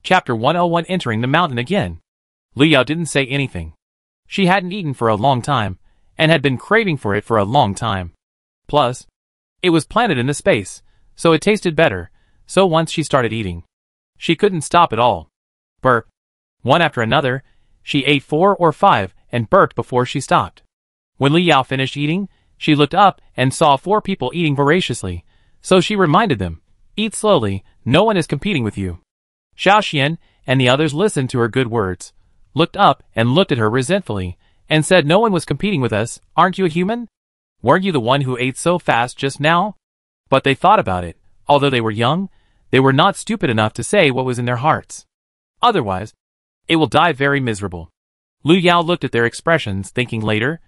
Chapter 101 Entering the Mountain Again. Lu Yao didn't say anything. She hadn't eaten for a long time, and had been craving for it for a long time. Plus, it was planted in the space, so it tasted better, so once she started eating, she couldn't stop at all. Burp. One after another, she ate 4 or 5 and burped before she stopped. When Lu Yao finished eating, she looked up and saw 4 people eating voraciously, so she reminded them, "Eat slowly, no one is competing with you." Xiao Xian and the others listened to her good words, looked up and looked at her resentfully, and said, "No one was competing with us, aren't you a human? Weren't you the one who ate so fast just now?" But they thought about it. Although they were young, they were not stupid enough to say what was in their hearts. Otherwise, it will die very miserable. Lu Yao looked at their expressions, thinking later,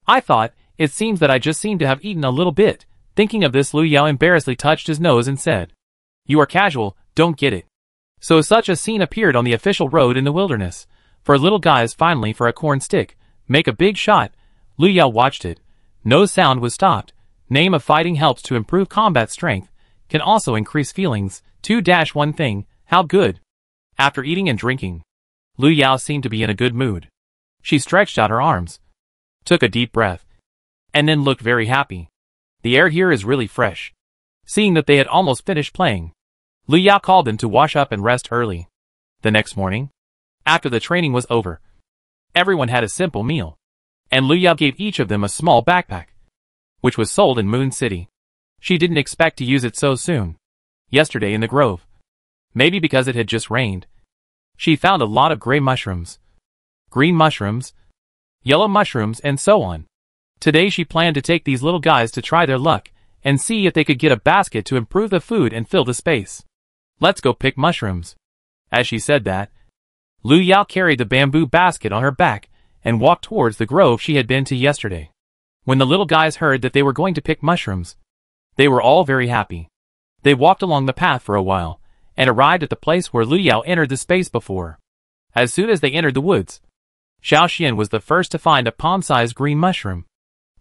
"I thought, it seems that I just seem to have eaten a little bit." Thinking of this, Lu Yao embarrassedly touched his nose and said, "You are casual, don't get it." So such a scene appeared on the official road in the wilderness. For little guys finally for a corn stick, make a big shot. Lu Yao watched it. No sound was stopped. Name of fighting helps to improve combat strength, can also increase feelings. 2-1 thing, how good. After eating and drinking, Lu Yao seemed to be in a good mood. She stretched out her arms, took a deep breath, and then looked very happy. The air here is really fresh. Seeing that they had almost finished playing, Lu Yao called them to wash up and rest early. The next morning, after the training was over, everyone had a simple meal, and Lu Yao gave each of them a small backpack, which was sold in Moon City. She didn't expect to use it so soon. Yesterday in the grove, maybe because it had just rained, she found a lot of gray mushrooms, green mushrooms, yellow mushrooms, and so on. Today she planned to take these little guys to try their luck, and see if they could get a basket to improve the food and fill the space. "Let's go pick mushrooms." As she said that, Lu Yao carried the bamboo basket on her back, and walked towards the grove she had been to yesterday. When the little guys heard that they were going to pick mushrooms, they were all very happy. They walked along the path for a while, and arrived at the place where Lu Yao entered the space before. As soon as they entered the woods, Xiao Xian was the first to find a palm-sized green mushroom.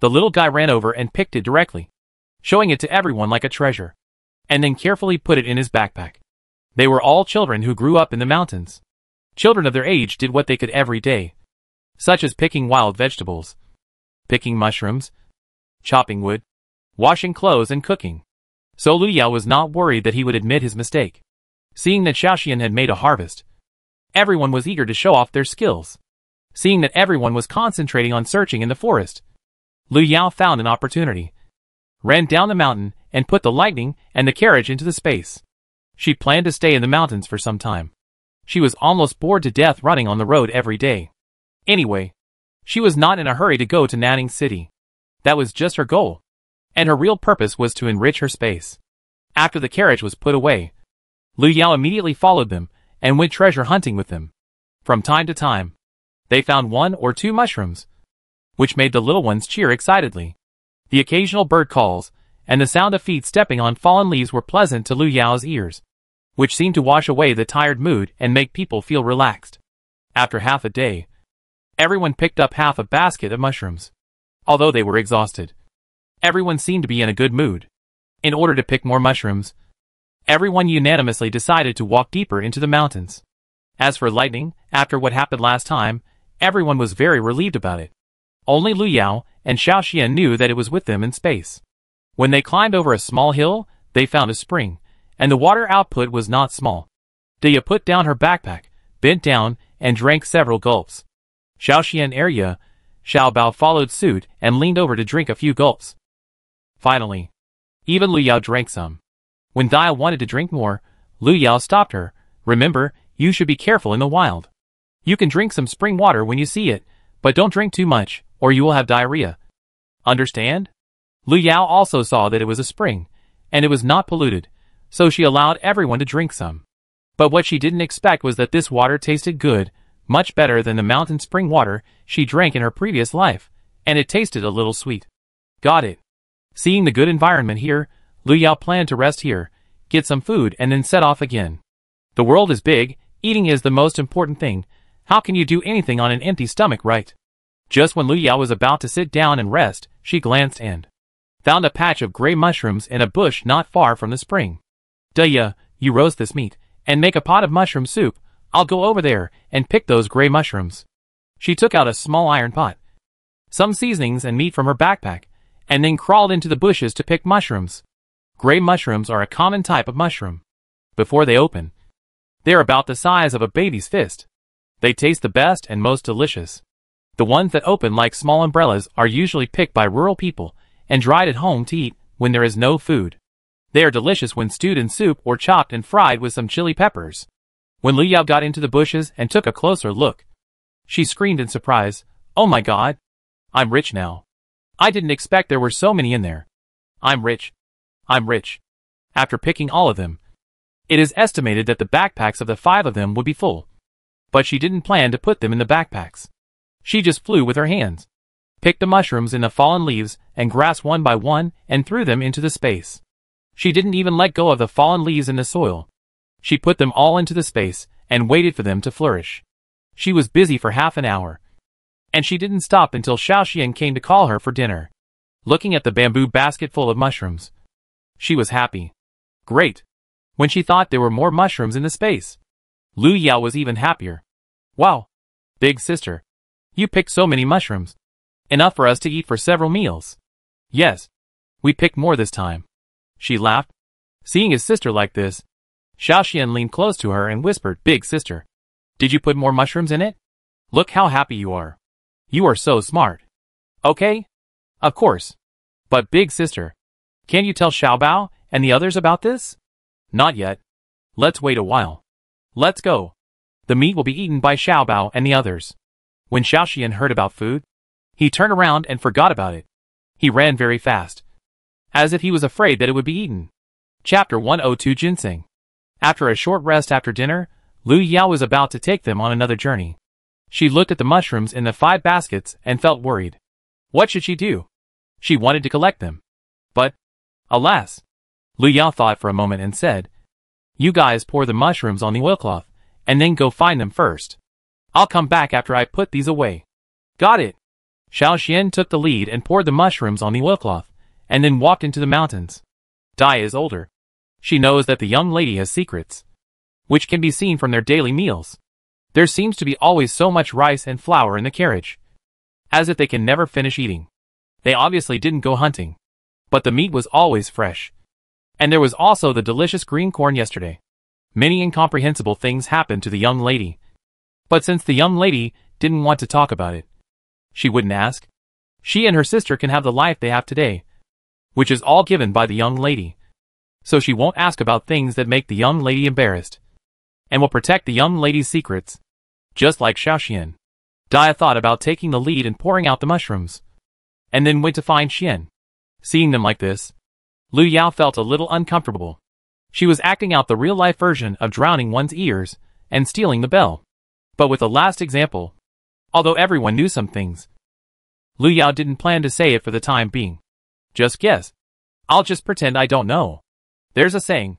The little guy ran over and picked it directly, showing it to everyone like a treasure, and then carefully put it in his backpack. They were all children who grew up in the mountains. Children of their age did what they could every day, such as picking wild vegetables, picking mushrooms, chopping wood, washing clothes, and cooking. So Lu Yao was not worried that he would admit his mistake. Seeing that Xiao Xian had made a harvest, everyone was eager to show off their skills. Seeing that everyone was concentrating on searching in the forest, Lu Yao found an opportunity, ran down the mountain, and put the lightning and the carriage into the space. She planned to stay in the mountains for some time. She was almost bored to death running on the road every day. Anyway, she was not in a hurry to go to Nanning City. That was just her goal, and her real purpose was to enrich her space. After the carriage was put away, Lu Yao immediately followed them, and went treasure hunting with them. From time to time, they found 1 or 2 mushrooms, which made the little ones cheer excitedly. The occasional bird calls, and the sound of feet stepping on fallen leaves were pleasant to Lu Yao's ears, which seemed to wash away the tired mood and make people feel relaxed. After half a day, everyone picked up half a basket of mushrooms. Although they were exhausted, everyone seemed to be in a good mood. In order to pick more mushrooms, everyone unanimously decided to walk deeper into the mountains. As for lightning, after what happened last time, everyone was very relieved about it. Only Lu Yao and Xiao Xian knew that it was with them in space. When they climbed over a small hill, they found a spring, and the water output was not small. Dia put down her backpack, bent down, and drank several gulps. Xiao Xian area, Xiao Bao followed suit and leaned over to drink a few gulps. Finally, even Lu Yao drank some. When Dia wanted to drink more, Lu Yao stopped her. "Remember, you should be careful in the wild. You can drink some spring water when you see it, but don't drink too much, or you will have diarrhea. Understand?" Lu Yao also saw that it was a spring, and it was not polluted, so she allowed everyone to drink some. But what she didn't expect was that this water tasted good, much better than the mountain spring water she drank in her previous life, and it tasted a little sweet. Got it. Seeing the good environment here, Lu Yao planned to rest here, get some food, and then set off again. The world is big, eating is the most important thing. How can you do anything on an empty stomach, right? Just when Lu Yao was about to sit down and rest, she glanced and found a patch of gray mushrooms in a bush not far from the spring. "Duh, you roast this meat, and make a pot of mushroom soup. I'll go over there and pick those gray mushrooms. She took out a small iron pot, some seasonings and meat from her backpack, and then crawled into the bushes to pick mushrooms. Gray mushrooms are a common type of mushroom. Before they open, they're about the size of a baby's fist. They taste the best and most delicious. The ones that open like small umbrellas are usually picked by rural people and dried at home to eat when there is no food. They are delicious when stewed in soup or chopped and fried with some chili peppers. When Liu Yao got into the bushes and took a closer look, she screamed in surprise, "Oh my God! I'm rich now. I didn't expect there were so many in there. I'm rich. I'm rich." After picking all of them, it is estimated that the backpacks of the 5 of them would be full. But she didn't plan to put them in the backpacks. She just flew with her hands, picked the mushrooms in the fallen leaves and grass one by one and threw them into the space. She didn't even let go of the fallen leaves in the soil. She put them all into the space and waited for them to flourish. She was busy for half an hour, and she didn't stop until Xiaoxian came to call her for dinner. Looking at the bamboo basket full of mushrooms, she was happy. Great. When she thought there were more mushrooms in the space, Liu Yao was even happier. Wow, big sister, you picked so many mushrooms. Enough for us to eat for several meals. Yes, we picked more this time. She laughed. Seeing his sister like this, Xiaoxian leaned close to her and whispered, "Big sister, did you put more mushrooms in it? Look how happy you are. You are so smart." "Okay. Of course. But big sister, can you tell Xiaobao and the others about this?" "Not yet. Let's wait a while. Let's go." The meat will be eaten by Xiaobao and the others. When Xiaoxian heard about food, he turned around and forgot about it. He ran very fast, as if he was afraid that it would be eaten. Chapter 102 Ginseng. After a short rest after dinner, Liu Yao was about to take them on another journey. She looked at the mushrooms in the 5 baskets and felt worried. What should she do? She wanted to collect them. But, alas! Liu Yao thought for a moment and said, "You guys pour the mushrooms on the oilcloth, and then go find them first. I'll come back after I put these away." "Got it." Xiaoxian took the lead and poured the mushrooms on the oilcloth, and then walked into the mountains. Dai is older. She knows that the young lady has secrets, which can be seen from their daily meals. There seems to be always so much rice and flour in the carriage, as if they can never finish eating. They obviously didn't go hunting, but the meat was always fresh. And there was also the delicious green corn yesterday. Many incomprehensible things happened to the young lady. But since the young lady didn't want to talk about it, she wouldn't ask. She and her sister can have the life they have today, which is all given by the young lady. So she won't ask about things that make the young lady embarrassed, and will protect the young lady's secrets, just like Xiaoxian. Dia thought about taking the lead and pouring out the mushrooms, and then went to find Xian. Seeing them like this, Liu Yao felt a little uncomfortable. She was acting out the real-life version of drowning one's ears and stealing the bell. But with the last example, although everyone knew some things, Liu Yao didn't plan to say it for the time being. Just guess. I'll just pretend I don't know. There's a saying,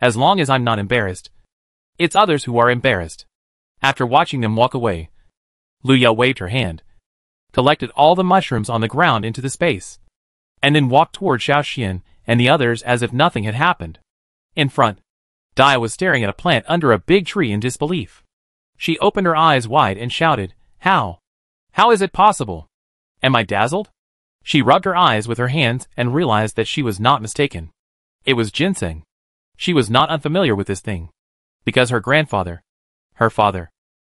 as long as I'm not embarrassed, it's others who are embarrassed. After watching them walk away, Liu Yao waved her hand, collected all the mushrooms on the ground into the space, and then walked toward Xiaoxian and the others as if nothing had happened. In front, Dia was staring at a plant under a big tree in disbelief. She opened her eyes wide and shouted, "How? How is it possible? Am I dazzled?" She rubbed her eyes with her hands and realized that she was not mistaken. It was ginseng. She was not unfamiliar with this thing, because her grandfather, her father,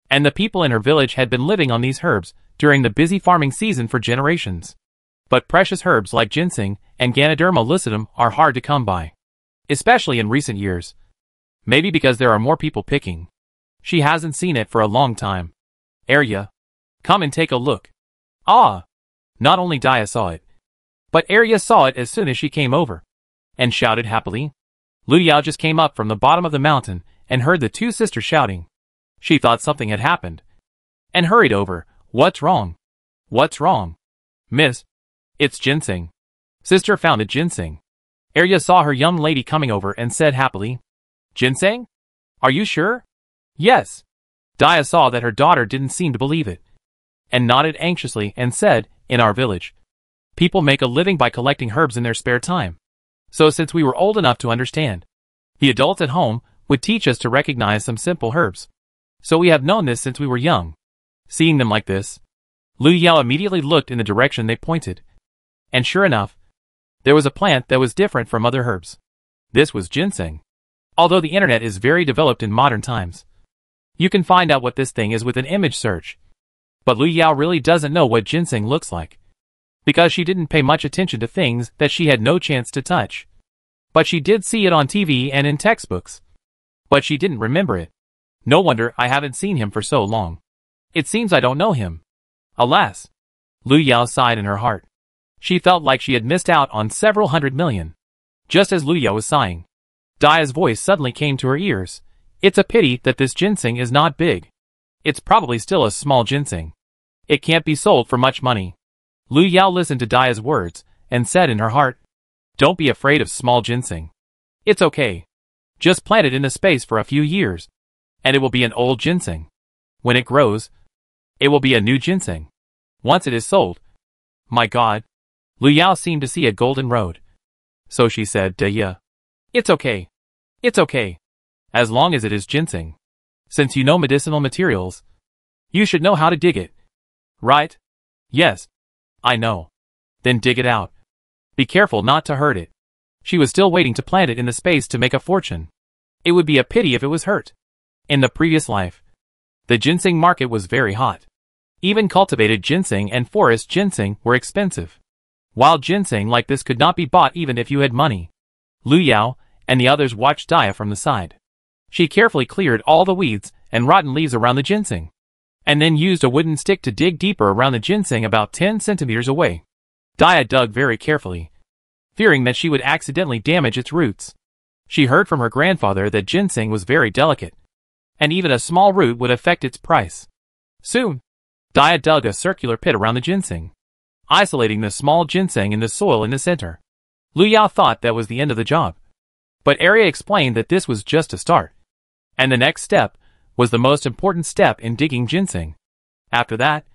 and the people in her village had been living on these herbs during the busy farming season for generations. But precious herbs like ginseng and Ganoderma lucidum are hard to come by, especially in recent years. Maybe because there are more people picking. She hasn't seen it for a long time. Arya, come and take a look. Ah! Not only Dia saw it, but Arya saw it as soon as she came over, and shouted happily. Liu Yao just came up from the bottom of the mountain and heard the 2 sisters shouting. She thought something had happened, and hurried over. "What's wrong? What's wrong?" "Miss, it's ginseng. Sister found it ginseng." Arya saw her young lady coming over and said happily, "Ginseng? Are you sure?" "Yes." Dia saw that her daughter didn't seem to believe it, and nodded anxiously and said, "In our village, people make a living by collecting herbs in their spare time. So since we were old enough to understand, the adults at home would teach us to recognize some simple herbs. So we have known this since we were young. Seeing them like this, Lu Yao immediately looked in the direction they pointed. And sure enough, there was a plant that was different from other herbs. This was ginseng. Although the internet is very developed in modern times, you can find out what this thing is with an image search. But Lu Yao really doesn't know what ginseng looks like, because she didn't pay much attention to things that she had no chance to touch. But she did see it on TV and in textbooks. But she didn't remember it. No wonder I haven't seen him for so long. It seems I don't know him. Alas. Lu Yao sighed in her heart. She felt like she had missed out on several 100 million. Just as Lu Yao was sighing, Daya's voice suddenly came to her ears. It's a pity that this ginseng is not big. It's probably still a small ginseng. It can't be sold for much money. Lu Yao listened to Daya's words and said in her heart, don't be afraid of small ginseng. It's okay. Just plant it in the space for a few years, and it will be an old ginseng. When it grows, it will be a new ginseng. Once it is sold, my God, Lu Yao seemed to see a golden road. So she said, Daya, it's okay. It's okay. As long as it is ginseng. Since you know medicinal materials, you should know how to dig it. Right? Yes. I know. Then dig it out. Be careful not to hurt it. She was still waiting to plant it in the space to make a fortune. It would be a pity if it was hurt. In the previous life, the ginseng market was very hot. Even cultivated ginseng and forest ginseng were expensive. Wild ginseng like this could not be bought even if you had money. Lu Yao and the others watched Daya from the side. She carefully cleared all the weeds and rotten leaves around the ginseng, and then used a wooden stick to dig deeper around the ginseng about 10 centimeters away. Daya dug very carefully, fearing that she would accidentally damage its roots. She heard from her grandfather that ginseng was very delicate, and even a small root would affect its price. Soon, Daya dug a circular pit around the ginseng, isolating the small ginseng in the soil in the center. Lu Yao thought that was the end of the job, but Arya explained that this was just a start, and the next step was the most important step in digging ginseng. After that,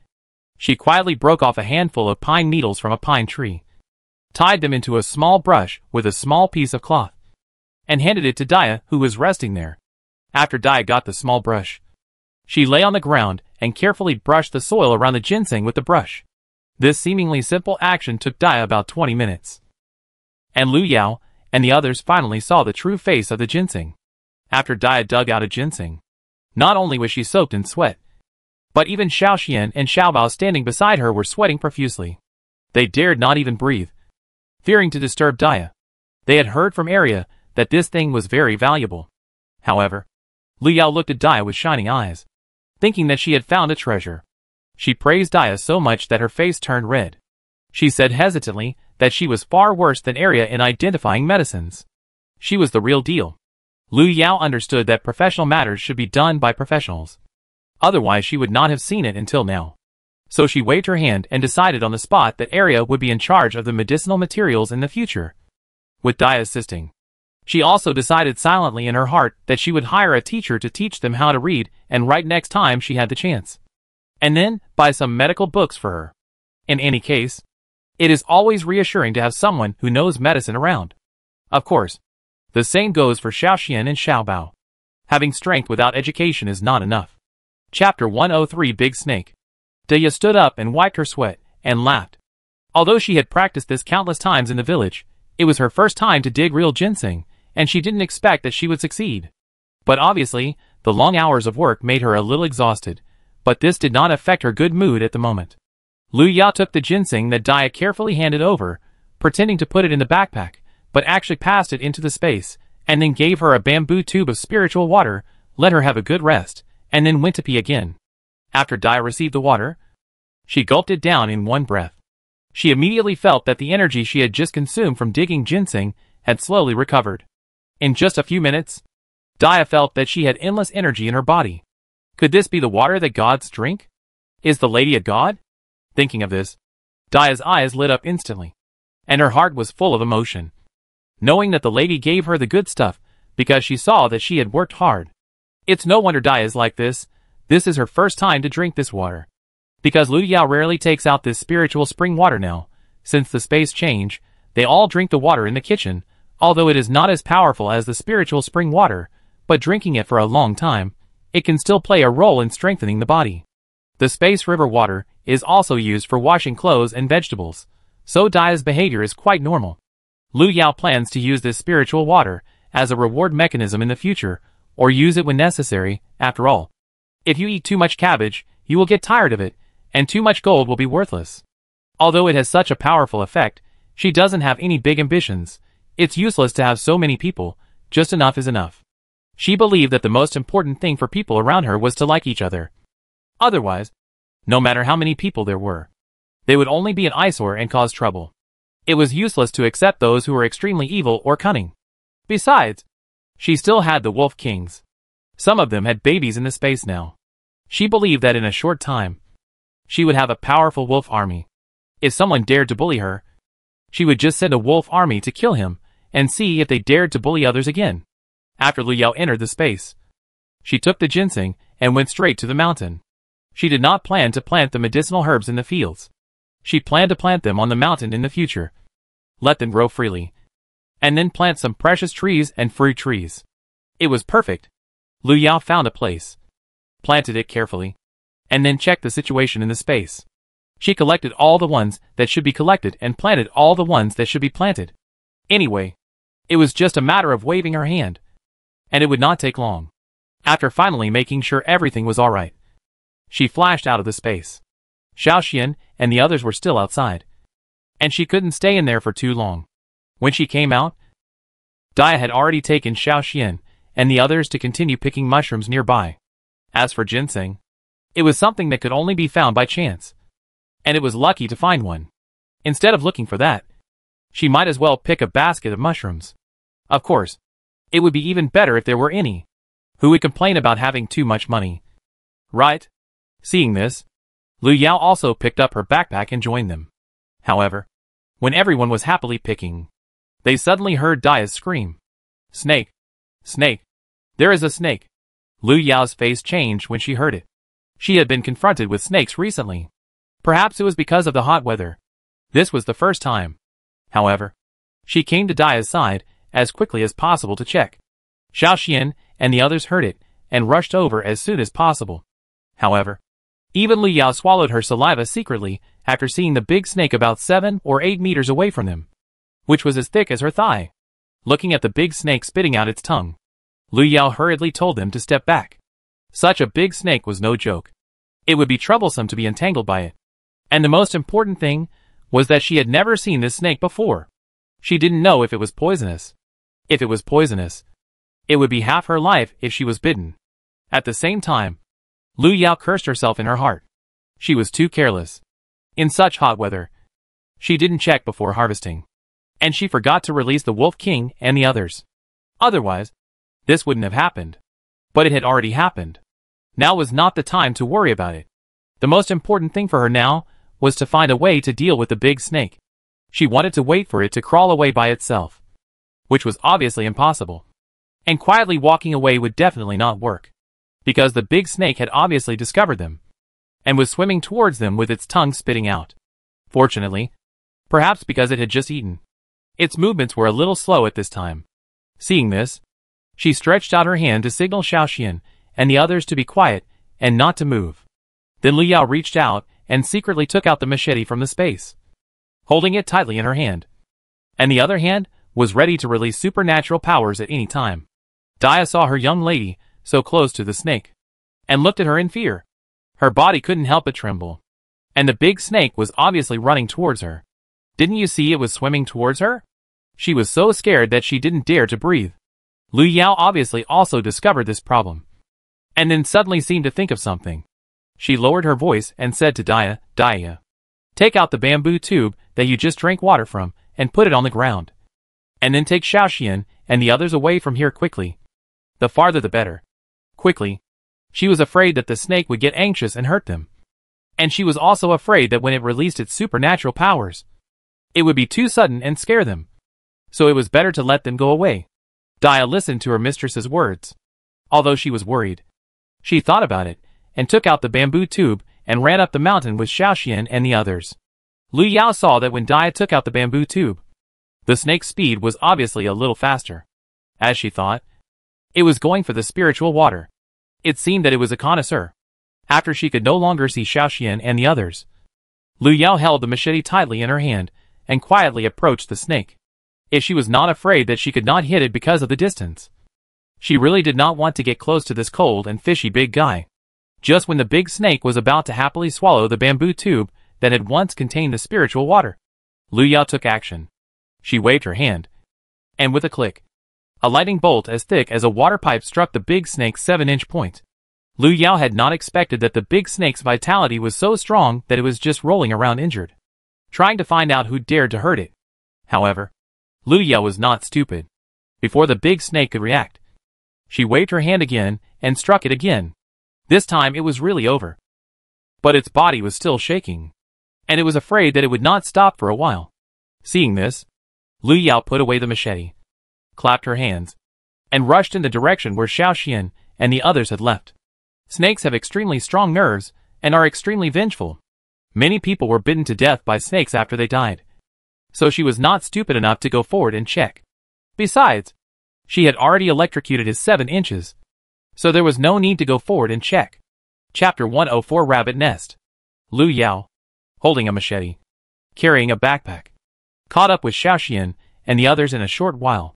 she quietly broke off a handful of pine needles from a pine tree, tied them into a small brush with a small piece of cloth, and handed it to Daya, who was resting there. After Daya got the small brush, she lay on the ground and carefully brushed the soil around the ginseng with the brush. This seemingly simple action took Daya about 20 minutes. And Lu Yao and the others finally saw the true face of the ginseng. After Daya dug out a ginseng, not only was she soaked in sweat, but even Xiao Xian and Xiao Bao standing beside her were sweating profusely. They dared not even breathe, fearing to disturb Daya. They had heard from Arya that this thing was very valuable. However, Lu Yao looked at Daya with shining eyes, thinking that she had found a treasure. She praised Daya so much that her face turned red. She said hesitantly that she was far worse than Arya in identifying medicines. She was the real deal. Lu Yao understood that professional matters should be done by professionals. Otherwise she would not have seen it until now. So she waved her hand and decided on the spot that Arya would be in charge of the medicinal materials in the future, with Daya assisting. She also decided silently in her heart that she would hire a teacher to teach them how to read and write next time she had the chance, and then buy some medical books for her. In any case, it is always reassuring to have someone who knows medicine around. Of course, the same goes for Xiao Xian and Xiao Bao. Having strength without education is not enough. Chapter 103 Big Snake. Daya stood up and wiped her sweat, and laughed. Although she had practiced this countless times in the village, it was her first time to dig real ginseng, and she didn't expect that she would succeed. But obviously, the long hours of work made her a little exhausted, but this did not affect her good mood at the moment. Lu Yao took the ginseng that Daya carefully handed over, pretending to put it in the backpack, but actually passed it into the space, and then gave her a bamboo tube of spiritual water, let her have a good rest, and then went to pee again. After Daya received the water, she gulped it down in one breath. She immediately felt that the energy she had just consumed from digging ginseng had slowly recovered. In just a few minutes, Daya felt that she had endless energy in her body. Could this be the water that gods drink? Is the lady a god? Thinking of this, Daya's eyes lit up instantly, and her heart was full of emotion, knowing that the lady gave her the good stuff because she saw that she had worked hard. It's no wonder Daya is like this. This is her first time to drink this water, because Lu Yao rarely takes out this spiritual spring water now. Since the space change, they all drink the water in the kitchen, although it is not as powerful as the spiritual spring water, but drinking it for a long time, it can still play a role in strengthening the body. The space river water is also used for washing clothes and vegetables, so Daya's behavior is quite normal. Lu Yao plans to use this spiritual water as a reward mechanism in the future, or use it when necessary. After all, if you eat too much cabbage, you will get tired of it, and too much gold will be worthless. Although it has such a powerful effect, she doesn't have any big ambitions. It's useless to have so many people, just enough is enough. She believed that the most important thing for people around her was to like each other. Otherwise, no matter how many people there were, they would only be an eyesore and cause trouble. It was useless to accept those who were extremely evil or cunning. Besides, she still had the Wolf Kings. Some of them had babies in the space now. She believed that in a short time, she would have a powerful wolf army. If someone dared to bully her, she would just send a wolf army to kill him, and see if they dared to bully others again. After Lu Yao entered the space, she took the ginseng and went straight to the mountain. She did not plan to plant the medicinal herbs in the fields. She planned to plant them on the mountain in the future. Let them grow freely. And then plant some precious trees and fruit trees. It was perfect. Lu Yao found a place, planted it carefully, and then checked the situation in the space. She collected all the ones that should be collected and planted all the ones that should be planted. Anyway, it was just a matter of waving her hand, and it would not take long. After finally making sure everything was alright, she flashed out of the space. Xiaoxian and the others were still outside, and she couldn't stay in there for too long. When she came out, Daya had already taken Xiaoxian and the others to continue picking mushrooms nearby. As for ginseng, it was something that could only be found by chance, and it was lucky to find one. Instead of looking for that, she might as well pick a basket of mushrooms. Of course, it would be even better if there were any who would complain about having too much money. Right? Seeing this, Lu Yao also picked up her backpack and joined them. However, when everyone was happily picking, they suddenly heard Daya's scream. Snake! Snake! There is a snake! Lu Yao's face changed when she heard it. She had been confronted with snakes recently. Perhaps it was because of the hot weather. This was the first time. However, she came to Daya's side as quickly as possible to check. Xiaoxian and the others heard it and rushed over as soon as possible. However, even Lu Yao swallowed her saliva secretly after seeing the big snake about 7 or 8 meters away from them, which was as thick as her thigh. Looking at the big snake spitting out its tongue, Lu Yao hurriedly told them to step back. Such a big snake was no joke. It would be troublesome to be entangled by it. And the most important thing was that she had never seen this snake before. She didn't know if it was poisonous. If it was poisonous, it would be half her life if she was bitten. At the same time, Lu Yao cursed herself in her heart. She was too careless. In such hot weather, she didn't check before harvesting. And she forgot to release the Wolf King and the others. Otherwise, this wouldn't have happened. But it had already happened. Now was not the time to worry about it. The most important thing for her now was to find a way to deal with the big snake. She wanted to wait for it to crawl away by itself, which was obviously impossible. And quietly walking away would definitely not work, because the big snake had obviously discovered them, and was swimming towards them with its tongue spitting out. Fortunately, perhaps because it had just eaten, its movements were a little slow at this time. Seeing this, she stretched out her hand to signal Xiaoxian and the others to be quiet and not to move. Then Lu Yao reached out and secretly took out the machete from the space, holding it tightly in her hand. And the other hand was ready to release supernatural powers at any time. Daya saw her young lady so close to the snake, and looked at her in fear. Her body couldn't help but tremble. And the big snake was obviously running towards her. Didn't you see it was swimming towards her? She was so scared that she didn't dare to breathe. Lu Yao obviously also discovered this problem, and then suddenly seemed to think of something. She lowered her voice and said to Daya, Daya, take out the bamboo tube that you just drank water from and put it on the ground. And then take Xiaoxian and the others away from here quickly. The farther the better. Quickly. She was afraid that the snake would get anxious and hurt them. And she was also afraid that when it released its supernatural powers, it would be too sudden and scare them. So it was better to let them go away. Daya listened to her mistress's words. Although she was worried, she thought about it, and took out the bamboo tube, and ran up the mountain with Xiaoxian and the others. Lu Yao saw that when Daya took out the bamboo tube, the snake's speed was obviously a little faster. As she thought, It was going for the spiritual water. It seemed that it was a connoisseur. After she could no longer see Xiaoxian and the others, Lu Yao held the machete tightly in her hand and quietly approached the snake. If she was not afraid that she could not hit it because of the distance, she really did not want to get close to this cold and fishy big guy. Just when the big snake was about to happily swallow the bamboo tube that had once contained the spiritual water, Lu Yao took action. She waved her hand, and with a click, a lightning bolt as thick as a water pipe struck the big snake's 7-inch point. Lu Yao had not expected that the big snake's vitality was so strong that it was just rolling around injured, trying to find out who dared to hurt it. However, Lu Yao was not stupid. Before the big snake could react, she waved her hand again and struck it again. This time it was really over. But its body was still shaking, and it was afraid that it would not stop for a while. Seeing this, Lu Yao put away the machete, clapped her hands, and rushed in the direction where Xiaoxian and the others had left. Snakes have extremely strong nerves and are extremely vengeful. Many people were bitten to death by snakes after they died. So she was not stupid enough to go forward and check. Besides, she had already electrocuted his 7 inches, so there was no need to go forward and check. Chapter 104 Rabbit Nest. Lu Yao, holding a machete, carrying a backpack, caught up with Xiaoxian and the others in a short while.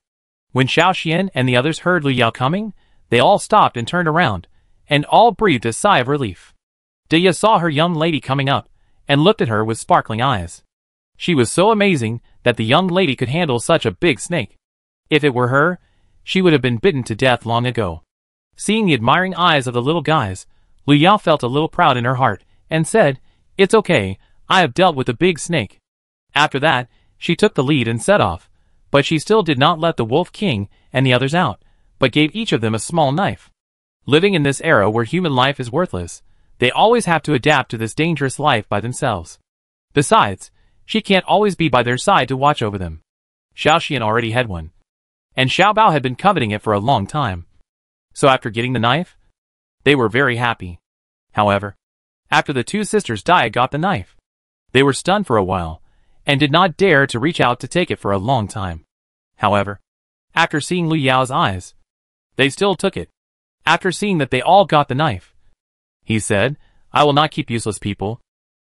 When Xiaoxian and the others heard Lu Yao coming, they all stopped and turned around, and all breathed a sigh of relief. Deya saw her young lady coming up, and looked at her with sparkling eyes. She was so amazing that the young lady could handle such a big snake. If it were her, she would have been bitten to death long ago. Seeing the admiring eyes of the little guys, Lu Yao felt a little proud in her heart, and said, "It's okay, I have dealt with a big snake." After that, she took the lead and set off, but she still did not let the Wolf King and the others out, but gave each of them a small knife. Living in this era where human life is worthless, they always have to adapt to this dangerous life by themselves. Besides, she can't always be by their side to watch over them. Xiaoxian already had one, and Xiaobao had been coveting it for a long time. So after getting the knife, they were very happy. However, after the two sisters Daya got the knife, they were stunned for a while, and did not dare to reach out to take it for a long time. However, after seeing Lu Yao's eyes, they still took it. After seeing that they all got the knife, he said, "I will not keep useless people.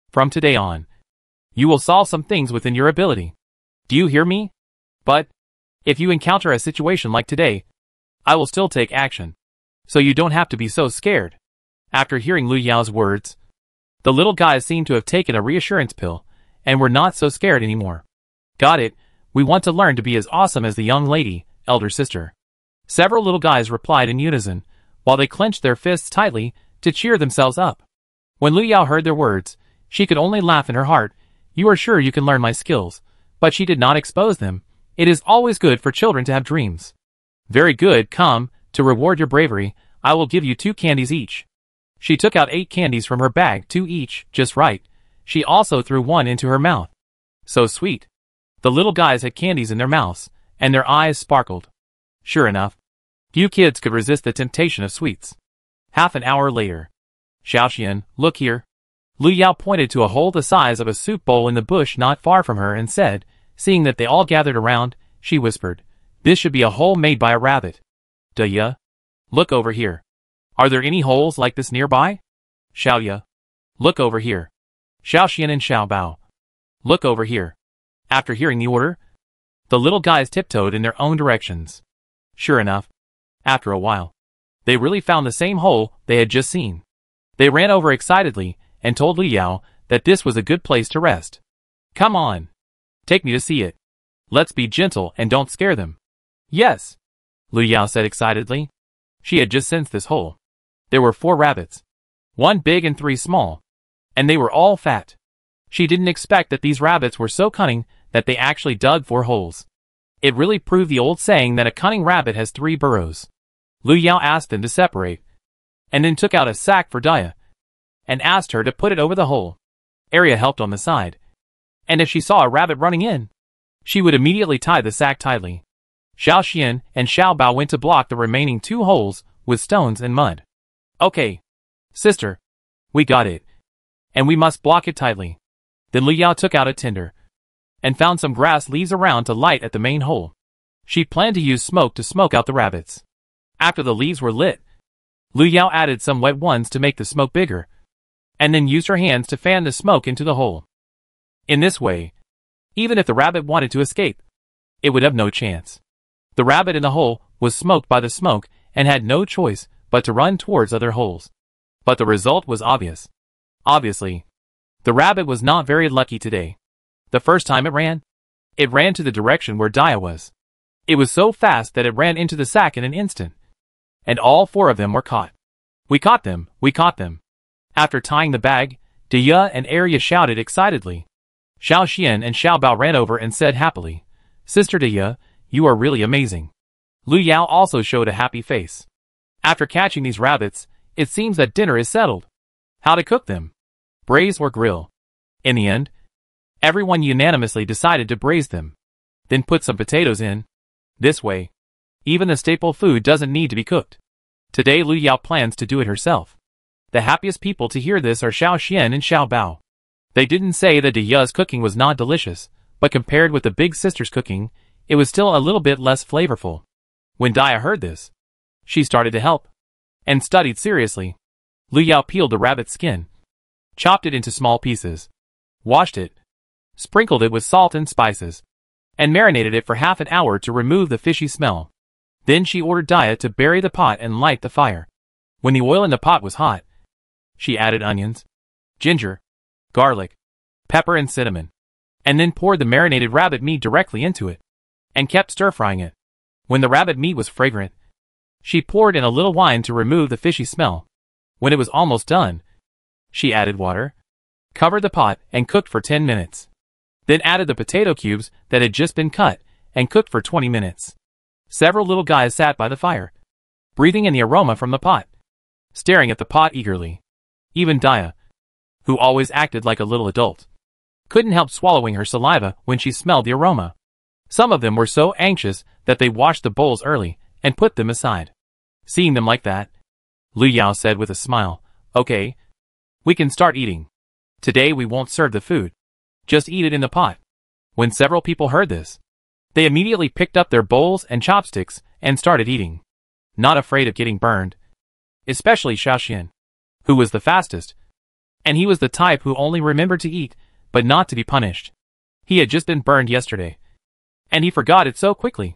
From today on, you will solve some things within your ability. Do you hear me? But, if you encounter a situation like today, I will still take action. So you don't have to be so scared." After hearing Lu Yao's words, the little guys seemed to have taken a reassurance pill, and were not so scared anymore. "Got it, we want to learn to be as awesome as the young lady, elder sister." Several little guys replied in unison, while they clenched their fists tightly to cheer themselves up. When Lu Yao heard their words, she could only laugh in her heart. "You are sure you can learn my skills?" But she did not expose them. It is always good for children to have dreams. "Very good, come, to reward your bravery, I will give you 2 candies each." She took out 8 candies from her bag, 2 each, just right. She also threw 1 into her mouth. So sweet. The little guys had candies in their mouths, and their eyes sparkled. Sure enough, few kids could resist the temptation of sweets. Half an hour later. "Xiaoxian, look here." Lu Yao pointed to a hole the size of a soup bowl in the bush not far from her and said, seeing that they all gathered around, she whispered, "This should be a hole made by a rabbit. Deya, look over here. Are there any holes like this nearby? Xiaoya, look over here. Xiaoxian and Xiaobao, look over here." After hearing the order, the little guys tiptoed in their own directions. Sure enough, after a while, they really found the same hole they had just seen. They ran over excitedly and told Lu Yao that this was a good place to rest. "Come on. Take me to see it. Let's be gentle and don't scare them." "Yes," Lu Yao said excitedly. She had just sensed this hole. There were 4 rabbits, 1 big and 3 small, and they were all fat. She didn't expect that these rabbits were so cunning that they actually dug 4 holes. It really proved the old saying that a cunning rabbit has 3 burrows. Lu Yao asked them to separate, and then took out a sack for Daya, and asked her to put it over the hole. Arya helped on the side, and if she saw a rabbit running in, she would immediately tie the sack tightly. Xiaoxian and Xiaobao went to block the remaining 2 holes with stones and mud. "Okay, sister, we got it, and we must block it tightly." Then Lu Yao took out a tinder, and found some grass leaves around to light at the main hole. She planned to use smoke to smoke out the rabbits. After the leaves were lit, Lu Yao added some wet ones to make the smoke bigger, and then used her hands to fan the smoke into the hole. In this way, even if the rabbit wanted to escape, it would have no chance. The rabbit in the hole was smoked by the smoke and had no choice but to run towards other holes. But the result was obvious. Obviously, the rabbit was not very lucky today. The first time it ran to the direction where Dia was. It was so fast that it ran into the sack in an instant. And all 4 of them were caught. We caught them, we caught them. After tying the bag, Dia and Arya shouted excitedly. Xiao Xian and Xiao Bao ran over and said happily, Sister Dia, you are really amazing. Lu Yao also showed a happy face. After catching these rabbits, it seems that dinner is settled. How to cook them? Braise or grill? In the end, everyone unanimously decided to braise them. Then put some potatoes in. This way, even the staple food doesn't need to be cooked. Today Lu Yao plans to do it herself. The happiest people to hear this are Xiao Xian and Xiao Bao. They didn't say that Dia's cooking was not delicious, but compared with the big sister's cooking, it was still a little bit less flavorful. When Dia heard this, she started to help, and studied seriously. Lu Yao peeled the rabbit's skin, chopped it into small pieces, washed it, sprinkled it with salt and spices, and marinated it for half an hour to remove the fishy smell. Then she ordered Dia to bury the pot and light the fire. When the oil in the pot was hot, she added onions, ginger, garlic, pepper and cinnamon, and then poured the marinated rabbit meat directly into it, and kept stir-frying it. When the rabbit meat was fragrant, she poured in a little wine to remove the fishy smell. When it was almost done, she added water, covered the pot and cooked for 10 minutes. Then added the potato cubes that had just been cut and cooked for 20 minutes. Several little guys sat by the fire, breathing in the aroma from the pot, staring at the pot eagerly. Even Dia, who always acted like a little adult, couldn't help swallowing her saliva when she smelled the aroma. Some of them were so anxious that they washed the bowls early and put them aside. Seeing them like that, Lu Yao said with a smile, Okay, we can start eating. Today we won't serve the food. Just eat it in the pot. When several people heard this, they immediately picked up their bowls and chopsticks and started eating, not afraid of getting burned. Especially Xiao Xian, who was the fastest, and he was the type who only remembered to eat, but not to be punished. He had just been burned yesterday, and he forgot it so quickly.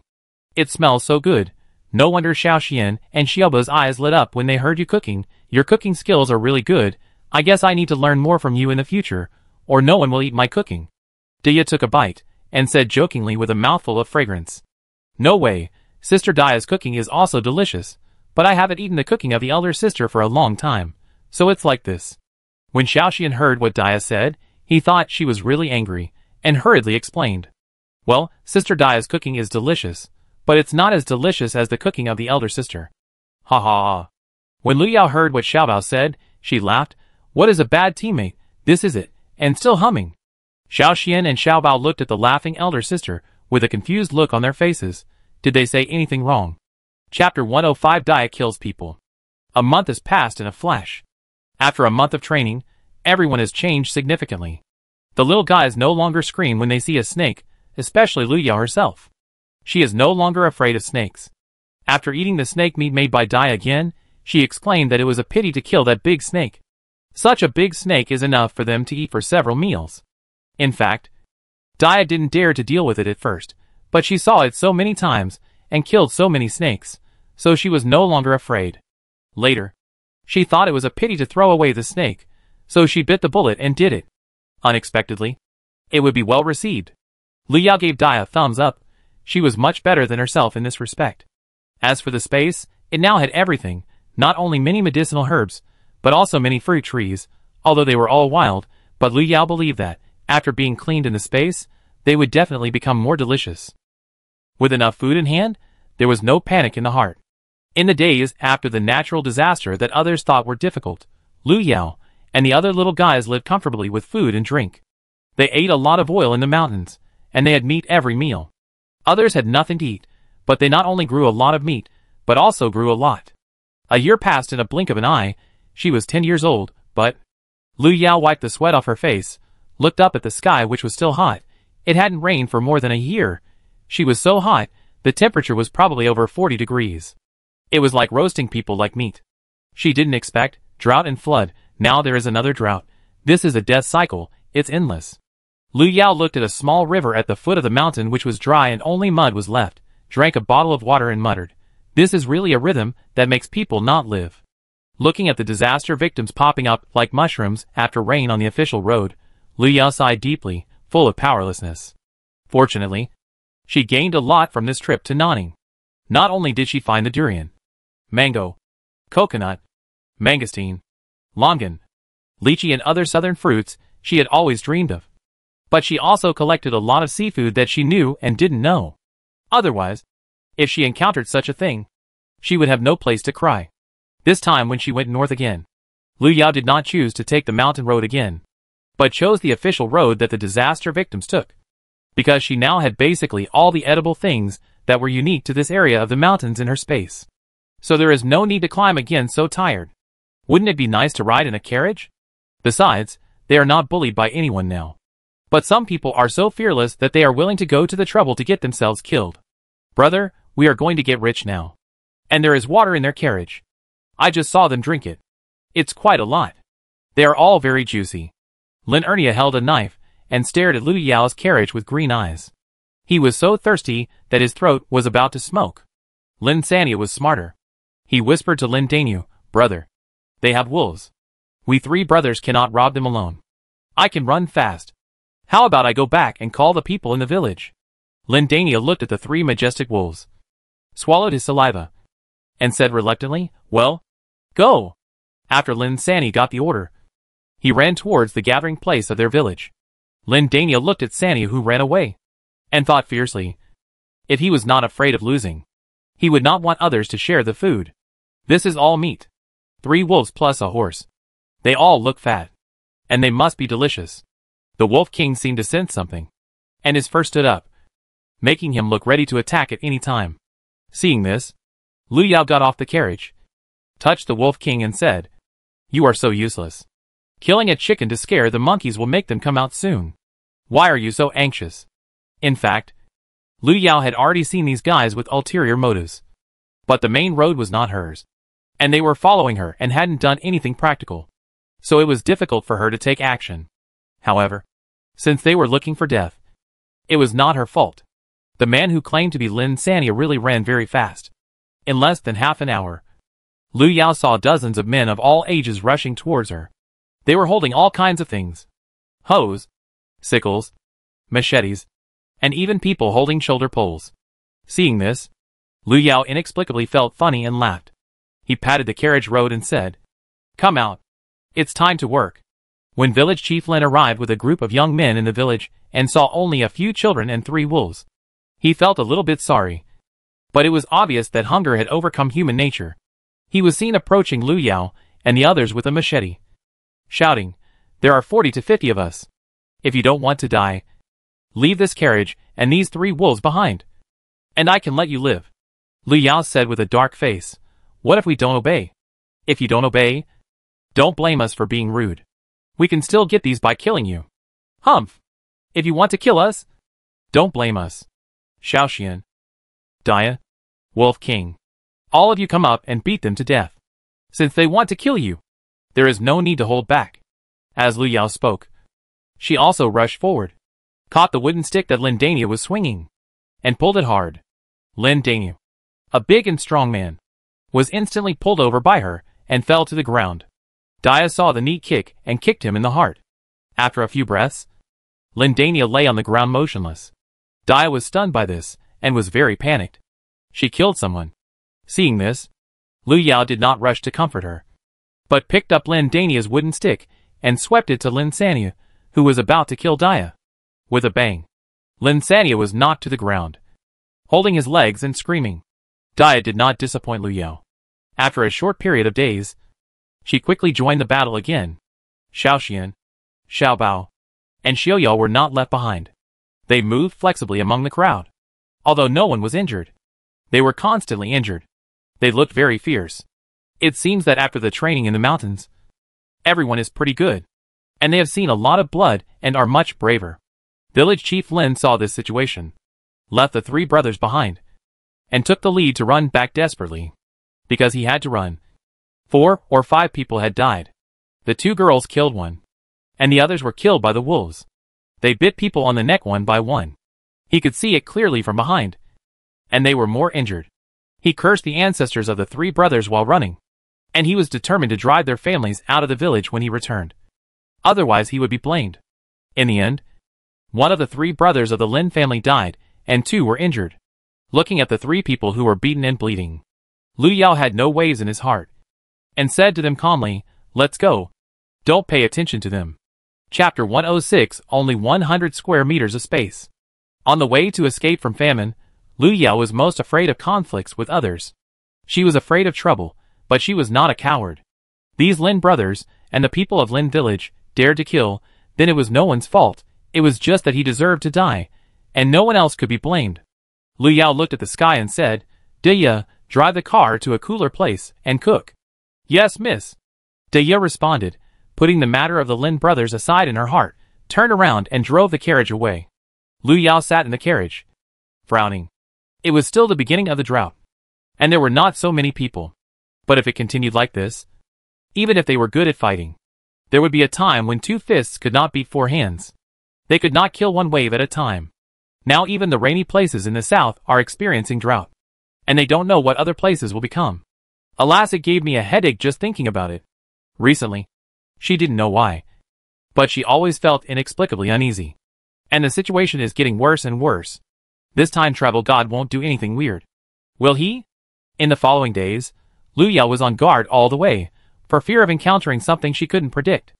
It smells so good. No wonder Xiao Xian and Xiaoba's eyes lit up when they heard you cooking. Your cooking skills are really good. I guess I need to learn more from you in the future, or no one will eat my cooking. Dia took a bite, and said jokingly with a mouthful of fragrance. No way, Sister Dia's cooking is also delicious, but I haven't eaten the cooking of the elder sister for a long time, so it's like this. When Xiao Xian heard what Dia said, he thought she was really angry, and hurriedly explained. Well, Sister Dia's cooking is delicious, but it's not as delicious as the cooking of the elder sister. Ha ha ha. When Lu Yao heard what Xiao Bao said, she laughed. What is a bad teammate? This is it, and still humming. Xiao Xian and Xiao Bao looked at the laughing elder sister, with a confused look on their faces. Did they say anything wrong? Chapter 105 Dia kills people. A month has passed in a flash. After a month of training, everyone has changed significantly. The little guys no longer scream when they see a snake, especially Lu Yao herself. She is no longer afraid of snakes. After eating the snake meat made by Dia again, she exclaimed that it was a pity to kill that big snake. Such a big snake is enough for them to eat for several meals. In fact, Dia didn't dare to deal with it at first, but she saw it so many times and killed so many snakes, so she was no longer afraid. Later, she thought it was a pity to throw away the snake, so she bit the bullet and did it. Unexpectedly, it would be well received. Lu Yao gave Dia a thumbs up. She was much better than herself in this respect. As for the space, it now had everything, not only many medicinal herbs, but also many fruit trees, although they were all wild, but Lu Yao believed that, after being cleaned in the space, they would definitely become more delicious. With enough food in hand, there was no panic in the heart. In the days after the natural disaster that others thought were difficult, Lu Yao and the other little guys lived comfortably with food and drink. They ate a lot of oil in the mountains, and they had meat every meal. Others had nothing to eat, but they not only grew a lot of meat, but also grew a lot. A year passed in a blink of an eye. She was 10 years old, but Lu Yao wiped the sweat off her face, looked up at the sky which was still hot. It hadn't rained for more than a year. She was so hot, the temperature was probably over 40 degrees. It was like roasting people like meat. She didn't expect drought and flood. Now there is another drought. This is a death cycle. It's endless. Lu Yao looked at a small river at the foot of the mountain which was dry and only mud was left, drank a bottle of water and muttered, "This is really a rhythm that makes people not live." Looking at the disaster victims popping up like mushrooms after rain on the official road, Lu Yao sighed deeply, full of powerlessness. Fortunately, she gained a lot from this trip to Nanning. Not only did she find the durian, mango, coconut, mangosteen, longan, lychee and other southern fruits she had always dreamed of, but she also collected a lot of seafood that she knew and didn't know. Otherwise, if she encountered such a thing, she would have no place to cry. This time when she went north again, Lu Yao did not choose to take the mountain road again, but chose the official road that the disaster victims took, because she now had basically all the edible things that were unique to this area of the mountains in her space. So there is no need to climb again so tired. Wouldn't it be nice to ride in a carriage? Besides, they are not bullied by anyone now. But some people are so fearless that they are willing to go to the trouble to get themselves killed. Brother, we are going to get rich now. And there is water in their carriage. I just saw them drink it. It's quite a lot. They are all very juicy. Lin Ernia held a knife and stared at Lu Yao's carriage with green eyes. He was so thirsty that his throat was about to smoke. Lin Sania was smarter. He whispered to Lin Daniu, "Brother, they have wolves. We 3 brothers cannot rob them alone. I can run fast. How about I go back and call the people in the village?" Lin Daniu looked at the 3 majestic wolves, swallowed his saliva, and said reluctantly, "Well, go." After Lin Sani got the order, he ran towards the gathering place of their village. Lin Daniu looked at Sani who ran away, and thought fiercely. If he was not afraid of losing, he would not want others to share the food. This is all meat. 3 wolves plus a horse. They all look fat. And they must be delicious. The Wolf King seemed to sense something, and his fur stood up, making him look ready to attack at any time. Seeing this, Lu Yao got off the carriage, touched the Wolf King and said, "You are so useless. Killing a chicken to scare the monkeys will make them come out soon. Why are you so anxious?" In fact, Lu Yao had already seen these guys with ulterior motives. But the main road was not hers, and they were following her and hadn't done anything practical. So it was difficult for her to take action. However, since they were looking for death, it was not her fault. The man who claimed to be Lin Sania really ran very fast. In less than half an hour, Lu Yao saw dozens of men of all ages rushing towards her. They were holding all kinds of things. Hoes, sickles, machetes, and even people holding shoulder poles. Seeing this, Lu Yao inexplicably felt funny and laughed. He patted the carriage road and said, "Come out. It's time to work." When village chief Lin arrived with a group of young men in the village and saw only a few children and 3 wolves, he felt a little bit sorry. But it was obvious that hunger had overcome human nature. He was seen approaching Lu Yao and the others with a machete, shouting, "There are 40 to 50 of us. If you don't want to die, leave this carriage and these 3 wolves behind, and I can let you live." Lu Yao said with a dark face, "What if we don't obey? If you don't obey, don't blame us for being rude. We can still get these by killing you. Humph! If you want to kill us, don't blame us." Xiaoxian, Dia, Wolf King, all of you come up and beat them to death. Since they want to kill you, there is no need to hold back. As Lu Yao spoke, she also rushed forward, caught the wooden stick that Lin Daniu was swinging, and pulled it hard. Lin Daniu, a big and strong man, was instantly pulled over by her and fell to the ground. Dia saw the knee kick and kicked him in the heart. After a few breaths, Lin Daniu lay on the ground motionless. Dia was stunned by this and was very panicked. She killed someone. Seeing this, Lu Yao did not rush to comfort her, but picked up Lin Daniu's wooden stick and swept it to Lin Sania, who was about to kill Dia. With a bang, Lin Sania was knocked to the ground, holding his legs and screaming. Dia did not disappoint Lu Yao. After a short period of days, she quickly joined the battle again. Xiaoxian, Xiaobao, and Xiaoyao were not left behind. They moved flexibly among the crowd. Although no one was injured, they were constantly injured. They looked very fierce. It seems that after the training in the mountains, everyone is pretty good, and they have seen a lot of blood and are much braver. Village Chief Lin saw this situation, left the 3 brothers behind, and took the lead to run back desperately. because he had to run. 4 or 5 people had died. The 2 girls killed one, and the others were killed by the wolves. They bit people on the neck one by one. He could see it clearly from behind, and they were more injured. He cursed the ancestors of the 3 brothers while running, and he was determined to drive their families out of the village when he returned. Otherwise he would be blamed. In the end, one of the 3 brothers of the Lin family died, and 2 were injured. Looking at the 3 people who were beaten and bleeding, Lu Yao had no waves in his heart, and said to them calmly, "Let's go. Don't pay attention to them." Chapter 106. Only 100 square meters of space. On the way to escape from famine, Lu Yao was most afraid of conflicts with others. She was afraid of trouble, but she was not a coward. These Lin brothers, and the people of Lin village, dared to kill, then it was no one's fault, it was just that he deserved to die, and no one else could be blamed. Lu Yao looked at the sky and said, "Deya, drive the car to a cooler place, and cook." "Yes, miss." Deya responded, putting the matter of the Lin brothers aside in her heart, turned around and drove the carriage away. Lu Yao sat in the carriage, frowning. It was still the beginning of the drought, and there were not so many people. But if it continued like this, even if they were good at fighting, there would be a time when 2 fists could not beat 4 hands. They could not kill one wave at a time. Now even the rainy places in the south are experiencing drought, and they don't know what other places will become. Alas, it gave me a headache just thinking about it. Recently, she didn't know why, but she always felt inexplicably uneasy. And the situation is getting worse and worse. This time travel god won't do anything weird. Will he? In the following days, Lu Yao was on guard all the way, for fear of encountering something she couldn't predict.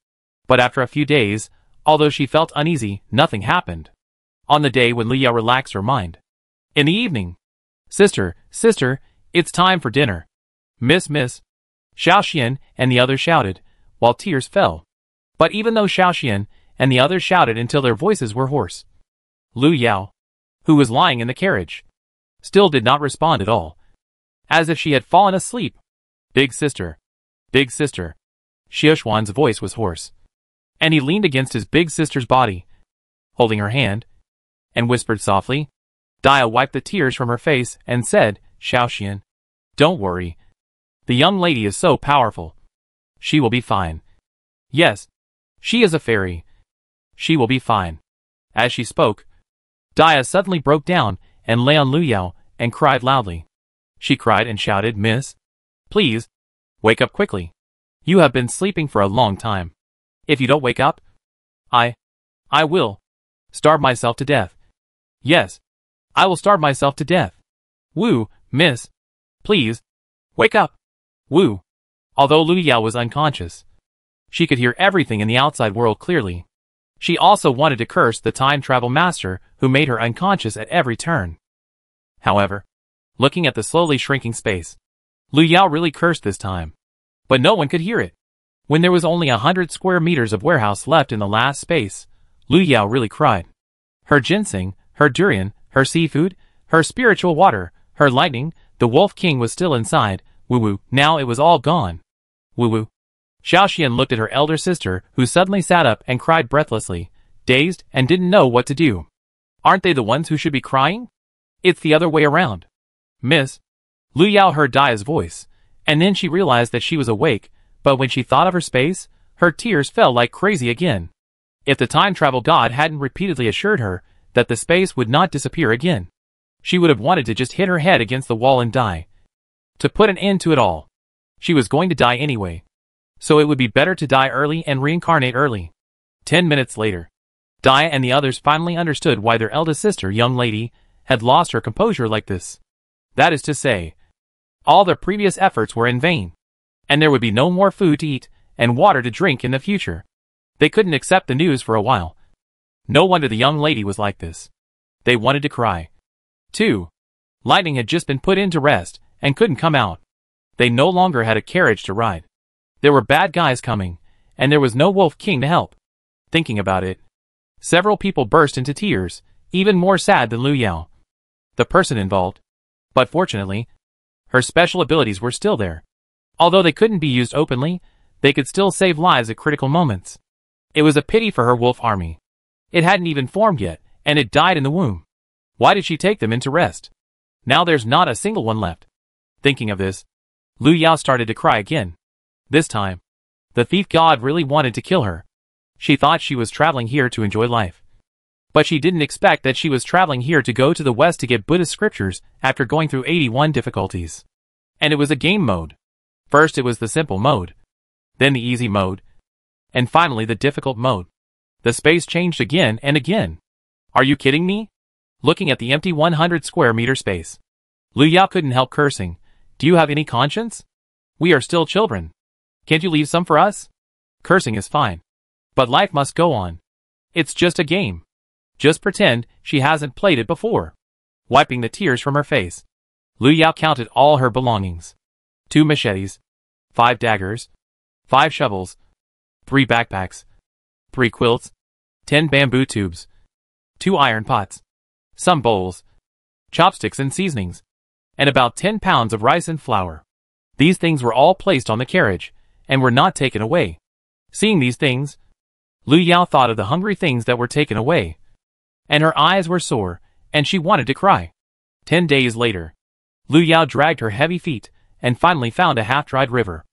But after a few days, although she felt uneasy, nothing happened. On the day when Lu Yao relaxed her mind. In the evening. Sister, it's time for dinner. Miss. Xiao Xian and the others shouted, while tears fell. But even though Xiao Xian and the others shouted until their voices were hoarse, Lu Yao, who was lying in the carriage, still did not respond at all, as if she had fallen asleep. Big sister. Xiaoxuan's voice was hoarse, and he leaned against his big sister's body, holding her hand, and whispered softly. Dia wiped the tears from her face and said, "Xiao Xian, don't worry. The young lady is so powerful. She will be fine. Yes, she is a fairy. She will be fine." As she spoke, Dia suddenly broke down and lay on Lu Yao and cried loudly. She cried and shouted, "Miss, please, wake up quickly. You have been sleeping for a long time. If you don't wake up, I will starve myself to death. Yes, I will starve myself to death. Wu, miss, please, wake up. Wu." Although Lu Yao was unconscious, she could hear everything in the outside world clearly. She also wanted to curse the time travel master who made her unconscious at every turn. However, looking at the slowly shrinking space, Lu Yao really cursed this time. But no one could hear it. When there was only 100 square meters of warehouse left in the last space, Lu Yao really cried. Her ginseng, her durian, her seafood, her spiritual water, her lightning, the Wolf King was still inside. Woo-woo, now it was all gone. Woo-woo. Xiao Xian looked at her elder sister, who suddenly sat up and cried breathlessly, dazed and didn't know what to do. Aren't they the ones who should be crying? It's the other way around. Miss. Lu Yao heard Dia's voice, and then she realized that she was awake, but when she thought of her space, her tears fell like crazy again. If the time travel god hadn't repeatedly assured her that the space would not disappear again, she would have wanted to just hit her head against the wall and die. To put an end to it all. She was going to die anyway, so it would be better to die early and reincarnate early. 10 minutes later, Dia and the others finally understood why their eldest sister, young lady, had lost her composure like this. That is to say, all their previous efforts were in vain, and there would be no more food to eat and water to drink in the future. They couldn't accept the news for a while. No wonder the young lady was like this. They wanted to cry. 2. Lightning had just been put in to rest and couldn't come out. They no longer had a carriage to ride. There were bad guys coming, and there was no Wolf King to help. Thinking about it, several people burst into tears, even more sad than Lu Yao, the person involved. But fortunately, her special abilities were still there. Although they couldn't be used openly, they could still save lives at critical moments. It was a pity for her wolf army. It hadn't even formed yet, and it died in the womb. Why did she take them into rest? Now there's not a single one left. Thinking of this, Lu Yao started to cry again. This time, the thief god really wanted to kill her. She thought she was traveling here to enjoy life. But she didn't expect that she was traveling here to go to the west to get Buddhist scriptures after going through 81 difficulties. And it was a game mode. First it was the simple mode, then the easy mode, and finally the difficult mode. The space changed again and again. Are you kidding me? Looking at the empty 100 square meter space, Lu Yao couldn't help cursing. Do you have any conscience? We are still children. Can't you leave some for us? Cursing is fine. But life must go on. It's just a game. Just pretend she hasn't played it before. Wiping the tears from her face, Lu Yao counted all her belongings. 2 machetes, 5 daggers, 5 shovels, 3 backpacks, 3 quilts, 10 bamboo tubes, 2 iron pots, some bowls, chopsticks and seasonings, and about 10 pounds of rice and flour. These things were all placed on the carriage, and were not taken away. Seeing these things, Lu Yao thought of the hungry things that were taken away, and her eyes were sore, and she wanted to cry. 10 days later, Lu Yao dragged her heavy feet, and finally found a half-dried river.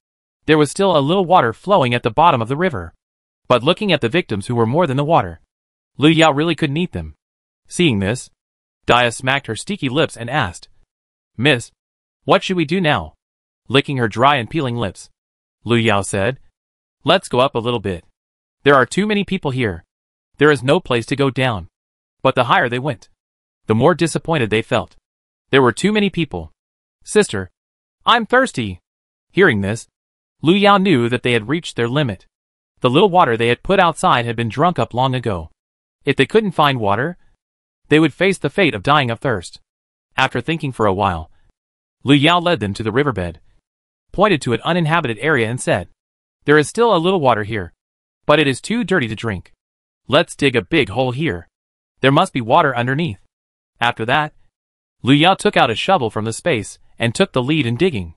There was still a little water flowing at the bottom of the river. But looking at the victims who were more than the water, Lu Yao really couldn't eat them. Seeing this, Dia smacked her sticky lips and asked, "Miss, what should we do now?" Licking her dry and peeling lips, Lu Yao said, "Let's go up a little bit. There are too many people here. There is no place to go down." But the higher they went, the more disappointed they felt. There were too many people. "Sister, I'm thirsty." Hearing this, Lu Yao knew that they had reached their limit. The little water they had put outside had been drunk up long ago. If they couldn't find water, they would face the fate of dying of thirst. After thinking for a while, Lu Yao led them to the riverbed, pointed to an uninhabited area and said, "There is still a little water here, but it is too dirty to drink. Let's dig a big hole here. There must be water underneath." After that, Lu Yao took out a shovel from the space and took the lead in digging.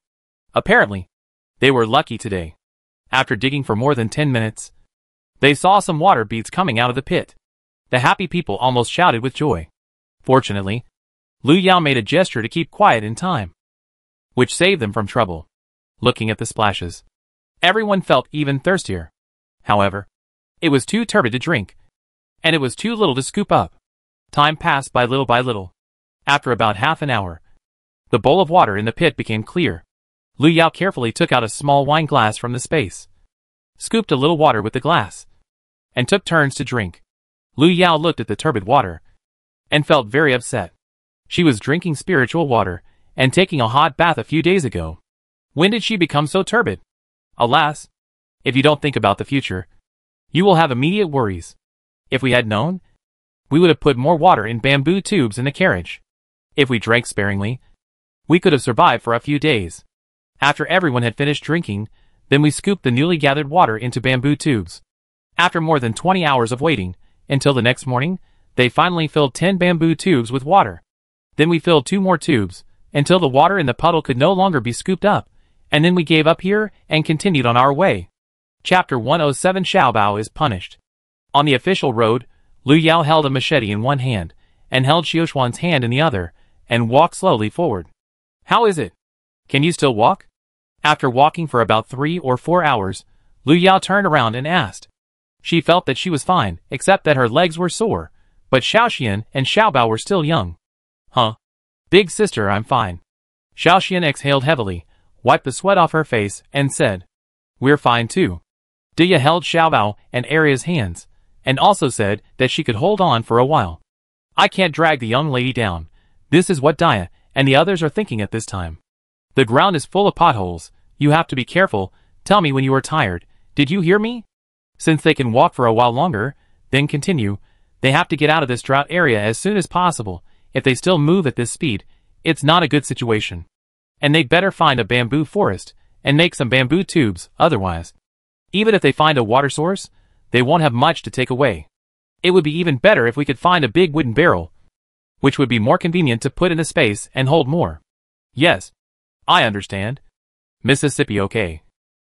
Apparently, they were lucky today. After digging for more than 10 minutes, they saw some water beads coming out of the pit. The happy people almost shouted with joy. Fortunately, Lu Yao made a gesture to keep quiet in time, which saved them from trouble. Looking at the splashes, everyone felt even thirstier. However, it was too turbid to drink, and it was too little to scoop up. Time passed by little. After about half an hour, the bowl of water in the pit became clear. Lu Yao carefully took out a small wine glass from the space, scooped a little water with the glass, and took turns to drink. Lu Yao looked at the turbid water, and felt very upset. She was drinking spiritual water, and taking a hot bath a few days ago. When did she become so turbid? Alas, if you don't think about the future, you will have immediate worries. If we had known, we would have put more water in bamboo tubes in the carriage. If we drank sparingly, we could have survived for a few days. After everyone had finished drinking, then we scooped the newly gathered water into bamboo tubes. After more than 20 hours of waiting, until the next morning, they finally filled 10 bamboo tubes with water. Then we filled 2 more tubes, until the water in the puddle could no longer be scooped up, and then we gave up here and continued on our way. Chapter 107 Xiaobao is punished. On the official road, Lu Yao held a machete in one hand, and held Xiaoshuan's hand in the other, and walked slowly forward. "How is it? Can you still walk?" After walking for about 3 or 4 hours, Lu Yao turned around and asked. She felt that she was fine, except that her legs were sore, but Xiaoxian and Xiaobao were still young. "Huh? Big sister, I'm fine." Xiaoxian exhaled heavily, wiped the sweat off her face, and said, "We're fine too." Dia held Xiaobao and Aria's hands, and also said that she could hold on for a while. "I can't drag the young lady down." This is what Dia and the others are thinking at this time. "The ground is full of potholes. You have to be careful. Tell me when you are tired. Did you hear me?" Since they can walk for a while longer, then continue, they have to get out of this drought area as soon as possible. If they still move at this speed, it's not a good situation. And they'd better find a bamboo forest, and make some bamboo tubes, otherwise, even if they find a water source, they won't have much to take away. It would be even better if we could find a big wooden barrel, which would be more convenient to put in a space and hold more. "Yes, I understand. Mississippi, okay.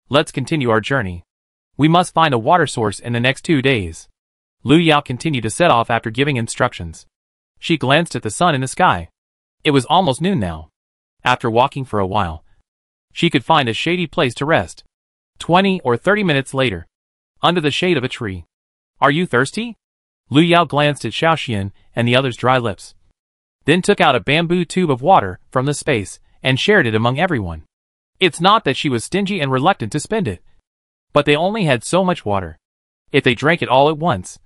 Let's continue our journey. We must find a water source in the next 2 days." Lu Yao continued to set off after giving instructions. She glanced at the sun in the sky. It was almost noon now. After walking for a while, she could find a shady place to rest. 20 or 30 minutes later, under the shade of a tree. Are you thirsty? Lu Yao glanced at Xiaoxian and the other's dry lips, then took out a bamboo tube of water from the space and shared it among everyone. It's not that she was stingy and reluctant to spend it, but they only had so much water. If they drank it all at once,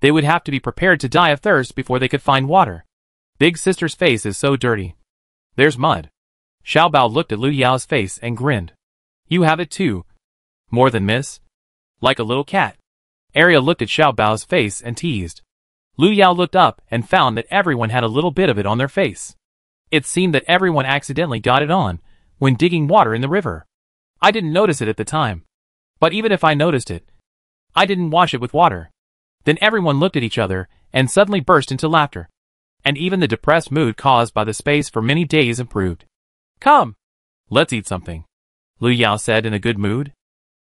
they would have to be prepared to die of thirst before they could find water. Big sister's face is so dirty. There's mud. Xiao Bao looked at Lu Yao's face and grinned. You have it too. More than miss? Like a little cat. Arya looked at Xiao Bao's face and teased. Lu Yao looked up and found that everyone had a little bit of it on their face. It seemed that everyone accidentally got it on when digging water in the river. I didn't notice it at the time. But even if I noticed it, I didn't wash it with water. Then everyone looked at each other and suddenly burst into laughter. And even the depressed mood caused by the space for many days improved. Come, let's eat something, Lu Yao said in a good mood.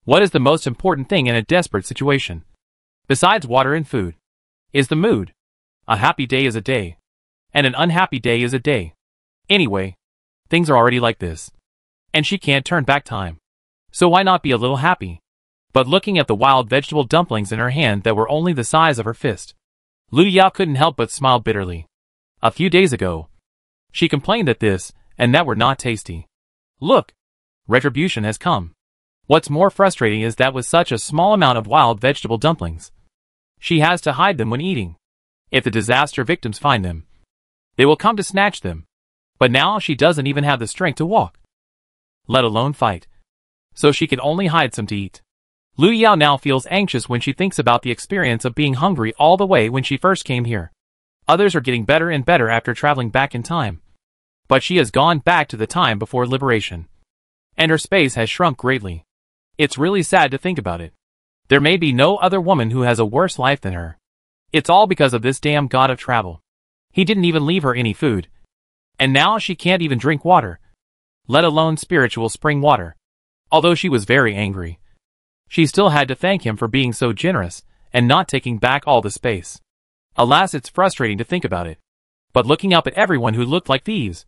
What is the most important thing in a desperate situation, besides water and food? Is the mood. A happy day is a day, and an unhappy day is a day. Anyway, things are already like this, and she can't turn back time. So why not be a little happy? But looking at the wild vegetable dumplings in her hand that were only the size of her fist, Lu Yao couldn't help but smile bitterly. A few days ago, she complained that this and that were not tasty. Look, retribution has come. What's more frustrating is that with such a small amount of wild vegetable dumplings, she has to hide them when eating. If the disaster victims find them, they will come to snatch them. But now she doesn't even have the strength to walk, let alone fight. So she can only hide some to eat. Lu Yao now feels anxious when she thinks about the experience of being hungry all the way when she first came here. Others are getting better and better after traveling back in time. But she has gone back to the time before liberation. And her space has shrunk greatly. It's really sad to think about it. There may be no other woman who has a worse life than her. It's all because of this damn god of travel. He didn't even leave her any food. And now she can't even drink water, let alone spiritual spring water. Although she was very angry, she still had to thank him for being so generous and not taking back all the space. Alas, it's frustrating to think about it. But looking up at everyone who looked like thieves,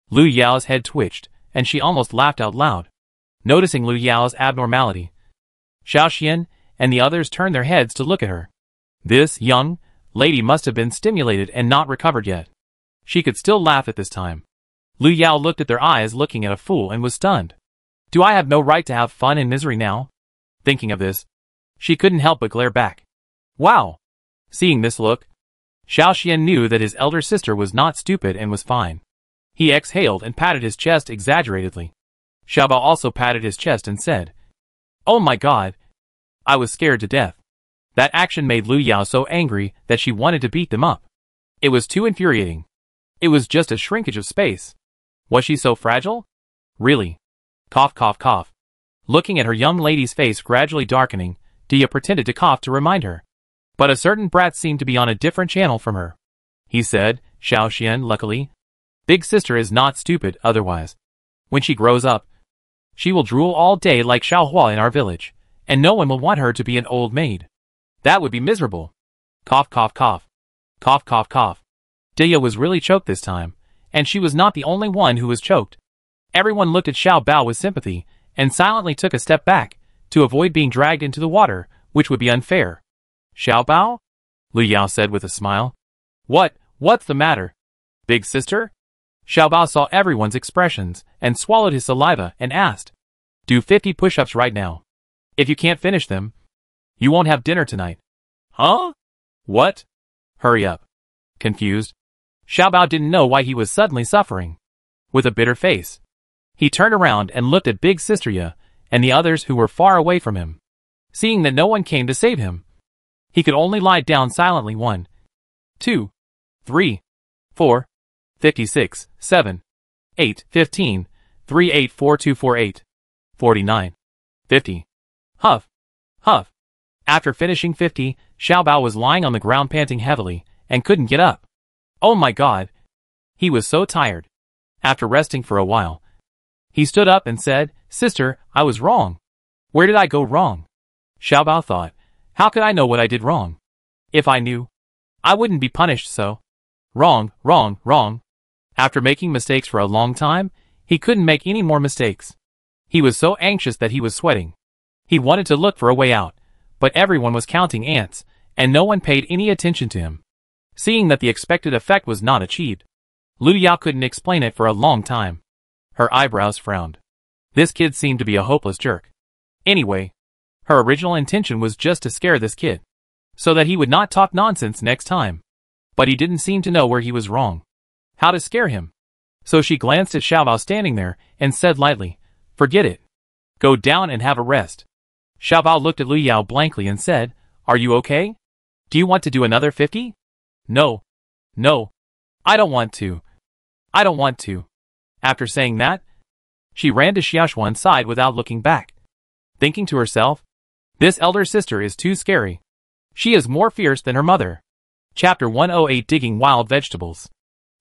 Lu Yao's head twitched, and she almost laughed out loud, noticing Lu Yao's abnormality. Xiaoxian and the others turned their heads to look at her. This young lady must have been stimulated and not recovered yet. She could still laugh at this time. Lu Yao looked at their eyes looking at a fool and was stunned. Do I have no right to have fun and misery now? Thinking of this, she couldn't help but glare back. Wow! Seeing this look, Xiaoxian knew that his elder sister was not stupid and was fine. He exhaled and patted his chest exaggeratedly. Xiaobao also patted his chest and said, Oh my god! I was scared to death. That action made Lu Yao so angry that she wanted to beat them up. It was too infuriating. It was just a shrinkage of space. Was she so fragile? Really? Cough, cough, cough. Looking at her young lady's face gradually darkening, Dia pretended to cough to remind her. But a certain brat seemed to be on a different channel from her. He said, Xiaoxian, luckily, Big sister is not stupid otherwise. When she grows up, she will drool all day like Xiaohua in our village, and no one will want her to be an old maid. That would be miserable. Cough, cough, cough. Cough, cough, cough. Dia was really choked this time, and she was not the only one who was choked. Everyone looked at Xiao Bao with sympathy, and silently took a step back, to avoid being dragged into the water, which would be unfair. Xiao Bao? Lu Yao said with a smile. What's the matter? Big sister? Xiao Bao saw everyone's expressions, and swallowed his saliva, and asked, Do 50 push-ups right now. If you can't finish them, you won't have dinner tonight. Huh? What? Hurry up. Confused, Xiao Bao didn't know why he was suddenly suffering. With a bitter face, he turned around and looked at Big Sister Ya, and the others who were far away from him. Seeing that no one came to save him, he could only lie down silently 1, 2, 3, 4, 56, 7, 8, 15, 3, 8, 4, 2, 4, 8, 49, 50. Huff, huff. After finishing 50, Xiao Bao was lying on the ground panting heavily, and couldn't get up. Oh my god! He was so tired. After resting for a while, he stood up and said, Sister, I was wrong. Where did I go wrong? Xiao Bao thought, how could I know what I did wrong? If I knew, I wouldn't be punished so. Wrong, wrong, wrong. After making mistakes for a long time, he couldn't make any more mistakes. He was so anxious that he was sweating. He wanted to look for a way out, but everyone was counting ants, and no one paid any attention to him. Seeing that the expected effect was not achieved, Lu Yao couldn't explain it for a long time. Her eyebrows frowned. This kid seemed to be a hopeless jerk. Anyway, her original intention was just to scare this kid, so that he would not talk nonsense next time. But he didn't seem to know where he was wrong. How to scare him. So she glanced at Xiaobao standing there and said lightly, "Forget it. Go down and have a rest." Xiaobao looked at Lu Yao blankly and said, "Are you okay? Do you want to do another 50? No. No. I don't want to. I don't want to." After saying that, she ran to Xiaoshuan's side without looking back, thinking to herself, "This elder sister is too scary. She is more fierce than her mother." Chapter 108 Digging Wild Vegetables.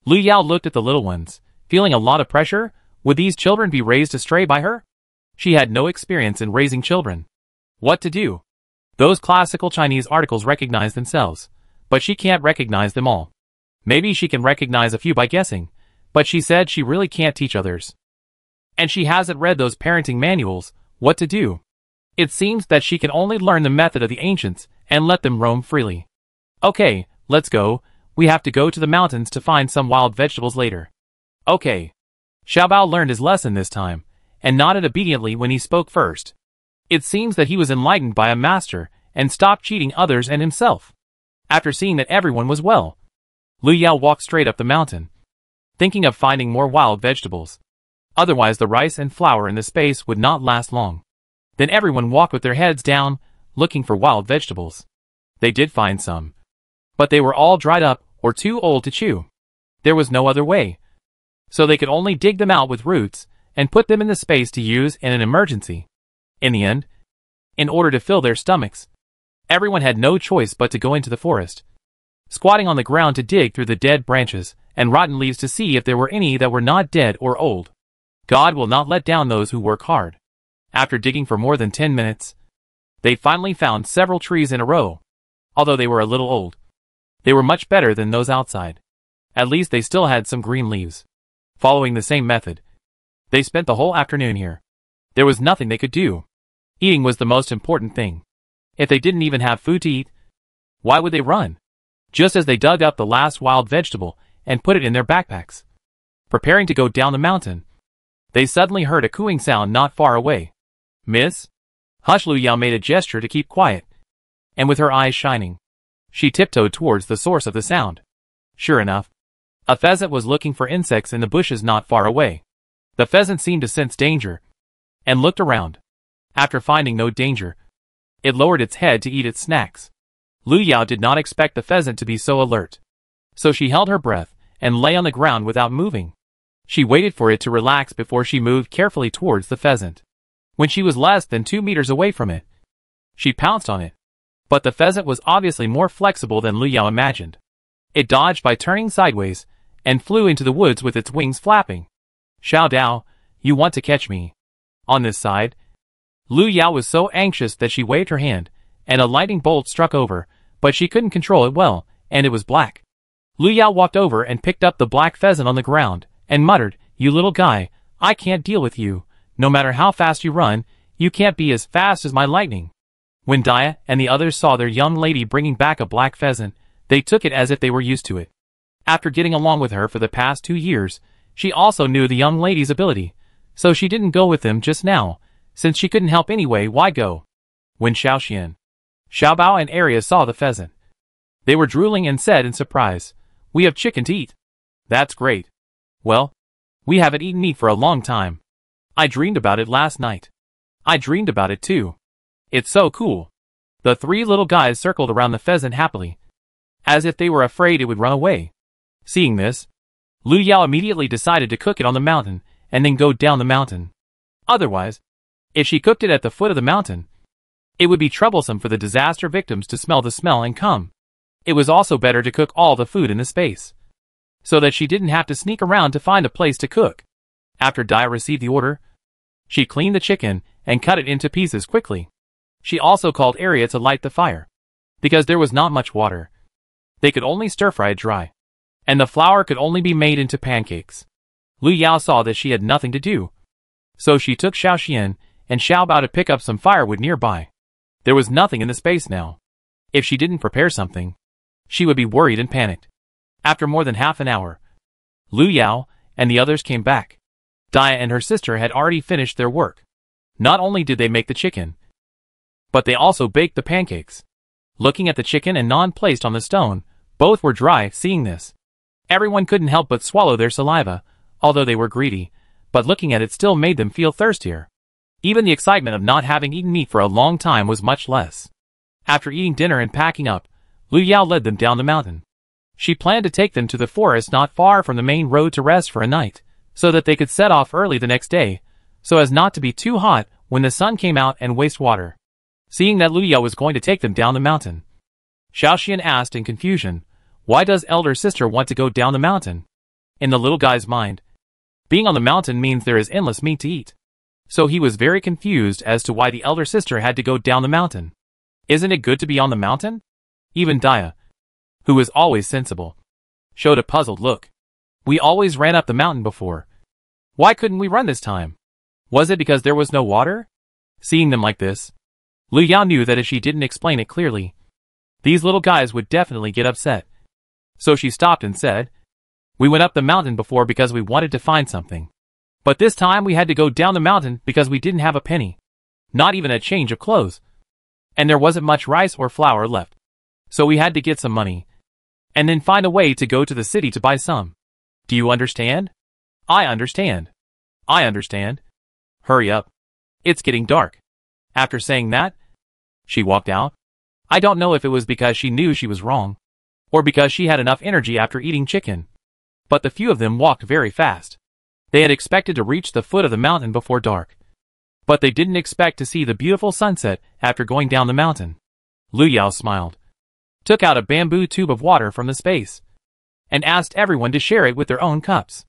Lu Yao looked at the little ones, feeling a lot of pressure. Would these children be raised astray by her? She had no experience in raising children. What to do? Those classical Chinese articles recognize themselves, but she can't recognize them all. Maybe she can recognize a few by guessing, but she said she really can't teach others. And she hasn't read those parenting manuals. What to do? It seems that she can only learn the method of the ancients and let them roam freely. Okay, let's go. We have to go to the mountains to find some wild vegetables later. Okay. Xiaobao learned his lesson this time, and nodded obediently when he spoke first. It seems that he was enlightened by a master, and stopped cheating others and himself. After seeing that everyone was well, Lu Yao walked straight up the mountain, thinking of finding more wild vegetables. Otherwise the rice and flour in the space would not last long. Then everyone walked with their heads down, looking for wild vegetables. They did find some, but they were all dried up or too old to chew. There was no other way, so they could only dig them out with roots and put them in the space to use in an emergency. In the end, in order to fill their stomachs, everyone had no choice but to go into the forest, squatting on the ground to dig through the dead branches and rotten leaves to see if there were any that were not dead or old. God will not let down those who work hard. After digging for more than 10 minutes, they finally found several trees in a row. Although they were a little old, they were much better than those outside. At least they still had some green leaves. Following the same method, they spent the whole afternoon here. There was nothing they could do. Eating was the most important thing. If they didn't even have food to eat, why would they run? Just as they dug up the last wild vegetable and put it in their backpacks, preparing to go down the mountain, they suddenly heard a cooing sound not far away. "Miss?" Hush. Lu Yao made a gesture to keep quiet, and with her eyes shining, she tiptoed towards the source of the sound. Sure enough, a pheasant was looking for insects in the bushes not far away. The pheasant seemed to sense danger, and looked around. After finding no danger, it lowered its head to eat its snacks. Lu Yao did not expect the pheasant to be so alert, so she held her breath and lay on the ground without moving. She waited for it to relax before she moved carefully towards the pheasant. When she was less than 2 meters away from it, she pounced on it. But the pheasant was obviously more flexible than Lu Yao imagined. It dodged by turning sideways, and flew into the woods with its wings flapping. "Xiao Dao, you want to catch me?" On this side, Lu Yao was so anxious that she waved her hand, and a lightning bolt struck over, but she couldn't control it well, and it was black. Lu Yao walked over and picked up the black pheasant on the ground, and muttered, "You little guy, I can't deal with you. No matter how fast you run, you can't be as fast as my lightning." When Dia and the others saw their young lady bringing back a black pheasant, they took it as if they were used to it. After getting along with her for the past 2 years, she also knew the young lady's ability, so she didn't go with them just now. Since she couldn't help anyway, why go? When Xiaoxian, Xiaobao and Arya saw the pheasant, they were drooling and said in surprise, "We have chicken to eat." "That's great. Well, we haven't eaten meat for a long time. I dreamed about it last night." "I dreamed about it too. It's so cool." The 3 little guys circled around the pheasant happily, as if they were afraid it would run away. Seeing this, Lu Yao immediately decided to cook it on the mountain, and then go down the mountain. Otherwise, if she cooked it at the foot of the mountain, it would be troublesome for the disaster victims to smell the smell and come. It was also better to cook all the food in the space, so that she didn't have to sneak around to find a place to cook. After Dia received the order, she cleaned the chicken and cut it into pieces quickly. She also called Arya to light the fire, because there was not much water. They could only stir-fry it dry, and the flour could only be made into pancakes. Lu Yao saw that she had nothing to do, So she took Xiaoxian and Xiaobao to pick up some firewood nearby. There was nothing in the space now. If she didn't prepare something, she would be worried and panicked. After more than half an hour, Lu Yao and the others came back. Dia and her sister had already finished their work. Not only did they make the chicken, but they also baked the pancakes. Looking at the chicken and naan placed on the stone, both were dry. Seeing this, everyone couldn't help but swallow their saliva, although they were greedy, but looking at it still made them feel thirstier. Even the excitement of not having eaten meat for a long time was much less. After eating dinner and packing up, Lu Yao led them down the mountain. She planned to take them to the forest not far from the main road to rest for a night, so that they could set off early the next day, so as not to be too hot when the sun came out and waste water. Seeing that Lu Yao was going to take them down the mountain, Xiaoxian asked in confusion, "Why does elder sister want to go down the mountain?" In the little guy's mind, being on the mountain means there is endless meat to eat. So he was very confused as to why the elder sister had to go down the mountain. Isn't it good to be on the mountain? Even Dia, who was always sensible, showed a puzzled look. We always ran up the mountain before. Why couldn't we run this time? Was it because there was no water? Seeing them like this, Lu Yao knew that if she didn't explain it clearly, these little guys would definitely get upset. So she stopped and said, "We went up the mountain before because we wanted to find something. But this time we had to go down the mountain because we didn't have a penny. Not even a change of clothes. And there wasn't much rice or flour left. So we had to get some money. And then find a way to go to the city to buy some. Do you understand?" "I understand. I understand. Hurry up. It's getting dark." After saying that, she walked out. I don't know if it was because she knew she was wrong, or because she had enough energy after eating chicken, but the few of them walked very fast. They had expected to reach the foot of the mountain before dark, but they didn't expect to see the beautiful sunset after going down the mountain. Lu Yao smiled, took out a bamboo tube of water from the space, and asked everyone to share it with their own cups.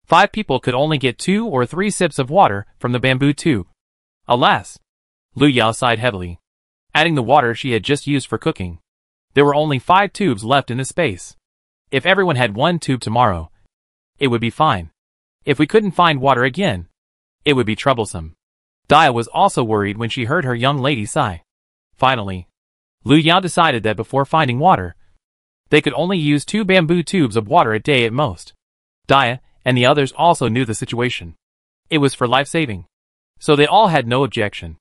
5 people could only get 2 or 3 sips of water from the bamboo tube. Alas! Lu Yao sighed heavily, adding the water she had just used for cooking. There were only 5 tubes left in the space. If everyone had 1 tube tomorrow, it would be fine. If we couldn't find water again, it would be troublesome. Dia was also worried when she heard her young lady sigh. Finally, Lu Yao decided that before finding water, they could only use 2 bamboo tubes of water a day at most. Dia and the others also knew the situation. It was for life-saving. So they all had no objection.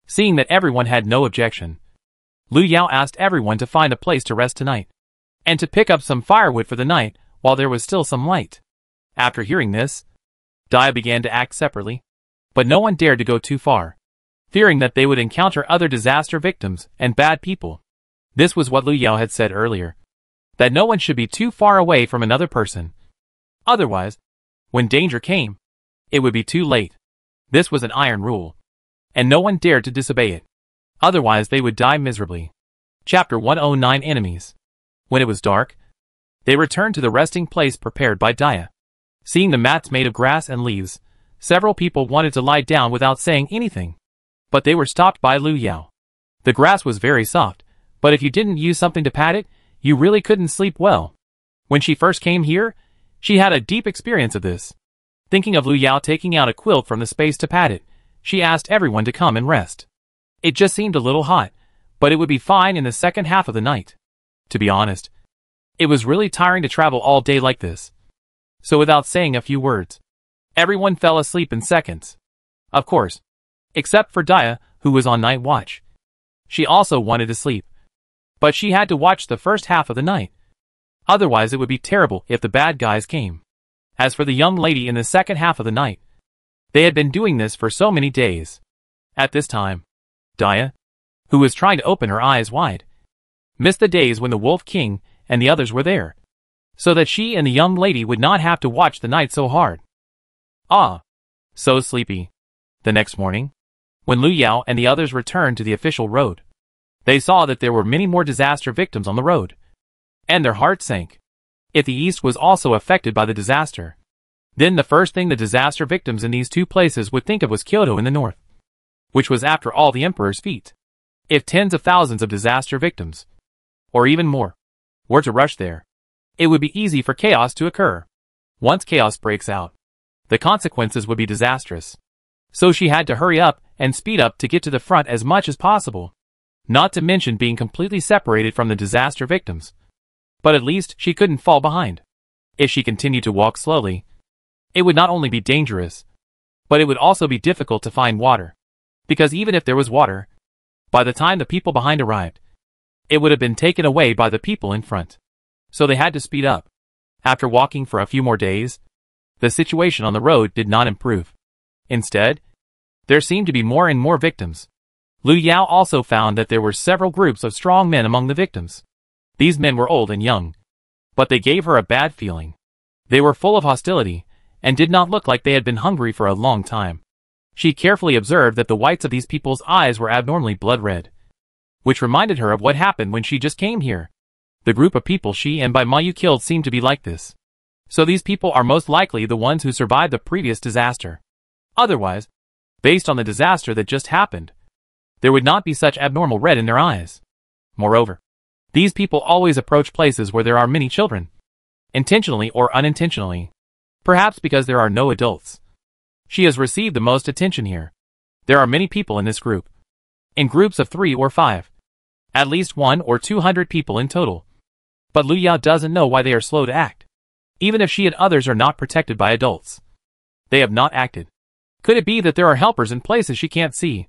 Seeing that everyone had no objection, Lu Yao asked everyone to find a place to rest tonight, and to pick up some firewood for the night while there was still some light. After hearing this, Dia began to act separately, but no one dared to go too far, fearing that they would encounter other disaster victims and bad people. This was what Lu Yao had said earlier, that no one should be too far away from another person. Otherwise, when danger came, it would be too late. This was an iron rule, and no one dared to disobey it. Otherwise they would die miserably. Chapter 109 Enemies. When it was dark, they returned to the resting place prepared by Dia. Seeing the mats made of grass and leaves, several people wanted to lie down without saying anything, but they were stopped by Lu Yao. The grass was very soft, but if you didn't use something to pat it, you really couldn't sleep well. When she first came here, she had a deep experience of this. Thinking of Lu Yao taking out a quilt from the space to pat it, she asked everyone to come and rest. It just seemed a little hot, but it would be fine in the second half of the night. To be honest, it was really tiring to travel all day like this. So without saying a few words, everyone fell asleep in seconds. Of course, except for Dia, who was on night watch. She also wanted to sleep, but she had to watch the first half of the night. Otherwise it would be terrible if the bad guys came. As for the young lady in the second half of the night, they had been doing this for so many days. At this time, Dia, who was trying to open her eyes wide, missed the days when the Wolf King and the others were there, so that she and the young lady would not have to watch the night so hard. Ah, so sleepy. The next morning, when Lu Yao and the others returned to the official road, they saw that there were many more disaster victims on the road, and their hearts sank. If the east was also affected by the disaster, then the first thing the disaster victims in these 2 places would think of was Kyoto in the north, which was after all the emperor's feet. If tens of thousands of disaster victims, or even more, were to rush there, it would be easy for chaos to occur. Once chaos breaks out, the consequences would be disastrous. So she had to hurry up and speed up to get to the front as much as possible. Not to mention being completely separated from the disaster victims. But at least she couldn't fall behind. If she continued to walk slowly, it would not only be dangerous, but it would also be difficult to find water. Because even if there was water, by the time the people behind arrived, it would have been taken away by the people in front. So they had to speed up. After walking for a few more days, the situation on the road did not improve. Instead, there seemed to be more and more victims. Lu Yao also found that there were several groups of strong men among the victims. These men were old and young, but they gave her a bad feeling. They were full of hostility, and did not look like they had been hungry for a long time. She carefully observed that the whites of these people's eyes were abnormally blood red, which reminded her of what happened when she just came here. The group of people she and Bai Mayu killed seemed to be like this. So these people are most likely the ones who survived the previous disaster. Otherwise, based on the disaster that just happened, there would not be such abnormal red in their eyes. Moreover, these people always approach places where there are many children, intentionally or unintentionally, perhaps because there are no adults. She has received the most attention here. There are many people in this group. In groups of 3 or 5. At least 100 or 200 people in total. But Lu Yao doesn't know why they are slow to act. Even if she and others are not protected by adults, they have not acted. Could it be that there are helpers in places she can't see?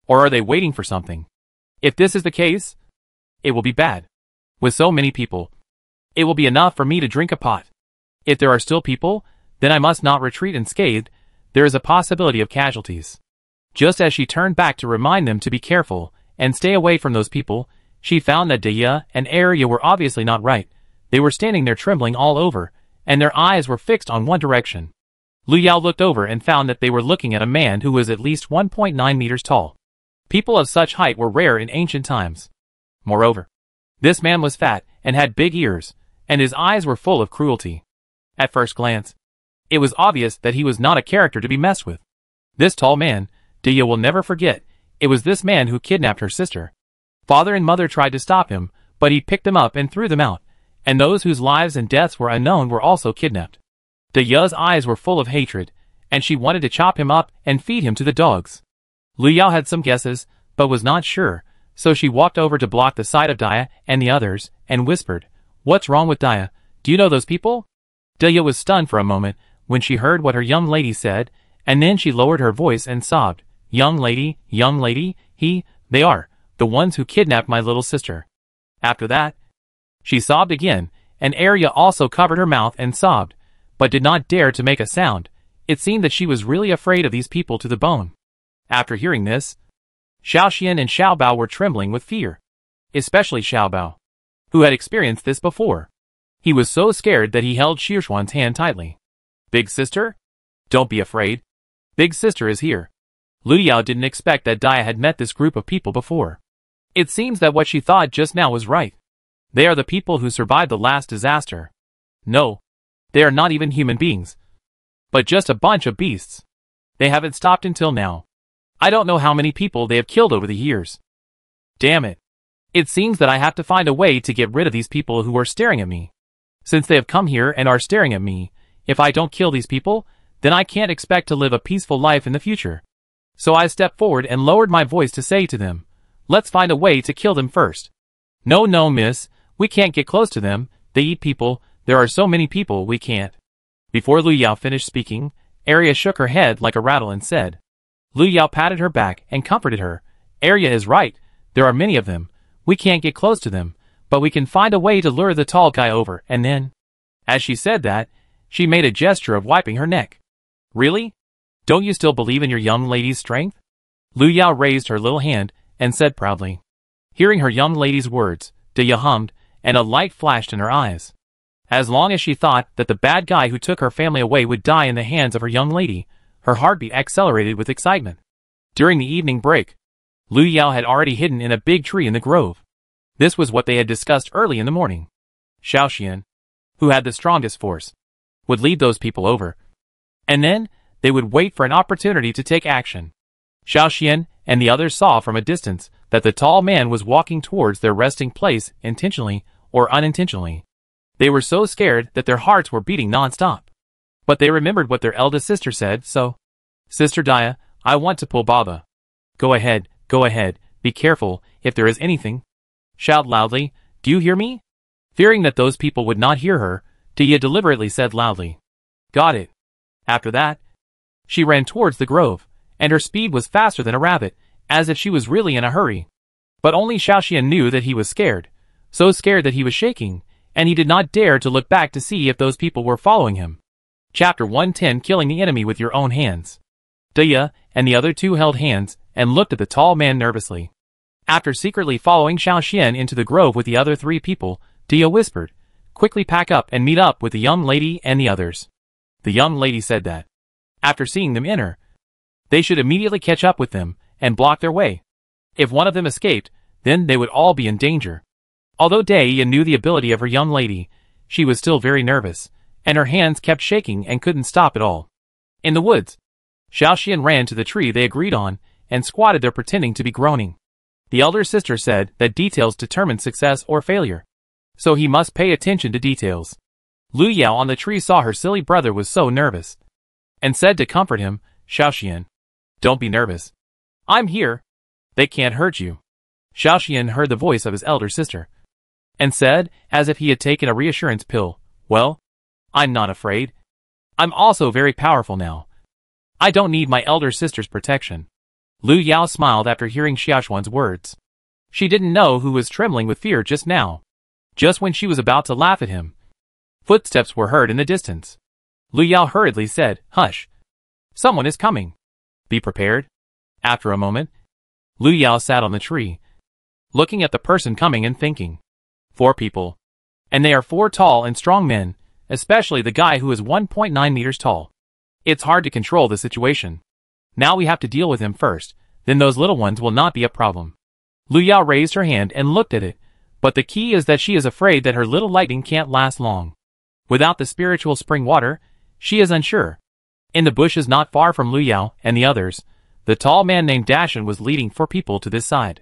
Or are they waiting for something? If this is the case, it will be bad. With so many people, it will be enough for me to drink a pot. If there are still people, then I must not retreat unscathed. There is a possibility of casualties. Just as she turned back to remind them to be careful and stay away from those people, she found that Daya and Arya were obviously not right. They were standing there trembling all over, and their eyes were fixed on one direction. Lu Yao looked over and found that they were looking at a man who was at least 1.9 meters tall. People of such height were rare in ancient times. Moreover, this man was fat and had big ears, and his eyes were full of cruelty. At first glance, it was obvious that he was not a character to be messed with. This tall man, Daya will never forget, it was this man who kidnapped her sister. Father and mother tried to stop him, but he picked them up and threw them out, and those whose lives and deaths were unknown were also kidnapped. Daya's eyes were full of hatred, and she wanted to chop him up and feed him to the dogs. Lu Yao had some guesses, but was not sure, so she walked over to block the sight of Daya and the others, and whispered, "What's wrong with Daya? Do you know those people?" Daya was stunned for a moment when she heard what her young lady said, and then she lowered her voice and sobbed, young lady, they are the ones who kidnapped my little sister." After that, she sobbed again, and Arya also covered her mouth and sobbed, but did not dare to make a sound. It seemed that she was really afraid of these people to the bone. After hearing this, Xiao Xian and Xiao Bao were trembling with fear. Especially Xiao Bao, who had experienced this before. He was so scared that he held Shirxuan's hand tightly. "Big sister? Don't be afraid. Big sister is here." Lu Yao didn't expect that Daya had met this group of people before. It seems that what she thought just now was right. They are the people who survived the last disaster. No, they are not even human beings, but just a bunch of beasts. They haven't stopped until now. I don't know how many people they have killed over the years. Damn it. It seems that I have to find a way to get rid of these people who are staring at me. Since they have come here and are staring at me, if I don't kill these people, then I can't expect to live a peaceful life in the future. So I stepped forward and lowered my voice to say to them, "Let's find a way to kill them first." "No, no, miss, we can't get close to them. They eat people. There are so many people, we can't." Before Lu Yao finished speaking, Arya shook her head like a rattle and said. Lu Yao patted her back and comforted her. "Arya is right. There are many of them. We can't get close to them, but we can find a way to lure the tall guy over, and then..." As she said that, she made a gesture of wiping her neck. "Really? Don't you still believe in your young lady's strength?" Lu Yao raised her little hand and said proudly. Hearing her young lady's words, Daya hummed, and a light flashed in her eyes. As long as she thought that the bad guy who took her family away would die in the hands of her young lady, her heartbeat accelerated with excitement. During the evening break, Lu Yao had already hidden in a big tree in the grove. This was what they had discussed early in the morning. Xiao Xian, who had the strongest force, would lead those people over, and then they would wait for an opportunity to take action. Xiao Xian and the others saw from a distance that the tall man was walking towards their resting place intentionally or unintentionally. They were so scared that their hearts were beating non-stop. But they remembered what their eldest sister said, so, "Sister Daya, I want to pull Baba. Go ahead, be careful, if there is anything. Shout loudly, do you hear me? Fearing that those people would not hear her, Dia deliberately said loudly. Got it. After that, she ran towards the grove, and her speed was faster than a rabbit, as if she was really in a hurry. But only Xiaoxian knew that he was scared, so scared that he was shaking, and he did not dare to look back to see if those people were following him. Chapter 110 Killing the Enemy with Your Own Hands. Dia and the other two held hands and looked at the tall man nervously. After secretly following Xiaoxian into the grove with the other three people, Dia whispered, quickly pack up and meet up with the young lady and the others. The young lady said that, after seeing them enter, they should immediately catch up with them and block their way. If one of them escaped, then they would all be in danger. Although Dia knew the ability of her young lady, she was still very nervous, and her hands kept shaking and couldn't stop at all. In the woods, Xiaoxian ran to the tree they agreed on and squatted there pretending to be groaning. The elder sister said that details determine success or failure, so he must pay attention to details. Lu Yao on the tree saw her silly brother was so nervous, and said to comfort him, Xiaoxian, don't be nervous. I'm here. They can't hurt you. Xiaoxian heard the voice of his elder sister, and said, as if he had taken a reassurance pill, well, I'm not afraid. I'm also very powerful now. I don't need my elder sister's protection. Lu Yao smiled after hearing Xiaoxian's words. She didn't know who was trembling with fear just now. Just when she was about to laugh at him, footsteps were heard in the distance. Lu Yao hurriedly said, hush. Someone is coming. Be prepared. After a moment, Lu Yao sat on the tree, looking at the person coming and thinking. 4 people. And they are 4 tall and strong men, especially the guy who is 1.9 meters tall. It's hard to control the situation. Now we have to deal with him first, then those little ones will not be a problem. Lu Yao raised her hand and looked at it, but the key is that she is afraid that her little lightning can't last long. Without the spiritual spring water, she is unsure. In the bushes not far from Lu Yao and the others, the tall man named Dashan was leading 4 people to this side.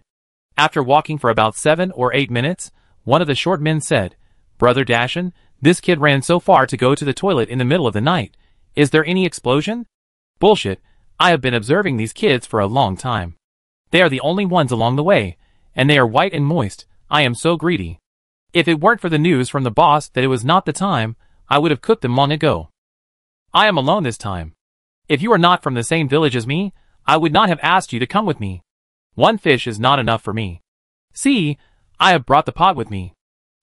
After walking for about 7 or 8 minutes, one of the short men said, Brother Dashan, this kid ran so far to go to the toilet in the middle of the night. Is there any explosion? Bullshit. I have been observing these kids for a long time. They are the only ones along the way, and they are white and moist. I am so greedy. If it weren't for the news from the boss that it was not the time, I would have cooked them long ago. I am alone this time. If you are not from the same village as me, I would not have asked you to come with me. 1 fish is not enough for me. See, I have brought the pot with me.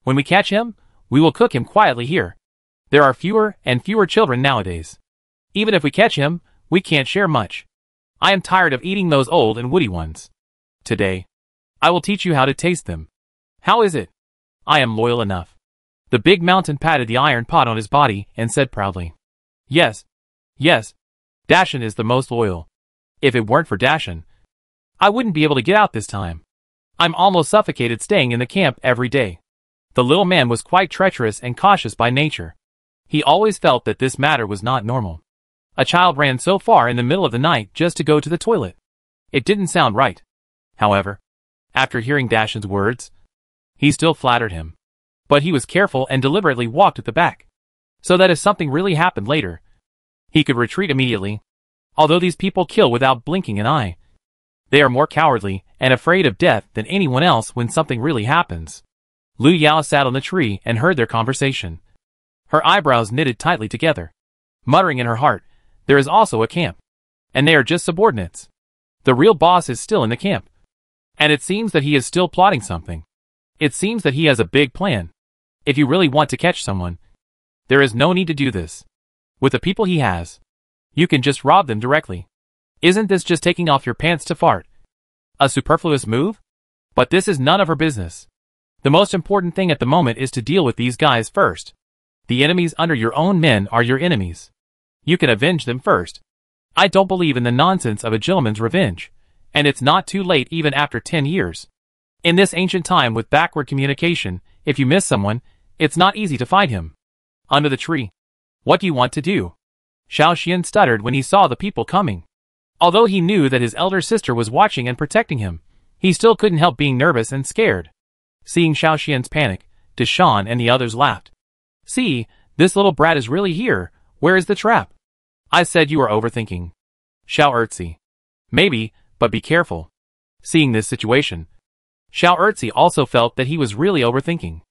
When we catch him, we will cook him quietly here. There are fewer and fewer children nowadays. Even if we catch him, we can't share much. I am tired of eating those old and woody ones. Today, I will teach you how to taste them. How is it? I am loyal enough. The big mountain patted the iron pot on his body and said proudly. Yes. Yes. Dashan is the most loyal. If it weren't for Dashan, I wouldn't be able to get out this time. I'm almost suffocated staying in the camp every day. The little man was quite treacherous and cautious by nature. He always felt that this matter was not normal. A child ran so far in the middle of the night just to go to the toilet. It didn't sound right. However, after hearing Dashan's words, he still flattered him. But he was careful and deliberately walked at the back, so that if something really happened later, he could retreat immediately. Although these people kill without blinking an eye, they are more cowardly and afraid of death than anyone else when something really happens. Lu Yao sat on the tree and heard their conversation. Her eyebrows knitted tightly together, muttering in her heart, there is also a camp, and they are just subordinates. The real boss is still in the camp, and it seems that he is still plotting something. It seems that he has a big plan. If you really want to catch someone, there is no need to do this. With the people he has, you can just rob them directly. Isn't this just taking off your pants to fart? A superfluous move? But this is none of her business. The most important thing at the moment is to deal with these guys first. The enemies under your own men are your enemies. You can avenge them first. I don't believe in the nonsense of a gentleman's revenge, and it's not too late even after 10 years. In this ancient time with backward communication, if you miss someone, it's not easy to find him. Under the tree. What do you want to do? Xiaoxian stuttered when he saw the people coming. Although he knew that his elder sister was watching and protecting him, he still couldn't help being nervous and scared. Seeing Xiaoxian's panic, Deshan and the others laughed. See, this little brat is really here. Where is the trap? I said you are overthinking. Xiao Erzi. Maybe, but be careful. Seeing this situation, Xiao Erzi also felt that he was really overthinking.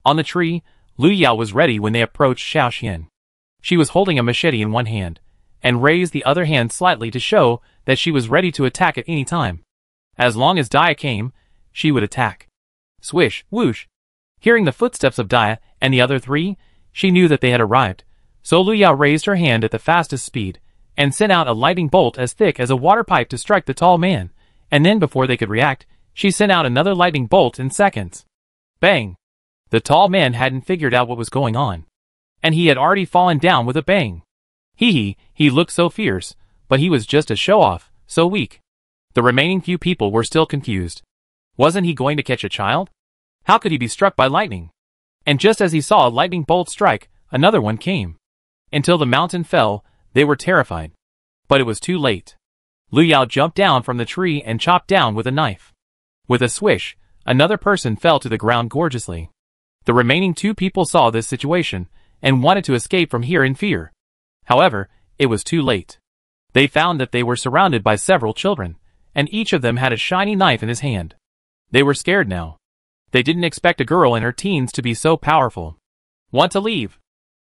On the tree, Lu Yao was ready when they approached Xiao Xian. She was holding a machete in one hand, and raised the other hand slightly to show that she was ready to attack at any time. As long as Dia came, she would attack. Swish, whoosh. Hearing the footsteps of Dia and the other three, she knew that they had arrived, so Lu Yao raised her hand at the fastest speed, and sent out a lightning bolt as thick as a water pipe to strike the tall man, and then before they could react, she sent out another lightning bolt in seconds. Bang! The tall man hadn't figured out what was going on, and he had already fallen down with a bang. He looked so fierce, but he was just a show-off, so weak. The remaining few people were still confused. Wasn't he going to catch a child? How could he be struck by lightning? And just as he saw a lightning bolt strike, another one came. Until the mountain fell, they were terrified. But it was too late. Lu Yao jumped down from the tree and chopped down with a knife. With a swish, another person fell to the ground gorgeously. The remaining two people saw this situation, and wanted to escape from here in fear. However, it was too late. They found that they were surrounded by several children, and each of them had a shiny knife in his hand. They were scared now. They didn't expect a girl in her teens to be so powerful. Want to leave?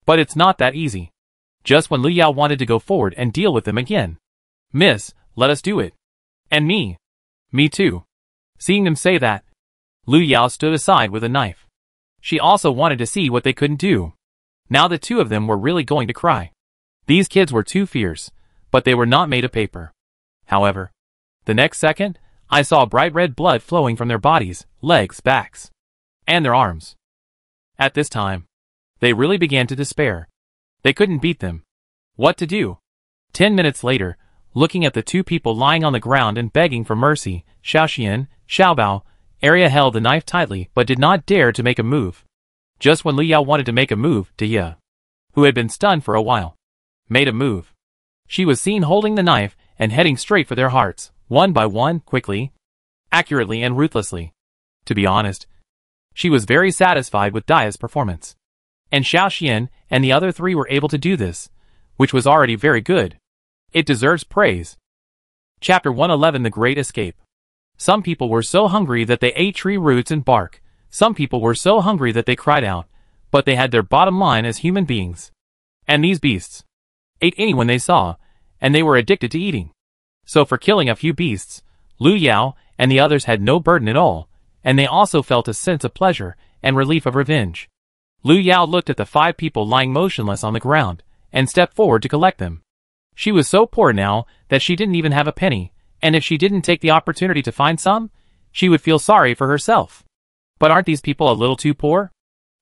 But it's not that easy. Just when Lu Yao wanted to go forward and deal with them again. Miss, let us do it. And me. Me too. Seeing them say that, Lu Yao stood aside with a knife. She also wanted to see what they couldn't do. Now the two of them were really going to cry. These kids were too fierce, but they were not made of paper. However, the next second, I saw bright red blood flowing from their bodies, legs, backs, and their arms. At this time, they really began to despair. They couldn't beat them. What to do? 10 minutes later, looking at the two people lying on the ground and begging for mercy, Xiao Xian, Xiao Bao, Arya held the knife tightly but did not dare to make a move. Just when Lu Yao wanted to make a move, Dia, who had been stunned for a while, made a move. She was seen holding the knife and heading straight for their hearts, one by one, quickly, accurately and ruthlessly. To be honest, she was very satisfied with Dia's performance. And Xiao Xian and the other three were able to do this, which was already very good. It deserves praise. Chapter 111 The Great Escape. Some people were so hungry that they ate tree roots and bark. Some people were so hungry that they cried out, but they had their bottom line as human beings. And these beasts ate anyone they saw, and they were addicted to eating. So for killing a few beasts, Lu Yao and the others had no burden at all, and they also felt a sense of pleasure and relief of revenge. Lu Yao looked at the 5 people lying motionless on the ground, and stepped forward to collect them. She was so poor now that she didn't even have a penny, and if she didn't take the opportunity to find some, she would feel sorry for herself. But aren't these people a little too poor?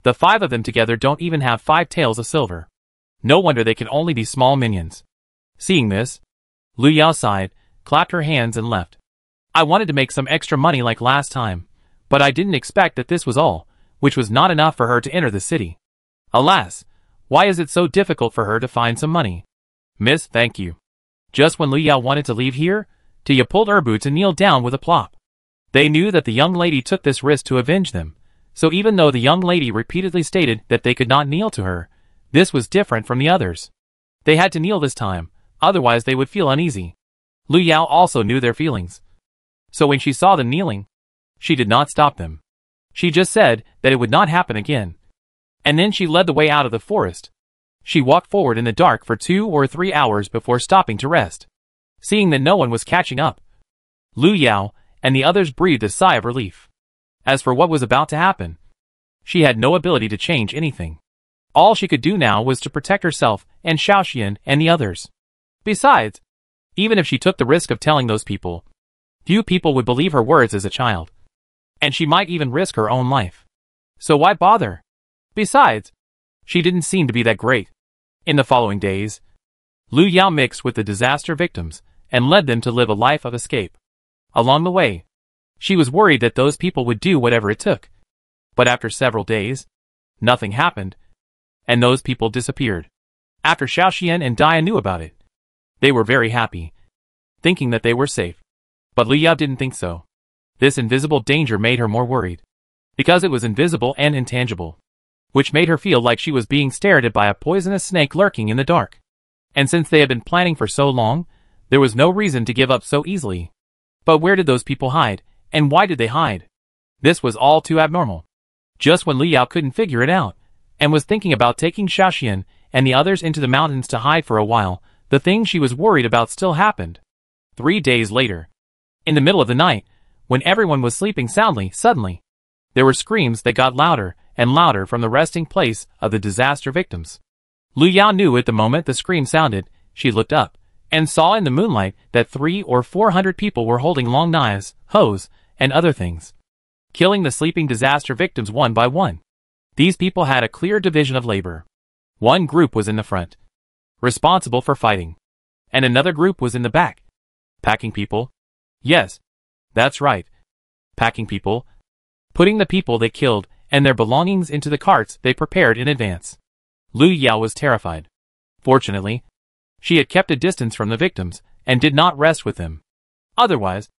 The 5 of them together don't even have 5 taels of silver. No wonder they can only be small minions. Seeing this, Lu Yao sighed, clapped her hands and left. I wanted to make some extra money like last time, but I didn't expect that this was all, which was not enough for her to enter the city. Alas, why is it so difficult for her to find some money? Miss, thank you. Just when Lu Yao wanted to leave here, Tia pulled her boots and kneeled down with a plop. They knew that the young lady took this risk to avenge them, so even though the young lady repeatedly stated that they could not kneel to her, this was different from the others. They had to kneel this time, otherwise they would feel uneasy. Lu Yao also knew their feelings. So when she saw them kneeling, she did not stop them. She just said that it would not happen again. And then she led the way out of the forest. She walked forward in the dark for 2 or 3 hours before stopping to rest. Seeing that no one was catching up, Lu Yao and the others breathed a sigh of relief. As for what was about to happen, she had no ability to change anything. All she could do now was to protect herself and Xiao Xian and the others. Besides, even if she took the risk of telling those people, few people would believe her words as a child. And she might even risk her own life. So why bother? Besides, she didn't seem to be that great. In the following days, Lu Yao mixed with the disaster victims and led them to live a life of escape. Along the way, she was worried that those people would do whatever it took. But after several days, nothing happened, and those people disappeared. After Xiao Xian and Dia knew about it, they were very happy, thinking that they were safe. But Lu Yao didn't think so. This invisible danger made her more worried, because it was invisible and intangible, which made her feel like she was being stared at by a poisonous snake lurking in the dark. And since they had been planning for so long, There was no reason to give up so easily. But where did those people hide, and why did they hide? This was all too abnormal. Just when Liu Yao couldn't figure it out, and was thinking about taking Xiaoxian and the others into the mountains to hide for a while, the thing she was worried about still happened. 3 days later. In the middle of the night, when everyone was sleeping soundly, suddenly, there were screams that got louder and louder from the resting place of the disaster victims. Liu Yao knew at the moment the scream sounded. She looked up, and saw in the moonlight that 300 or 400 people were holding long knives, hoes, and other things, killing the sleeping disaster victims one by one. These people had a clear division of labor. One group was in the front, responsible for fighting, and another group was in the back, packing people. Yes, that's right, packing people, putting the people they killed and their belongings into the carts they prepared in advance. Liu Yao was terrified. Fortunately, she had kept a distance from the victims and did not rest with them. Otherwise,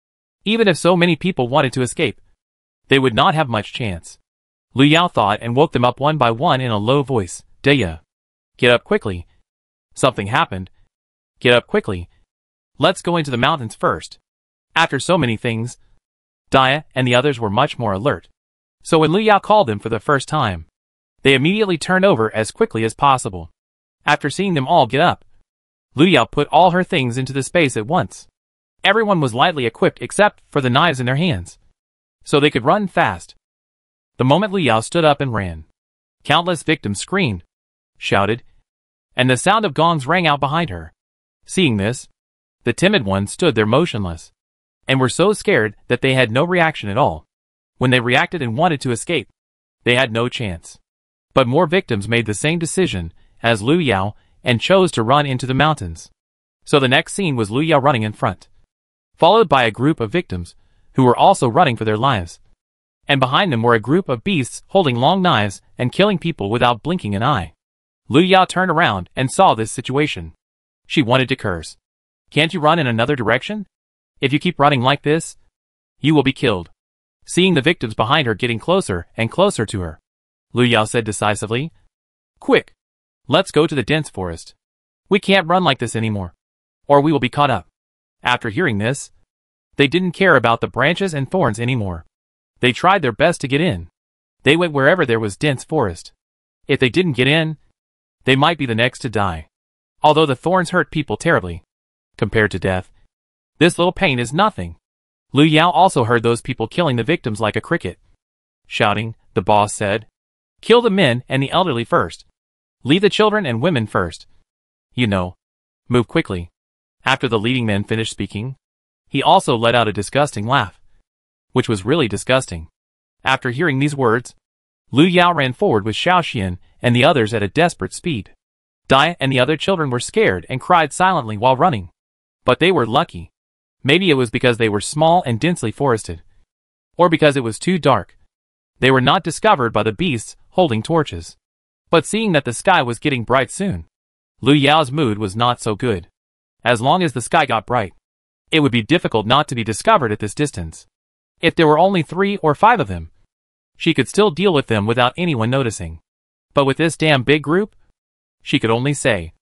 even if so many people wanted to escape, they would not have much chance. Liu Yao thought and woke them up one by one in a low voice. Deya, get up quickly. Something happened. Get up quickly. Let's go into the mountains first. After so many things, Dia and the others were much more alert. So when Liu Yao called them for the first time, they immediately turned over as quickly as possible. After seeing them all get up, Liu Yao put all her things into the space at once. Everyone was lightly equipped except for the knives in their hands, so they could run fast. The moment Liu Yao stood up and ran, countless victims screamed, shouted, and the sound of gongs rang out behind her. Seeing this, the timid ones stood there motionless, and were so scared that they had no reaction at all. When they reacted and wanted to escape, they had no chance. But more victims made the same decision as Liu Yao and chose to run into the mountains. So the next scene was Liu Yao running in front, followed by a group of victims who were also running for their lives. And behind them were a group of beasts holding long knives and killing people without blinking an eye. Liu Yao turned around and saw this situation. She wanted to curse. Can't you run in another direction? If you keep running like this, you will be killed. Seeing the victims behind her getting closer and closer to her, Liu Yao said decisively, Quick! Let's go to the dense forest. We can't run like this anymore, or we will be caught up. After hearing this, they didn't care about the branches and thorns anymore. They tried their best to get in. They went wherever there was dense forest. If they didn't get in, they might be the next to die. Although the thorns hurt people terribly, compared to death, this little pain is nothing. Liu Yao also heard those people killing the victims like a cricket. Shouting, the boss said, Kill the men and the elderly first. Leave the children and women first. You know, move quickly. After the leading man finished speaking, he also let out a disgusting laugh, which was really disgusting. After hearing these words, Liu Yao ran forward with Xiaoxian and the others at a desperate speed. Dia and the other children were scared and cried silently while running. But they were lucky. Maybe it was because they were small and densely forested, or because it was too dark. They were not discovered by the beasts holding torches. But seeing that the sky was getting bright soon, Liu Yao's mood was not so good. As long as the sky got bright, it would be difficult not to be discovered at this distance. If there were only 3 or 5 of them, she could still deal with them without anyone noticing. But with this damn big group, she could only say,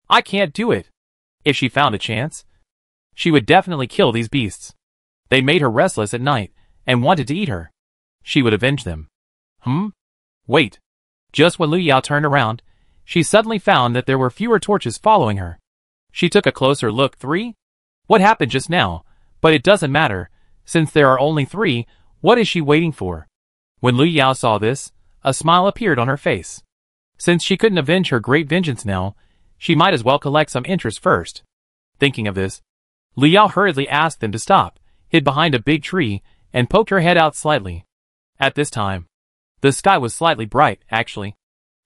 I can't do it. If she found a chance, she would definitely kill these beasts. They made her restless at night and wanted to eat her. She would avenge them. Wait. Just when Liu Yao turned around, she suddenly found that there were fewer torches following her. She took a closer look. 3? What happened just now? But it doesn't matter. Since there are only 3, what is she waiting for? When Liu Yao saw this, a smile appeared on her face. Since she couldn't avenge her great vengeance now, she might as well collect some interest first. Thinking of this, Liu Yao hurriedly asked them to stop, hid behind a big tree, and poked her head out slightly. At this time, the sky was slightly bright, actually.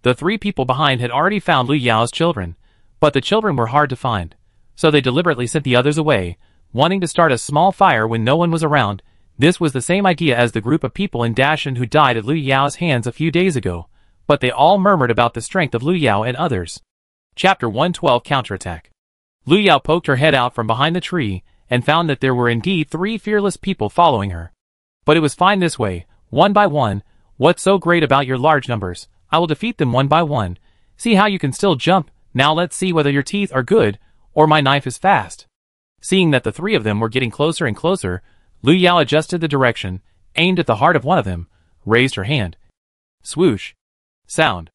The 3 people behind had already found Liu Yao's children, but the children were hard to find, so they deliberately sent the others away, wanting to start a small fire when no one was around. This was the same idea as the group of people in Dashan who died at Liu Yao's hands a few days ago, but they all murmured about the strength of Liu Yao and others. Chapter 112 Counterattack. Liu Yao poked her head out from behind the tree and found that there were indeed 3 fearless people following her. But it was fine this way, one by one. What's so great about your large numbers? I will defeat them one by one. See how you can still jump. Now let's see whether your teeth are good, or my knife is fast. Seeing that the three of them were getting closer and closer, Lu Yao adjusted the direction, aimed at the heart of one of them, raised her hand. Swoosh. Sound.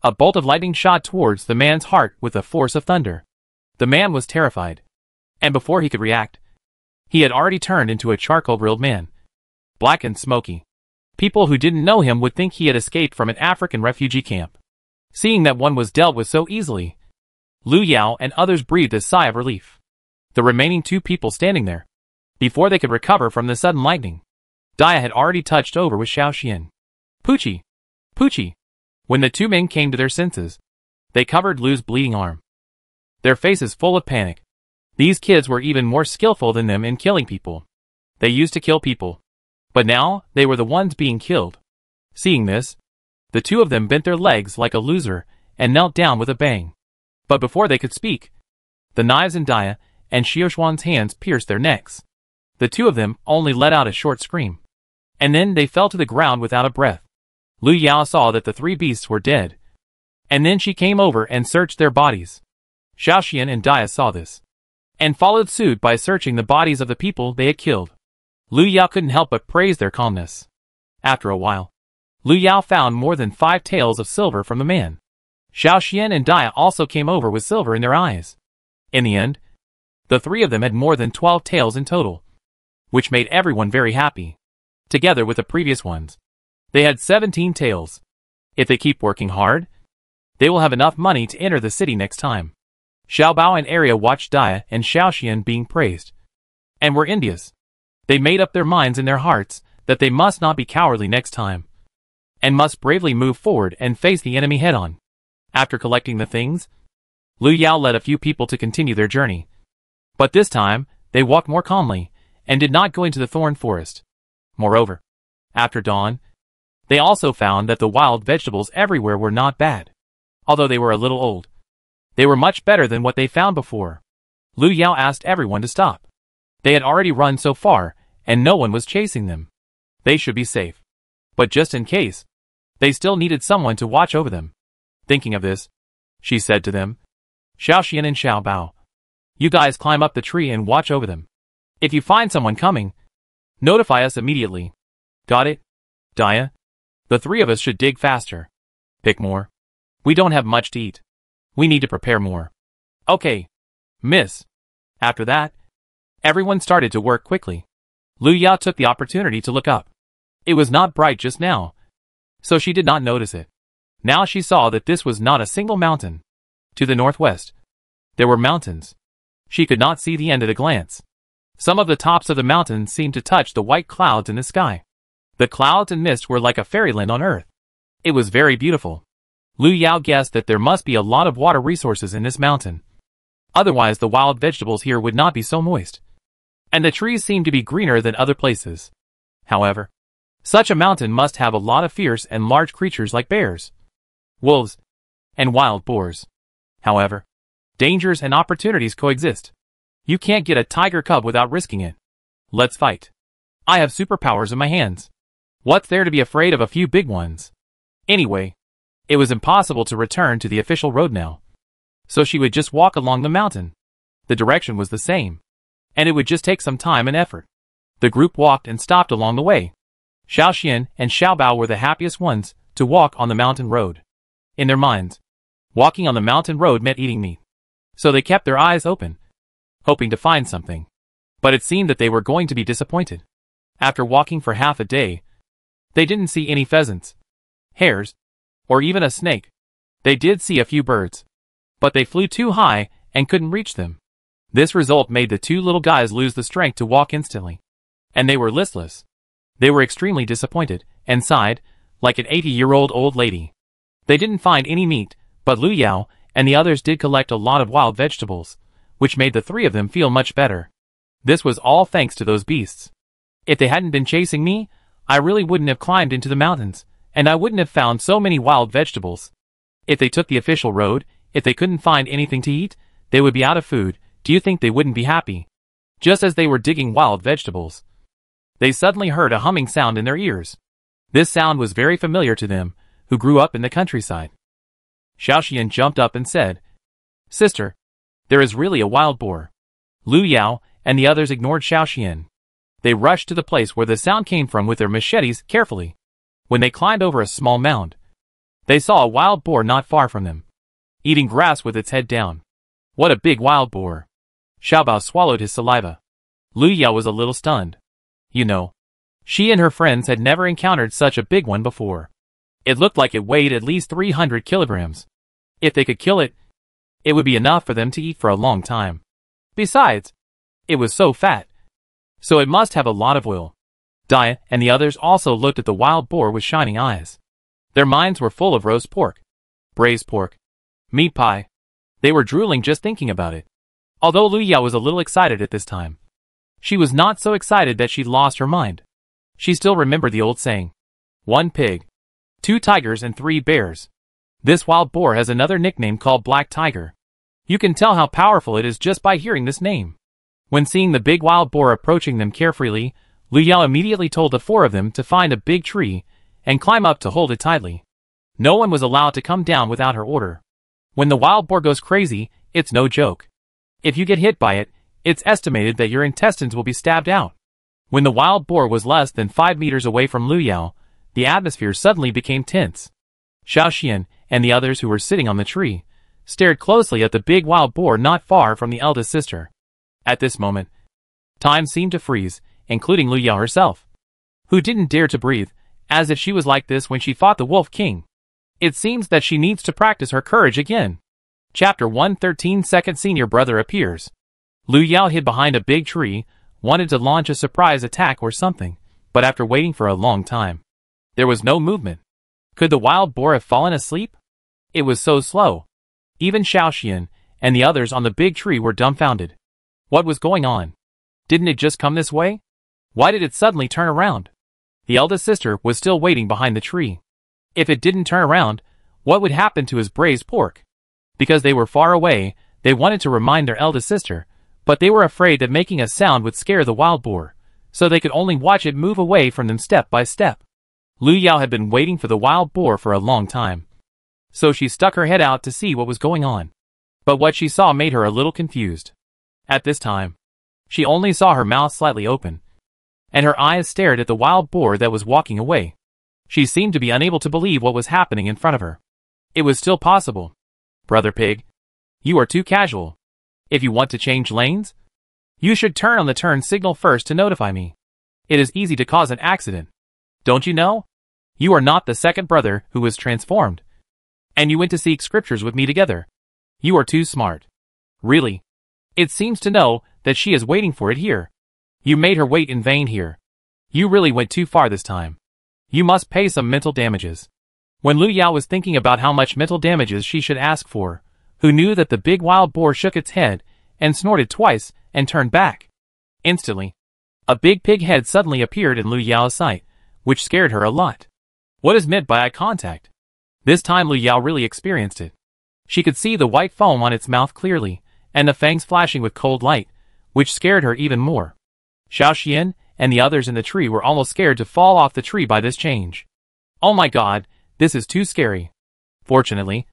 A bolt of lightning shot towards the man's heart with the force of thunder. The man was terrified. And before he could react, he had already turned into a charcoal-grilled man. Black and smoky. People who didn't know him would think he had escaped from an African refugee camp. Seeing that one was dealt with so easily, Lu Yao and others breathed a sigh of relief. The remaining two people standing there, before they could recover from the sudden lightning, Dia had already touched over with Xiaoxian. Poochie! Poochie! When the two men came to their senses, they covered Lu's bleeding arm. Their faces full of panic. These kids were even more skillful than them in killing people. They used to kill people. But now, they were the ones being killed. Seeing this, the two of them bent their legs like a loser and knelt down with a bang. But before they could speak, the knives in Dia and Xiaoxuan's hands pierced their necks. The two of them only let out a short scream. And then they fell to the ground without a breath. Lu Yao saw that the three beasts were dead. And then she came over and searched their bodies. Xiaoxian and Dia saw this, and followed suit by searching the bodies of the people they had killed. Lu Yao couldn't help but praise their calmness. After a while, Lu Yao found more than 5 taels of silver from the man. Xiaoxian and Dia also came over with silver in their eyes. In the end, the three of them had more than 12 taels in total, which made everyone very happy. Together with the previous ones, they had 17 taels. If they keep working hard, they will have enough money to enter the city next time. Xiaobao and Arya watched Dia and Xiaoxian being praised, and were envious. They made up their minds in their hearts that they must not be cowardly next time, and must bravely move forward and face the enemy head-on. After collecting the things, Lu Yao led a few people to continue their journey. But this time, they walked more calmly, and did not go into the thorn forest. Moreover, after dawn, they also found that the wild vegetables everywhere were not bad. Although they were a little old, they were much better than what they found before. Lu Yao asked everyone to stop. They had already run so far, and no one was chasing them. They should be safe. But just in case, they still needed someone to watch over them. Thinking of this, she said to them, Xiaoxian and Xiaobao, you guys climb up the tree and watch over them. If you find someone coming, notify us immediately. Got it? Dia? The three of us should dig faster. Pick more. We don't have much to eat. We need to prepare more. Okay, miss. After that, everyone started to work quickly. Lu Yao took the opportunity to look up. It was not bright just now, so she did not notice it. Now she saw that this was not a single mountain. To the northwest, there were mountains. She could not see the end at a glance. Some of the tops of the mountains seemed to touch the white clouds in the sky. The clouds and mist were like a fairyland on earth. It was very beautiful. Lu Yao guessed that there must be a lot of water resources in this mountain. Otherwise the wild vegetables here would not be so moist. And the trees seemed to be greener than other places. However, such a mountain must have a lot of fierce and large creatures like bears, wolves, and wild boars. However, dangers and opportunities coexist. You can't get a tiger cub without risking it. Let's fight. I have superpowers in my hands. What's there to be afraid of a few big ones? Anyway, it was impossible to return to the official road now. So she would just walk along the mountain. The direction was the same, and it would just take some time and effort. The group walked and stopped along the way. Xiaoxian and Xiaobao were the happiest ones to walk on the mountain road. In their minds, walking on the mountain road meant eating meat. So they kept their eyes open, hoping to find something. But it seemed that they were going to be disappointed. After walking for half a day, they didn't see any pheasants, hares, or even a snake. They did see a few birds, but they flew too high and couldn't reach them. This result made the two little guys lose the strength to walk instantly. And they were listless. They were extremely disappointed, and sighed, like an 80-year-old old lady. They didn't find any meat, but Lu Yao and the others did collect a lot of wild vegetables, which made the three of them feel much better. This was all thanks to those beasts. If they hadn't been chasing me, I really wouldn't have climbed into the mountains, and I wouldn't have found so many wild vegetables. If they took the official road, if they couldn't find anything to eat, they would be out of food. Do you think they wouldn't be happy? Just as they were digging wild vegetables, they suddenly heard a humming sound in their ears. This sound was very familiar to them, who grew up in the countryside. Xiaoxian jumped up and said, Sister, there is really a wild boar. Lu Yao and the others ignored Xiaoxian. They rushed to the place where the sound came from with their machetes carefully. When they climbed over a small mound, they saw a wild boar not far from them, eating grass with its head down. What a big wild boar! Xiaobao swallowed his saliva. Lu Yao was a little stunned. You know, she and her friends had never encountered such a big one before. It looked like it weighed at least 300 kilograms. If they could kill it, it would be enough for them to eat for a long time. Besides, it was so fat, so it must have a lot of oil. Dia and the others also looked at the wild boar with shining eyes. Their minds were full of roast pork, braised pork, meat pie. They were drooling just thinking about it. Although Lu Yao was a little excited at this time, she was not so excited that she'd lost her mind. She still remembered the old saying, 1 pig, 2 tigers and 3 bears. This wild boar has another nickname called Black Tiger. You can tell how powerful it is just by hearing this name. When seeing the big wild boar approaching them carefully, Lu Yao immediately told the 4 of them to find a big tree and climb up to hold it tightly. No one was allowed to come down without her order. When the wild boar goes crazy, it's no joke. If you get hit by it, it's estimated that your intestines will be stabbed out. When the wild boar was less than 5 meters away from Lu Yao, the atmosphere suddenly became tense. Xiaoxian and the others who were sitting on the tree stared closely at the big wild boar not far from the eldest sister. At this moment, time seemed to freeze, including Lu Yao herself, who didn't dare to breathe, as if she was like this when she fought the Wolf King. It seems that she needs to practice her courage again. Chapter 113. Second senior brother appears. Lu Yao hid behind a big tree, wanted to launch a surprise attack or something, but after waiting for a long time, there was no movement. Could the wild boar have fallen asleep? It was so slow. Even Xiaoxian and the others on the big tree were dumbfounded. What was going on? Didn't it just come this way? Why did it suddenly turn around? The eldest sister was still waiting behind the tree. If it didn't turn around, what would happen to his braised pork? Because they were far away, they wanted to remind their eldest sister, but they were afraid that making a sound would scare the wild boar, so they could only watch it move away from them step by step. Lu Yao had been waiting for the wild boar for a long time, so she stuck her head out to see what was going on. But what she saw made her a little confused. At this time, she only saw her mouth slightly open, and her eyes stared at the wild boar that was walking away. She seemed to be unable to believe what was happening in front of her. It was still possible. Brother Pig, you are too casual. If you want to change lanes, you should turn on the turn signal first to notify me. It is easy to cause an accident. Don't you know? You are not the second brother who was transformed. And you went to seek scriptures with me together. You are too smart. Really? It seems to know that she is waiting for it here. You made her wait in vain here. You really went too far this time. You must pay some mental damages. When Lu Yao was thinking about how much mental damages she should ask for, who knew that the big wild boar shook its head and snorted twice and turned back. Instantly, a big pig head suddenly appeared in Lu Yao's sight, which scared her a lot. What is meant by eye contact? This time Lu Yao really experienced it. She could see the white foam on its mouth clearly, and the fangs flashing with cold light, which scared her even more. Xiaoxian and the others in the tree were almost scared to fall off the tree by this change. Oh my god, this is too scary. Fortunately,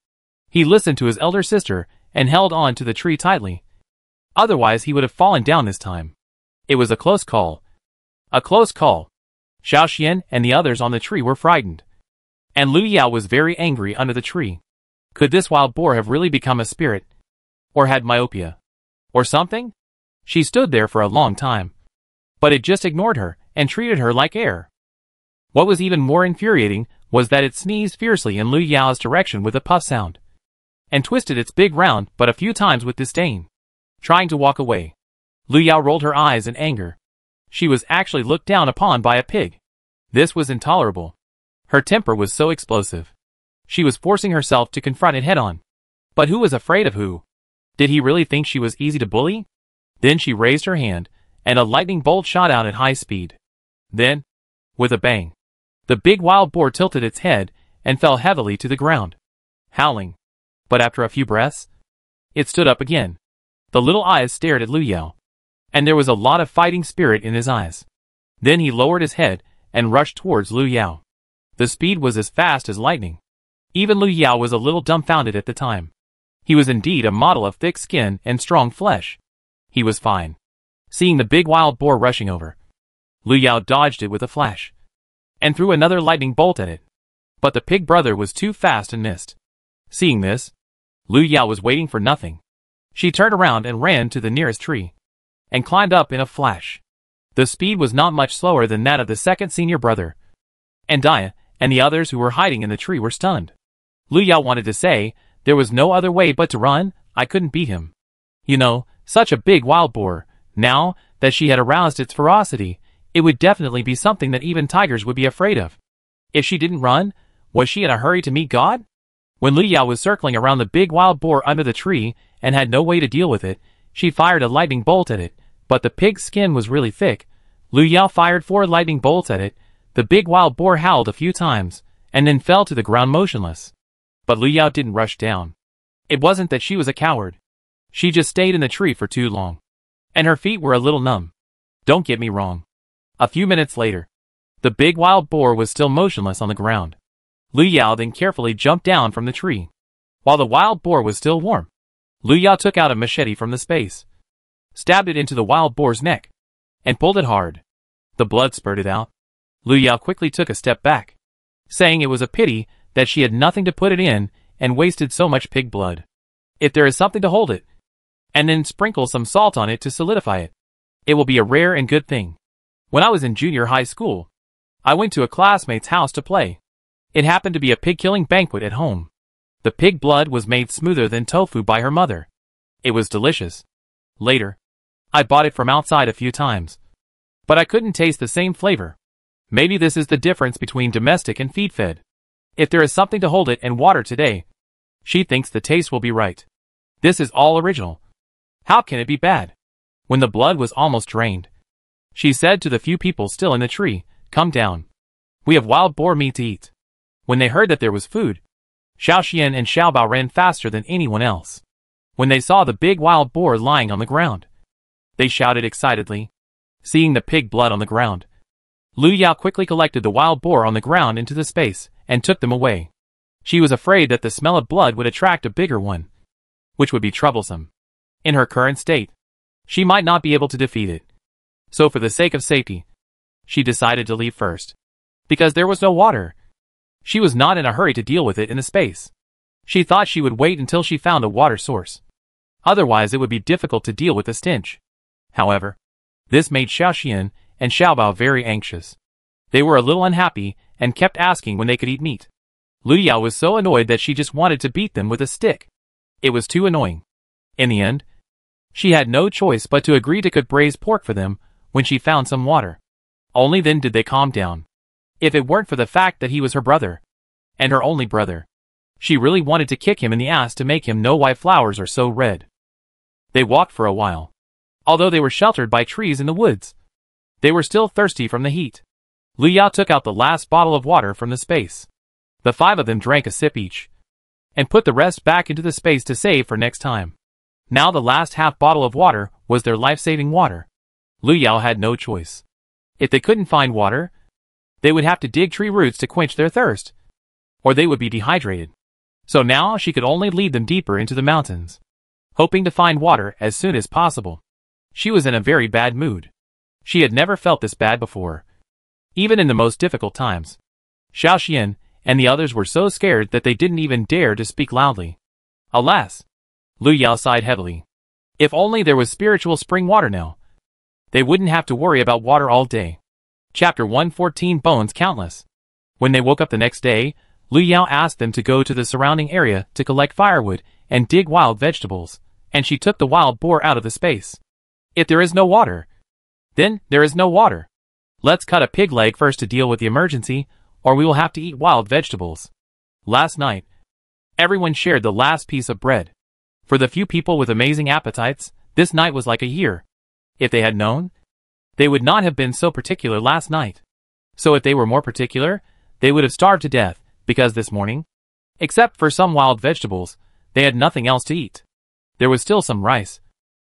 he listened to his elder sister and held on to the tree tightly. Otherwise he would have fallen down this time. It was a close call. A close call. Xiaoxian and the others on the tree were frightened. And Lu Yao was very angry under the tree. Could this wild boar have really become a spirit? Or had myopia? Or something? She stood there for a long time. But it just ignored her and treated her like air. What was even more infuriating was that it sneezed fiercely in Lu Yao's direction with a puff sound, and twisted its big round but a few times with disdain. Trying to walk away, Lu Yao rolled her eyes in anger. She was actually looked down upon by a pig. This was intolerable. Her temper was so explosive. She was forcing herself to confront it head-on. But who was afraid of who? Did he really think she was easy to bully? Then she raised her hand, and a lightning bolt shot out at high speed. Then, with a bang, the big wild boar tilted its head and fell heavily to the ground, howling. But after a few breaths, it stood up again. The little eyes stared at Lu Yao, and there was a lot of fighting spirit in his eyes. Then he lowered his head and rushed towards Lu Yao. The speed was as fast as lightning. Even Lu Yao was a little dumbfounded at the time. He was indeed a model of thick skin and strong flesh. He was fine. seeing the big wild boar rushing over. Lu Yao dodged it with a flash, and threw another lightning bolt at it. But the pig brother was too fast and missed. Seeing this, Lu Yao was waiting for nothing. She turned around and ran to the nearest tree, and climbed up in a flash. The speed was not much slower than that of the second senior brother, and Dia and the others who were hiding in the tree were stunned. Lu Yao wanted to say, there was no other way but to run, I couldn't beat him. You know, such a big wild boar. Now that she had aroused its ferocity, it would definitely be something that even tigers would be afraid of. If she didn't run, was she in a hurry to meet God? When Lu Yao was circling around the big wild boar under the tree and had no way to deal with it, she fired a lightning bolt at it, but the pig's skin was really thick. Lu Yao fired 4 lightning bolts at it. The big wild boar howled a few times, and then fell to the ground motionless. But Lu Yao didn't rush down. It wasn't that she was a coward. She just stayed in the tree for too long, and her feet were a little numb. Don't get me wrong. A few minutes later, the big wild boar was still motionless on the ground. Lu Yao then carefully jumped down from the tree. While the wild boar was still warm, Lu Yao took out a machete from the space, stabbed it into the wild boar's neck, and pulled it hard. The blood spurted out. Lu Yao quickly took a step back, saying it was a pity that she had nothing to put it in and wasted so much pig blood. If there is something to hold it, and then sprinkle some salt on it to solidify it, it will be a rare and good thing. When I was in junior high school, I went to a classmate's house to play. It happened to be a pig-killing banquet at home. The pig blood was made smoother than tofu by her mother. It was delicious. Later, I bought it from outside a few times, but I couldn't taste the same flavor. Maybe this is the difference between domestic and feed-fed. If there is something to hold it and water today, she thinks the taste will be right. This is all original. How can it be bad? When the blood was almost drained, she said to the few people still in the tree, "Come down. We have wild boar meat to eat." When they heard that there was food, Xiaoxian and Xiaobao ran faster than anyone else. When they saw the big wild boar lying on the ground, they shouted excitedly. Seeing the pig blood on the ground, Lu Yao quickly collected the wild boar on the ground into the space and took them away. She was afraid that the smell of blood would attract a bigger one, which would be troublesome. In her current state, she might not be able to defeat it. So for the sake of safety, she decided to leave first. Because there was no water, she was not in a hurry to deal with it in the space. She thought she would wait until she found a water source. Otherwise it would be difficult to deal with the stench. However, this made Xiaoxian and Xiaobao very anxious. They were a little unhappy and kept asking when they could eat meat. Lu Yao was so annoyed that she just wanted to beat them with a stick. It was too annoying. In the end, she had no choice but to agree to cook braised pork for them when she found some water. Only then did they calm down. If it weren't for the fact that he was her brother, and her only brother, she really wanted to kick him in the ass to make him know why flowers are so red. They walked for a while. Although they were sheltered by trees in the woods, they were still thirsty from the heat. Lu Yao took out the last bottle of water from the space. The 5 of them drank a sip each, and put the rest back into the space to save for next time. Now the last half bottle of water was their life-saving water. Lu Yao had no choice. If they couldn't find water, they would have to dig tree roots to quench their thirst, or they would be dehydrated. So now she could only lead them deeper into the mountains, hoping to find water as soon as possible. She was in a very bad mood. She had never felt this bad before, even in the most difficult times. Xiaoxian and the others were so scared that they didn't even dare to speak loudly. Alas! Lu Yao sighed heavily. If only there was spiritual spring water now. They wouldn't have to worry about water all day. Chapter 114 Bones Countless. When they woke up the next day, Lu Yao asked them to go to the surrounding area to collect firewood and dig wild vegetables, and she took the wild boar out of the space. If there is no water, then there is no water. Let's cut a pig leg first to deal with the emergency, or we will have to eat wild vegetables. Last night, everyone shared the last piece of bread. For the few people with amazing appetites, this night was like a year. If they had known, they would not have been so particular last night. So if they were more particular, they would have starved to death, because this morning, except for some wild vegetables, they had nothing else to eat. There was still some rice,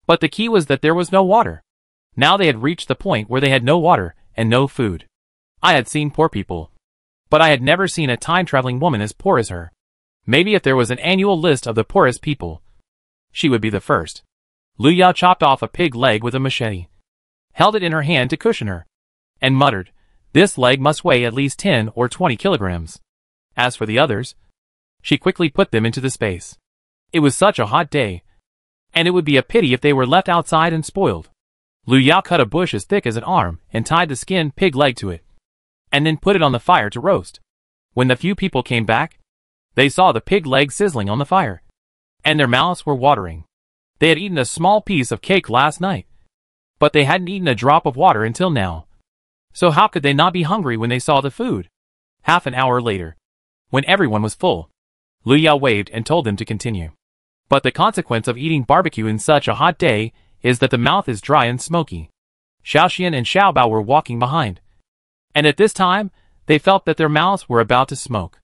but the key was that there was no water. Now they had reached the point where they had no water and no food. I had seen poor people, but I had never seen a time-traveling woman as poor as her. Maybe if there was an annual list of the poorest people, she would be the first. Lu Yao chopped off a pig leg with a machete. held it in her hand to cushion her, and muttered, "This leg must weigh at least 10 or 20 kilograms. As for the others," she quickly put them into the space. It was such a hot day, and it would be a pity if they were left outside and spoiled. Lu Yao cut a bush as thick as an arm and tied the skinned pig leg to it, and then put it on the fire to roast. When the few people came back, they saw the pig leg sizzling on the fire, and their mouths were watering. They had eaten a small piece of cake last night, but they hadn't eaten a drop of water until now. So how could they not be hungry when they saw the food? Half an hour later, when everyone was full, Lu Yao waved and told them to continue. But the consequence of eating barbecue in such a hot day is that the mouth is dry and smoky. Xiaoxian and Xiaobao were walking behind, and at this time, they felt that their mouths were about to smoke.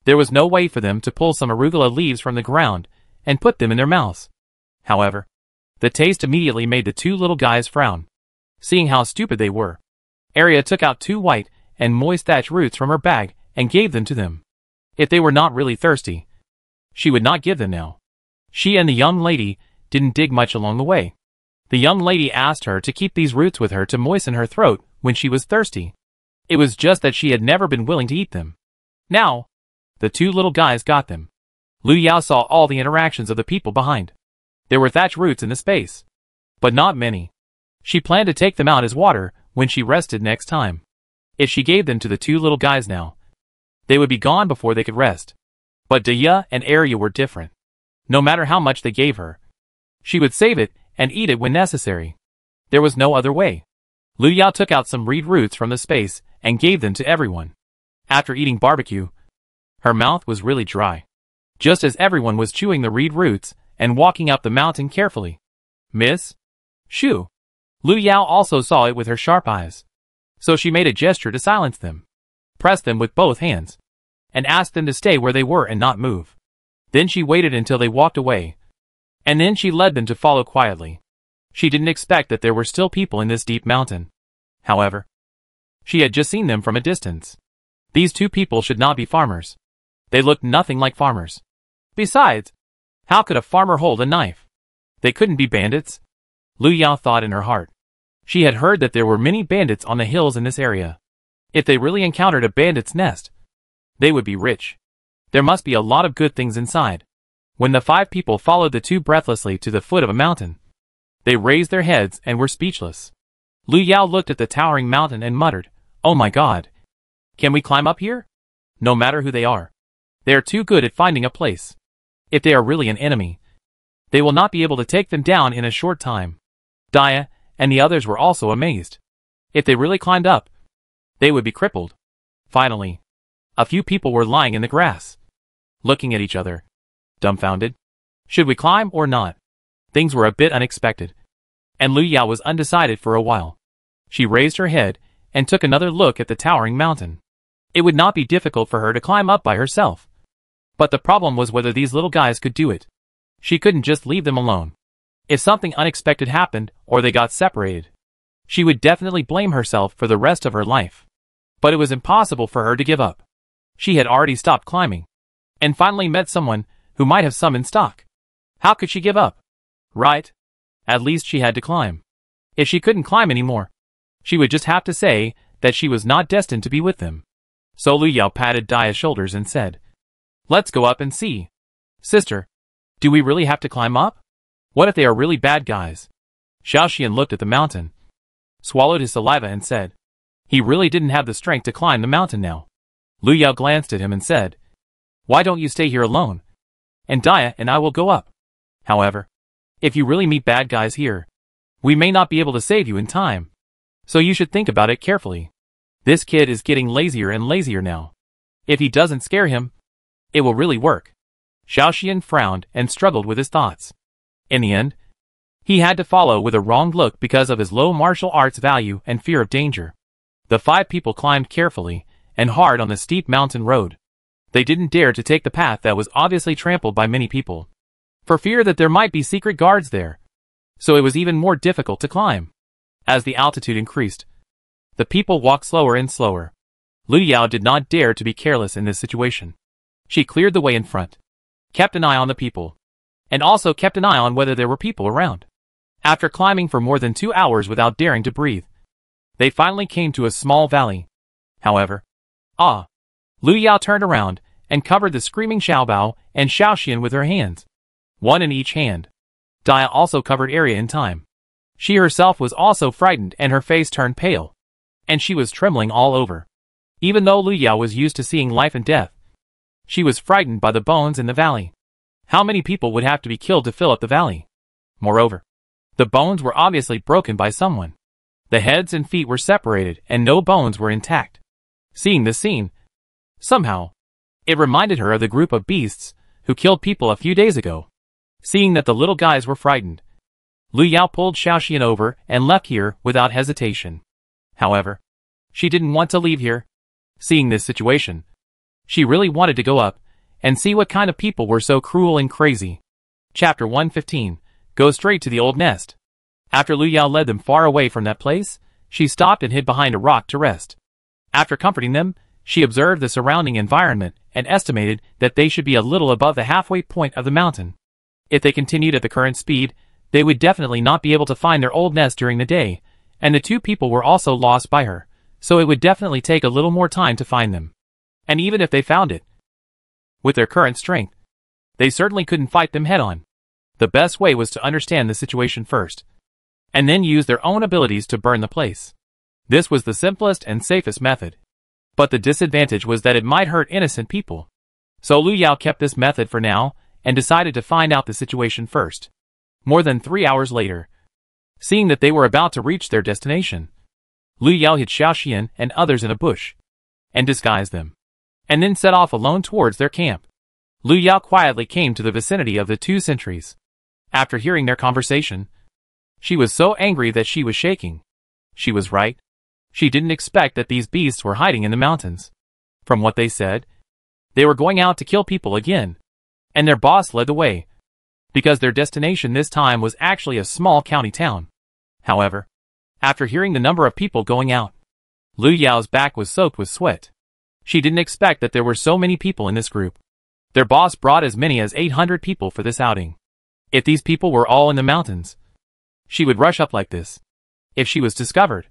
There was no way for them to pull some arugula leaves from the ground and put them in their mouths. However, the taste immediately made the two little guys frown. Seeing how stupid they were, Arya took out 2 white and moist thatch roots from her bag and gave them to them. If they were not really thirsty, she would not give them now. She and the young lady didn't dig much along the way. The young lady asked her to keep these roots with her to moisten her throat when she was thirsty. It was just that she had never been willing to eat them. Now, the 2 little guys got them. Lu Yao saw all the interactions of the people behind. There were thatch roots in the space, but not many. She planned to take them out as water when she rested next time. If she gave them to the 2 little guys now, they would be gone before they could rest. But Daya and Arya were different. No matter how much they gave her, she would save it and eat it when necessary. There was no other way. Lu Yao took out some reed roots from the space and gave them to everyone. After eating barbecue, her mouth was really dry, just as everyone was chewing the reed roots and walking up the mountain carefully. "Miss? Shoo!" Lu Yao also saw it with her sharp eyes, so she made a gesture to silence them, pressed them with both hands, and asked them to stay where they were and not move. Then she waited until they walked away, and then she led them to follow quietly. She didn't expect that there were still people in this deep mountain. However, she had just seen them from a distance. These 2 people should not be farmers. They looked nothing like farmers. Besides, how could a farmer hold a knife? They couldn't be bandits. Lu Yao thought in her heart. She had heard that there were many bandits on the hills in this area. If they really encountered a bandit's nest, they would be rich. There must be a lot of good things inside. When the 5 people followed the 2 breathlessly to the foot of a mountain, they raised their heads and were speechless. Lu Yao looked at the towering mountain and muttered, "Oh my God! Can we climb up here?" No matter who they are, they are too good at finding a place. If they are really an enemy, they will not be able to take them down in a short time. Daya and the others were also amazed. If they really climbed up, they would be crippled. Finally, a few people were lying in the grass, looking at each other, dumbfounded. Should we climb or not? Things were a bit unexpected, and Lu Yao was undecided for a while. She raised her head and took another look at the towering mountain. It would not be difficult for her to climb up by herself. But the problem was whether these little guys could do it. She couldn't just leave them alone. If something unexpected happened or they got separated, she would definitely blame herself for the rest of her life. But it was impossible for her to give up. She had already stopped climbing, and finally met someone who might have some in stock. How could she give up? Right? At least she had to climb. If she couldn't climb anymore, she would just have to say that she was not destined to be with them. So Lu Yao patted Daya's shoulders and said, "Let's go up and see. Sister, do we really have to climb up? What if they are really bad guys?" Xiaoxian looked at the mountain, swallowed his saliva and said, he really didn't have the strength to climb the mountain now. Lu Yao glanced at him and said, "Why don't you stay here alone? And Daya and I will go up. However, if you really meet bad guys here, we may not be able to save you in time. So you should think about it carefully. This kid is getting lazier and lazier now. If he doesn't scare him, it will really work." Xiaoxian frowned and struggled with his thoughts. In the end, he had to follow with a wrong look because of his low martial arts value and fear of danger. The 5 people climbed carefully and hard on the steep mountain road. They didn't dare to take the path that was obviously trampled by many people, for fear that there might be secret guards there. So it was even more difficult to climb. As the altitude increased, the people walked slower and slower. Lu Yao did not dare to be careless in this situation. She cleared the way in front, kept an eye on the people, and also kept an eye on whether there were people around. After climbing for more than 2 hours without daring to breathe, they finally came to a small valley. However, Lu Yao turned around and covered the screaming Xiaobao and Xiaoxian with her hands, one in each hand. Dia also covered area in time. She herself was also frightened and her face turned pale, and she was trembling all over. Even though Lu Yao was used to seeing life and death, she was frightened by the bones in the valley. How many people would have to be killed to fill up the valley? Moreover, the bones were obviously broken by someone. The heads and feet were separated and no bones were intact. Seeing this scene, somehow, it reminded her of the group of beasts who killed people a few days ago. Seeing that the little guys were frightened, Lu Yao pulled Xiaoxian over and left here without hesitation. However, she didn't want to leave here. Seeing this situation, she really wanted to go up and see what kind of people were so cruel and crazy. Chapter 115. Go straight to the old nest. After Lu Yao led them far away from that place, she stopped and hid behind a rock to rest. After comforting them, she observed the surrounding environment and estimated that they should be a little above the halfway point of the mountain. If they continued at the current speed, they would definitely not be able to find their old nest during the day, and the two people were also lost by her, so it would definitely take a little more time to find them. And even if they found it, with their current strength, they certainly couldn't fight them head-on. The best way was to understand the situation first, and then use their own abilities to burn the place. This was the simplest and safest method. But the disadvantage was that it might hurt innocent people. So Lu Yao kept this method for now, and decided to find out the situation first. More than 3 hours later, seeing that they were about to reach their destination, Lu Yao hid Xiaoxian and others in a bush, and disguised them, and then set off alone towards their camp. Lu Yao quietly came to the vicinity of the two sentries. After hearing their conversation, she was so angry that she was shaking. She was right. She didn't expect that these beasts were hiding in the mountains. From what they said, they were going out to kill people again, and their boss led the way, because their destination this time was actually a small county town. However, after hearing the number of people going out, Lu Yao's back was soaked with sweat. She didn't expect that there were so many people in this group. Their boss brought as many as 800 people for this outing. If these people were all in the mountains, she would rush up like this. If she was discovered,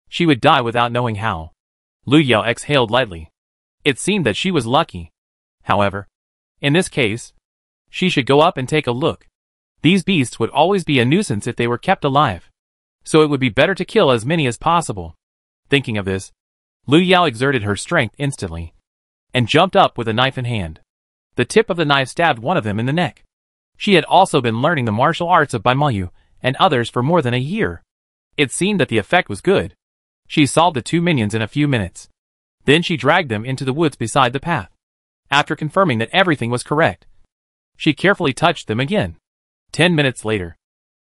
she would die without knowing how. Lu Yao exhaled lightly. It seemed that she was lucky. However, in this case, she should go up and take a look. These beasts would always be a nuisance if they were kept alive, so it would be better to kill as many as possible. Thinking of this, Lu Yao exerted her strength instantly, and jumped up with a knife in hand. The tip of the knife stabbed one of them in the neck. She had also been learning the martial arts of Bai Mayu and others for more than a year. It seemed that the effect was good. She solved the two minions in a few minutes. Then she dragged them into the woods beside the path. After confirming that everything was correct, she carefully touched them again. 10 minutes later,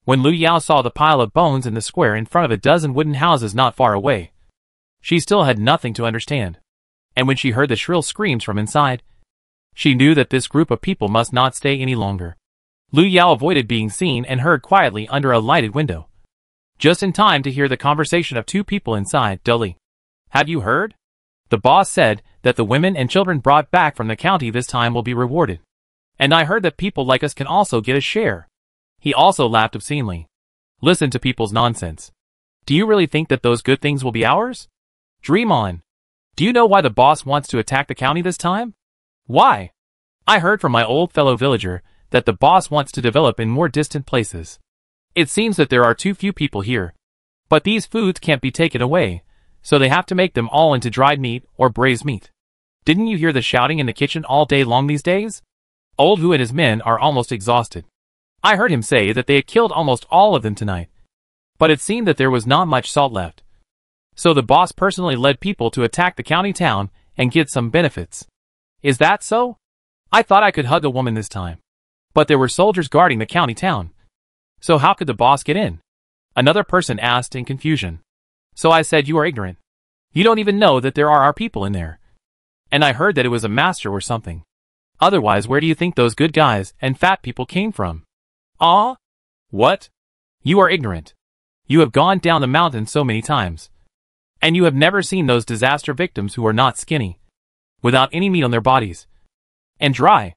when Lu Yao saw the pile of bones in the square in front of a dozen wooden houses not far away, she still had nothing to understand. And when she heard the shrill screams from inside, she knew that this group of people must not stay any longer. Lu Yao avoided being seen and heard quietly under a lighted window, just in time to hear the conversation of two people inside dully. Have you heard? The boss said that the women and children brought back from the county this time will be rewarded. And I heard that people like us can also get a share. He also laughed obscenely. Listen to people's nonsense. Do you really think that those good things will be ours? Dream on. Do you know why the boss wants to attack the county this time? Why? I heard from my old fellow villager that the boss wants to develop in more distant places. It seems that there are too few people here. But these foods can't be taken away, so they have to make them all into dried meat or braised meat. Didn't you hear the shouting in the kitchen all day long these days? Old Hu and his men are almost exhausted. I heard him say that they had killed almost all of them tonight. But it seemed that there was not much salt left. So the boss personally led people to attack the county town and get some benefits. Is that so? I thought I could hug a woman this time. But there were soldiers guarding the county town. So how could the boss get in? Another person asked in confusion. So I said, you are ignorant. You don't even know that there are our people in there. And I heard that it was a master or something. Otherwise, where do you think those good guys and fat people came from? Ah? What? You are ignorant. You have gone down the mountain so many times. And you have never seen those disaster victims who are not skinny, without any meat on their bodies, and dry.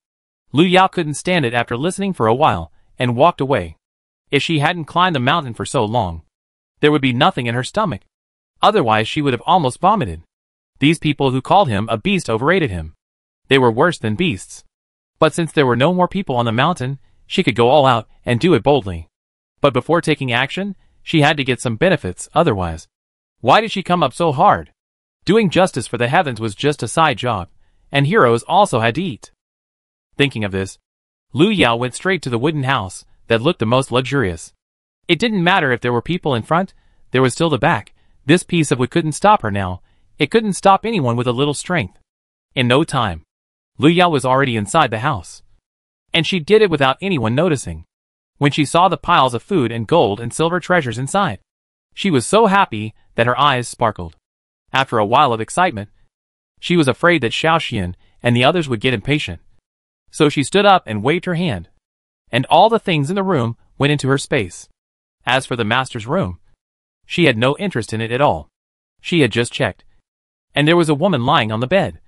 Lu Yao couldn't stand it after listening for a while, and walked away. If she hadn't climbed the mountain for so long, there would be nothing in her stomach. Otherwise she would have almost vomited. These people who called him a beast overrated him. They were worse than beasts. But since there were no more people on the mountain, she could go all out and do it boldly. But before taking action, she had to get some benefits otherwise. Why did she come up so hard? Doing justice for the heavens was just a side job, and heroes also had to eat. Thinking of this, Lu Yao went straight to the wooden house that looked the most luxurious. It didn't matter if there were people in front, there was still the back. This piece of wood couldn't stop her now. It couldn't stop anyone with a little strength. In no time, Lu Yao was already inside the house. And she did it without anyone noticing. When she saw the piles of food and gold and silver treasures inside, she was so happy that her eyes sparkled. After a while of excitement, she was afraid that Xiaoxian and the others would get impatient. So she stood up and waved her hand. And all the things in the room went into her space. As for the master's room, she had no interest in it at all. She had just checked. And there was a woman lying on the bed.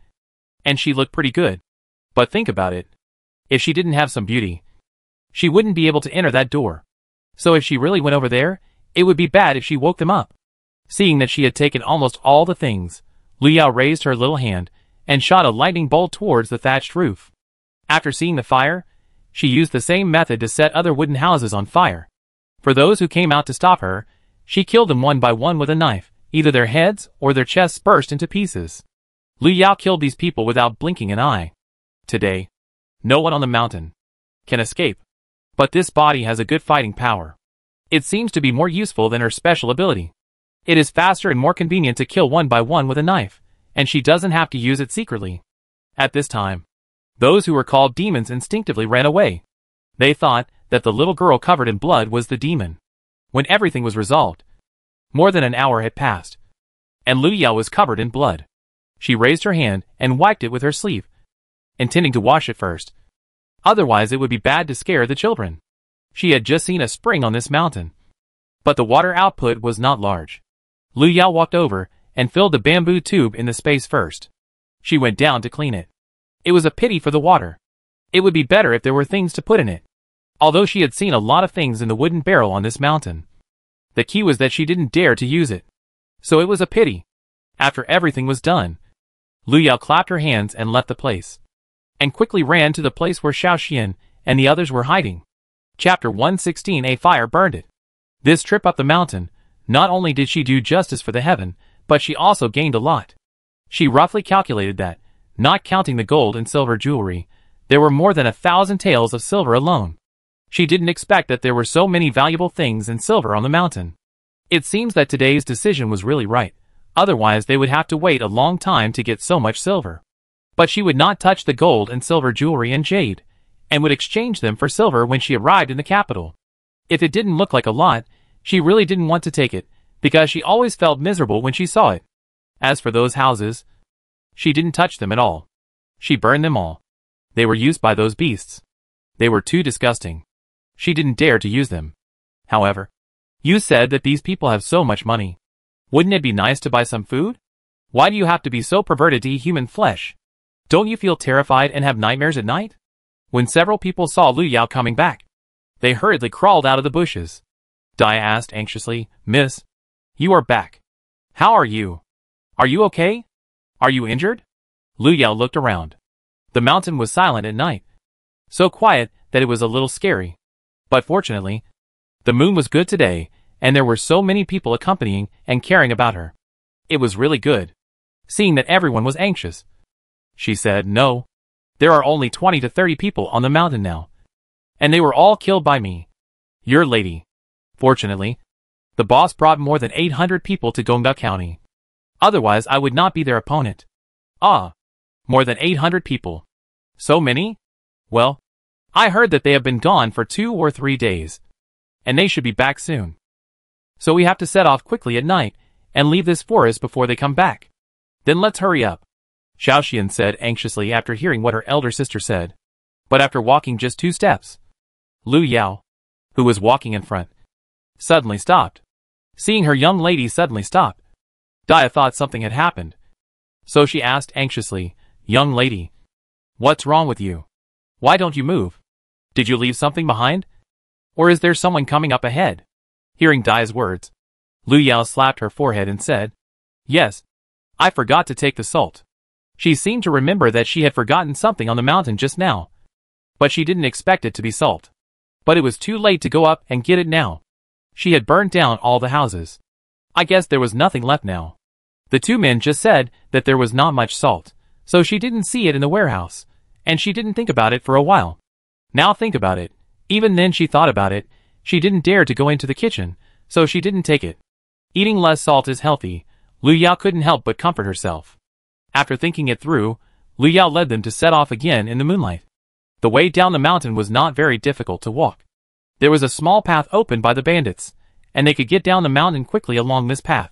And she looked pretty good. But think about it. If she didn't have some beauty, she wouldn't be able to enter that door. So if she really went over there, it would be bad if she woke them up. Seeing that she had taken almost all the things, Lu Yao raised her little hand and shot a lightning bolt towards the thatched roof. After seeing the fire, she used the same method to set other wooden houses on fire. For those who came out to stop her, she killed them one by one with a knife. Either their heads or their chests burst into pieces. Lu Yao killed these people without blinking an eye. Today, no one on the mountain can escape. But this body has a good fighting power. It seems to be more useful than her special ability. It is faster and more convenient to kill one by one with a knife, and she doesn't have to use it secretly. At this time, those who were called demons instinctively ran away. They thought that the little girl covered in blood was the demon. When everything was resolved, more than an hour had passed, and Lu Yao was covered in blood. She raised her hand and wiped it with her sleeve, intending to wash it first. Otherwise it would be bad to scare the children. She had just seen a spring on this mountain, but the water output was not large. Lu Yao walked over and filled the bamboo tube in the space first. She went down to clean it. It was a pity for the water. It would be better if there were things to put in it. Although she had seen a lot of things in the wooden barrel on this mountain, the key was that she didn't dare to use it. So it was a pity. After everything was done, Lu Yao clapped her hands and left the place, and quickly ran to the place where Xiaoxian and the others were hiding. Chapter 116. A fire burned it. This trip up the mountain, not only did she do justice for the heaven, but she also gained a lot. She roughly calculated that, not counting the gold and silver jewelry, there were more than 1,000 taels of silver alone. She didn't expect that there were so many valuable things in silver on the mountain. It seems that today's decision was really right, otherwise they would have to wait a long time to get so much silver. But she would not touch the gold and silver jewelry and jade, and would exchange them for silver when she arrived in the capital. If it didn't look like a lot, she really didn't want to take it, because she always felt miserable when she saw it. As for those houses, she didn't touch them at all. She burned them all. They were used by those beasts. They were too disgusting. She didn't dare to use them. However, you said that these people have so much money. Wouldn't it be nice to buy some food? Why do you have to be so perverted to eat human flesh? Don't you feel terrified and have nightmares at night? When several people saw Lu Yao coming back, they hurriedly crawled out of the bushes. Dia asked anxiously, "Miss, you are back. How are you? Are you okay? Are you injured?" Lu Yao looked around. The mountain was silent at night. So quiet that it was a little scary. But fortunately, the moon was good today, and there were so many people accompanying and caring about her. It was really good, seeing that everyone was anxious. She said, "No. There are only 20 to 30 people on the mountain now. And they were all killed by me. Your lady. Fortunately, the boss brought more than 800 people to Gongda County. Otherwise I would not be their opponent." "Ah. More than 800 people. So many? Well, I heard that they have been gone for 2 or 3 days. And they should be back soon. So we have to set off quickly at night and leave this forest before they come back. Then let's hurry up," Xiaoxian said anxiously after hearing what her elder sister said. But after walking just 2 steps, Lu Yao, who was walking in front, suddenly stopped. Seeing her young lady suddenly stop, Dia thought something had happened. So she asked anxiously, "Young lady, what's wrong with you? Why don't you move? Did you leave something behind? Or is there someone coming up ahead? Hearing Dai's words, Lu Yao slapped her forehead and said, Yes, I forgot to take the salt. She seemed to remember that she had forgotten something on the mountain just now. But she didn't expect it to be salt. But it was too late to go up and get it now. She had burned down all the houses. I guess there was nothing left now. The two men just said that there was not much salt, so she didn't see it in the warehouse, and she didn't think about it for a while. Now think about it. Even then she thought about it. She didn't dare to go into the kitchen, so she didn't take it. Eating less salt is healthy. Lu Yao couldn't help but comfort herself. After thinking it through, Lu Yao led them to set off again in the moonlight. The way down the mountain was not very difficult to walk. There was a small path opened by the bandits, and they could get down the mountain quickly along this path.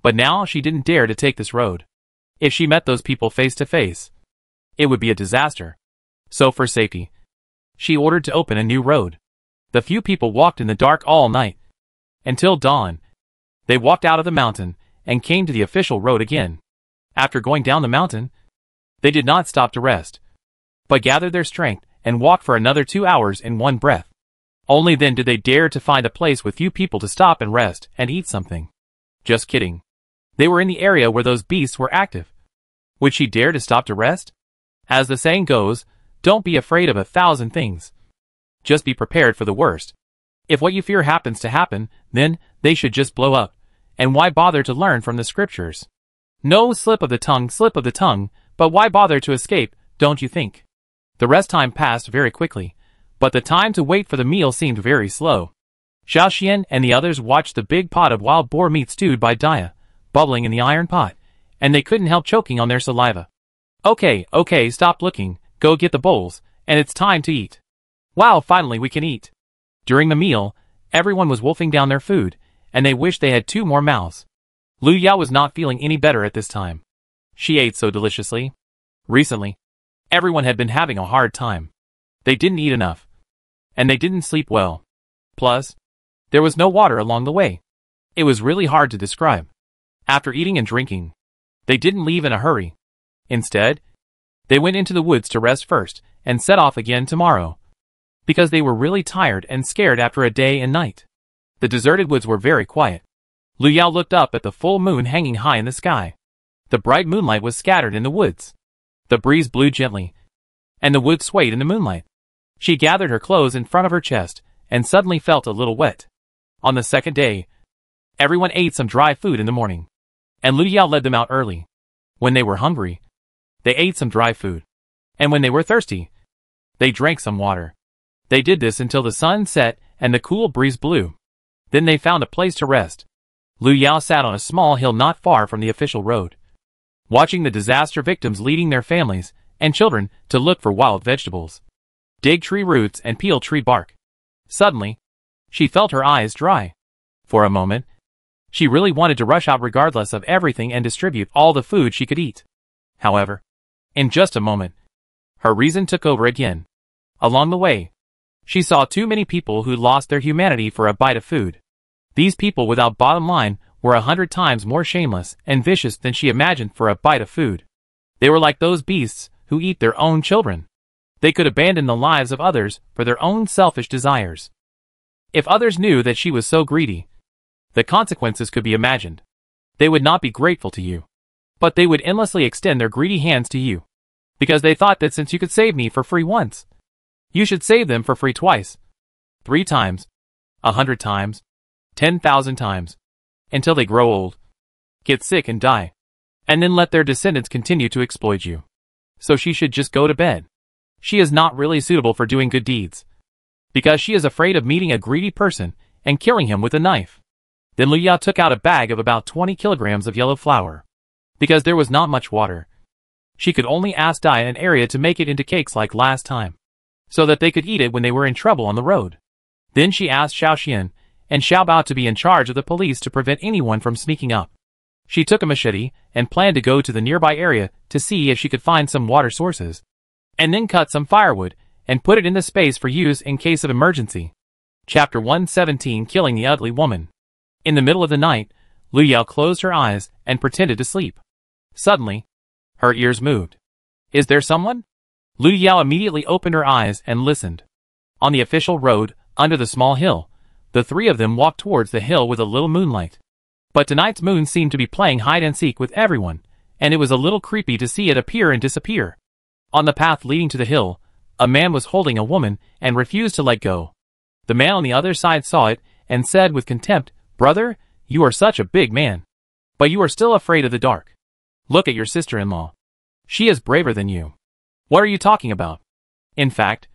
But now she didn't dare to take this road. If she met those people face to face, it would be a disaster. So for safety, she ordered to open a new road. The few people walked in the dark all night. Until dawn, they walked out of the mountain and came to the official road again. After going down the mountain, they did not stop to rest, but gathered their strength and walked for another 2 hours in one breath. Only then did they dare to find a place with few people to stop and rest and eat something. Just kidding. They were in the area where those beasts were active. Would she dare to stop to rest? As the saying goes, don't be afraid of 1,000 things. Just be prepared for the worst. If what you fear happens to happen, then they should just blow up. And why bother to learn from the scriptures? No slip of the tongue, but why bother to escape, don't you think? The rest time passed very quickly, but the time to wait for the meal seemed very slow. Xiaoxian and the others watched the big pot of wild boar meat stewed by Dia, bubbling in the iron pot, and they couldn't help choking on their saliva. Okay, stop looking, go get the bowls, and it's time to eat. Wow, finally we can eat. During the meal, everyone was wolfing down their food, and they wished they had 2 more mouths. Lu Yao was not feeling any better at this time. She ate so deliciously. Recently, everyone had been having a hard time. They didn't eat enough, and they didn't sleep well. Plus, there was no water along the way. It was really hard to describe. After eating and drinking, they didn't leave in a hurry. Instead, they went into the woods to rest first and set off again tomorrow, because they were really tired and scared after a day and night. The deserted woods were very quiet. Lu Yao looked up at the full moon hanging high in the sky. The bright moonlight was scattered in the woods. The breeze blew gently, and the wood swayed in the moonlight. She gathered her clothes in front of her chest and suddenly felt a little wet. On the second day, everyone ate some dry food in the morning, and Lu Yao led them out early. When they were hungry, they ate some dry food, and when they were thirsty, they drank some water. They did this until the sun set and the cool breeze blew. Then they found a place to rest. Lu Yao sat on a small hill not far from the official road, watching the disaster victims leading their families and children to look for wild vegetables, dig tree roots and peel tree bark. Suddenly, she felt her eyes dry. For a moment, she really wanted to rush out regardless of everything and distribute all the food she could eat. However, in just a moment, her reason took over again. Along the way, she saw too many people who lost their humanity for a bite of food. These people without bottom line were 100 times more shameless and vicious than she imagined for a bite of food. They were like those beasts who eat their own children. They could abandon the lives of others for their own selfish desires. If others knew that she was so greedy, the consequences could be imagined. They would not be grateful to you, but they would endlessly extend their greedy hands to you, because they thought that since you could save me for free once, you should save them for free twice, 3 times, 100 times, 10,000 times, until they grow old, get sick and die, and then let their descendants continue to exploit you. So she should just go to bed. She is not really suitable for doing good deeds, because she is afraid of meeting a greedy person and killing him with a knife. Then Lu Yao took out a bag of about 20 kilograms of yellow flour. Because there was not much water, she could only ask Dai an area to make it into cakes like last time, so that they could eat it when they were in trouble on the road. Then she asked Xiaoxian and Xiaobao to be in charge of the police to prevent anyone from sneaking up. She took a machete and planned to go to the nearby area to see if she could find some water sources, and then cut some firewood and put it in the space for use in case of emergency. Chapter 117 Killing the Ugly Woman. In the middle of the night, Lu Yao closed her eyes and pretended to sleep. Suddenly, her ears moved. Is there someone? Lu Yao immediately opened her eyes and listened. On the official road, under the small hill. The three of them walked towards the hill with a little moonlight. But tonight's moon seemed to be playing hide-and-seek with everyone, and it was a little creepy to see it appear and disappear. On the path leading to the hill, a man was holding a woman and refused to let go. The man on the other side saw it and said with contempt, "Brother, you are such a big man. But you are still afraid of the dark. Look at your sister-in-law. She is braver than you. What are you talking about?" In fact,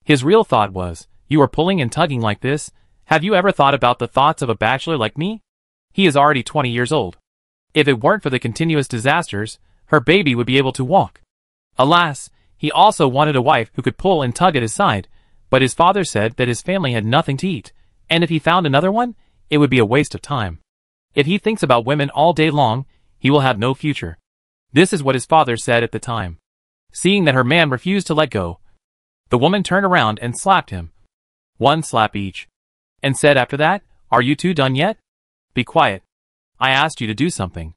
his real thought was, "You are pulling and tugging like this. Have you ever thought about the thoughts of a bachelor like me? He is already 20 years old. If it weren't for the continuous disasters, her baby would be able to walk." Alas, he also wanted a wife who could pull and tug at his side, but his father said that his family had nothing to eat, and if he found another one, it would be a waste of time. If he thinks about women all day long, he will have no future. This is what his father said at the time. Seeing that her man refused to let go, the woman turned around and slapped him. One slap each. And said after that, "Are you two done yet? Be quiet. I asked you to do something.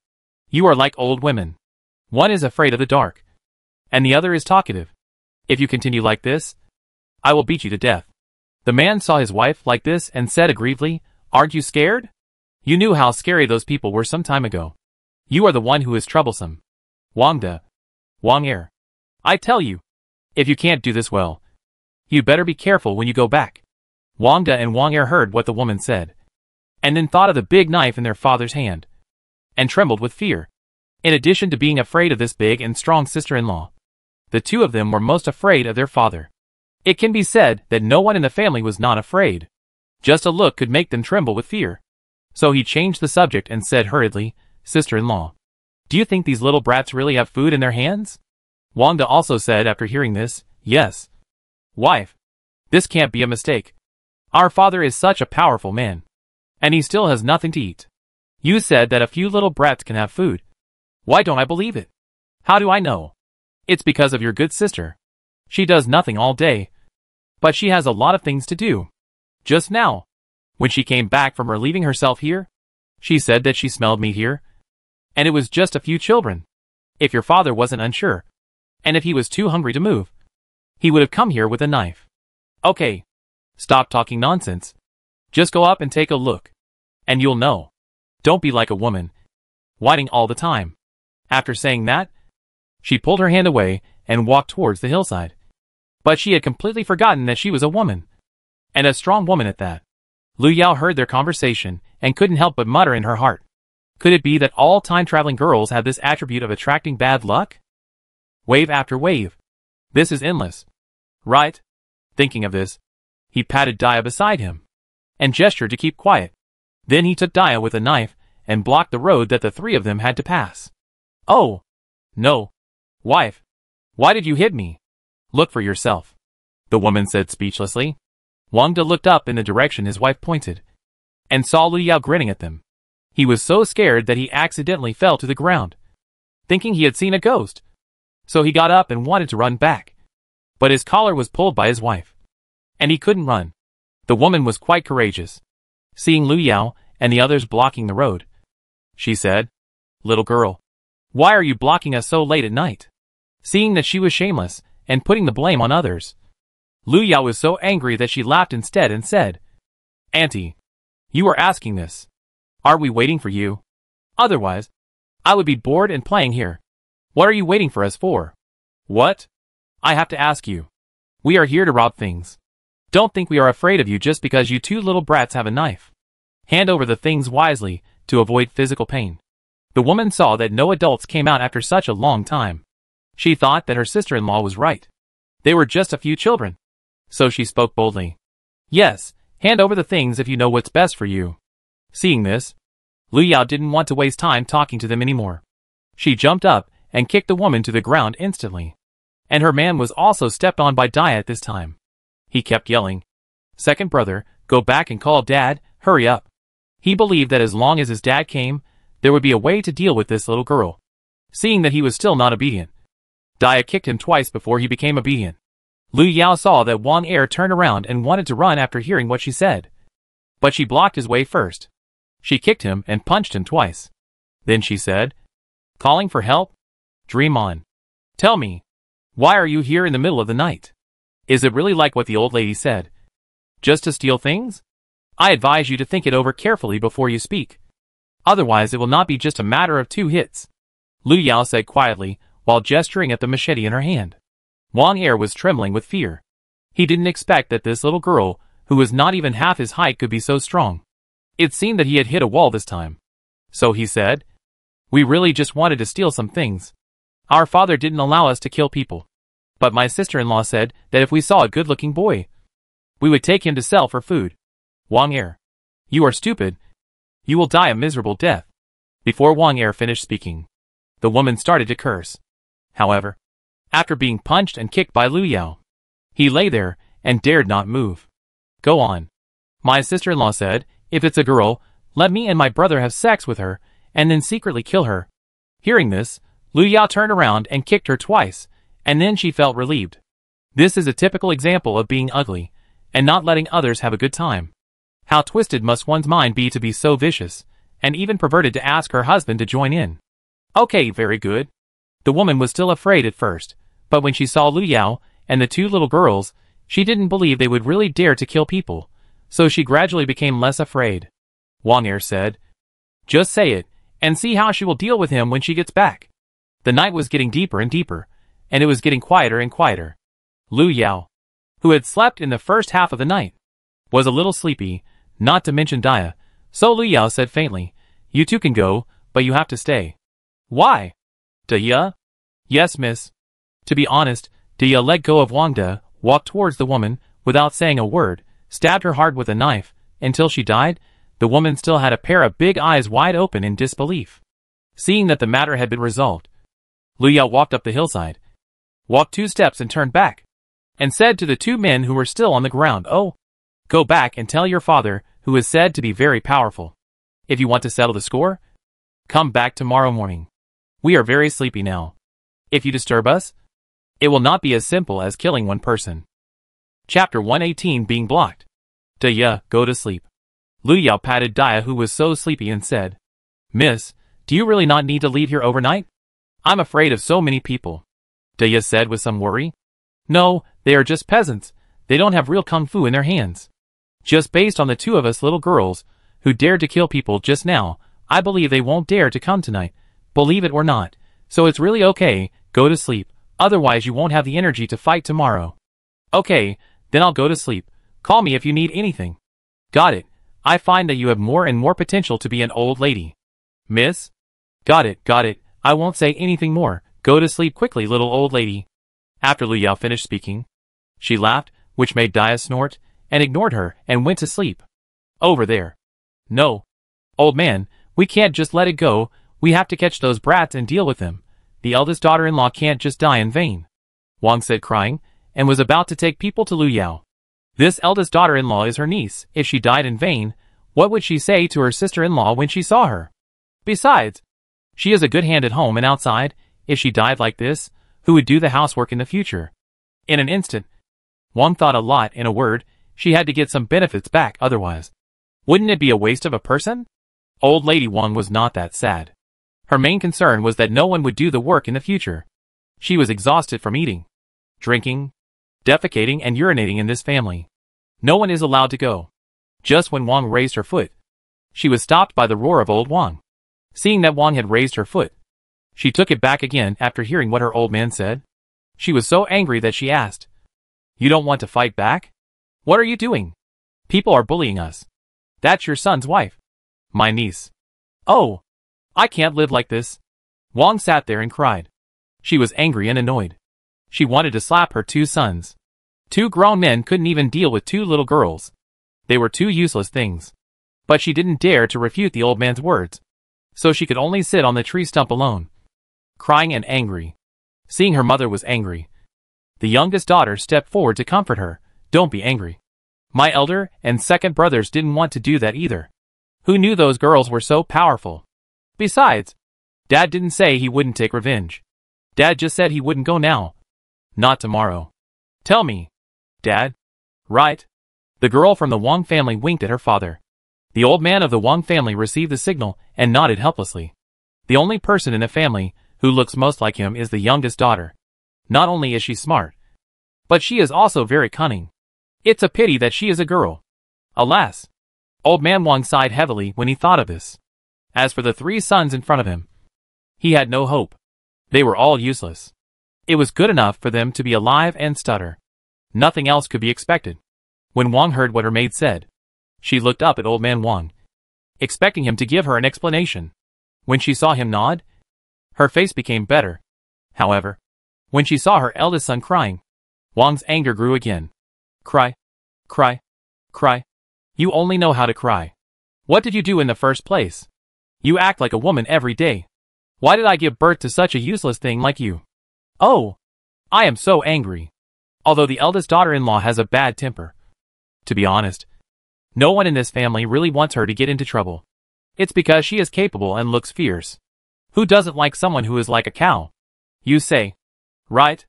You are like old women. One is afraid of the dark, and the other is talkative. If you continue like this, I will beat you to death." The man saw his wife like this and said aggrievedly, "Aren't you scared? You knew how scary those people were some time ago. You are the one who is troublesome. Wangda. Wang-er. I tell you, if you can't do this well, you better be careful when you go back." Wangda and Wang-er heard what the woman said, and then thought of the big knife in their father's hand, and trembled with fear. In addition to being afraid of this big and strong sister-in-law, the two of them were most afraid of their father. It can be said that no one in the family was not afraid. Just a look could make them tremble with fear. So he changed the subject and said hurriedly, "Sister-in-law, do you think these little brats really have food in their hands?" Wangda also said after hearing this, "Yes. Wife, this can't be a mistake. Our father is such a powerful man, and he still has nothing to eat. You said that a few little brats can have food. Why don't I believe it? How do I know? It's because of your good sister. She does nothing all day, but she has a lot of things to do. Just now, when she came back from relieving herself here, she said that she smelled me here, and it was just a few children. If your father wasn't unsure, and if he was too hungry to move, he would have come here with a knife. Okay, stop talking nonsense. Just go up and take a look, and you'll know. Don't be like a woman, whining all the time." After saying that, she pulled her hand away and walked towards the hillside. But she had completely forgotten that she was a woman, and a strong woman at that. Lu Yao heard their conversation and couldn't help but mutter in her heart. Could it be that all time-traveling girls have this attribute of attracting bad luck? Wave after wave. This is endless. Right? Thinking of this, he patted Dia beside him, and gestured to keep quiet. Then he took Dia with a knife and blocked the road that the three of them had to pass. "Oh! No. Wife, why did you hit me? Look for yourself," the woman said speechlessly. Wangda looked up in the direction his wife pointed, and saw Lu Yao grinning at them. He was so scared that he accidentally fell to the ground, thinking he had seen a ghost. So he got up and wanted to run back, but his collar was pulled by his wife, and he couldn't run. The woman was quite courageous. Seeing Lu Yao and the others blocking the road, she said, "Little girl, why are you blocking us so late at night?" Seeing that she was shameless and putting the blame on others, Lu Yao was so angry that she laughed instead and said, "Auntie, you are asking this. Are we waiting for you? Otherwise, I would be bored and playing here. What are you waiting for us for?" "What? I have to ask you. We are here to rob things. Don't think we are afraid of you just because you two little brats have a knife. Hand over the things wisely to avoid physical pain." The woman saw that no adults came out after such a long time. She thought that her sister-in-law was right. They were just a few children. So she spoke boldly. "Yes, hand over the things if you know what's best for you." Seeing this, Lu Yao didn't want to waste time talking to them anymore. She jumped up and kicked the woman to the ground instantly. And her man was also stepped on by Dia at this time. He kept yelling, "Second brother, go back and call Dad, hurry up." He believed that as long as his dad came, there would be a way to deal with this little girl. Seeing that he was still not obedient, Dia kicked him twice before he became obedient. Lu Yao saw that Wang-er turned around and wanted to run after hearing what she said, but she blocked his way first. She kicked him and punched him twice. Then she said, "Calling for help? Dream on. Tell me, why are you here in the middle of the night? Is it really like what the old lady said? Just to steal things? I advise you to think it over carefully before you speak. Otherwise it will not be just a matter of 2 hits. Lu Yao said quietly, while gesturing at the machete in her hand. Wang Er was trembling with fear. He didn't expect that this little girl, who was not even half his height, could be so strong. It seemed that he had hit a wall this time. So he said, "We really just wanted to steal some things. Our father didn't allow us to kill people. But my sister-in-law said that if we saw a good-looking boy, we would take him to sell for food." Wang Er, you are stupid. You will die a miserable death. Before Wang Er finished speaking, the woman started to curse. However, after being punched and kicked by Lu Yao, he lay there and dared not move. "Go on." My sister-in-law said, "If it's a girl, let me and my brother have sex with her, and then secretly kill her." Hearing this, Lu Yao turned around and kicked her twice, and then she felt relieved. This is a typical example of being ugly, and not letting others have a good time. How twisted must one's mind be to be so vicious, and even perverted to ask her husband to join in? Okay, very good. The woman was still afraid at first, but when she saw Lu Yao and the 2 little girls, she didn't believe they would really dare to kill people, so she gradually became less afraid. Wang Er said, "Just say it, and see how she will deal with him when she gets back." The night was getting deeper and deeper, and it was getting quieter and quieter. Lu Yao, who had slept in the first half of the night, was a little sleepy, not to mention Dia, so Lu Yao said faintly, "You 2 can go, but you have to stay." "Why?" "Dia?" "Yes, miss." To be honest, Dia let go of Wang De, walked towards the woman, without saying a word, stabbed her hard with a knife, until she died. The woman still had a pair of big eyes wide open in disbelief. Seeing that the matter had been resolved, Lu Yao walked up the hillside, walked 2 steps and turned back, and said to the 2 men who were still on the ground, "Oh, go back and tell your father, who is said to be very powerful. If you want to settle the score, come back tomorrow morning. We are very sleepy now. If you disturb us, it will not be as simple as killing 1 person." Chapter 118 Being Blocked. Dia, go to sleep. Lu Yao patted Dia, who was so sleepy, and said, "Miss, do you really not need to leave here overnight? I'm afraid of so many people." Dia said with some worry. "No, they are just peasants. They don't have real kung fu in their hands. Just based on the 2 of us little girls, who dared to kill people just now, I believe they won't dare to come tonight, believe it or not. So it's really okay, go to sleep, otherwise you won't have the energy to fight tomorrow." "Okay, then I'll go to sleep. Call me if you need anything." "Got it. I find that you have more and more potential to be an old lady." "Miss?" Got it. I won't say anything more. Go to sleep quickly, little old lady." After Lu Yao finished speaking, she laughed, which made Dia snort, and ignored her and went to sleep. "Over there." "No. Old man, we can't just let it go. We have to catch those brats and deal with them. The eldest daughter-in-law can't just die in vain," Wang said, crying, and was about to take people to Lu Yao. This eldest daughter-in-law is her niece. If she died in vain, what would she say to her sister-in-law when she saw her? Besides, she is a good hand at home and outside. If she died like this, who would do the housework in the future? In an instant, Wang thought a lot. In a word, she had to get some benefits back, otherwise, wouldn't it be a waste of a person? Old lady Wang was not that sad. Her main concern was that no one would do the work in the future. She was exhausted from eating, drinking, defecating and urinating in this family. No one is allowed to go. Just when Wang raised her foot, she was stopped by the roar of old Wang. Seeing that Wang had raised her foot, she took it back again after hearing what her old man said. She was so angry that she asked, "You don't want to fight back? What are you doing? People are bullying us." "That's your son's wife." "My niece." "Oh, I can't live like this." Wang sat there and cried. She was angry and annoyed. She wanted to slap her 2 sons. 2 grown men couldn't even deal with 2 little girls. They were 2 useless things. But she didn't dare to refute the old man's words, so she could only sit on the tree stump alone, crying and angry. Seeing her mother was angry, the youngest daughter stepped forward to comfort her. "Don't be angry. My elder and second brothers didn't want to do that either. Who knew those girls were so powerful? Besides, Dad didn't say he wouldn't take revenge. Dad just said he wouldn't go now. Not tomorrow." "Tell me, Dad." "Right." The girl from the Wang family winked at her father. The old man of the Wang family received the signal and nodded helplessly. The only person in the family who looks most like him is the youngest daughter. Not only is she smart, but she is also very cunning. It's a pity that she is a girl. Alas! Old man Wang sighed heavily when he thought of this. As for the 3 sons in front of him, he had no hope. They were all useless. It was good enough for them to be alive and stutter. Nothing else could be expected. When Wang heard what her maid said, she looked up at old man Wang, expecting him to give her an explanation. When she saw him nod, her face became better. However, when she saw her eldest son crying, Wang's anger grew again. Cry, cry, cry. You only know how to cry. What did you do in the first place? You act like a woman every day. Why did I give birth to such a useless thing like you? Oh, I am so angry. Although the eldest daughter-in-law has a bad temper. To be honest, no one in this family really wants her to get into trouble. It's because she is capable and looks fierce. Who doesn't like someone who is like a cow? You say. Right?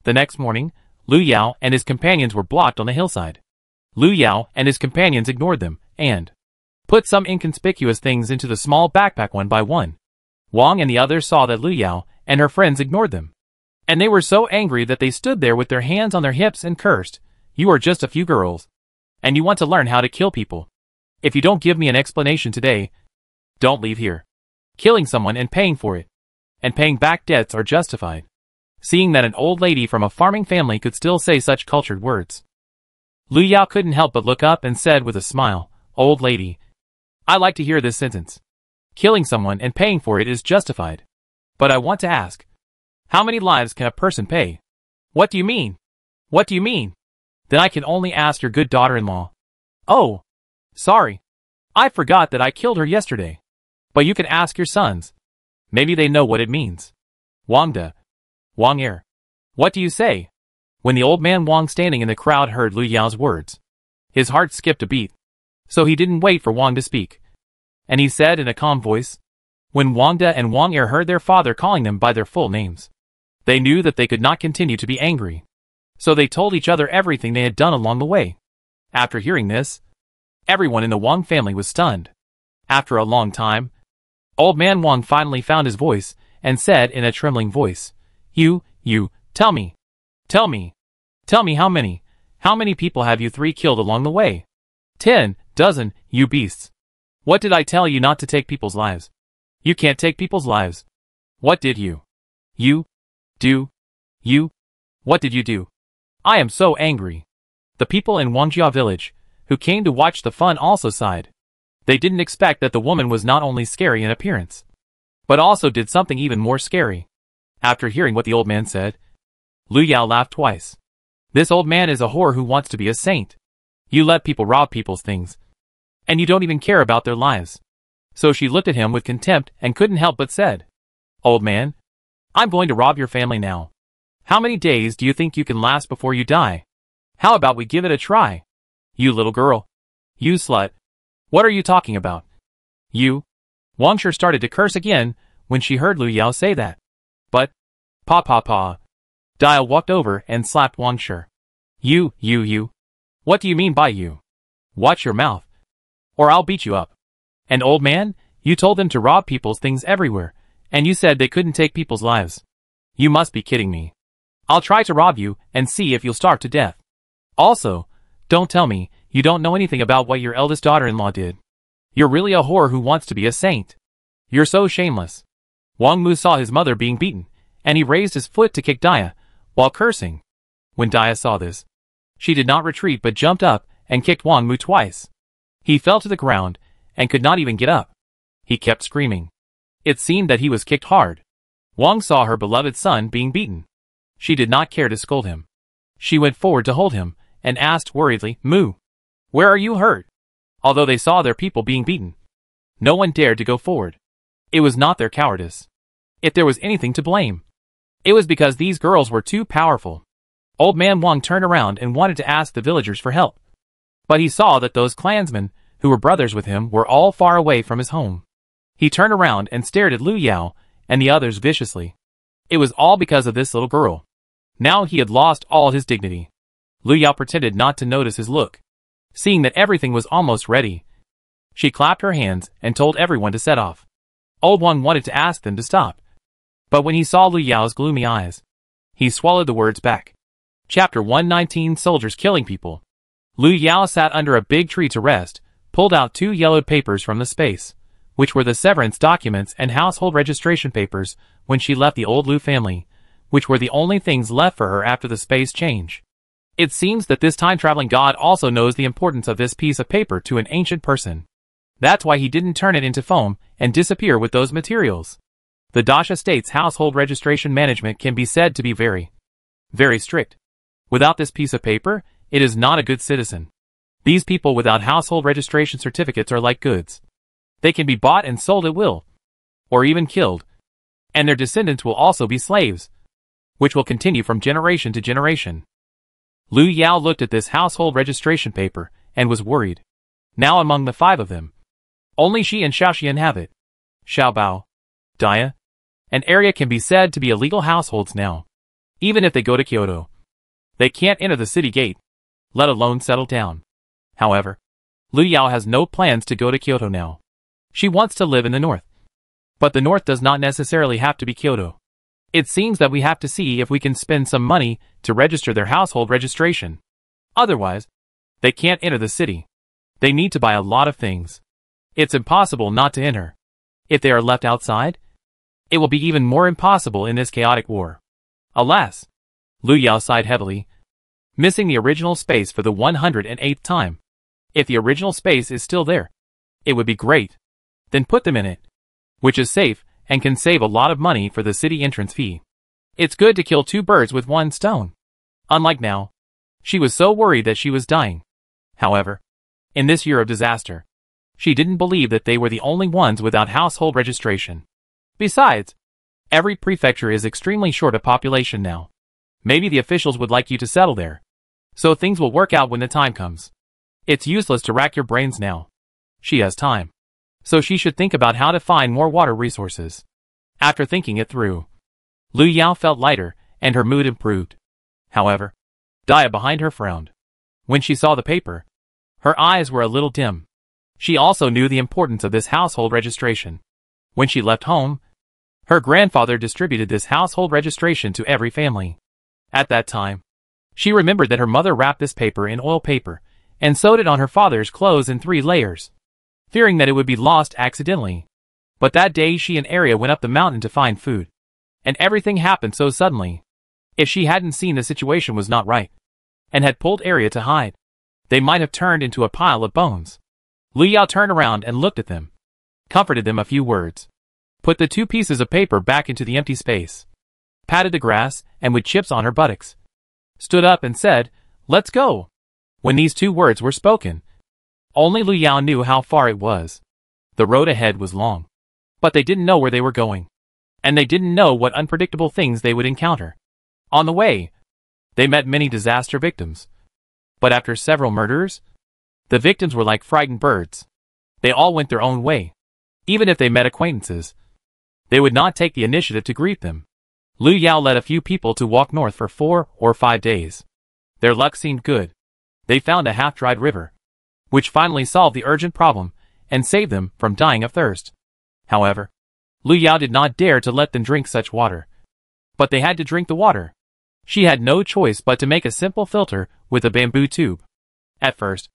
The next morning, Lu Yao and his companions were blocked on the hillside. Lu Yao and his companions ignored them, and put some inconspicuous things into the small backpack one by one. Wang and the others saw that Lu Yao and her friends ignored them. And they were so angry that they stood there with their hands on their hips and cursed. You are just a few girls. And you want to learn how to kill people. If you don't give me an explanation today, don't leave here. Killing someone and paying for it, and paying back debts are justified. Seeing that an old lady from a farming family could still say such cultured words, Lu Yao couldn't help but look up and said with a smile, Old lady, I like to hear this sentence. Killing someone and paying for it is justified. But I want to ask, how many lives can a person pay? What do you mean? What do you mean? Then I can only ask your good daughter-in-law. Oh, sorry. I forgot that I killed her yesterday. But you can ask your sons. Maybe they know what it means. Wang De. Wang Er. What do you say? When the old man Wang standing in the crowd heard Lu Yao's words, his heart skipped a beat. So he didn't wait for Wang to speak. And he said in a calm voice, when Wang De and Wang Er heard their father calling them by their full names, they knew that they could not continue to be angry. So they told each other everything they had done along the way. After hearing this, everyone in the Wang family was stunned. After a long time, old man Wang finally found his voice and said in a trembling voice, You, tell me how many people have you 3 killed along the way? 10, dozen, you beasts. What did I tell you not to take people's lives? You can't take people's lives. What did you do? What did you do? I am so angry. The people in Wangjia village, who came to watch the fun also sighed. They didn't expect that the woman was not only scary in appearance, but also did something even more scary. After hearing what the old man said, Lu Yao laughed twice. This old man is a whore who wants to be a saint. You let people rob people's things, and you don't even care about their lives. So she looked at him with contempt and couldn't help but said, Old man, I'm going to rob your family now. How many days do you think you can last before you die? How about we give it a try? You little girl. You slut. What are you talking about? You. Wang Shi started to curse again when she heard Lu Yao say that. But, Pa. Dia walked over and slapped Wang Shi. You. What do you mean by you? Watch your mouth, or I'll beat you up. And old man, you told them to rob people's things everywhere, and you said they couldn't take people's lives. You must be kidding me. I'll try to rob you and see if you'll starve to death. Also, don't tell me you don't know anything about what your eldest daughter-in-law did. You're really a whore who wants to be a saint. You're so shameless. Wang Mu saw his mother being beaten, and he raised his foot to kick Dia, while cursing. When Dia saw this, she did not retreat but jumped up and kicked Wang Mu twice. He fell to the ground and could not even get up. He kept screaming. It seemed that he was kicked hard. Wang saw her beloved son being beaten. She did not care to scold him. She went forward to hold him and asked worriedly, Mu, where are you hurt? Although they saw their people being beaten, no one dared to go forward. It was not their cowardice. If there was anything to blame, it was because these girls were too powerful. Old man Wang turned around and wanted to ask the villagers for help. But he saw that those clansmen, who were brothers with him, were all far away from his home. He turned around and stared at Lu Yao and the others viciously. It was all because of this little girl. Now he had lost all his dignity. Lu Yao pretended not to notice his look. Seeing that everything was almost ready, she clapped her hands and told everyone to set off. Old Wang wanted to ask them to stop, but when he saw Lu Yao's gloomy eyes, he swallowed the words back. Chapter 119, Soldiers Killing People. Lu Yao sat under a big tree to rest, pulled out 2 yellowed papers from the space, which were the severance documents and household registration papers when she left the old Lu family, which were the only things left for her after the space change. It seems that this time-traveling god also knows the importance of this piece of paper to an ancient person. That's why he didn't turn it into foam and disappear with those materials. The Dasha state's household registration management can be said to be very, very strict. Without this piece of paper, it is not a good citizen. These people without household registration certificates are like goods. They can be bought and sold at will, or even killed, and their descendants will also be slaves, which will continue from generation to generation. Lu Yao looked at this household registration paper and was worried. Now among the 5 of them, only she and Xiaoxian have it. Xiaobao, Dia, and Area can be said to be illegal households now. Even if they go to Kyoto, they can't enter the city gate, let alone settle down. However, Lu Yao has no plans to go to Kyoto now. She wants to live in the north. But the north does not necessarily have to be Kyoto. It seems that we have to see if we can spend some money to register their household registration. Otherwise, they can't enter the city. They need to buy a lot of things. It's impossible not to enter. If they are left outside, it will be even more impossible in this chaotic war. Alas! Lu Yao sighed heavily, missing the original space for the 108th time. If the original space is still there, it would be great. Then put them in it, which is safe and can save a lot of money for the city entrance fee. It's good to kill 2 birds with 1 stone. Unlike now, she was so worried that she was dying. However, in this year of disaster, she didn't believe that they were the only ones without household registration. Besides, every prefecture is extremely short of population now. Maybe the officials would like you to settle there, so things will work out when the time comes. It's useless to rack your brains now. She has time, so she should think about how to find more water resources. After thinking it through, Lu Yao felt lighter and her mood improved. However, Dia behind her frowned. When she saw the paper, her eyes were a little dim. She also knew the importance of this household registration. When she left home, her grandfather distributed this household registration to every family. At that time, she remembered that her mother wrapped this paper in oil paper and sewed it on her father's clothes in 3 layers, fearing that it would be lost accidentally. But that day she and Arya went up the mountain to find food, and everything happened so suddenly. If she hadn't seen the situation was not right, and had pulled Arya to hide, they might have turned into a pile of bones. Lu Yao turned around and looked at them, comforted them a few words, put the 2 pieces of paper back into the empty space, patted the grass and with chips on her buttocks, stood up and said, "Let's go." When these 2 words were spoken, only Lu Yao knew how far it was. The road ahead was long, but they didn't know where they were going, and they didn't know what unpredictable things they would encounter. On the way, they met many disaster victims, but after several murders, the victims were like frightened birds. They all went their own way. Even if they met acquaintances, they would not take the initiative to greet them. Lu Yao led a few people to walk north for 4 or 5 days. Their luck seemed good. They found a half-dried river, which finally solved the urgent problem and saved them from dying of thirst. However, Lu Yao did not dare to let them drink such water. But they had to drink the water. She had no choice but to make a simple filter with a bamboo tube. At first,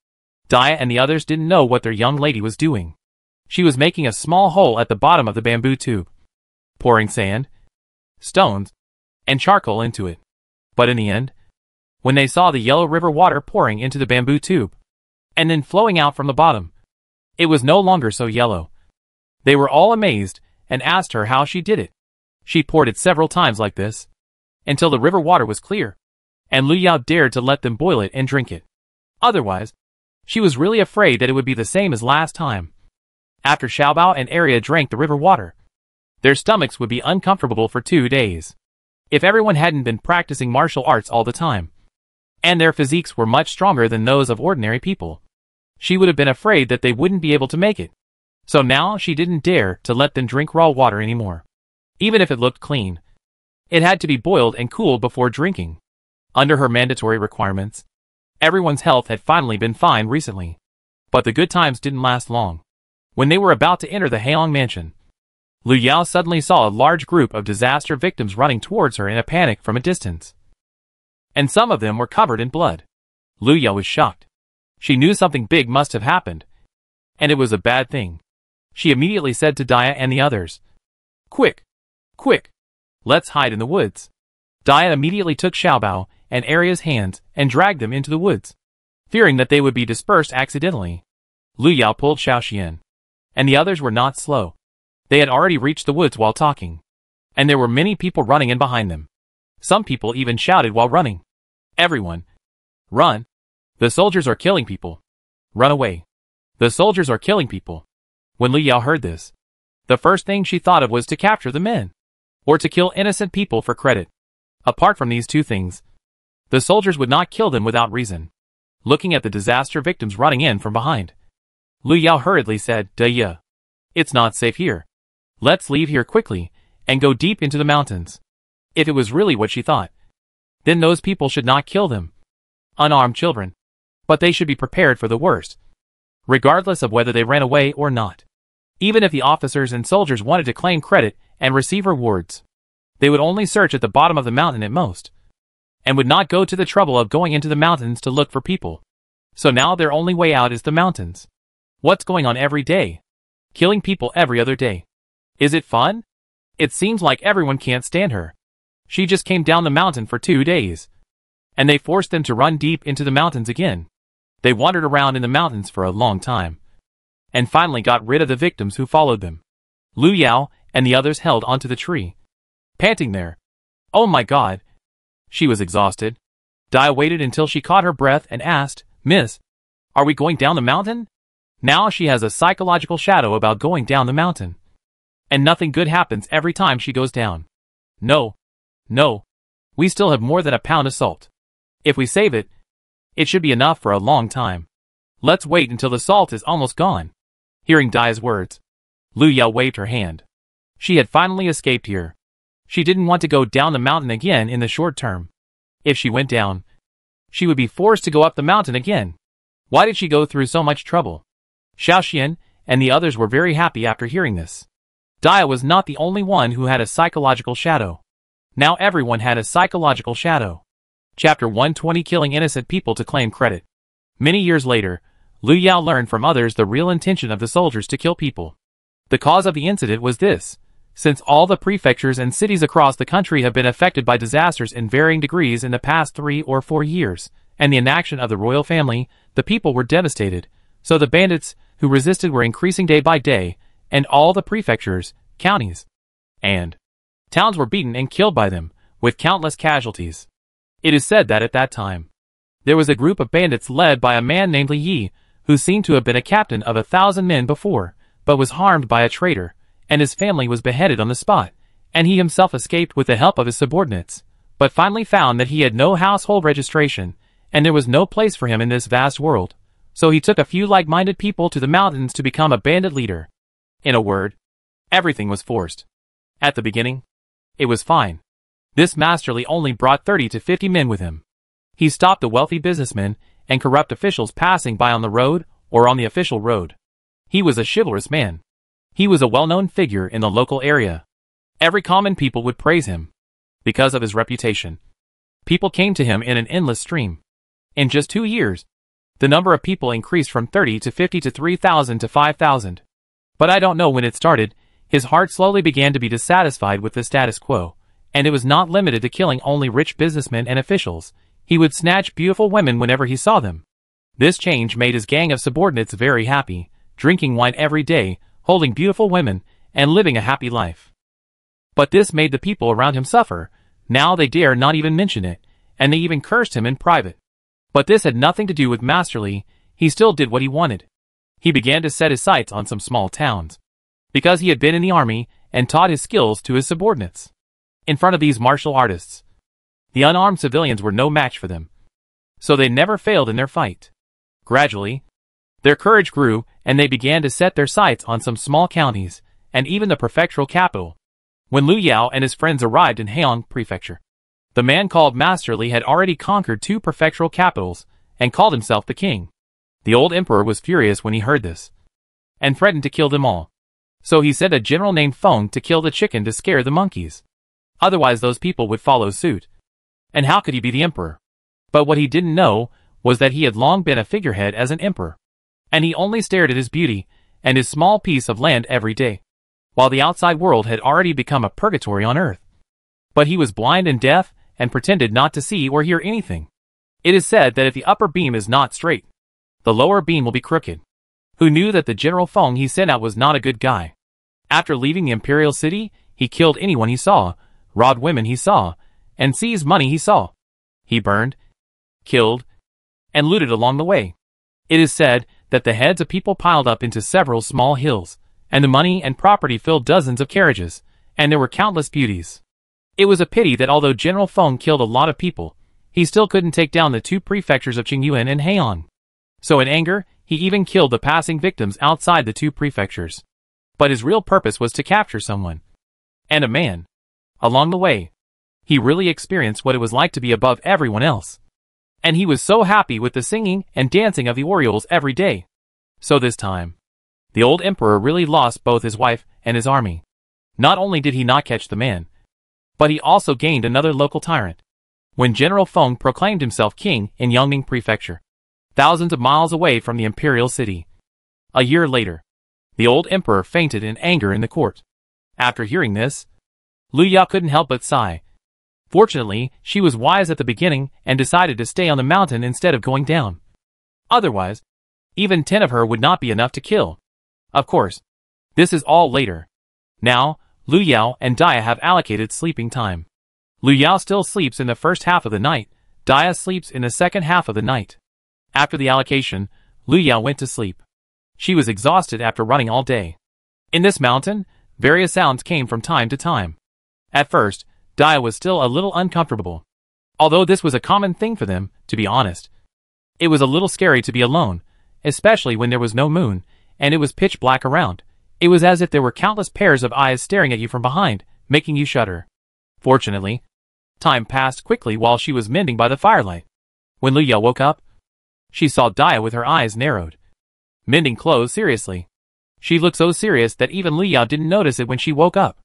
Dia and the others didn't know what their young lady was doing. She was making a small hole at the bottom of the bamboo tube, pouring sand, stones, and charcoal into it. But in the end, when they saw the yellow river water pouring into the bamboo tube, and then flowing out from the bottom, it was no longer so yellow. They were all amazed and asked her how she did it. She poured it several times like this, until the river water was clear, and Lu Yao dared to let them boil it and drink it. Otherwise, she was really afraid that it would be the same as last time. After Xiaobao and Arya drank the river water, their stomachs would be uncomfortable for 2 days. If everyone hadn't been practicing martial arts all the time, and their physiques were much stronger than those of ordinary people, she would have been afraid that they wouldn't be able to make it. So now she didn't dare to let them drink raw water anymore. Even if it looked clean, it had to be boiled and cooled before drinking. Under her mandatory requirements, everyone's health had finally been fine recently. But the good times didn't last long. When they were about to enter the Heilong mansion, Lu Yao suddenly saw a large group of disaster victims running towards her in a panic from a distance. And some of them were covered in blood. Lu Yao was shocked. She knew something big must have happened, and it was a bad thing. She immediately said to Dia and the others, "Quick! Quick! Let's hide in the woods." Dia immediately took Xiaobao and Aria's hands and dragged them into the woods, fearing that they would be dispersed accidentally. Lu Yao pulled Xiaoxian, and the others were not slow. They had already reached the woods while talking, and there were many people running in behind them. Some people even shouted while running, "Everyone, run! The soldiers are killing people! Run away! The soldiers are killing people!" When Lu Yao heard this, the first thing she thought of was to capture the men, or to kill innocent people for credit. Apart from these two things, the soldiers would not kill them without reason. Looking at the disaster victims running in from behind, Lu Yao hurriedly said, "Dia, it's not safe here. Let's leave here quickly and go deep into the mountains." If it was really what she thought, then those people should not kill them. Unarmed children. But they should be prepared for the worst, regardless of whether they ran away or not. Even if the officers and soldiers wanted to claim credit and receive rewards, they would only search at the bottom of the mountain at most, and would not go to the trouble of going into the mountains to look for people. So now their only way out is the mountains. What's going on every day? Killing people every other day. Is it fun? It seems like everyone can't stand her. She just came down the mountain for 2 days, and they forced them to run deep into the mountains again. They wandered around in the mountains for a long time, and finally got rid of the victims who followed them. Lu Yao and the others held onto the tree, panting there. Oh my God! She was exhausted. Dia waited until she caught her breath and asked, "Miss, are we going down the mountain?" Now she has a psychological shadow about going down the mountain, and nothing good happens every time she goes down. No. No. We still have more than a pound of salt. If we save it, it should be enough for a long time. Let's wait until the salt is almost gone. Hearing Dia's words, Lu Yao waved her hand. She had finally escaped here. She didn't want to go down the mountain again in the short term. If she went down, she would be forced to go up the mountain again. Why did she go through so much trouble? Xiaoxian and the others were very happy after hearing this. Dia was not the only one who had a psychological shadow. Now everyone had a psychological shadow. Chapter 120, Killing Innocent People to Claim Credit. Many years later, Lu Yao learned from others the real intention of the soldiers to kill people. The cause of the incident was this: since all the prefectures and cities across the country have been affected by disasters in varying degrees in the past 3 or 4 years, and the inaction of the royal family, the people were devastated. So the bandits who resisted were increasing day by day, and all the prefectures, counties, and towns were beaten and killed by them, with countless casualties. It is said that at that time, there was a group of bandits led by a man named Li Yi, who seemed to have been a captain of 1,000 men before, but was harmed by a traitor, and his family was beheaded on the spot, and he himself escaped with the help of his subordinates, but finally found that he had no household registration, and there was no place for him in this vast world. So he took a few like-minded people to the mountains to become a bandit leader. In a word, everything was forced. At the beginning, it was fine. This masterly only brought 30 to 50 men with him. He stopped the wealthy businessmen and corrupt officials passing by on the road or on the official road. He was a chivalrous man. He was a well-known figure in the local area. Every common people would praise him. Because of his reputation, people came to him in an endless stream. In just 2 years, the number of people increased from 30 to 50 to 3,000 to 5,000. But I don't know when it started. His heart slowly began to be dissatisfied with the status quo, and it was not limited to killing only rich businessmen and officials. He would snatch beautiful women whenever he saw them. This change made his gang of subordinates very happy, drinking wine every day, holding beautiful women, and living a happy life. But this made the people around him suffer. Now they dare not even mention it, and they even cursed him in private. But this had nothing to do with Masterly. He still did what he wanted. He began to set his sights on some small towns, because he had been in the army and taught his skills to his subordinates. In front of these martial artists, the unarmed civilians were no match for them, so they never failed in their fight. Gradually, their courage grew, and they began to set their sights on some small counties, and even the prefectural capital. When Lu Yao and his friends arrived in Heong Prefecture, the man called Masterly had already conquered 2 prefectural capitals, and called himself the king. The old emperor was furious when he heard this, and threatened to kill them all. So he sent a general named Feng to kill the chicken to scare the monkeys. Otherwise those people would follow suit. And how could he be the emperor? But what he didn't know was that he had long been a figurehead as an emperor, and he only stared at his beauty and his small piece of land every day, while the outside world had already become a purgatory on earth. But he was blind and deaf and pretended not to see or hear anything. It is said that if the upper beam is not straight, the lower beam will be crooked. Who knew that the General Feng he sent out was not a good guy? After leaving the imperial city, he killed anyone he saw, robbed women he saw, and seized money he saw. He burned, killed, and looted along the way. It is said that the heads of people piled up into several small hills, and the money and property filled dozens of carriages, and there were countless beauties. It was a pity that although General Feng killed a lot of people, he still couldn't take down the two prefectures of Qingyuan and Heian. So in anger, he even killed the passing victims outside the two prefectures. But his real purpose was to capture someone. And a man. Along the way, he really experienced what it was like to be above everyone else. And he was so happy with the singing and dancing of the Orioles every day. So this time, the old emperor really lost both his wife and his army. Not only did he not catch the man, but he also gained another local tyrant. When General Feng proclaimed himself king in Yangning Prefecture, thousands of miles away from the imperial city. A year later, the old emperor fainted in anger in the court. After hearing this, Liu Yao couldn't help but sigh. Fortunately, she was wise at the beginning and decided to stay on the mountain instead of going down. Otherwise, even 10 of her would not be enough to kill. Of course, this is all later. Now, Liu Yao and Dia have allocated sleeping time. Liu Yao still sleeps in the first half of the night, Dia sleeps in the second half of the night. After the allocation, Liu Yao went to sleep. She was exhausted after running all day. In this mountain, various sounds came from time to time. At first, Dia was still a little uncomfortable. Although this was a common thing for them, to be honest. It was a little scary to be alone, especially when there was no moon, and it was pitch black around. It was as if there were countless pairs of eyes staring at you from behind, making you shudder. Fortunately, time passed quickly while she was mending by the firelight. When Liu Yao woke up, she saw Dia with her eyes narrowed, mending clothes seriously. She looked so serious that even Liu Yao didn't notice it when she woke up.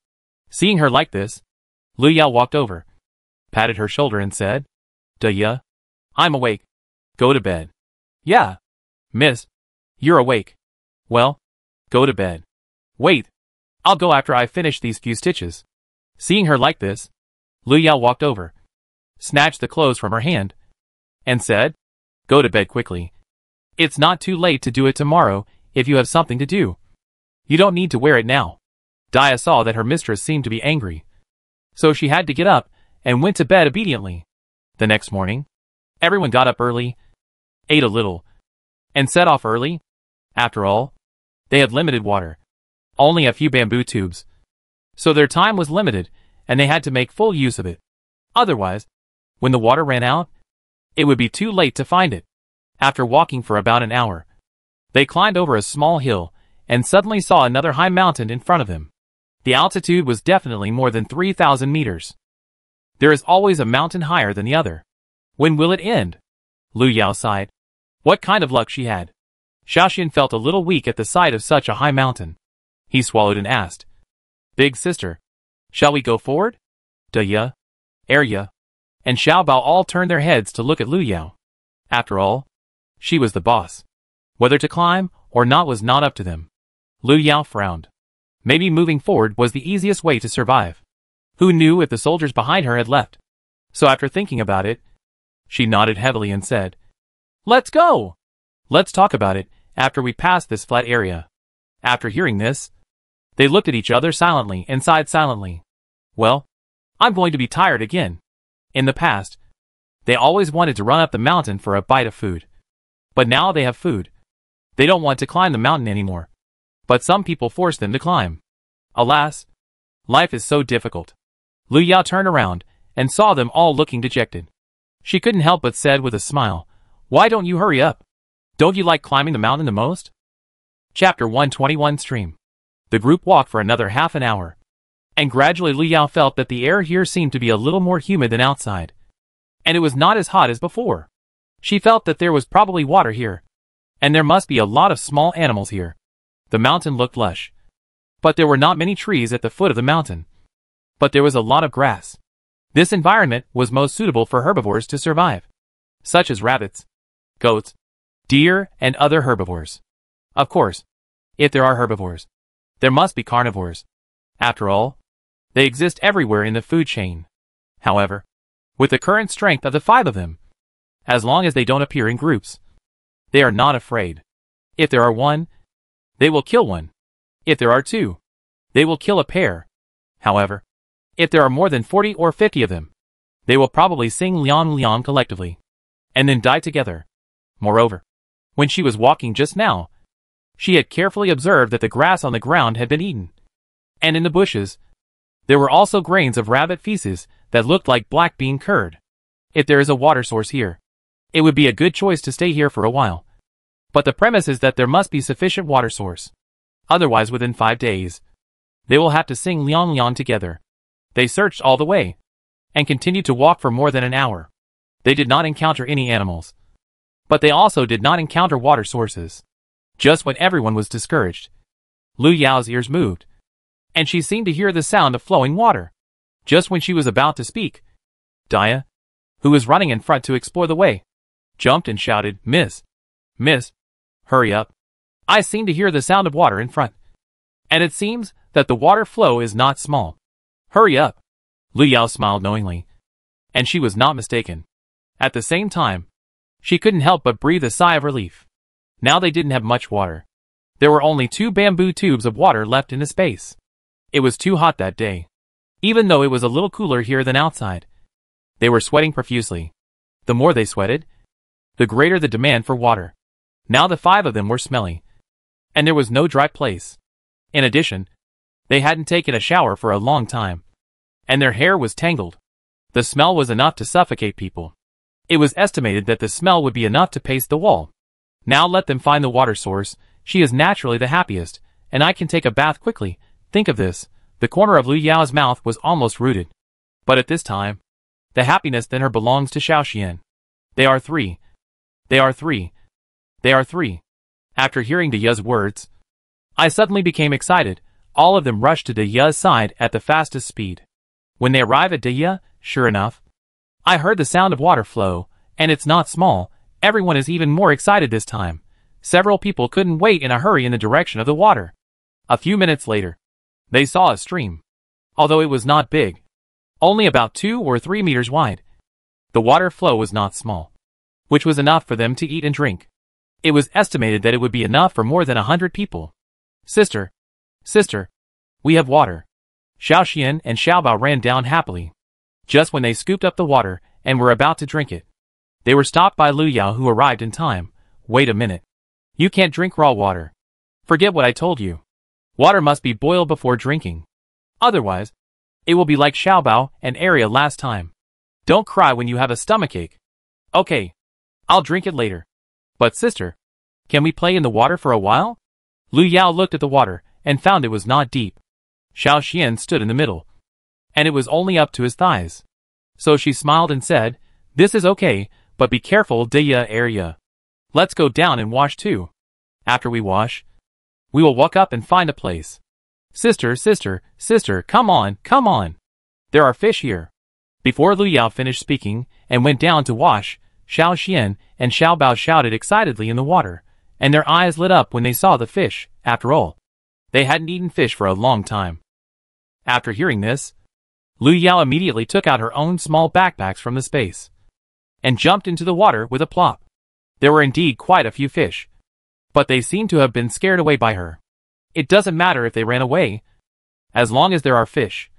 Seeing her like this, Liu Yao walked over, patted her shoulder and said, "Dia, I'm awake. Go to bed." "Yeah, miss, you're awake. Well, go to bed." "Wait, I'll go after I finish these few stitches." Seeing her like this, Liu Yao walked over, snatched the clothes from her hand, and said, "Go to bed quickly. It's not too late to do it tomorrow if you have something to do. You don't need to wear it now." Dia saw that her mistress seemed to be angry, so she had to get up and went to bed obediently. The next morning, everyone got up early, ate a little, and set off early. After all, they had limited water, only a few bamboo tubes, so their time was limited and they had to make full use of it. Otherwise, when the water ran out, it would be too late to find it. After walking for about an hour, they climbed over a small hill and suddenly saw another high mountain in front of them. The altitude was definitely more than 3,000 meters. There is always a mountain higher than the other. When will it end? Liu Yao sighed. What kind of luck she had. Xiaoxian felt a little weak at the sight of such a high mountain. He swallowed and asked, "Big sister, shall we go forward?" Dia, Arya, and Xiaobao all turned their heads to look at Liu Yao. After all, she was the boss. Whether to climb or not was not up to them. Liu Yao frowned. Maybe moving forward was the easiest way to survive. Who knew if the soldiers behind her had left? So after thinking about it, she nodded heavily and said, "Let's go! Let's talk about it after we pass this flat area." After hearing this, they looked at each other silently and sighed silently. Well, I'm going to be tired again. In the past, they always wanted to run up the mountain for a bite of food. But now they have food. They don't want to climb the mountain anymore. But some people force them to climb. Alas, life is so difficult. Liu Yao turned around and saw them all looking dejected. She couldn't help but said with a smile, "Why don't you hurry up? Don't you like climbing the mountain the most?" Chapter 121 Stream. The group walked for another half an hour. And gradually Liu Yao felt that the air here seemed to be a little more humid than outside. And it was not as hot as before. She felt that there was probably water here. And there must be a lot of small animals here. The mountain looked lush. But there were not many trees at the foot of the mountain. But there was a lot of grass. This environment was most suitable for herbivores to survive, such as rabbits. goats, deer, and other herbivores. Of course, if there are herbivores, there must be carnivores. After all, they exist everywhere in the food chain. However, with the current strength of the 5 of them, as long as they don't appear in groups, they are not afraid. If there are 1, they will kill 1. If there are 2, they will kill a pair. However, if there are more than 40 or 50 of them, they will probably sing Liang Liang collectively, and then die together. Moreover, when she was walking just now, she had carefully observed that the grass on the ground had been eaten. And in the bushes, there were also grains of rabbit feces that looked like black bean curd. If there is a water source here, it would be a good choice to stay here for a while. But the premise is that there must be sufficient water source. Otherwise, within 5 days, they will have to sing Liang Liang together. They searched all the way, and continued to walk for more than an hour. They did not encounter any animals. But they also did not encounter water sources. Just when everyone was discouraged, Lu Yao's ears moved, and she seemed to hear the sound of flowing water. Just when she was about to speak, Dia, who was running in front to explore the way, jumped and shouted, Miss, hurry up. I seem to hear the sound of water in front. And it seems that the water flow is not small. Hurry up. Lu Yao smiled knowingly, and she was not mistaken. At the same time, she couldn't help but breathe a sigh of relief. Now they didn't have much water. There were only 2 bamboo tubes of water left in the space. It was too hot that day, even though it was a little cooler here than outside. They were sweating profusely. The more they sweated, the greater the demand for water. Now the 5 of them were smelly, and there was no dry place. In addition, they hadn't taken a shower for a long time, and their hair was tangled. The smell was enough to suffocate people. It was estimated that the smell would be enough to paste the wall. Now let them find the water source. She is naturally the happiest, and I can take a bath quickly. Think of this. The corner of Lu Yao's mouth was almost rooted. But at this time, the happiness in her belongs to Xiaoxian. They are 3. They are 3. They are 3. After hearing Diya's words, I suddenly became excited. All of them rushed to Diya's side at the fastest speed. When they arrived at Diya, sure enough, I heard the sound of water flow, and it's not small. Everyone is even more excited this time. Several people couldn't wait in a hurry in the direction of the water. A few minutes later, they saw a stream. Although it was not big, only about 2 or 3 meters wide, the water flow was not small, which was enough for them to eat and drink. It was estimated that it would be enough for more than 100 people. Sister, we have water. Xiaoxian and Xiaobao ran down happily. Just when they scooped up the water and were about to drink it, they were stopped by Lu Yao, who arrived in time. Wait a minute. You can't drink raw water. Forget what I told you. Water must be boiled before drinking. Otherwise, it will be like Xiaobao and Arya last time. Don't cry when you have a stomachache. Okay, I'll drink it later. But sister, can we play in the water for a while? Lu Yao looked at the water and found it was not deep. Xiaoxian stood in the middle, and it was only up to his thighs. So she smiled and said, This is okay, but be careful, Diya Arya. Let's go down and wash too. After we wash, we will walk up and find a place. Sister, come on. There are fish here. Before Lu Yao finished speaking and went down to wash, Xiaoxian and Xiaobao shouted excitedly in the water, and their eyes lit up when they saw the fish. After all, they hadn't eaten fish for a long time. After hearing this, Lu Yao immediately took out her own small backpacks from the space and jumped into the water with a plop. There were indeed quite a few fish, but they seemed to have been scared away by her. It doesn't matter if they ran away, as long as there are fish.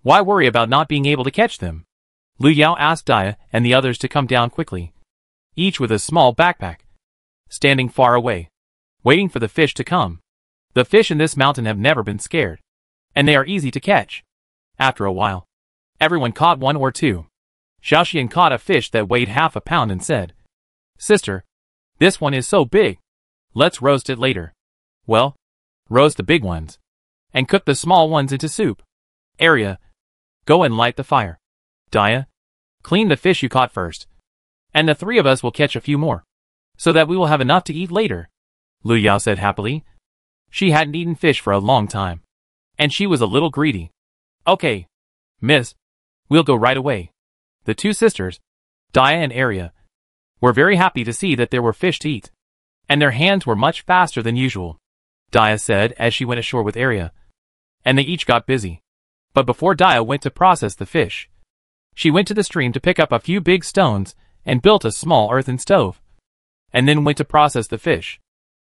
Why worry about not being able to catch them? Lu Yao asked Dia and the others to come down quickly, each with a small backpack, standing far away, waiting for the fish to come. The fish in this mountain have never been scared, and they are easy to catch. After a while, everyone caught 1 or 2. Xiaoxian caught a fish that weighed half a pound and said, Sister, this one is so big. Let's roast it later. Well, roast the big ones, and cook the small ones into soup. Arya, go and light the fire. Dia, clean the fish you caught first, and the 3 of us will catch a few more, so that we will have enough to eat later. Lu Yao said happily. She hadn't eaten fish for a long time, and she was a little greedy. Okay, miss, we'll go right away. The 2 sisters, Dia and Arya, were very happy to see that there were fish to eat, and their hands were much faster than usual, Dia said as she went ashore with Arya. And they each got busy. But before Dia went to process the fish, she went to the stream to pick up a few big stones and built a small earthen stove, and then went to process the fish.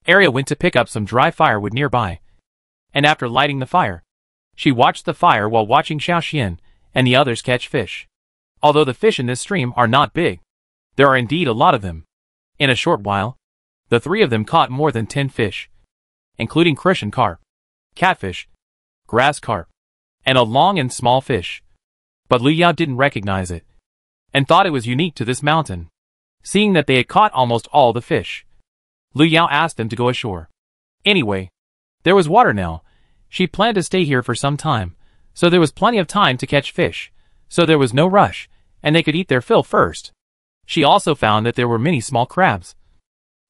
Arya went to pick up some dry firewood nearby, and after lighting the fire, she watched the fire while watching Xiaoxian and the others catch fish. Although the fish in this stream are not big, there are indeed a lot of them. In a short while, the three of them caught more than 10 fish, including crucian carp, catfish, grass carp, and a long and small fish. But Lu Yao didn't recognize it, and thought it was unique to this mountain. Seeing that they had caught almost all the fish, Lu Yao asked them to go ashore. Anyway, there was water now. She planned to stay here for some time, so there was plenty of time to catch fish, so there was no rush, and they could eat their fill first. She also found that there were many small crabs,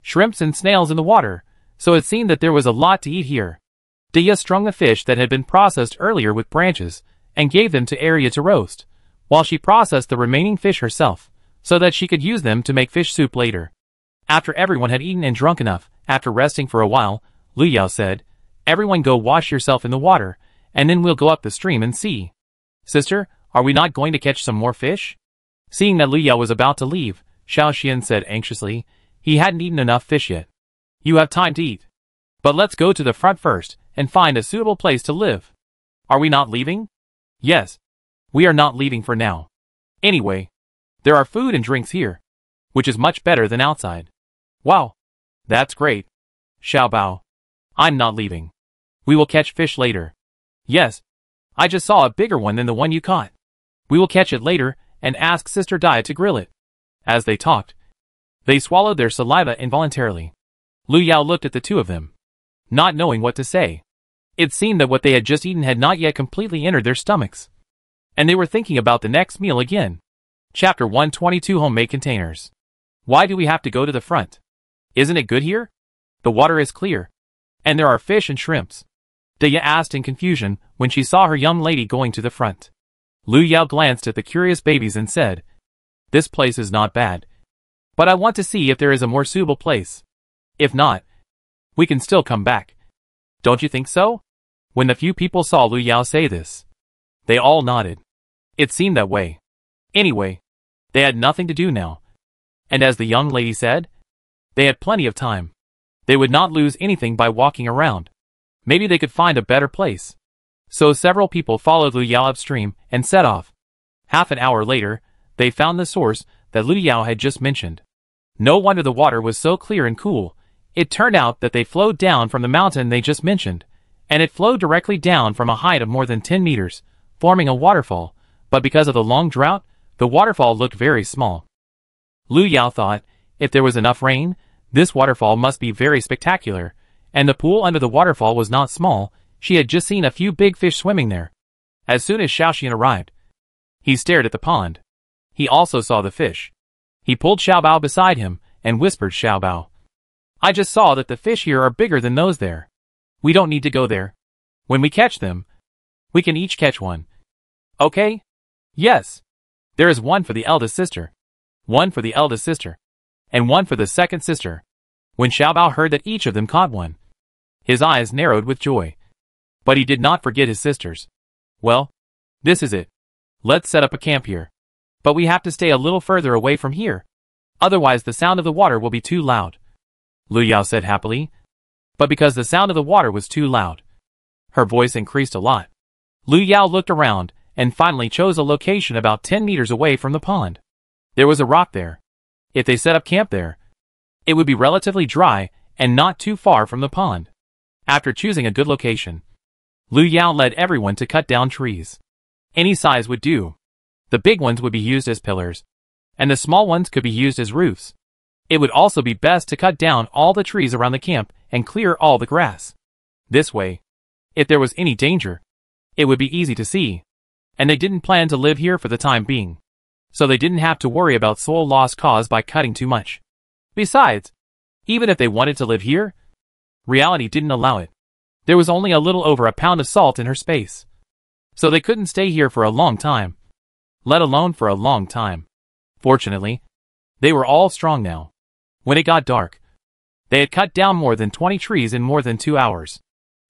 shrimps and snails in the water, so it seemed that there was a lot to eat here. Dia strung the fish that had been processed earlier with branches, and gave them to Arya to roast, while she processed the remaining fish herself, so that she could use them to make fish soup later. After everyone had eaten and drunk enough, after resting for a while, Lu Yao said, "Everyone go wash yourself in the water, and then we'll go up the stream and see." "Sister, are we not going to catch some more fish?" Seeing that Lu Yao was about to leave, Xiaoxian said anxiously, he hadn't eaten enough fish yet. "You have time to eat. But let's go to the front first, and find a suitable place to live." "Are we not leaving?" "Yes. We are not leaving for now. Anyway, there are food and drinks here, which is much better than outside." "Wow. That's great. Xiaobao. I'm not leaving. We will catch fish later." "Yes. I just saw a bigger one than the one you caught. We will catch it later and ask Sister Dia to grill it." As they talked, they swallowed their saliva involuntarily. Lu Yao looked at the two of them, not knowing what to say. It seemed that what they had just eaten had not yet completely entered their stomachs, and they were thinking about the next meal again. Chapter 122 Homemade Containers. "Why do we have to go to the front? Isn't it good here? The water is clear, and there are fish and shrimps," Dia asked in confusion when she saw her young lady going to the front. Lu Yao glanced at the curious babies and said, "This place is not bad, but I want to see if there is a more suitable place. If not, we can still come back. Don't you think so?" When the few people saw Lu Yao say this, they all nodded. It seemed that way. Anyway, they had nothing to do now, and as the young lady said, they had plenty of time. They would not lose anything by walking around. Maybe they could find a better place. So several people followed Lu Yao upstream and set off. Half an hour later, they found the source that Lu Yao had just mentioned. No wonder the water was so clear and cool. It turned out that they flowed down from the mountain they just mentioned, and it flowed directly down from a height of more than 10 meters, forming a waterfall, but because of the long drought, the waterfall looked very small. Lu Yao thought, if there was enough rain, this waterfall must be very spectacular, and the pool under the waterfall was not small. She had just seen a few big fish swimming there. As soon as Xiaoxian arrived, he stared at the pond. He also saw the fish. He pulled Xiaobao beside him and whispered, "Xiaobao, I just saw that the fish here are bigger than those there. We don't need to go there. When we catch them, we can each catch one. Okay?" "Yes. There is one for the eldest sister, one for the eldest sister, and one for the second sister." When Xiaobao heard that each of them caught one, his eyes narrowed with joy. But he did not forget his sisters. "Well, this is it. Let's set up a camp here. But we have to stay a little further away from here. Otherwise the sound of the water will be too loud," Lu Yao said happily. But because the sound of the water was too loud, her voice increased a lot. Lu Yao looked around and finally chose a location about 10 meters away from the pond. There was a rock there. If they set up camp there, it would be relatively dry and not too far from the pond. After choosing a good location, Lu Yao led everyone to cut down trees. Any size would do. The big ones would be used as pillars, and the small ones could be used as roofs. It would also be best to cut down all the trees around the camp and clear all the grass. This way, if there was any danger, it would be easy to see. And they didn't plan to live here for the time being, so they didn't have to worry about soil loss caused by cutting too much. Besides, even if they wanted to live here, reality didn't allow it. There was only a little over a pound of salt in her space, so they couldn't stay here for a long time, let alone for a long time. Fortunately, They were all strong now. When it got dark, they had cut down more than 20 trees in more than 2 hours.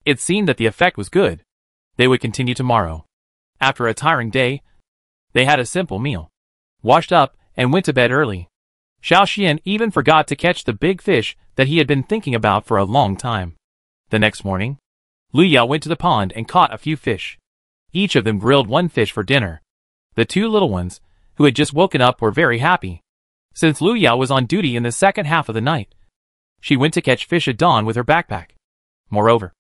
It seemed that the effect was good. They would continue tomorrow. After a tiring day, they had a simple meal, washed up, and went to bed early. Xiao Xian even forgot to catch the big fish that he had been thinking about for a long time. The next morning, Lu Yao went to the pond and caught a few fish. Each of them grilled one fish for dinner. The two little ones, who had just woken up, were very happy. Since Lu Yao was on duty in the second half of the night, she went to catch fish at dawn with her backpack. Moreover,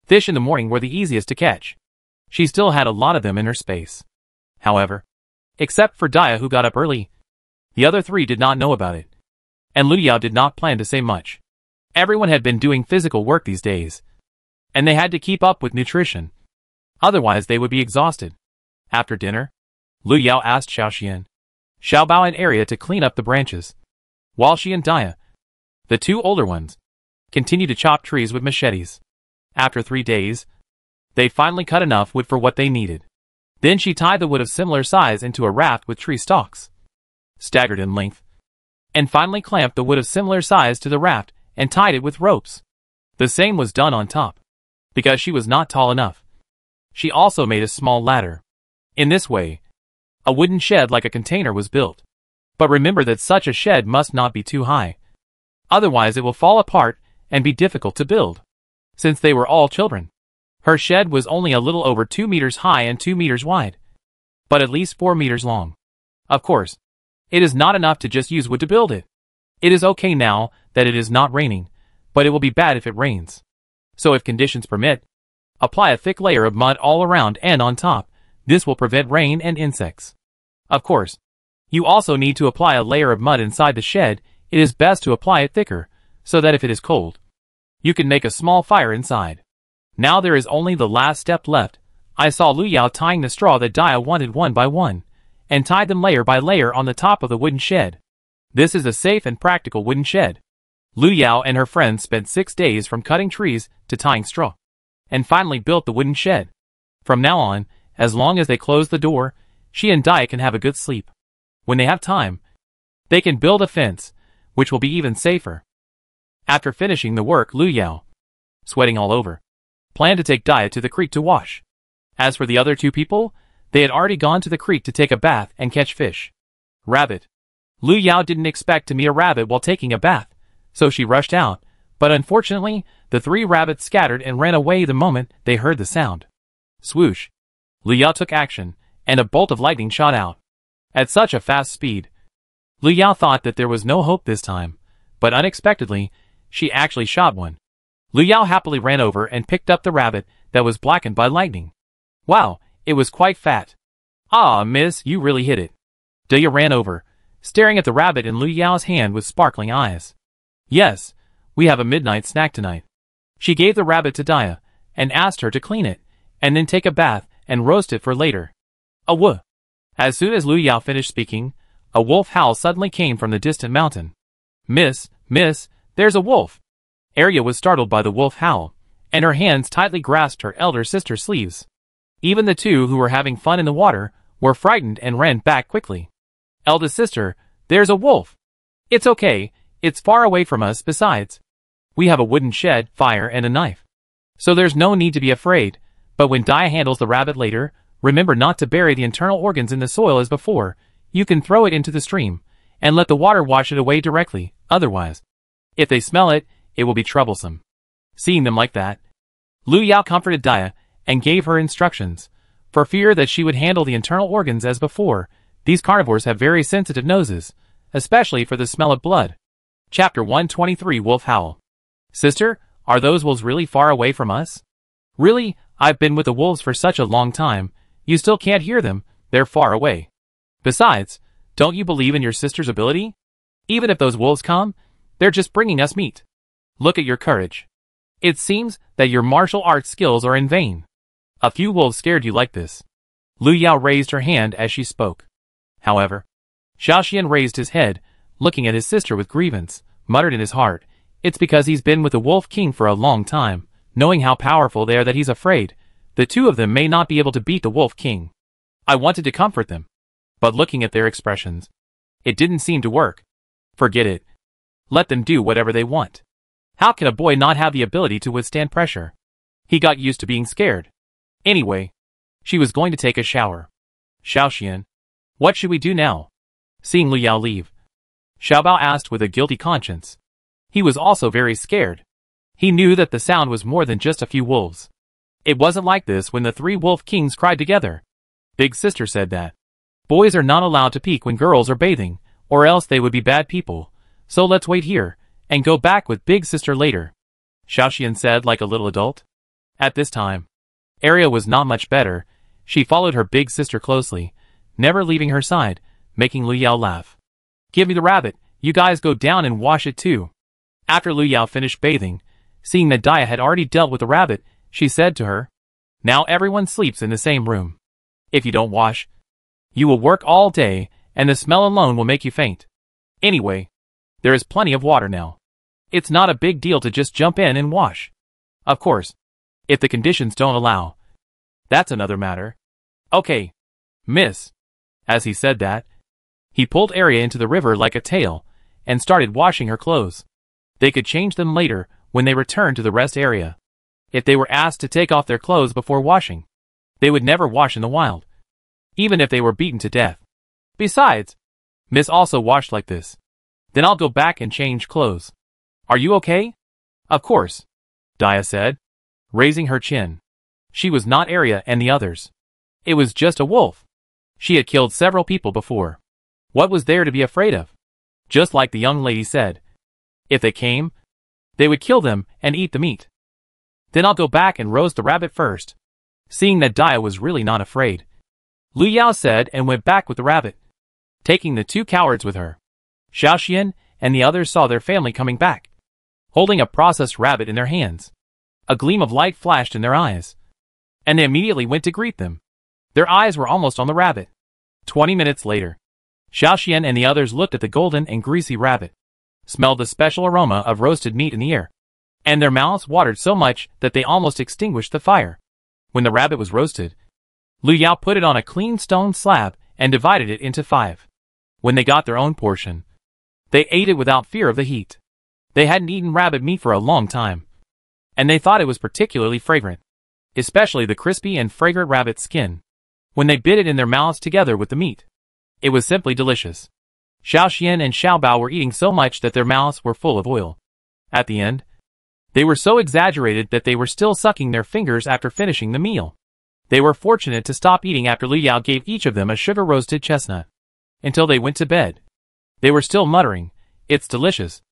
fish in the morning were the easiest to catch. She still had a lot of them in her space. However, except for Dia, who got up early, the other three did not know about it. And Lu Yao did not plan to say much. Everyone had been doing physical work these days, and they had to keep up with nutrition. Otherwise they would be exhausted. After dinner, Lu Yao asked Xiao Xian, Xiao Bao an area to clean up the branches, while she and Dia, the two older ones, continued to chop trees with machetes. After 3 days, they finally cut enough wood for what they needed. Then she tied the wood of similar size into a raft with tree stalks, staggered in length, and finally clamped the wood of similar size to the raft and tied it with ropes. The same was done on top, because she was not tall enough. She also made a small ladder. In this way, a wooden shed like a container was built. But remember that such a shed must not be too high. Otherwise it will fall apart and be difficult to build. Since they were all children, her shed was only a little over 2 meters high and 2 meters wide, but at least 4 meters long. Of course, it is not enough to just use wood to build it. It is okay now that it is not raining, but it will be bad if it rains. So if conditions permit, apply a thick layer of mud all around and on top. This will prevent rain and insects. Of course, you also need to apply a layer of mud inside the shed. It is best to apply it thicker, so that if it is cold, you can make a small fire inside. Now there is only the last step left. I saw Lu Yao tying the straw that Dia wanted one by one, and tied them layer by layer on the top of the wooden shed. This is a safe and practical wooden shed. Lu Yao and her friends spent 6 days from cutting trees to tying straw, and finally built the wooden shed. From now on, as long as they close the door, she and Dia can have a good sleep. When they have time, they can build a fence, which will be even safer. After finishing the work, Lu Yao, sweating all over, planned to take Dia to the creek to wash. As for the other two people, they had already gone to the creek to take a bath and catch fish. Rabbit. Lu Yao didn't expect to meet a rabbit while taking a bath, so she rushed out, but unfortunately, the 3 rabbits scattered and ran away the moment they heard the sound. Swoosh. Lu Yao took action, and a bolt of lightning shot out. At such a fast speed, Lu Yao thought that there was no hope this time, but unexpectedly, she actually shot one. Lu Yao happily ran over and picked up the rabbit that was blackened by lightning. Wow, it was quite fat. Ah, miss, you really hit it. Dia ran over, staring at the rabbit in Lu Yao's hand with sparkling eyes. Yes, we have a midnight snack tonight. She gave the rabbit to Dia, and asked her to clean it, and then take a bath and roast it for later. A woo! As soon as Lu Yao finished speaking, a wolf howl suddenly came from the distant mountain. Miss, there's a wolf! Arya was startled by the wolf howl, and her hands tightly grasped her elder sister's sleeves. Even the two who were having fun in the water were frightened and ran back quickly. Eldest sister, there's a wolf! It's okay, it's far away from us. Besides, we have a wooden shed, fire, and a knife. So there's no need to be afraid. But when Dia handles the rabbit later, remember not to bury the internal organs in the soil as before. You can throw it into the stream, and let the water wash it away directly. Otherwise, if they smell it, it will be troublesome. Seeing them like that, Lu Yao comforted Dia, and gave her instructions, for fear that she would handle the internal organs as before. These carnivores have very sensitive noses, especially for the smell of blood. Chapter 123 Wolf Howl. Sister, are those wolves really far away from us? Really? I've been with the wolves for such a long time, you still can't hear them, they're far away. Besides, don't you believe in your sister's ability? Even if those wolves come, they're just bringing us meat. Look at your courage. It seems that your martial arts skills are in vain. A few wolves scared you like this. Lu Yao raised her hand as she spoke. However, Xiao Xian raised his head, looking at his sister with grievance, muttered in his heart, it's because he's been with the Wolf King for a long time, knowing how powerful they are that he's afraid. The two of them may not be able to beat the Wolf King. I wanted to comfort them, but looking at their expressions, it didn't seem to work. Forget it. Let them do whatever they want. How can a boy not have the ability to withstand pressure? He got used to being scared. Anyway, she was going to take a shower. Xiaoxian, what should we do now? Seeing Lu Yao leave, Xiaobao asked with a guilty conscience. He was also very scared. He knew that the sound was more than just a few wolves. It wasn't like this when the 3 wolf kings cried together. Big sister said that boys are not allowed to peek when girls are bathing, or else they would be bad people, so let's wait here, and go back with big sister later, Xiaoxian said like a little adult. At this time, Arya was not much better. She followed her big sister closely, never leaving her side, making Lu Yao laugh. Give me the rabbit, you guys go down and wash it too. After Lu Yao finished bathing, seeing that Daya had already dealt with the rabbit, she said to her, now everyone sleeps in the same room. If you don't wash, you will work all day, and the smell alone will make you faint. Anyway, there is plenty of water now. It's not a big deal to just jump in and wash. Of course, if the conditions don't allow, that's another matter. Okay, miss. As he said that, he pulled Arya into the river like a tail, and started washing her clothes. They could change them later, when they returned to the rest area. If they were asked to take off their clothes before washing, they would never wash in the wild, even if they were beaten to death. Besides, Miss also washed like this. Then I'll go back and change clothes. Are you okay? Of course, Daya said, raising her chin. She was not Arya and the others. It was just a wolf. She had killed several people before. What was there to be afraid of? Just like the young lady said. If they came, they would kill them and eat the meat. Then I'll go back and roast the rabbit first. Seeing that Daya was really not afraid, Lu Yao said and went back with the rabbit, taking the 2 cowards with her. Xiaoxian and the others saw their family coming back, holding a processed rabbit in their hands. A gleam of light flashed in their eyes, and they immediately went to greet them. Their eyes were almost on the rabbit. 20 minutes later, Xiaoxian and the others looked at the golden and greasy rabbit, smelled the special aroma of roasted meat in the air, and their mouths watered so much that they almost extinguished the fire. When the rabbit was roasted, Lu Yao put it on a clean stone slab and divided it into 5. When they got their own portion, they ate it without fear of the heat. They hadn't eaten rabbit meat for a long time, and they thought it was particularly fragrant, especially the crispy and fragrant rabbit skin. When they bit it in their mouths together with the meat, it was simply delicious. Xiaoxian and Xiaobao were eating so much that their mouths were full of oil. At the end, they were so exaggerated that they were still sucking their fingers after finishing the meal. They were fortunate to stop eating after Lu Yao gave each of them a sugar-roasted chestnut. Until they went to bed, they were still muttering, "It's delicious.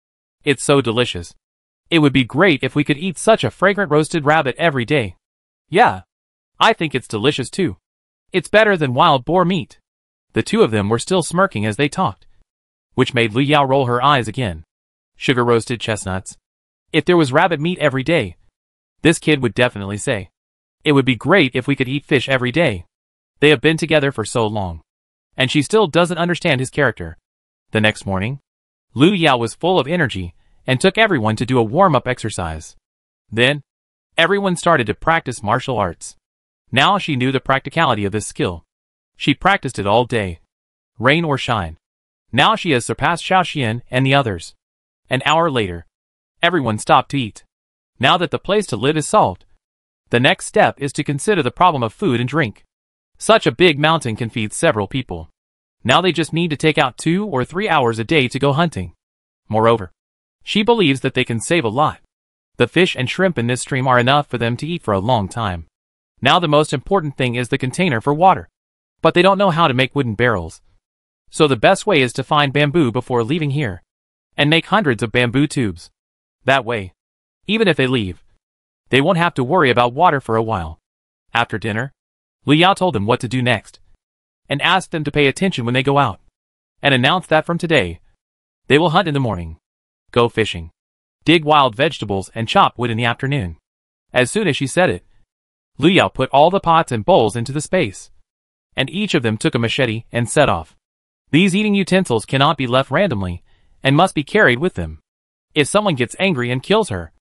It's so delicious. It would be great if we could eat such a fragrant roasted rabbit every day." Yeah, I think it's delicious too. It's better than wild boar meat. The 2 of them were still smirking as they talked, which made Lu Yao roll her eyes again. Sugar-roasted chestnuts. If there was rabbit meat every day, this kid would definitely say, "It would be great if we could eat fish every day." They have been together for so long, and she still doesn't understand his character. The next morning, Lu Yao was full of energy and took everyone to do a warm-up exercise. Then, everyone started to practice martial arts. Now she knew the practicality of this skill. She practiced it all day, rain or shine. Now she has surpassed Xiaoxian and the others. An hour later, everyone stopped to eat. Now that the place to live is solved, the next step is to consider the problem of food and drink. Such a big mountain can feed several people. Now they just need to take out 2 or 3 hours a day to go hunting. Moreover, she believes that they can save a lot. The fish and shrimp in this stream are enough for them to eat for a long time. Now the most important thing is the container for water. But they don't know how to make wooden barrels. So the best way is to find bamboo before leaving here, and make hundreds of bamboo tubes. That way, even if they leave, they won't have to worry about water for a while. After dinner, Lu Yao told them what to do next, and asked them to pay attention when they go out, and announced that from today, they will hunt in the morning, go fishing, dig wild vegetables and chop wood in the afternoon. As soon as she said it, Lu Yao put all the pots and bowls into the space, and each of them took a machete and set off. These eating utensils cannot be left randomly, and must be carried with them. If someone gets angry and kills her,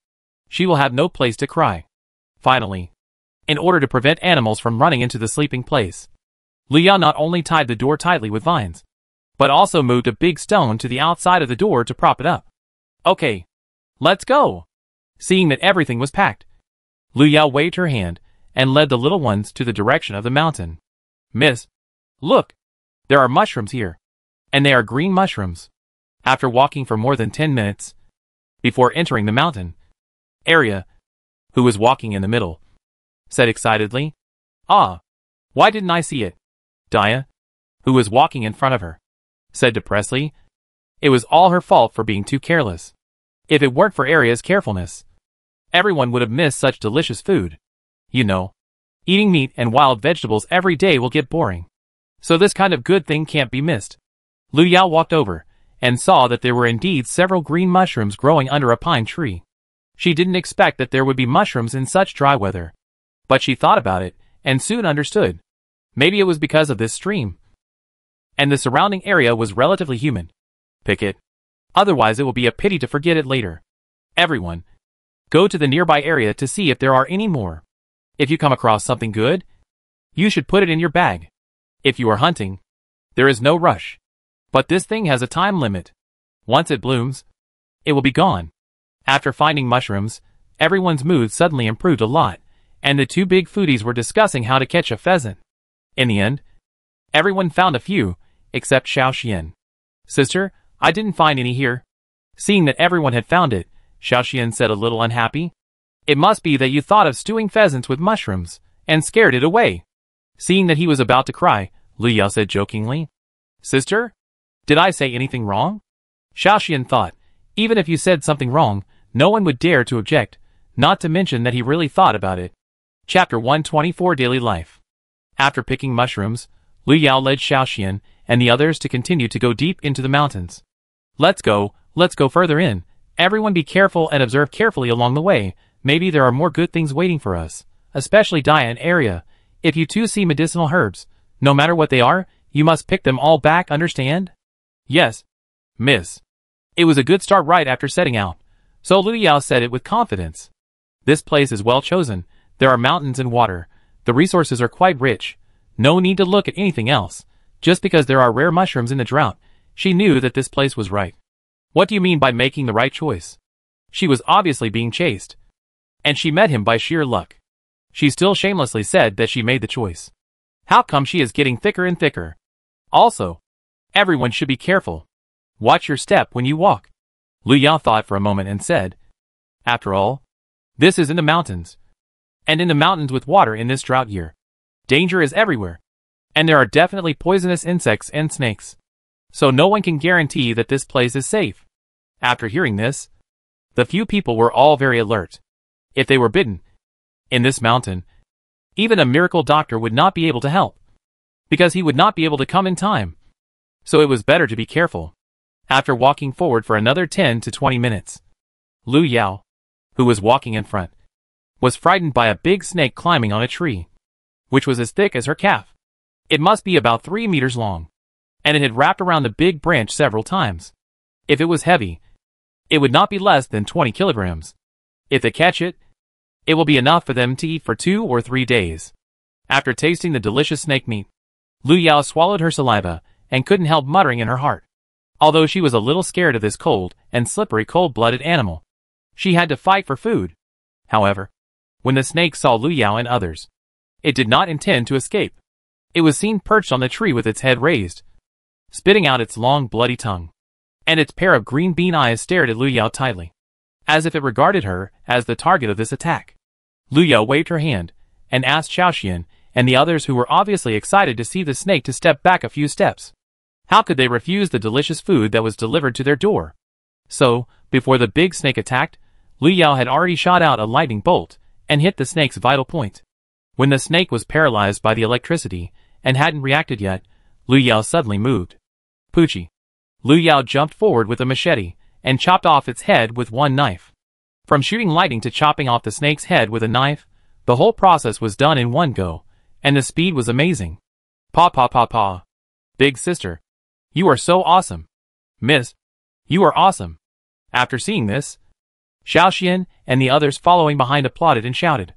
she will have no place to cry. Finally, in order to prevent animals from running into the sleeping place, Lu Yao not only tied the door tightly with vines, but also moved a big stone to the outside of the door to prop it up. Okay. Let's go. Seeing that everything was packed, Lu Yao waved her hand and led the little ones to the direction of the mountain. Miss, look, there are mushrooms here, and they are green mushrooms. After walking for more than 10 minutes, before entering the mountain, Arya, who was walking in the middle, said excitedly, "Ah, why didn't I see it?" Dia, who was walking in front of her, said depressedly, "It was all her fault for being too careless. If it weren't for Arya's carefulness, everyone would have missed such delicious food. You know, eating meat and wild vegetables every day will get boring. So this kind of good thing can't be missed." Lu Yao walked over and saw that there were indeed several green mushrooms growing under a pine tree. She didn't expect that there would be mushrooms in such dry weather, but she thought about it and soon understood. Maybe it was because of this stream, and the surrounding area was relatively humid. Pick it. Otherwise it will be a pity to forget it later. Everyone, go to the nearby area to see if there are any more. If you come across something good, you should put it in your bag. If you are hunting, there is no rush. But this thing has a time limit. Once it blooms, it will be gone. After finding mushrooms, everyone's mood suddenly improved a lot, and the two big foodies were discussing how to catch a pheasant. In the end, everyone found a few, except Xiao Xian. "Sister, I didn't find any here." Seeing that everyone had found it, Xiao Xian said a little unhappy. "It must be that you thought of stewing pheasants with mushrooms, and scared it away." Seeing that he was about to cry, Lu Yao said jokingly, "Sister, did I say anything wrong?" Xiao Xian thought, even if you said something wrong, no one would dare to object, not to mention that he really thought about it. Chapter 124 Daily Life. After picking mushrooms, Lu Yao led Xiao Xian and the others to continue to go deep into the mountains. Let's go further in. Everyone be careful and observe carefully along the way. Maybe there are more good things waiting for us, especially Dia and Arya. If you two see medicinal herbs, no matter what they are, you must pick them all back, understand? Yes, miss. It was a good start right after setting out, so Lu Yao said it with confidence. This place is well chosen. There are mountains and water. The resources are quite rich. No need to look at anything else. Just because there are rare mushrooms in the drought, she knew that this place was right. What do you mean by making the right choice? She was obviously being chased, and she met him by sheer luck. She still shamelessly said that she made the choice. How come she is getting thicker and thicker? Also, everyone should be careful. Watch your step when you walk. Lu Yao thought for a moment and said, "After all, this is in the mountains. And in the mountains with water in this drought year, danger is everywhere. And there are definitely poisonous insects and snakes. So no one can guarantee that this place is safe." After hearing this, the few people were all very alert. If they were bitten in this mountain, even a miracle doctor would not be able to help, because he would not be able to come in time. So it was better to be careful. After walking forward for another 10 to 20 minutes, Lu Yao, who was walking in front, was frightened by a big snake climbing on a tree, which was as thick as her calf. It must be about 3 meters long, and it had wrapped around the big branch several times. If it was heavy, it would not be less than 20 kilograms. If they catch it, it will be enough for them to eat for 2 or 3 days. After tasting the delicious snake meat, Lu Yao swallowed her saliva and couldn't help muttering in her heart. Although she was a little scared of this cold and slippery cold-blooded animal, she had to fight for food. However, when the snake saw Lu Yao and others, it did not intend to escape. It was seen perched on the tree with its head raised, spitting out its long bloody tongue, and its pair of green bean eyes stared at Lu Yao tightly, as if it regarded her as the target of this attack. Lu Yao waved her hand and asked Xiao Xian and the others, who were obviously excited to see the snake, to step back a few steps. How could they refuse the delicious food that was delivered to their door? So, before the big snake attacked, Lu Yao had already shot out a lightning bolt and hit the snake's vital point. When the snake was paralyzed by the electricity and hadn't reacted yet, Lu Yao suddenly moved. Poochie. Lu Yao jumped forward with a machete and chopped off its head with one knife. From shooting lightning to chopping off the snake's head with a knife, the whole process was done in one go, and the speed was amazing. Paw paw paw paw. Big sister, you are so awesome. Miss, you are awesome. After seeing this, Xiao Xian and the others following behind applauded and shouted.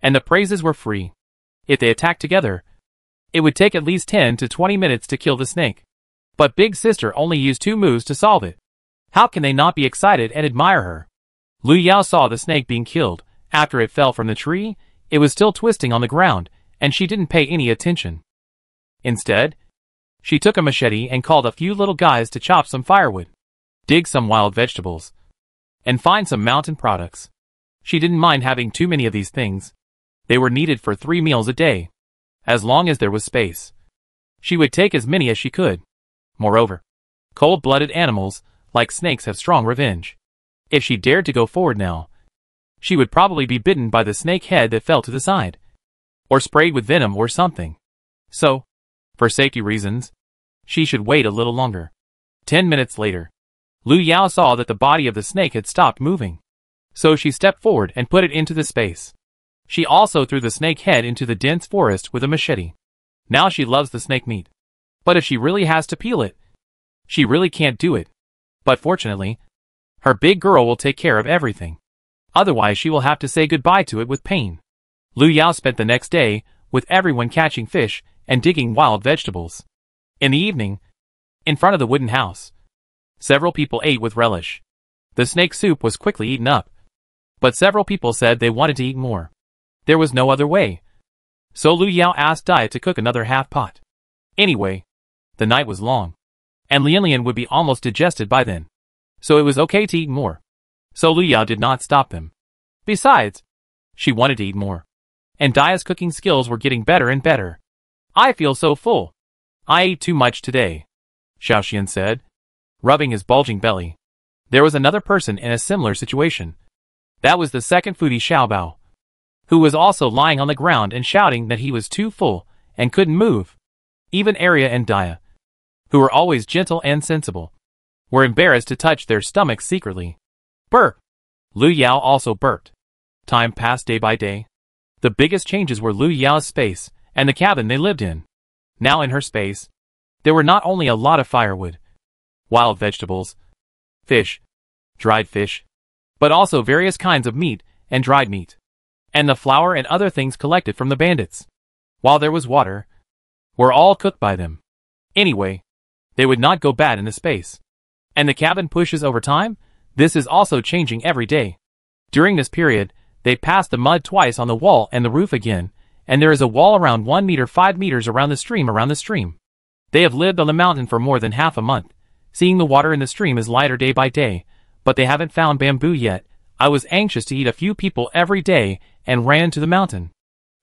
And the praises were free. If they attacked together, it would take at least 10 to 20 minutes to kill the snake. But Big Sister only used 2 moves to solve it. How can they not be excited and admire her? Lu Yao saw the snake being killed. After it fell from the tree, it was still twisting on the ground, and she didn't pay any attention. Instead, she took a machete and called a few little guys to chop some firewood, dig some wild vegetables, and find some mountain products. She didn't mind having too many of these things. They were needed for 3 meals a day. As long as there was space, she would take as many as she could. Moreover, cold-blooded animals, like snakes, have strong revenge. If she dared to go forward now, she would probably be bitten by the snake head that fell to the side, or sprayed with venom or something. So, for safety reasons, she should wait a little longer. 10 minutes later, Lu Yao saw that the body of the snake had stopped moving. So she stepped forward and put it into the space. She also threw the snake head into the dense forest with a machete. Now she loves the snake meat. But if she really has to peel it, she really can't do it. But fortunately, her big girl will take care of everything. Otherwise she will have to say goodbye to it with pain. Lu Yao spent the next day with everyone catching fish and digging wild vegetables. In the evening, in front of the wooden house, several people ate with relish. The snake soup was quickly eaten up, but several people said they wanted to eat more. There was no other way. So Lu Yao asked Dai to cook another half pot. Anyway, the night was long, and Lian would be almost digested by then. So it was okay to eat more. So Lu Yao did not stop them. Besides, she wanted to eat more. And Dai's cooking skills were getting better and better. I feel so full. I ate too much today, Xiaoxian said, rubbing his bulging belly. There was another person in a similar situation. That was the second foodie Xiaobao, who was also lying on the ground and shouting that he was too full and couldn't move. Even Arya and Dia, who were always gentle and sensible, were embarrassed to touch their stomachs secretly. Burp! Lu Yao also burped. Time passed day by day. The biggest changes were Lu Yao's space and the cabin they lived in. Now in her space, there were not only a lot of firewood, wild vegetables, fish, dried fish, but also various kinds of meat and dried meat, and the flour and other things collected from the bandits. While there was water, were all cooked by them. Anyway, they would not go bad in the space. And the cabin pushes over time. This is also changing every day. During this period, they passed the mud twice on the wall and the roof again, and there is a wall around 1 meter 5 meters around the stream. They have lived on the mountain for more than half a month. Seeing the water in the stream is lighter day by day, but they haven't found bamboo yet. I was anxious to eat a few people every day and ran to the mountain.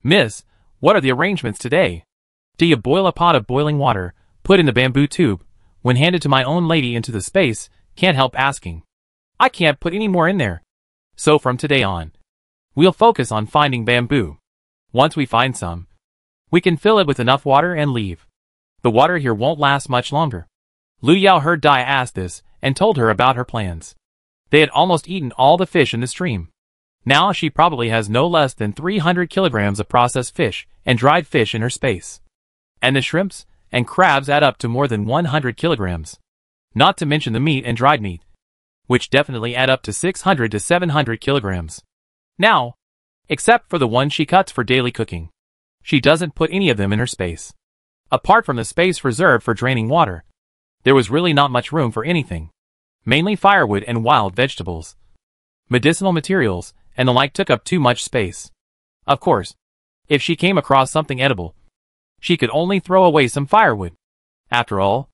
Miss, what are the arrangements today? Do you boil a pot of boiling water, put in the bamboo tube? When handed to my own lady into the space, can't help asking. I can't put any more in there. So from today on, we'll focus on finding bamboo. Once we find some, we can fill it with enough water and leave. The water here won't last much longer. Lu Yao heard Dai ask this and told her about her plans. They had almost eaten all the fish in the stream. Now she probably has no less than 300 kilograms of processed fish and dried fish in her space. And the shrimps and crabs add up to more than 100 kilograms. Not to mention the meat and dried meat, which definitely add up to 600 to 700 kilograms. Now, except for the ones she cuts for daily cooking, she doesn't put any of them in her space. Apart from the space reserved for draining water, there was really not much room for anything. Mainly firewood and wild vegetables. Medicinal materials and the like took up too much space. Of course, if she came across something edible, she could only throw away some firewood. After all,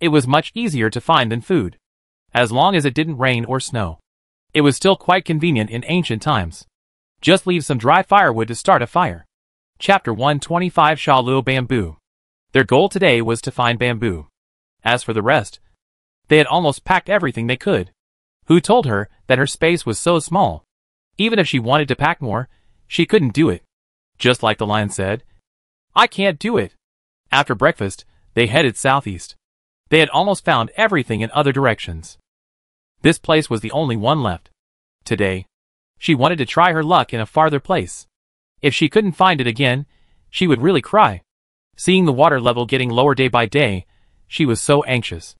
it was much easier to find than food. As long as it didn't rain or snow, it was still quite convenient in ancient times. Just leave some dry firewood to start a fire. Chapter 125 Sha Luo Bamboo. Their goal today was to find bamboo. As for the rest, they had almost packed everything they could. Who told her that her space was so small? Even if she wanted to pack more, she couldn't do it. Just like the lion said, I can't do it. After breakfast, they headed southeast. They had almost found everything in other directions. This place was the only one left. Today, she wanted to try her luck in a farther place. If she couldn't find it again, she would really cry. Seeing the water level getting lower day by day, she was so anxious.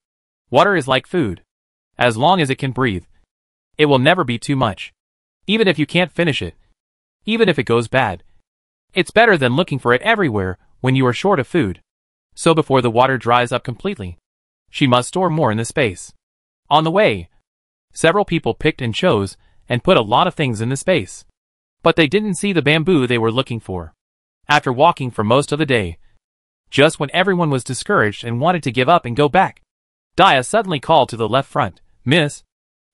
Water is like food. As long as it can breathe, it will never be too much. Even if you can't finish it, even if it goes bad, it's better than looking for it everywhere when you are short of food. So before the water dries up completely, She must store more in the space. On the way, several people picked and chose and put a lot of things in the space. But they didn't see the bamboo they were looking for. After walking for most of the day, just when everyone was discouraged and wanted to give up and go back, Dia suddenly called to the left front, "Miss,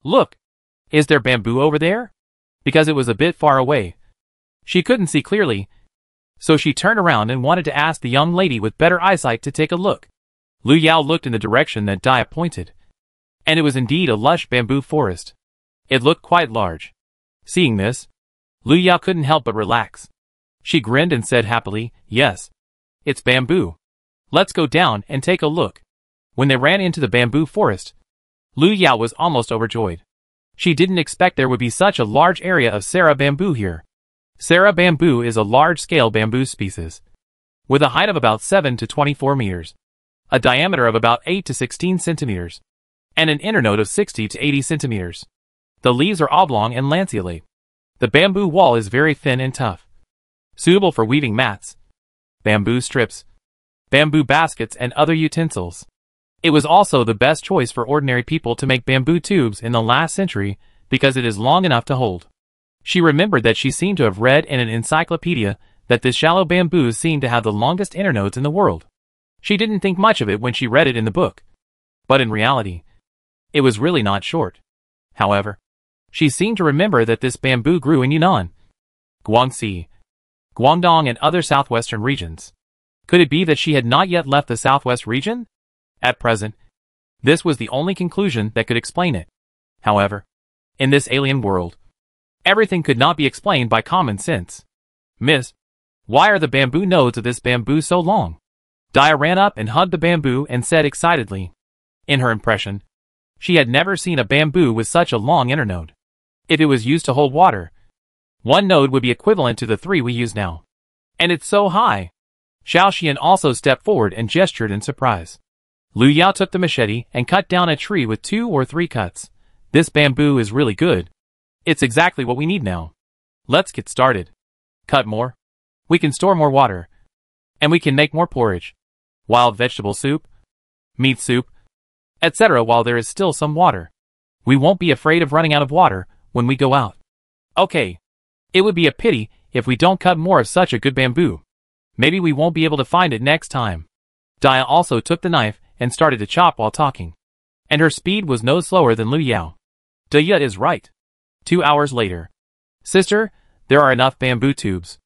look, is there bamboo over there?" Because it was a bit far away, she couldn't see clearly, so she turned around and wanted to ask the young lady with better eyesight to take a look. Lu Yao looked in the direction that Dia pointed, and it was indeed a lush bamboo forest. It looked quite large. Seeing this, Lu Yao couldn't help but relax. She grinned and said happily, "Yes, it's bamboo. Let's go down and take a look." When they ran into the bamboo forest, Lu Yao was almost overjoyed. She didn't expect there would be such a large area of Sera bamboo here. Sera bamboo is a large-scale bamboo species, with a height of about 7 to 24 meters, a diameter of about 8 to 16 centimeters, and an internode of 60 to 80 centimeters. The leaves are oblong and lanceolate. The bamboo wall is very thin and tough, suitable for weaving mats, bamboo strips, bamboo baskets, and other utensils. It was also the best choice for ordinary people to make bamboo tubes in the last century because it is long enough to hold. She remembered that she seemed to have read in an encyclopedia that this shallow bamboos seemed to have the longest internodes in the world. She didn't think much of it when she read it in the book, but in reality, it was really not short. However, she seemed to remember that this bamboo grew in Yunnan, Guangxi, Guangdong, and other southwestern regions. Could it be that she had not yet left the southwest region? At present, this was the only conclusion that could explain it. However, in this alien world, everything could not be explained by common sense. "Miss, why are the bamboo nodes of this bamboo so long?" Dia ran up and hugged the bamboo and said excitedly. In her impression, she had never seen a bamboo with such a long internode. If it was used to hold water, one node would be equivalent to the 3 we use now. And it's so high. Xiaoxian also stepped forward and gestured in surprise. Lu Yao took the machete and cut down a tree with 2 or 3 cuts. "This bamboo is really good. It's exactly what we need now. Let's get started. Cut more. We can store more water. And we can make more porridge, wild vegetable soup, meat soup, etc. while there is still some water. We won't be afraid of running out of water when we go out." "Okay. It would be a pity if we don't cut more of such a good bamboo. Maybe we won't be able to find it next time." Dia also took the knife and started to chop while talking, and her speed was no slower than Lu Yao. Dia is right. 2 hours later. "Sister, there are enough bamboo tubes,"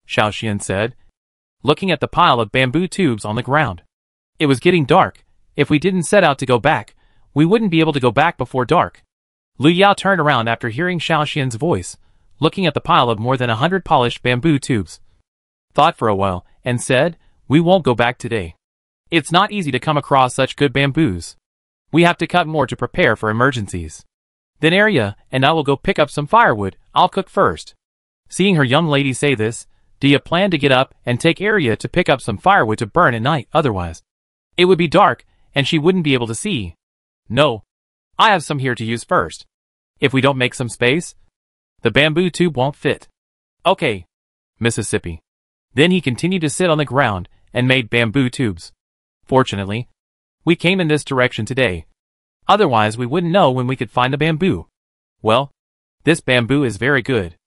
Xiaoxian said, looking at the pile of bamboo tubes on the ground. It was getting dark. If we didn't set out to go back, we wouldn't be able to go back before dark. Lu Yao turned around after hearing Xiaoxian's voice, looking at the pile of more than 100 polished bamboo tubes, thought for a while, and said, "We won't go back today. It's not easy to come across such good bamboos. We have to cut more to prepare for emergencies. Then Arya and I will go pick up some firewood. I'll cook first." Seeing her young lady say this, Dia planned to get up and take Arya to pick up some firewood to burn at night, otherwise it would be dark and she wouldn't be able to see. "No, I have some here to use first. If we don't make some space, the bamboo tube won't fit." "Okay, Mississippi." Then he continued to sit on the ground and made bamboo tubes. "Fortunately, we came in this direction today. Otherwise we wouldn't know when we could find the bamboo. Well, this bamboo is very good.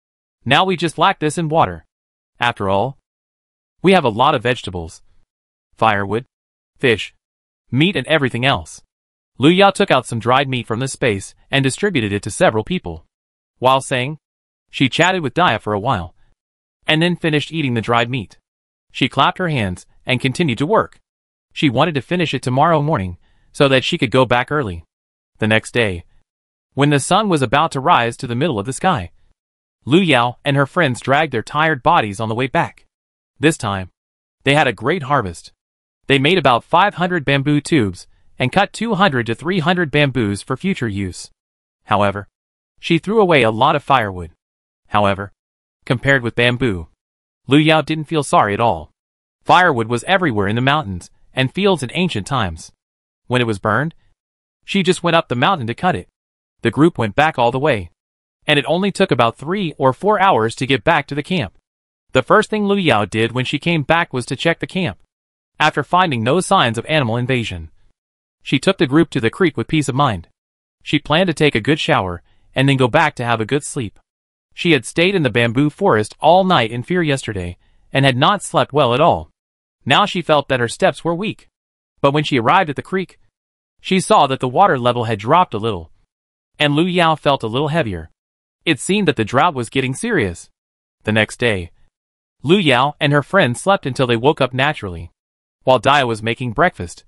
Now we just lack this in water. After all, we have a lot of vegetables, firewood, fish, meat, and everything else." Lu Yao took out some dried meat from the space and distributed it to several people. While saying, she chatted with Dia for a while, and then finished eating the dried meat. She clapped her hands and continued to work. She wanted to finish it tomorrow morning so that she could go back early. The next day, when the sun was about to rise to the middle of the sky, Lu Yao and her friends dragged their tired bodies on the way back. This time, they had a great harvest. They made about 500 bamboo tubes and cut 200 to 300 bamboos for future use. However, she threw away a lot of firewood. However, compared with bamboo, Lu Yao didn't feel sorry at all. Firewood was everywhere in the mountains and fields in ancient times. When it was burned, she just went up the mountain to cut it. The group went back all the way, and it only took about 3 or 4 hours to get back to the camp. The first thing Lu Yao did when she came back was to check the camp. After finding no signs of animal invasion, She took the group to the creek with peace of mind. She planned to take a good shower, and then go back to have a good sleep. She had stayed in the bamboo forest all night in fear yesterday, and had not slept well at all. Now she felt that her steps were weak. But when she arrived at the creek, she saw that the water level had dropped a little, and Lu Yao felt a little heavier. It seemed that the drought was getting serious. The next day, Lu Yao and her friends slept until they woke up naturally. While Dia was making breakfast,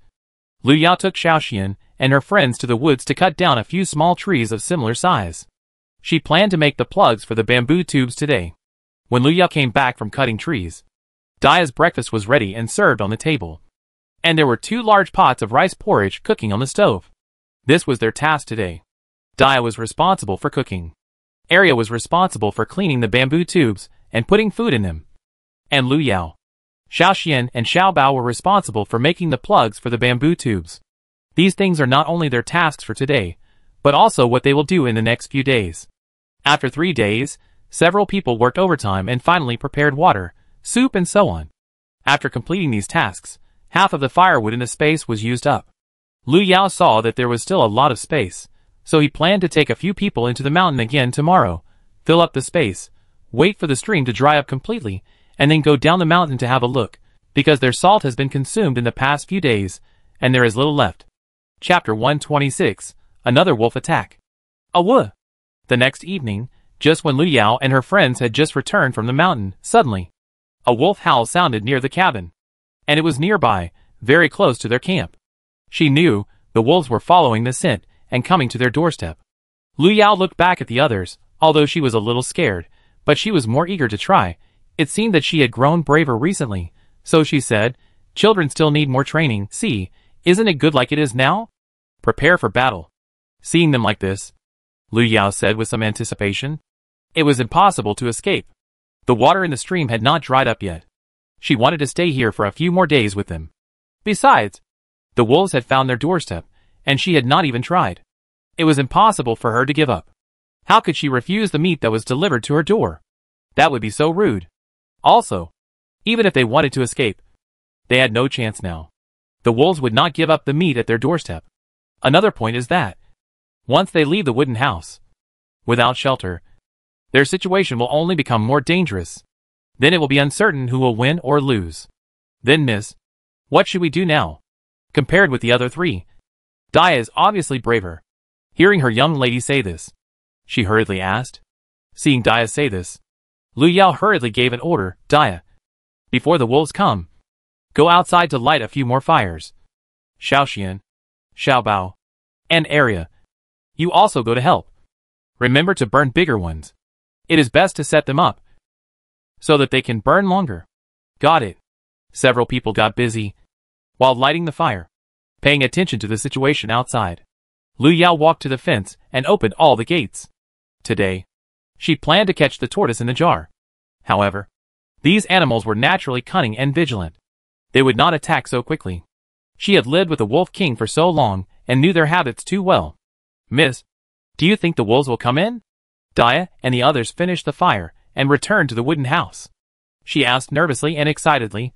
Lu Yao took Xiaoxian and her friends to the woods to cut down a few small trees of similar size. She planned to make the plugs for the bamboo tubes today. When Lu Yao came back from cutting trees, Dia's breakfast was ready and served on the table. And there were 2 large pots of rice porridge cooking on the stove. This was their task today. Dia was responsible for cooking. Arya was responsible for cleaning the bamboo tubes and putting food in them. And Lu Yao, Xiaoxian and Xiaobao were responsible for making the plugs for the bamboo tubes. These things are not only their tasks for today, but also what they will do in the next few days. After 3 days, several people worked overtime and finally prepared water, soup and so on. After completing these tasks, half of the firewood in the space was used up. Lu Yao saw that there was still a lot of space, so he planned to take a few people into the mountain again tomorrow, fill up the space, wait for the stream to dry up completely, and then go down the mountain to have a look, because their salt has been consumed in the past few days, and there is little left. Chapter 126, Another Wolf Attack. Awoo! The next evening, just when Lu Yao and her friends had just returned from the mountain, suddenly, a wolf howl sounded near the cabin. And it was nearby, very close to their camp. She knew the wolves were following the scent and coming to their doorstep. Lu Yao looked back at the others, although she was a little scared, but she was more eager to try. It seemed that she had grown braver recently, so she said, "Children still need more training. See, isn't it good like it is now? Prepare for battle." Seeing them like this, Lu Yao said with some anticipation. It was impossible to escape. The water in the stream had not dried up yet. She wanted to stay here for a few more days with them. Besides, the wolves had found their doorstep, and she had not even tried. It was impossible for her to give up. How could she refuse the meat that was delivered to her door? That would be so rude. Also, even if they wanted to escape, they had no chance now. The wolves would not give up the meat at their doorstep. Another point is that, once they leave the wooden house, without shelter, their situation will only become more dangerous. Then it will be uncertain who will win or lose. Then miss, what should we do now? Compared with the other 3, Dia is obviously braver. Hearing her young lady say this, she hurriedly asked. Seeing Dia say this, Lu Yao hurriedly gave an order. Dia, before the wolves come, go outside to light a few more fires. Xiaoxian, Xiaobao, and Arya, you also go to help. Remember to burn bigger ones. It is best to set them up so that they can burn longer. Got it. Several people got busy while lighting the fire, paying attention to the situation outside. Lu Yao walked to the fence and opened all the gates. Today, she planned to catch the tortoise in the jar. However, these animals were naturally cunning and vigilant. They would not attack so quickly. She had lived with the Wolf King for so long and knew their habits too well. Miss, do you think the wolves will come in? Dia and the others finished the fire and returned to the wooden house. She asked nervously and excitedly,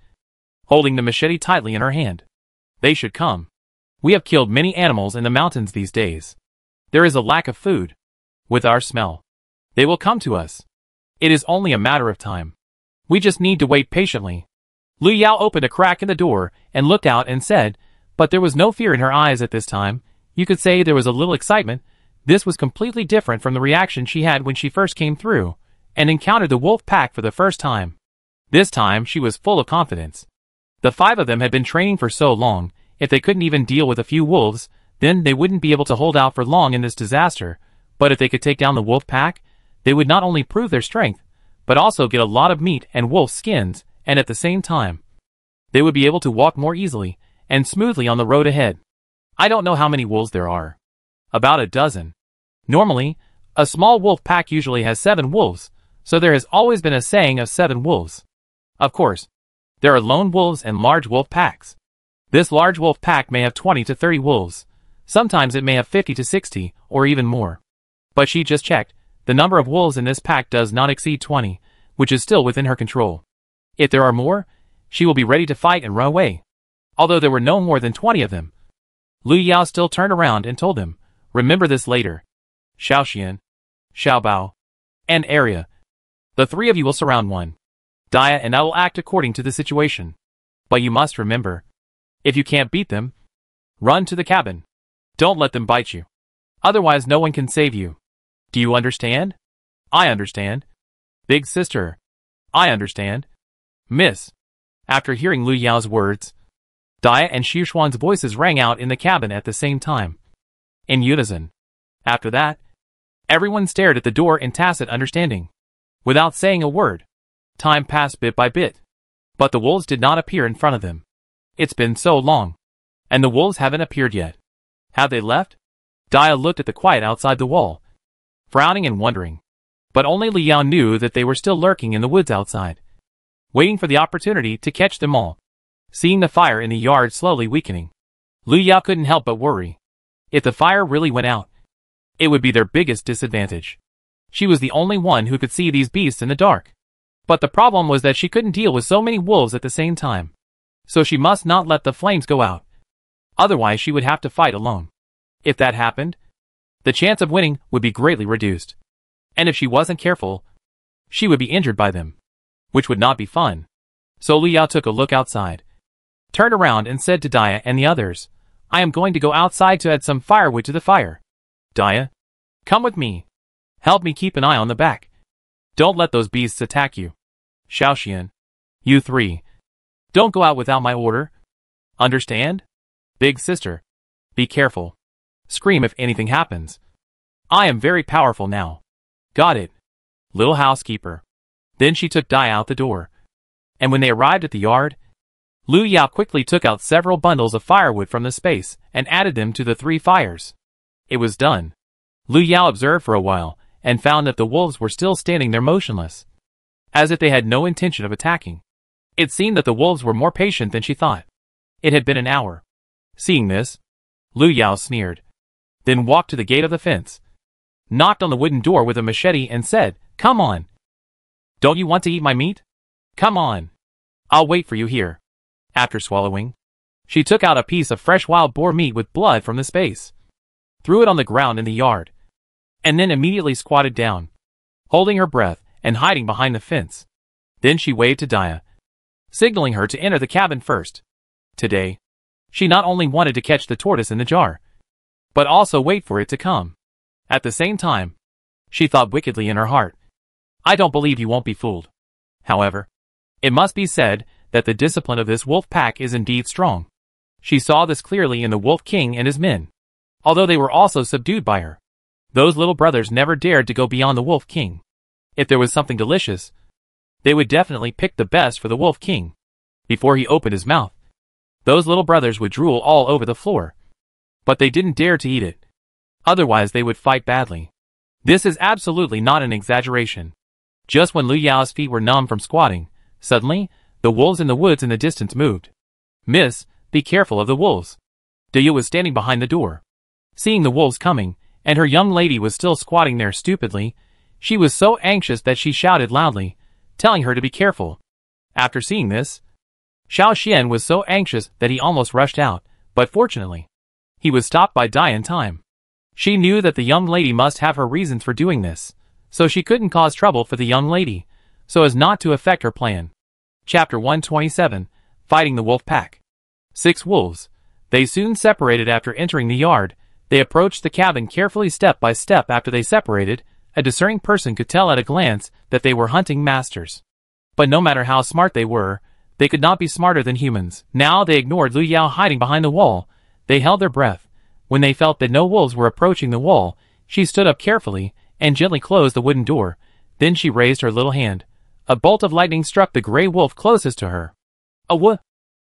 holding the machete tightly in her hand. They should come. We have killed many animals in the mountains these days. There is a lack of food. With our smell, they will come to us. It is only a matter of time. We just need to wait patiently. Lu Yao opened a crack in the door and looked out and said, but there was no fear in her eyes at this time. You could say there was a little excitement. This was completely different from the reaction she had when she first came through and encountered the wolf pack for the first time. This time she was full of confidence. The 5 of them had been training for so long. If they couldn't even deal with a few wolves, then they wouldn't be able to hold out for long in this disaster. But if they could take down the wolf pack, they would not only prove their strength, but also get a lot of meat and wolf skins, and at the same time, they would be able to walk more easily and smoothly on the road ahead. I don't know how many wolves there are. About a dozen. Normally, a small wolf pack usually has 7 wolves, so there has always been a saying of 7 wolves. Of course, there are lone wolves and large wolf packs. This large wolf pack may have 20 to 30 wolves. Sometimes it may have 50 to 60, or even more. But she just checked. The number of wolves in this pack does not exceed 20, which is still within her control. If there are more, she will be ready to fight and run away. Although there were no more than 20 of them. Lu Yao still turned around and told him, remember this later. Xiaoxian, Xiaobao, and Area. The three of you will surround one. Dia and I will act according to the situation. But you must remember, if you can't beat them, run to the cabin. Don't let them bite you. Otherwise no one can save you. Do you understand? I understand. Big sister. I understand. Miss. After hearing Lu Yao's words, Dia and Xishuan's voices rang out in the cabin at the same time, in unison. After that, everyone stared at the door in tacit understanding, without saying a word. Time passed bit by bit, but the wolves did not appear in front of them. It's been so long, and the wolves haven't appeared yet. Have they left? Dia looked at the quiet outside the wall, frowning and wondering. But only Lu Yao knew that they were still lurking in the woods outside, waiting for the opportunity to catch them all. Seeing the fire in the yard slowly weakening, Lu Yao couldn't help but worry. If the fire really went out, it would be their biggest disadvantage. She was the only one who could see these beasts in the dark. But the problem was that she couldn't deal with so many wolves at the same time. So she must not let the flames go out. Otherwise she would have to fight alone. If that happened, the chance of winning would be greatly reduced. And if she wasn't careful, she would be injured by them, which would not be fun. So Lu Yao took a look outside, turned around and said to Dia and the others, I am going to go outside to add some firewood to the fire. Dia, come with me. Help me keep an eye on the back. Don't let those beasts attack you. Xiaoxian, you three, don't go out without my order. Understand? Big sister, be careful. Scream if anything happens. I am very powerful now. Got it. Little housekeeper. Then she took Dia out the door. And when they arrived at the yard, Lu Yao quickly took out several bundles of firewood from the space and added them to the three fires. It was done. Lu Yao observed for a while and found that the wolves were still standing there motionless, as if they had no intention of attacking. It seemed that the wolves were more patient than she thought. It had been an hour. Seeing this, Lu Yao sneered, then walked to the gate of the fence, knocked on the wooden door with a machete and said, Come on. Don't you want to eat my meat? Come on. I'll wait for you here. After swallowing, she took out a piece of fresh wild boar meat with blood from the space, threw it on the ground in the yard, and then immediately squatted down, holding her breath and hiding behind the fence. Then she waved to Dia, signaling her to enter the cabin first. Today, she not only wanted to catch the tortoise in the jar, but also wait for it to come. At the same time, she thought wickedly in her heart, I don't believe you won't be fooled. However, it must be said that the discipline of this wolf pack is indeed strong. She saw this clearly in the Wolf King and his men, although they were also subdued by her. Those little brothers never dared to go beyond the Wolf King. If there was something delicious, they would definitely pick the best for the Wolf King. Before he opened his mouth, those little brothers would drool all over the floor. But they didn't dare to eat it. Otherwise they would fight badly. This is absolutely not an exaggeration. Just when Lu Yao's feet were numb from squatting, suddenly, the wolves in the woods in the distance moved. Miss, be careful of the wolves. Dia was standing behind the door. Seeing the wolves coming, and her young lady was still squatting there stupidly, she was so anxious that she shouted loudly, telling her to be careful. After seeing this, Xiaoxian was so anxious that he almost rushed out, but fortunately, he was stopped by Dia in time. She knew that the young lady must have her reasons for doing this, so she couldn't cause trouble for the young lady, so as not to affect her plan. Chapter 127, Fighting the Wolf Pack. 6 wolves. They soon separated after entering the yard. They approached the cabin carefully step by step. After they separated, a discerning person could tell at a glance that they were hunting masters. But no matter how smart they were, they could not be smarter than humans. Now they ignored Lu Yao hiding behind the wall. They held their breath. When they felt that no wolves were approaching the wall, she stood up carefully and gently closed the wooden door. Then she raised her little hand. A bolt of lightning struck the gray wolf closest to her. A wha!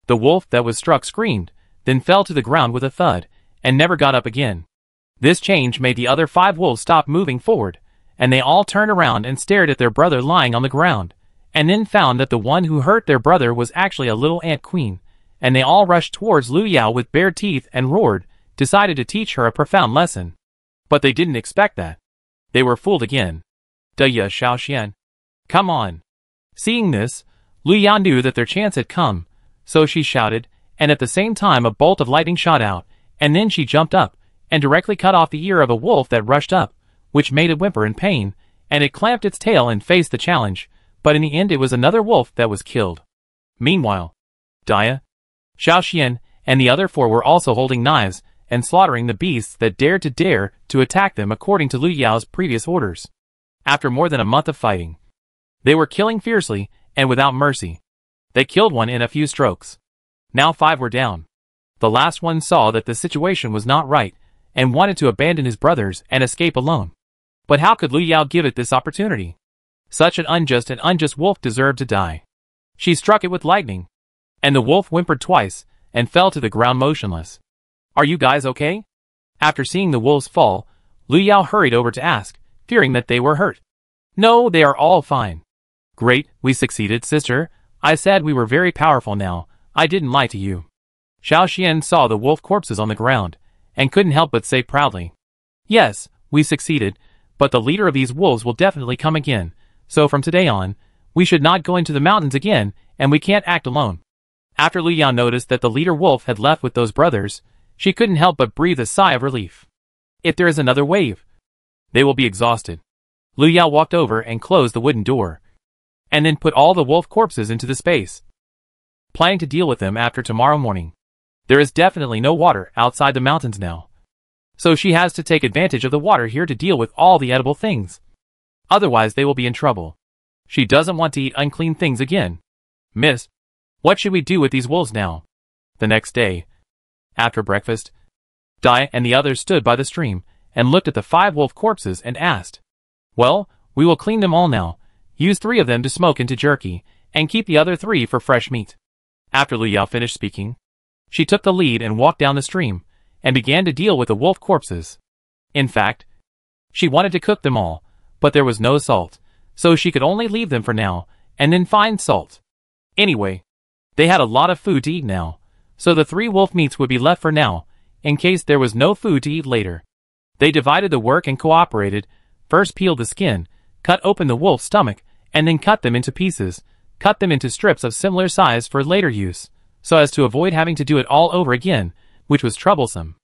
The wolf that was struck screamed, then fell to the ground with a thud, and never got up again. This change made the other 5 wolves stop moving forward, and they all turned around and stared at their brother lying on the ground, and then found that the one who hurt their brother was actually a little ant queen, and they all rushed towards Lu Yao with bared teeth and roared, decided to teach her a profound lesson. But they didn't expect that. They were fooled again. Dia Xiaoxian. Come on. Seeing this, Lu Yao knew that their chance had come, so she shouted, and at the same time a bolt of lightning shot out, and then she jumped up, and directly cut off the ear of a wolf that rushed up, which made it whimper in pain, and it clamped its tail and faced the challenge, but in the end it was another wolf that was killed. Meanwhile, Dia, Xiao Xian, and the other 4 were also holding knives, and slaughtering the beasts that dared to attack them according to Lu Yao's previous orders. After more than a month of fighting, they were killing fiercely, and without mercy. They killed one in a few strokes. Now 5 were down. The last one saw that the situation was not right, and wanted to abandon his brothers and escape alone. But how could Lu Yao give it this opportunity? Such an unjust wolf deserved to die. She struck it with lightning, and the wolf whimpered twice, and fell to the ground motionless. Are you guys okay? After seeing the wolves fall, Lu Yao hurried over to ask, fearing that they were hurt. No, they are all fine. Great, we succeeded, sister. I said we were very powerful now. I didn't lie to you. Xiao Xian saw the wolf corpses on the ground, and couldn't help but say proudly. Yes, we succeeded, but the leader of these wolves will definitely come again, so from today on, we should not go into the mountains again, and we can't act alone. After Lu Yao noticed that the leader wolf had left with those brothers, she couldn't help but breathe a sigh of relief. If there is another wave, they will be exhausted. Lu Yao walked over and closed the wooden door, and then put all the wolf corpses into the space, planning to deal with them after tomorrow morning. There is definitely no water outside the mountains now, so she has to take advantage of the water here to deal with all the edible things. Otherwise they will be in trouble. She doesn't want to eat unclean things again. Miss, what should we do with these wolves now? The next day, after breakfast, Dia and the others stood by the stream and looked at the 5 wolf corpses and asked, well, we will clean them all now, use 3 of them to smoke into jerky, and keep the other 3 for fresh meat. After Lu Yao finished speaking, she took the lead and walked down the stream, and began to deal with the wolf corpses. In fact, she wanted to cook them all, but there was no salt, so she could only leave them for now, and then find salt. Anyway, they had a lot of food to eat now, so the 3 wolf meats would be left for now, in case there was no food to eat later. They divided the work and cooperated, first peeled the skin, cut open the wolf's stomach, and then cut them into pieces, cut them into strips of similar size for later use, so as to avoid having to do it all over again, which was troublesome.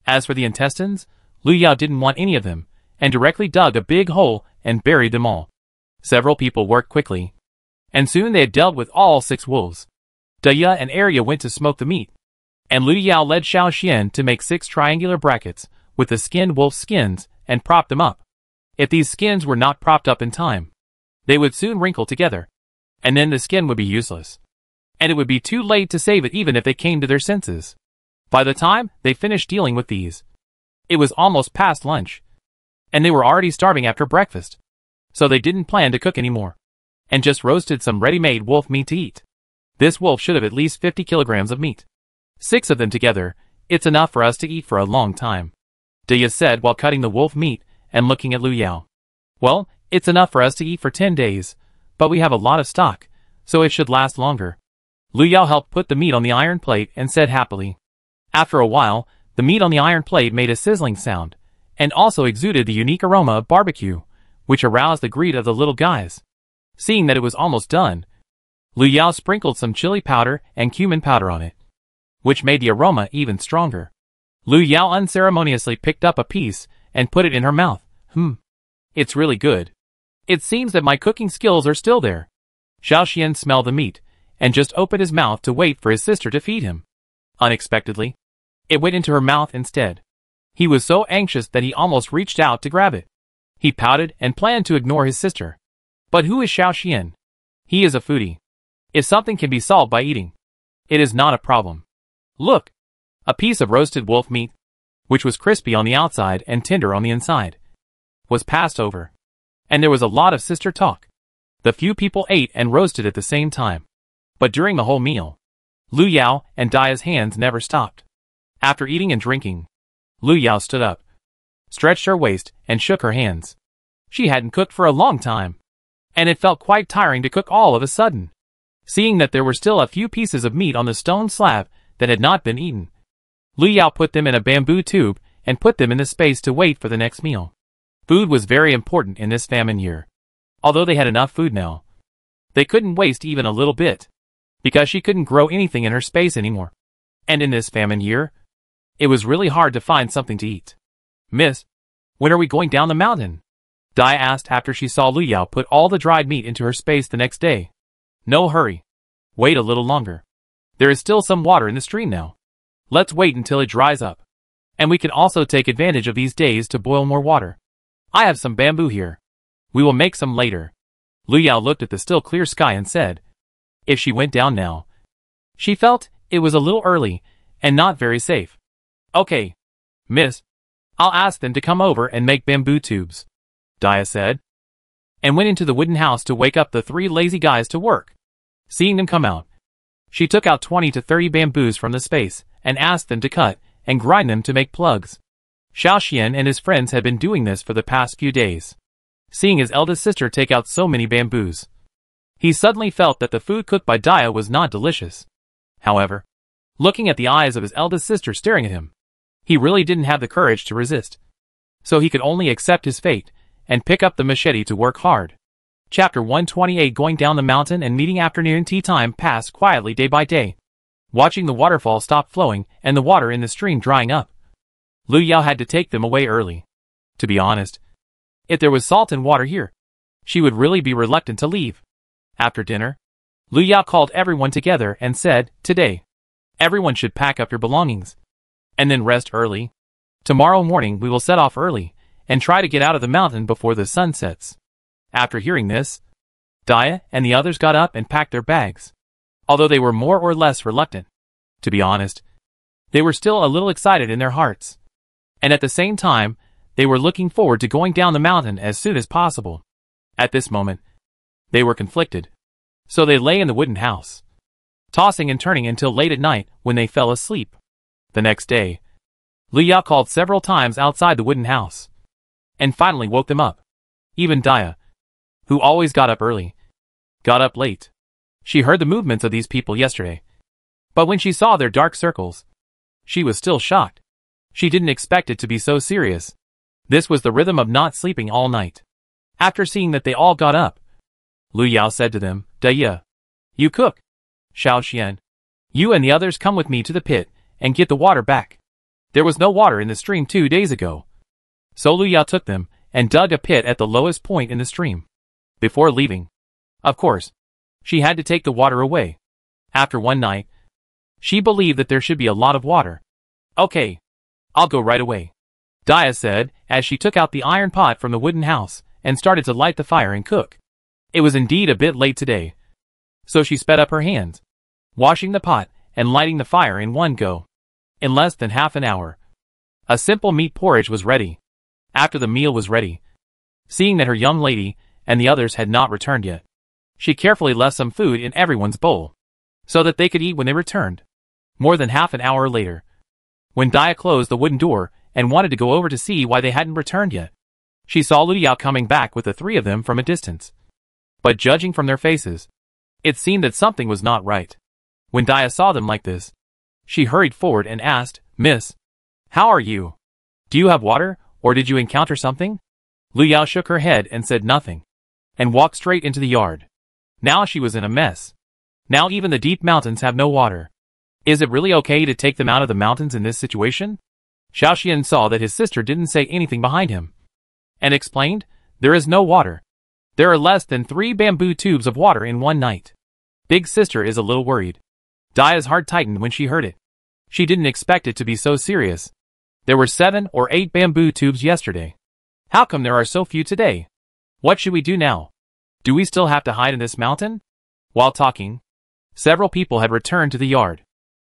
As for the intestines, Lu Yao didn't want any of them, and directly dug a big hole and buried them all. Several people worked quickly, and soon they had dealt with all 6 wolves. Dia and Arya went to smoke the meat, and Lu Yao led Xiao Xian to make 6 triangular brackets with the skinned wolf skins and prop them up. If these skins were not propped up in time, they would soon wrinkle together, and then the skin would be useless, and it would be too late to save it even if they came to their senses. By the time they finished dealing with these, it was almost past lunch, and they were already starving after breakfast, so they didn't plan to cook anymore, and just roasted some ready-made wolf meat to eat. This wolf should have at least 50 kilograms of meat. 6 of them together, it's enough for us to eat for a long time, Dia said while cutting the wolf meat and looking at Lu Yao. Well, it's enough for us to eat for 10 days, but we have a lot of stock, so it should last longer. Lu Yao helped put the meat on the iron plate and said happily. After a while, the meat on the iron plate made a sizzling sound, and also exuded the unique aroma of barbecue, which aroused the greed of the little guys. Seeing that it was almost done, Lu Yao sprinkled some chili powder and cumin powder on it, which made the aroma even stronger. Lu Yao unceremoniously picked up a piece and put it in her mouth. It's really good. It seems that my cooking skills are still there. Xiao Xian smelled the meat, and just opened his mouth to wait for his sister to feed him. Unexpectedly, it went into her mouth instead. He was so anxious that he almost reached out to grab it. He pouted and planned to ignore his sister. But who is Xiao Xian? He is a foodie. If something can be solved by eating, it is not a problem. Look! A piece of roasted wolf meat, which was crispy on the outside and tender on the inside, was passed over. And there was a lot of sister talk. The few people ate and roasted at the same time. But during the whole meal, Lu Yao and Dia's hands never stopped. After eating and drinking, Lu Yao stood up, stretched her waist, and shook her hands. She hadn't cooked for a long time, and it felt quite tiring to cook all of a sudden. Seeing that there were still a few pieces of meat on the stone slab that had not been eaten, Lu Yao put them in a bamboo tube and put them in the space to wait for the next meal. Food was very important in this famine year. Although they had enough food now, they couldn't waste even a little bit, because she couldn't grow anything in her space anymore. And in this famine year, It was really hard to find something to eat. Miss, when are we going down the mountain? Dia asked after she saw Lu Yao put all the dried meat into her space the next day. No hurry. Wait a little longer. There is still some water in the stream now. Let's wait until it dries up. And we can also take advantage of these days to boil more water. I have some bamboo here. We will make some later. Lu Yao looked at the still clear sky and said, if she went down now. She felt it was a little early and not very safe. Okay, miss. I'll ask them to come over and make bamboo tubes, Dia said, and went into the wooden house to wake up the 3 lazy guys to work. Seeing them come out, she took out 20 to 30 bamboos from the space and asked them to cut and grind them to make plugs. Xiaoxian and his friends had been doing this for the past few days. Seeing his eldest sister take out so many bamboos, he suddenly felt that the food cooked by Dia was not delicious. However, looking at the eyes of his eldest sister staring at him, he really didn't have the courage to resist. So he could only accept his fate and pick up the machete to work hard. Chapter 128. Going down the mountain and meeting. Afternoon tea time passed quietly day by day. Watching the waterfall stop flowing and the water in the stream drying up, Lu Yao had to take them away early. To be honest, if there was salt and water here, she would really be reluctant to leave. After dinner, Lu Yao called everyone together and said, today, everyone should pack up your belongings and then rest early. Tomorrow morning we will set off early and try to get out of the mountain before the sun sets. After hearing this, Dia and the others got up and packed their bags. Although they were more or less reluctant, to be honest, they were still a little excited in their hearts. And at the same time, they were looking forward to going down the mountain as soon as possible. At this moment, they were conflicted. So they lay in the wooden house, tossing and turning until late at night when they fell asleep. The next day, Lu Yao called several times outside the wooden house, and finally woke them up. Even Dia, who always got up early, got up late. She heard the movements of these people yesterday, but when she saw their dark circles, she was still shocked. She didn't expect it to be so serious. This was the rhythm of not sleeping all night. After seeing that they all got up, Lu Yao said to them, Dia, you cook. Xiaoxian, you and the others come with me to the pit and get the water back. There was no water in the stream 2 days ago. So Lu Yao took them and dug a pit at the lowest point in the stream. Before leaving, of course, she had to take the water away. After one night, she believed that there should be a lot of water. Okay, I'll go right away, Dia said as she took out the iron pot from the wooden house and started to light the fire and cook. It was indeed a bit late today, so she sped up her hands, washing the pot and lighting the fire in one go. In less than half an hour, a simple meat porridge was ready. After the meal was ready, seeing that her young lady and the others had not returned yet, she carefully left some food in everyone's bowl, so that they could eat when they returned. More than half an hour later, when Dia closed the wooden door and wanted to go over to see why they hadn't returned yet, she saw Lu Yao coming back with the 3 of them from a distance. But judging from their faces, it seemed that something was not right. When Dia saw them like this, she hurried forward and asked, Miss, how are you? Do you have water, or did you encounter something? Lu Yao shook her head and said nothing, and walked straight into the yard. Now she was in a mess. Now even the deep mountains have no water. Is it really okay to take them out of the mountains in this situation? Xiaoxian saw that his sister didn't say anything behind him, and explained, there is no water. There are less than 3 bamboo tubes of water in one night. Big sister is a little worried. Dia's heart tightened when she heard it. She didn't expect it to be so serious. There were 7 or 8 bamboo tubes yesterday. How come there are so few today? What should we do now? Do we still have to hide in this mountain? While talking, several people had returned to the yard.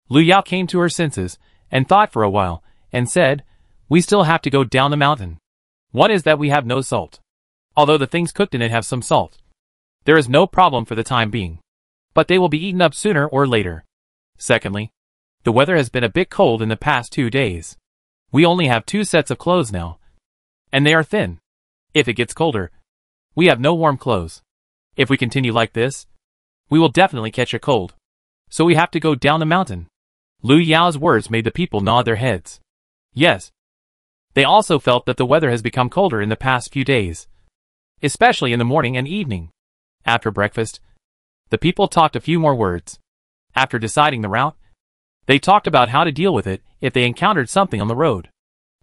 Lu Yao came to her senses and thought for a while and said, we still have to go down the mountain. One is that we have no salt. Although the things cooked in it have some salt, there is no problem for the time being, but they will be eaten up sooner or later. Secondly, the weather has been a bit cold in the past 2 days. We only have 2 sets of clothes now, and they are thin. If it gets colder, we have no warm clothes. If we continue like this, we will definitely catch a cold. So we have to go down the mountain. Lu Yao's words made the people nod their heads. Yes. They also felt that the weather has become colder in the past few days, especially in the morning and evening. After breakfast, the people talked a few more words. After deciding the route, they talked about how to deal with it if they encountered something on the road.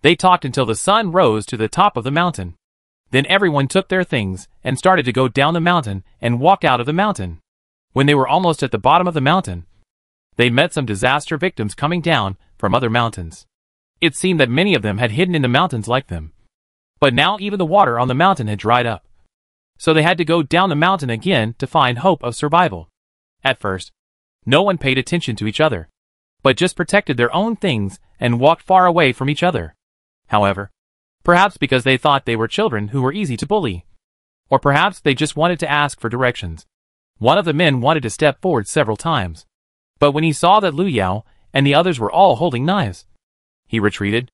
They talked until the sun rose to the top of the mountain. Then everyone took their things and started to go down the mountain and walk out of the mountain. When they were almost at the bottom of the mountain, they met some disaster victims coming down from other mountains. It seemed that many of them had hidden in the mountains like them. But now even the water on the mountain had dried up. So they had to go down the mountain again to find hope of survival. At first, no one paid attention to each other, but just protected their own things and walked far away from each other. However, perhaps because they thought they were children who were easy to bully. Or perhaps they just wanted to ask for directions. One of the men wanted to step forward several times. But when he saw that Lu Yao and the others were all holding knives, he retreated.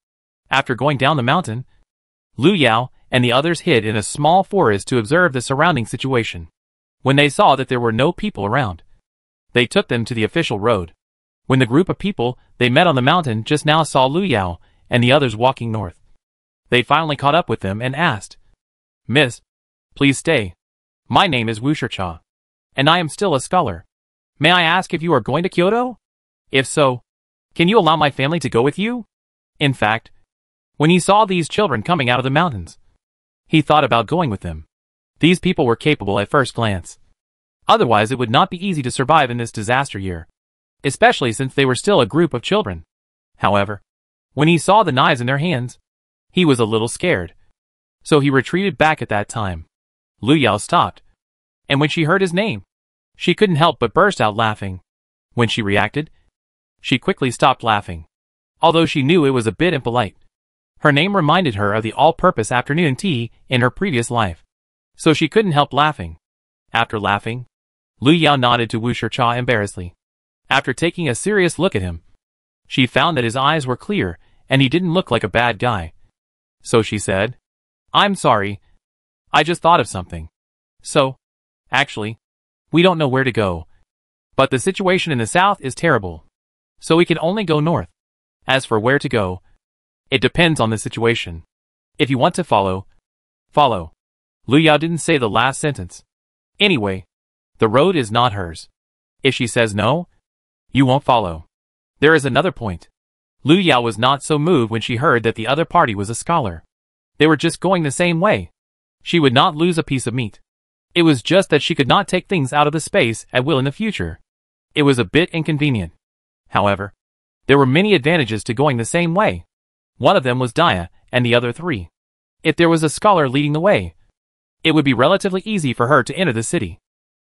After going down the mountain, Lu Yao and the others hid in a small forest to observe the surrounding situation. When they saw that there were no people around, they took them to the official road. When the group of people they met on the mountain just now saw Lu Yao and the others walking north, they finally caught up with them and asked, "Miss, please stay. My name is Wu Shicha, and I am still a scholar. May I ask if you are going to Kyoto? If so, can you allow my family to go with you?" In fact, when he saw these children coming out of the mountains, he thought about going with them. These people were capable at first glance. Otherwise it would not be easy to survive in this disaster year, especially since they were still a group of children. However, when he saw the knives in their hands, he was a little scared. So he retreated back at that time. Lu Yao stopped, and when she heard his name, she couldn't help but burst out laughing. When she reacted, she quickly stopped laughing, although she knew it was a bit impolite. Her name reminded her of the all-purpose afternoon tea in her previous life, so she couldn't help laughing. After laughing, Lu Yao nodded to Wu Shicha embarrassedly. After taking a serious look at him, she found that his eyes were clear and he didn't look like a bad guy. So she said, "I'm sorry. I just thought of something. So, actually, we don't know where to go. But the situation in the south is terrible. So we can only go north. As for where to go, it depends on the situation. If you want to follow, follow." Lu Yao didn't say the last sentence. Anyway, the road is not hers. If she says no, you won't follow. There is another point. Lu Yao was not so moved when she heard that the other party was a scholar. They were just going the same way. She would not lose a piece of meat. It was just that she could not take things out of the space at will in the future. It was a bit inconvenient. However, there were many advantages to going the same way. One of them was Dia, and the other three. If there was a scholar leading the way, it would be relatively easy for her to enter the city.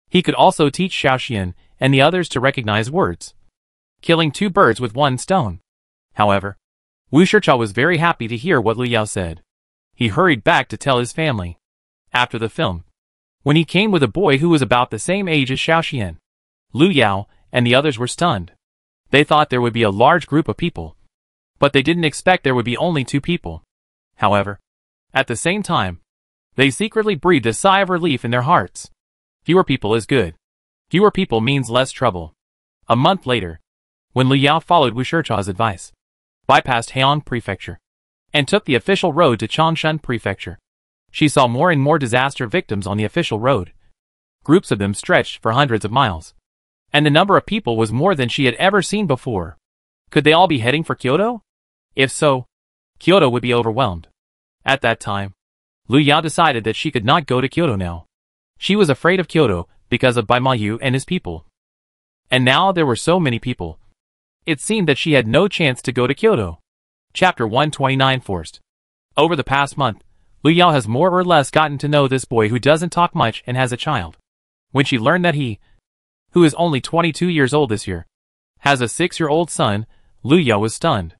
He could also teach Xiaoxian and the others to recognize words, killing two birds with one stone. However, Wu Shicha was very happy to hear what Lu Yao said. He hurried back to tell his family. After the film, when he came with a boy who was about the same age as Xiaoxian, Lu Yao and the others were stunned. They thought there would be a large group of people, but they didn't expect there would be only 2 people. However, at the same time, they secretly breathed a sigh of relief in their hearts. Fewer people is good. Fewer people means less trouble. A month later, when Lu Yao followed Wu Shicha's advice, bypassed Heian Prefecture, and took the official road to Changshan Prefecture, she saw more and more disaster victims on the official road. Groups of them stretched for hundreds of miles, and the number of people was more than she had ever seen before. Could they all be heading for Kyoto? If so, Kyoto would be overwhelmed. At that time, Lu Yao decided that she could not go to Kyoto now. She was afraid of Kyoto because of Bai Mayu and his people. And now there were so many people. It seemed that she had no chance to go to Kyoto. Chapter 129 Forced. Over the past month, Lu Yao has more or less gotten to know this boy who doesn't talk much and has a child. When she learned that he, who is only 22 years old this year, has a 6-year-old son, Lu Yao was stunned.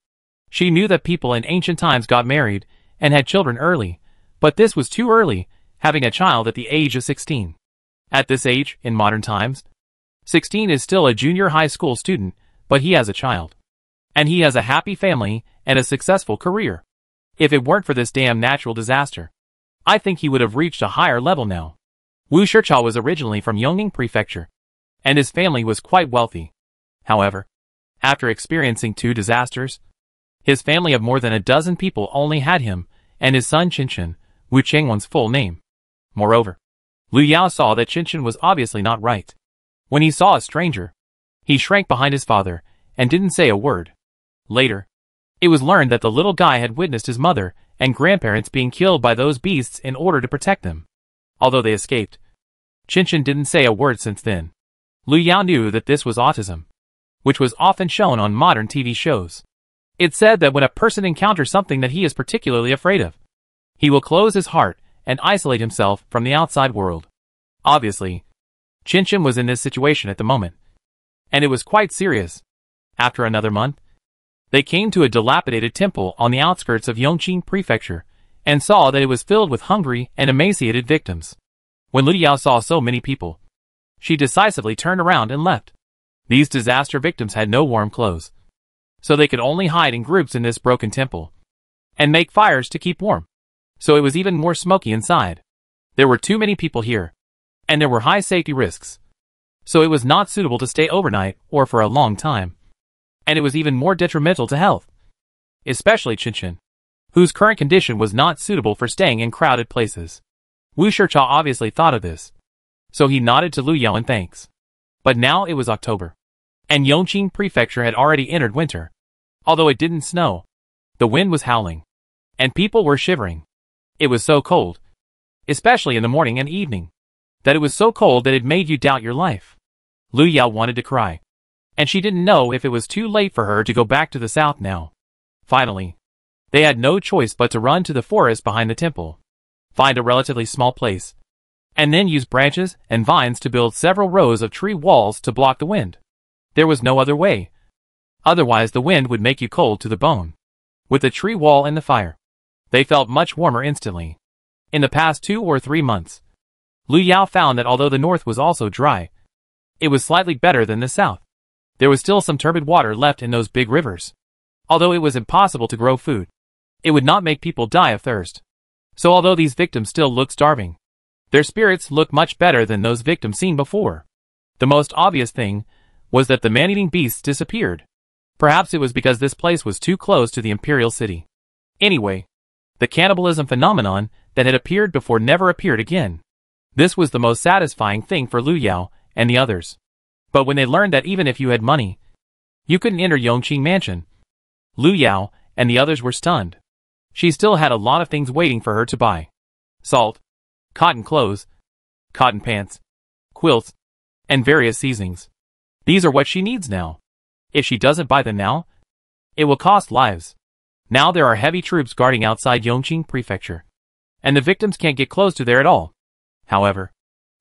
She knew that people in ancient times got married and had children early, but this was too early, having a child at the age of 16. At this age, in modern times, 16 is still a junior high school student, but he has a child. And he has a happy family and a successful career. If it weren't for this damn natural disaster, I think he would have reached a higher level now. Wu Shicha was originally from Yongning Prefecture, and his family was quite wealthy. However, after experiencing 2 disasters, his family of more than a dozen people only had him and his son Qinshan, Wu Chengwen's full name. Moreover, Lu Yao saw that Qinshan was obviously not right. When he saw a stranger, he shrank behind his father and didn't say a word. Later, It was learned that the little guy had witnessed his mother and grandparents being killed by those beasts in order to protect them. Although they escaped, Qinshan didn't say a word since then. Lu Yao knew that this was autism, which was often shown on modern TV shows. It said that when a person encounters something that he is particularly afraid of, he will close his heart and isolate himself from the outside world. Obviously, Qinshan was in this situation at the moment, and it was quite serious. After another month, they came to a dilapidated temple on the outskirts of Yongqing Prefecture and saw that it was filled with hungry and emaciated victims. When Lu Yao saw so many people, she decisively turned around and left. These disaster victims had no warm clothes, so they could only hide in groups in this broken temple and make fires to keep warm. So it was even more smoky inside. There were too many people here, and there were high safety risks. So it was not suitable to stay overnight or for a long time. And it was even more detrimental to health, especially Qinshan, whose current condition was not suitable for staying in crowded places. Wu Shicha obviously thought of this, so he nodded to Lu Yao in thanks. But now it was October, and Yongqing Prefecture had already entered winter. Although it didn't snow, the wind was howling, and people were shivering. It was so cold, especially in the morning and evening, that it was so cold that it made you doubt your life. Lu Yao wanted to cry, and she didn't know if it was too late for her to go back to the south now. Finally, they had no choice but to run to the forest behind the temple, find a relatively small place, and then use branches and vines to build several rows of tree walls to block the wind. There was no other way. Otherwise the wind would make you cold to the bone. With the tree wall and the fire, they felt much warmer instantly. In the past 2 or 3 months, Lu Yao found that although the north was also dry, it was slightly better than the south. There was still some turbid water left in those big rivers. Although it was impossible to grow food, it would not make people die of thirst. So although these victims still looked starving, their spirits looked much better than those victims seen before. The most obvious thing was that the man-eating beasts disappeared. Perhaps it was because this place was too close to the imperial city. Anyway, the cannibalism phenomenon that had appeared before never appeared again. This was the most satisfying thing for Lu Yao and the others. But when they learned that even if you had money, you couldn't enter Yongqing Mansion, Lu Yao and the others were stunned. She still had a lot of things waiting for her to buy. Salt, cotton clothes, cotton pants, quilts, and various seasonings. These are what she needs now. If she doesn't buy them now, it will cost lives. Now there are heavy troops guarding outside Yongqing Prefecture, and the victims can't get close to there at all. However,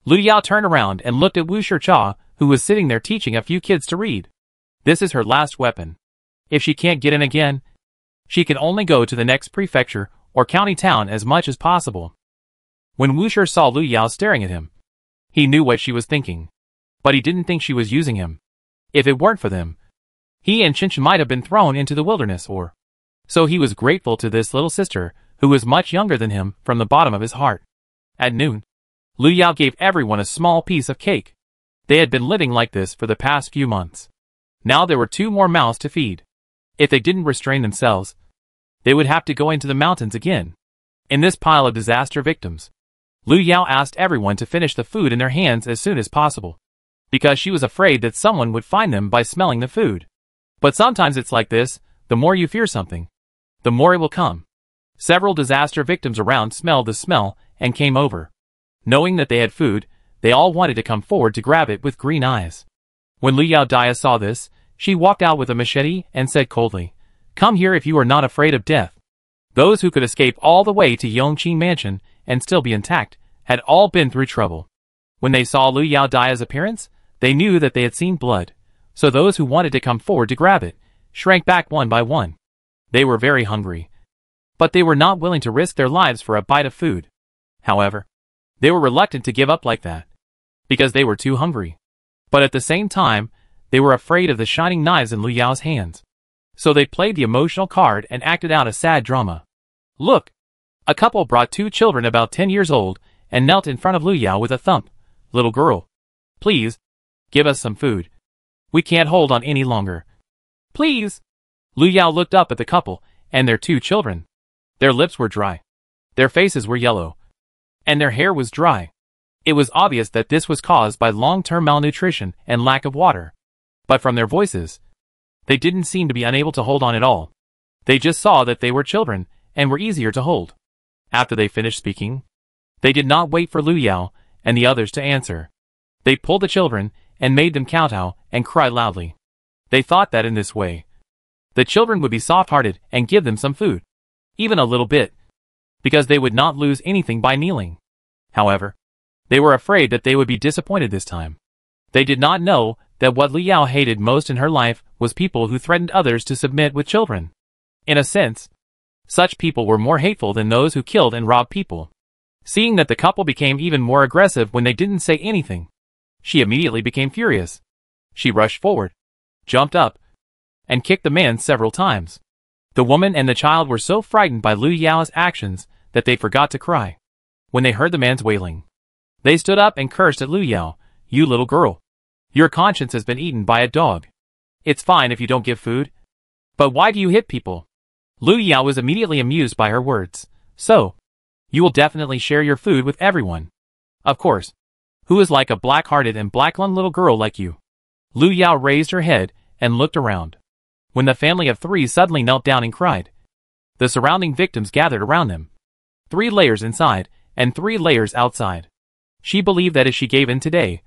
Lu Yao turned around and looked at Wu Shicha, who was sitting there teaching a few kids to read. This is her last weapon. If she can't get in again, she can only go to the next prefecture or county town as much as possible. When Wu Shi saw Lu Yao staring at him, he knew what she was thinking. But he didn't think she was using him. If it weren't for them, he and Qinshan might have been thrown into the wilderness or... So he was grateful to this little sister, who was much younger than him, from the bottom of his heart. At noon, Lu Yao gave everyone a small piece of cake. They had been living like this for the past few months. Now there were 2 more mouths to feed. If they didn't restrain themselves, they would have to go into the mountains again. In this pile of disaster victims, Lu Yao asked everyone to finish the food in their hands as soon as possible, because she was afraid that someone would find them by smelling the food. But sometimes it's like this, the more you fear something, the more it will come. Several disaster victims around smelled the smell and came over. Knowing that they had food, they all wanted to come forward to grab it with green eyes. When Lu Yao Dia saw this, she walked out with a machete and said coldly, "Come here if you are not afraid of death." Those who could escape all the way to Yongqing Mansion and still be intact had all been through trouble. When they saw Lu Yao Dia's appearance, they knew that they had seen blood, so those who wanted to come forward to grab it shrank back one by one. They were very hungry, but they were not willing to risk their lives for a bite of food. However, they were reluctant to give up like that, because they were too hungry. But at the same time, they were afraid of the shining knives in Lu Yao's hands. So they played the emotional card and acted out a sad drama. Look! A couple brought 2 children about 10 years old and knelt in front of Lu Yao with a thump. "Little girl, please, give us some food. We can't hold on any longer. Please!" Lu Yao looked up at the couple and their 2 children. Their lips were dry. Their faces were yellow. And their hair was dry. It was obvious that this was caused by long-term malnutrition and lack of water. But from their voices, they didn't seem to be unable to hold on at all. They just saw that they were children, and were easier to hold. After they finished speaking, they did not wait for Lu Yao and the others to answer. They pulled the children, and made them kowtow and cry loudly. They thought that in this way, the children would be soft-hearted and give them some food. Even a little bit. Because they would not lose anything by kneeling. However, they were afraid that they would be disappointed this time. They did not know that what Lu Yao hated most in her life was people who threatened others to submit with children. In a sense, such people were more hateful than those who killed and robbed people. Seeing that the couple became even more aggressive when they didn't say anything, she immediately became furious. She rushed forward, jumped up, and kicked the man several times. The woman and the child were so frightened by Lu Yao's actions that they forgot to cry. When they heard the man's wailing, they stood up and cursed at Lu Yao. "You little girl. Your conscience has been eaten by a dog. It's fine if you don't give food. But why do you hit people?" Lu Yao was immediately amused by her words. "So, you will definitely share your food with everyone. Of course. Who is like a black-hearted and black-lunged little girl like you?" Lu Yao raised her head and looked around. When the family of three suddenly knelt down and cried, the surrounding victims gathered around them. 3 layers inside, and 3 layers outside. She believed that if she gave in today,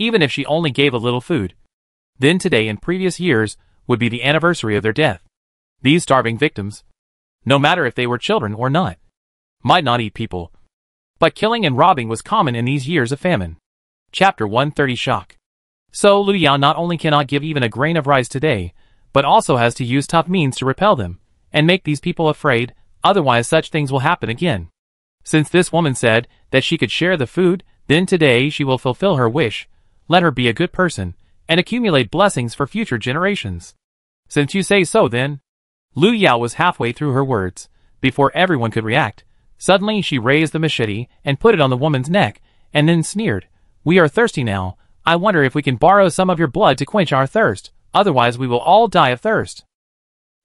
even if she only gave a little food, then today and previous years would be the anniversary of their death. These starving victims, no matter if they were children or not, might not eat people. But killing and robbing was common in these years of famine. Chapter 130 Shock. So Lu Yao not only cannot give even a grain of rice today, but also has to use tough means to repel them, and make these people afraid, otherwise such things will happen again. Since this woman said that she could share the food, then today she will fulfill her wish. Let her be a good person, and accumulate blessings for future generations. Since you say so then. Lu Yao was halfway through her words, before everyone could react. Suddenly she raised the machete and put it on the woman's neck, and then sneered, "We are thirsty now. I wonder if we can borrow some of your blood to quench our thirst, otherwise we will all die of thirst."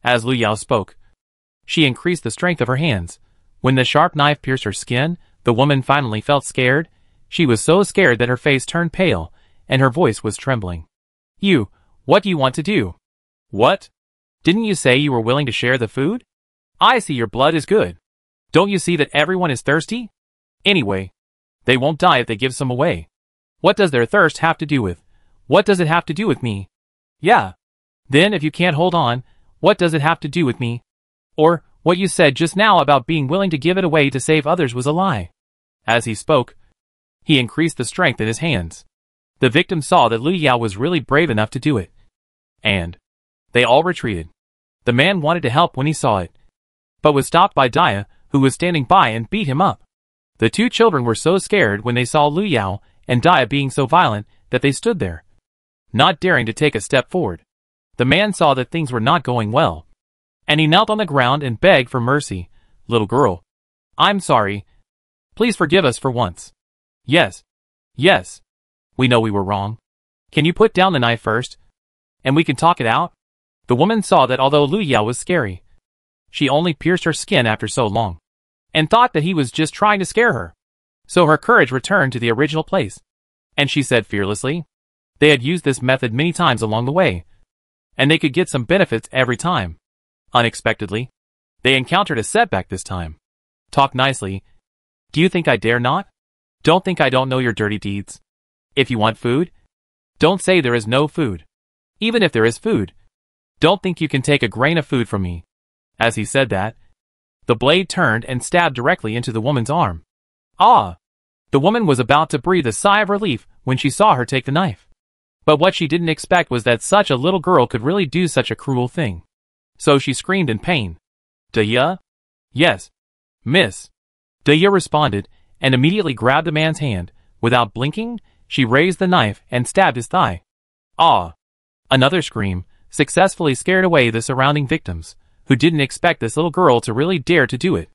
As Lu Yao spoke, she increased the strength of her hands. When the sharp knife pierced her skin, the woman finally felt scared. She was so scared that her face turned pale, and her voice was trembling. What do you want to do?" "What? Didn't you say you were willing to share the food? I see your blood is good. Don't you see that everyone is thirsty? Anyway, they won't die if they give some away. What does their thirst have to do with? What does it have to do with me? Yeah. Then if you can't hold on, what does it have to do with me? Or, what you said just now about being willing to give it away to save others was a lie." As he spoke, he increased the strength in his hands. The victims saw that Lu Yao was really brave enough to do it. And they all retreated. The man wanted to help when he saw it, but was stopped by Dia, who was standing by, and beat him up. The 2 children were so scared when they saw Lu Yao and Dia being so violent that they stood there, not daring to take a step forward. The man saw that things were not going well, and he knelt on the ground and begged for mercy. "Little girl, I'm sorry. Please forgive us for once." Yes. We know we were wrong. Can you put down the knife first, and we can talk it out?" The woman saw that although Lu Yao was scary, she only pierced her skin after so long, and thought that he was just trying to scare her. So her courage returned to the original place, and she said fearlessly, they had used this method many times along the way, and they could get some benefits every time. Unexpectedly, they encountered a setback this time. "Talk nicely. Do you think I dare not? Don't think I don't know your dirty deeds. If you want food, don't say there is no food. Even if there is food, don't think you can take a grain of food from me." As he said that, the blade turned and stabbed directly into the woman's arm. Ah! The woman was about to breathe a sigh of relief when she saw her take the knife. But what she didn't expect was that such a little girl could really do such a cruel thing. So she screamed in pain. "Dia?" "Yes, miss." Dia responded, and immediately grabbed the man's hand. Without blinking, she raised the knife and stabbed his thigh. Ah! Another scream successfully scared away the surrounding victims, who didn't expect this little girl to really dare to do it.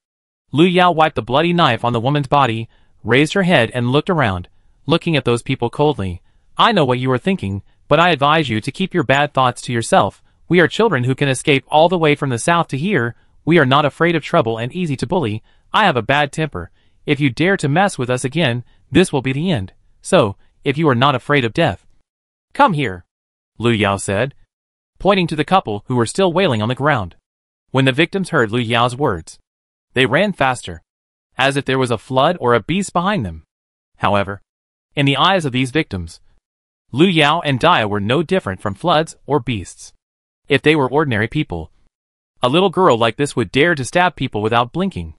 Lu Yao wiped the bloody knife on the woman's body, raised her head and looked around, looking at those people coldly. "I know what you are thinking, but I advise you to keep your bad thoughts to yourself. We are children who can escape all the way from the south to here. We are not afraid of trouble and easy to bully. I have a bad temper. If you dare to mess with us again, this will be the end. So, if you are not afraid of death, come here," Lu Yao said, pointing to the couple who were still wailing on the ground. When the victims heard Lu Yao's words, they ran faster, as if there was a flood or a beast behind them. However, in the eyes of these victims, Lu Yao and Dia were no different from floods or beasts. If they were ordinary people, a little girl like this would dare to stab people without blinking.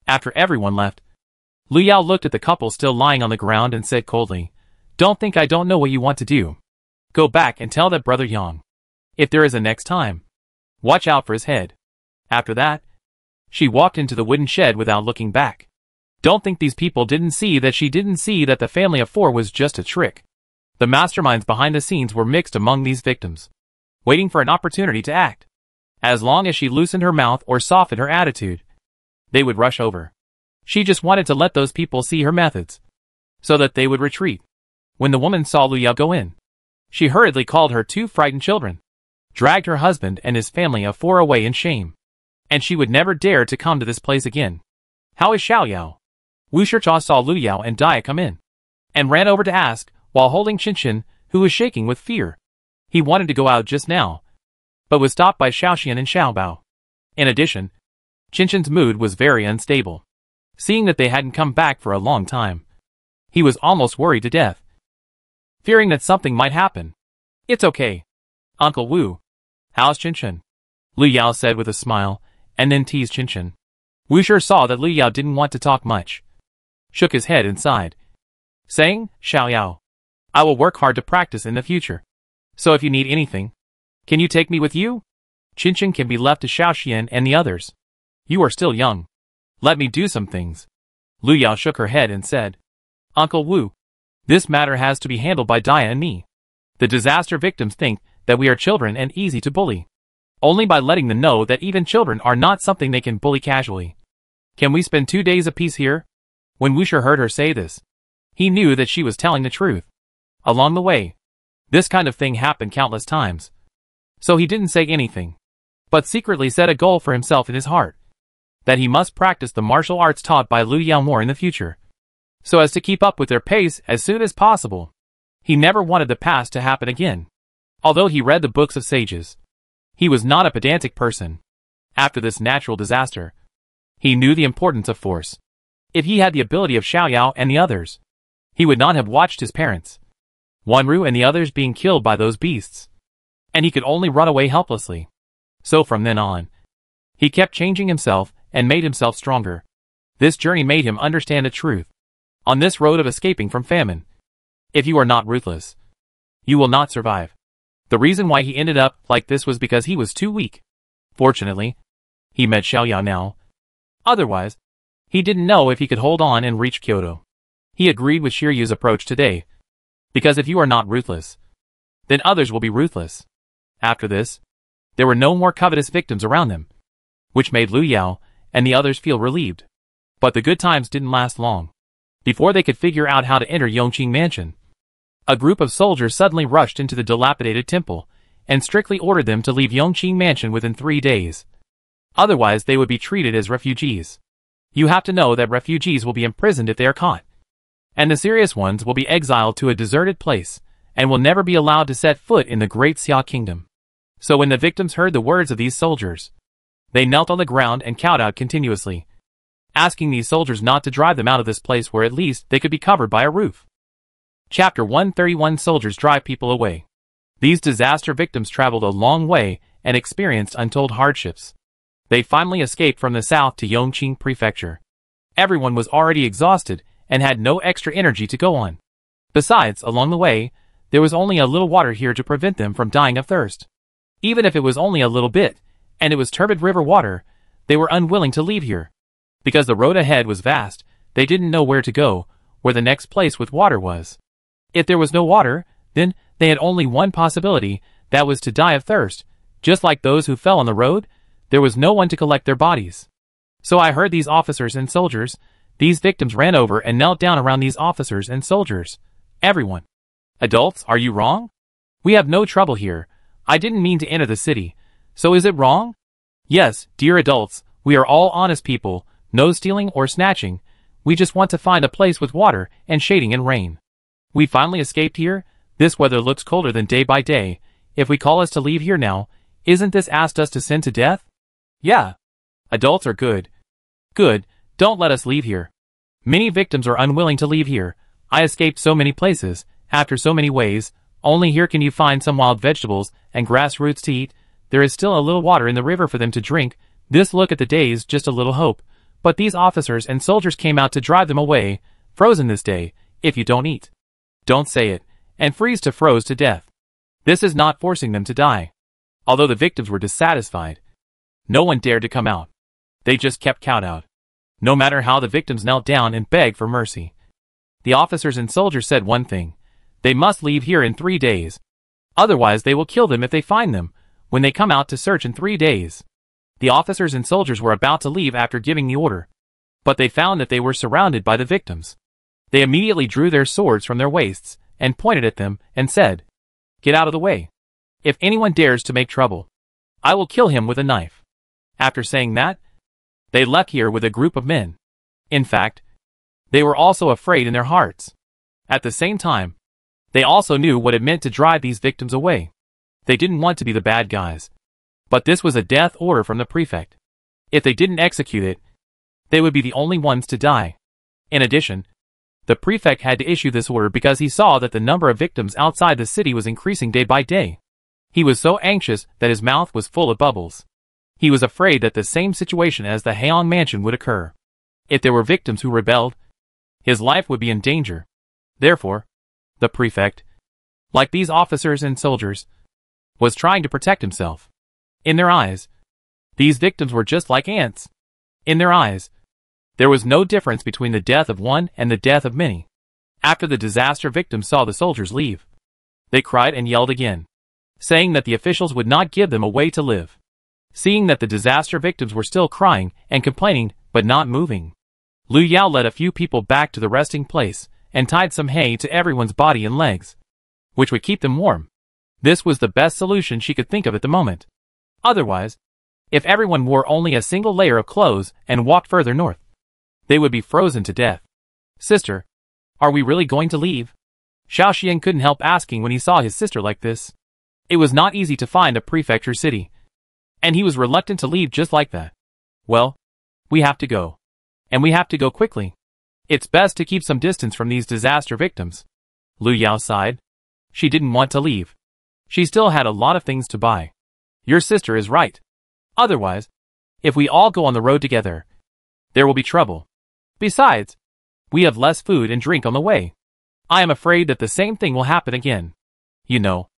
After everyone left, Lu Yao looked at the couple still lying on the ground and said coldly, "Don't think I don't know what you want to do. Go back and tell that brother Yang. If there is a next time, watch out for his head." After that, she walked into the wooden shed without looking back. Don't think these people didn't see that she didn't see that the family of four was just a trick. The masterminds behind the scenes were mixed among these victims, waiting for an opportunity to act. As long as she loosened her mouth or softened her attitude, they would rush over. She just wanted to let those people see her methods, so that they would retreat. When the woman saw Lu Yao go in, she hurriedly called her two frightened children, dragged her husband and his family of four away in shame, and she would never dare to come to this place again. "How is Xiao Yao?" Wu Shichua saw Lu Yao and Dia come in, and ran over to ask, while holding Qinshan, who was shaking with fear. He wanted to go out just now, but was stopped by Xiaoxian and Xiaobao. In addition, Qinshan's mood was very unstable. Seeing that they hadn't come back for a long time, he was almost worried to death, fearing that something might happen. "It's okay, Uncle Wu. How's Qinshan?" Lu Yao said with a smile, and then teased Qinshan. Wu Shi saw that Lu Yao didn't want to talk much, shook his head and sighed, saying, "Xiao Yao, I will work hard to practice in the future. So if you need anything, can you take me with you? Qinshan can be left to Xiaoxian and the others. You are still young. Let me do some things." Lu Yao shook her head and said, "Uncle Wu, this matter has to be handled by Dia and me. The disaster victims think that we are children and easy to bully. Only by letting them know that even children are not something they can bully casually. Can we spend 2 days apiece here?" When Wu Shi heard her say this, he knew that she was telling the truth. Along the way, this kind of thing happened countless times. So he didn't say anything, but secretly set a goal for himself in his heart, that he must practice the martial arts taught by Lu Yao more in the future, so as to keep up with their pace as soon as possible. He never wanted the past to happen again. Although he read the books of sages, he was not a pedantic person. After this natural disaster, he knew the importance of force. If he had the ability of Xiao Yao and the others, he would not have watched his parents, Wanru and the others, being killed by those beasts, and he could only run away helplessly. So from then on, he kept changing himself and made himself stronger. This journey made him understand the truth. On this road of escaping from famine, if you are not ruthless, you will not survive. The reason why he ended up like this was because he was too weak. Fortunately, he met Xiao Yao now. Otherwise, he didn't know if he could hold on and reach Kyoto. He agreed with Shiryu's approach today, because if you are not ruthless, then others will be ruthless. After this, there were no more covetous victims around them, which made Lu Yao and the others feel relieved. But the good times didn't last long. Before they could figure out how to enter Yongqing Mansion, a group of soldiers suddenly rushed into the dilapidated temple and strictly ordered them to leave Yongqing Mansion within 3 days. Otherwise they would be treated as refugees. You have to know that refugees will be imprisoned if they are caught, and the serious ones will be exiled to a deserted place and will never be allowed to set foot in the great Xia kingdom. So when the victims heard the words of these soldiers, they knelt on the ground and kowed out continuously, asking these soldiers not to drive them out of this place where at least they could be covered by a roof. Chapter 131. Soldiers drive people away. These disaster victims traveled a long way and experienced untold hardships. They finally escaped from the south to Yongqing Prefecture. Everyone was already exhausted and had no extra energy to go on. Besides, along the way, there was only a little water here to prevent them from dying of thirst. Even if it was only a little bit, and it was turbid river water, they were unwilling to leave here. Because the road ahead was vast, they didn't know where to go, where the next place with water was. If there was no water, then they had only one possibility, that was to die of thirst. Just like those who fell on the road, there was no one to collect their bodies. So I heard these officers and soldiers. These victims ran over and knelt down around these officers and soldiers. Everyone. Adults, are you wrong? We have no trouble here. I didn't mean to enter the city. So is it wrong? Yes, dear adults, we are all honest people, no stealing or snatching. We just want to find a place with water and shading and rain. We finally escaped here. This weather looks colder than day by day. If we call us to leave here now, isn't this asked us to send to death? Yeah. Adults are good. Good, don't let us leave here. Many victims are unwilling to leave here. I escaped so many places, after so many ways, only here can you find some wild vegetables and grass roots to eat. There is still a little water in the river for them to drink. This look at the day is just a little hope. But these officers and soldiers came out to drive them away, frozen this day, if you don't eat. Don't say it, and freeze to froze to death. This is not forcing them to die. Although the victims were dissatisfied, no one dared to come out. They just kept count out. No matter how the victims knelt down and begged for mercy. The officers and soldiers said one thing. They must leave here in 3 days. Otherwise they will kill them if they find them, when they come out to search in 3 days. The officers and soldiers were about to leave after giving the order. But they found that they were surrounded by the victims. They immediately drew their swords from their waists, and pointed at them, and said, "Get out of the way. If anyone dares to make trouble, I will kill him with a knife." After saying that, they left here with a group of men. In fact, they were also afraid in their hearts. At the same time, they also knew what it meant to drive these victims away. They didn't want to be the bad guys. But this was a death order from the prefect. If they didn't execute it, they would be the only ones to die. In addition, the prefect had to issue this order because he saw that the number of victims outside the city was increasing day by day. He was so anxious that his mouth was full of bubbles. He was afraid that the same situation as the Haeong mansion would occur. If there were victims who rebelled, his life would be in danger. Therefore, the prefect, like these officers and soldiers, was trying to protect himself. In their eyes, these victims were just like ants. In their eyes, there was no difference between the death of one and the death of many. After the disaster victims saw the soldiers leave, they cried and yelled again, saying that the officials would not give them a way to live. Seeing that the disaster victims were still crying and complaining, but not moving, Liu Yao led a few people back to the resting place, and tied some hay to everyone's body and legs, which would keep them warm. This was the best solution she could think of at the moment. Otherwise, if everyone wore only a single layer of clothes and walked further north, they would be frozen to death. "Sister, are we really going to leave?" Xiaoxian couldn't help asking when he saw his sister like this. It was not easy to find a prefecture city, and he was reluctant to leave just like that. "Well, we have to go. And we have to go quickly. It's best to keep some distance from these disaster victims." Liu Yao sighed. She didn't want to leave. She still had a lot of things to buy. "Your sister is right. Otherwise, if we all go on the road together, there will be trouble. Besides, we have less food and drink on the way. I am afraid that the same thing will happen again. You know,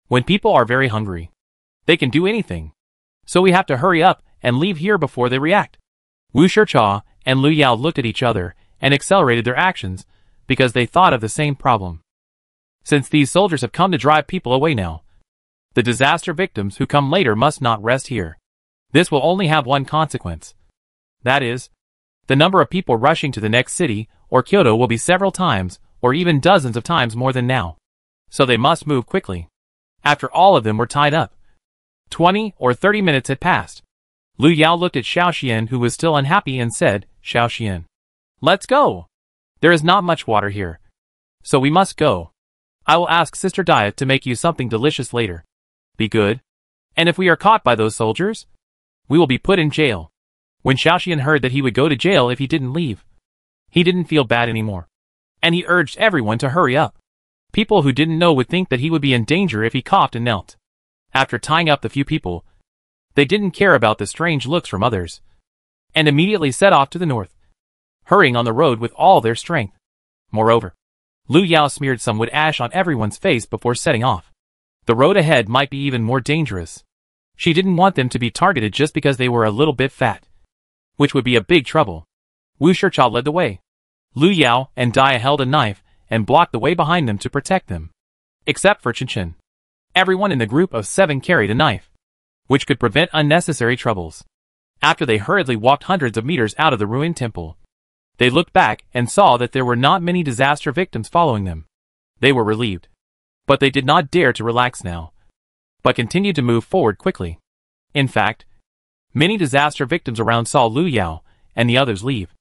when people are very hungry, they can do anything. So we have to hurry up and leave here before they react." Wu Shicha and Liu Yao looked at each other and accelerated their actions because they thought of the same problem. Since these soldiers have come to drive people away now, the disaster victims who come later must not rest here. This will only have one consequence. That is, the number of people rushing to the next city or Kyoto will be several times or even dozens of times more than now. So they must move quickly. After all of them were tied up, 20 or 30 minutes had passed. Liu Yao looked at Xiaoxian, who was still unhappy, and said, "Xiaoxian, let's go. There is not much water here, so we must go. I will ask Sister Diet to make you something delicious later. Be good. And if we are caught by those soldiers, we will be put in jail." When Xiaoxian heard that he would go to jail if he didn't leave, he didn't feel bad anymore. And he urged everyone to hurry up. People who didn't know would think that he would be in danger if he coughed and knelt. After tying up the few people, they didn't care about the strange looks from others, and immediately set off to the north, hurrying on the road with all their strength. Moreover, Liu Yao smeared some wood ash on everyone's face before setting off. The road ahead might be even more dangerous. She didn't want them to be targeted just because they were a little bit fat, which would be a big trouble. Wu Shicha led the way. Liu Yao and Dia held a knife and blocked the way behind them to protect them. Except for Chen. Everyone in the group of 7 carried a knife, which could prevent unnecessary troubles. After they hurriedly walked hundreds of meters out of the ruined temple, they looked back and saw that there were not many disaster victims following them. They were relieved. But they did not dare to relax now, but continued to move forward quickly. In fact, many disaster victims around saw Liu Yao and the others leave,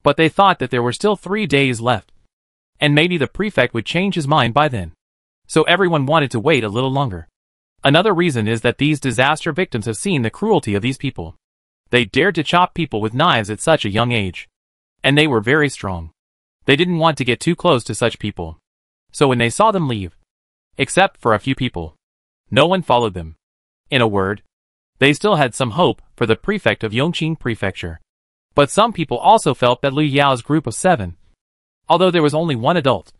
but they thought that there were still 3 days left, and maybe the prefect would change his mind by then. So everyone wanted to wait a little longer. Another reason is that these disaster victims have seen the cruelty of these people. They dared to chop people with knives at such a young age. And they were very strong. They didn't want to get too close to such people. So when they saw them leave, except for a few people, no one followed them. In a word, they still had some hope for the prefect of Yongqing Prefecture. But some people also felt that Lu Yao's group of 7, although there was only one adult,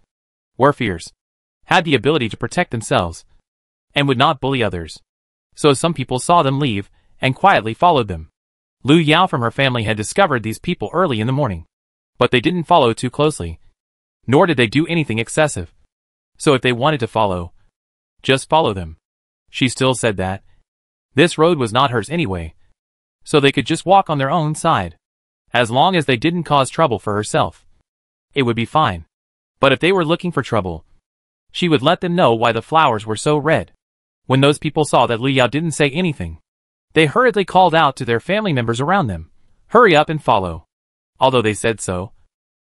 were fierce, had the ability to protect themselves, and would not bully others. So some people saw them leave, and quietly followed them. Lu Yao from her family had discovered these people early in the morning. But they didn't follow too closely. Nor did they do anything excessive. So if they wanted to follow, just follow them. She still said that this road was not hers anyway. So they could just walk on their own side. As long as they didn't cause trouble for herself, it would be fine. But if they were looking for trouble, she would let them know why the flowers were so red. When those people saw that Lu Yao didn't say anything, they hurriedly called out to their family members around them, "Hurry up and follow." Although they said so,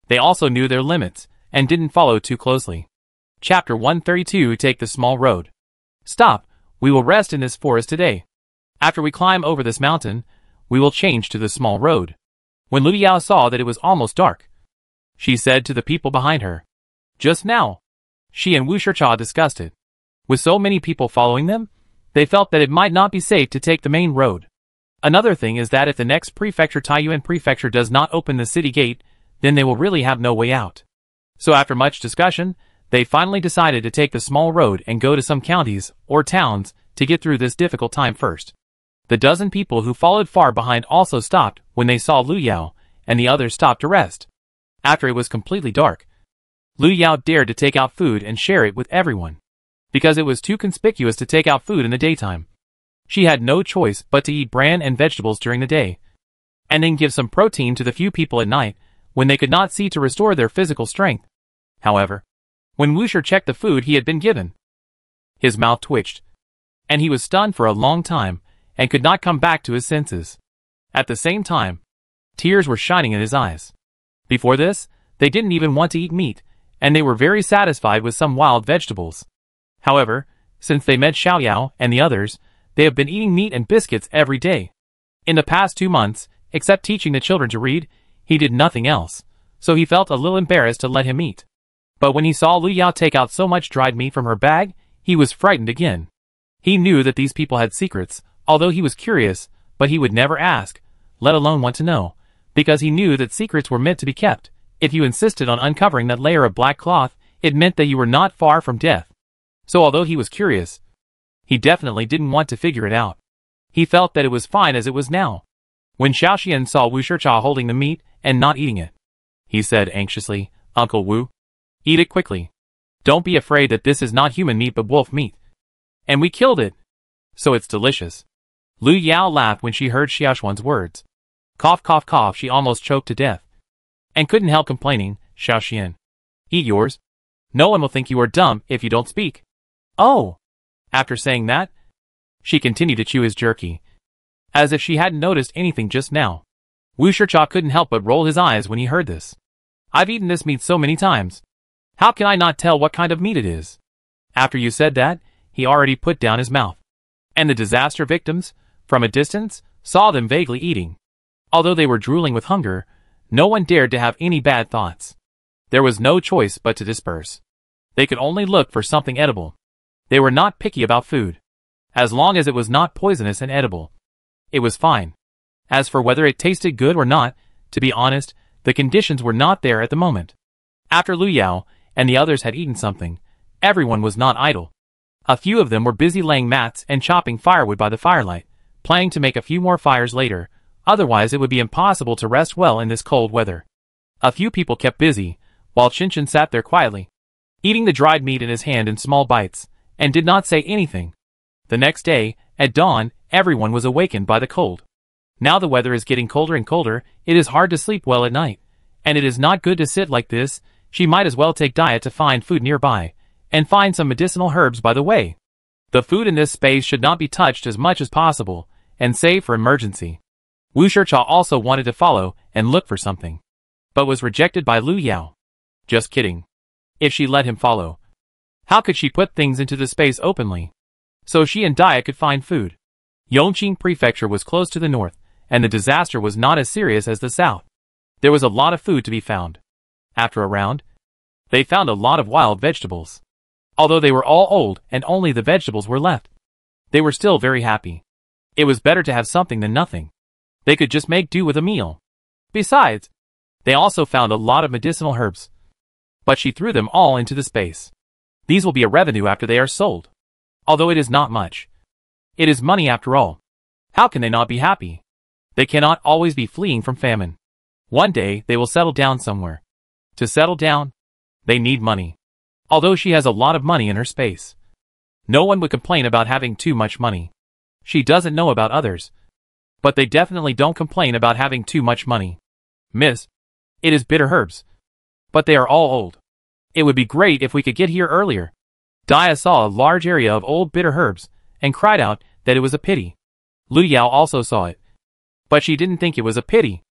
they also knew their limits, and didn't follow too closely. Chapter 132. Take the small road. Stop, we will rest in this forest today. After we climb over this mountain, we will change to the small road. When Lu Yao saw that it was almost dark, she said to the people behind her, "Just now." She and Wu Shicha discussed it. With so many people following them, they felt that it might not be safe to take the main road. Another thing is that if the next prefecture, Taiyuan Prefecture, does not open the city gate, then they will really have no way out. So after much discussion, they finally decided to take the small road and go to some counties or towns to get through this difficult time first. The dozen people who followed far behind also stopped when they saw Lu Yao, and the others stopped to rest. After it was completely dark, Lu Yao dared to take out food and share it with everyone. Because it was too conspicuous to take out food in the daytime. She had no choice but to eat bran and vegetables during the day, and then give some protein to the few people at night when they could not see to restore their physical strength. However, when Wuxia checked the food he had been given, his mouth twitched, and he was stunned for a long time and could not come back to his senses. At the same time, tears were shining in his eyes. Before this, they didn't even want to eat meat, and they were very satisfied with some wild vegetables. However, since they met Xiaoyao and the others, they have been eating meat and biscuits every day. In the past 2 months, except teaching the children to read, he did nothing else, so he felt a little embarrassed to let him eat. But when he saw Lu Yao take out so much dried meat from her bag, he was frightened again. He knew that these people had secrets, although he was curious, but he would never ask, let alone want to know, because he knew that secrets were meant to be kept. If you insisted on uncovering that layer of black cloth, it meant that you were not far from death. So although he was curious, he definitely didn't want to figure it out. He felt that it was fine as it was now. When Xiaoxian saw Wu Shicha holding the meat and not eating it, he said anxiously, "Uncle Wu, eat it quickly. Don't be afraid that this is not human meat but wolf meat. And we killed it, so it's delicious." Lu Yao laughed when she heard Xiaoxuan's words. Cough cough cough, she almost choked to death. And couldn't help complaining, "Xiaoxian, eat yours. No one will think you are dumb if you don't speak." "Oh." After saying that, she continued to chew his jerky, as if she hadn't noticed anything just now. Wu Shicha couldn't help but roll his eyes when he heard this. "I've eaten this meat so many times. How can I not tell what kind of meat it is?" After you said that, he already put down his mouth. And the disaster victims, from a distance, saw them vaguely eating. Although they were drooling with hunger, no one dared to have any bad thoughts. There was no choice but to disperse. They could only look for something edible. They were not picky about food. As long as it was not poisonous and edible, it was fine. As for whether it tasted good or not, to be honest, the conditions were not there at the moment. After Lu Yao and the others had eaten something, everyone was not idle. A few of them were busy laying mats and chopping firewood by the firelight, planning to make a few more fires later, otherwise it would be impossible to rest well in this cold weather. A few people kept busy, while Chinchin sat there quietly, eating the dried meat in his hand in small bites, and did not say anything. The next day, at dawn, everyone was awakened by the cold. Now the weather is getting colder and colder, it is hard to sleep well at night, and it is not good to sit like this. She might as well take diet to find food nearby, and find some medicinal herbs by the way. The food in this space should not be touched as much as possible, and save for emergency. Wu Shicha also wanted to follow and look for something, but was rejected by Lu Yao. Just kidding. If she let him follow, how could she put things into the space openly? So she and Dia could find food. Yongqing Prefecture was close to the north, and the disaster was not as serious as the south. There was a lot of food to be found. After a round, they found a lot of wild vegetables. Although they were all old and only the vegetables were left, they were still very happy. It was better to have something than nothing. They could just make do with a meal. Besides, they also found a lot of medicinal herbs. But she threw them all into the space. These will be a revenue after they are sold. Although it is not much. It is money after all. How can they not be happy? They cannot always be fleeing from famine. One day they will settle down somewhere. To settle down, they need money. Although she has a lot of money in her space. No one would complain about having too much money. She doesn't know about others. But they definitely don't complain about having too much money. Miss, it is bitter herbs. But they are all old. It would be great if we could get here earlier. Dia saw a large area of old bitter herbs, and cried out that it was a pity. Lu Yao also saw it. But she didn't think it was a pity.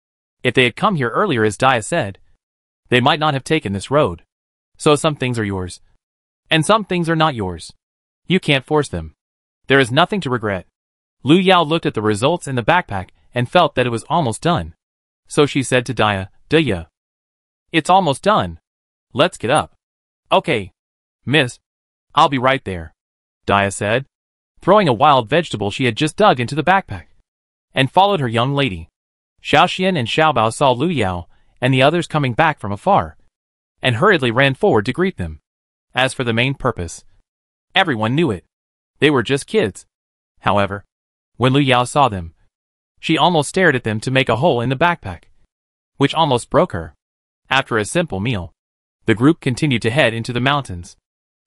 If they had come here earlier as Dia said, they might not have taken this road. So some things are yours. And some things are not yours. You can't force them. There is nothing to regret. Lu Yao looked at the results in the backpack and felt that it was almost done. So she said to Dia, Dia, it's almost done. Let's get up. Okay. Miss, I'll be right there, Dia said, throwing a wild vegetable she had just dug into the backpack, and followed her young lady. Xiaoxian and Xiaobao saw Lu Yao and the others coming back from afar, and hurriedly ran forward to greet them. As for the main purpose, everyone knew it. They were just kids. However, when Lu Yao saw them, she almost stared at them to make a hole in the backpack, which almost broke her. After a simple meal, the group continued to head into the mountains.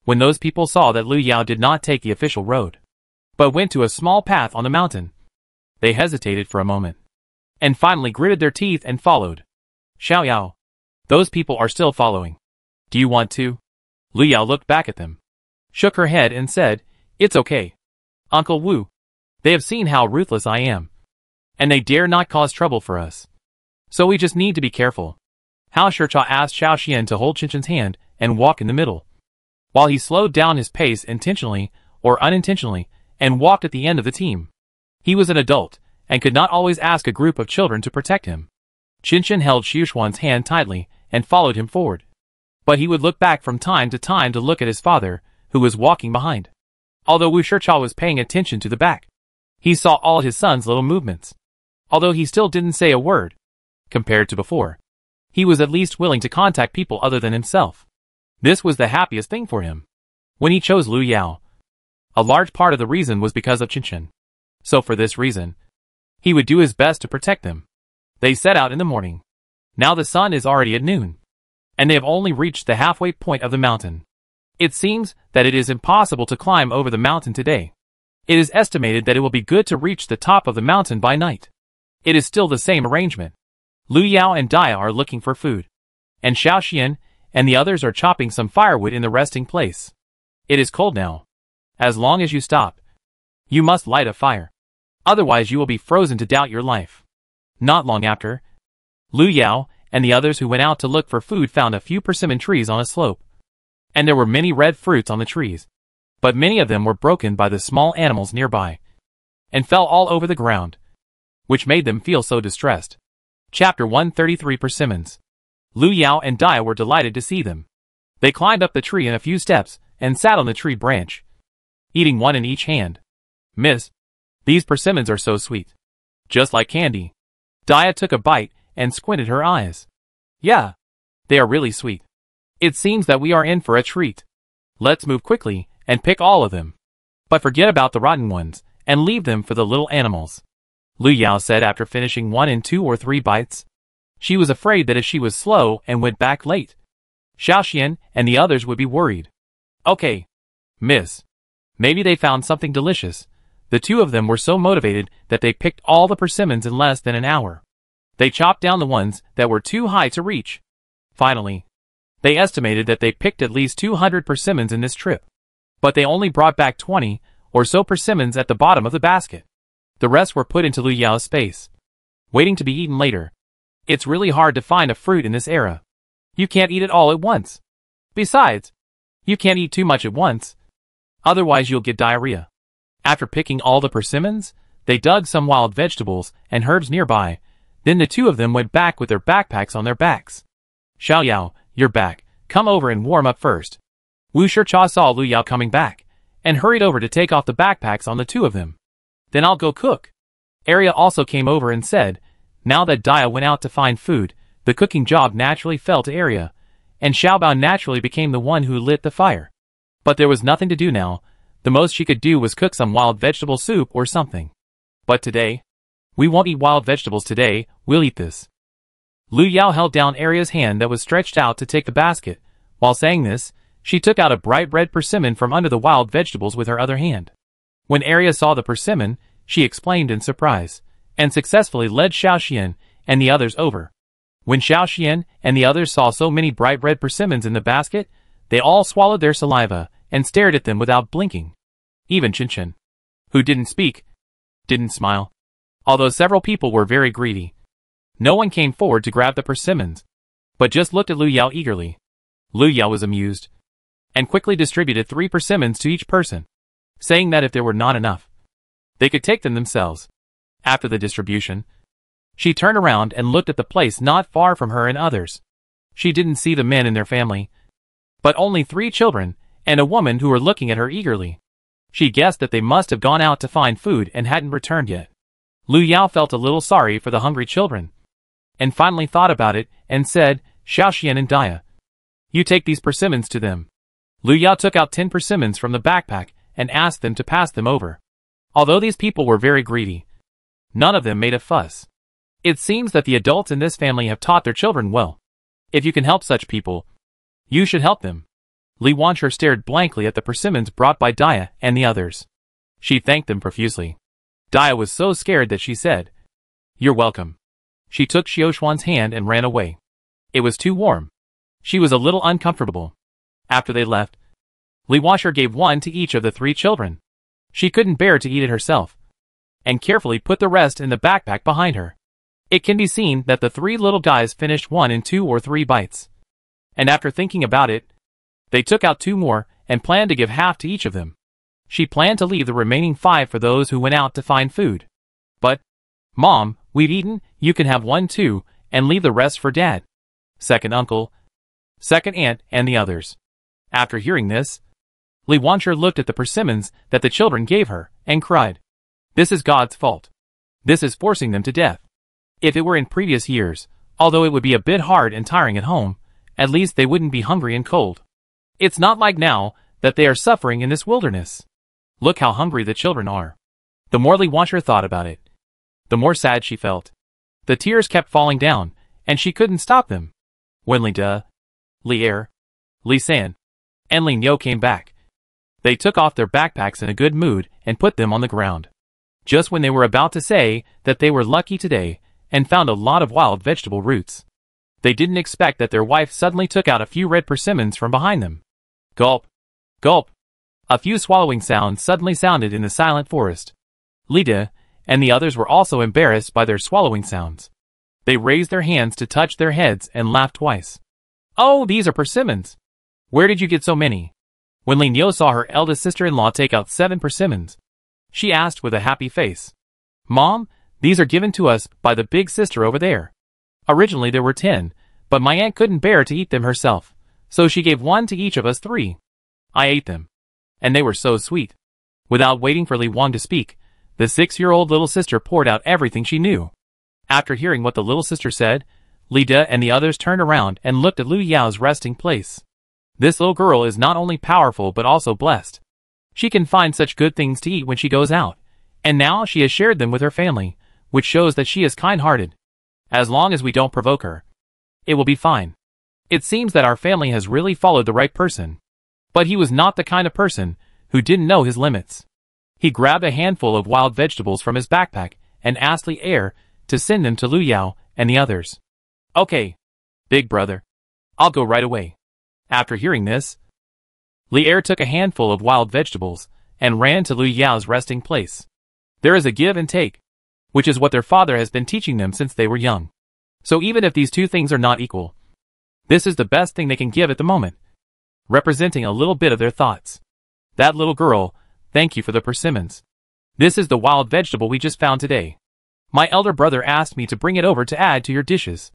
When those people saw that Lu Yao did not take the official road, but went to a small path on the mountain, they hesitated for a moment, and finally gritted their teeth and followed. Xiao Yao, those people are still following. Do you want to? Lu Yao looked back at them, shook her head and said, it's okay. Uncle Wu, they have seen how ruthless I am, and they dare not cause trouble for us. So we just need to be careful. Hao Shicha asked Xiaoxian to hold Qinchen's hand and walk in the middle, while he slowed down his pace intentionally or unintentionally and walked at the end of the team. He was an adult and could not always ask a group of children to protect him. Qinchen held Xuxuan's hand tightly and followed him forward. But he would look back from time to time to look at his father, who was walking behind. Although Wu Shicha was paying attention to the back, he saw all his son's little movements. Although he still didn't say a word, compared to before, he was at least willing to contact people other than himself. This was the happiest thing for him. When he chose Lu Yao, a large part of the reason was because of Qinchen. So for this reason, he would do his best to protect them. They set out in the morning. Now the sun is already at noon, and they have only reached the halfway point of the mountain. It seems that it is impossible to climb over the mountain today. It is estimated that it will be good to reach the top of the mountain by night. It is still the same arrangement. Lu Yao and Dia are looking for food, and Xiaoxian and the others are chopping some firewood in the resting place. It is cold now. As long as you stop, you must light a fire. Otherwise you will be frozen to doubt your life. Not long after, Lu Yao and the others who went out to look for food found a few persimmon trees on a slope. And there were many red fruits on the trees. But many of them were broken by the small animals nearby, and fell all over the ground, which made them feel so distressed. Chapter 133 Persimmons. Lu Yao and Dia were delighted to see them. They climbed up the tree in a few steps, and sat on the tree branch, eating one in each hand. Miss, these persimmons are so sweet. Just like candy. Dia took a bite, and squinted her eyes. Yeah, they are really sweet. It seems that we are in for a treat. Let's move quickly, and pick all of them. But forget about the rotten ones, and leave them for the little animals. Lu Yao said after finishing 1 and 2 or 3 bites. She was afraid that if she was slow and went back late, Xiaoxian and the others would be worried. Okay, miss. Maybe they found something delicious. The two of them were so motivated that they picked all the persimmons in less than an hour. They chopped down the ones that were too high to reach. Finally, they estimated that they picked at least 200 persimmons in this trip. But they only brought back 20 or so persimmons at the bottom of the basket. The rest were put into Lu Yao's space, waiting to be eaten later. It's really hard to find a fruit in this era. You can't eat it all at once. Besides, you can't eat too much at once. Otherwise you'll get diarrhea. After picking all the persimmons, they dug some wild vegetables and herbs nearby. Then the two of them went back with their backpacks on their backs. Xiao Yao, you're back. Come over and warm up first. Wu Shicha saw Lu Yao coming back, and hurried over to take off the backpacks on the two of them. Then I'll go cook. Arya also came over and said, now that Dia went out to find food, the cooking job naturally fell to Arya, and Xiaobao naturally became the one who lit the fire. But there was nothing to do now. The most she could do was cook some wild vegetable soup or something. But today, we won't eat wild vegetables today, we'll eat this. Lu Yao held down Arya's hand that was stretched out to take the basket. While saying this, she took out a bright red persimmon from under the wild vegetables with her other hand. When Arya saw the persimmon, she exclaimed in surprise, and successfully led Xiaoxian and the others over. When Xiaoxian and the others saw so many bright red persimmons in the basket, they all swallowed their saliva and stared at them without blinking. Even Qinshan, who didn't speak, didn't smile. Although several people were very greedy, no one came forward to grab the persimmons, but just looked at Lu Yao eagerly. Lu Yao was amused, and quickly distributed 3 persimmons to each person, saying that if there were not enough, they could take them themselves. After the distribution, she turned around and looked at the place not far from her and others. She didn't see the men in their family, but only 3 children and a woman who were looking at her eagerly. She guessed that they must have gone out to find food and hadn't returned yet. Lu Yao felt a little sorry for the hungry children, and finally thought about it and said, Xiaoxian and Dia, you take these persimmons to them. Lu Yao took out 10 persimmons from the backpack and asked them to pass them over. Although these people were very greedy, none of them made a fuss. It seems that the adults in this family have taught their children well. If you can help such people, you should help them. Li Wancher stared blankly at the persimmons brought by Dia and the others. She thanked them profusely. Dia was so scared that she said, you're welcome. She took Xiaoshuan's hand and ran away. It was too warm. She was a little uncomfortable. After they left, Li Wancher gave one to each of the 3 children. She couldn't bear to eat it herself, and carefully put the rest in the backpack behind her. It can be seen that the 3 little guys finished 1 in 2 or 3 bites. And after thinking about it, they took out 2 more and planned to give half to each of them. She planned to leave the remaining 5 for those who went out to find food. But, Mom, we've eaten, you can have 1 too, and leave the rest for Dad, second uncle, second aunt, and the others. After hearing this, Li Wancher looked at the persimmons that the children gave her, and cried, this is God's fault. This is forcing them to death. If it were in previous years, although it would be a bit hard and tiring at home, at least they wouldn't be hungry and cold. It's not like now that they are suffering in this wilderness. Look how hungry the children are. The more Li Wancher thought about it, the more sad she felt. The tears kept falling down, and she couldn't stop them. When Li De, Li Er, Li San, and Li Niu came back, they took off their backpacks in a good mood and put them on the ground. Just when they were about to say that they were lucky today and found a lot of wild vegetable roots, they didn't expect that their wife suddenly took out a few red persimmons from behind them. Gulp! Gulp! A few swallowing sounds suddenly sounded in the silent forest. Li De and the others were also embarrassed by their swallowing sounds. They raised their hands to touch their heads and laughed twice. Oh, these are persimmons! Where did you get so many? When Li Niu saw her eldest sister-in-law take out 7 persimmons, she asked with a happy face, Mom, these are given to us by the big sister over there. Originally there were 10, but my aunt couldn't bear to eat them herself, so she gave 1 to each of us 3. I ate them, and they were so sweet. Without waiting for Li Wang to speak, the 6-year-old little sister poured out everything she knew. After hearing what the little sister said, Li De and the others turned around and looked at Lu Yao's resting place. This little girl is not only powerful but also blessed. She can find such good things to eat when she goes out, and now she has shared them with her family, which shows that she is kind-hearted. As long as we don't provoke her, it will be fine. It seems that our family has really followed the right person. But he was not the kind of person who didn't know his limits. He grabbed a handful of wild vegetables from his backpack and asked Li Er to send them to Lu Yao and the others. Okay, big brother. I'll go right away. After hearing this, Li Er took a handful of wild vegetables and ran to Lu Yao's resting place. There is a give and take, which is what their father has been teaching them since they were young. So even if these two things are not equal, this is the best thing they can give at the moment, representing a little bit of their thoughts. That little girl, thank you for the persimmons. This is the wild vegetable we just found today. My elder brother asked me to bring it over to add to your dishes.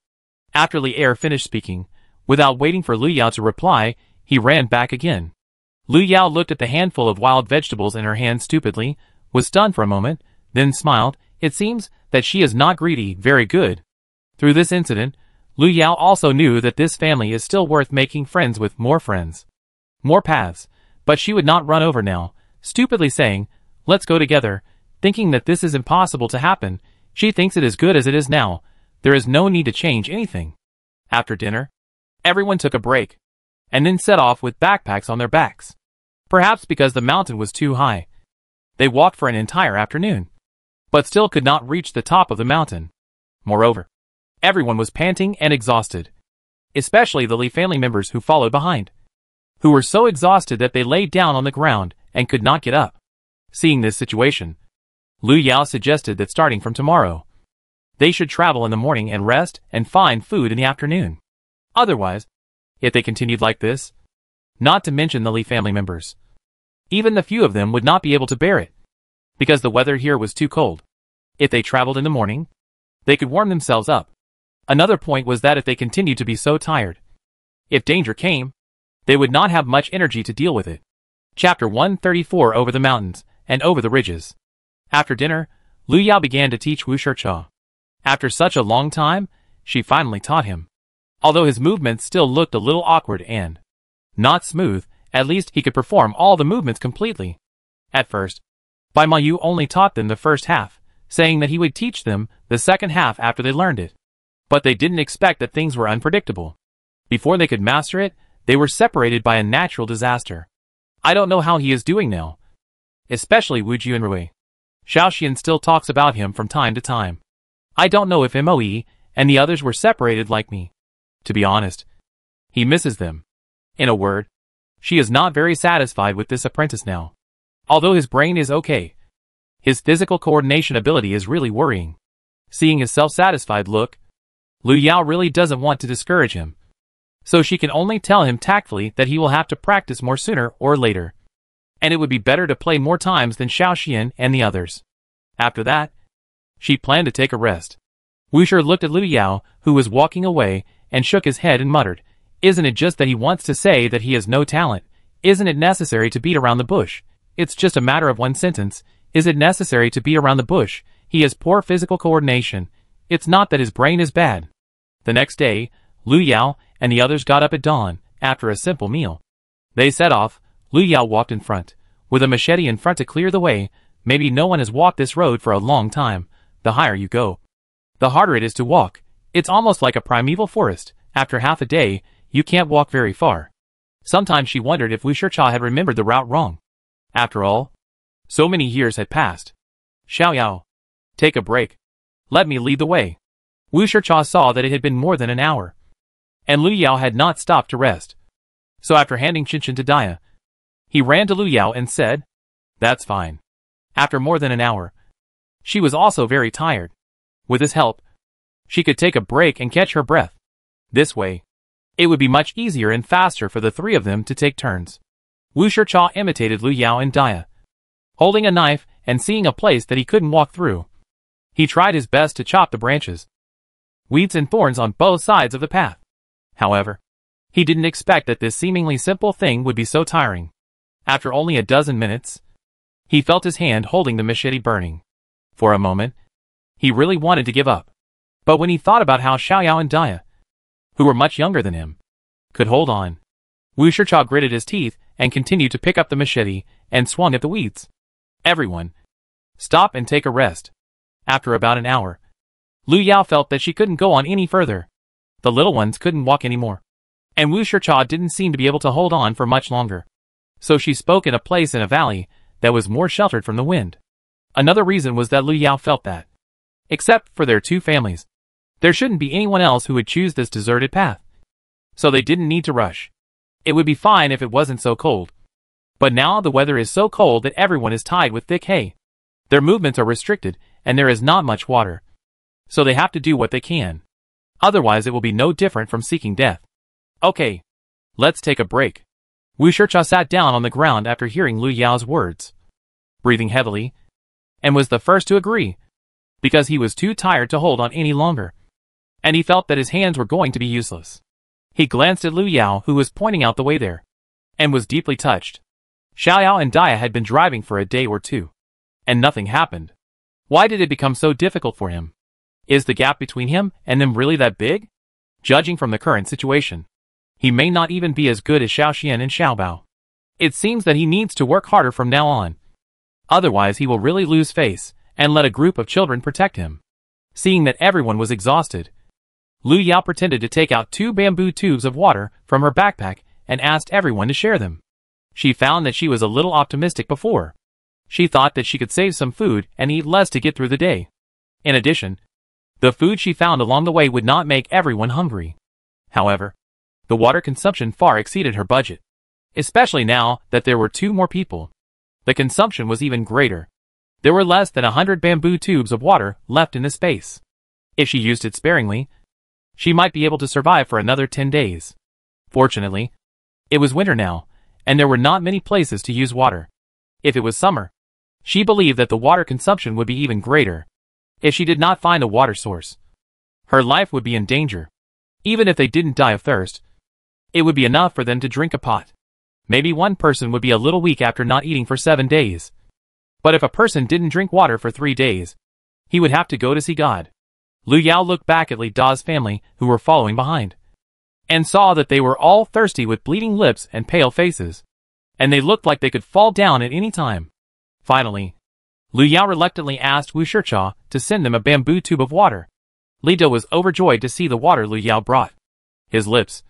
After Li Er finished speaking, without waiting for Lu Yao to reply, he ran back again. Lu Yao looked at the handful of wild vegetables in her hand stupidly, was stunned for a moment, then smiled. It seems that she is not greedy. Very good. Through this incident, Lu Yao also knew that this family is still worth making friends with. More friends. More paths. But she would not run over now, stupidly saying, "Let's go together," thinking that this is impossible to happen. She thinks it is good as it is now. There is no need to change anything. After dinner, everyone took a break, and then set off with backpacks on their backs. Perhaps because the mountain was too high, they walked for an entire afternoon, but still could not reach the top of the mountain. Moreover, everyone was panting and exhausted, especially the Li family members who followed behind, who were so exhausted that they laid down on the ground and could not get up. Seeing this situation, Lu Yao suggested that starting from tomorrow, they should travel in the morning and rest and find food in the afternoon. Otherwise, if they continued like this, not to mention the Li family members, even the few of them would not be able to bear it, because the weather here was too cold. If they traveled in the morning, they could warm themselves up. Another point was that if they continued to be so tired, if danger came, they would not have much energy to deal with it. Chapter 134. Over the mountains and over the ridges. After dinner, Lu Yao began to teach Wu Shicha. After such a long time, she finally taught him. Although his movements still looked a little awkward and not smooth, at least he could perform all the movements completely. At first, Bai Ma Yu only taught them the first half, saying that he would teach them the second half after they learned it. But they didn't expect that things were unpredictable. Before they could master it, they were separated by a natural disaster. I don't know how he is doing now. Especially Wu Jianrui. Xiaoxian still talks about him from time to time. I don't know if Moe and the others were separated like me. To be honest, he misses them. In a word, she is not very satisfied with this apprentice now. Although his brain is okay, his physical coordination ability is really worrying. Seeing his self-satisfied look, Lu Yao really doesn't want to discourage him. So she can only tell him tactfully that he will have to practice more sooner or later, and it would be better to play more times than Xiaoxian and the others. After that, she planned to take a rest. Wu Shi looked at Lu Yao, who was walking away, and shook his head and muttered, "Isn't it just that he wants to say that he has no talent? Isn't it necessary to beat around the bush? It's just a matter of one sentence. Is it necessary to beat around the bush? He has poor physical coordination. It's not that his brain is bad." The next day, Lu Yao and the others got up at dawn, after a simple meal. They set off. Lu Yao walked in front, with a machete in front to clear the way. Maybe no one has walked this road for a long time. The higher you go, the harder it is to walk. It's almost like a primeval forest. After half a day, you can't walk very far. Sometimes she wondered if Wu Shicha had remembered the route wrong. After all, so many years had passed. "Xiao Yao, take a break. Let me lead the way." Wu Shicha saw that it had been more than an hour, and Lu Yao had not stopped to rest. So after handing Qinshan to Dia, he ran to Lu Yao and said, "That's fine." After more than an hour, she was also very tired. With his help, she could take a break and catch her breath. This way, it would be much easier and faster for the three of them to take turns. Wu Shicha imitated Lu Yao and Dia, holding a knife and seeing a place that he couldn't walk through. He tried his best to chop the branches, weeds and thorns on both sides of the path. However, he didn't expect that this seemingly simple thing would be so tiring. After only a dozen minutes, he felt his hand holding the machete burning. For a moment, he really wanted to give up. But when he thought about how Xiao Yao and Dia, who were much younger than him, could hold on, Wu Shicha gritted his teeth and continued to pick up the machete and swung at the weeds. Everyone, stop and take a rest. After about an hour, Lu Yao felt that she couldn't go on any further. The little ones couldn't walk anymore, and Wu Shicha didn't seem to be able to hold on for much longer. So she spoke in a place in a valley that was more sheltered from the wind. Another reason was that Lu Yao felt that, except for their two families, there shouldn't be anyone else who would choose this deserted path. So they didn't need to rush. It would be fine if it wasn't so cold. But now the weather is so cold that everyone is tied with thick hay. Their movements are restricted, and there is not much water. So they have to do what they can. Otherwise it will be no different from seeking death. Okay, let's take a break. Wu Shicha sat down on the ground after hearing Lu Yao's words. Breathing heavily, and was the first to agree, because he was too tired to hold on any longer, and he felt that his hands were going to be useless. He glanced at Lu Yao, who was pointing out the way there, and was deeply touced. Xiaoyao and Dia had been driving for a day or two, and nothing happened. Why did it become so difficult for him? Is the gap between him and them really that big? Judging from the current situation, he may not even be as good as Xiao Xian and Xiao Bao. It seems that he needs to work harder from now on. Otherwise he will really lose face, and let a group of children protect him. Seeing that everyone was exhausted, Lu Yao pretended to take out 2 bamboo tubes of water from her backpack and asked everyone to share them. She found that she was a little optimistic before. She thought that she could save some food and eat less to get through the day. In addition, the food she found along the way would not make everyone hungry. However, the water consumption far exceeded her budget. Especially now that there were 2 more people. The consumption was even greater. There were less than 100 bamboo tubes of water left in the space. If she used it sparingly, she might be able to survive for another 10 days. Fortunately, it was winter now, and there were not many places to use water. If it was summer, she believed that the water consumption would be even greater. If she did not find a water source, her life would be in danger. Even if they didn't die of thirst, it would be enough for them to drink a pot. Maybe one person would be a little weak after not eating for 7 days. But if a person didn't drink water for 3 days, he would have to go to see God. Lu Yao looked back at Li Da's family, who were following behind, and saw that they were all thirsty with bleeding lips and pale faces, and they looked like they could fall down at any time. Finally, Lu Yao reluctantly asked Wu Shicha to send them a bamboo tube of water. Li Da was overjoyed to see the water Lu Yao brought. His lips,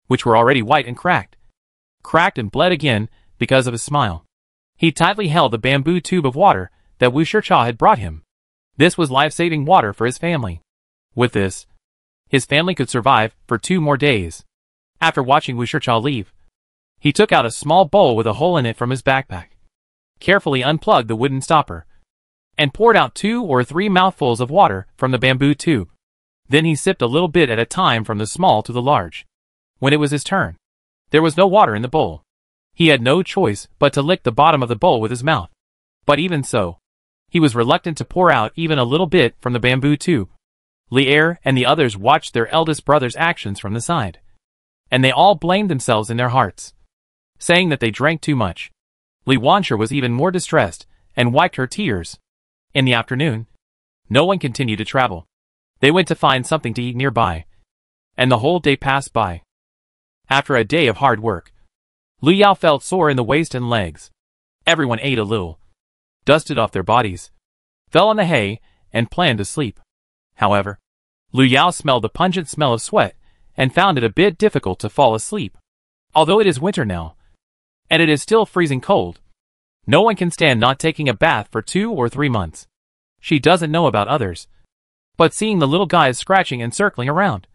which were already white and cracked and bled again because of his smile. He tightly held the bamboo tube of water that Wu Shicha had brought him. This was life-saving water for his family. With this, his family could survive for 2 more days. After watching Wu Shicha leave, he took out a small bowl with a hole in it from his backpack, carefully unplugged the wooden stopper, and poured out 2 or 3 mouthfuls of water from the bamboo tube. Then he sipped a little bit at a time from the small to the large. When it was his turn, there was no water in the bowl. He had no choice but to lick the bottom of the bowl with his mouth. But even so, he was reluctant to pour out even a little bit from the bamboo tube. Li Er and the others watched their eldest brother's actions from the side, and they all blamed themselves in their hearts, saying that they drank too much. Li Wansher was even more distressed and wiped her tears. In the afternoon, no one continued to travel. They went to find something to eat nearby, and the whole day passed by. After a day of hard work, Lu Yao felt sore in the waist and legs. Everyone ate a little, dusted off their bodies, fell on the hay, and planned to sleep. However, Lu Yao smelled the pungent smell of sweat and found it a bit difficult to fall asleep. Although it is winter now, and it is still freezing cold, no one can stand not taking a bath for 2 or 3 months. She doesn't know about others, but seeing the little guys scratching and circling around,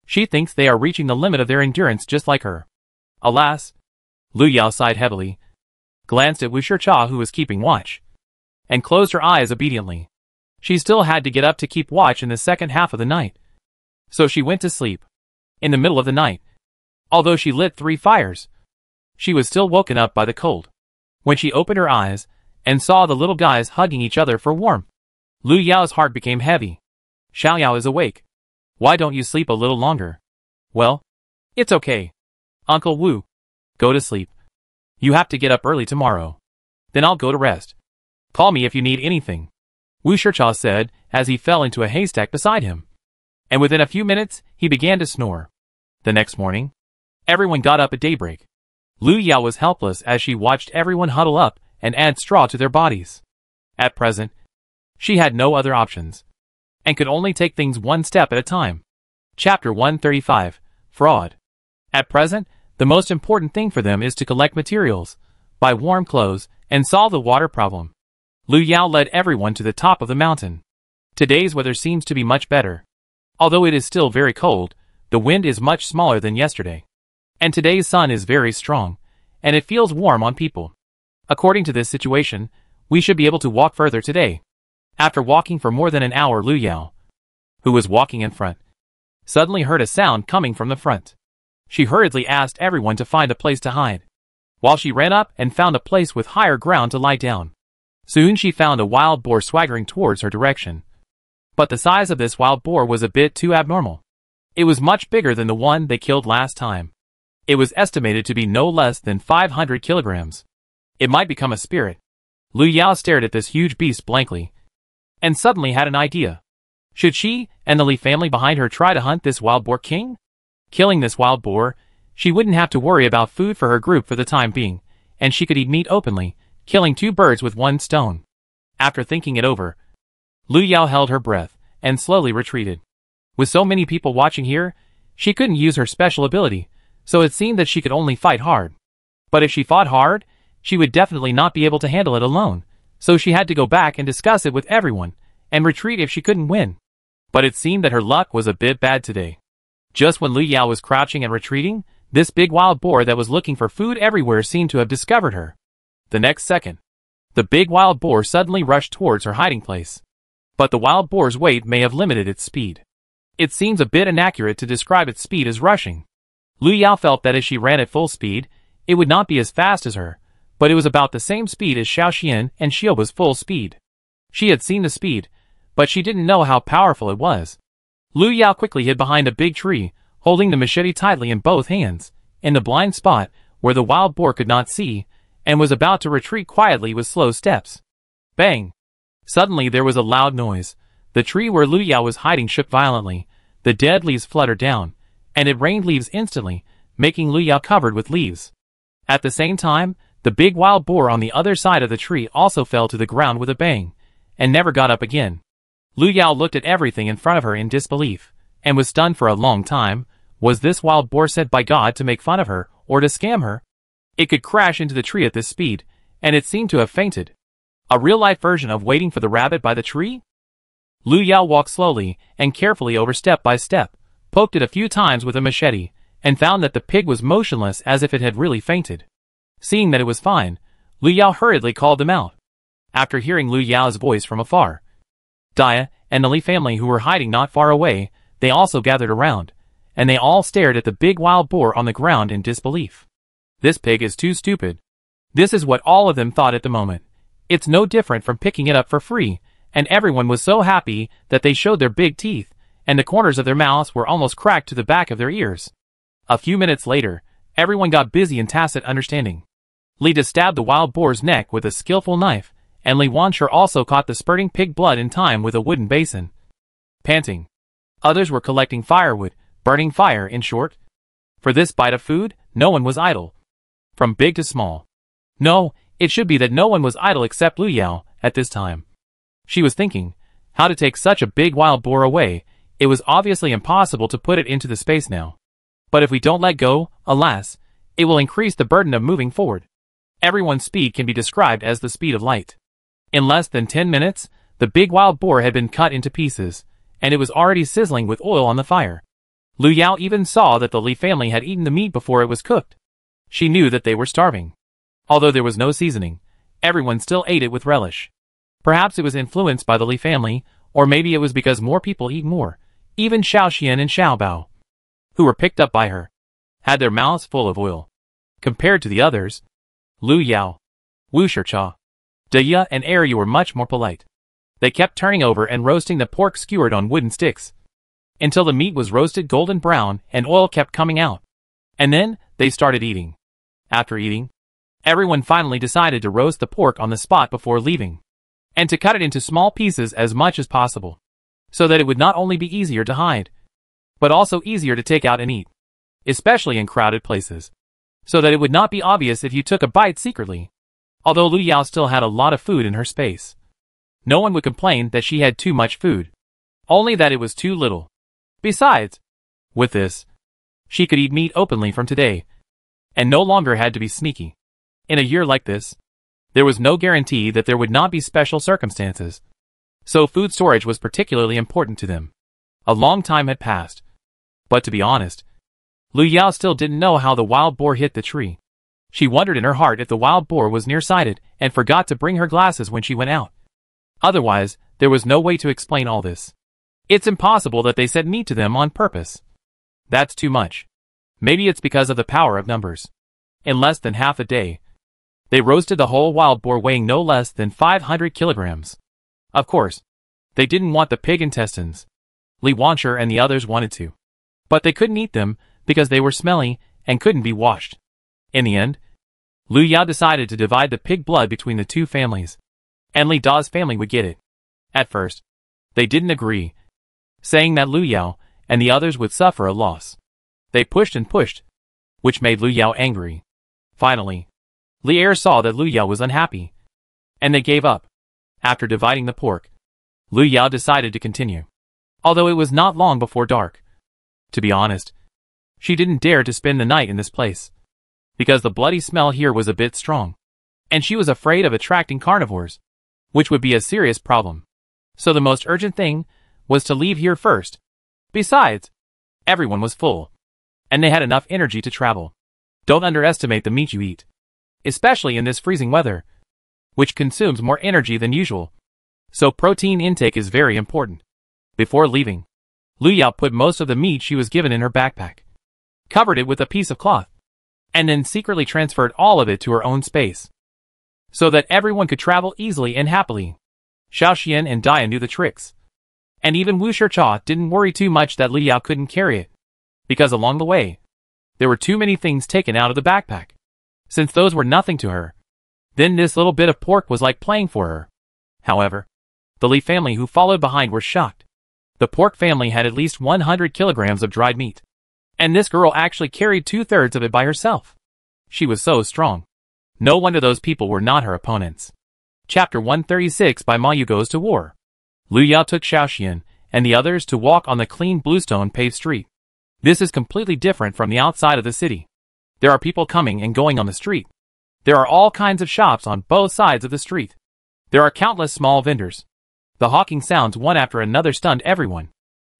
she thinks they are reaching the limit of their endurance just like her. Alas, Lu Yao sighed heavily, glanced at Wu Shicha who was keeping watch, and closed her eyes obediently. She still had to get up to keep watch in the second half of the night, so she went to sleep. In the middle of the night, although she lit 3 fires, she was still woken up by the cold. When she opened her eyes and saw the little guys hugging each other for warmth, Lu Yao's heart became heavy. Xiaoyao is awake. Why don't you sleep a little longer? Well, it's okay. Uncle Wu, go to sleep. You have to get up early tomorrow. Then I'll go to rest. Call me if you need anything, Wu Shicha said as he fell into a haystack beside him. And within a few minutes, he began to snore. The next morning, everyone got up at daybreak. Lu Yao was helpless as she watched everyone huddle up and add straw to their bodies. At present, she had no other options, and could only take things one step at a time. Chapter 135, Fraud. At present, the most important thing for them is to collect materials, buy warm clothes, and solve the water problem. Lu Yao led everyone to the top of the mountain. Today's weather seems to be much better. Although it is still very cold, the wind is much smaller than yesterday. And today's sun is very strong, and it feels warm on people. According to this situation, we should be able to walk further today. After walking for more than an hour, Lu Yao, who was walking in front, suddenly heard a sound coming from the front. She hurriedly asked everyone to find a place to hide, while she ran up and found a place with higher ground to lie down. Soon she found a wild boar swaggering towards her direction. But the size of this wild boar was a bit too abnormal. It was much bigger than the one they killed last time. It was estimated to be no less than 500 kilograms. It might become a spirit. Lu Yao stared at this huge beast blankly, and suddenly had an idea. Should she and the Li family behind her try to hunt this wild boar king? Killing this wild boar, she wouldn't have to worry about food for her group for the time being, and she could eat meat openly, killing two birds with one stone. After thinking it over, Lu Yao held her breath and slowly retreated. With so many people watching here, she couldn't use her special ability, so it seemed that she could only fight hard. But if she fought hard, she would definitely not be able to handle it alone, so she had to go back and discuss it with everyone, and retreat if she couldn't win. But it seemed that her luck was a bit bad today. Just when Lu Yao was crouching and retreating, this big wild boar that was looking for food everywhere seemed to have discovered her. The next second, the big wild boar suddenly rushed towards her hiding place. But the wild boar's weight may have limited its speed. It seems a bit inaccurate to describe its speed as rushing. Lu Yao felt that if she ran at full speed, it would not be as fast as her, but it was about the same speed as Xiao Xian and Xiaoba's full speed. She had seen the speed, but she didn't know how powerful it was. Lu Yao quickly hid behind a big tree, holding the machete tightly in both hands, in the blind spot where the wild boar could not see, and was about to retreat quietly with slow steps. Bang! Suddenly there was a loud noise. The tree where Lu Yao was hiding shook violently, the dead leaves fluttered down, and it rained leaves instantly, making Lu Yao covered with leaves. At the same time, the big wild boar on the other side of the tree also fell to the ground with a bang, and never got up again. Lu Yao looked at everything in front of her in disbelief, and was stunned for a long time. Was this wild boar sent by God to make fun of her, or to scam her? It could crash into the tree at this speed, and it seemed to have fainted. A real-life version of waiting for the rabbit by the tree? Lu Yao walked slowly and carefully over step by step, poked it a few times with a machete, and found that the pig was motionless as if it had really fainted. Seeing that it was fine, Lu Yao hurriedly called them out. After hearing Lu Yao's voice from afar, Dia and the Li family who were hiding not far away, they also gathered around, and they all stared at the big wild boar on the ground in disbelief. This pig is too stupid. This is what all of them thought at the moment. It's no different from picking it up for free, and everyone was so happy that they showed their big teeth, and the corners of their mouths were almost cracked to the back of their ears. A few minutes later, everyone got busy in tacit understanding. Li Da stabbed the wild boar's neck with a skillful knife, and Li Wanshur also caught the spurting pig blood in time with a wooden basin. Panting. Others were collecting firewood, burning fire in short. For this bite of food, no one was idle. From big to small. No, it should be that no one was idle except Lu Yao, at this time. She was thinking, how to take such a big wild boar away. It was obviously impossible to put it into the space now. But if we don't let go, alas, it will increase the burden of moving forward. Everyone's speed can be described as the speed of light. In less than 10 minutes, the big wild boar had been cut into pieces, and it was already sizzling with oil on the fire. Lu Yao even saw that the Li family had eaten the meat before it was cooked. She knew that they were starving. Although there was no seasoning, everyone still ate it with relish. Perhaps it was influenced by the Li family, or maybe it was because more people eat more. Even Xiao Xian and Xiao Bao, who were picked up by her, had their mouths full of oil. Compared to the others, Lu Yao, Wu Shicha, Dia and Eri were much more polite. They kept turning over and roasting the pork skewered on wooden sticks, until the meat was roasted golden brown and oil kept coming out. And then, they started eating. After eating, everyone finally decided to roast the pork on the spot before leaving, and to cut it into small pieces as much as possible, so that it would not only be easier to hide, but also easier to take out and eat, especially in crowded places, so that it would not be obvious if you took a bite secretly. Although Lu Yao still had a lot of food in her space, no one would complain that she had too much food, only that it was too little. Besides, with this, she could eat meat openly from today, and no longer had to be sneaky. In a year like this, there was no guarantee that there would not be special circumstances, so food storage was particularly important to them. A long time had passed, but to be honest, Lu Yao still didn't know how the wild boar hit the tree. She wondered in her heart if the wild boar was nearsighted and forgot to bring her glasses when she went out. Otherwise, there was no way to explain all this. It's impossible that they sent meat to them on purpose. That's too much. Maybe it's because of the power of numbers. In less than half a day, They roasted the whole wild boar weighing no less than 500 kilograms. Of course, they didn't want the pig intestines. Li Wancher and the others wanted to. But they couldn't eat them because they were smelly and couldn't be washed. In the end, Lu Yao decided to divide the pig blood between the two families, and Li Da's family would get it. At first, they didn't agree, saying that Lu Yao and the others would suffer a loss. They pushed and pushed, which made Lu Yao angry. Finally, Li Er saw that Lu Yao was unhappy, and they gave up. After dividing the pork, Lu Yao decided to continue, although it was not long before dark. To be honest, she didn't dare to spend the night in this place, because the bloody smell here was a bit strong, and she was afraid of attracting carnivores, which would be a serious problem. So the most urgent thing was to leave here first. Besides, everyone was full, and they had enough energy to travel. Don't underestimate the meat you eat, especially in this freezing weather, which consumes more energy than usual. So protein intake is very important. Before leaving, Lu Yao put most of the meat she was given in her backpack, covered it with a piece of cloth, and then secretly transferred all of it to her own space, so that everyone could travel easily and happily. Xiao Xian and Dia knew the tricks, and even Wu Shicha didn't worry too much that Lu Yao couldn't carry it, because along the way, there were too many things taken out of the backpack, since those were nothing to her. Then this little bit of pork was like playing for her. However, the Li family who followed behind were shocked. The pork family had at least 100 kilograms of dried meat, and this girl actually carried 2/3 of it by herself. She was so strong. No wonder those people were not her opponents. Chapter 136 by Ma Yu Goes to War. Lu Yao took Xiao Xian and the others to walk on the clean bluestone paved street. This is completely different from the outside of the city. There are people coming and going on the street. There are all kinds of shops on both sides of the street. There are countless small vendors. The hawking sounds one after another stunned everyone.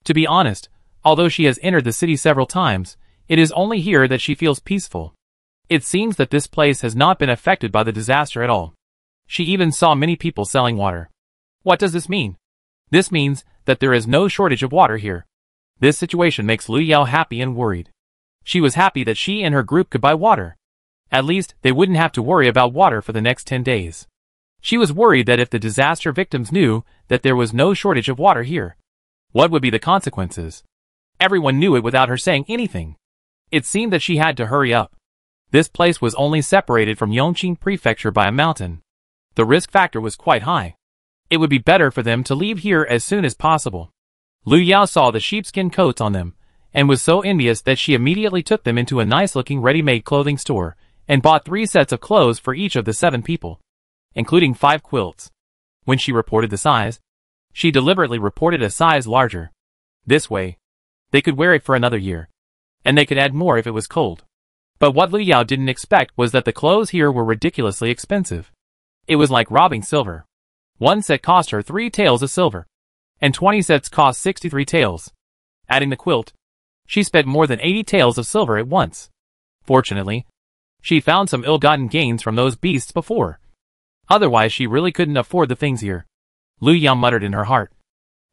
To be honest, although she has entered the city several times, it is only here that she feels peaceful. It seems that this place has not been affected by the disaster at all. She even saw many people selling water. What does this mean? This means that there is no shortage of water here. This situation makes Lu Yao happy and worried. She was happy that she and her group could buy water. At least, they wouldn't have to worry about water for the next 10 days. She was worried that if the disaster victims knew that there was no shortage of water here, what would be the consequences? Everyone knew it without her saying anything. It seemed that she had to hurry up. This place was only separated from Yongqing Prefecture by a mountain. The risk factor was quite high. It would be better for them to leave here as soon as possible. Lu Yao saw the sheepskin coats on them, and was so envious that she immediately took them into a nice-looking ready-made clothing store, and bought 3 sets of clothes for each of the 7 people, including 5 quilts. When she reported the size, she deliberately reported a size larger. This way, they could wear it for another year, and they could add more if it was cold. But what Lu Yao didn't expect was that the clothes here were ridiculously expensive. It was like robbing silver. 1 set cost her 3 taels of silver, and 20 sets cost 63 taels. Adding the quilt, she spent more than 80 taels of silver at once. Fortunately, she found some ill-gotten gains from those beasts before. Otherwise she really couldn't afford the things here. Lu Yao muttered in her heart.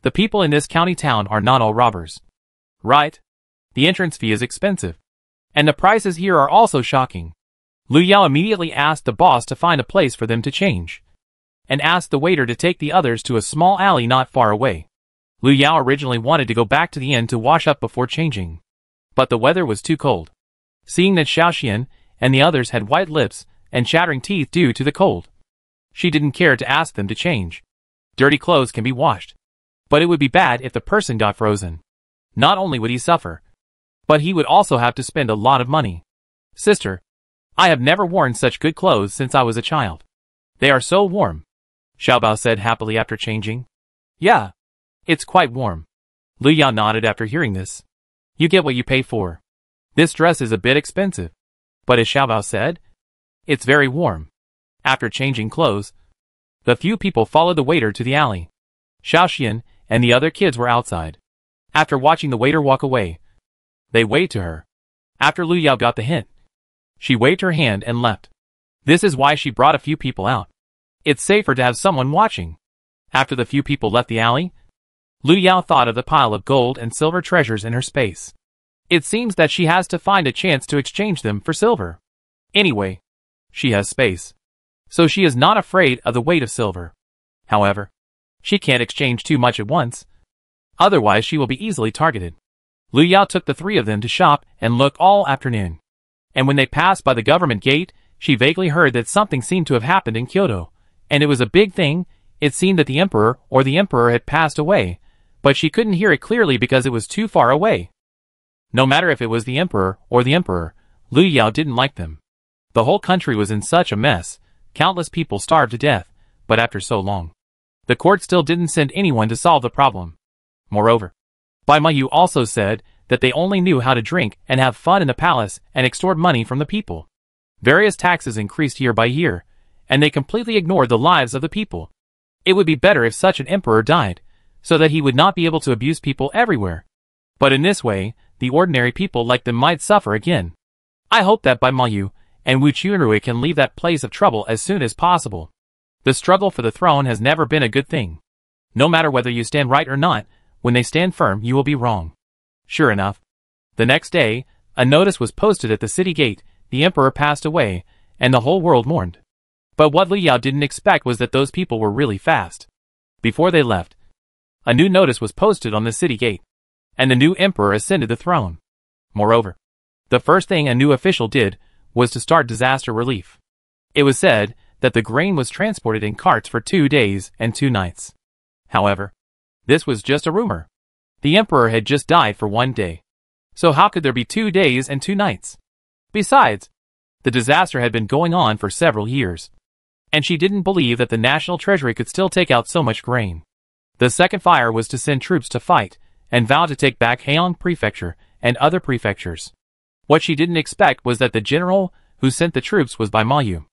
The people in this county town are not all robbers. Right? The entrance fee is expensive, and the prices here are also shocking. Lu Yao immediately asked the boss to find a place for them to change, and asked the waiter to take the others to a small alley not far away. Lu Yao originally wanted to go back to the inn to wash up before changing, but the weather was too cold. Seeing that Xiao Xian and the others had white lips and chattering teeth due to the cold, she didn't care to ask them to change. Dirty clothes can be washed, but it would be bad if the person got frozen. Not only would he suffer, but he would also have to spend a lot of money. Sister, I have never worn such good clothes since I was a child. They are so warm, Xiaobao said happily after changing. Yeah, it's quite warm. Lu Yao nodded after hearing this. You get what you pay for. This dress is a bit expensive, but as Xiaobao said, it's very warm. After changing clothes, the few people followed the waiter to the alley. Xiao Xian and the other kids were outside. After watching the waiter walk away, they waved to her. After Lu Yao got the hint, she waved her hand and left. This is why she brought a few people out. It's safer to have someone watching. After the few people left the alley, Lu Yao thought of the pile of gold and silver treasures in her space. It seems that she has to find a chance to exchange them for silver. Anyway, she has space. so she is not afraid of the weight of silver. However, she can't exchange too much at once. Otherwise she will be easily targeted. Lu Yao took the three of them to shop and look all afternoon. And when they passed by the government gate, she vaguely heard that something seemed to have happened in Kyoto. And it was a big thing. It seemed that the emperor had passed away, but she couldn't hear it clearly because it was too far away. No matter if it was the emperor, Lu Yao didn't like them. The whole country was in such a mess. Countless people starved to death, but after so long, the court still didn't send anyone to solve the problem. Moreover, Bai Mayu also said that they only knew how to drink and have fun in the palace and extort money from the people. Various taxes increased year by year, and they completely ignored the lives of the people. It would be better if such an emperor died, so that he would not be able to abuse people everywhere. But in this way, the ordinary people like them might suffer again. I hope that Bai Mayu and Wu Chunrui can leave that place of trouble as soon as possible. The struggle for the throne has never been a good thing. No matter whether you stand right or not, when they stand firm you will be wrong. Sure enough, the next day, a notice was posted at the city gate. The emperor passed away, and the whole world mourned. But what Lu Yao didn't expect was that those people were really fast. Before they left, a new notice was posted on the city gate, and the new emperor ascended the throne. Moreover, the first thing a new official did was to start disaster relief. It was said that the grain was transported in carts for 2 days and 2 nights. However, this was just a rumor. The emperor had just died for 1 day. So how could there be 2 days and 2 nights? Besides, the disaster had been going on for several years, and she didn't believe that the national treasury could still take out so much grain. The second fire was to send troops to fight, and vow to take back Heian Prefecture and other prefectures. What she didn't expect was that the general who sent the troops was Bai Mayu.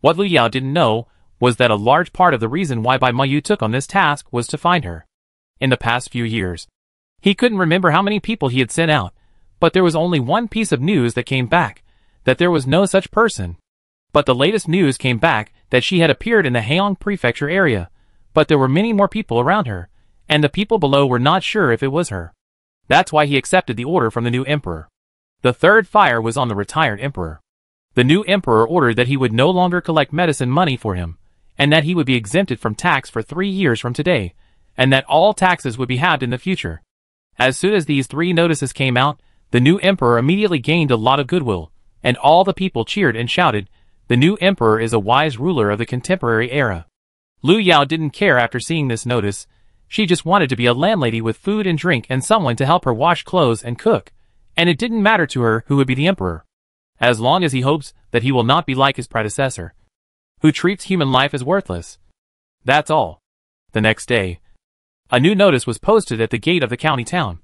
What Lu Yao didn't know was that a large part of the reason why Bai Mayu took on this task was to find her. In the past few years, he couldn't remember how many people he had sent out, but there was only one piece of news that came back, that there was no such person. But the latest news came back that she had appeared in the Heian Prefecture area, but there were many more people around her, and the people below were not sure if it was her. That's why he accepted the order from the new emperor. The third fire was on the retired emperor. The new emperor ordered that he would no longer collect medicine money for him, and that he would be exempted from tax for 3 years from today, and that all taxes would be halved in the future. As soon as these 3 notices came out, the new emperor immediately gained a lot of goodwill, and all the people cheered and shouted, "The new emperor is a wise ruler of the contemporary era." Lu Yao didn't care after seeing this notice. She just wanted to be a landlady with food and drink and someone to help her wash clothes and cook, and it didn't matter to her who would be the emperor, as long as he hopes that he will not be like his predecessor, who treats human life as worthless. That's all. The next day, a new notice was posted at the gate of the county town,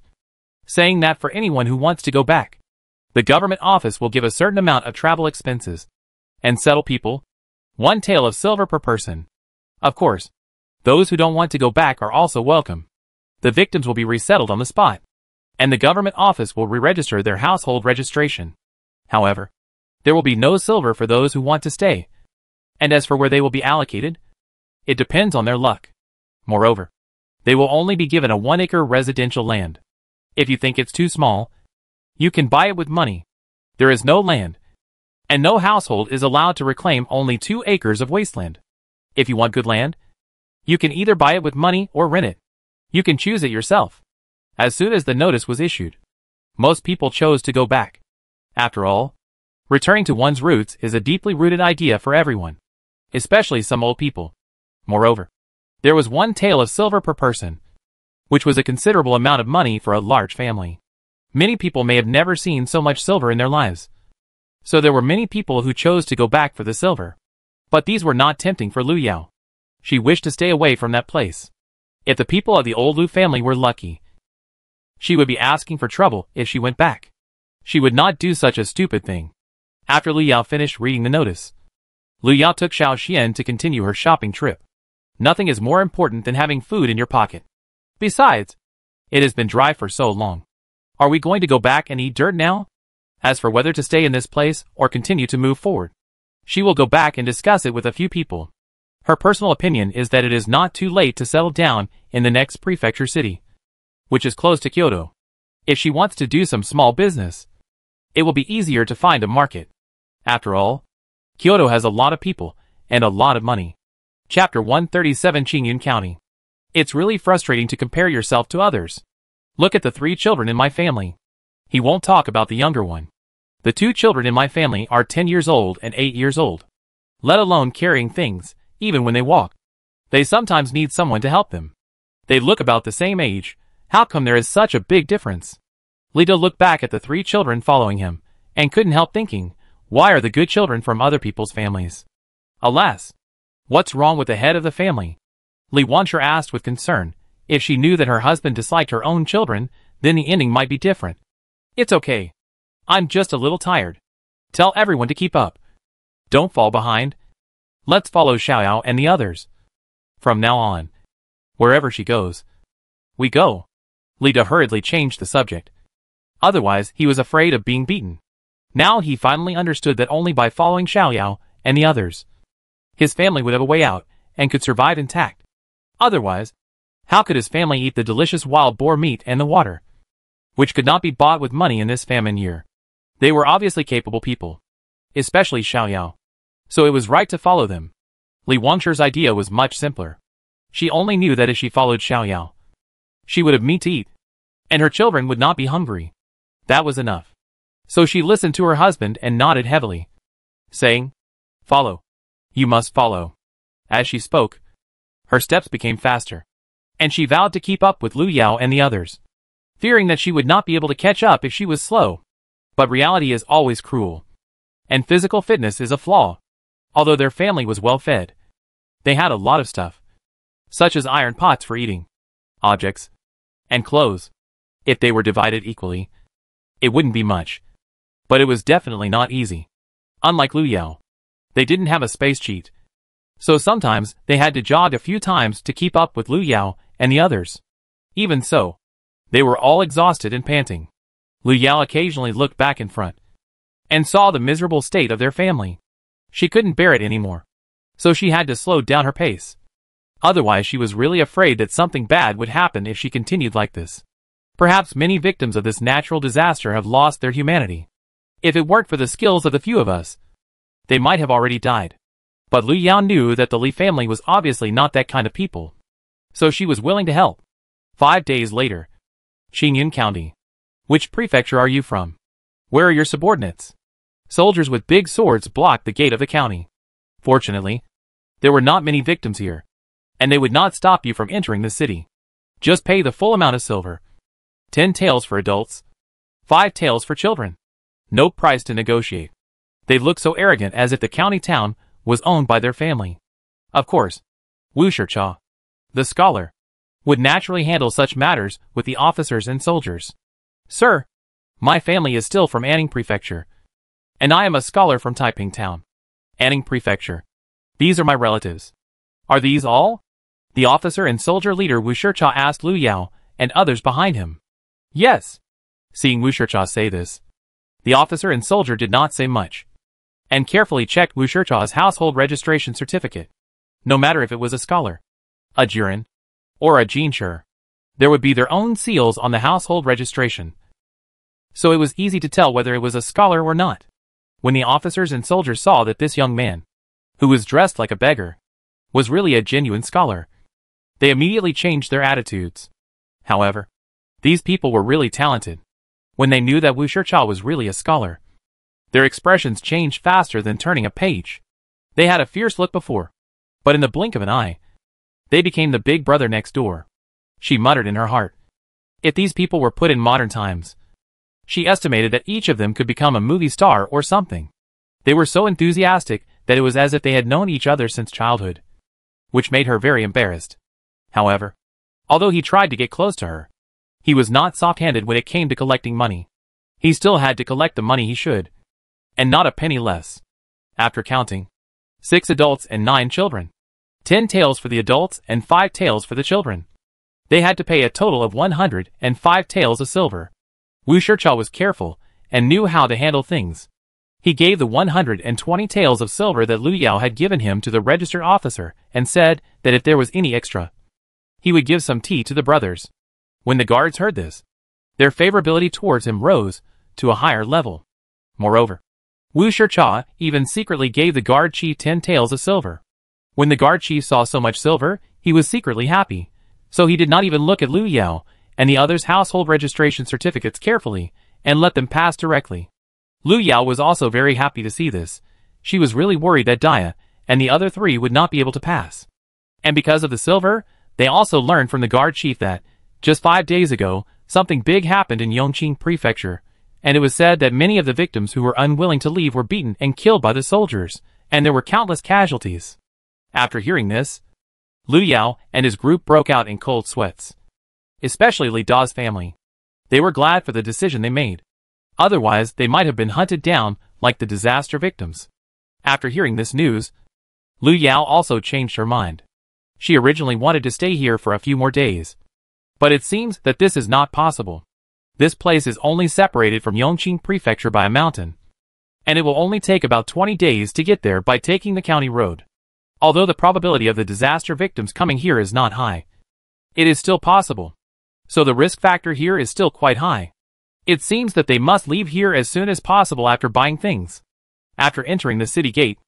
saying that for anyone who wants to go back, the government office will give a certain amount of travel expenses and settle people, 1 tael of silver per person. Of course, those who don't want to go back are also welcome. The victims will be resettled on the spot, and the government office will re-register their household registration. However, there will be no silver for those who want to stay. And as for where they will be allocated, it depends on their luck. Moreover, they will only be given a 1-acre residential land. If you think it's too small, you can buy it with money. There is no land, and no household is allowed to reclaim only 2 acres of wasteland. If you want good land, you can either buy it with money or rent it. You can choose it yourself. As soon as the notice was issued, most people chose to go back. After all, returning to one's roots is a deeply rooted idea for everyone, especially some old people. Moreover, there was 1 tael of silver per person, which was a considerable amount of money for a large family. Many people may have never seen so much silver in their lives. So there were many people who chose to go back for the silver. But these were not tempting for Lu Yao. She wished to stay away from that place. If the people of the old Lu family were lucky, she would be asking for trouble if she went back. She would not do such a stupid thing. After Lu Yao finished reading the notice, Lu Yao took Xiao Xian to continue her shopping trip. Nothing is more important than having food in your pocket. Besides, it has been dry for so long. Are we going to go back and eat dirt now? As for whether to stay in this place or continue to move forward, she will go back and discuss it with a few people. Her personal opinion is that it is not too late to settle down in the next prefecture city, which is close to Kyoto. If she wants to do some small business, it will be easier to find a market. After all, Kyoto has a lot of people, and a lot of money. Chapter 137 Qingyun County. It's really frustrating to compare yourself to others. Look at the 3 children in my family. He won't talk about the younger one. The 2 children in my family are 10 years old and 8 years old. Let alone carrying things, even when they walk. They sometimes need someone to help them. They look about the same age. How come there is such a big difference? Lito looked back at the 3 children following him, and couldn't help thinking, why are the good children from other people's families? Alas! What's wrong with the head of the family? Li Wanshur asked with concern. If she knew that her husband disliked her own children, then the ending might be different. It's okay. I'm just a little tired. Tell everyone to keep up. Don't fall behind. Let's follow Xiaoyao and the others. From now on, wherever she goes, we go. Lita hurriedly changed the subject. Otherwise, he was afraid of being beaten. Now he finally understood that only by following Xiaoyao and the others, his family would have a way out and could survive intact. Otherwise, how could his family eat the delicious wild boar meat and the water, which could not be bought with money in this famine year? They were obviously capable people, especially Xiaoyao. So it was right to follow them. Li Wangshur's idea was much simpler. She only knew that if she followed Xiaoyao, she would have meat to eat, and her children would not be hungry. That was enough. So she listened to her husband and nodded heavily, saying, "Follow. You must follow." As she spoke, her steps became faster, and she vowed to keep up with Lu Yao and the others, fearing that she would not be able to catch up if she was slow. But reality is always cruel, and physical fitness is a flaw. Although their family was well fed, they had a lot of stuff, such as iron pots for eating, objects, and clothes. If they were divided equally, it wouldn't be much. But it was definitely not easy. Unlike Lu Yao, they didn't have a space cheat. So sometimes they had to jog a few times to keep up with Lu Yao and the others. Even so, they were all exhausted and panting. Lu Yao occasionally looked back in front and saw the miserable state of their family. She couldn't bear it anymore, so she had to slow down her pace. Otherwise she was really afraid that something bad would happen if she continued like this. Perhaps many victims of this natural disaster have lost their humanity. If it weren't for the skills of the few of us, they might have already died. But Lu Yao knew that the Li family was obviously not that kind of people, so she was willing to help. 5 days later. Qingyun County. Which prefecture are you from? Where are your subordinates? Soldiers with big swords blocked the gate of the county. Fortunately, there were not many victims here, and they would not stop you from entering the city. Just pay the full amount of silver. 10 taels for adults, 5 taels for children. No price to negotiate. They looked so arrogant as if the county town was owned by their family. Of course, Wu Shicha, the scholar, would naturally handle such matters with the officers and soldiers. Sir, my family is still from Anning Prefecture, and I am a scholar from Taiping Town. Anning Prefecture. These are my relatives. Are these all? The officer and soldier leader Wu Shicha asked Lu Yao and others behind him. Yes. Seeing Wu Shicha say this, the officer and soldier did not say much, and carefully checked Wu Shicha's household registration certificate. No matter if it was a scholar, a jurin, or a jinshur, there would be their own seals on the household registration. So it was easy to tell whether it was a scholar or not. When the officers and soldiers saw that this young man, who was dressed like a beggar, was really a genuine scholar, they immediately changed their attitudes. However, these people were really talented. When they knew that Wu Shicha was really a scholar, their expressions changed faster than turning a page. They had a fierce look before, but in the blink of an eye, they became the big brother next door. She muttered in her heart. If these people were put in modern times, she estimated that each of them could become a movie star or something. They were so enthusiastic that it was as if they had known each other since childhood, which made her very embarrassed. However, although he tried to get close to her, he was not soft-handed when it came to collecting money. He still had to collect the money he should, and not a penny less. After counting, 6 adults and 9 children, 10 taels for the adults and 5 taels for the children, they had to pay a total of 105 taels of silver. Wu Shicha was careful and knew how to handle things. He gave the 120 taels of silver that Lu Yao had given him to the registered officer and said that if there was any extra, he would give some tea to the brothers. When the guards heard this, their favorability towards him rose to a higher level. Moreover, Wu Shicha even secretly gave the guard chief 10 taels of silver. When the guard chief saw so much silver, he was secretly happy. So he did not even look at Lu Yao and the others' household registration certificates carefully and let them pass directly. Lu Yao was also very happy to see this. She was really worried that Dia and the other 3 would not be able to pass. And because of the silver, they also learned from the guard chief that, just 5 days ago, something big happened in Yongqing Prefecture, and it was said that many of the victims who were unwilling to leave were beaten and killed by the soldiers, and there were countless casualties. After hearing this, Lu Yao and his group broke out in cold sweats. Especially Li Da's family. They were glad for the decision they made. Otherwise, they might have been hunted down like the disaster victims. After hearing this news, Lu Yao also changed her mind. She originally wanted to stay here for a few more days. But it seems that this is not possible. This place is only separated from Yongqing Prefecture by a mountain. And it will only take about 20 days to get there by taking the county road. Although the probability of the disaster victims coming here is not high, it is still possible. So the risk factor here is still quite high. It seems that they must leave here as soon as possible after buying things. After entering the city gate,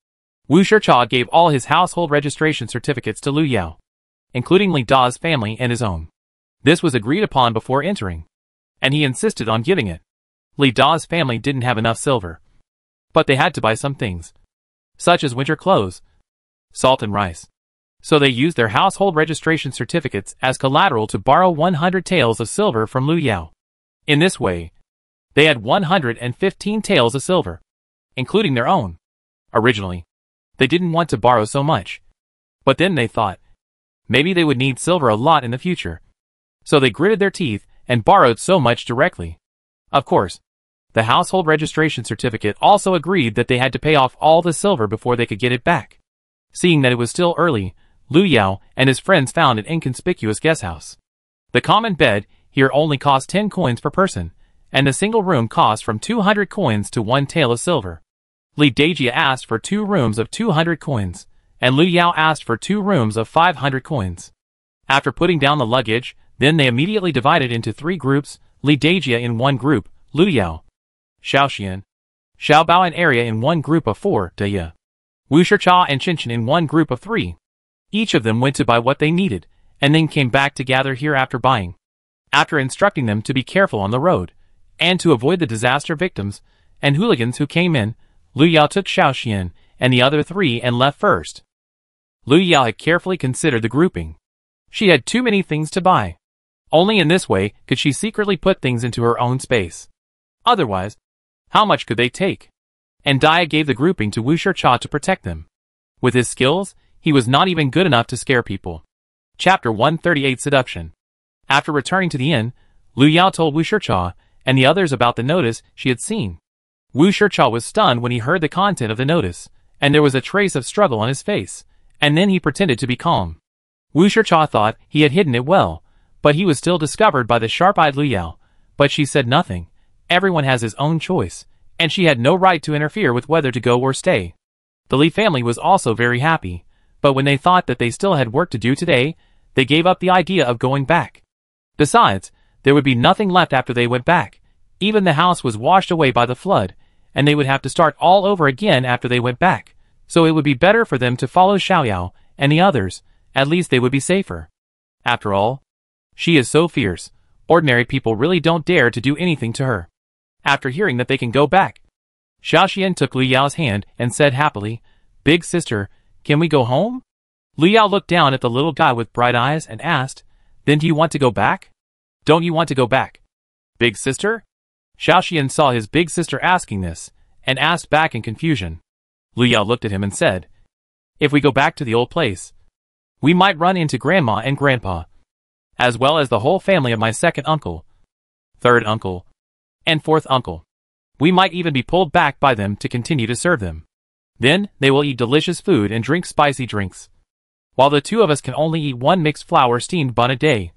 Wu Shicha gave all his household registration certificates to Lu Yao, including Li Da's family and his own. This was agreed upon before entering, and he insisted on giving it. Li Da's family didn't have enough silver, but they had to buy some things, such as winter clothes, salt and rice. So they used their household registration certificates as collateral to borrow 100 taels of silver from Lu Yao. In this way, they had 115 taels of silver, including their own. Originally, they didn't want to borrow so much, but then they thought, maybe they would need silver a lot in the future. So they gritted their teeth and borrowed so much directly. Of course, the household registration certificate also agreed that they had to pay off all the silver before they could get it back. Seeing that it was still early, Lu Yao and his friends found an inconspicuous guesthouse. The common bed here only cost 10 coins per person, and the single room cost from 200 coins to 1 tael of silver. Li Dajia asked for 2 rooms of 200 coins, and Lu Yao asked for 2 rooms of 500 coins. After putting down the luggage, then they immediately divided into 3 groups, Li Dajia in one group, Lu Yao, Xiaoxian, Xiaobao and area in one group of 4, Daya, Wu Shicha and Qinchin in one group of 3. Each of them went to buy what they needed, and then came back to gather here after buying. After instructing them to be careful on the road, and to avoid the disaster victims and hooligans who came in, Lu Yao took Xiaoxian and the other 3 and left first. Lu Yao had carefully considered the grouping. She had too many things to buy. Only in this way could she secretly put things into her own space. Otherwise, how much could they take? And Dia gave the grouping to Wu Shicha to protect them. With his skills, he was not even good enough to scare people. Chapter 138 Seduction. After returning to the inn, Lu Yao told Wu Shicha and the others about the notice she had seen. Wu Shicha was stunned when he heard the content of the notice, and there was a trace of struggle on his face, and then he pretended to be calm. Wu Shicha thought he had hidden it well, but he was still discovered by the sharp-eyed Lu Yao, but she said nothing. Everyone has his own choice, and she had no right to interfere with whether to go or stay. The Li family was also very happy, but when they thought that they still had work to do today, they gave up the idea of going back. Besides, there would be nothing left after they went back. Even the house was washed away by the flood, and they would have to start all over again after they went back, so it would be better for them to follow Xiaoyao and the others. At least they would be safer. After all, she is so fierce, ordinary people really don't dare to do anything to her. After hearing that they can go back, Xiaoxian took Lu Yao's hand and said happily, "Big sister, can we go home?" Lu Yao looked down at the little guy with bright eyes and asked, "Then do you want to go back? Don't you want to go back, big sister?" Xiaoxian saw his big sister asking this, and asked back in confusion. Lu Yao looked at him and said, "If we go back to the old place, we might run into Grandma and Grandpa, as well as the whole family of my second uncle, third uncle, and fourth uncle. We might even be pulled back by them to continue to serve them. Then they will eat delicious food and drink spicy drinks, while the 2 of us can only eat 1 mixed flour steamed bun a day,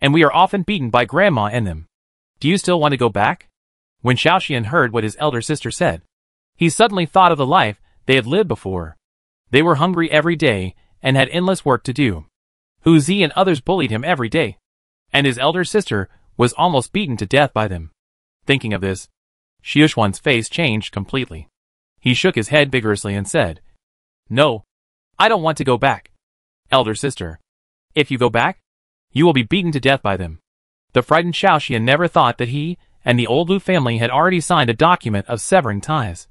and we are often beaten by Grandma and them. Do you still want to go back?" When Xiaoxian heard what his elder sister said, he suddenly thought of the life they had lived before. They were hungry every day and had endless work to do. Hu Zi and others bullied him every day, and his elder sister was almost beaten to death by them. Thinking of this, Xiuxuan's face changed completely. He shook his head vigorously and said, "No, I don't want to go back. Elder sister, if you go back, you will be beaten to death by them." The frightened Xiaoxian never thought that he and the old Lu family had already signed a document of severing ties,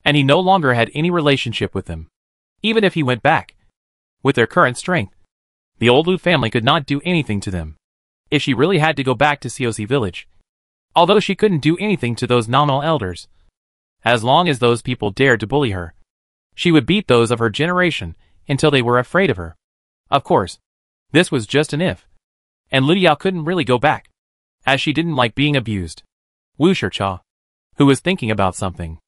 and he no longer had any relationship with them. Even if he went back, with their current strength, the old Lu family could not do anything to them. If she really had to go back to Siosi village, although she couldn't do anything to those nominal elders, as long as those people dared to bully her, she would beat those of her generation until they were afraid of her. Of course, this was just an if, and Lu Yao couldn't really go back, as she didn't like being abused. Wu Shicha, who was thinking about something,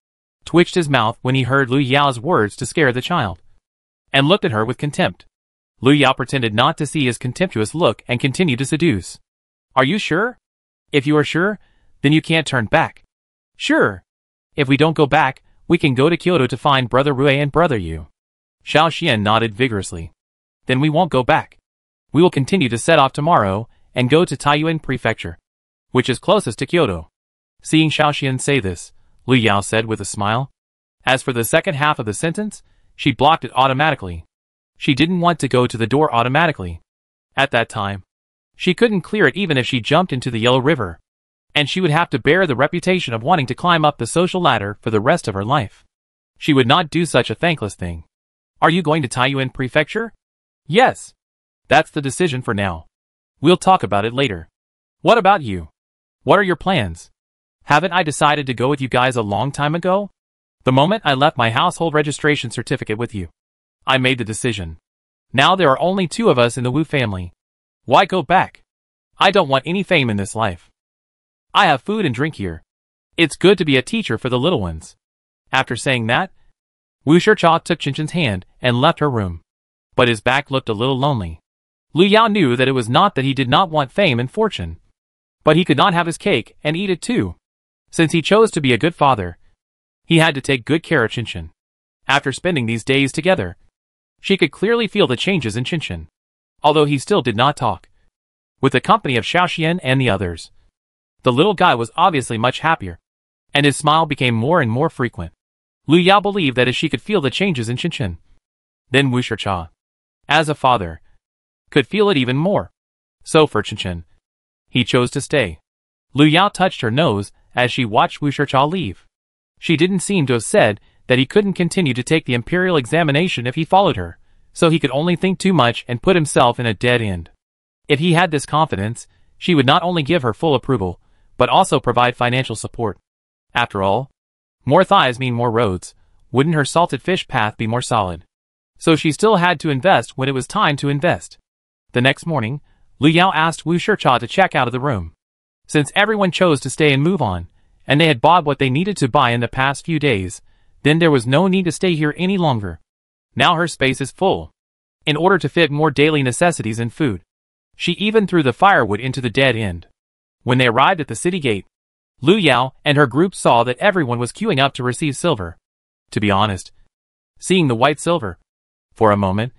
twitched his mouth when he heard Lu Yao's words to scare the child, and looked at her with contempt. Lu Yao pretended not to see his contemptuous look and continued to seduce. "Are you sure? If you are sure, then you can't turn back." "Sure. If we don't go back, we can go to Kyoto to find Brother Rui and Brother Yu." Xiaoxian nodded vigorously. "Then we won't go back. We will continue to set off tomorrow and go to Taiyuan Prefecture, which is closest to Kyoto." Seeing Xiaoxian say this, Lu Yao said with a smile. As for the second half of the sentence, she blocked it automatically. She didn't want to go to the door automatically. At that time, she couldn't clear it even if she jumped into the Yellow River, and she would have to bear the reputation of wanting to climb up the social ladder for the rest of her life. She would not do such a thankless thing. "Are you going to Taiyuan Prefecture?" "Yes. That's the decision for now. We'll talk about it later." "What about you? What are your plans?" "Haven't I decided to go with you guys a long time ago? The moment I left my household registration certificate with you, I made the decision. Now there are only 2 of us in the Wu family. Why go back? I don't want any fame in this life. I have food and drink here. It's good to be a teacher for the little ones." After saying that, Wu Shicha took Qinchin's hand and left her room. But his back looked a little lonely. Lu Yao knew that it was not that he did not want fame and fortune, but he could not have his cake and eat it too. Since he chose to be a good father, he had to take good care of Qinchin. After spending these days together, she could clearly feel the changes in Qinchin, although he still did not talk. With the company of Xiaoxian and the others, the little guy was obviously much happier, and his smile became more and more frequent. Lu Yao believed that if she could feel the changes in Qinchin, then Wu Shicha, as a father, could feel it even more. So for Qinchin, he chose to stay. Lu Yao touched her nose as she watched Wu Shicha leave. She didn't seem to have said that he couldn't continue to take the imperial examination if he followed her, so he could only think too much and put himself in a dead end. If he had this confidence, she would not only give her full approval, but also provide financial support. After all, more thighs mean more roads. Wouldn't her salted fish path be more solid? So she still had to invest when it was time to invest. The next morning, Lu Yao asked Wu Shicha to check out of the room. Since everyone chose to stay and move on, and they had bought what they needed to buy in the past few days, then there was no need to stay here any longer. Now her space is full. In order to fit more daily necessities and food, she even threw the firewood into the dead end. When they arrived at the city gate, Lu Yao and her group saw that everyone was queuing up to receive silver. To be honest, seeing the white silver, for a moment,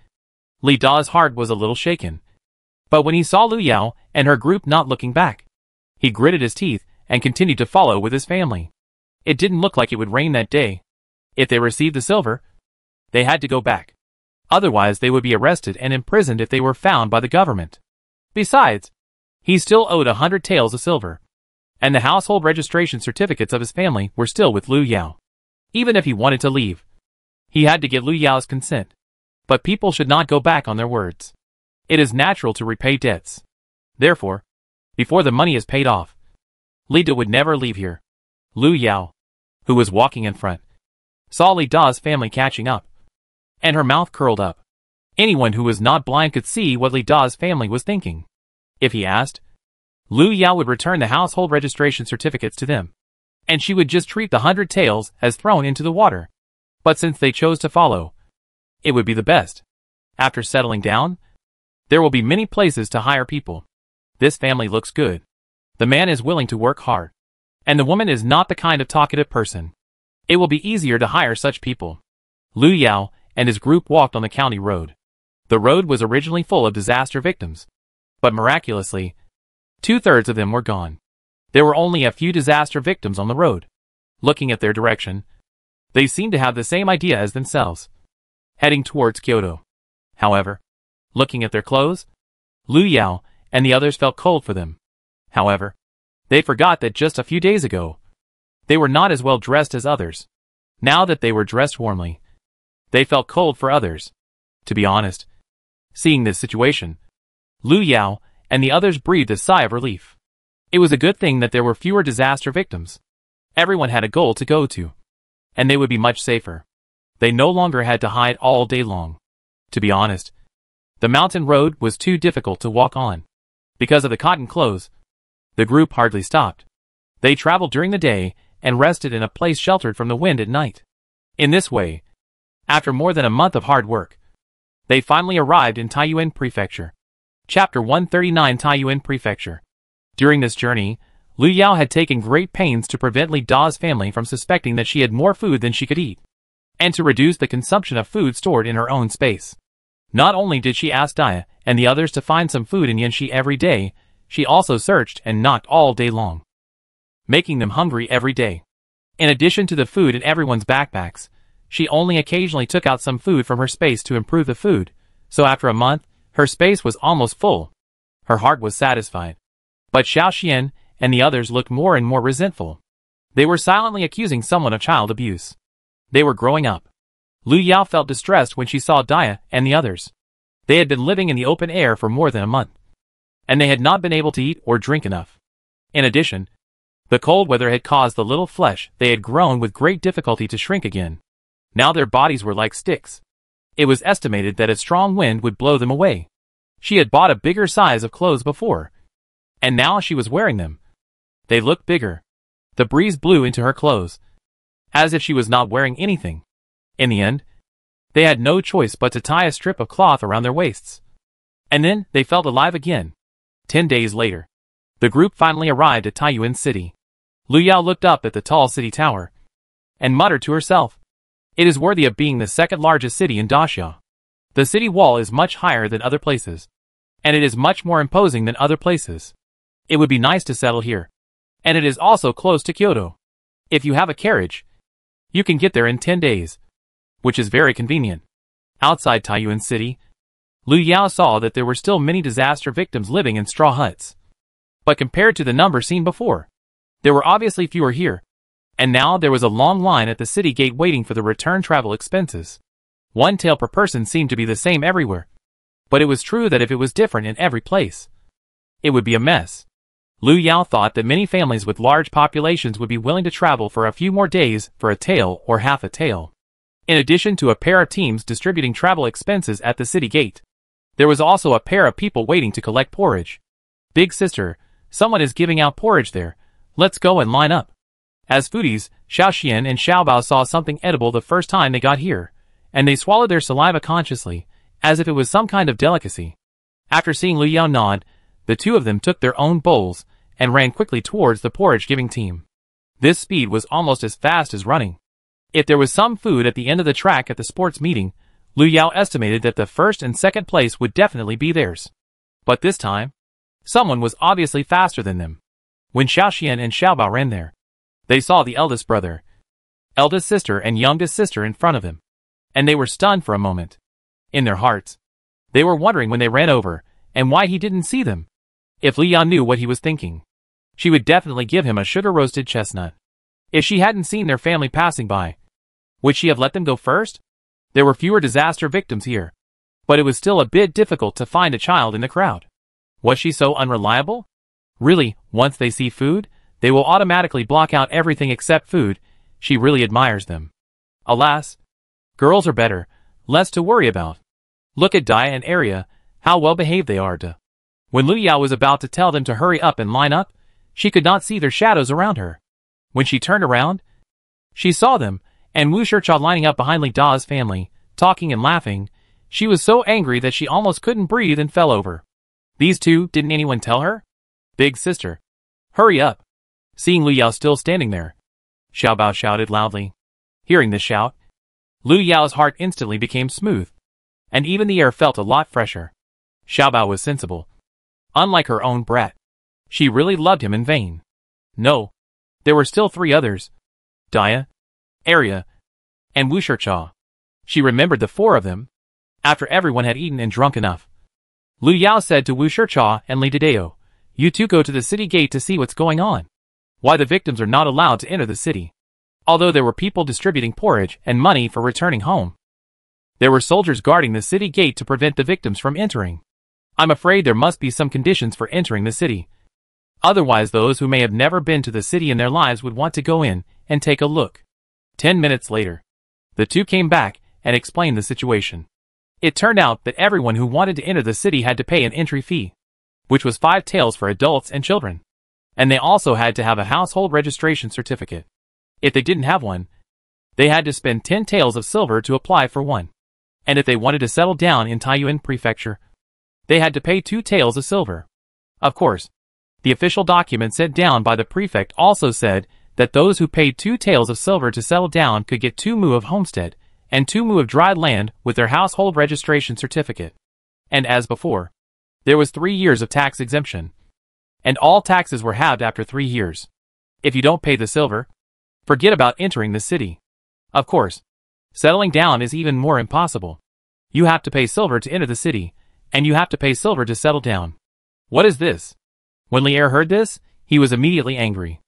Li Da's heart was a little shaken. But when he saw Lu Yao and her group not looking back, he gritted his teeth and continued to follow with his family. It didn't look like it would rain that day. If they received the silver, they had to go back. Otherwise they would be arrested and imprisoned if they were found by the government. Besides, he still owed 100 taels of silver, and the household registration certificates of his family were still with Lu Yao. Even if he wanted to leave, he had to get Lu Yao's consent. But people should not go back on their words. It is natural to repay debts. Therefore, before the money is paid off, Li Da would never leave here. Lu Yao, who was walking in front, saw Li Da's family catching up, and her mouth curled up. Anyone who was not blind could see what Li Da's family was thinking. If he asked, Lu Yao would return the household registration certificates to them, and she would just treat the 100 taels as thrown into the water. But since they chose to follow, it would be the best. After settling down, there will be many places to hire people. This family looks good. The man is willing to work hard, and the woman is not the kind of talkative person. It will be easier to hire such people. Lu Yao and his group walked on the county road. The road was originally full of disaster victims, but miraculously, 2/3 of them were gone. There were only a few disaster victims on the road. Looking at their direction, They seemed to have the same idea as themselves, heading towards Kyoto. However, looking at their clothes, Liu Yao and the others felt cold for them. However, they forgot that just a few days ago, they were not as well dressed as others. Now that they were dressed warmly, they felt cold for others. To be honest, seeing this situation, Liu Yao and the others breathed a sigh of relief. It was a good thing that there were fewer disaster victims. Everyone had a goal to go to, and they would be much safer. They no longer had to hide all day long. To be honest, the mountain road was too difficult to walk on. Because of the cotton clothes, the group hardly stopped. They traveled during the day and rested in a place sheltered from the wind at night. In this way, after more than a month of hard work, they finally arrived in Taiyuan Prefecture. Chapter 139 Taiyuan Prefecture. During this journey, Liu Yao had taken great pains to prevent Li Da's family from suspecting that she had more food than she could eat, and to reduce the consumption of food stored in her own space. Not only did she ask Dia and the others to find some food in Yanxi every day, she also searched and knocked all day long, making them hungry every day. In addition to the food in everyone's backpacks, she only occasionally took out some food from her space to improve the food, so after a month, her space was almost full. Her heart was satisfied. But Xiao Xian and the others looked more and more resentful. They were silently accusing someone of child abuse. They were growing up. Liu Yao felt distressed when she saw Dia and the others. They had been living in the open air for more than a month, and they had not been able to eat or drink enough. In addition, the cold weather had caused the little flesh they had grown with great difficulty to shrink again. Now their bodies were like sticks. It was estimated that a strong wind would blow them away. She had bought a bigger size of clothes before, and now she was wearing them. They looked bigger. The breeze blew into her clothes, as if she was not wearing anything. In the end, they had no choice but to tie a strip of cloth around their waists. And then they felt alive again. 10 days later, the group finally arrived at Taiyuan City. Liu Yao looked up at the tall city tower and muttered to herself, "It is worthy of being the second largest city in Daxia. The city wall is much higher than other places, and it is much more imposing than other places. It would be nice to settle here. And it is also close to Kyoto. If you have a carriage, you can get there in 10 days, which is very convenient." Outside Taiyuan City, Liu Yao saw that there were still many disaster victims living in straw huts. But compared to the number seen before, there were obviously fewer here. And now there was a long line at the city gate waiting for the return travel expenses. One tale per person seemed to be the same everywhere. But it was true that if it was different in every place, it would be a mess. Liu Yao thought that many families with large populations would be willing to travel for a few more days for a tael or half a tael. In addition to a pair of teams distributing travel expenses at the city gate, there was also a pair of people waiting to collect porridge. "Big sister, someone is giving out porridge there. Let's go and line up." As foodies, Xiao Xian and Xiao Bao saw something edible the first time they got here, and they swallowed their saliva consciously, as if it was some kind of delicacy. After seeing Liu Yao nod, the two of them took their own bowls and ran quickly towards the porridge-giving team. This speed was almost as fast as running. If there was some food at the end of the track at the sports meeting, Liu Yao estimated that the first and second place would definitely be theirs. But this time, someone was obviously faster than them. When Xiao Xian and Xiao Bao ran there, they saw the eldest brother, eldest sister and youngest sister in front of him, and they were stunned for a moment. In their hearts, they were wondering when they ran over, and why he didn't see them. If Liu Yao knew what he was thinking, she would definitely give him a sugar-roasted chestnut. If she hadn't seen their family passing by, would she have let them go first? There were fewer disaster victims here, but it was still a bit difficult to find a child in the crowd. Was she so unreliable? Really, once they see food, they will automatically block out everything except food. She really admires them. Alas, girls are better, less to worry about. Look at Dia and Arya, how well behaved they are. When Liu Yao was about to tell them to hurry up and line up, she could not see their shadows around her. When she turned around, she saw them, and Wu Shicha lining up behind Li Da's family, talking and laughing. She was so angry that she almost couldn't breathe and fell over. These two, didn't anyone tell her? "Big sister, hurry up." Seeing Liu Yao still standing there, Xiao Bao shouted loudly. Hearing this shout, Liu Yao's heart instantly became smooth, and even the air felt a lot fresher. Xiao Bao was sensible. Unlike her own brat, she really loved him in vain. No, there were still 3 others. Dia, Arya, and Wu Shicha. She remembered the four of them. After everyone had eaten and drunk enough, Lu Yao said to Wu Shicha and Li Dideo, "You two go to the city gate to see what's going on. Why the victims are not allowed to enter the city." Although there were people distributing porridge and money for returning home, there were soldiers guarding the city gate to prevent the victims from entering. I'm afraid there must be some conditions for entering the city. Otherwise those who may have never been to the city in their lives would want to go in and take a look. 10 minutes later, the two came back and explained the situation. It turned out that everyone who wanted to enter the city had to pay an entry fee, which was 5 taels for adults and children. And they also had to have a household registration certificate. If they didn't have one, they had to spend 10 taels of silver to apply for one. And if they wanted to settle down in Taiyuan Prefecture, they had to pay 2 taels of silver. Of course, the official document sent down by the prefect also said that those who paid 2 taels of silver to settle down could get 2 mu of homestead and 2 mu of dried land with their household registration certificate. And as before, there was 3 years of tax exemption. And all taxes were halved after 3 years. If you don't pay the silver, forget about entering the city. Of course, settling down is even more impossible. You have to pay silver to enter the city, and you have to pay silver to settle down. What is this? When Lier heard this, he was immediately angry.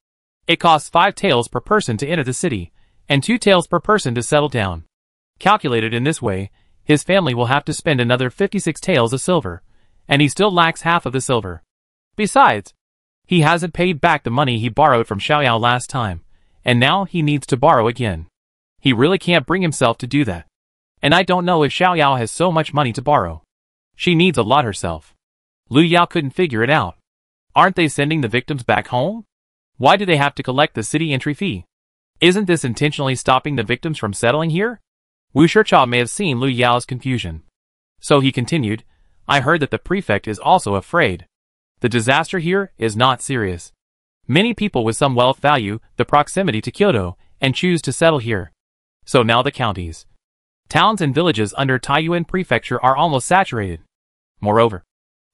It costs 5 taels per person to enter the city, and 2 taels per person to settle down. Calculated in this way, his family will have to spend another 56 taels of silver, and he still lacks half of the silver. Besides, he hasn't paid back the money he borrowed from Xiaoyao last time, and now he needs to borrow again. He really can't bring himself to do that. And I don't know if Xiaoyao has so much money to borrow. She needs a lot herself. Lu Yao couldn't figure it out. Aren't they sending the victims back home? Why do they have to collect the city entry fee? Isn't this intentionally stopping the victims from settling here? Wu Shicha may have seen Lu Yao's confusion. So he continued, I heard that the prefect is also afraid. The disaster here is not serious. Many people with some wealth value the proximity to Kyoto and choose to settle here. So now the counties, towns and villages under Taiyuan Prefecture are almost saturated. Moreover,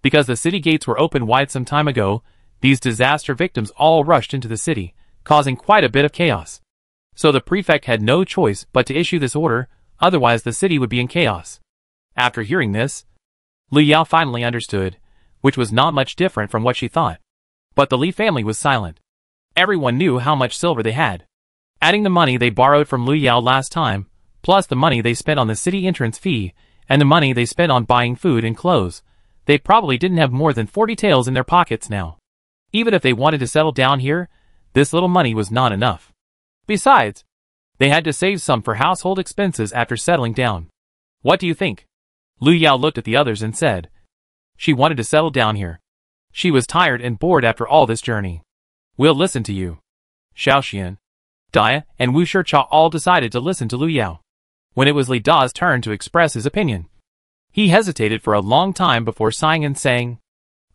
because the city gates were opened wide some time ago, these disaster victims all rushed into the city, causing quite a bit of chaos. So the prefect had no choice but to issue this order, otherwise the city would be in chaos. After hearing this, Lu Yao finally understood, which was not much different from what she thought. But the Li family was silent. Everyone knew how much silver they had. Adding the money they borrowed from Lu Yao last time, plus the money they spent on the city entrance fee, and the money they spent on buying food and clothes, they probably didn't have more than 40 taels in their pockets now. Even if they wanted to settle down here, this little money was not enough. Besides, they had to save some for household expenses after settling down. What do you think? Lu Yao looked at the others and said. She wanted to settle down here. She was tired and bored after all this journey. We'll listen to you. Xiaoxian, Dia, and Wu Shicha all decided to listen to Lu Yao. When it was Li Da's turn to express his opinion, he hesitated for a long time before sighing and saying,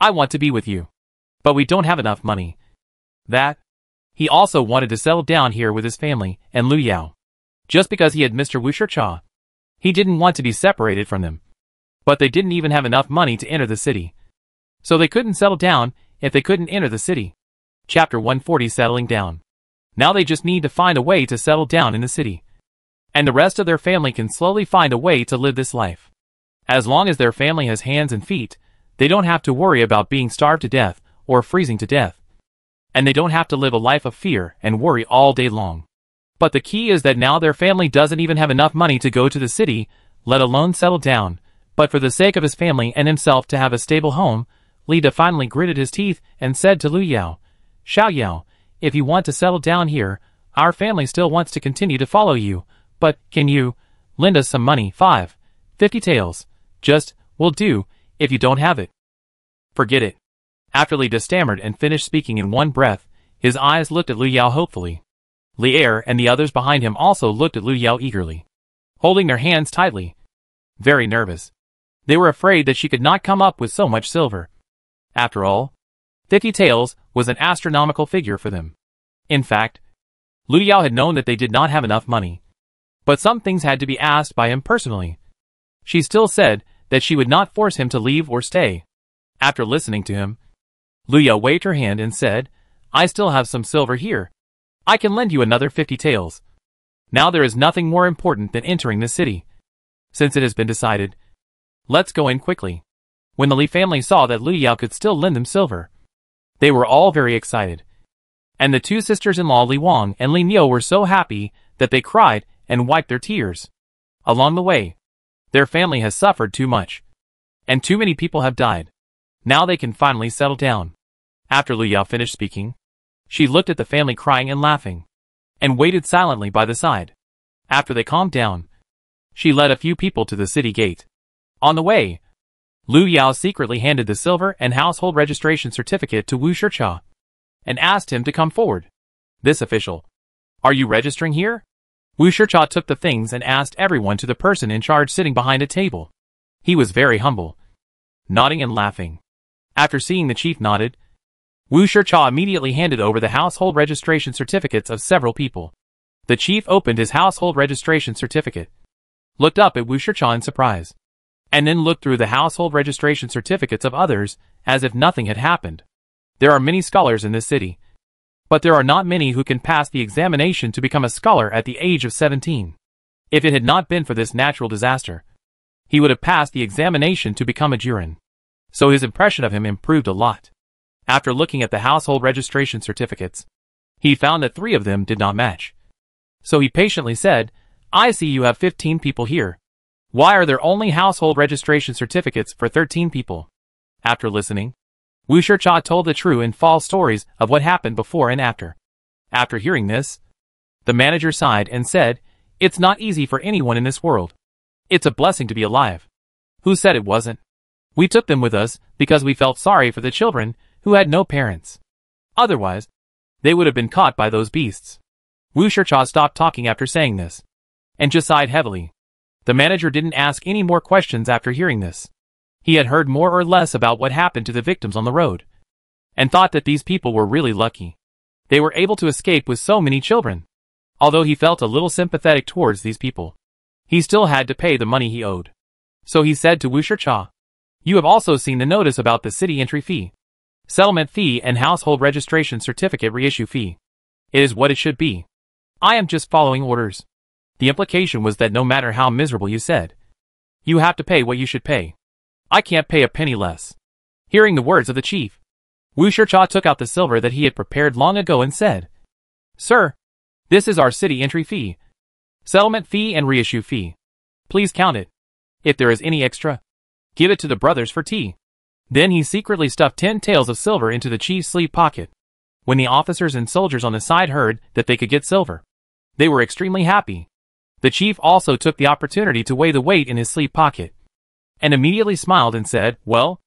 I want to be with you. But we don't have enough money. That. He also wanted to settle down here with his family and Lu Yao. Just because he had Mr. Wu Shicha, he didn't want to be separated from them. But they didn't even have enough money to enter the city. So they couldn't settle down if they couldn't enter the city. Chapter 140 Settling Down. Now they just need to find a way to settle down in the city. And the rest of their family can slowly find a way to live this life. As long as their family has hands and feet, they don't have to worry about being starved to death or freezing to death. And they don't have to live a life of fear and worry all day long. But the key is that now their family doesn't even have enough money to go to the city, let alone settle down. But for the sake of his family and himself to have a stable home, Li Da finally gritted his teeth and said to Lu Yao, Xiaoyao, if you want to settle down here, our family still wants to continue to follow you, but can you lend us some money? 50 taels. Just, will do, if you don't have it. Forget it. After Li Da stammered and finished speaking in one breath, his eyes looked at Lu Yao hopefully. Li Er and the others behind him also looked at Lu Yao eagerly, holding their hands tightly. Very nervous. They were afraid that she could not come up with so much silver. After all, 50 taels was an astronomical figure for them. In fact, Lu Yao had known that they did not have enough money. But some things had to be asked by him personally. She still said that she would not force him to leave or stay. After listening to him, Lu Yao waved her hand and said, I still have some silver here. I can lend you another 50 taels. Now there is nothing more important than entering the city. Since it has been decided, let's go in quickly. When the Li family saw that Liu Yao could still lend them silver, they were all very excited. And the two sisters-in-law Li Wang and Li Niu were so happy that they cried and wiped their tears. Along the way, their family has suffered too much, and too many people have died. Now they can finally settle down. After Liu Yao finished speaking, she looked at the family crying and laughing, and waited silently by the side. After they calmed down, she led a few people to the city gate. On the way, Liu Yao secretly handed the silver and household registration certificate to Wu Shicha, and asked him to come forward. This official, are you registering here? Wu Shicha took the things and asked everyone to the person in charge sitting behind a table. He was very humble, nodding and laughing. After seeing the chief nodded, Wu Shicha immediately handed over the household registration certificates of several people. The chief opened his household registration certificate, looked up at Wu Shicha in surprise, and then looked through the household registration certificates of others as if nothing had happened. There are many scholars in this city, but there are not many who can pass the examination to become a scholar at the age of 17. If it had not been for this natural disaster, he would have passed the examination to become a Juren. So his impression of him improved a lot. After looking at the household registration certificates, he found that 3 of them did not match. So he patiently said, I see you have 15 people here. Why are there only household registration certificates for 13 people? After listening, Wu Shicha told the true and false stories of what happened before and after. After hearing this, the manager sighed and said, it's not easy for anyone in this world. It's a blessing to be alive. Who said it wasn't? We took them with us because we felt sorry for the children who had no parents. Otherwise, they would have been caught by those beasts. Wu Shicha stopped talking after saying this, and just sighed heavily. The manager didn't ask any more questions after hearing this. He had heard more or less about what happened to the victims on the road, and thought that these people were really lucky. They were able to escape with so many children. Although he felt a little sympathetic towards these people, he still had to pay the money he owed. So he said to Wu Shicha, you have also seen the notice about the city entry fee, settlement fee and household registration certificate reissue fee. It is what it should be. I am just following orders. The implication was that no matter how miserable you said, you have to pay what you should pay. I can't pay a penny less. Hearing the words of the chief, Wu Shicha took out the silver that he had prepared long ago and said, Sir, this is our city entry fee, settlement fee and reissue fee. Please count it. If there is any extra, give it to the brothers for tea. Then he secretly stuffed 10 taels of silver into the chief's sleeve pocket. When the officers and soldiers on the side heard that they could get silver, they were extremely happy. The chief also took the opportunity to weigh the weight in his sleeve pocket, and immediately smiled and said, well,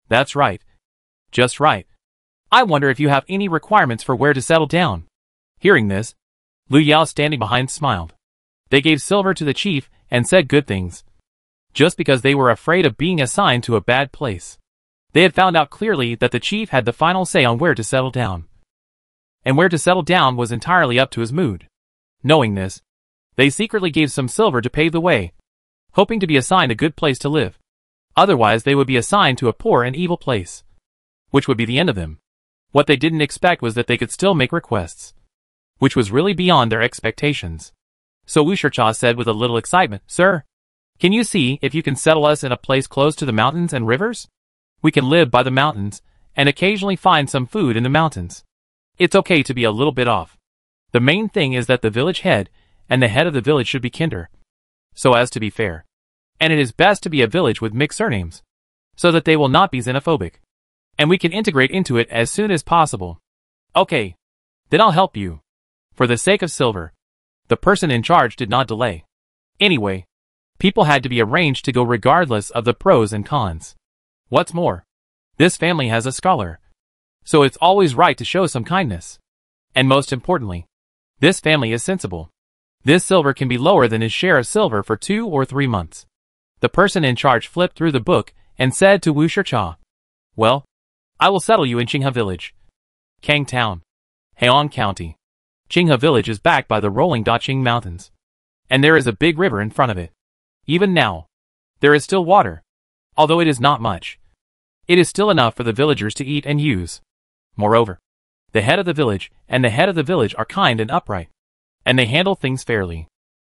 that's right. Just right. I wonder if you have any requirements for where to settle down. Hearing this, Liu Yao standing behind smiled. They gave silver to the chief and said good things, just because they were afraid of being assigned to a bad place. They had found out clearly that the chief had the final say on where to settle down, and where to settle down was entirely up to his mood. Knowing this, they secretly gave some silver to pave the way, hoping to be assigned a good place to live. Otherwise they would be assigned to a poor and evil place, which would be the end of them. What they didn't expect was that they could still make requests, which was really beyond their expectations. So Wu Shicha said with a little excitement, Sir, can you see if you can settle us in a place close to the mountains and rivers? We can live by the mountains, and occasionally find some food in the mountains. It's okay to be a little bit off. The main thing is that the village head and the head of the village should be kinder, so as to be fair. And it is best to be a village with mixed surnames, so that they will not be xenophobic, and we can integrate into it as soon as possible. Okay, then I'll help you. For the sake of silver, the person in charge did not delay. Anyway, people had to be arranged to go regardless of the pros and cons. What's more, this family has a scholar, so it's always right to show some kindness. And most importantly, this family is sensible. This silver can be lower than his share of silver for 2 or 3 months. The person in charge flipped through the book and said to Wu Shicha, well, I will settle you in Qinghe Village, Kang Town, Heong County. Qinghe Village is backed by the rolling Daqing Mountains, and there is a big river in front of it. Even now, there is still water, although it is not much. It is still enough for the villagers to eat and use. Moreover, the head of the village and the head of the village are kind and upright, and they handle things fairly.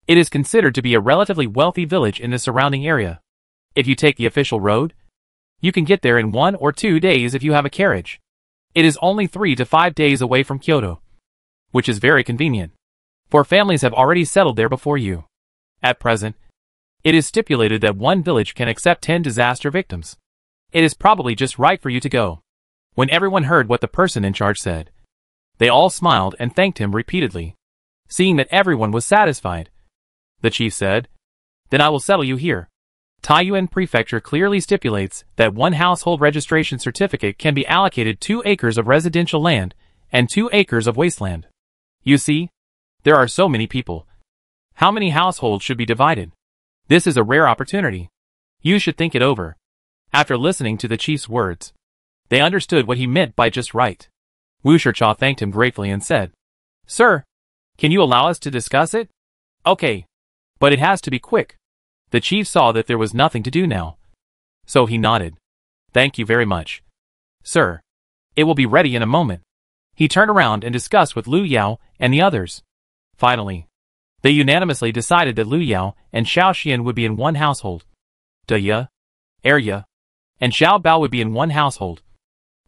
It is considered to be a relatively wealthy village in the surrounding area. If you take the official road, you can get there in 1 or 2 days if you have a carriage. It is only 3 to 5 days away from Kyoto, which is very convenient, for families have already settled there before you. At present, it is stipulated that one village can accept 10 disaster victims. It is probably just right for you to go. When everyone heard what the person in charge said, they all smiled and thanked him repeatedly. Seeing that everyone was satisfied, the chief said, "Then I will settle you here." Taiyuan Prefecture clearly stipulates that one household registration certificate can be allocated 2 acres of residential land and 2 acres of wasteland. You see, there are so many people. How many households should be divided? This is a rare opportunity. You should think it over. After listening to the chief's words, they understood what he meant by just right. Wu Shicha thanked him gratefully and said, "Sir, can you allow us to discuss it?" "Okay. But it has to be quick." The chief saw that there was nothing to do now, so he nodded. "Thank you very much, sir. It will be ready in a moment." He turned around and discussed with Liu Yao and the others. Finally, they unanimously decided that Liu Yao and Xiao Xian would be in one household. De Ye, Er and Xiao Bao would be in one household.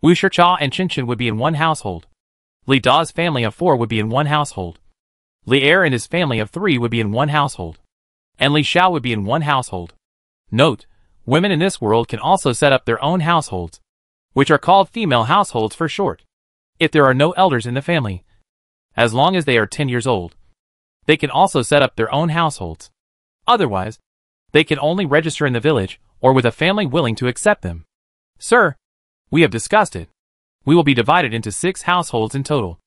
Wu Shicha and Chen Chen would be in one household. Li Da's family of 4 would be in one household. Li Er and his family of 3 would be in one household. And Li Xiao would be in one household. Note, women in this world can also set up their own households, which are called female households for short. If there are no elders in the family, as long as they are 10 years old, they can also set up their own households. Otherwise, they can only register in the village or with a family willing to accept them. "Sir, we have discussed it. We will be divided into 6 households in total."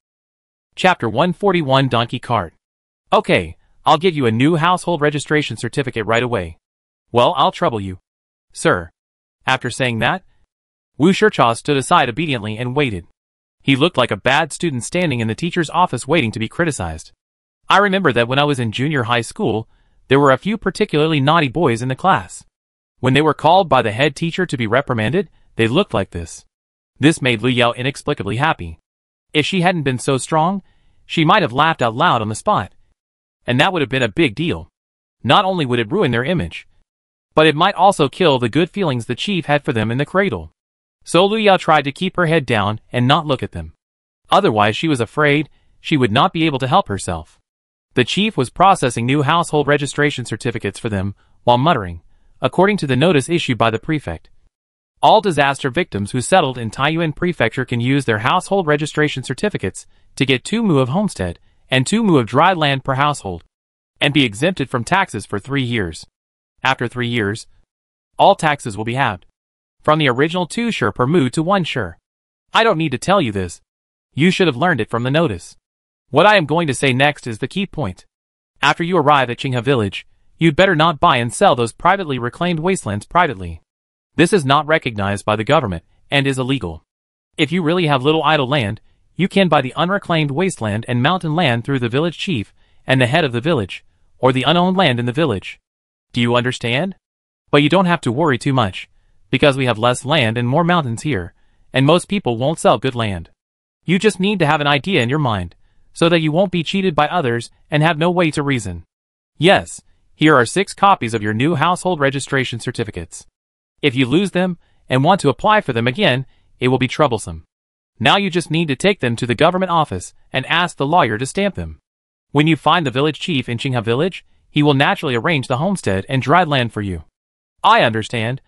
Chapter 141 Donkey Cart. "Okay, I'll give you a new household registration certificate right away." "Well, I'll trouble you, sir." After saying that, Wu Shicha stood aside obediently and waited. He looked like a bad student standing in the teacher's office waiting to be criticized. I remember that when I was in junior high school, there were a few particularly naughty boys in the class. When they were called by the head teacher to be reprimanded, they looked like this. This made Liu Yao inexplicably happy. If she hadn't been so strong, she might have laughed out loud on the spot. And that would have been a big deal. Not only would it ruin their image, but it might also kill the good feelings the chief had for them in the cradle. So Liu Yao tried to keep her head down and not look at them. Otherwise she was afraid she would not be able to help herself. The chief was processing new household registration certificates for them while muttering, according to the notice issued by the prefect. All disaster victims who settled in Taiyuan Prefecture can use their household registration certificates to get 2 mu of homestead and 2 mu of dry land per household, and be exempted from taxes for 3 years. After 3 years, all taxes will be halved, from the original 2 shur per mu to 1 shur. I don't need to tell you this. You should have learned it from the notice. What I am going to say next is the key point. After you arrive at Qinghe village, you'd better not buy and sell those privately reclaimed wastelands privately. This is not recognized by the government and is illegal. If you really have little idle land, you can buy the unreclaimed wasteland and mountain land through the village chief and the head of the village, or the unowned land in the village. Do you understand? But you don't have to worry too much, because we have less land and more mountains here, and most people won't sell good land. You just need to have an idea in your mind, so that you won't be cheated by others and have no way to reason. Yes, here are 6 copies of your new household registration certificates. If you lose them and want to apply for them again, it will be troublesome. Now you just need to take them to the government office and ask the lawyer to stamp them. When you find the village chief in Qinghe village, he will naturally arrange the homestead and dry land for you. I understand.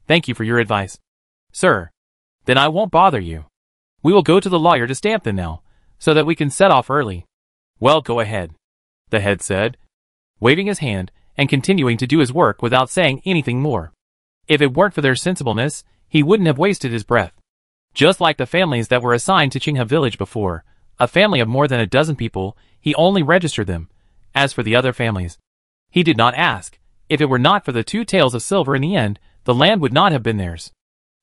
Thank you for your advice, sir. Then I won't bother you. We will go to the lawyer to stamp them now, so that we can set off early. Well, go ahead, the head said, waving his hand and continuing to do his work without saying anything more. If it weren't for their sensibleness, he wouldn't have wasted his breath. Just like the families that were assigned to Qinghe village before, a family of more than a dozen people, he only registered them. As for the other families, he did not ask. If it were not for the 2 taels of silver in the end, the land would not have been theirs.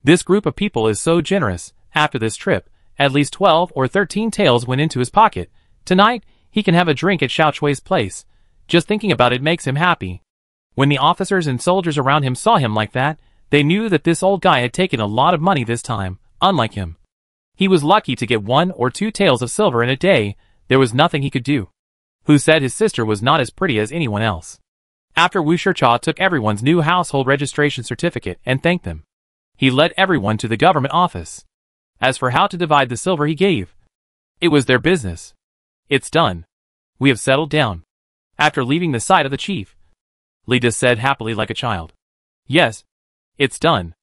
This group of people is so generous. After this trip, at least 12 or 13 taels went into his pocket. Tonight, he can have a drink at Xiao Chui's place. Just thinking about it makes him happy. When the officers and soldiers around him saw him like that, they knew that this old guy had taken a lot of money this time, unlike him. He was lucky to get 1 or 2 taels of silver in a day. There was nothing he could do. who said his sister was not as pretty as anyone else. After Wu Shicha took everyone's new household registration certificate and thanked them, he led everyone to the government office. As for how to divide the silver he gave, it was their business. It's done. We have settled down. After leaving the side of the chief, Li just said happily like a child. Yes, it's done.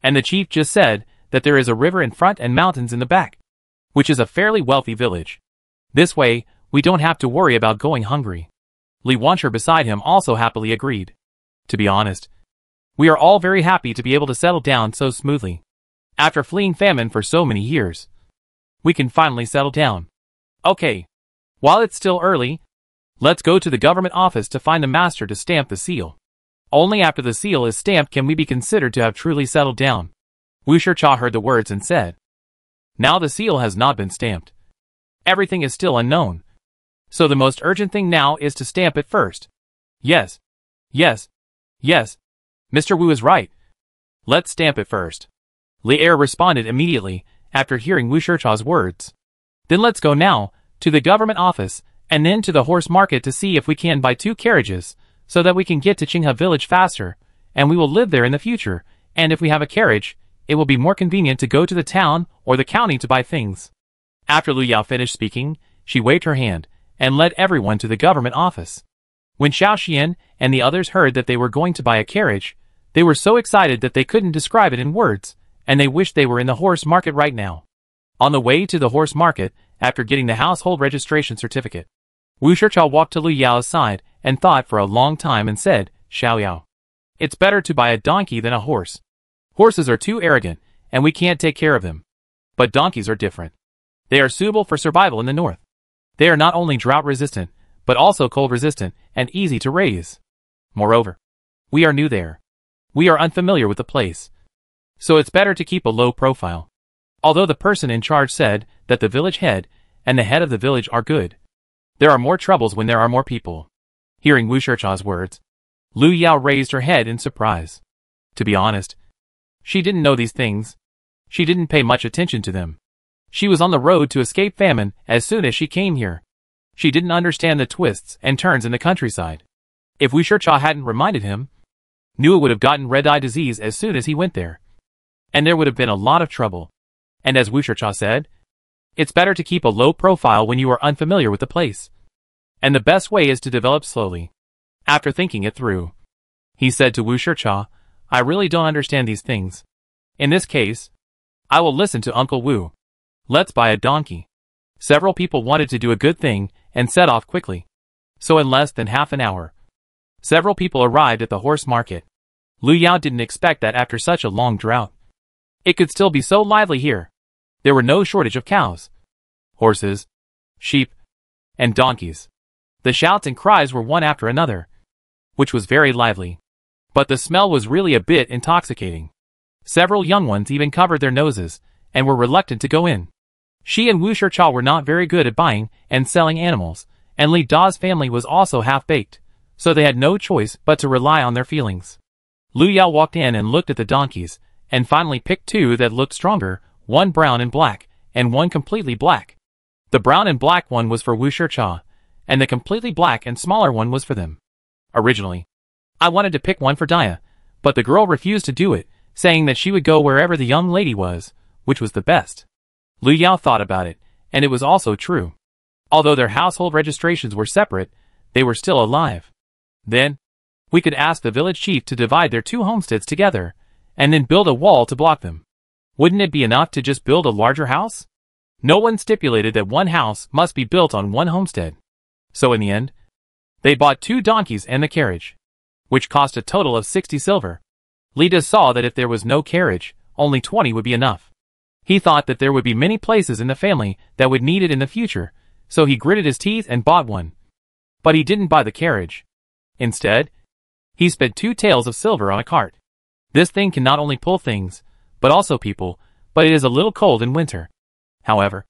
And the chief just said that there is a river in front and mountains in the back, which is a fairly wealthy village. This way, we don't have to worry about going hungry. Li Wancher beside him also happily agreed. To be honest, we are all very happy to be able to settle down so smoothly. After fleeing famine for so many years, we can finally settle down. Okay. While it's still early, let's go to the government office to find the master to stamp the seal. Only after the seal is stamped can we be considered to have truly settled down. Wu Shicha heard the words and said, now the seal has not been stamped. Everything is still unknown. So the most urgent thing now is to stamp it first. Yes. Yes. Yes. Mr. Wu is right. Let's stamp it first. Li Er responded immediately after hearing Wu Shicha's words. Then let's go now to the government office, and then to the horse market to see if we can buy 2 carriages, so that we can get to Qinghe village faster, and we will live there in the future, and if we have a carriage, it will be more convenient to go to the town or the county to buy things. After Lu Yao finished speaking, she waved her hand, and led everyone to the government office. When Xiao Xian and the others heard that they were going to buy a carriage, they were so excited that they couldn't describe it in words, and they wished they were in the horse market right now. On the way to the horse market, after getting the household registration certificate, Wu Shicha walked to Lu Yao's side and thought for a long time and said, Xiao Yao, it's better to buy a donkey than a horse. Horses are too arrogant, and we can't take care of them. But donkeys are different. They are suitable for survival in the north. They are not only drought resistant, but also cold resistant and easy to raise. Moreover, we are new there. We are unfamiliar with the place. So it's better to keep a low profile. Although the person in charge said that the village head and the head of the village are good, there are more troubles when there are more people. Hearing Wu Shicha's words, Lu Yao raised her head in surprise. To be honest, she didn't know these things. She didn't pay much attention to them. She was on the road to escape famine as soon as she came here. She didn't understand the twists and turns in the countryside. If Wu Shicha hadn't reminded him, Nua would have gotten red-eye disease as soon as he went there. And there would have been a lot of trouble. And as Wu Shicha said, it's better to keep a low profile when you are unfamiliar with the place. And the best way is to develop slowly. After thinking it through, he said to Wu Shicha, I really don't understand these things. In this case, I will listen to Uncle Wu. Let's buy a donkey. Several people wanted to do a good thing and set off quickly. So in less than half an hour, several people arrived at the horse market. Lu Yao didn't expect that after such a long drought, it could still be so lively here. There were no shortage of cows, horses, sheep, and donkeys. The shouts and cries were one after another, which was very lively. But the smell was really a bit intoxicating. Several young ones even covered their noses and were reluctant to go in. She and Wu Shicha were not very good at buying and selling animals, and Li Da's family was also half-baked, so they had no choice but to rely on their feelings. Lu Yao walked in and looked at the donkeys, and finally picked 2 that looked stronger, one brown and black, and one completely black. The brown and black one was for Wu Shicha, and the completely black and smaller one was for them. Originally, I wanted to pick one for Dia, but the girl refused to do it, saying that she would go wherever the young lady was, which was the best. Lu Yao thought about it, and it was also true. Although their household registrations were separate, they were still alive. Then, we could ask the village chief to divide their 2 homesteads together, and then build a wall to block them. Wouldn't it be enough to just build a larger house? No one stipulated that one house must be built on one homestead. So in the end, they bought 2 donkeys and the carriage, which cost a total of 60 silver. Lida saw that if there was no carriage, only 20 would be enough. He thought that there would be many places in the family that would need it in the future, so he gritted his teeth and bought one. But he didn't buy the carriage. Instead, he spent 2 taels of silver on a cart. This thing can not only pull things, but also people, but it is a little cold in winter. However,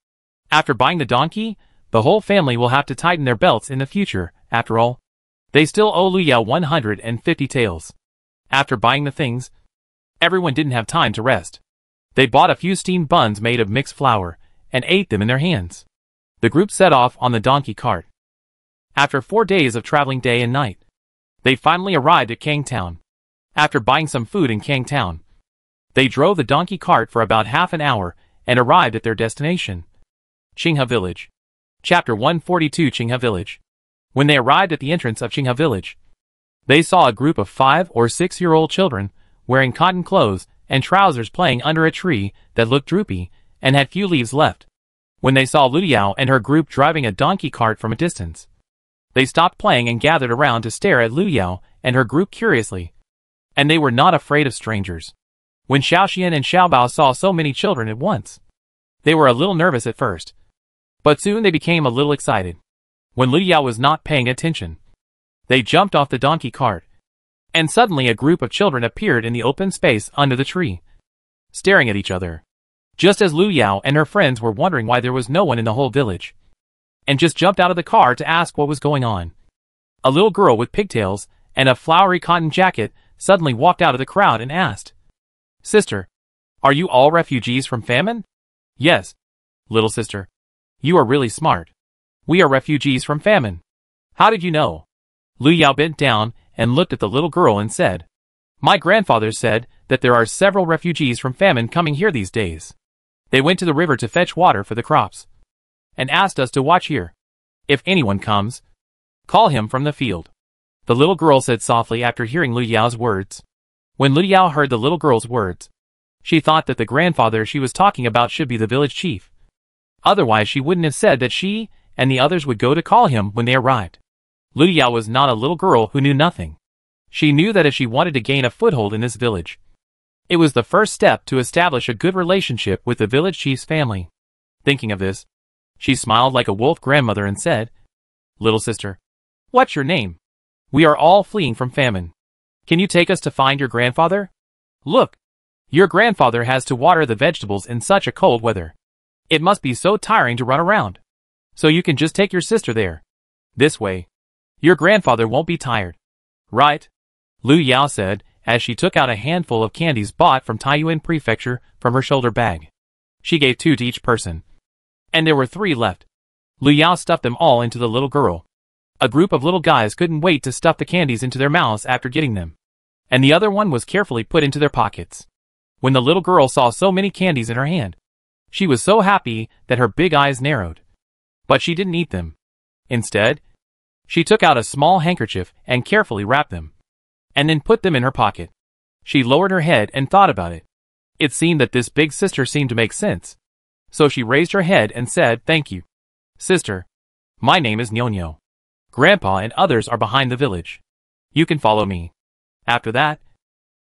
after buying the donkey, the whole family will have to tighten their belts in the future. After all, they still owe Lu Yao 150 taels. After buying the things, everyone didn't have time to rest. They bought a few steamed buns made of mixed flour, and ate them in their hands. The group set off on the donkey cart. After 4 days of traveling day and night, they finally arrived at Kang Town. After buying some food in Kang Town, they drove the donkey cart for about half an hour and arrived at their destination, Qinghe Village. Chapter 142 Qinghe Village. When they arrived at the entrance of Qinghe Village, they saw a group of 5 or 6-year-old children wearing cotton clothes and trousers playing under a tree that looked droopy and had few leaves left. When they saw Lu Yao and her group driving a donkey cart from a distance, they stopped playing and gathered around to stare at Lu Yao and her group curiously. And they were not afraid of strangers. When Xiaoxian and Xiaobao saw so many children at once, they were a little nervous at first, but soon they became a little excited. When Lu Yao was not paying attention, they jumped off the donkey cart, and suddenly a group of children appeared in the open space under the tree, staring at each other. Just as Lu Yao and her friends were wondering why there was no one in the whole village, and just jumped out of the car to ask what was going on, a little girl with pigtails and a flowery cotton jacket suddenly walked out of the crowd and asked, "Sister, are you all refugees from famine?" "Yes, little sister. You are really smart. We are refugees from famine." "How did you know?" Lu Yao bent down and looked at the little girl and said, "My grandfather said that there are several refugees from famine coming here these days. They went to the river to fetch water for the crops, and asked us to watch here. If anyone comes, call him from the field." The little girl said softly after hearing Lu Yao's words. When Lu Yao heard the little girl's words, she thought that the grandfather she was talking about should be the village chief. Otherwise she wouldn't have said that she and the others would go to call him when they arrived. Lu Yao was not a little girl who knew nothing. She knew that if she wanted to gain a foothold in this village, it was the first step to establish a good relationship with the village chief's family. Thinking of this, she smiled like a wolf grandmother and said, "Little sister, what's your name? We are all fleeing from famine. Can you take us to find your grandfather? Look, your grandfather has to water the vegetables in such a cold weather. It must be so tiring to run around. So you can just take your sister there. This way, your grandfather won't be tired." "Right," Lu Yao said as she took out a handful of candies bought from Taiyuan Prefecture from her shoulder bag. She gave 2 to each person, and there were 3 left. Lu Yao stuffed them all into the little girl. A group of little guys couldn't wait to stuff the candies into their mouths after getting them, and the other one was carefully put into their pockets. When the little girl saw so many candies in her hand, she was so happy that her big eyes narrowed. But she didn't eat them. Instead, she took out a small handkerchief and carefully wrapped them, and then put them in her pocket. She lowered her head and thought about it. It seemed that this big sister seemed to make sense. So she raised her head and said, "Thank you, sister. My name is Nyonyo. Grandpa and others are behind the village. You can follow me." After that,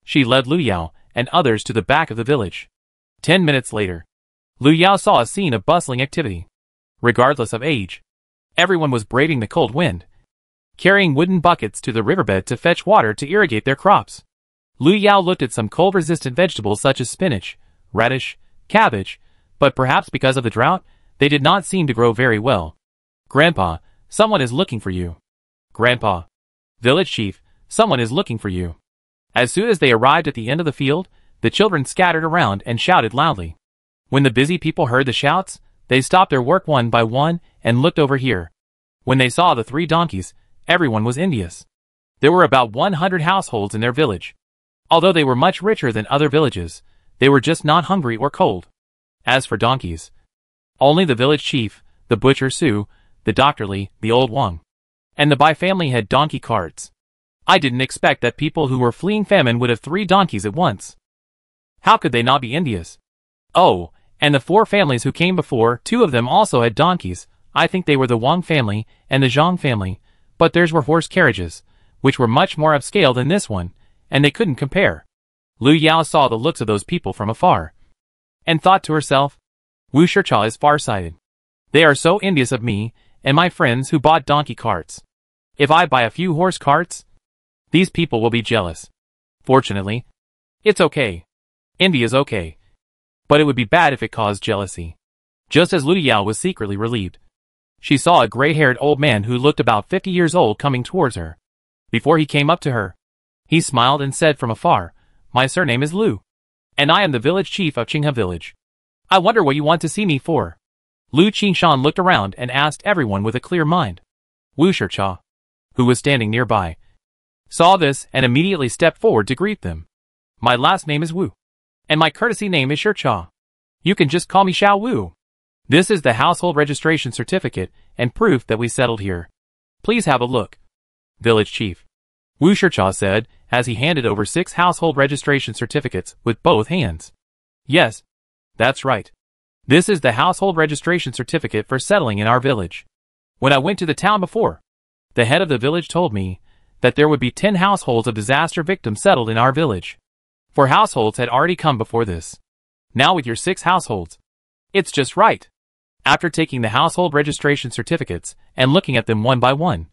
she led Lu Yao and others to the back of the village. 10 minutes later, Lu Yao saw a scene of bustling activity. Regardless of age, everyone was braving the cold wind, carrying wooden buckets to the riverbed to fetch water to irrigate their crops. Lu Yao looked at some cold-resistant vegetables such as spinach, radish, cabbage, but perhaps because of the drought, they did not seem to grow very well. "Grandpa, someone is looking for you." "Grandpa." "Village chief, someone is looking for you." As soon as they arrived at the end of the field, the children scattered around and shouted loudly. When the busy people heard the shouts, they stopped their work one by one and looked over here. When they saw the 3 donkeys, everyone was envious. There were about 100 households in their village. Although they were much richer than other villages, they were just not hungry or cold. As for donkeys, only the village chief, the butcher Su, the doctor Li, the old Wang, and the Bai family had donkey carts. I didn't expect that people who were fleeing famine would have 3 donkeys at once. How could they not be envious? Oh, and the 4 families who came before, 2 of them also had donkeys. I think they were the Wang family and the Zhang family, but theirs were horse carriages, which were much more upscale than this one, and they couldn't compare. Lu Yao saw the looks of those people from afar, and thought to herself, Wu Shicha is farsighted. They are so envious of me and my friends who bought donkey carts. If I buy a few horse carts, these people will be jealous. Fortunately, it's okay. Envy is okay. But it would be bad if it caused jealousy. Just as Lu Yao was secretly relieved, she saw a gray-haired old man who looked about 50 years old coming towards her. Before he came up to her, he smiled and said from afar, "My surname is Lu, and I am the village chief of Qinghe Village. I wonder what you want to see me for." Lu Qingshan looked around and asked everyone with a clear mind, Wu Shicha, who was standing nearby, saw this and immediately stepped forward to greet them. My last name is Wu, and my courtesy name is Shicha. You can just call me Xiao Wu. This is the household registration certificate and proof that we settled here. Please have a look. Village Chief Wu Shicha said as he handed over 6 household registration certificates with both hands. Yes, that's right. This is the household registration certificate for settling in our village. When I went to the town before, the head of the village told me that there would be 10 households of disaster victims settled in our village. 4 households had already come before this. Now with your 6 households, it's just right. After taking the household registration certificates and looking at them one by one,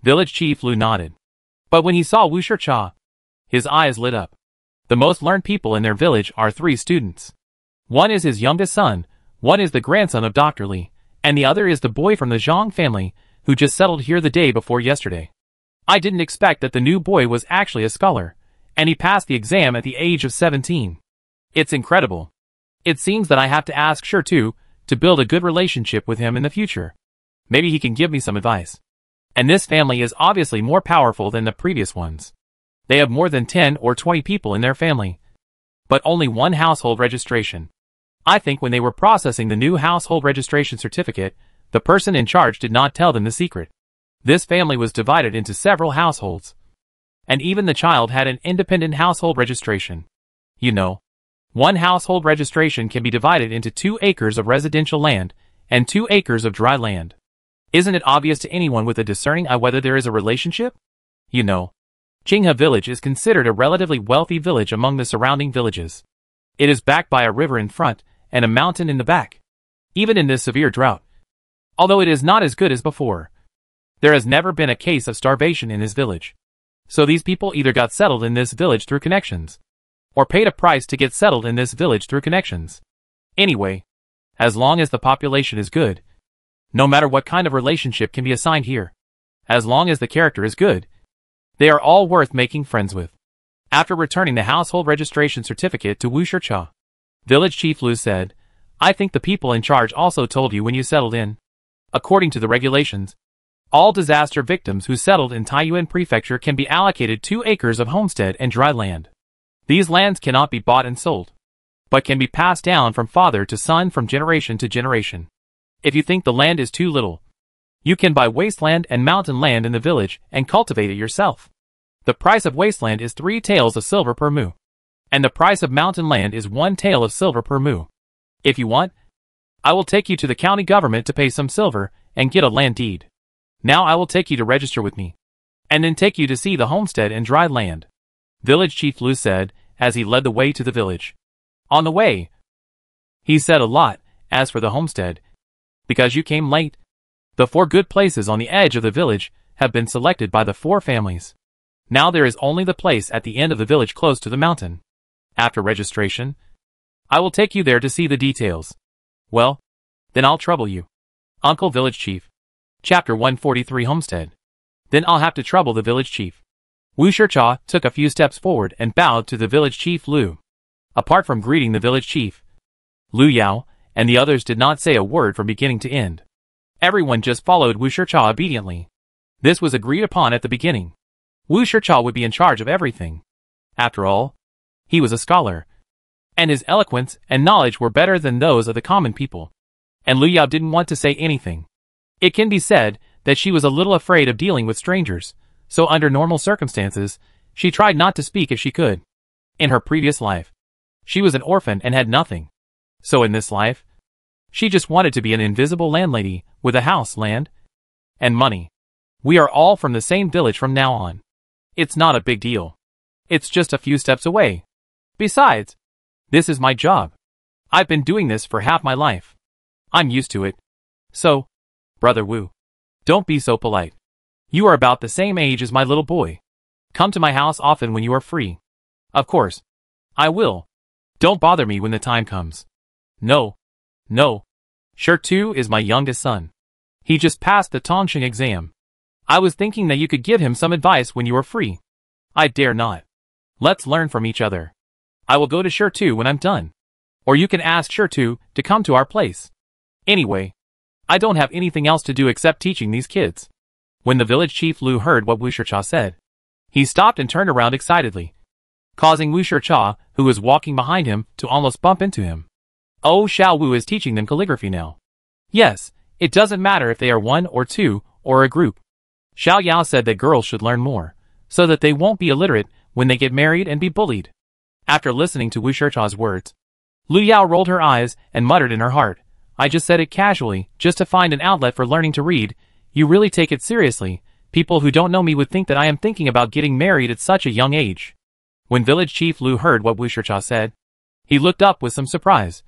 Village Chief Lu nodded. But when he saw Wu Shicha, his eyes lit up. The most learned people in their village are 3 students. One is his youngest son, one is the grandson of Dr. Li, and the other is the boy from the Zhang family who just settled here the day before yesterday. I didn't expect that the new boy was actually a scholar, and he passed the exam at the age of 17. It's incredible. It seems that I have to ask Shitu to build a good relationship with him in the future. Maybe he can give me some advice. And this family is obviously more powerful than the previous ones. They have more than 10 or 20 people in their family, but only 1 household registration. I think when they were processing the new household registration certificate, the person in charge did not tell them the secret. This family was divided into several households, and even the child had an independent household registration. You know, 1 household registration can be divided into 2 acres of residential land and 2 acres of dry land. Isn't it obvious to anyone with a discerning eye whether there is a relationship? You know, Qinghe village is considered a relatively wealthy village among the surrounding villages. It is backed by a river in front and a mountain in the back. Even in this severe drought, although it is not as good as before, there has never been a case of starvation in this village. So these people either got settled in this village through connections, or paid a price to get settled in this village through connections. Anyway, as long as the population is good, no matter what kind of relationship can be assigned here, as long as the character is good, they are all worth making friends with. After returning the household registration certificate to Wu Shicha, Village Chief Lu said, I think the people in charge also told you when you settled in. According to the regulations, all disaster victims who settled in Taiyuan Prefecture can be allocated 2 acres of homestead and dry land. These lands cannot be bought and sold, but can be passed down from father to son from generation to generation. If you think the land is too little, you can buy wasteland and mountain land in the village and cultivate it yourself. The price of wasteland is 3 taels of silver per mu, and the price of mountain land is 1 tael of silver per mu. If you want, I will take you to the county government to pay some silver and get a land deed. Now I will take you to register with me, and then take you to see the homestead and dry land. Village Chief Lu said as he led the way to the village. On the way, he said a lot. As for the homestead, because you came late, the 4 good places on the edge of the village have been selected by the 4 families. Now there is only the place at the end of the village close to the mountain. After registration, I will take you there to see the details. Well, then I'll trouble you. Uncle Village Chief. Chapter 143 Homestead. Then I'll have to trouble the village chief. Wu Shicha took a few steps forward and bowed to the village chief Lu. Apart from greeting the village chief, Lu Yao and the others did not say a word from beginning to end. Everyone just followed Wu Shicha obediently. This was agreed upon at the beginning. Wu Shicha would be in charge of everything. After all, he was a scholar, and his eloquence and knowledge were better than those of the common people. And Lu Yao didn't want to say anything. It can be said that she was a little afraid of dealing with strangers, so under normal circumstances, she tried not to speak if she could. In her previous life, she was an orphan and had nothing. So in this life, she just wanted to be an invisible landlady with a house, land, and money. We are all from the same village from now on. It's not a big deal. It's just a few steps away. Besides, this is my job. I've been doing this for half my life. I'm used to it. So, Brother Wu, don't be so polite. You are about the same age as my little boy. Come to my house often when you are free. Of course, I will. Don't bother me when the time comes. No. Shitu is my youngest son. He just passed the Tongxing exam. I was thinking that you could give him some advice when you are free. I dare not. Let's learn from each other. I will go to Shitu when I'm done. Or you can ask Shitu to come to our place. Anyway, I don't have anything else to do except teaching these kids. When the village chief Lu heard what Wu Shicha said, he stopped and turned around excitedly, causing Wu Shicha, who was walking behind him, to almost bump into him. Oh, Xiao Wu is teaching them calligraphy now. Yes, it doesn't matter if they are one or two, or a group. Xiao Yao said that girls should learn more, so that they won't be illiterate when they get married and be bullied. After listening to Wu Shicha's words, Lu Yao rolled her eyes and muttered in her heart, I just said it casually, just to find an outlet for learning to read. You really take it seriously. People who don't know me would think that I am thinking about getting married at such a young age. When village chief Lu heard what Wu Shicha said, he looked up with some surprise,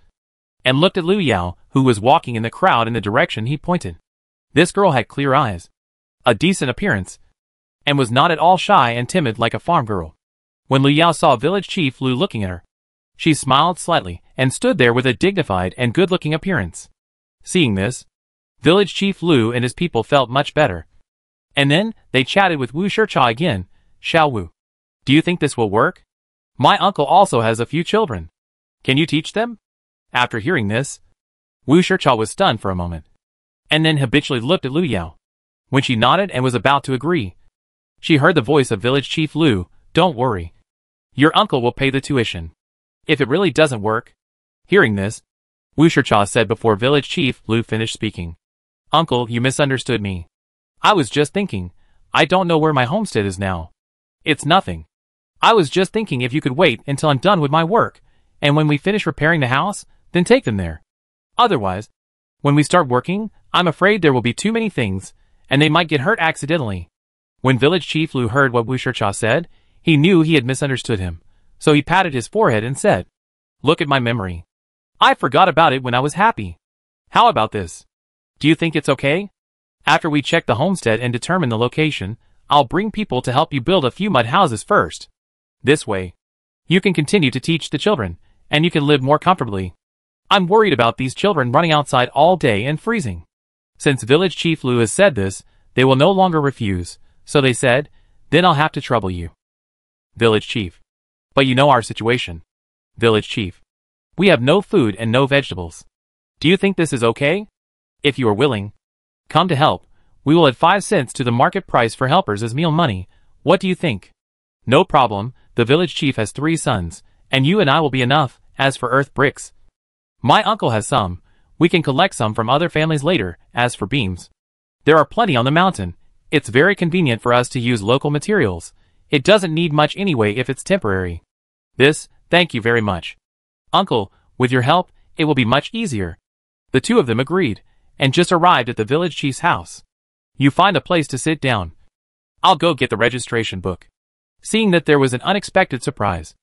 and looked at Lu Yao, who was walking in the crowd in the direction he pointed. This girl had clear eyes, a decent appearance, and was not at all shy and timid like a farm girl. When Lu Yao saw village chief Lu looking at her, she smiled slightly and stood there with a dignified and good-looking appearance. Seeing this, village chief Lu and his people felt much better. And then, they chatted with Wu Shicha again. Xiao Wu, do you think this will work? My uncle also has a few children. Can you teach them? After hearing this, Wu Shicha was stunned for a moment, and then habitually looked at Lu Yao. When she nodded and was about to agree, she heard the voice of village chief Lu, don't worry. Your uncle will pay the tuition. If it really doesn't work. Hearing this, Wu Shicha said before village chief Lu finished speaking. Uncle, you misunderstood me. I was just thinking, I don't know where my homestead is now. It's nothing. I was just thinking if you could wait until I'm done with my work, and when we finish repairing the house, then take them there. Otherwise, when we start working, I'm afraid there will be too many things, and they might get hurt accidentally. When village chief Lu heard what Wu Shicha said, he knew he had misunderstood him, so he patted his forehead and said, Look at my memory. I forgot about it when I was happy. How about this? Do you think it's okay? After we check the homestead and determine the location, I'll bring people to help you build a few mud houses first. This way, you can continue to teach the children, and you can live more comfortably. I'm worried about these children running outside all day and freezing. Since village chief Lu has said this, they will no longer refuse, so they said, then I'll have to trouble you. Village chief. But you know our situation. Village chief. We have no food and no vegetables. Do you think this is okay? If you are willing, come to help. We will add 5 cents to the market price for helpers as meal money. What do you think? No problem, the village chief has 3 sons, and you and I will be enough. As for earth bricks, my uncle has some. We can collect some from other families later. As for beams, there are plenty on the mountain. It's very convenient for us to use local materials. It doesn't need much anyway if it's temporary. Thank you very much. Uncle, with your help, it will be much easier. The two of them agreed, and just arrived at the village chief's house. You find a place to sit down. I'll go get the registration book. Seeing that there was an unexpected surprise,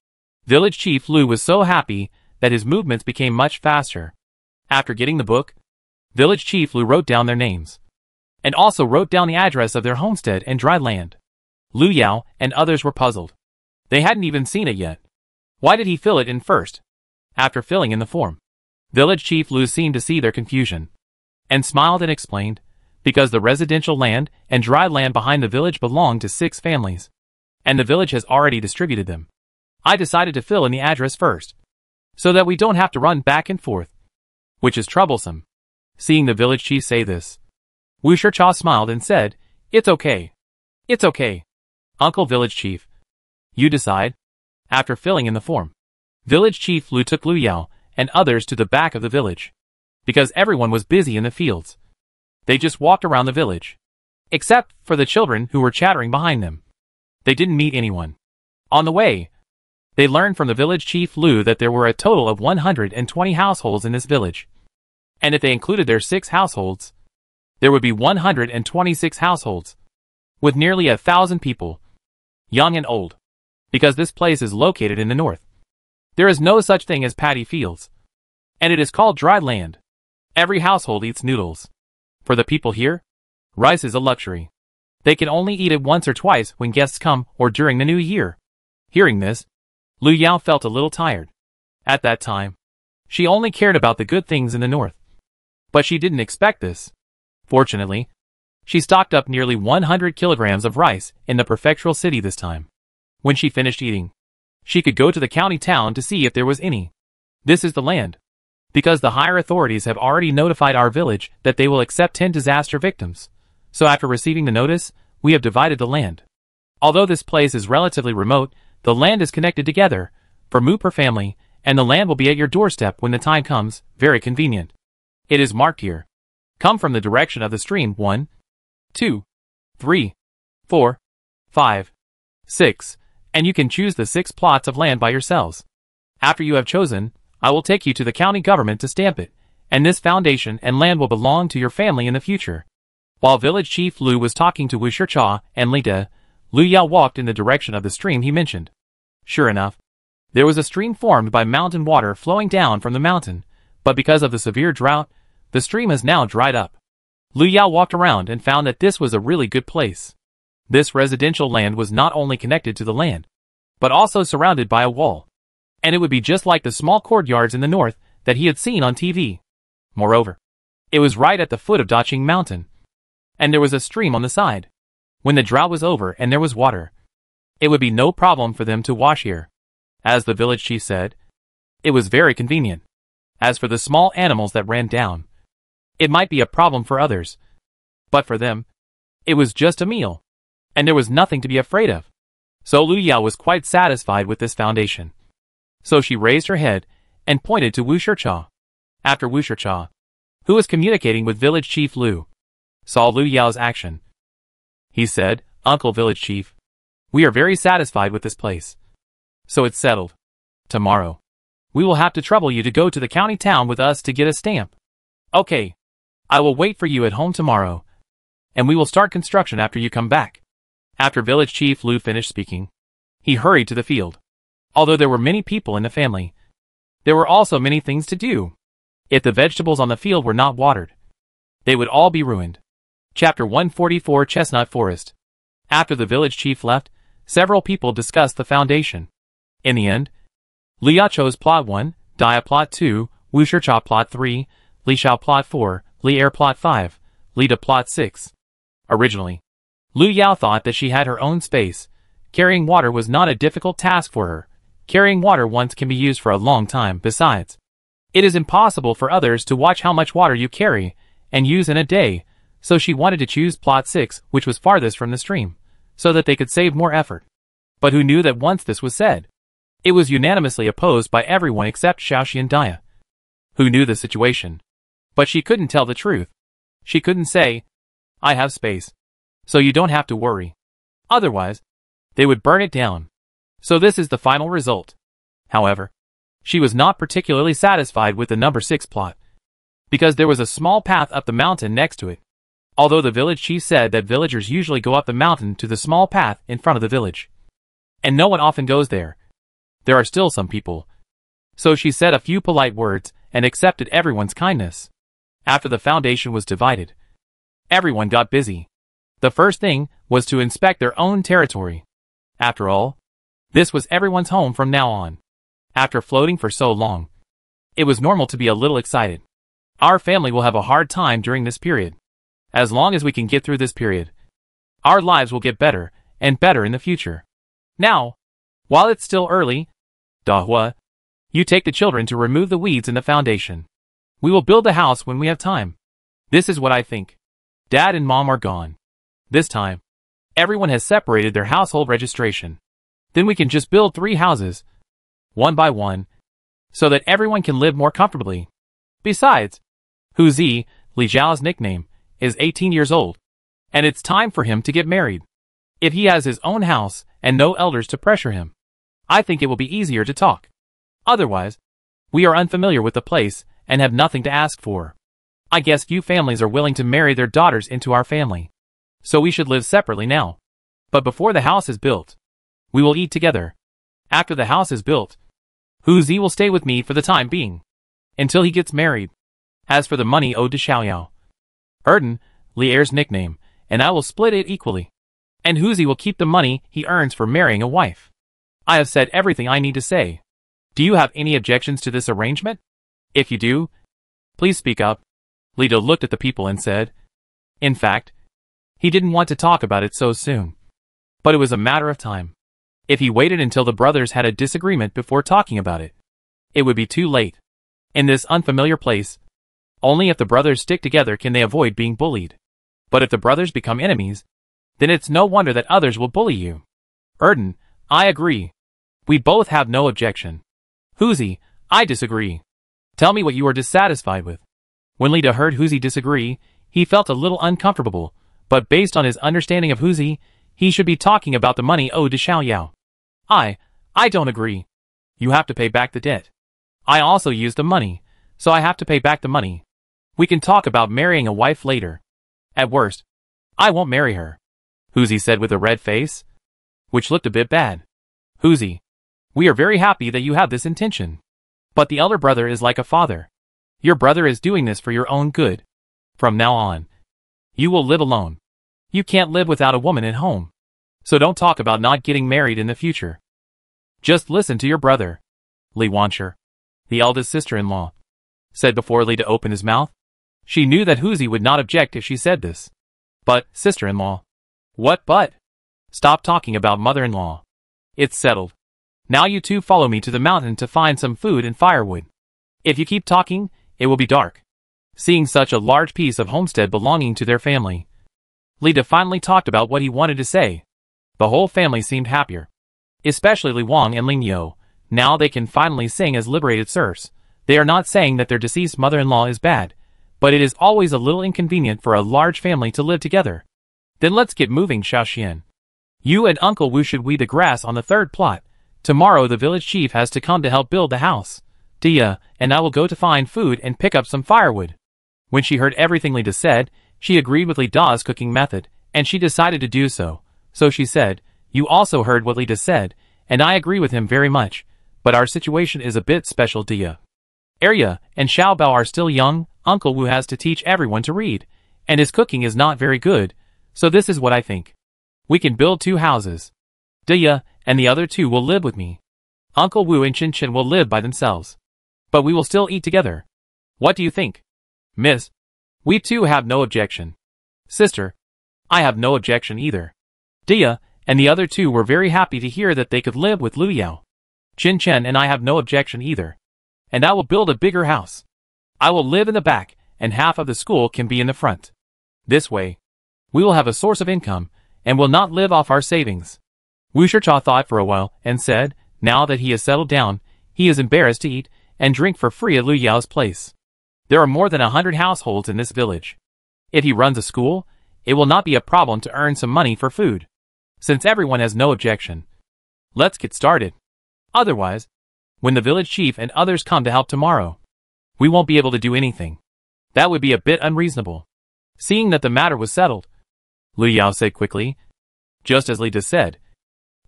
village chief Lu was so happy that his movements became much faster. After getting the book, village chief Lu wrote down their names, and also wrote down the address of their homestead and dry land. Lu Yao and others were puzzled. They hadn't even seen it yet. Why did he fill it in first? After filling in the form, village chief Lu seemed to see their confusion, and smiled and explained, because the residential land and dry land behind the village belonged to 6 families, and the village has already distributed them. I decided to fill in the address first, so that we don't have to run back and forth, which is troublesome. Seeing the village chief say this, Wu Shicha smiled and said, It's okay. It's okay. Uncle village chief. You decide. After filling in the form, village chief Lu took Lu Yao and others to the back of the village, because everyone was busy in the fields. They just walked around the village, except for the children who were chattering behind them. They didn't meet anyone. On the way, they learned from the village chief Lu that there were a total of 120 households in this village, and if they included their 6 households, there would be 126 households, with nearly 1,000 people, young and old, because this place is located in the north. There is no such thing as paddy fields, and it is called dry land. Every household eats noodles. For the people here, rice is a luxury. They can only eat it once or twice when guests come or during the new year. Hearing this, Lu Yao felt a little tired. At that time, she only cared about the good things in the north. But she didn't expect this. Fortunately, she stocked up nearly 100 kilograms of rice in the prefectural city this time. When she finished eating, she could go to the county town to see if there was any. This is the land, because the higher authorities have already notified our village that they will accept 10 disaster victims, So after receiving the notice, we have divided the land. Although this place is relatively remote, the land is connected together, for Mu per family, and the land will be at your doorstep when the time comes, very convenient. It is marked here. Come from the direction of the stream 1, 2, 3, 4, 5, 6, and you can choose the 6 plots of land by yourselves. After you have chosen, I will take you to the county government to stamp it, and this foundation and land will belong to your family in the future. While village chief Lu was talking to Wu Shicha and Li De, Lu Yao walked in the direction of the stream he mentioned. Sure enough, there was a stream formed by mountain water flowing down from the mountain, but because of the severe drought, the stream has now dried up. Lu Yao walked around and found that this was a really good place. This residential land was not only connected to the land, but also surrounded by a wall. And it would be just like the small courtyards in the north that he had seen on TV. Moreover, it was right at the foot of Daqing Mountain. And there was a stream on the side. When the drought was over and there was water, it would be no problem for them to wash here. As the village chief said, it was very convenient. As for the small animals that ran down, it might be a problem for others. But for them, it was just a meal. And there was nothing to be afraid of. So Lu Yao was quite satisfied with this foundation. So she raised her head and pointed to Wu Shicha. After Wu Shicha, who was communicating with village chief Lu, saw Lu Yao's action. He said, Uncle Village Chief, we are very satisfied with this place. So it's settled. Tomorrow, we will have to trouble you to go to the county town with us to get a stamp. Okay. I will wait for you at home tomorrow, and we will start construction after you come back. After Village Chief Lu finished speaking, he hurried to the field. Although there were many people in the family, there were also many things to do. If the vegetables on the field were not watered, they would all be ruined. Chapter 144 Chestnut Forest. After the village chief left, several people discussed the foundation. In the end, Lu Yao chose plot 1, Dia plot 2, Wu Shicha plot 3, Li Xiao plot 4, Li Er plot 5, Li De plot 6. Originally, Lu Yao thought that she had her own space. Carrying water was not a difficult task for her. Carrying water once can be used for a long time. Besides, it is impossible for others to watch how much water you carry and use in a day, so she wanted to choose plot 6, which was farthest from the stream, so that they could save more effort. But who knew that once this was said, it was unanimously opposed by everyone except Xiaoxi and Dia, who knew the situation. But she couldn't tell the truth. She couldn't say, I have space, so you don't have to worry. Otherwise, they would burn it down. So this is the final result. However, she was not particularly satisfied with the number 6 plot, because there was a small path up the mountain next to it. Although the village chief said that villagers usually go up the mountain to the small path in front of the village, and no one often goes there, there are still some people. So she said a few polite words and accepted everyone's kindness. After the foundation was divided, everyone got busy. The first thing was to inspect their own territory. After all, this was everyone's home from now on. After floating for so long, it was normal to be a little excited. Our family will have a hard time during this period. As long as we can get through this period, our lives will get better and better in the future. Now, while it's still early, Dahua, you take the children to remove the weeds in the foundation. We will build the house when we have time. This is what I think. Dad and Mom are gone. This time, everyone has separated their household registration. Then we can just build 3 houses, one by one, so that everyone can live more comfortably. Besides, Hu Zi, Li Zhao's nickname, is 18 years old, and it's time for him to get married. If he has his own house and no elders to pressure him, I think it will be easier to talk. Otherwise, we are unfamiliar with the place and have nothing to ask for. I guess few families are willing to marry their daughters into our family, so we should live separately now. But before the house is built, we will eat together. After the house is built, Hu Zi will stay with me for the time being, until he gets married. As for the money owed to Xiaoyao, Erden, Li Er's nickname, and I will split it equally. And Hu Zi will keep the money he earns for marrying a wife. I have said everything I need to say. Do you have any objections to this arrangement? If you do, please speak up. Li De looked at the people and said, in fact, he didn't want to talk about it so soon. But it was a matter of time. If he waited until the brothers had a disagreement before talking about it, it would be too late. In this unfamiliar place, only if the brothers stick together can they avoid being bullied. But But if the brothers become enemies, then it's no wonder that others will bully you. Erden, I agree. We both have no objection. Huzi, I disagree. Tell me what you are dissatisfied with. When Lida heard Huzi disagree, he felt a little uncomfortable, but based on his understanding of Huzi, he should be talking about the money owed to Xiao Yao. I don't agree. You have to pay back the debt. I also used the money, so I have to pay back the money. We can talk about marrying a wife later. At worst, I won't marry her, Huzi said with a red face, which looked a bit bad. Huzi, we are very happy that you have this intention. But the elder brother is like a father. Your brother is doing this for your own good. From now on, you will live alone. You can't live without a woman at home. So don't talk about not getting married in the future. Just listen to your brother. Li Wancher, the eldest sister-in-law, said before Li to open his mouth. She knew that Huzi would not object if she said this. But, sister-in-law. What but? Stop talking about mother-in-law. It's settled. Now you two follow me to the mountain to find some food and firewood. If you keep talking, it will be dark. Seeing such a large piece of homestead belonging to their family, Lida finally talked about what he wanted to say. The whole family seemed happier. Especially Li Wang and Ling Yo. Now they can finally sing as liberated serfs. They are not saying that their deceased mother-in-law is bad, but it is always a little inconvenient for a large family to live together. Then let's get moving, Xiaoxian. You and Uncle Wu should weed the grass on the third plot. Tomorrow the village chief has to come to help build the house. Dia and I will go to find food and pick up some firewood. When she heard everything Lida said, she agreed with Li Da's cooking method, and she decided to do so. So she said, you also heard what Lida said, and I agree with him very much, but our situation is a bit special, Dia. Arya and Xiao Bao are still young. Uncle Wu has to teach everyone to read, and his cooking is not very good, so this is what I think. We can build 2 houses. Dia and the other 2 will live with me. Uncle Wu and Chin Chin will live by themselves. But we will still eat together. What do you think? Miss, we too have no objection. Sister, I have no objection either. Dia and the other 2 were very happy to hear that they could live with Lu Yao. Chin Chen and I have no objection either. And I will build a bigger house. I will live in the back, and half of the school can be in the front. This way, we will have a source of income, and will not live off our savings. Wu Shicha thought for a while, and said, now that he has settled down, he is embarrassed to eat and drink for free at Lu Yao's place. There are more than 100 households in this village. If he runs a school, it will not be a problem to earn some money for food. Since everyone has no objection, let's get started. Otherwise, when the village chief and others come to help tomorrow, we won't be able to do anything. That would be a bit unreasonable. Seeing that the matter was settled, Lu Yao said quickly, just as Lida said,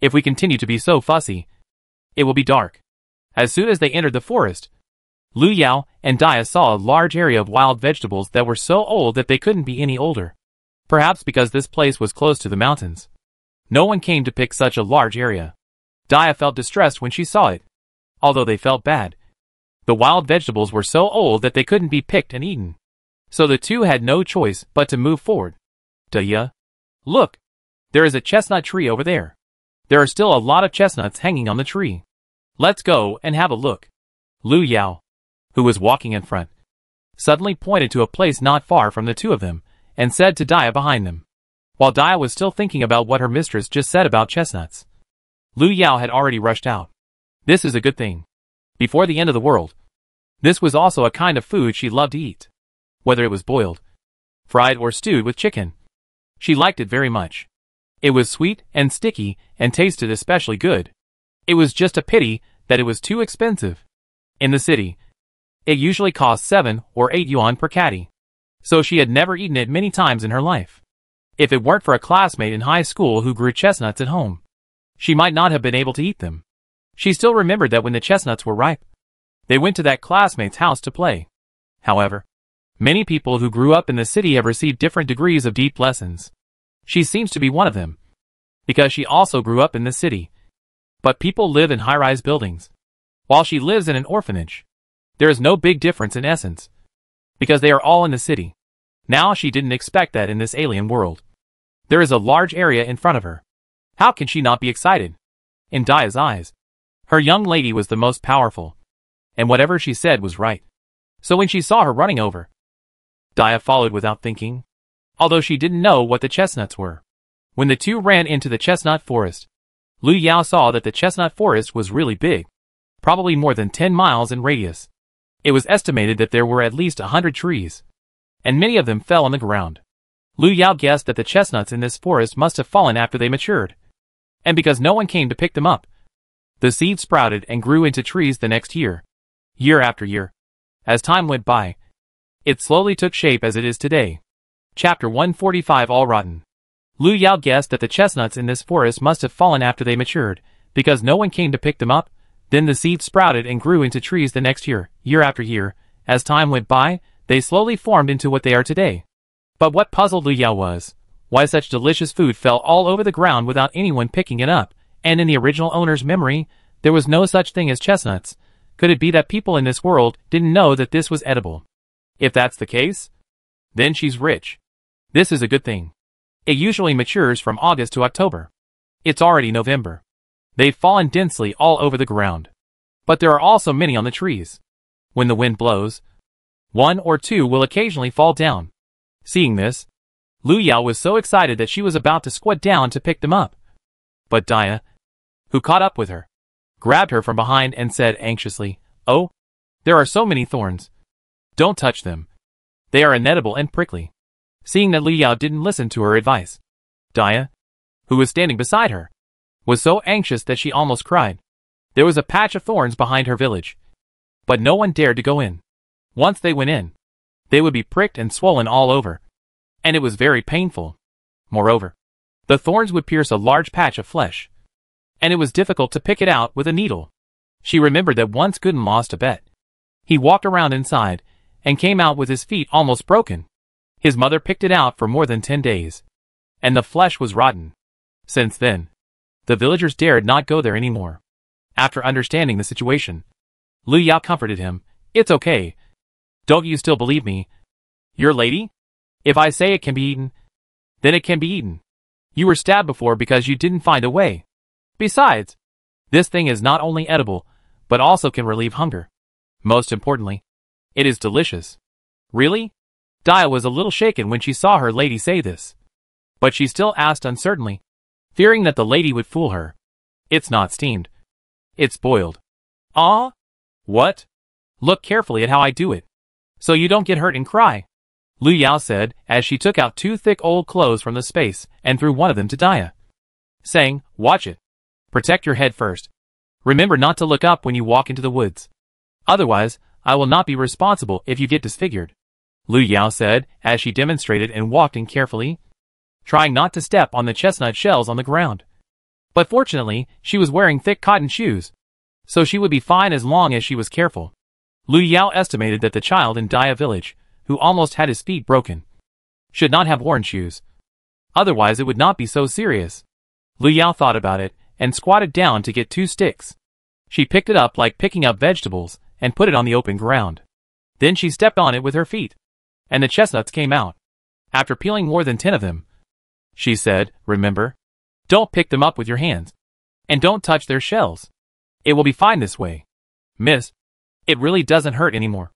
if we continue to be so fussy, it will be dark. As soon as they entered the forest, Lu Yao and Dia saw a large area of wild vegetables that were so old that they couldn't be any older. Perhaps because this place was close to the mountains. No one came to pick such a large area. Dia felt distressed when she saw it. Although they felt bad, the wild vegetables were so old that they couldn't be picked and eaten. So the 2 had no choice but to move forward. Dia, look, there is a chestnut tree over there. There are still a lot of chestnuts hanging on the tree. Let's go and have a look. Lu Yao, who was walking in front, suddenly pointed to a place not far from the 2 of them, and said to Dia behind them. While Dia was still thinking about what her mistress just said about chestnuts, Lu Yao had already rushed out. This is a good thing. Before the end of the world, this was also a kind of food she loved to eat. Whether it was boiled, fried or stewed with chicken, she liked it very much. It was sweet and sticky and tasted especially good. It was just a pity that it was too expensive. In the city, it usually cost 7 or 8 yuan per caddy. So she had never eaten it many times in her life. If it weren't for a classmate in high school who grew chestnuts at home, she might not have been able to eat them. She still remembered that when the chestnuts were ripe, they went to that classmate's house to play. However, many people who grew up in the city have received different degrees of deep lessons. She seems to be one of them, because she also grew up in the city. But people live in high-rise buildings, while she lives in an orphanage. There is no big difference in essence, because they are all in the city. Now she didn't expect that in this alien world. There is a large area in front of her. How can she not be excited? In Dia's eyes, her young lady was the most powerful, and whatever she said was right. So when she saw her running over, Dia followed without thinking. although she didn't know what the chestnuts were. When the two ran into the chestnut forest, Lu Yao saw that the chestnut forest was really big, probably more than 10 miles in radius. It was estimated that there were at least 100 trees, and many of them fell on the ground. Lu Yao guessed that the chestnuts in this forest must have fallen after they matured, and because no one came to pick them up, the seeds sprouted and grew into trees the next year, year after year. As time went by, it slowly took shape as it is today. Chapter 145 All Rotten. Lu Yao guessed that the chestnuts in this forest must have fallen after they matured, because no one came to pick them up. Then the seeds sprouted and grew into trees the next year, year after year. As time went by, they slowly formed into what they are today. But what puzzled Lu Yao was why such delicious food fell all over the ground without anyone picking it up, and in the original owner's memory, there was no such thing as chestnuts. Could it be that people in this world didn't know that this was edible? If that's the case, then she's rich. This is a good thing. It usually matures from August to October. It's already November. They've fallen densely all over the ground. But there are also many on the trees. When the wind blows, one or two will occasionally fall down. Seeing this, Lu Yao was so excited that she was about to squat down to pick them up. But Dia, who caught up with her, grabbed her from behind and said anxiously, "Oh, there are so many thorns. Don't touch them. They are inedible and prickly." Seeing that Lu Yao didn't listen to her advice, Dia, who was standing beside her, was so anxious that she almost cried. There was a patch of thorns behind her village, but no one dared to go in. Once they went in, they would be pricked and swollen all over, and it was very painful. Moreover, the thorns would pierce a large patch of flesh, and it was difficult to pick it out with a needle. She remembered that once Gooden lost a bet. He walked around inside, and came out with his feet almost broken. His mother picked it out for more than 10 days, and the flesh was rotten. Since then, the villagers dared not go there anymore. After understanding the situation, Lu Yao comforted him. "It's okay. Don't you still believe me? Your lady? If I say it can be eaten, then it can be eaten. You were stabbed before because you didn't find a way. Besides, this thing is not only edible, but also can relieve hunger. Most importantly, it is delicious." "Really?" Dia was a little shaken when she saw her lady say this, but she still asked uncertainly, fearing that the lady would fool her. "It's not steamed. It's boiled." "Ah? What? Look carefully at how I do it, so you don't get hurt and cry," Lu Yao said as she took out 2 thick old clothes from the space and threw one of them to Dia, saying, "Watch it. Protect your head first. Remember not to look up when you walk into the woods. Otherwise, I will not be responsible if you get disfigured," Lu Yao said as she demonstrated and walked in carefully, trying not to step on the chestnut shells on the ground. But fortunately, she was wearing thick cotton shoes, so she would be fine as long as she was careful. Lu Yao estimated that the child in Dia village, who almost had his feet broken, should not have worn shoes. Otherwise it would not be so serious. Lu Yao thought about it, and squatted down to get 2 sticks. She picked it up like picking up vegetables, and put it on the open ground. Then she stepped on it with her feet, and the chestnuts came out. After peeling more than 10 of them, she said, "Remember, don't pick them up with your hands, and don't touch their shells. It will be fine this way. Miss, it really doesn't hurt anymore,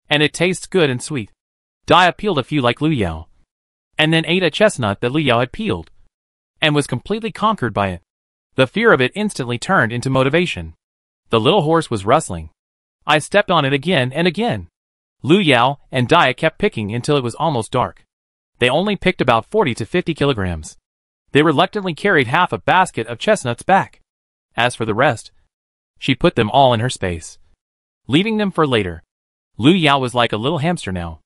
and it tastes good and sweet." Dia peeled a few like Lu Yao, and then ate a chestnut that Lu Yao had peeled, and was completely conquered by it. The fear of it instantly turned into motivation. The little horse was rustling. I stepped on it again and again. Lu Yao and Dia kept picking until it was almost dark. They only picked about 40 to 50 kilograms. They reluctantly carried half a basket of chestnuts back. As for the rest, she put them all in her space, leaving them for later. Lu Yao was like a little hamster now.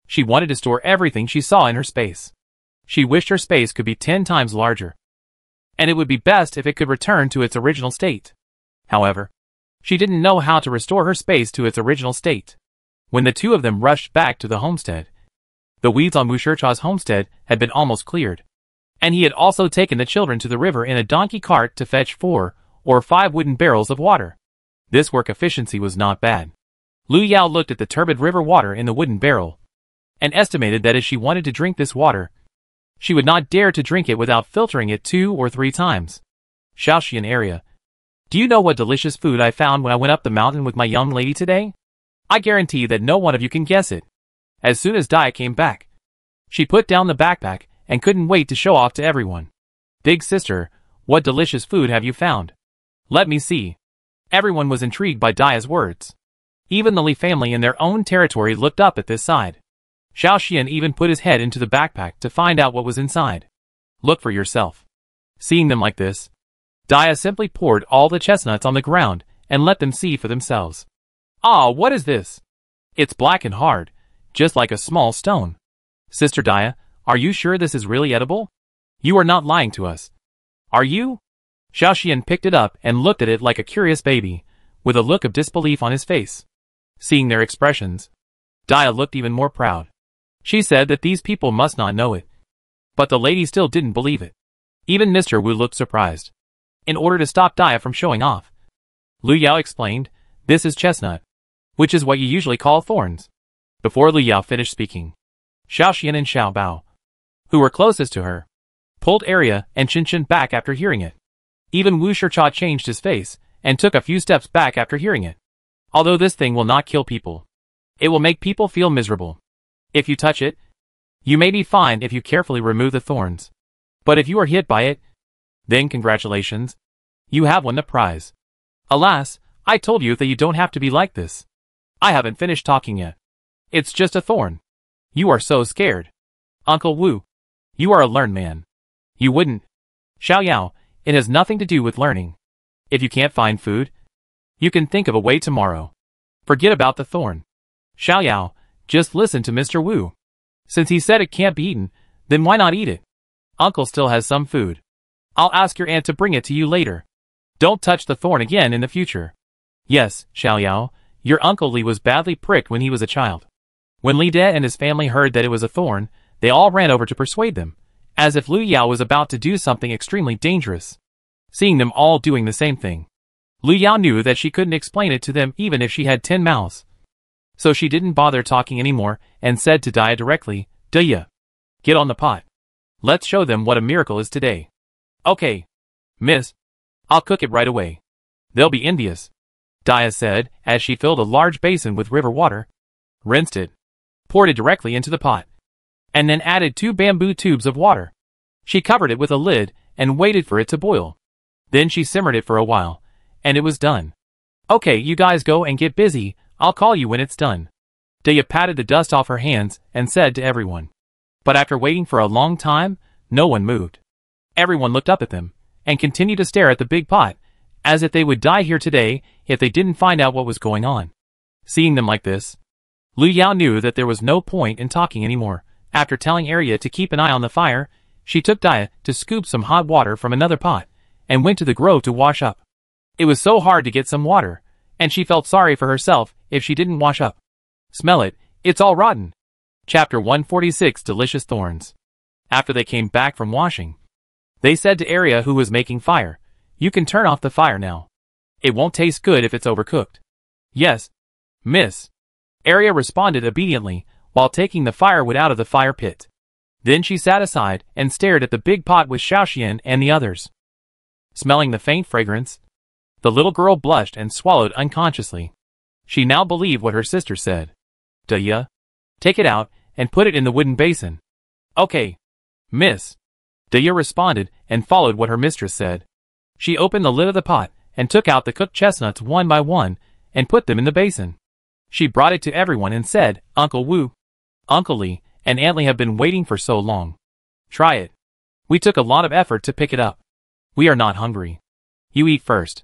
She wanted to store everything she saw in her space. She wished her space could be 10 times larger, and it would be best if it could return to its original state. However, she didn't know how to restore her space to its original state. When the two of them rushed back to the homestead, the weeds on Mushercha's homestead had been almost cleared, and he had also taken the children to the river in a donkey cart to fetch 4 or 5 wooden barrels of water. This work efficiency was not bad. Lu Yao looked at the turbid river water in the wooden barrel, and estimated that if she wanted to drink this water, she would not dare to drink it without filtering it 2 or 3 times. Shaoxian area. Do you know what delicious food I found when I went up the mountain with my young lady today? I guarantee that no one of you can guess it. As soon as Dia came back, She put down the backpack and couldn't wait to show off to everyone. Big sister, what delicious food have you found? Let me see. Everyone was intrigued by Daya's words. Even the Li family in their own territory looked up at this side. Xiao Xian even put his head into the backpack to find out what was inside. Look for yourself. Seeing them like this, Daya simply poured all the chestnuts on the ground and let them see for themselves. Ah, what is this? It's black and hard, just like a small stone. Sister Daya, are you sure this is really edible? You are not lying to us. Are you? Xiao Xian picked it up and looked at it like a curious baby, with a look of disbelief on his face. Seeing their expressions, Daya looked even more proud. She said that these people must not know it. But the lady still didn't believe it. Even Mr. Wu looked surprised. In order to stop Daya from showing off, Lu Yao explained, this is chestnut, which is what you usually call thorns. Before Lu Yao finished speaking, Xiao Xian and Xiao Bao, who were closest to her, pulled Arya and Qinshan back after hearing it. Even Wu Shicha changed his face and took a few steps back after hearing it. Although this thing will not kill people, it will make people feel miserable. If you touch it, you may be fine if you carefully remove the thorns. But if you are hit by it, then congratulations, you have won the prize. Alas, I told you that you don't have to be like this. I haven't finished talking yet. It's just a thorn. You are so scared. Uncle Wu, you are a learned man. You wouldn't. Xiao Yao, it has nothing to do with learning. If you can't find food, you can think of a way tomorrow. Forget about the thorn. Xiao Yao, just listen to Mr. Wu. Since he said it can't be eaten, then why not eat it? Uncle still has some food. I'll ask your aunt to bring it to you later. Don't touch the thorn again in the future. Yes, Xiao Yao, your Uncle Li was badly pricked when he was a child. When Li De and his family heard that it was a thorn, they all ran over to persuade them, as if Lu Yao was about to do something extremely dangerous. Seeing them all doing the same thing, Lu Yao knew that she couldn't explain it to them even if she had 10 mouths. So she didn't bother talking anymore and said to Daya directly, Daya, get on the pot. Let's show them what a miracle is today. Okay, miss. I'll cook it right away. They'll be envious, Daya said as she filled a large basin with river water, rinsed it, poured it directly into the pot, and then added 2 bamboo tubes of water. She covered it with a lid and waited for it to boil. Then she simmered it for a while, and it was done. Okay, you guys go and get busy, I'll call you when it's done. Daya patted the dust off her hands and said to everyone. But after waiting for a long time, no one moved. Everyone looked up at them, and continued to stare at the big pot, as if they would die here today if they didn't find out what was going on. Seeing them like this, Lu Yao knew that there was no point in talking anymore. After telling Arya to keep an eye on the fire, she took Daya to scoop some hot water from another pot, and went to the grove to wash up. It was so hard to get some water, and she felt sorry for herself if she didn't wash up. Smell it, it's all rotten. Chapter 146, Delicious Thorns. After they came back from washing, they said to Arya who was making fire, you can turn off the fire now. It won't taste good if it's overcooked. Yes, miss. Arya responded obediently while taking the firewood out of the fire pit. Then she sat aside and stared at the big pot with Xiao Xian and the others. Smelling the faint fragrance, the little girl blushed and swallowed unconsciously. She now believed what her sister said. Daya, take it out and put it in the wooden basin. Okay, miss. Daya responded and followed what her mistress said. She opened the lid of the pot and took out the cooked chestnuts one by one and put them in the basin. She brought it to everyone and said, Uncle Wu, Uncle Li, and Aunt Li have been waiting for so long. Try it. We took a lot of effort to pick it up. We are not hungry. You eat first.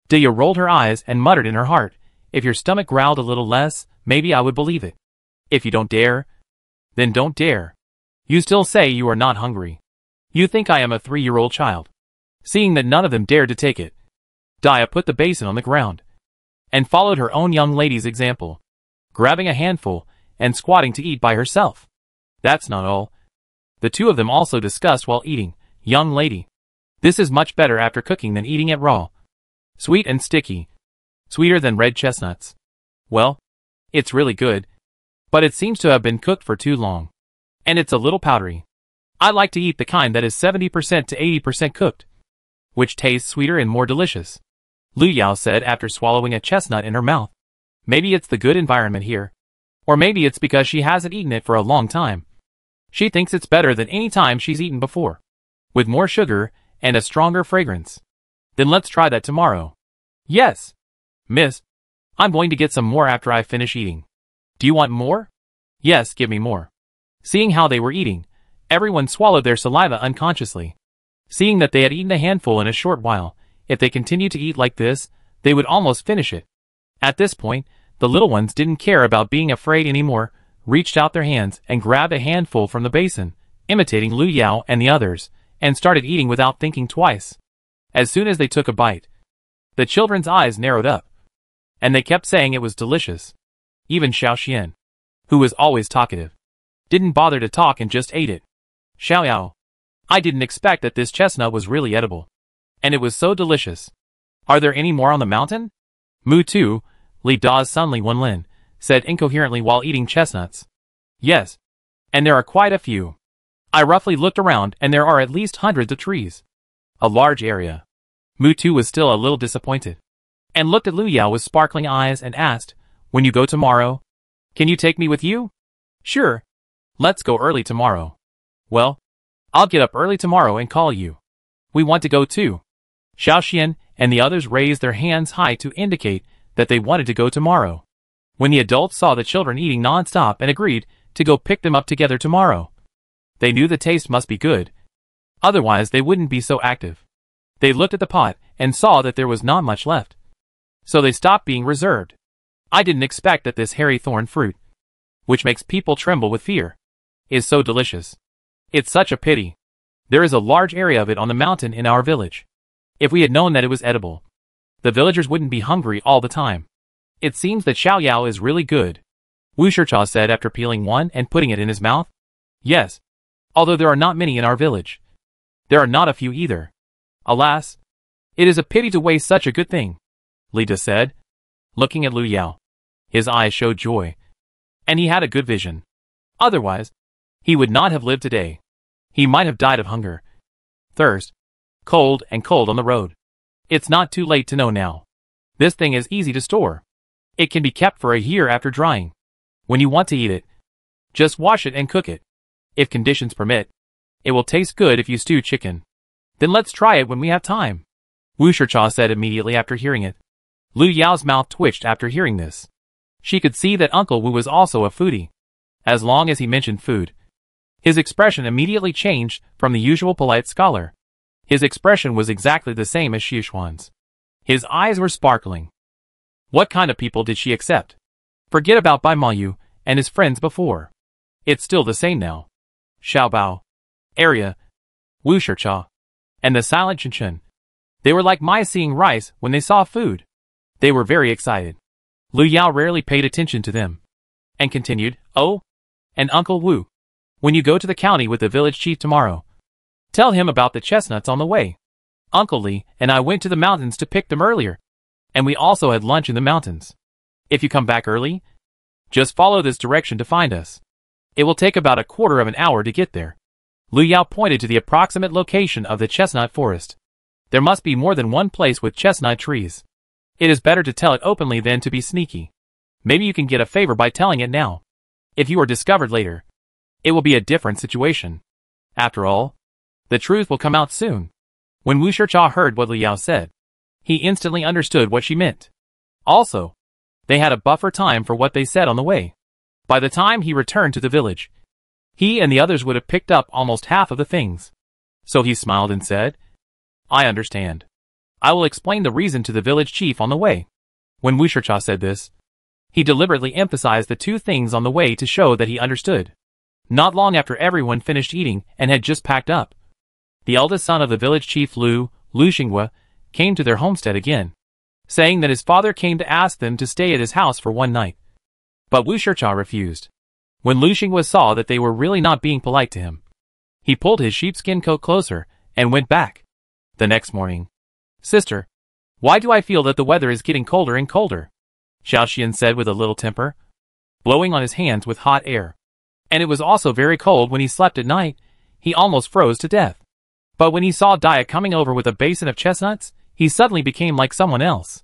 Daya rolled her eyes and muttered in her heart, if your stomach growled a little less, maybe I would believe it. If you don't dare, then don't dare. You still say you are not hungry. You think I am a 3-year-old child. Seeing that none of them dared to take it, Daya put the basin on the ground and followed her own young lady's example, grabbing a handful and squatting to eat by herself. That's not all. The two of them also discussed while eating, young lady, this is much better after cooking than eating it raw. Sweet and sticky. Sweeter than red chestnuts. Well, it's really good, but it seems to have been cooked for too long. And it's a little powdery. I like to eat the kind that is 70% to 80% cooked, which tastes sweeter and more delicious, Lu Yao said after swallowing a chestnut in her mouth. Maybe it's the good environment here. Or maybe it's because she hasn't eaten it for a long time. She thinks it's better than any time she's eaten before, with more sugar and a stronger fragrance. Then let's try that tomorrow. Yes, miss. I'm going to get some more after I finish eating. Do you want more? Yes, give me more. Seeing how they were eating, everyone swallowed their saliva unconsciously. Seeing that they had eaten a handful in a short while, if they continued to eat like this, they would almost finish it. At this point, the little ones didn't care about being afraid anymore, reached out their hands and grabbed a handful from the basin, imitating Lu Yao and the others, and started eating without thinking twice. As soon as they took a bite, the children's eyes narrowed up, and they kept saying it was delicious. Even Xiaoxian, who was always talkative, didn't bother to talk and just ate it. Xiaoyao, I didn't expect that this chestnut was really edible. And it was so delicious. Are there any more on the mountain? Mu Tu, Li Da's son Li Wenlin, said incoherently while eating chestnuts. Yes. And there are quite a few. I roughly looked around and there are at least hundreds of trees. A large area. Mu Tu was still a little disappointed, and looked at Lu Yao with sparkling eyes and asked, when you go tomorrow, can you take me with you? Sure. Let's go early tomorrow. Well, I'll get up early tomorrow and call you. We want to go too. Xiaoxian and the others raised their hands high to indicate that they wanted to go tomorrow. When the adults saw the children eating non-stop and agreed to go pick them up together tomorrow, they knew the taste must be good. Otherwise they wouldn't be so active. They looked at the pot and saw that there was not much left. So they stopped being reserved. I didn't expect that this hairy thorn fruit, which makes people tremble with fear, is so delicious. It's such a pity. There is a large area of it on the mountain in our village. If we had known that it was edible, the villagers wouldn't be hungry all the time. It seems that Xiaoyao is really good, Wu Shicha said after peeling one and putting it in his mouth. Yes. Although there are not many in our village. There are not a few either. Alas, it is a pity to waste such a good thing, Lida said, looking at Lu Yao. His eyes showed joy, and he had a good vision. Otherwise, he would not have lived today. He might have died of hunger, thirst, cold on the road. It's not too late to know now. This thing is easy to store. It can be kept for a year after drying. When you want to eat it, just wash it and cook it. If conditions permit, it will taste good if you stew chicken. Then let's try it when we have time, Wu Shicha said immediately after hearing it. Lu Yao's mouth twitched after hearing this. She could see that Uncle Wu was also a foodie. As long as he mentioned food, his expression immediately changed from the usual polite scholar. His expression was exactly the same as Xishuan's. His eyes were sparkling. What kind of people did she accept? Forget about Bai Mayu and his friends before. It's still the same now. Xiaobao, Arya, Wu Shicha, and the silent Chin. They were like mice seeing rice when they saw food. They were very excited. Lu Yao rarely paid attention to them, and continued, Oh, and Uncle Wu, when you go to the county with the village chief tomorrow, tell him about the chestnuts on the way. Uncle Li and I went to the mountains to pick them earlier, and we also had lunch in the mountains. If you come back early, just follow this direction to find us. It will take about a quarter of an hour to get there. Lu Yao pointed to the approximate location of the chestnut forest. There must be more than one place with chestnut trees. It is better to tell it openly than to be sneaky. Maybe you can get a favor by telling it now. If you are discovered later, it will be a different situation. After all, the truth will come out soon. When Wu Shicha heard what Lu Yao said, he instantly understood what she meant. Also, they had a buffer time for what they said on the way. By the time he returned to the village, he and the others would have picked up almost half of the things. So he smiled and said, I understand. I will explain the reason to the village chief on the way. When Wu Shicha said this, he deliberately emphasized the two things on the way to show that he understood. Not long after everyone finished eating and had just packed up, the eldest son of the village chief Lu Xinghua, came to their homestead again, saying that his father came to ask them to stay at his house for one night. But Wu Shicha refused. When Lu Xinghua saw that they were really not being polite to him, he pulled his sheepskin coat closer and went back. The next morning, Sister, why do I feel that the weather is getting colder and colder? Xiaoxian said with a little temper, blowing on his hands with hot air. And it was also very cold when he slept at night. He almost froze to death. But when he saw Dia coming over with a basin of chestnuts, he suddenly became like someone else.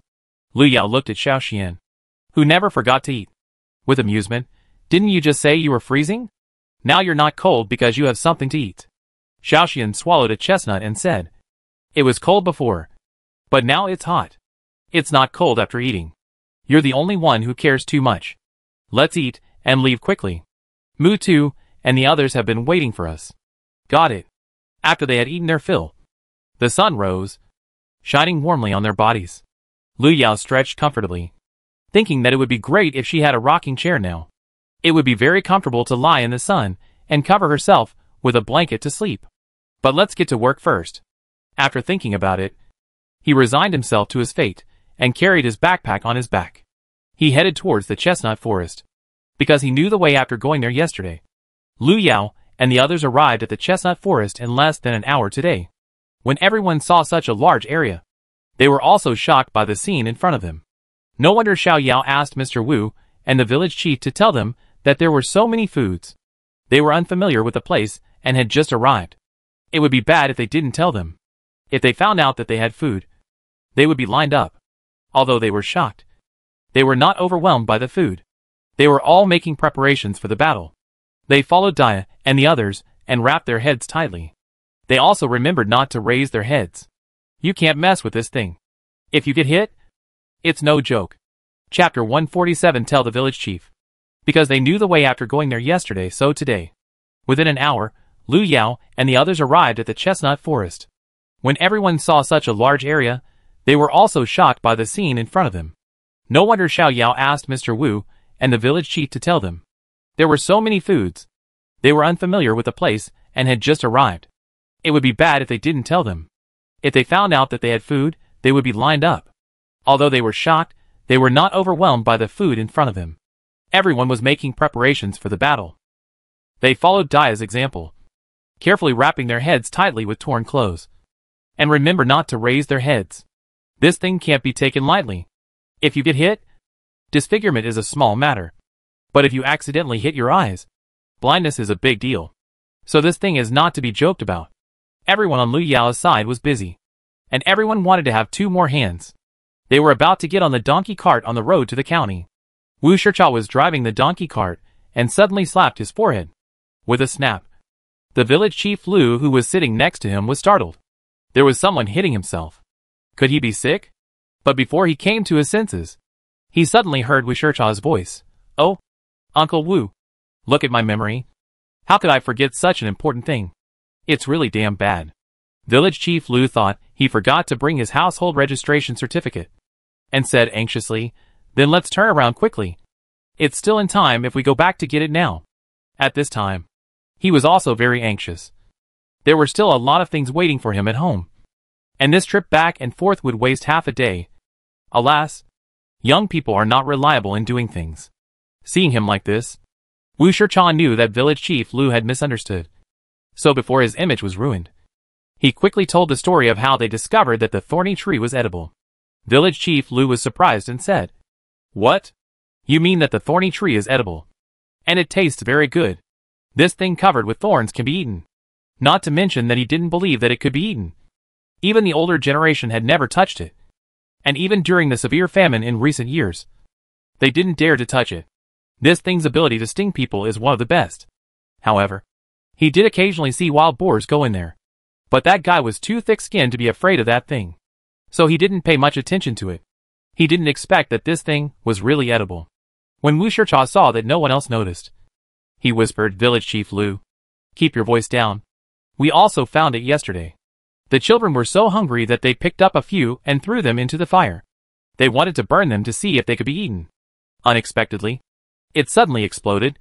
Lu Yao looked at Xiaoxian, who never forgot to eat. With amusement, didn't you just say you were freezing? Now you're not cold because you have something to eat. Xiaoxian swallowed a chestnut and said, "It was cold before. But now it's hot. It's not cold after eating. You're the only one who cares too much. Let's eat and leave quickly. Mu too, and the others have been waiting for us." Got it. After they had eaten their fill, the sun rose, shining warmly on their bodies. Lu Yao stretched comfortably, thinking that it would be great if she had a rocking chair now. It would be very comfortable to lie in the sun and cover herself with a blanket to sleep. But let's get to work first. After thinking about it, he resigned himself to his fate and carried his backpack on his back. He headed towards the chestnut forest, because he knew the way after going there yesterday. Lu Yao and the others arrived at the chestnut forest in less than an hour today. When everyone saw such a large area, they were also shocked by the scene in front of them. No wonder Xiao Yao asked Mr. Wu and the village chief to tell them that there were so many foods. They were unfamiliar with the place and had just arrived. It would be bad if they didn't tell them. If they found out that they had food, they would be lined up. Although they were shocked, they were not overwhelmed by the food. They were all making preparations for the battle. They followed Dia and the others and wrapped their heads tightly. They also remembered not to raise their heads. You can't mess with this thing. If you get hit, it's no joke. Chapter 147. Tell the village chief. Because they knew the way after going there yesterday, so today. Within an hour, Lu Yao and the others arrived at the chestnut forest. When everyone saw such a large area, they were also shocked by the scene in front of them. No wonder Xiao Yao asked Mr. Wu and the village chief to tell them. There were so many foods. They were unfamiliar with the place and had just arrived. It would be bad if they didn't tell them. If they found out that they had food, they would be lined up. Although they were shocked, they were not overwhelmed by the food in front of them. Everyone was making preparations for the battle. They followed Dia's example, carefully wrapping their heads tightly with torn clothes. And remember not to raise their heads. This thing can't be taken lightly. If you get hit, disfigurement is a small matter. But if you accidentally hit your eyes, blindness is a big deal. So this thing is not to be joked about. Everyone on Lu Yao's side was busy, and everyone wanted to have 2 more hands. They were about to get on the donkey cart on the road to the county. Wu Shicha was driving the donkey cart and suddenly slapped his forehead. With a snap, the village chief Lu, who was sitting next to him, was startled. There was someone hitting himself. Could he be sick? But before he came to his senses, he suddenly heard Wu Shicha's voice. "Oh, Uncle Wu, look at my memory. How could I forget such an important thing? It's really damn bad." Village Chief Lu thought he forgot to bring his household registration certificate, and said anxiously, "Then let's turn around quickly. It's still in time if we go back to get it now." At this time, he was also very anxious. There were still a lot of things waiting for him at home, and this trip back and forth would waste half a day. Alas, young people are not reliable in doing things. Seeing him like this, Wu Shicha knew that Village Chief Lu had misunderstood. So before his image was ruined, he quickly told the story of how they discovered that the thorny tree was edible. Village Chief Lu was surprised and said, "What? You mean that the thorny tree is edible? And it tastes very good. This thing covered with thorns can be eaten." Not to mention that he didn't believe that it could be eaten. Even the older generation had never touched it. And even during the severe famine in recent years, they didn't dare to touch it. This thing's ability to sting people is one of the best. However, he did occasionally see wild boars go in there. But that guy was too thick-skinned to be afraid of that thing. So he didn't pay much attention to it. He didn't expect that this thing was really edible. When Wu Shicha saw that no one else noticed, he whispered, "Village Chief Lu, keep your voice down. We also found it yesterday." The children were so hungry that they picked up a few and threw them into the fire. They wanted to burn them to see if they could be eaten. Unexpectedly, it suddenly exploded,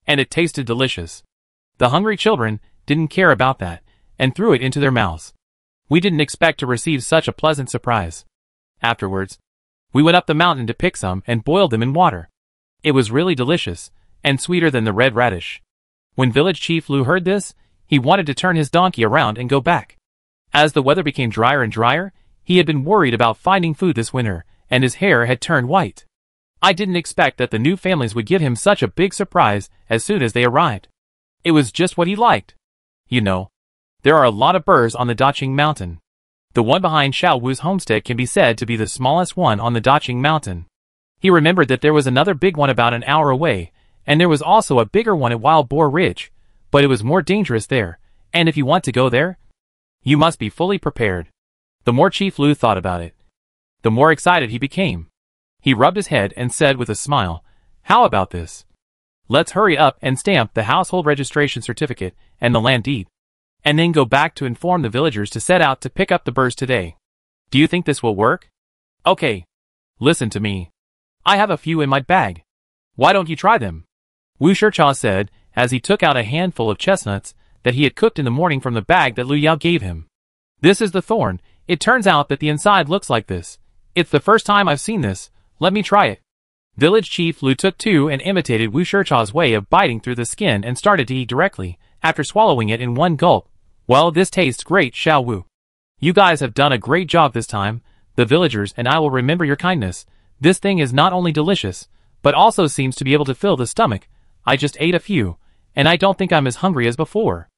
and it tasted delicious. The hungry children didn't care about that, and threw it into their mouths. We didn't expect to receive such a pleasant surprise. Afterwards, we went up the mountain to pick some and boiled them in water. It was really delicious, and sweeter than the red radish. When Village Chief Lu heard this, he wanted to turn his donkey around and go back. As the weather became drier and drier, he had been worried about finding food this winter, and his hair had turned white. I didn't expect that the new families would give him such a big surprise as soon as they arrived. It was just what he liked. You know, there are a lot of birds on the Daqing Mountain. The one behind Xiao Wu's homestead can be said to be the smallest one on the Daqing Mountain. He remembered that there was another big one about an hour away, And there was also a bigger one at Wild Boar Ridge, but it was more dangerous there, and if you want to go there, you must be fully prepared. The more Chief Lu thought about it, the more excited he became. He rubbed his head and said with a smile, "How about this? Let's hurry up and stamp the household registration certificate and the land deed, and then go back to inform the villagers to set out to pick up the burrs today. Do you think this will work? Okay. Listen to me. I have a few in my bag. Why don't you try them?" Wu Shicha said, as he took out a handful of chestnuts that he had cooked in the morning from the bag that Lu Yao gave him. "This is the thorn. It turns out that the inside looks like this. It's the first time I've seen this. Let me try it." Village Chief Lu took two and imitated Wu Shicha's way of biting through the skin and started to eat directly, after swallowing it in one gulp. "Well, this tastes great, Xiao Wu. You guys have done a great job this time. The villagers and I will remember your kindness. This thing is not only delicious, but also seems to be able to fill the stomach. I just ate a few, and I don't think I'm as hungry as before."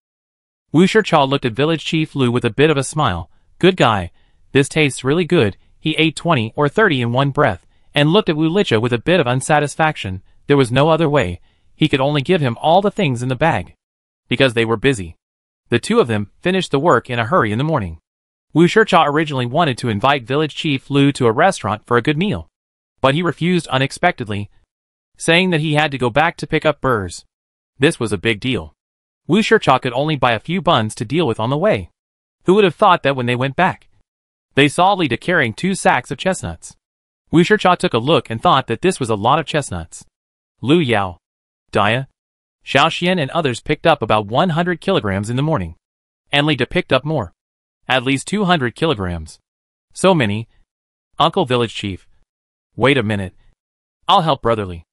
Wu Shicha looked at Village Chief Lu with a bit of a smile. "Good guy. This tastes really good." He ate 20 or 30 in one breath, and looked at Wu Licha with a bit of unsatisfaction. There was no other way. He could only give him all the things in the bag, because they were busy. The two of them finished the work in a hurry in the morning. Wu Shicha originally wanted to invite Village Chief Lu to a restaurant for a good meal, but he refused unexpectedly, saying that he had to go back to pick up burrs. This was a big deal. Wu Shicha could only buy a few buns to deal with on the way. Who would have thought that when they went back, they saw Lida carrying 2 sacks of chestnuts. Wu Shicha took a look and thought that this was a lot of chestnuts. Lu Yao, Dia, Xiao Xian and others picked up about 100 kilograms in the morning. And Lida picked up more. At least 200 kilograms. So many. Uncle Village Chief. Wait a minute. I'll help brotherly.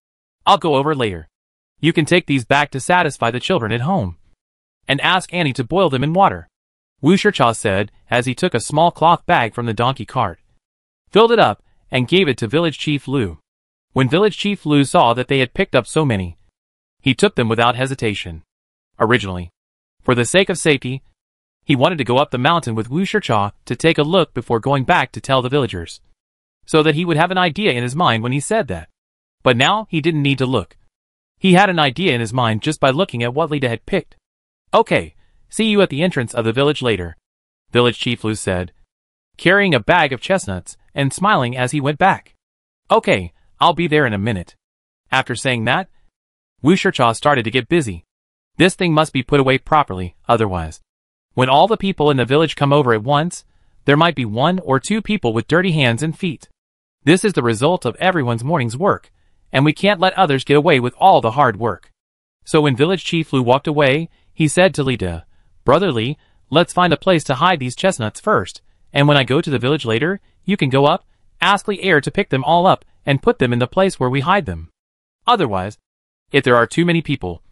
I'll go over later. You can take these back to satisfy the children at home. And ask Annie to boil them in water. Wu Shicha said, as he took a small cloth bag from the donkey cart, filled it up, and gave it to Village Chief Lu. When Village Chief Lu saw that they had picked up so many, he took them without hesitation. Originally, for the sake of safety, he wanted to go up the mountain with Wu Shicha to take a look before going back to tell the villagers, so that he would have an idea in his mind when he said that. But now he didn't need to look. He had an idea in his mind just by looking at what Lida had picked. "Okay, see you at the entrance of the village later," Village Chief Lu said, carrying a bag of chestnuts and smiling as he went back. "Okay, I'll be there in a minute." After saying that, Wu Shicha started to get busy. This thing must be put away properly, otherwise, when all the people in the village come over at once, there might be 1 or 2 people with dirty hands and feet. This is the result of everyone's morning's work, and we can't let others get away with all the hard work. So when Village Chief Lu walked away, he said to Lida, "Brotherly, let's find a place to hide these chestnuts first, and when I go to the village later, you can go up, ask Li Air to pick them all up, and put them in the place where we hide them. Otherwise, if there are too many people,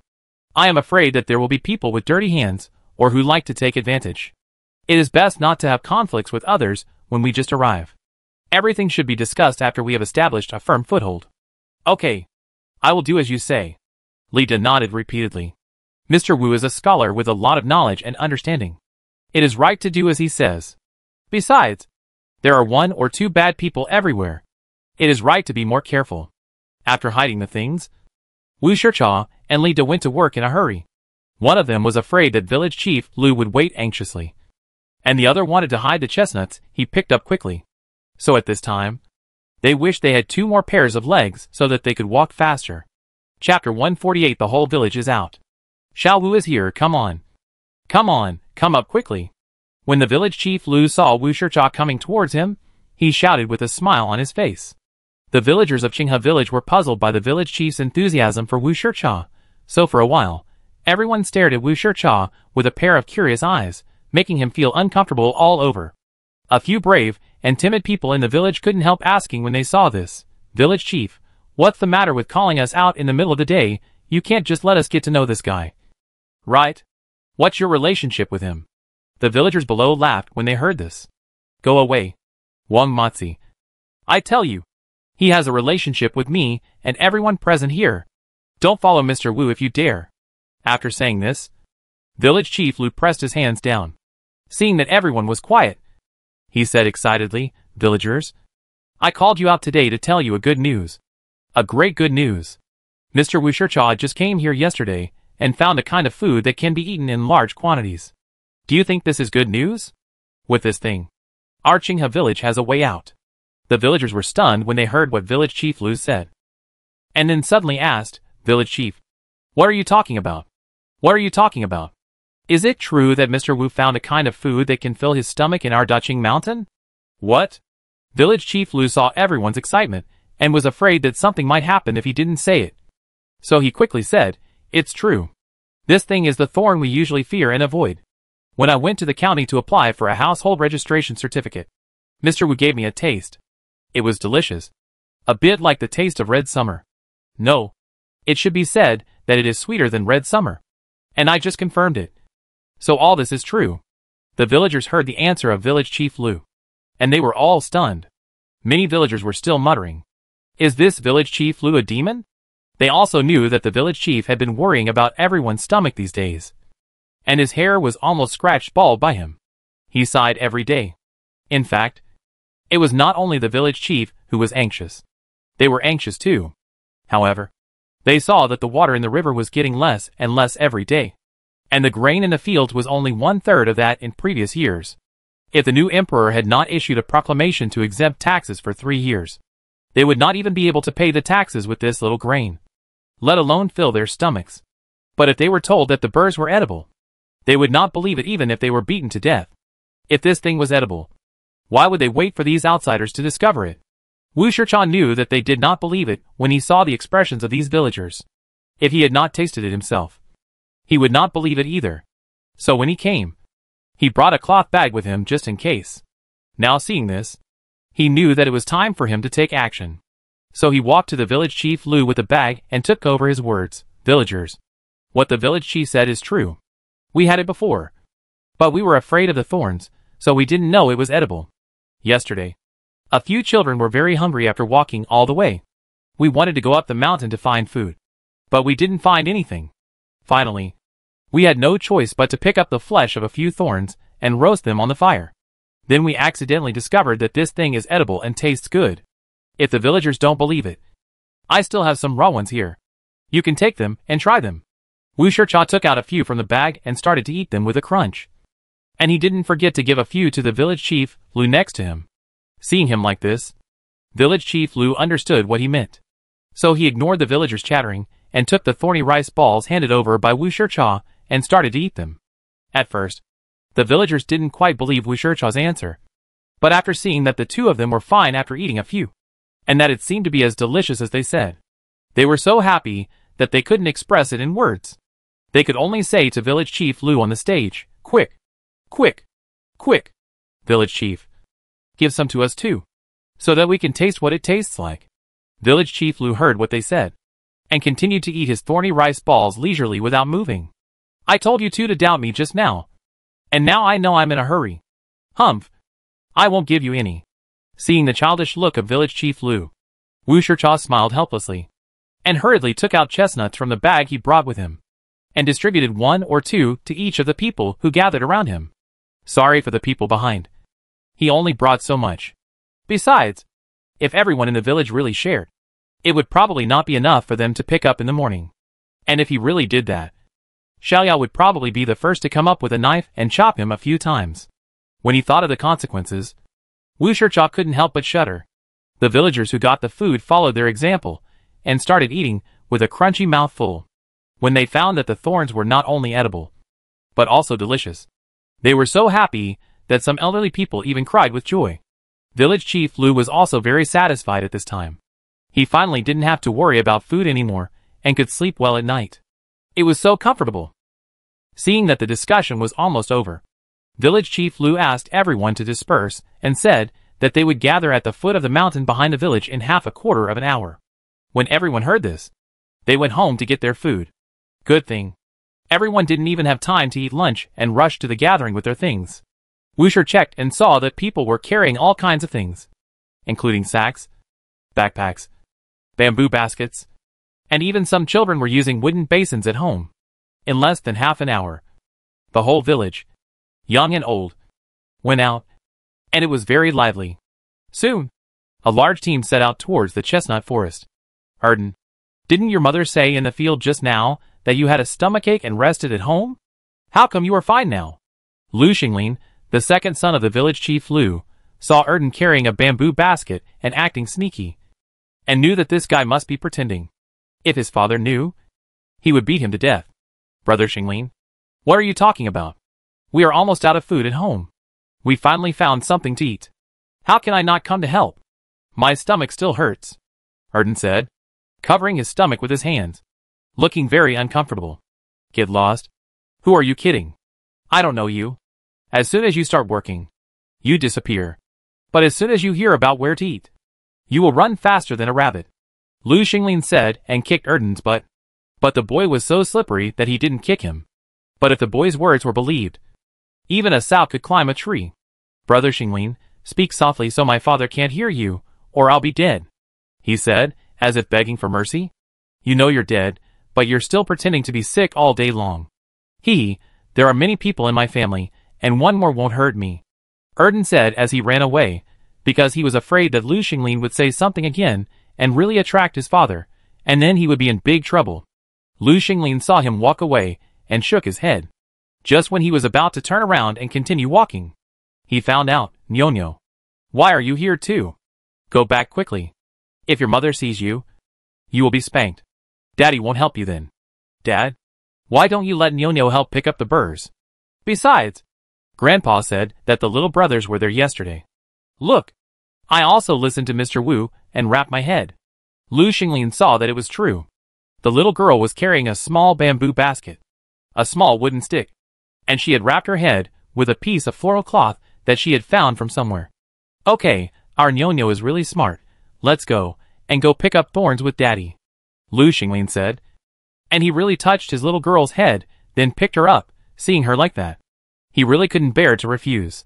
I am afraid that there will be people with dirty hands, or who like to take advantage. It is best not to have conflicts with others when we just arrive. Everything should be discussed after we have established a firm foothold." "Okay. I will do as you say." Lida nodded repeatedly. Mr. Wu is a scholar with a lot of knowledge and understanding. It is right to do as he says. Besides, there are 1 or 2 bad people everywhere. It is right to be more careful. After hiding the things, Wu Shicha and Lida went to work in a hurry. One of them was afraid that Village Chief Lu would wait anxiously, and the other wanted to hide the chestnuts he picked up quickly. So at this time, they wished they had 2 more pairs of legs so that they could walk faster. Chapter 148. The whole village is out. Xiao Wu is here, come on. Come on, come up quickly. When the Village Chief Lu saw Wu Shicha coming towards him, he shouted with a smile on his face. The villagers of Qinghe village were puzzled by the village chief's enthusiasm for Wu Shicha, so for a while, everyone stared at Wu Shicha with a pair of curious eyes, making him feel uncomfortable all over. A few brave and timid people in the village couldn't help asking when they saw this, "Village Chief, what's the matter with calling us out in the middle of the day? You can't just let us get to know this guy. Right? What's your relationship with him?" The villagers below laughed when they heard this. "Go away, Wang Matzi. I tell you, he has a relationship with me and everyone present here. Don't follow Mr. Wu if you dare." After saying this, Village Chief Lu pressed his hands down. Seeing that everyone was quiet, he said excitedly, "Villagers, I called you out today to tell you a good news. A great good news. Mr. Wushircha just came here yesterday and found a kind of food that can be eaten in large quantities. Do you think this is good news? With this thing, our Qinghe village has a way out. The villagers were stunned when they heard what Village Chief Lu said. And then suddenly asked, Village Chief, what are you talking about? What are you talking about? Is it true that Mr. Wu found a kind of food that can fill his stomach in our Daqing mountain? What? Village Chief Lu saw everyone's excitement and was afraid that something might happen if he didn't say it. So he quickly said, it's true. This thing is the thorn we usually fear and avoid. When I went to the county to apply for a household registration certificate, Mr. Wu gave me a taste. It was delicious. A bit like the taste of red summer. No. It should be said that it is sweeter than red summer. And I just confirmed it. So all this is true. The villagers heard the answer of Village Chief Lu. And they were all stunned. Many villagers were still muttering. Is this Village Chief Lu a demon? They also knew that the village chief had been worrying about everyone's stomach these days. And his hair was almost scratched bald by him. He sighed every day. In fact, it was not only the village chief who was anxious. They were anxious too. However, they saw that the water in the river was getting less and less every day. And the grain in the fields was only 1/3 of that in previous years. If the new emperor had not issued a proclamation to exempt taxes for 3 years, they would not even be able to pay the taxes with this little grain, let alone fill their stomachs. But if they were told that the burrs were edible, they would not believe it even if they were beaten to death. If this thing was edible, why would they wait for these outsiders to discover it? Wu Shichan knew that they did not believe it when he saw the expressions of these villagers. If he had not tasted it himself, he would not believe it either. So when he came, he brought a cloth bag with him just in case. Now seeing this, he knew that it was time for him to take action. So he walked to the village chief Lu with the bag and took over his words. Villagers, what the village chief said is true. We had it before, but we were afraid of the thorns, so we didn't know it was edible. Yesterday, a few children were very hungry after walking all the way. We wanted to go up the mountain to find food, but we didn't find anything. Finally, we had no choice but to pick up the flesh of a few thorns and roast them on the fire. Then we accidentally discovered that this thing is edible and tastes good. If the villagers don't believe it, I still have some raw ones here. You can take them and try them. Wu Shircha took out a few from the bag and started to eat them with a crunch. And he didn't forget to give a few to the village chief Lu next to him. Seeing him like this, village chief Lu understood what he meant. So he ignored the villagers chattering and took the thorny rice balls handed over by Wu Shircha and started to eat them. At first, the villagers didn't quite believe Wu Shircha's answer. But after seeing that the two of them were fine after eating a few, and that it seemed to be as delicious as they said, they were so happy that they couldn't express it in words. They could only say to village chief Lu on the stage, quick, quick, quick, village chief, give some to us too, so that we can taste what it tastes like. Village chief Lu heard what they said, and continued to eat his thorny rice balls leisurely without moving. I told you two to doubt me just now, and now I know I'm in a hurry. Humph, I won't give you any. Seeing the childish look of village chief Lu, Wu Shircha smiled helplessly, and hurriedly took out chestnuts from the bag he brought with him, and distributed 1 or 2 to each of the people who gathered around him. Sorry for the people behind. He only brought so much. Besides, if everyone in the village really shared, it would probably not be enough for them to pick up in the morning. And if he really did that, Xiaoyao would probably be the first to come up with a knife and chop him a few times. When he thought of the consequences, Wu Shircha couldn't help but shudder. The villagers who got the food followed their example, and started eating with a crunchy mouthful. When they found that the thorns were not only edible, but also delicious, they were so happy that some elderly people even cried with joy. Village chief Lu was also very satisfied at this time. He finally didn't have to worry about food anymore, and could sleep well at night. It was so comfortable. Seeing that the discussion was almost over, village chief Lu asked everyone to disperse and said that they would gather at the foot of the mountain behind the village in half a quarter of an hour. When everyone heard this, they went home to get their food. Good thing. Everyone didn't even have time to eat lunch and rushed to the gathering with their things. Wu Shi checked and saw that people were carrying all kinds of things, including sacks, backpacks, bamboo baskets, and even some children were using wooden basins at home. In less than half an hour, the whole village, young and old, went out, and it was very lively. Soon, a large team set out towards the chestnut forest. Arden, Didn't your mother say in the field just now that you had a stomachache and rested at home? How come you are fine now? Lu Xingling, the second son of the village chief Lu, saw Erden carrying a bamboo basket and acting sneaky, and knew that this guy must be pretending. If his father knew, he would beat him to death. Brother Xingling, what are you talking about? We are almost out of food at home. We finally found something to eat. How can I not come to help? My stomach still hurts, Erden said, covering his stomach with his hands, looking very uncomfortable. Get lost? Who are you kidding? I don't know you. As soon as you start working, you disappear. But as soon as you hear about where to eat, you will run faster than a rabbit. Lu Xingling said and kicked Erden's butt. But the boy was so slippery that he didn't kick him. But if the boy's words were believed, even a sow could climb a tree. Brother Xingling, speak softly so my father can't hear you, or I'll be dead, he said, as if begging for mercy. You know you're dead, but you're still pretending to be sick all day long. There are many people in my family, and one more won't hurt me, Erden said as he ran away, because he was afraid that Lu Xingling would say something again and really attract his father, and then he would be in big trouble. Lu Xingling saw him walk away and shook his head. Just when he was about to turn around and continue walking, he found out, Nyonyo. Why are you here too? Go back quickly. If your mother sees you, you will be spanked. Daddy won't help you then. Dad, why don't you let Nyonyo help pick up the burrs? Besides, Grandpa said that the little brothers were there yesterday. Look, I also listened to Mr. Wu and wrapped my head. Lu Xingling saw that it was true. The little girl was carrying a small bamboo basket, a small wooden stick, and she had wrapped her head with a piece of floral cloth that she had found from somewhere. Okay, our Nyonyo is really smart. Let's go, and go pick up thorns with Daddy, Lu Xingling said. And he really touched his little girl's head, then picked her up, seeing her like that. He really couldn't bear to refuse.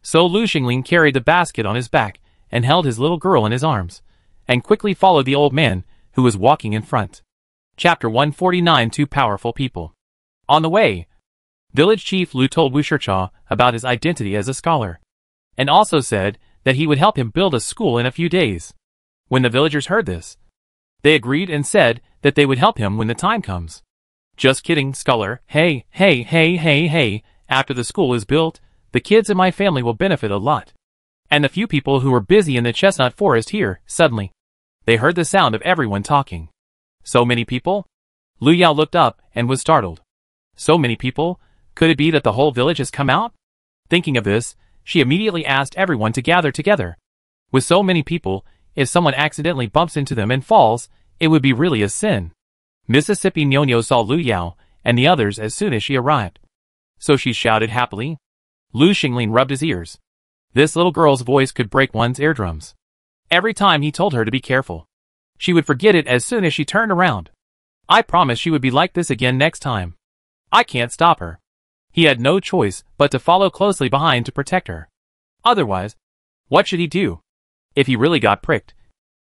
So Lu Xingling carried the basket on his back and held his little girl in his arms, and quickly followed the old man, who was walking in front. Chapter 149. Two Powerful People. On the way, Village Chief Lu told Wu Shicha about his identity as a scholar, and also said that he would help him build a school in a few days. When the villagers heard this, they agreed and said that they would help him when the time comes. Just kidding, scholar. Hey, hey, hey, hey, hey. After the school is built, the kids in my family will benefit a lot. And the few people who were busy in the chestnut forest here, suddenly, they heard the sound of everyone talking. So many people? Lu Yao looked up and was startled. So many people? Could it be that the whole village has come out? Thinking of this, she immediately asked everyone to gather together. With so many people, if someone accidentally bumps into them and falls, it would be really a sin. Mississippi Nyonyo saw Lu Yao and the others as soon as she arrived. So she shouted happily. Lu Xingling rubbed his ears. This little girl's voice could break one's eardrums. Every time he told her to be careful, she would forget it as soon as she turned around. I promised she would be like this again next time. I can't stop her. He had no choice but to follow closely behind to protect her. Otherwise, what should he do? If he really got pricked,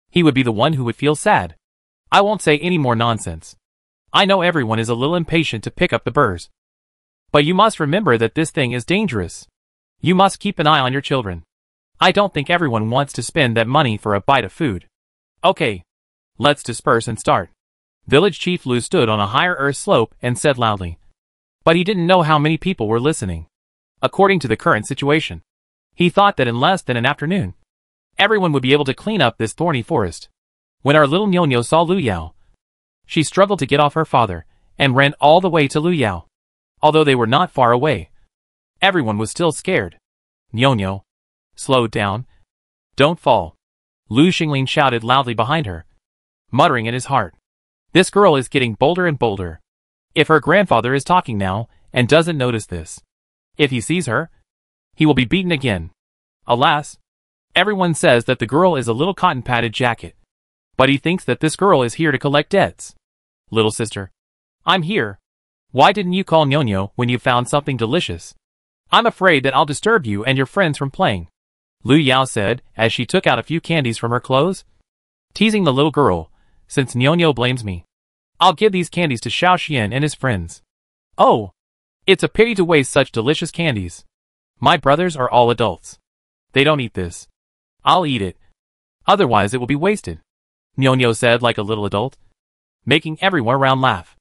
he would be the one who would feel sad. I won't say any more nonsense. I know everyone is a little impatient to pick up the burrs. But you must remember that this thing is dangerous. You must keep an eye on your children. I don't think everyone wants to spend that money for a bite of food. Okay, let's disperse and start. Village Chief Lu stood on a higher earth slope and said loudly. But he didn't know how many people were listening. According to the current situation, he thought that in less than an afternoon, everyone would be able to clean up this thorny forest. When our little Nyonyo saw Lu Yao, she struggled to get off her father and ran all the way to Lu Yao. Although they were not far away, everyone was still scared. Nyonyo, slow down. Don't fall. Lu Xingling shouted loudly behind her, muttering in his heart. This girl is getting bolder and bolder. If her grandfather is talking now and doesn't notice this, if he sees her, he will be beaten again. Alas, everyone says that the girl is a little cotton-padded jacket, but he thinks that this girl is here to collect debts. Little sister, I'm here. Why didn't you call Nyonyo when you found something delicious? I'm afraid that I'll disturb you and your friends from playing, Lu Yao said as she took out a few candies from her clothes. Teasing the little girl, since Nyonyo blames me, I'll give these candies to Xiao Xian and his friends. Oh, it's a pity to waste such delicious candies. My brothers are all adults. They don't eat this. I'll eat it. Otherwise it will be wasted, Nyonyo said like a little adult. making everyone around laugh.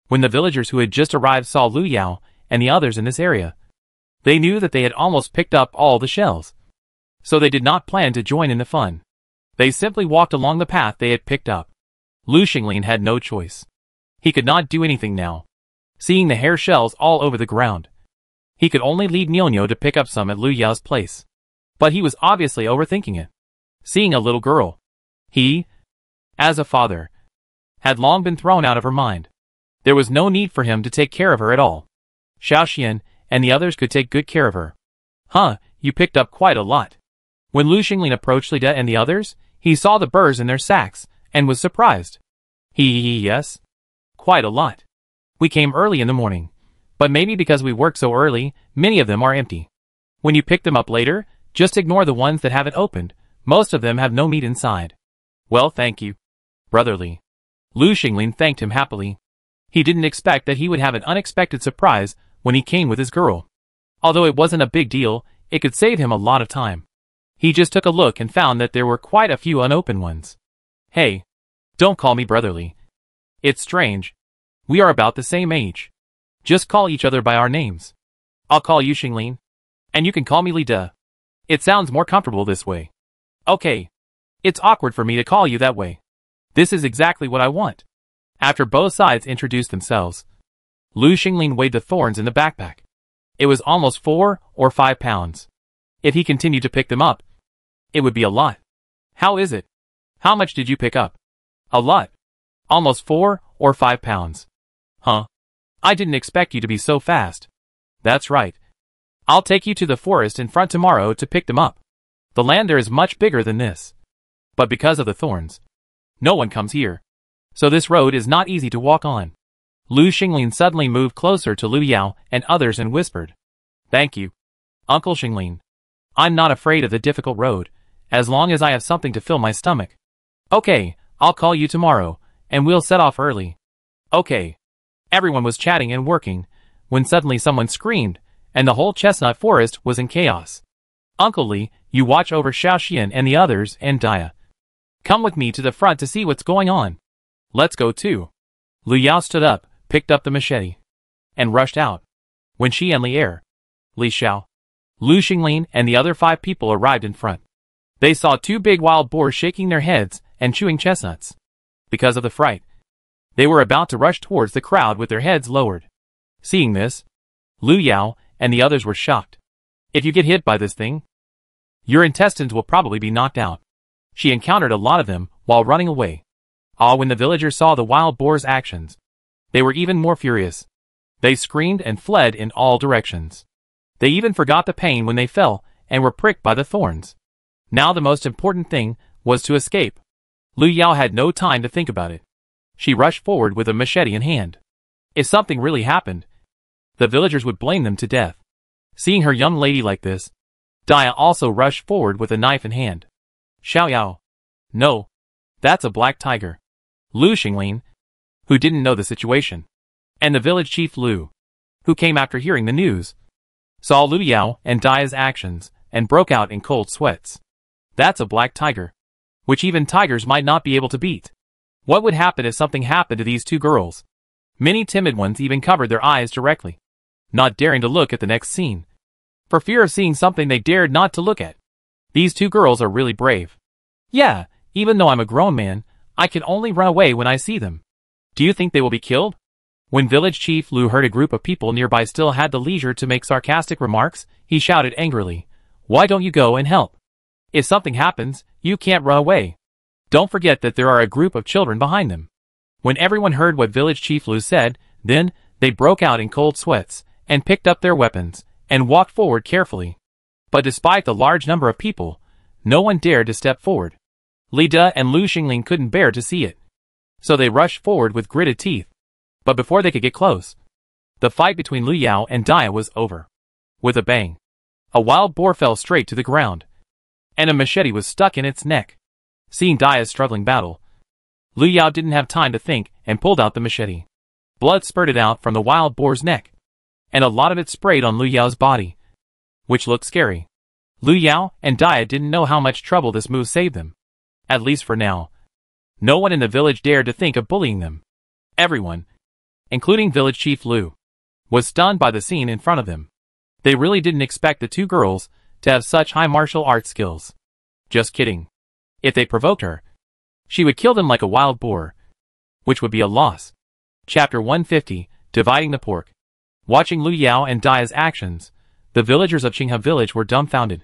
When the villagers who had just arrived saw Lu Yao and the others in this area, they knew that they had almost picked up all the shells. So they did not plan to join in the fun. They simply walked along the path they had picked up. Lu Xinglin had no choice. He could not do anything now. Seeing the hair shells all over the ground, he could only lead Nyonya to pick up some at Lu Yao's place. But he was obviously overthinking it. Seeing a little girl, he, as a father, had long been thrown out of her mind. There was no need for him to take care of her at all. Xiaoxian and the others could take good care of her. Huh, you picked up quite a lot. When Lu Xinglin approached Lida and the others, he saw the burrs in their sacks, and was surprised. Yes. Quite a lot. We came early in the morning. But maybe because we worked so early, many of them are empty. When you pick them up later, just ignore the ones that haven't opened. Most of them have no meat inside. Well, thank you. Brotherly. Lu Xinglin thanked him happily. He didn't expect that he would have an unexpected surprise when he came with his girl. Although it wasn't a big deal, it could save him a lot of time. He just took a look and found that there were quite a few unopened ones. Hey, don't call me brotherly. It's strange. We are about the same age. Just call each other by our names. I'll call you Xinglin. And you can call me Lida. It sounds more comfortable this way. Okay. It's awkward for me to call you that way. This is exactly what I want. After both sides introduced themselves, Lu Xinglin weighed the thorns in the backpack. It was almost 4 or 5 pounds. If he continued to pick them up, it would be a lot. How is it? How much did you pick up? A lot. Almost 4 or 5 pounds. Huh? I didn't expect you to be so fast. That's right. I'll take you to the forest in front tomorrow to pick them up. The land there is much bigger than this. But because of the thorns, no one comes here. So this road is not easy to walk on. Lu Xinglin suddenly moved closer to Lu Yao and others and whispered. Thank you, Uncle Xinglin. I'm not afraid of the difficult road, as long as I have something to fill my stomach. Okay, I'll call you tomorrow, and we'll set off early. Okay. Everyone was chatting and working, when suddenly someone screamed, and the whole chestnut forest was in chaos. Uncle Li, you watch over Xiaoxian and the others and Dia. Come with me to the front to see what's going on. Let's go too. Lu Yao stood up, picked up the machete, and rushed out. When she and Li Xiao, Lu Xinglin and the other 5 people arrived in front, they saw 2 big wild boars shaking their heads and chewing chestnuts. Because of the fright, they were about to rush towards the crowd with their heads lowered. Seeing this, Lu Yao and the others were shocked. If you get hit by this thing, your intestines will probably be knocked out. She encountered a lot of them while running away. When the villagers saw the wild boar's actions, they were even more furious. They screamed and fled in all directions. They even forgot the pain when they fell and were pricked by the thorns. Now the most important thing was to escape. Lu Yao had no time to think about it. She rushed forward with a machete in hand. If something really happened, the villagers would blame them to death. Seeing her young lady like this, Dia also rushed forward with a knife in hand. Xiao Yao. No. That's a black tiger. Lu Xinglin, who didn't know the situation, and the village chief Lu, who came after hearing the news, saw Lu Yao and Dia's actions, and broke out in cold sweats. That's a black tiger, which even tigers might not be able to beat. What would happen if something happened to these 2 girls? Many timid ones even covered their eyes directly, not daring to look at the next scene, for fear of seeing something they dared not to look at. These 2 girls are really brave. Yeah, even though I'm a grown man, I can only run away when I see them. Do you think they will be killed? When village chief Lu heard a group of people nearby still had the leisure to make sarcastic remarks, he shouted angrily, "Why don't you go and help? If something happens, you can't run away. Don't forget that there are a group of children behind them." When everyone heard what village chief Lu said, then they broke out in cold sweats, and picked up their weapons, and walked forward carefully. But despite the large number of people, no one dared to step forward. Lida and Lu Xinglin couldn't bear to see it, so they rushed forward with gritted teeth. But before they could get close, the fight between Lu Yao and Dia was over. With a bang, a wild boar fell straight to the ground, and a machete was stuck in its neck. Seeing Dia's struggling battle, Lu Yao didn't have time to think and pulled out the machete. Blood spurted out from the wild boar's neck, and a lot of it sprayed on Lu Yao's body, which looked scary. Lu Yao and Dia didn't know how much trouble this move saved them. At least for now. No one in the village dared to think of bullying them. Everyone, including Village Chief Lu, was stunned by the scene in front of them. They really didn't expect the two girls to have such high martial arts skills. Just kidding. If they provoked her, she would kill them like a wild boar, which would be a loss. Chapter 150, Dividing the Pork. Watching Lu Yao and Daya's actions, the villagers of Qinghe village were dumbfounded.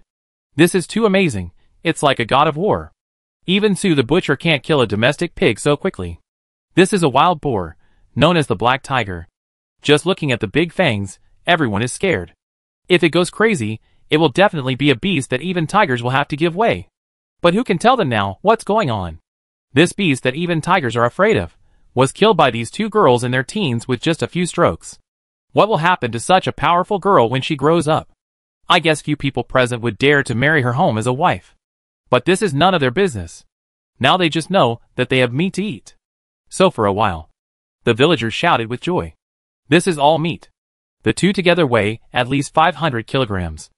This is too amazing, it's like a god of war. Even Su the butcher can't kill a domestic pig so quickly. This is a wild boar, known as the black tiger. Just looking at the big fangs, everyone is scared. If it goes crazy, it will definitely be a beast that even tigers will have to give way. But who can tell them now what's going on? This beast that even tigers are afraid of was killed by these two girls in their teens with just a few strokes. What will happen to such a powerful girl when she grows up? I guess few people present would dare to marry her home as a wife. But this is none of their business. Now they just know that they have meat to eat. So for a while, the villagers shouted with joy. This is all meat. The two together weigh at least 500 kilograms.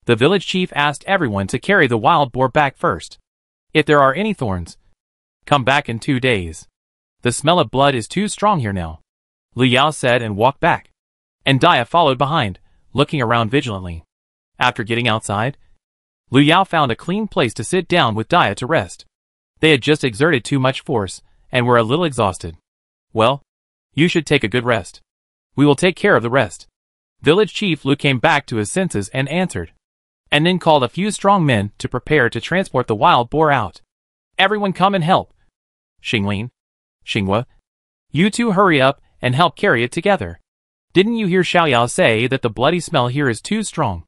The village chief asked everyone to carry the wild boar back first. If there are any thorns, come back in 2 days. The smell of blood is too strong here now, Lu Yao said and walked back. And Daya followed behind, looking around vigilantly. After getting outside, Lu Yao found a clean place to sit down with Daya to rest. They had just exerted too much force, and were a little exhausted. Well, you should take a good rest. We will take care of the rest. Village Chief Lu came back to his senses and answered. And then called a few strong men to prepare to transport the wild boar out. Everyone come and help. Xinglin, Xinghua, you two hurry up and help carry it together. Didn't you hear Xiaoyao say that the bloody smell here is too strong?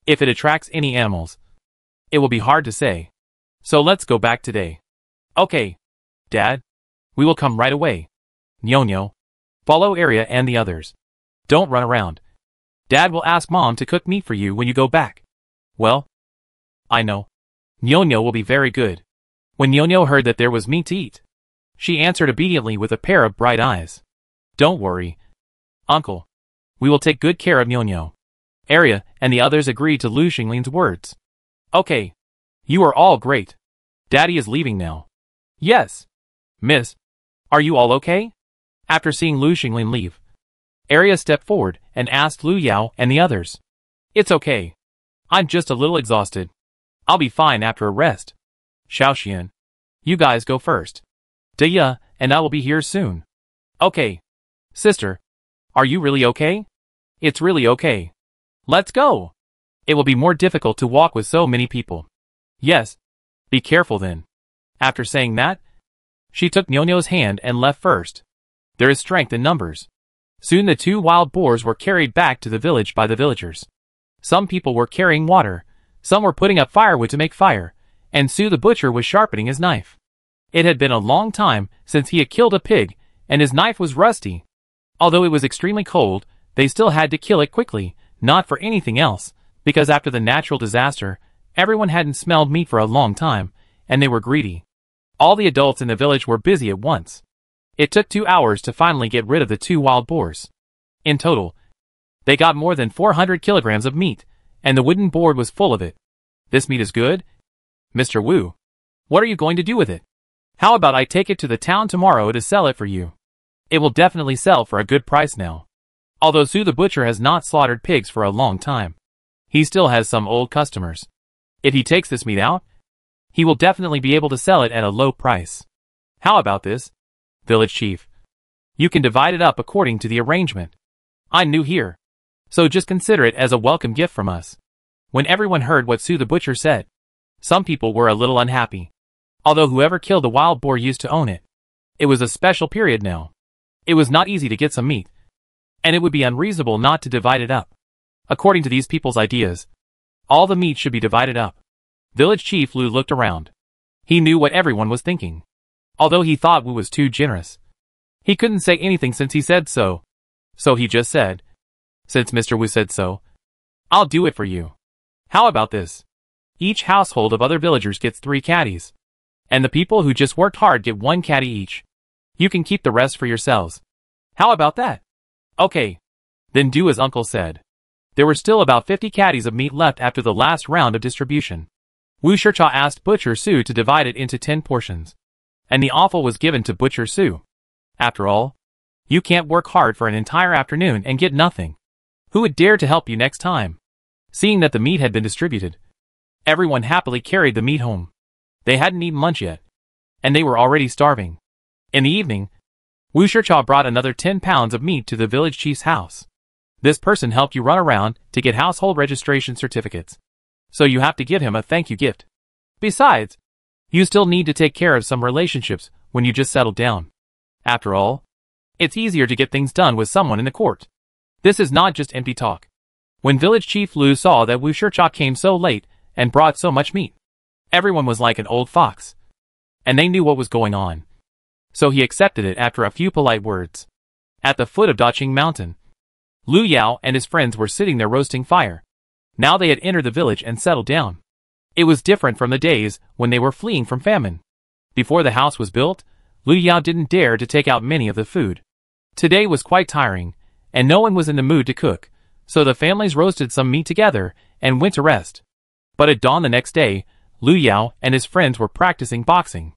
If it attracts any animals, it will be hard to say. So let's go back today. Okay, Dad. We will come right away. Nyonyo, follow Area and the others. Don't run around. Dad will ask Mom to cook meat for you when you go back. Well, I know. Nyonyo will be very good. When Nyonyo heard that there was meat to eat, she answered obediently with a pair of bright eyes. Don't worry, Uncle. We will take good care of Nyonyo. Area and the others agreed to Lu Xinglin's words. Okay. You are all great. Daddy is leaving now. Yes. Miss, are you all okay? After seeing Lu Xinglin leave, Area stepped forward and asked Lu Yao and the others. It's okay. I'm just a little exhausted. I'll be fine after a rest. Xiaoxian, you guys go first. Daya and I will be here soon. Okay. Sister, are you really okay? It's really okay. Let's go. It will be more difficult to walk with so many people. Yes. Be careful then. After saying that, she took Nyonyo's hand and left first. There is strength in numbers. Soon the two wild boars were carried back to the village by the villagers. Some people were carrying water, some were putting up firewood to make fire, and Su the butcher was sharpening his knife. It had been a long time since he had killed a pig, and his knife was rusty. Although it was extremely cold, they still had to kill it quickly, not for anything else, because after the natural disaster, everyone hadn't smelled meat for a long time, and they were greedy. All the adults in the village were busy at once. It took 2 hours to finally get rid of the two wild boars. In total, they got more than 400 kilograms of meat, and the wooden board was full of it. This meat is good? Mr. Wu, what are you going to do with it? How about I take it to the town tomorrow to sell it for you? It will definitely sell for a good price now. Although Su the butcher has not slaughtered pigs for a long time, he still has some old customers. If he takes this meat out, he will definitely be able to sell it at a low price. How about this, Village Chief? You can divide it up according to the arrangement. I'm new here, so just consider it as a welcome gift from us. When everyone heard what Su the butcher said, some people were a little unhappy. Although whoever killed the wild boar used to own it. It was a special period now. It was not easy to get some meat, and it would be unreasonable not to divide it up. According to these people's ideas, all the meat should be divided up. Village Chief Lu looked around. He knew what everyone was thinking. Although he thought Wu was too generous, he couldn't say anything since he said so. So he just said, since Mr. Wu said so, I'll do it for you. How about this? Each household of other villagers gets 3 caddies, and the people who just worked hard get 1 caddy each. You can keep the rest for yourselves. How about that? Okay. Then do as Uncle said. There were still about 50 caddies of meat left after the last round of distribution. Wu Shicha asked Butcher Su to divide it into 10 portions, and the offal was given to Butcher Su. After all, You can't work hard for an entire afternoon and get nothing. Who would dare to help you next time? Seeing that the meat had been distributed, everyone happily carried the meat home. They hadn't eaten lunch yet, and they were already starving. In the evening, Wu Shicha brought another 10 pounds of meat to the village chief's house. This person helped you run around to get household registration certificates, so you have to give him a thank you gift. Besides, you still need to take care of some relationships when you just settled down. After all, it's easier to get things done with someone in the court. This is not just empty talk. When village chief Lu saw that Wu Shicha came so late and brought so much meat, everyone was like an old fox, and they knew what was going on. So he accepted it after a few polite words. At the foot of Daqing Mountain, Lu Yao and his friends were sitting there roasting fire. Now they had entered the village and settled down. It was different from the days when they were fleeing from famine. Before the house was built, Lu Yao didn't dare to take out many of the food. Today was quite tiring, and no one was in the mood to cook, so the families roasted some meat together and went to rest. But at dawn the next day, Lu Yao and his friends were practicing boxing.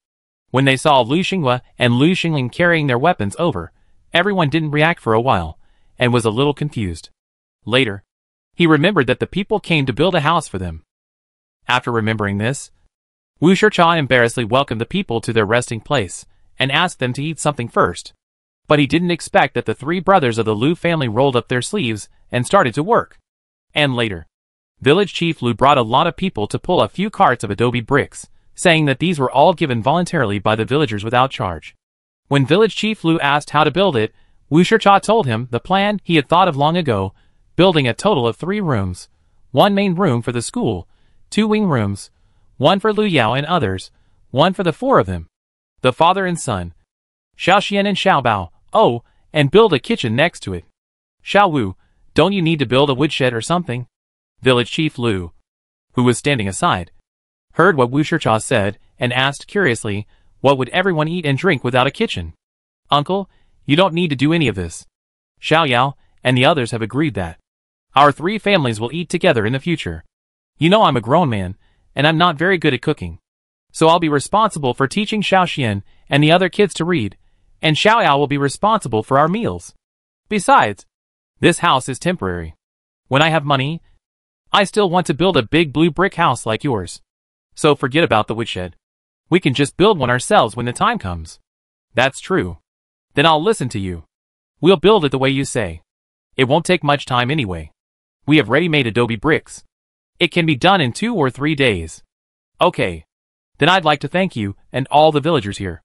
When they saw Lu Xinghua and Lu Xingling carrying their weapons over, everyone didn't react for a while, and was a little confused. Later, he remembered that the people came to build a house for them. After remembering this, Wu Shicha embarrassedly welcomed the people to their resting place, and asked them to eat something first. But he didn't expect that the three brothers of the Lu family rolled up their sleeves and started to work. And later, village chief Lu brought a lot of people to pull a few carts of adobe bricks, saying that these were all given voluntarily by the villagers without charge. When village chief Lu asked how to build it, Wu Shicha told him the plan he had thought of long ago, building a total of 3 rooms, 1 main room for the school, 2 wing rooms, 1 for Lu Yao and others, 1 for the 4 of them, the father and son, Xiao Xian and Xiao Bao, and build a kitchen next to it. Xiao Wu, don't you need to build a woodshed or something? Village chief Lu, who was standing aside, heard what Wu Shicha said and asked curiously, what would everyone eat and drink without a kitchen? Uncle, you don't need to do any of this. Xiao Yao and the others have agreed that our 3 families will eat together in the future. You know I'm a grown man, and I'm not very good at cooking. So I'll be responsible for teaching Xiao Xian and the other kids to read, and Xiao Yao will be responsible for our meals. Besides, this house is temporary. When I have money, I still want to build a big blue brick house like yours. So forget about the woodshed. We can just build one ourselves when the time comes. That's true. Then I'll listen to you. We'll build it the way you say. It won't take much time anyway. We have ready-made adobe bricks. It can be done in 2 or 3 days. Okay. Then I'd like to thank you and all the villagers here.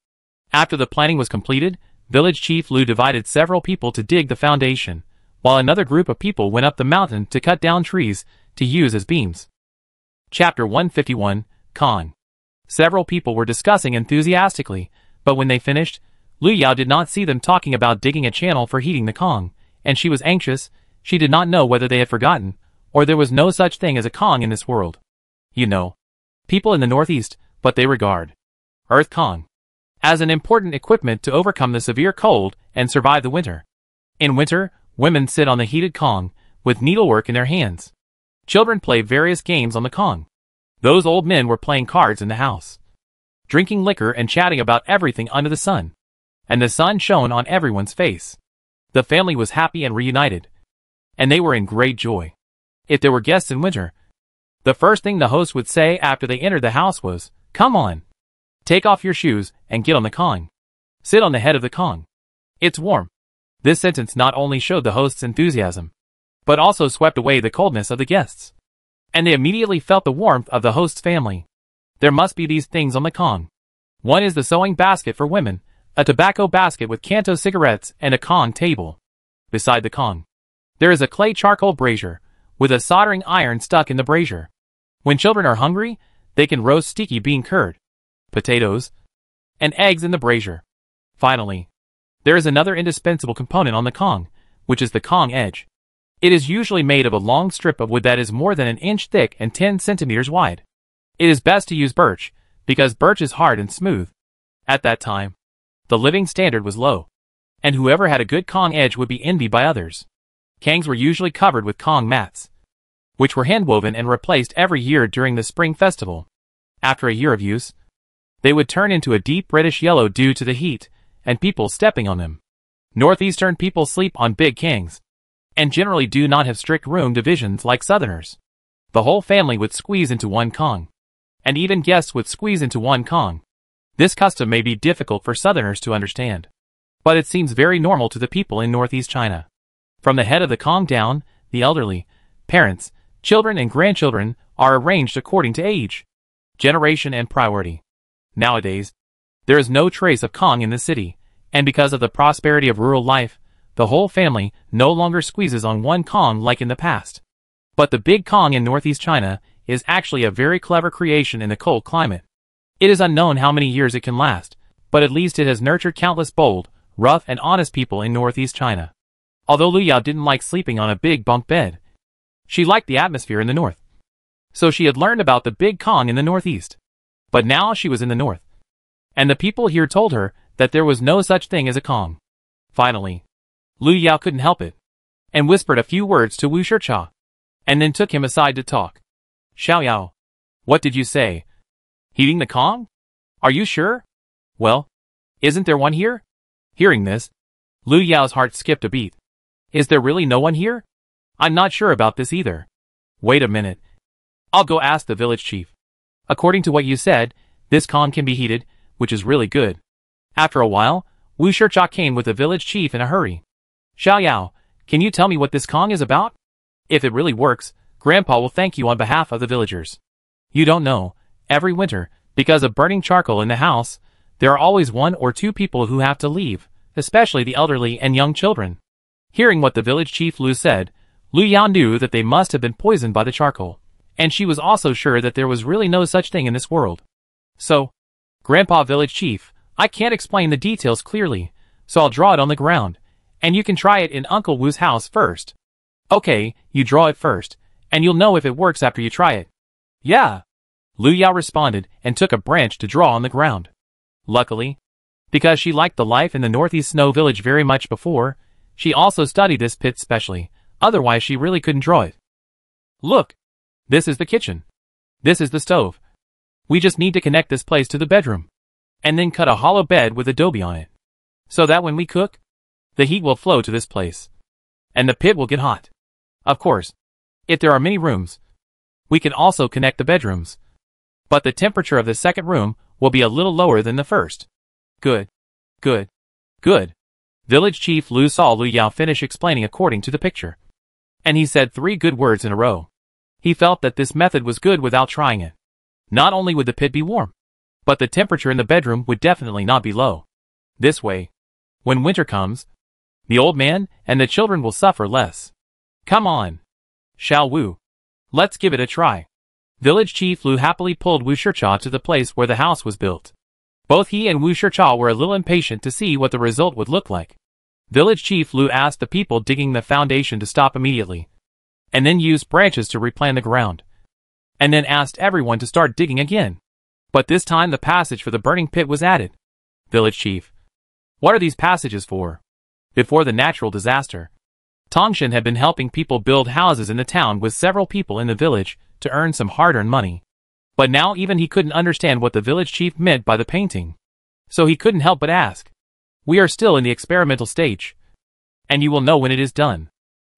After the planning was completed, village chief Lu divided several people to dig the foundation, while another group of people went up the mountain to cut down trees to use as beams. Chapter 151, Khan. Several people were discussing enthusiastically, but when they finished, Lu Yao did not see them talking about digging a channel for heating the Kong, and she was anxious. She did not know whether they had forgotten, or there was no such thing as a Kong in this world. You know, people in the northeast, but they regard Earth Kong as an important equipment to overcome the severe cold and survive the winter. In winter, women sit on the heated Kong with needlework in their hands. Children play various games on the Kong. Those old men were playing cards in the house, drinking liquor and chatting about everything under the sun. And the sun shone on everyone's face. The family was happy and reunited, and they were in great joy. If there were guests in winter, the first thing the host would say after they entered the house was, "Come on, take off your shoes and get on the Kong. Sit on the head of the Kong. It's warm." This sentence not only showed the host's enthusiasm, but also swept away the coldness of the guests. And they immediately felt the warmth of the host's family. There must be these things on the Kong. One is the sewing basket for women, a tobacco basket with Canto cigarettes, and a Kong table. Beside the Kong, there is a clay charcoal brazier, with a soldering iron stuck in the brazier. When children are hungry, they can roast sticky bean curd, potatoes, and eggs in the brazier. Finally, there is another indispensable component on the Kong, which is the Kong edge. It is usually made of a long strip of wood that is more than 1 inch thick and 10 centimeters wide. It is best to use birch, because birch is hard and smooth. At that time, the living standard was low, and whoever had a good Kong edge would be envied by others. Kangs were usually covered with Kong mats, which were hand-woven and replaced every year during the spring festival. After a year of use, they would turn into a deep reddish yellow due to the heat, and people stepping on them. Northeastern people sleep on big kangs, and generally do not have strict room divisions like Southerners. The whole family would squeeze into one kong, and even guests would squeeze into one kong. This custom may be difficult for Southerners to understand, but it seems very normal to the people in Northeast China. From the head of the kong down, the elderly, parents, children and grandchildren are arranged according to age, generation and priority. Nowadays, there is no trace of kong in the city, and because of the prosperity of rural life, the whole family no longer squeezes on one kong like in the past. But the big kong in Northeast China is actually a very clever creation in the cold climate. It is unknown how many years it can last, but at least it has nurtured countless bold, rough and honest people in Northeast China. Although Lu Yao didn't like sleeping on a big bunk bed, she liked the atmosphere in the north. So she had learned about the big kong in the northeast. But now she was in the north, and the people here told her that there was no such thing as a kong. Finally, Lu Yao couldn't help it, and whispered a few words to Wu Shicha, and then took him aside to talk. Xiao Yao, what did you say? Heating the kong? Are you sure? Well, isn't there one here? Hearing this, Lu Yao's heart skipped a beat. Is there really no one here? I'm not sure about this either. Wait a minute. I'll go ask the village chief. According to what you said, this kong can be heated, which is really good. After a while, Wu Shicha came with the village chief in a hurry. Xiao Yao, can you tell me what this kong is about? If it really works, Grandpa will thank you on behalf of the villagers. You don't know, every winter, because of burning charcoal in the house, there are always one or two people who have to leave, especially the elderly and young children. Hearing what the village chief Lu said, Lu Yao knew that they must have been poisoned by the charcoal, and she was also sure that there was really no such thing in this world. So, Grandpa village chief, I can't explain the details clearly, so I'll draw it on the ground, and you can try it in Uncle Wu's house first. Okay, you draw it first, and you'll know if it works after you try it. Yeah. Lu Yao responded and took a branch to draw on the ground. Luckily, because she liked the life in the Northeast Snow Village very much before, she also studied this pit specially, otherwise she really couldn't draw it. Look! This is the kitchen. This is the stove. We just need to connect this place to the bedroom, and then cut a hollow bed with adobe on it, so that when we cook, the heat will flow to this place, and the pit will get hot. Of course, if there are many rooms, we can also connect the bedrooms, but the temperature of the second room will be a little lower than the first. Good. Good. Good. Village Chief Lu saw Lu Yao finish explaining according to the picture, and he said 3 good words in a row. He felt that this method was good without trying it. Not only would the pit be warm, but the temperature in the bedroom would definitely not be low. This way, when winter comes, the old man and the children will suffer less. Come on, Xiao Wu. Let's give it a try. Village Chief Lu happily pulled Wu Shicha to the place where the house was built. Both he and Wu Shicha were a little impatient to see what the result would look like. Village Chief Lu asked the people digging the foundation to stop immediately, and then used branches to replan the ground, and then asked everyone to start digging again. But this time the passage for the burning pit was added. Village Chief, what are these passages for? Before the natural disaster, Tongshan had been helping people build houses in the town with several people in the village to earn some hard-earned money. But now even he couldn't understand what the village chief meant by the painting. So he couldn't help but ask. We are still in the experimental stage, and you will know when it is done.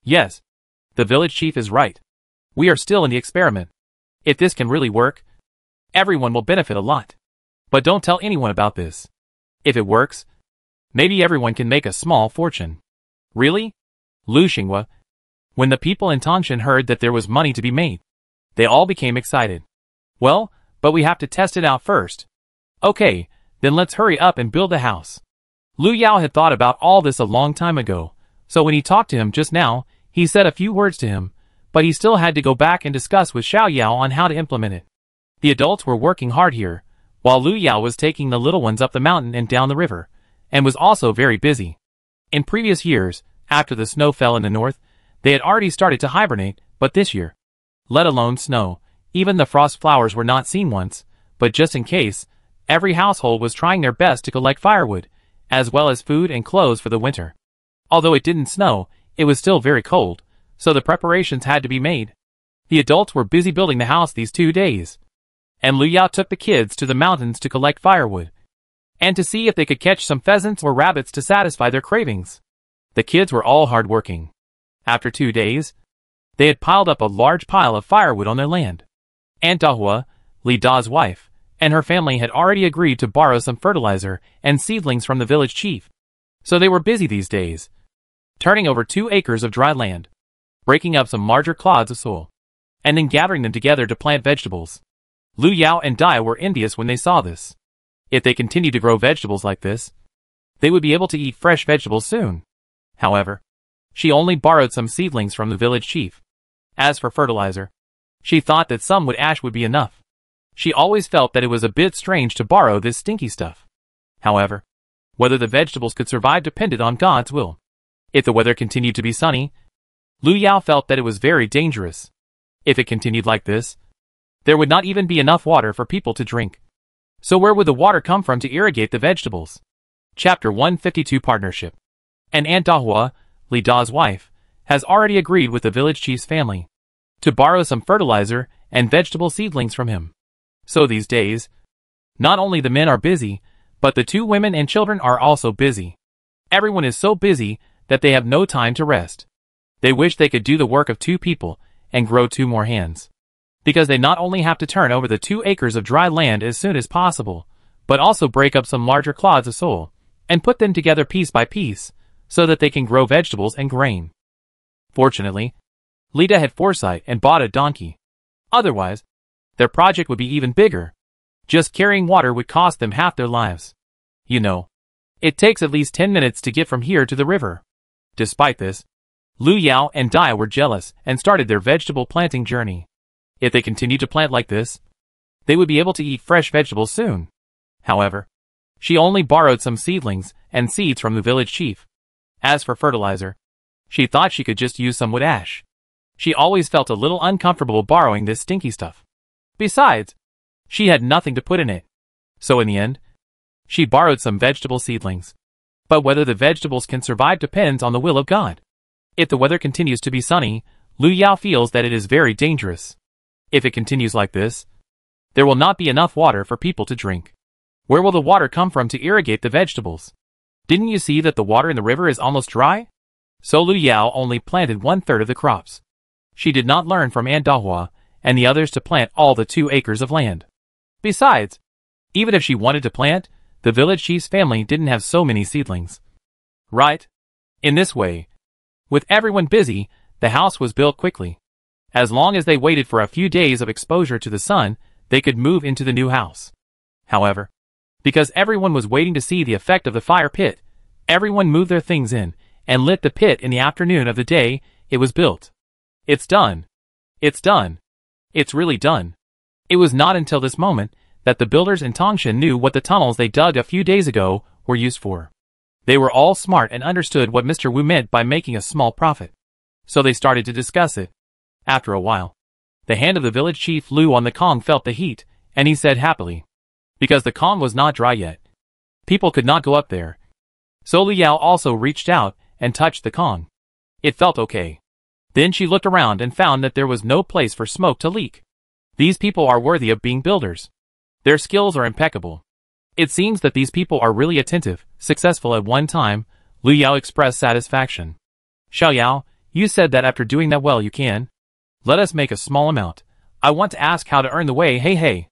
Yes, the village chief is right. We are still in the experiment. If this can really work, everyone will benefit a lot. But don't tell anyone about this. If it works, maybe everyone can make a small fortune. Really? Lu Xinghua. When the people in Tongshan heard that there was money to be made, they all became excited. Well, but we have to test it out first. Okay, then let's hurry up and build a house. Lu Yao had thought about all this a long time ago, so when he talked to him just now, he said a few words to him, but he still had to go back and discuss with Xiao Yao on how to implement it. The adults were working hard here, while Lu Yao was taking the little ones up the mountain and down the river, and was also very busy. In previous years, after the snow fell in the north, they had already started to hibernate, but this year, let alone snow, even the frost flowers were not seen once, but just in case, every household was trying their best to collect firewood, as well as food and clothes for the winter. Although it didn't snow, it was still very cold, so the preparations had to be made. The adults were busy building the house these 2 days, and Lu Yao took the kids to the mountains to collect firewood, and to see if they could catch some pheasants or rabbits to satisfy their cravings. The kids were all hard-working. After 2 days, they had piled up a large pile of firewood on their land. Aunt Dahua, Li Da's wife, and her family had already agreed to borrow some fertilizer and seedlings from the village chief. So they were busy these days, turning over 2 acres of dry land, breaking up some larger clods of soil, and then gathering them together to plant vegetables. Lu Yao and Dai were envious when they saw this. If they continued to grow vegetables like this, they would be able to eat fresh vegetables soon. However, she only borrowed some seedlings from the village chief. As for fertilizer, she thought that some wood ash would be enough. She always felt that it was a bit strange to borrow this stinky stuff. However, whether the vegetables could survive depended on God's will. If the weather continued to be sunny, Lu Yao felt that it was very dangerous. If it continued like this, there would not even be enough water for people to drink. So where would the water come from to irrigate the vegetables? Chapter 152 Partnership. And Aunt Dahua, Li Da's wife, has already agreed with the village chief's family to borrow some fertilizer and vegetable seedlings from him. So these days, not only the men are busy, but the 2 women and children are also busy. Everyone is so busy that they have no time to rest. They wish they could do the work of 2 people and grow 2 more hands, because they not only have to turn over the 2 acres of dry land as soon as possible, but also break up some larger clods of soil and put them together piece by piece so that they can grow vegetables and grain. Fortunately, Lida had foresight and bought a donkey. Otherwise, their project would be even bigger. Just carrying water would cost them half their lives. You know, it takes at least 10 minutes to get from here to the river. Despite this, Lu Yao and Dai were jealous and started their vegetable planting journey. If they continued to plant like this, they would be able to eat fresh vegetables soon. However, she only borrowed some seedlings and seeds from the village chief. As for fertilizer, she thought she could just use some wood ash. She always felt a little uncomfortable borrowing this stinky stuff. Besides, she had nothing to put in it. So in the end, she borrowed some vegetable seedlings. But whether the vegetables can survive depends on the will of God. If the weather continues to be sunny, Lu Yao feels that it is very dangerous. If it continues like this, there will not be enough water for people to drink. Where will the water come from to irrigate the vegetables? Didn't you see that the water in the river is almost dry? So Lu Yao only planted 1/3 of the crops. She did not learn from Aunt Dahua and the others to plant all the 2 acres of land. Besides, even if she wanted to plant, the village chief's family didn't have so many seedlings. Right? In this way, with everyone busy, the house was built quickly. As long as they waited for a few days of exposure to the sun, they could move into the new house. However, because everyone was waiting to see the effect of the fire pit, everyone moved their things in and lit the pit in the afternoon of the day it was built. It's done. It's done. It's really done. It was not until this moment that the builders in Tongshan knew what the tunnels they dug a few days ago were used for. They were all smart and understood what Mr. Wu meant by making a small profit. So they started to discuss it. After a while, the hand of the village chief Lu on the Kong felt the heat, and he said happily, because the Kong was not dry yet, people could not go up there. So Lu Yao also reached out and touched the Kong. It felt okay. Then she looked around and found that there was no place for smoke to leak. These people are worthy of being builders. Their skills are impeccable. It seems that these people are really attentive, successful at one time. Lu Yao expressed satisfaction. Xiao Yao, you said that after doing that well you can. Let us make a small amount. I want to ask how to earn the way. Hey.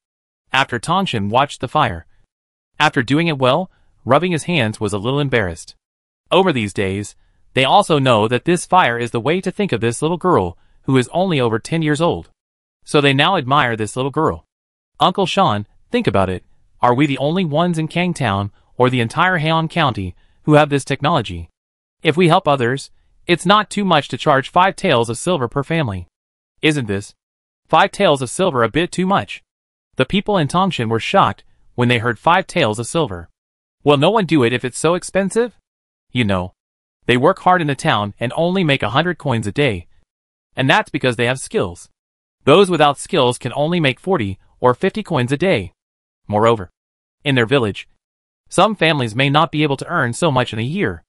After Tongshan watched the fire. After doing it well, rubbing his hands was a little embarrassed. Over these days, they also know that this fire is the way to think of this little girl, who is only over 10 years old. So they now admire this little girl. Uncle Sean, think about it. Are we the only ones in Kang Town, or the entire Heian County, who have this technology? If we help others, it's not too much to charge 5 taels of silver per family. Isn't this 5 taels of silver a bit too much? The people in Tongshan were shocked when they heard 5 taels of silver. Will no one do it if it's so expensive? You know, they work hard in the town and only make 100 coins a day. And that's because they have skills. Those without skills can only make 40 or 50 coins a day. Moreover, in their village, some families may not be able to earn so much in a year.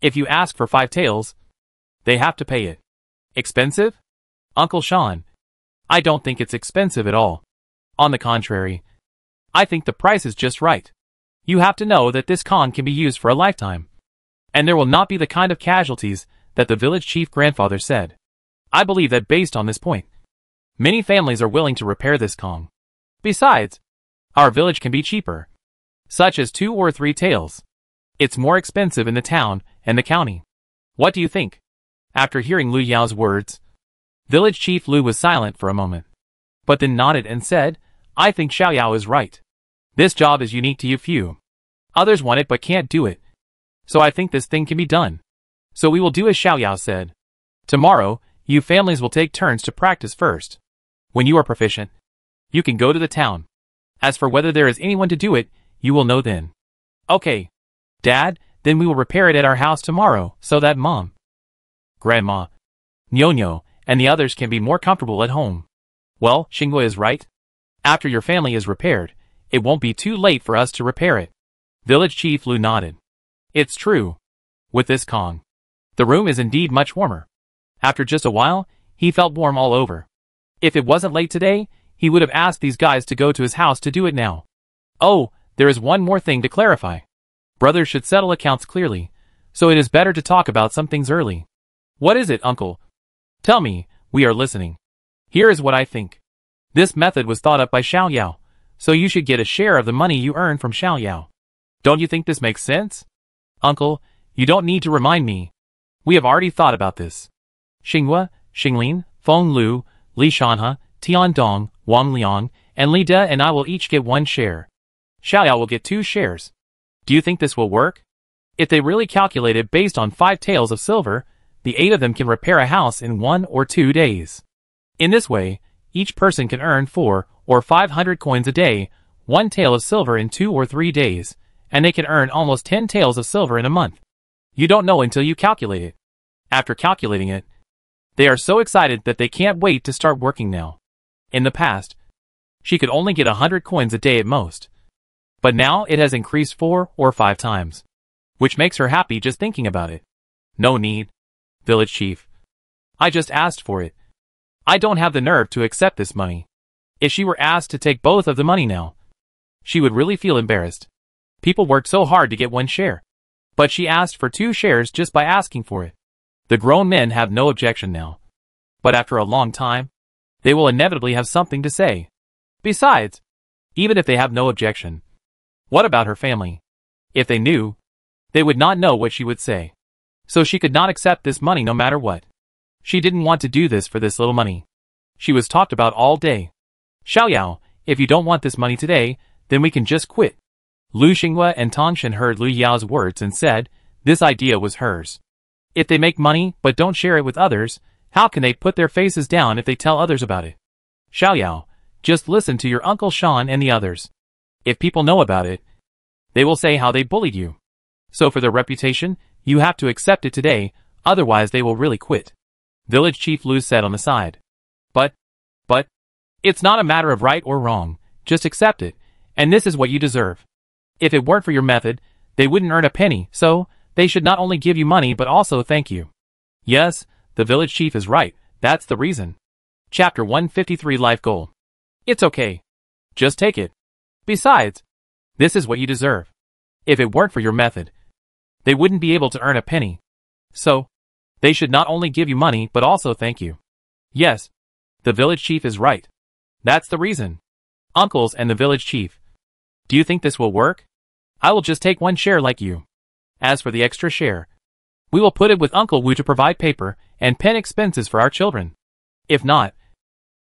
If you ask for 5 taels, they have to pay it. Expensive? Uncle Sean, I don't think it's expensive at all. On the contrary, I think the price is just right. You have to know that this Kong can be used for a lifetime. and there will not be the kind of casualties that the village chief grandfather said. I believe that based on this point, many families are willing to repair this Kong. Besides, our village can be cheaper, such as 2 or 3 taels. It's more expensive in the town and the county. What do you think? After hearing Lu Yao's words, village chief Lu was silent for a moment, but then nodded and said, I think Xiao Yao is right. This job is unique to you few. Others want it but can't do it. So I think this thing can be done. So we will do as Xiao Yao said. Tomorrow, you families will take turns to practice first. When you are proficient, you can go to the town. As for whether there is anyone to do it, you will know then. Okay, Dad, then we will repair it at our house tomorrow so that Mom, Grandma, Nyo-Nyo, and the others can be more comfortable at home. Well, Xingwe is right. After your family is repaired, it won't be too late for us to repair it. Village Chief Lu nodded. It's true. With this Kong, the room is indeed much warmer. After just a while, he felt warm all over. If it wasn't late today, he would have asked these guys to go to his house to do it now. Oh, there is one more thing to clarify. Brothers should settle accounts clearly, so it is better to talk about some things early. What is it, uncle? Tell me, we are listening. Here is what I think. This method was thought up by Xiao Yao, so you should get a share of the money you earn from Xiao Yao. Don't you think this makes sense? Uncle, you don't need to remind me. We have already thought about this. Xinghua, Xinglin, Feng Lu, Li Shanhe, Tian Dong, Wang Liang, and Li De and I will each get 1 share. Xiao Yao will get 2 shares. Do you think this will work? If they really calculate it based on 5 taels of silver, the 8 of them can repair a house in 1 or 2 days. In this way, each person can earn 4 or 500 coins a day, 1 tael of silver in 2 or 3 days, and they can earn almost 10 taels of silver in a month. You don't know until you calculate it. After calculating it, they are so excited that they can't wait to start working now. In the past, she could only get 100 coins a day at most. But now it has increased 4 or 5 times, which makes her happy just thinking about it. No need, village chief. I just asked for it. I don't have the nerve to accept this money. If she were asked to take both of the money now, she would really feel embarrassed. People worked so hard to get 1 share. But she asked for 2 shares just by asking for it. The grown men have no objection now. But after a long time, they will inevitably have something to say. Besides, even if they have no objection, what about her family? If they knew, they would not know what she would say. So she could not accept this money no matter what. She didn't want to do this for this little money. She was talked about all day. Xiao Yao, if you don't want this money today, then we can just quit. Lu Xinghua and Tongshan heard Lu Yao's words and said, this idea was hers. If they make money but don't share it with others, how can they put their faces down if they tell others about it? Xiao Yao, just listen to your Uncle Shan and the others. If people know about it, they will say how they bullied you. So for their reputation, you have to accept it today, otherwise they will really quit. Village Chief Lu said on the side. But, it's not a matter of right or wrong, just accept it, and this is what you deserve. If it weren't for your method, they wouldn't earn a penny, so they should not only give you money but also thank you. Yes, the village chief is right, that's the reason. Chapter 153 Life Goal. It's okay. Just take it. Besides, this is what you deserve. If it weren't for your method, they wouldn't be able to earn a penny. So, they should not only give you money but also thank you. Yes, the village chief is right. That's the reason. Uncles and the village chief. Do you think this will work? I will just take 1 share like you. As for the extra share, we will put it with Uncle Wu to provide paper and pen expenses for our children. If not,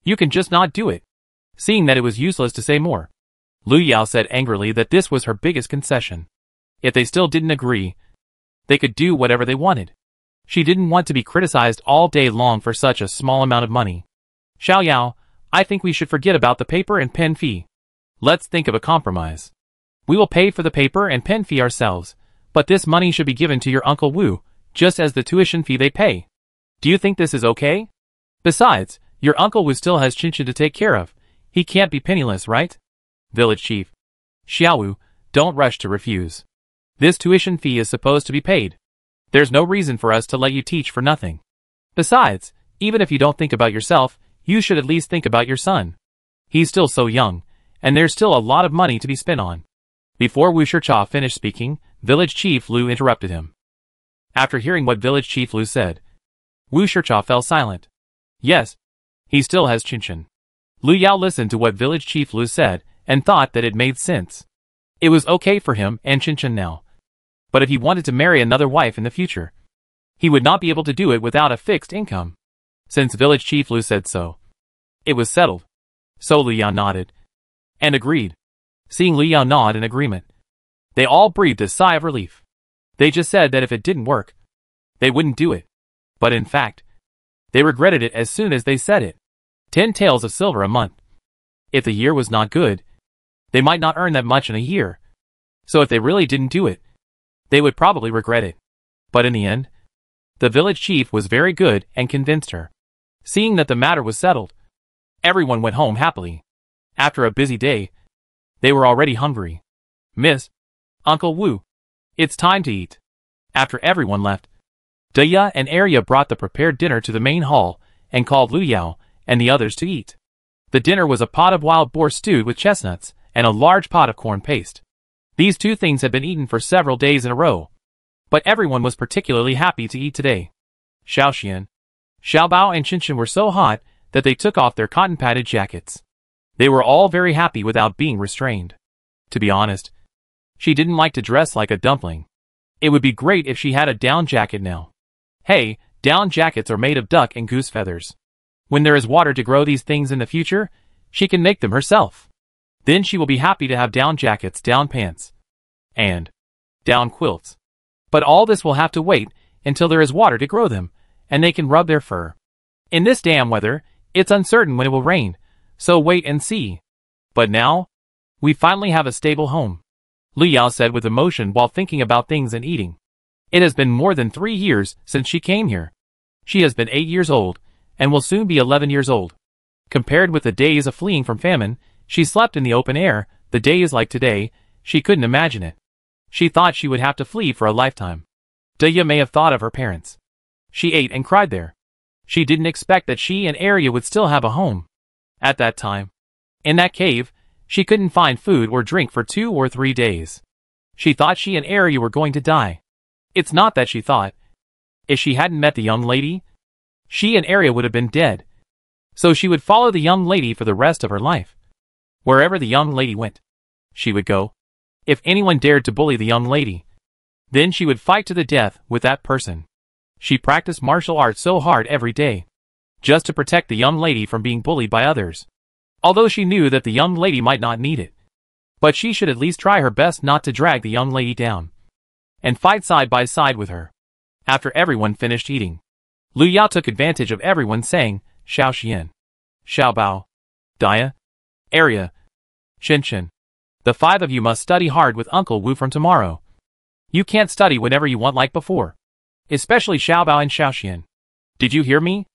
you can just not do it. Seeing that it was useless to say more, Lu Yao said angrily that this was her biggest concession. If they still didn't agree, they could do whatever they wanted. She didn't want to be criticized all day long for such a small amount of money. Xiao Yao, I think we should forget about the paper and pen fee. Let's think of a compromise. We will pay for the paper and pen fee ourselves, but this money should be given to your Uncle Wu, just as the tuition fee they pay. Do you think this is okay? Besides, your Uncle Wu still has Chinchin to take care of. He can't be penniless, right? Village Chief. Xiaowu, don't rush to refuse. This tuition fee is supposed to be paid. There's no reason for us to let you teach for nothing. Besides, even if you don't think about yourself, you should at least think about your son. He's still so young, and there's still a lot of money to be spent on. Before Wu Shicha finished speaking, Village Chief Lu interrupted him. After hearing what village chief Lu said, Wu Shicha fell silent. Yes, he still has Qinshan. Lu Yao listened to what village chief Lu said and thought that it made sense. It was okay for him and Qinshan now. But if he wanted to marry another wife in the future, he would not be able to do it without a fixed income. Since village chief Lu said so, it was settled. So Lu Yao nodded and agreed. Seeing Lu Yao nod in agreement, they all breathed a sigh of relief. They just said that if it didn't work, they wouldn't do it. But in fact, they regretted it as soon as they said it. 10 taels of silver a month. If the year was not good, they might not earn that much in a year. So if they really didn't do it, they would probably regret it. But in the end, the village chief was very good and convinced her. Seeing that the matter was settled, everyone went home happily. After a busy day, they were already hungry. Miss, Uncle Wu, it's time to eat. After everyone left, Daya and Arya brought the prepared dinner to the main hall and called Lu Yao and the others to eat. The dinner was a pot of wild boar stewed with chestnuts and a large pot of corn paste. These two things had been eaten for several days in a row, but everyone was particularly happy to eat today. Xiaoxian, Xiaobao and Qinshan were so hot that they took off their cotton-padded jackets. They were all very happy without being restrained. To be honest, she didn't like to dress like a dumpling. It would be great if she had a down jacket now. Hey, down jackets are made of duck and goose feathers. When there is water to grow these things in the future, she can make them herself. Then she will be happy to have down jackets, down pants, and down quilts. But all this will have to wait until there is water to grow them, and they can rub their fur. In this damn weather, it's uncertain when it will rain, so wait and see. But now, we finally have a stable home, Lu Yao said with emotion while thinking about things and eating. It has been more than 3 years since she came here. She has been 8 years old, and will soon be 11 years old. Compared with the days of fleeing from famine, she slept in the open air. The days like today, she couldn't imagine it. She thought she would have to flee for a lifetime. Daya may have thought of her parents. She ate and cried there. She didn't expect that she and Arya would still have a home. At that time, in that cave, she couldn't find food or drink for 2 or 3 days. She thought she and Arya were going to die. It's not that she thought. If she hadn't met the young lady, she and Arya would have been dead. So she would follow the young lady for the rest of her life. Wherever the young lady went, she would go. If anyone dared to bully the young lady, then she would fight to the death with that person. She practiced martial arts so hard every day, just to protect the young lady from being bullied by others. Although she knew that the young lady might not need it. But she should at least try her best not to drag the young lady down, and fight side by side with her. After everyone finished eating, Lu Yao took advantage of everyone saying, Xiaoxian, Xiaobao, Daya, Arya, Qinshan. The 5 of you must study hard with Uncle Wu from tomorrow. You can't study whenever you want like before. Especially Xiaobao and Xiaoxian. Did you hear me?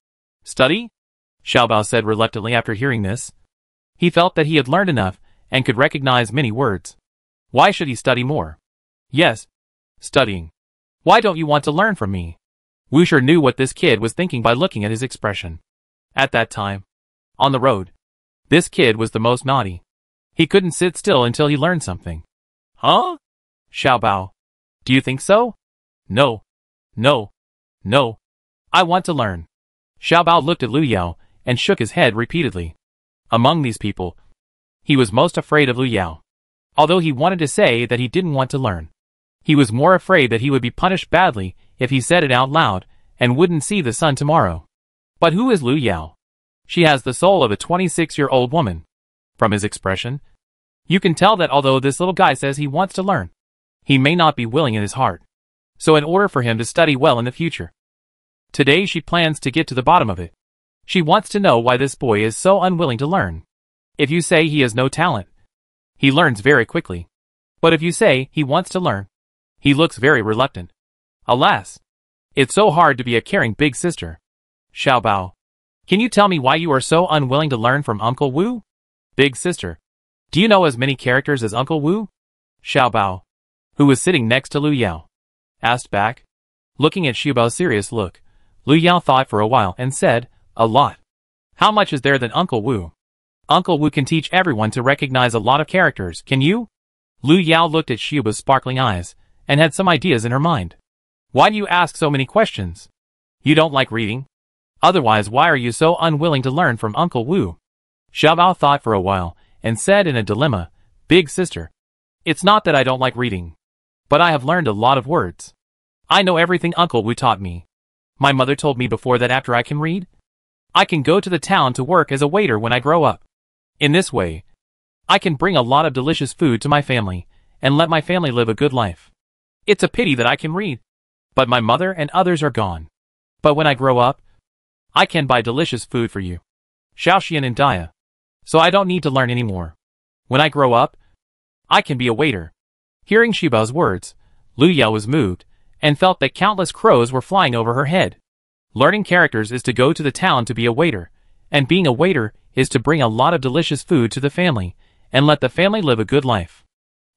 Study? Xiaobao said reluctantly after hearing this. He felt that he had learned enough and could recognize many words. Why should he study more? Yes, studying. Why don't you want to learn from me? Wu Shi knew what this kid was thinking by looking at his expression. At that time, on the road, this kid was the most naughty. He couldn't sit still until he learned something. Huh? Xiaobao. Do you think so? No. No. No. I want to learn. Xiaobao looked at Lu Yao and shook his head repeatedly. Among these people, he was most afraid of Lu Yao. Although he wanted to say that he didn't want to learn, he was more afraid that he would be punished badly if he said it out loud and wouldn't see the sun tomorrow. But who is Lu Yao? She has the soul of a 26-year-old woman. From his expression, you can tell that although this little guy says he wants to learn, he may not be willing in his heart. So in order for him to study well in the future, today she plans to get to the bottom of it. She wants to know why this boy is so unwilling to learn. If you say he has no talent, he learns very quickly. But if you say he wants to learn, he looks very reluctant. Alas, it's so hard to be a caring big sister. Xiaobao, can you tell me why you are so unwilling to learn from Uncle Wu? Big sister, do you know as many characters as Uncle Wu? Xiaobao, who was sitting next to Lu Yao, asked back. Looking at Xiaobao's serious look, Lu Yao thought for a while and said, a lot. How much is there than Uncle Wu? Uncle Wu can teach everyone to recognize a lot of characters, can you? Lu Yao looked at Xiaobao's sparkling eyes and had some ideas in her mind. Why do you ask so many questions? You don't like reading? Otherwise, why are you so unwilling to learn from Uncle Wu? Xiaobao thought for a while, and said in a dilemma, Big sister, it's not that I don't like reading. But I have learned a lot of words. I know everything Uncle Wu taught me. My mother told me before that after I can read, I can go to the town to work as a waiter when I grow up. In this way, I can bring a lot of delicious food to my family, and let my family live a good life. It's a pity that I can read, but my mother and others are gone. But when I grow up, I can buy delicious food for you, Xiaoxian and Dia. So I don't need to learn anymore. When I grow up, I can be a waiter. Hearing Xiaobao's words, Lu Yao was moved, and felt that countless crows were flying over her head. Learning characters is to go to the town to be a waiter, and being a waiter is to bring a lot of delicious food to the family, and let the family live a good life.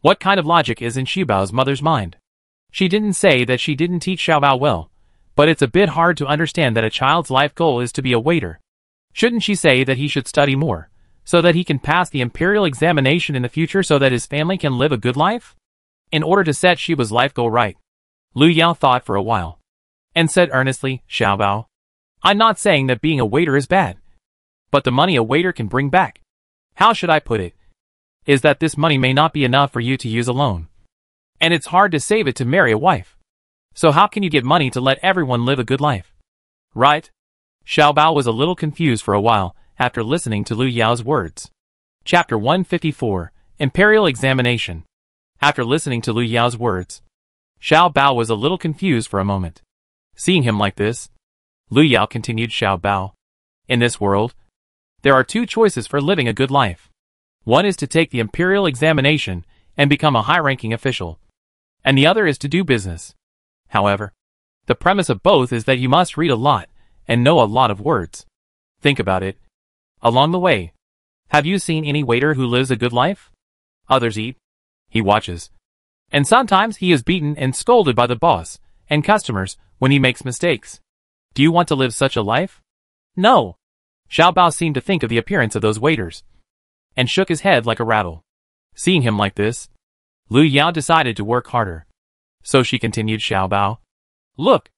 What kind of logic is in Xiaobao's mother's mind? She didn't say that she didn't teach Xiaobao well, but it's a bit hard to understand that a child's life goal is to be a waiter. Shouldn't she say that he should study more, so that he can pass the imperial examination in the future so that his family can live a good life? In order to set Xiaobao's life goal right, Lu Yao thought for a while, and said earnestly, Xiaobao, I'm not saying that being a waiter is bad, but the money a waiter can bring back, how should I put it, is that this money may not be enough for you to use alone. And it's hard to save it to marry a wife. So how can you get money to let everyone live a good life? Right? Xiaobao was a little confused for a while after listening to Lu Yao's words. Chapter 154, Imperial Examination. After listening to Lu Yao's words, Xiaobao was a little confused for a moment. Seeing him like this, Lu Yao continued, Xiaobao, in this world, there are two choices for living a good life. One is to take the imperial examination and become a high-ranking official, and the other is to do business. However, the premise of both is that you must read a lot and know a lot of words. Think about it. Along the way, have you seen any waiter who lives a good life? Others eat, he watches, and sometimes he is beaten and scolded by the boss and customers when he makes mistakes. Do you want to live such a life? No. Xiaobao seemed to think of the appearance of those waiters, and shook his head like a rattle. Seeing him like this, Lu Yao decided to work harder. So she continued, Xiaobao, look,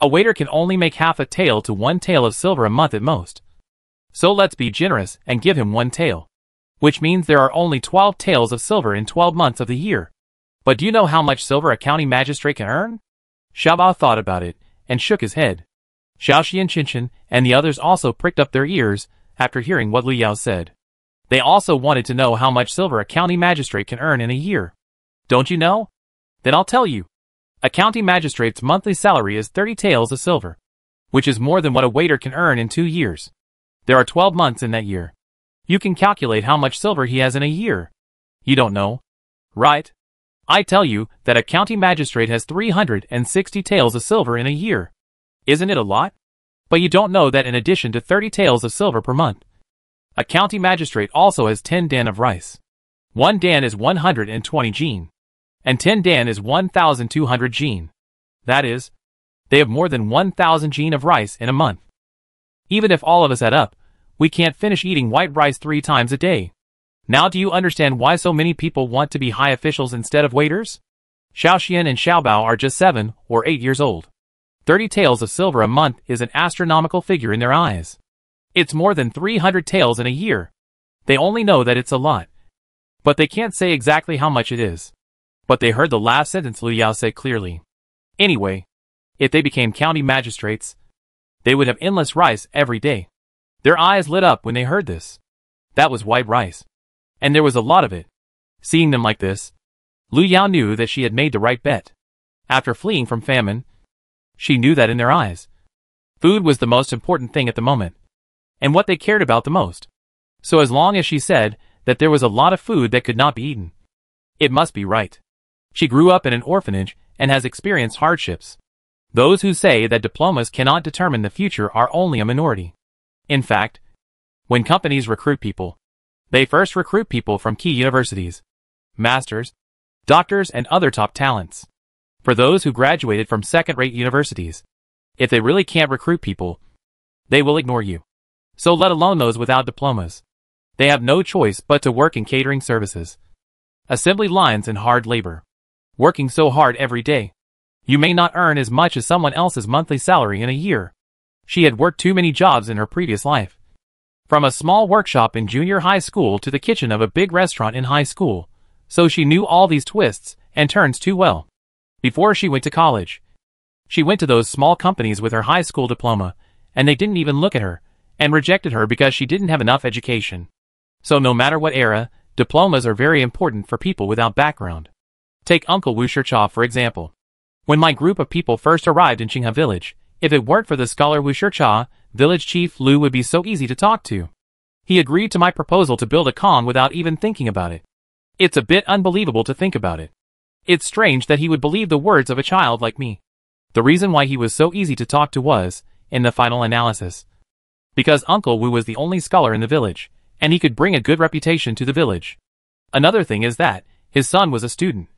a waiter can only make half a tael to 1 tael of silver a month at most. So let's be generous and give him 1 tael, which means there are only 12 taels of silver in 12 months of the year. But do you know how much silver a county magistrate can earn? Xiaobao thought about it and shook his head. Xiaoxi and Qinchin and the others also pricked up their ears after hearing what Lu Yao said. They also wanted to know how much silver a county magistrate can earn in a year. Don't you know? Then I'll tell you. A county magistrate's monthly salary is 30 taels of silver, which is more than what a waiter can earn in 2 years. There are 12 months in that year. You can calculate how much silver he has in a year. You don't know, right? I tell you that a county magistrate has 360 taels of silver in a year. Isn't it a lot? But you don't know that in addition to 30 taels of silver per month, a county magistrate also has 10 dan of rice. 1 dan is 120 jin, and 10 dan is 1,200 jin. That is, they have more than 1,000 jin of rice in a month. Even if all of us add up, we can't finish eating white rice 3 times a day. Now do you understand why so many people want to be high officials instead of waiters? Xiaoxian and Xiaobao are just 7 or 8 years old. 30 taels of silver a month is an astronomical figure in their eyes. It's more than 300 taels in a year. They only know that it's a lot, but they can't say exactly how much it is. But they heard the last sentence Lu Yao say clearly. Anyway, if they became county magistrates, they would have endless rice every day. Their eyes lit up when they heard this. That was white rice, and there was a lot of it. Seeing them like this, Lu Yao knew that she had made the right bet. After fleeing from famine, she knew that in their eyes, food was the most important thing at the moment, and what they cared about the most. So as long as she said that there was a lot of food that could not be eaten, it must be right. She grew up in an orphanage and has experienced hardships. Those who say that diplomas cannot determine the future are only a minority. In fact, when companies recruit people, they first recruit people from key universities, masters, doctors, and other top talents. For those who graduated from second-rate universities, if they really can't recruit people, they will ignore you. So let alone those without diplomas. They have no choice but to work in catering services, assembly lines, and hard labor, working so hard every day. You may not earn as much as someone else's monthly salary in a year. She had worked too many jobs in her previous life. From a small workshop in junior high school to the kitchen of a big restaurant in high school. So she knew all these twists and turns too well. Before she went to college, she went to those small companies with her high school diploma, and they didn't even look at her, and rejected her because she didn't have enough education. So no matter what era, diplomas are very important for people without background. Take Uncle Wu Shicha for example. When my group of people first arrived in Qinghe village, if it weren't for the scholar Wu Shicha, village chief Lu would be so easy to talk to. He agreed to my proposal to build a kong without even thinking about it. It's a bit unbelievable to think about it. It's strange that he would believe the words of a child like me. The reason why he was so easy to talk to was, in the final analysis, because Uncle Wu was the only scholar in the village, and he could bring a good reputation to the village. Another thing is that, his son was a student.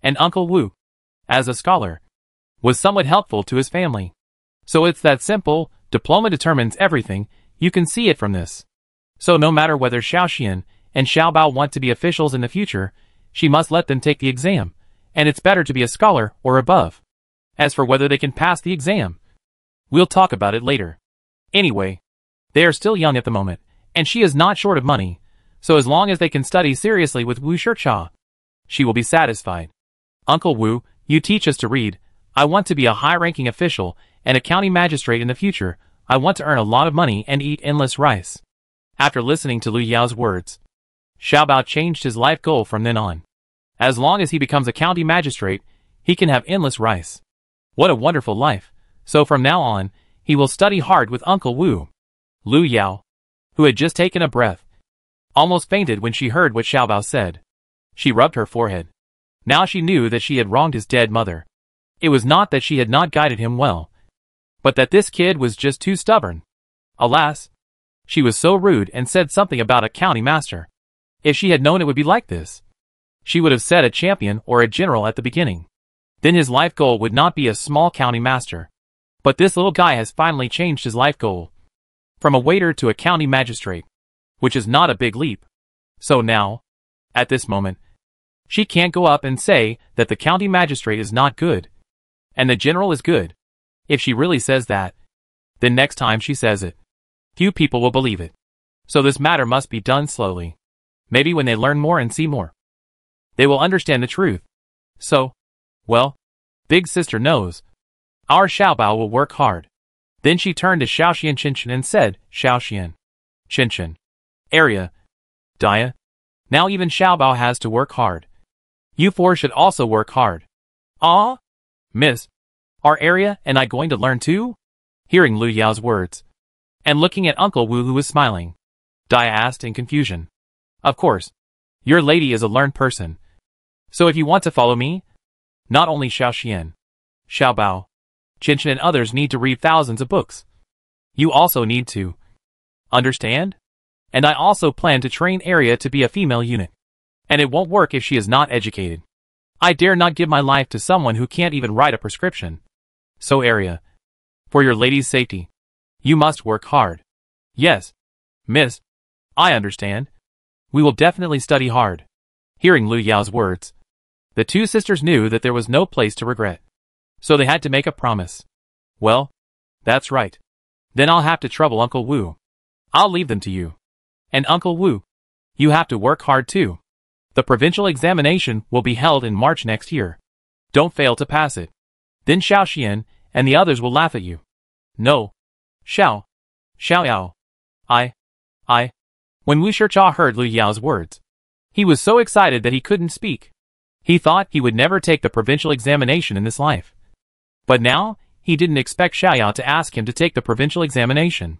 And Uncle Wu, as a scholar, was somewhat helpful to his family. So it's that simple, diploma determines everything, you can see it from this. So no matter whether Xiaoxian and Xiaobao want to be officials in the future, she must let them take the exam, and it's better to be a scholar or above. As for whether they can pass the exam, we'll talk about it later. Anyway, they are still young at the moment, and she is not short of money, so as long as they can study seriously with Wu Shicha, she will be satisfied. Uncle Wu, you teach us to read. I want to be a high-ranking official and a county magistrate in the future. I want to earn a lot of money and eat endless rice. After listening to Lu Yao's words, Xiaobao changed his life goal from then on. As long as he becomes a county magistrate, he can have endless rice. What a wonderful life. So from now on, he will study hard with Uncle Wu. Lu Yao, who had just taken a breath, almost fainted when she heard what Xiaobao said. She rubbed her forehead. Now she knew that she had wronged his dead mother. It was not that she had not guided him well, but that this kid was just too stubborn. Alas, she was so rude and said something about a county master. If she had known it would be like this, she would have said a champion or a general at the beginning. Then his life goal would not be a small county master. But this little guy has finally changed his life goal from a waiter to a county magistrate, which is not a big leap. So now, at this moment, she can't go up and say that the county magistrate is not good, and the general is good. If she really says that, then next time she says it, few people will believe it. So this matter must be done slowly. Maybe when they learn more and see more, they will understand the truth. So, well, big sister knows. Our Xiaobao will work hard. Then she turned to Xiaoxian Qinshan and said, Xiaoxian, Qinshan, area, Dia. Now even Xiaobao has to work hard. You four should also work hard. Ah, miss, are area and I going to learn too? Hearing Lu Yao's words, and looking at Uncle Wu who was smiling, Dia asked in confusion. Of course, your lady is a learned person. So if you want to follow me, not only Xiaoxian, Xiaobao, Qinshan and others need to read thousands of books. You also need to understand? And I also plan to train Arya to be a female eunuch. And it won't work if she is not educated. I dare not give my life to someone who can't even write a prescription. So Arya, for your lady's safety, you must work hard. Yes, miss, I understand. We will definitely study hard. Hearing Lu Yao's words, the two sisters knew that there was no place to regret. So they had to make a promise. Well, that's right. Then I'll have to trouble Uncle Wu. I'll leave them to you. And Uncle Wu, you have to work hard too. The provincial examination will be held in March next year. Don't fail to pass it. Then Xiaoxian and the others will laugh at you. No. Xiaoyao. When Wu Shicha heard Lu Yao's words, he was so excited that he couldn't speak. He thought he would never take the provincial examination in this life. But now, he didn't expect Xiaoyao to ask him to take the provincial examination.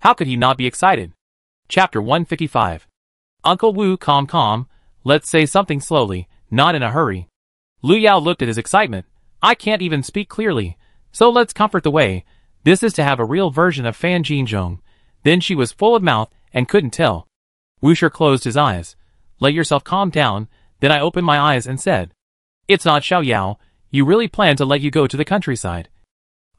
How could he not be excited? Chapter 155. Uncle Wu, calm, let's say something slowly, not in a hurry. Lu Yao looked at his excitement. I can't even speak clearly, so let's comfort the way. This is to have a real version of Fan Jinzhong. Then she was full of mouth and couldn't tell. Wu Shi closed his eyes. Let yourself calm down. Then I opened my eyes and said, It's not Xiaoyao. You really plan to let you go to the countryside?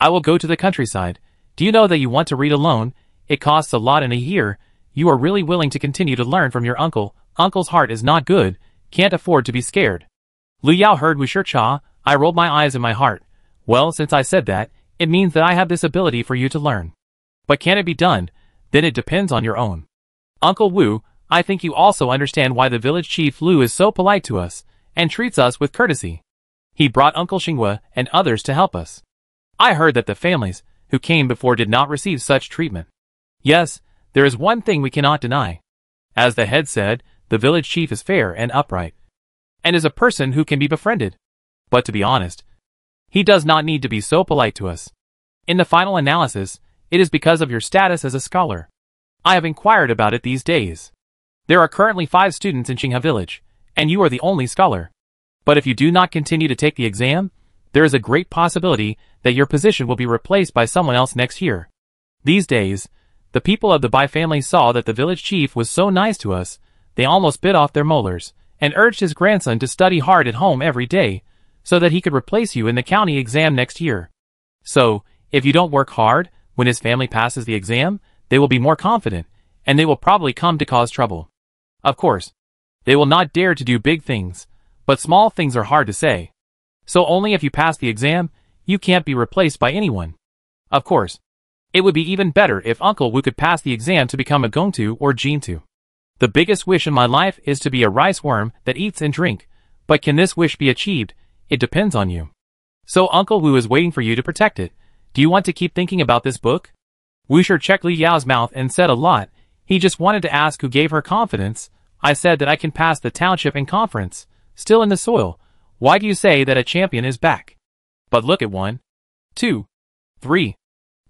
I will go to the countryside. Do you know that you want to read alone? It costs a lot in a year. You are really willing to continue to learn from your uncle. Uncle's heart is not good. Can't afford to be scared. Lu Yao heard Wu Shicha. I rolled my eyes in my heart. Well, since I said that, it means that I have this ability for you to learn. But can it be done? Then it depends on your own. Uncle Wu, I think you also understand why the village chief Lu is so polite to us, and treats us with courtesy. He brought Uncle Xinghua and others to help us. I heard that the families who came before did not receive such treatment. Yes, there is one thing we cannot deny. As the head said, the village chief is fair and upright, and is a person who can be befriended. But to be honest, he does not need to be so polite to us. In the final analysis, it is because of your status as a scholar. I have inquired about it these days. There are currently 5 students in Xinghe village, and you are the only scholar. But if you do not continue to take the exam, there is a great possibility that your position will be replaced by someone else next year. These days, the people of the Bai family saw that the village chief was so nice to us, they almost bit off their molars, and urged his grandson to study hard at home every day, so that he could replace you in the county exam next year. So, if you don't work hard, when his family passes the exam, they will be more confident, and they will probably come to cause trouble. Of course, they will not dare to do big things, but small things are hard to say. So only if you pass the exam, you can't be replaced by anyone. Of course, it would be even better if Uncle Wu could pass the exam to become a Gongtu or Jintu. The biggest wish in my life is to be a rice worm that eats and drink, but can this wish be achieved? It depends on you. So Uncle Wu is waiting for you to protect it. Do you want to keep thinking about this book? Wu Shi checked Li Yao's mouth and said a lot. He just wanted to ask who gave her confidence. I said that I can pass the township in conference. Still in the soil. Why do you say that a champion is back? But look at 1, 2, 3,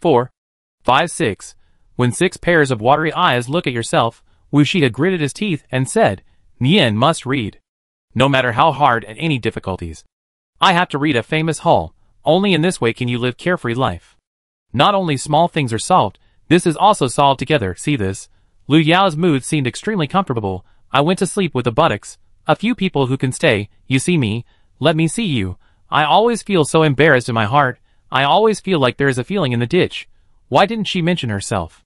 4, 5, 6. When 6 pairs of watery eyes look at yourself, Wu Shi had gritted his teeth and said, Nian must read. No matter how hard and any difficulties. I have to read a famous hall. Only in this way can you live carefree life. Not only small things are solved, this is also solved together. See this? Lu Yao's mood seemed extremely comfortable. I went to sleep with the buttocks. A few people who can stay. You see me. Let me see you. I always feel so embarrassed in my heart. I always feel like there is a feeling in the ditch. Why didn't she mention herself?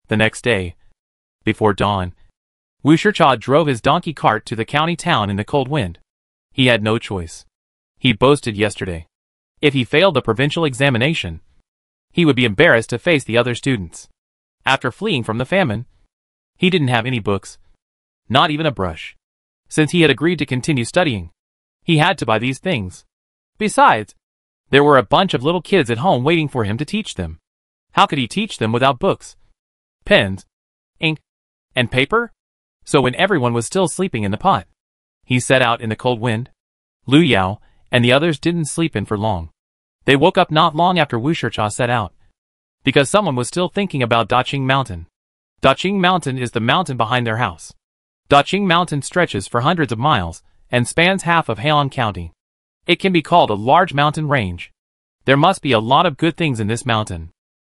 The next day, before dawn, Wu Shicha drove his donkey cart to the county town in the cold wind. He had no choice. He boasted yesterday. If he failed the provincial examination, he would be embarrassed to face the other students. After fleeing from the famine, he didn't have any books, not even a brush. Since he had agreed to continue studying, he had to buy these things. Besides, there were a bunch of little kids at home waiting for him to teach them. How could he teach them without books, pens, ink, and paper? So when everyone was still sleeping in the pot, he set out in the cold wind. Lu Yao and the others didn't sleep in for long. They woke up not long after Wu Shicha set out, because someone was still thinking about Daqing Mountain. Daqing Mountain is the mountain behind their house. Daqing Mountain stretches for hundreds of miles and spans half of Heilong County. It can be called a large mountain range. There must be a lot of good things in this mountain.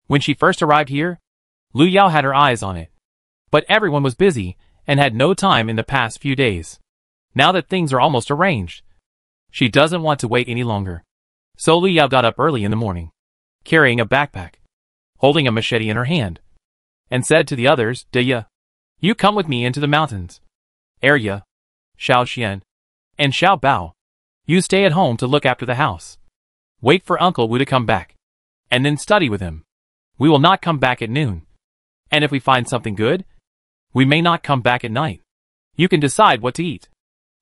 When she first arrived here, Lu Yao had her eyes on it. But everyone was busy and had no time in the past few days. Now that things are almost arranged, she doesn't want to wait any longer. So Lu Yao got up early in the morning, carrying a backpack, holding a machete in her hand, and said to the others, Deya, you come with me into the mountains. Arya, Xiao Xian, and Xiao Bao, you stay at home to look after the house. Wait for Uncle Wu to come back, and then study with him. We will not come back at noon. And if we find something good, we may not come back at night. You can decide what to eat.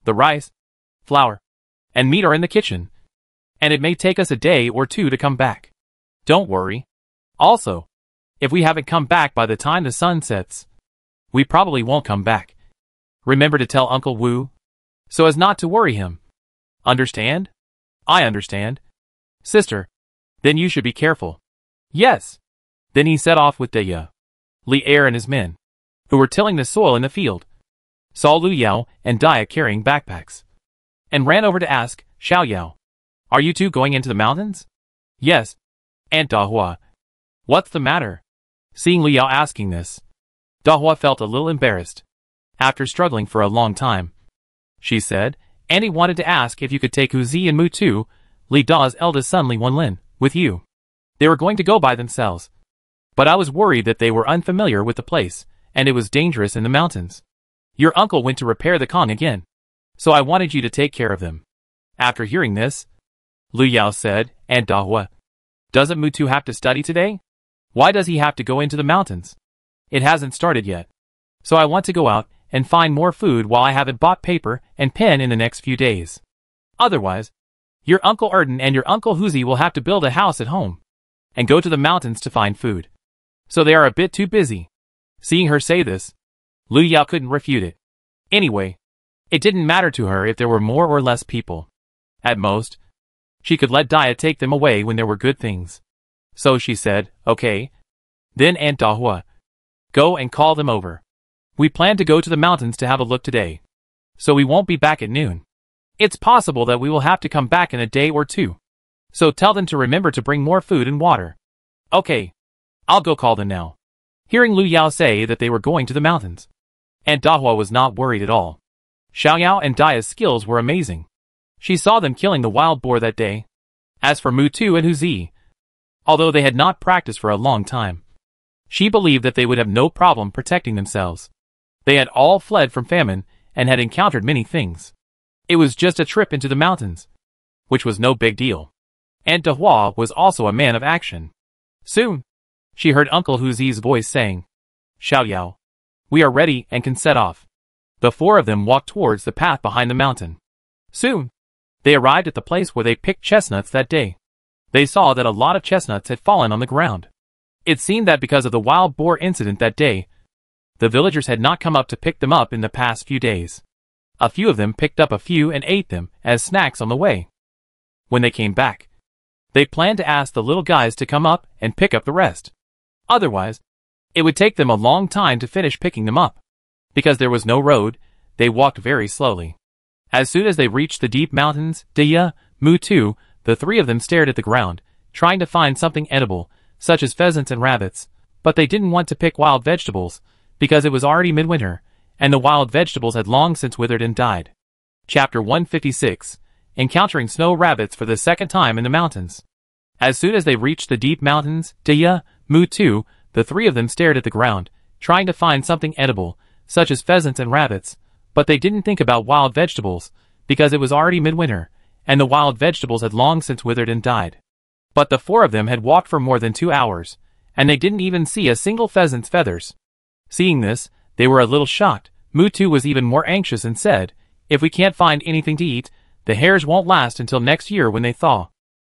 The rice, flour, and meat are in the kitchen, and it may take us a day or 2 to come back. Don't worry. Also, if we haven't come back by the time the sun sets, we probably won't come back. Remember to tell Uncle Wu, so as not to worry him. Understand? I understand. Sister, then you should be careful. Yes. Then he set off with Deya. Li Er and his men, who were tilling the soil in the field, saw Lu Yao and Dia carrying backpacks, and ran over to ask, Xiao Yao, are you two going into the mountains? Yes. Aunt Dahua. What's the matter? Seeing Lu Yao asking this, Dahua felt a little embarrassed. After struggling for a long time, she said, Auntie wanted to ask if you could take Hu Zi and Mu Tu, Li Da's eldest son Li Wenlin, with you. They were going to go by themselves, but I was worried that they were unfamiliar with the place, and it was dangerous in the mountains. Your uncle went to repair the Kong again, so I wanted you to take care of them. After hearing this, Lu Yao said, Aunt Dahua. Doesn't Mutu have to study today? Why does he have to go into the mountains? It hasn't started yet. So I want to go out and find more food while I haven't bought paper and pen in the next few days. Otherwise, your Uncle Erden and your Uncle Huzi will have to build a house at home and go to the mountains to find food. So they are a bit too busy. Seeing her say this, Lu Yao couldn't refute it. Anyway, it didn't matter to her if there were more or less people. At most, she could let Dia take them away when there were good things. So she said, okay. Then Aunt Dahua, go and call them over. We plan to go to the mountains to have a look today. So we won't be back at noon. It's possible that we will have to come back in a day or two. So tell them to remember to bring more food and water. Okay. I'll go call them now. Hearing Lu Yao say that they were going to the mountains, Aunt Dahua was not worried at all. Xiao Yao and Dia's skills were amazing. She saw them killing the wild boar that day. As for Mutu and Huzi, although they had not practiced for a long time, she believed that they would have no problem protecting themselves. They had all fled from famine and had encountered many things. It was just a trip into the mountains, which was no big deal. Aunt Dahua was also a man of action. Soon, she heard Uncle Huzi's voice saying, Xiao Yao, we are ready and can set off. The four of them walked towards the path behind the mountain. Soon, they arrived at the place where they picked chestnuts that day. They saw that a lot of chestnuts had fallen on the ground. It seemed that because of the wild boar incident that day, the villagers had not come up to pick them up in the past few days. A few of them picked up a few and ate them as snacks on the way. When they came back, they planned to ask the little guys to come up and pick up the rest. Otherwise, it would take them a long time to finish picking them up. Because there was no road, they walked very slowly. As soon as they reached the deep mountains, Dia, Mutu, the three of them stared at the ground, trying to find something edible, such as pheasants and rabbits, but they didn't want to pick wild vegetables, because it was already midwinter, and the wild vegetables had long since withered and died. Chapter 156, Encountering Snow Rabbits for the second time in the mountains. As soon as they reached the deep mountains, Dia, Mutu, the three of them stared at the ground, trying to find something edible, such as pheasants and rabbits, but they didn't think about wild vegetables, because it was already midwinter, and the wild vegetables had long since withered and died. But the four of them had walked for more than 2 hours, and they didn't even see a single pheasant's feathers. Seeing this, they were a little shocked. Mutu was even more anxious and said, if we can't find anything to eat, the hares won't last until next year when they thaw.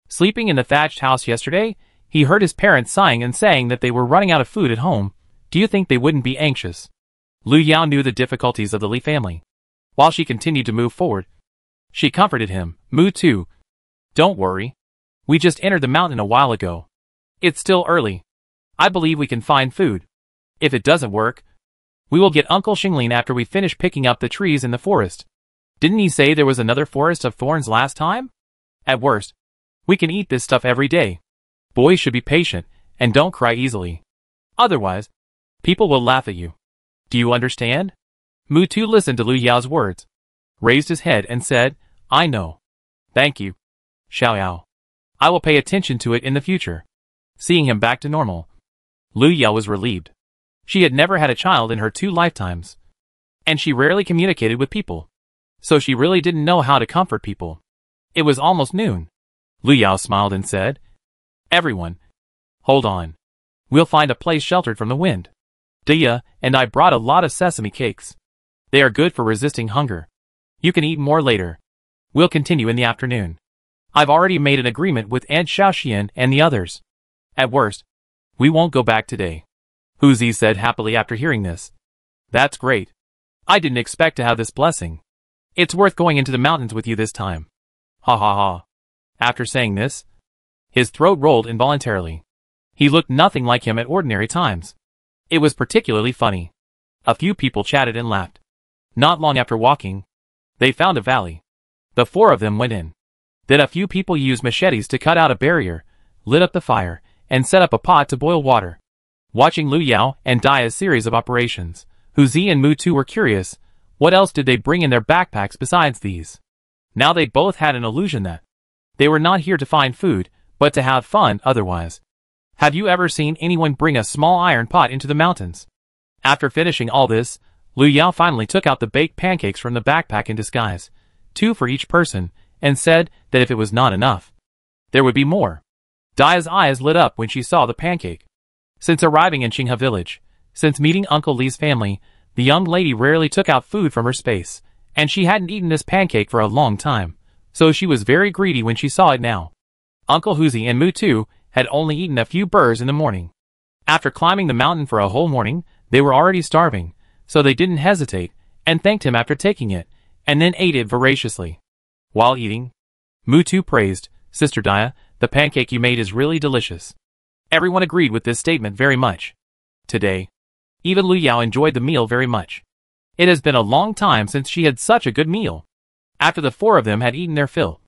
Sleeping in the thatched house yesterday, he heard his parents sighing and saying that they were running out of food at home. Do you think they wouldn't be anxious? Lu Yao knew the difficulties of the Li family. While she continued to move forward, she comforted him. Mutu, don't worry. We just entered the mountain a while ago. It's still early. I believe we can find food. If it doesn't work, we will get Uncle Xinglin after we finish picking up the trees in the forest. Didn't he say there was another forest of thorns last time? At worst, we can eat this stuff every day. Boys should be patient and don't cry easily. Otherwise, people will laugh at you. Do you understand? Mutu listened to Lu Yao's words, raised his head and said, I know. Thank you, Xiao Yao. I will pay attention to it in the future. Seeing him back to normal, Lu Yao was relieved. She had never had a child in her 2 lifetimes, and she rarely communicated with people, so she really didn't know how to comfort people. It was almost noon. Lu Yao smiled and said, Everyone, hold on. We'll find a place sheltered from the wind. Dia and I brought a lot of sesame cakes. They are good for resisting hunger. You can eat more later. We'll continue in the afternoon. I've already made an agreement with Aunt Xiaoxian and the others. At worst, we won't go back today. Huzi said happily after hearing this. That's great. I didn't expect to have this blessing. It's worth going into the mountains with you this time. Ha ha ha. After saying this, his throat rolled involuntarily. He looked nothing like him at ordinary times. It was particularly funny. A few people chatted and laughed. Not long after walking, they found a valley. The four of them went in. Then a few people used machetes to cut out a barrier, lit up the fire, and set up a pot to boil water. Watching Lu Yao and Dia's series of operations, Huzi and Mutu were curious. What else did they bring in their backpacks besides these? Now they both had an illusion that they were not here to find food, but to have fun otherwise. Have you ever seen anyone bring a small iron pot into the mountains? After finishing all this, Lu Yao finally took out the baked pancakes from the backpack in disguise, 2 for each person, and said that if it was not enough, There would be more. Daya's eyes lit up when she saw the pancake. Since arriving in Qinghe village, since meeting Uncle Li's family, the young lady rarely took out food from her space, and she hadn't eaten this pancake for a long time, so she was very greedy when she saw it now. Uncle Huzi and Mutu had only eaten a few burrs in the morning. After climbing the mountain for a whole morning, they were already starving, so they didn't hesitate, and thanked him after taking it, and then ate it voraciously. While eating, Mutu praised, "Sister Daya, the pancake you made is really delicious." Everyone agreed with this statement very much. Today, even Lu Yao enjoyed the meal very much. It has been a long time since she had such a good meal. After the four of them had eaten their fill,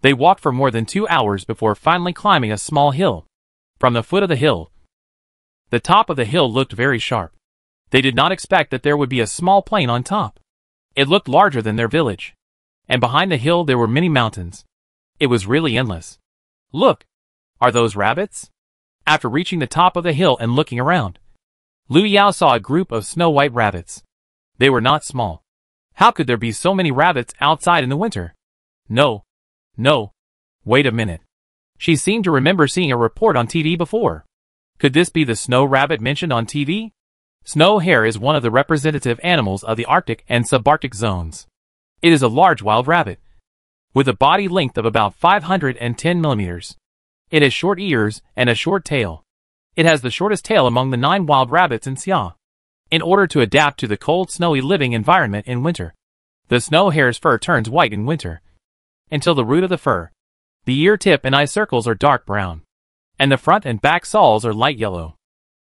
they walked for more than 2 hours before finally climbing a small hill. From the foot of the hill, the top of the hill looked very sharp. They did not expect that there would be a small plain on top. It looked larger than their village. And behind the hill there were many mountains. It was really endless. Look! Are those rabbits? After reaching the top of the hill and looking around, Lu Yao saw a group of snow-white rabbits. They were not small. How could there be so many rabbits outside in the winter? No. Wait a minute. She seemed to remember seeing a report on TV before. Could this be the snow rabbit mentioned on TV? Snow hare is one of the representative animals of the Arctic and subarctic zones. It is a large wild rabbit, with a body length of about 510 millimeters. It has short ears and a short tail. It has the shortest tail among the 9 wild rabbits in Xia. In order to adapt to the cold, snowy living environment in winter, the snow hare's fur turns white in winter, until the root of the fur. The ear tip and eye circles are dark brown, and the front and back soles are light yellow.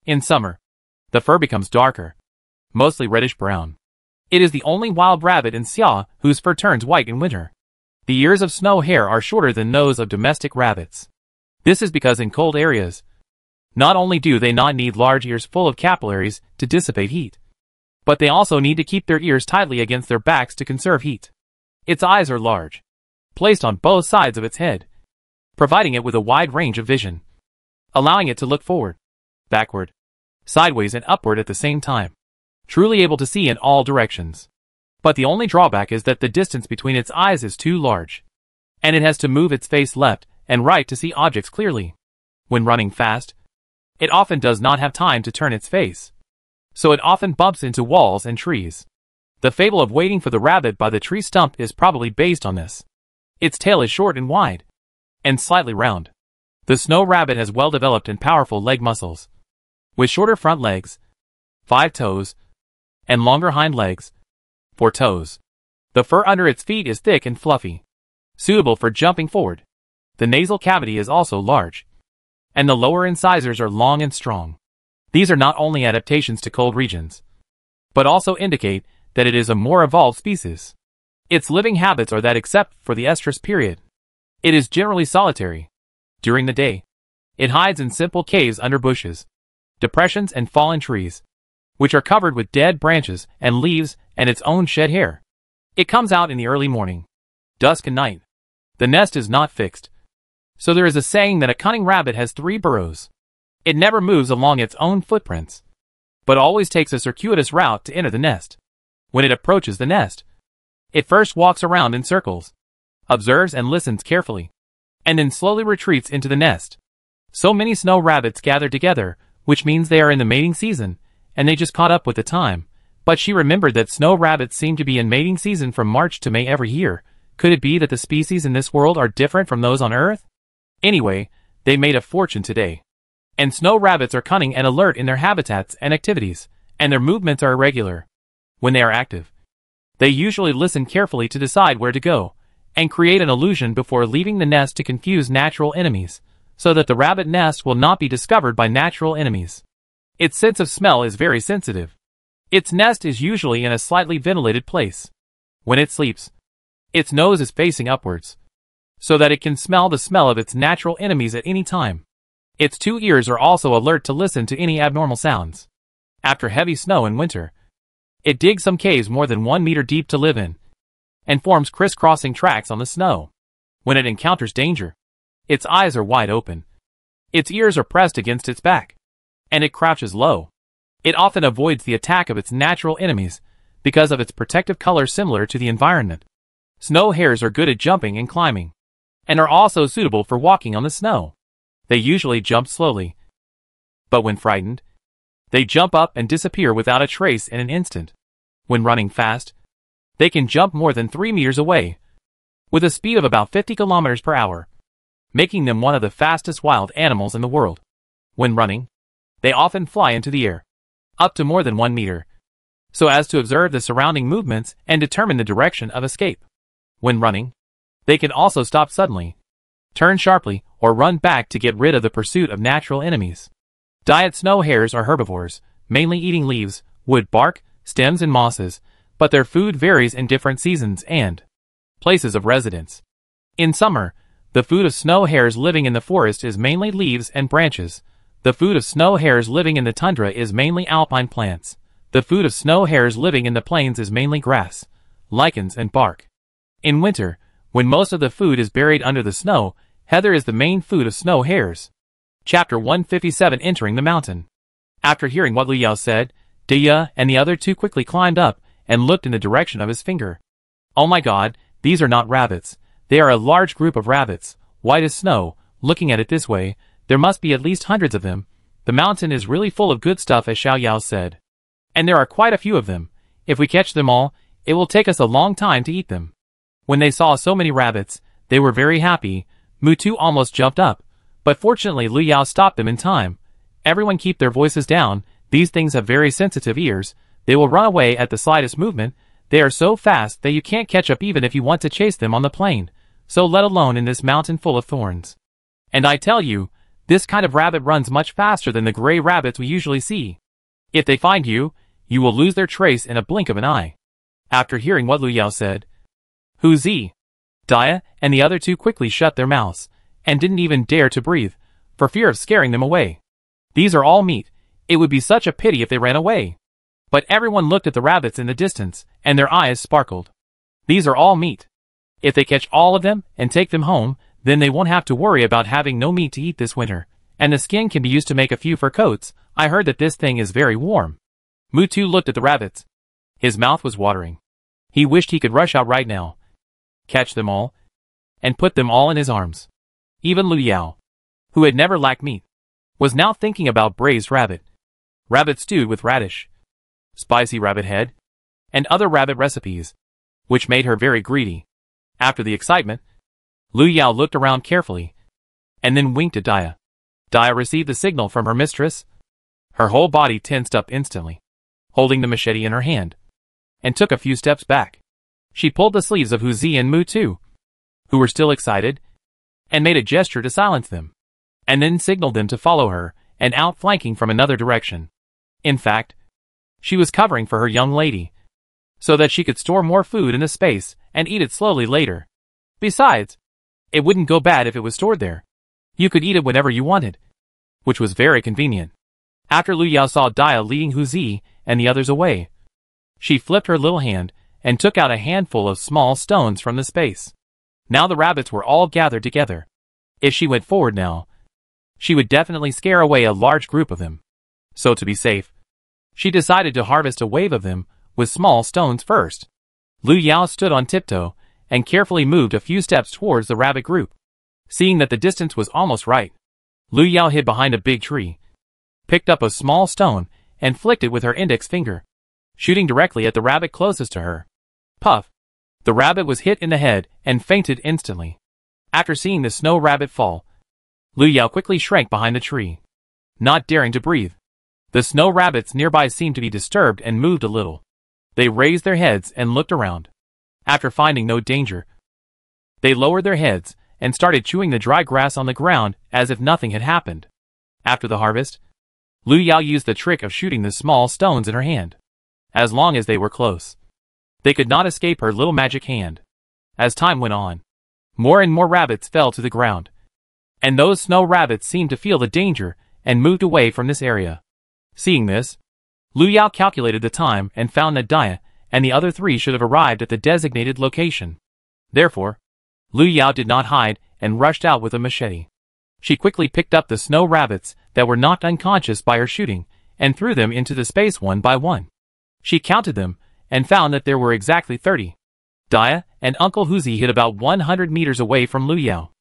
In summer, the fur becomes darker, mostly reddish-brown. It is the only wild rabbit in Xia whose fur turns white in winter. The ears of snow hare are shorter than those of domestic rabbits. This is because in cold areas, not only do they not need large ears full of capillaries to dissipate heat, but they also need to keep their ears tightly against their backs to conserve heat. Its eyes are large, placed on both sides of its head, providing it with a wide range of vision, allowing it to look forward, backward, sideways and upward at the same time, truly able to see in all directions. But the only drawback is that the distance between its eyes is too large, and it has to move its face left and right to see objects clearly. When running fast, it often does not have time to turn its face, so it often bumps into walls and trees. The fable of waiting for the rabbit by the tree stump is probably based on this. Its tail is short and wide, and slightly round. The snow rabbit has well-developed and powerful leg muscles, with shorter front legs, 5 toes, and longer hind legs, 4 toes. The fur under its feet is thick and fluffy, suitable for jumping forward. The nasal cavity is also large, and the lower incisors are long and strong. These are not only adaptations to cold regions, but also indicate that it is a more evolved species. Its living habits are that except for the estrus period, it is generally solitary. During the day, it hides in simple caves under bushes, depressions and fallen trees, which are covered with dead branches and leaves and its own shed hair. It comes out in the early morning, dusk and night. The nest is not fixed, so there is a saying that a cunning rabbit has 3 burrows. It never moves along its own footprints, but always takes a circuitous route to enter the nest. When it approaches the nest, it first walks around in circles, observes and listens carefully, and then slowly retreats into the nest. So many snow rabbits gather together, which means they are in the mating season, and they just caught up with the time. But she remembered that snow rabbits seem to be in mating season from March to May every year. Could it be that the species in this world are different from those on Earth? Anyway, they made a fortune today. And snow rabbits are cunning and alert in their habitats and activities, and their movements are irregular. When they are active, they usually listen carefully to decide where to go, and create an illusion before leaving the nest to confuse natural enemies, so that the rabbit nest will not be discovered by natural enemies. Its sense of smell is very sensitive. Its nest is usually in a slightly ventilated place. When it sleeps, its nose is facing upwards, so that it can smell the smell of its natural enemies at any time. Its 2 ears are also alert to listen to any abnormal sounds. After heavy snow in winter, it digs some caves more than 1 meter deep to live in, and forms crisscrossing tracks on the snow. When it encounters danger, its eyes are wide open. Its ears are pressed against its back, and it crouches low. It often avoids the attack of its natural enemies because of its protective color similar to the environment. Snow hares are good at jumping and climbing, and are also suitable for walking on the snow. They usually jump slowly, but when frightened, they jump up and disappear without a trace in an instant. When running fast, they can jump more than 3 meters away, with a speed of about 50 kilometers per hour, making them one of the fastest wild animals in the world. When running, they often fly into the air, up to more than 1 meter, so as to observe the surrounding movements and determine the direction of escape. When running, they can also stop suddenly, turn sharply, or run back to get rid of the pursuit of natural enemies. Diet snow hares are herbivores, mainly eating leaves, wood bark, stems and mosses, but their food varies in different seasons and places of residence. In summer, the food of snow hares living in the forest is mainly leaves and branches. The food of snow hares living in the tundra is mainly alpine plants. The food of snow hares living in the plains is mainly grass, lichens and bark. In winter, when most of the food is buried under the snow, heather is the main food of snow hares. Chapter 157 Entering the Mountain. After hearing what Lu Yao said, Daya and the other two quickly climbed up and looked in the direction of his finger. Oh my god, these are not rabbits. They are a large group of rabbits, white as snow. Looking at it this way, there must be at least hundreds of them. The mountain is really full of good stuff, as Xiao Yao said. And there are quite a few of them. If we catch them all, it will take us a long time to eat them. When they saw so many rabbits, they were very happy. Mutu almost jumped up, but fortunately Lu Yao stopped them in time. Everyone keep their voices down. These things have very sensitive ears. They will run away at the slightest movement. They are so fast that you can't catch up even if you want to chase them on the plain, so let alone in this mountain full of thorns. And I tell you, this kind of rabbit runs much faster than the gray rabbits we usually see. If they find you, you will lose their trace in a blink of an eye. After hearing what Lu Yao said, Hu Zi, Daya, and the other two quickly shut their mouths, and didn't even dare to breathe, for fear of scaring them away. These are all meat. It would be such a pity if they ran away. But everyone looked at the rabbits in the distance, and their eyes sparkled. These are all meat. If they catch all of them and take them home, then they won't have to worry about having no meat to eat this winter, and the skin can be used to make a few fur coats. I heard that this thing is very warm. Mutu looked at the rabbits. His mouth was watering. He wished he could rush out right now, catch them all, and put them all in his arms. Even Lu Yao, who had never lacked meat, was now thinking about braised rabbit, rabbit stewed with radish, spicy rabbit head, and other rabbit recipes, which made her very greedy. After the excitement, Lu Yao looked around carefully, and then winked at Daya. Daya received the signal from her mistress. Her whole body tensed up instantly, holding the machete in her hand, and took a few steps back. She pulled the sleeves of Hu Zi and Mutu, who were still excited, and made a gesture to silence them, and then signaled them to follow her, and outflanking from another direction. In fact, she was covering for her young lady, so that she could store more food in the space and eat it slowly later. Besides, it wouldn't go bad if it was stored there. You could eat it whenever you wanted, which was very convenient. After Lu Yao saw Daya leading Hu Zi and the others away, she flipped her little hand and took out a handful of small stones from the space. Now the rabbits were all gathered together. If she went forward now, she would definitely scare away a large group of them. So to be safe, she decided to harvest a wave of them with small stones first. Lu Yao stood on tiptoe and carefully moved a few steps towards the rabbit group. Seeing that the distance was almost right, Lu Yao hid behind a big tree, picked up a small stone, and flicked it with her index finger, shooting directly at the rabbit closest to her. Puff! The rabbit was hit in the head and fainted instantly. After seeing the snow rabbit fall, Lu Yao quickly shrank behind the tree, not daring to breathe. The snow rabbits nearby seemed to be disturbed and moved a little. They raised their heads and looked around. After finding no danger, they lowered their heads and started chewing the dry grass on the ground as if nothing had happened. After the harvest, Lu Yao used the trick of shooting the small stones in her hand. As long as they were close, they could not escape her little magic hand. As time went on, more and more rabbits fell to the ground, and those snow rabbits seemed to feel the danger and moved away from this area. Seeing this, Lu Yao calculated the time and found that Daya and the other three should have arrived at the designated location. Therefore, Lu Yao did not hide and rushed out with a machete. She quickly picked up the snow rabbits that were knocked unconscious by her shooting and threw them into the space one by one. She counted them and found that there were exactly 30. Daya and Uncle Hu Zi hid about 100 meters away from Lu Yao.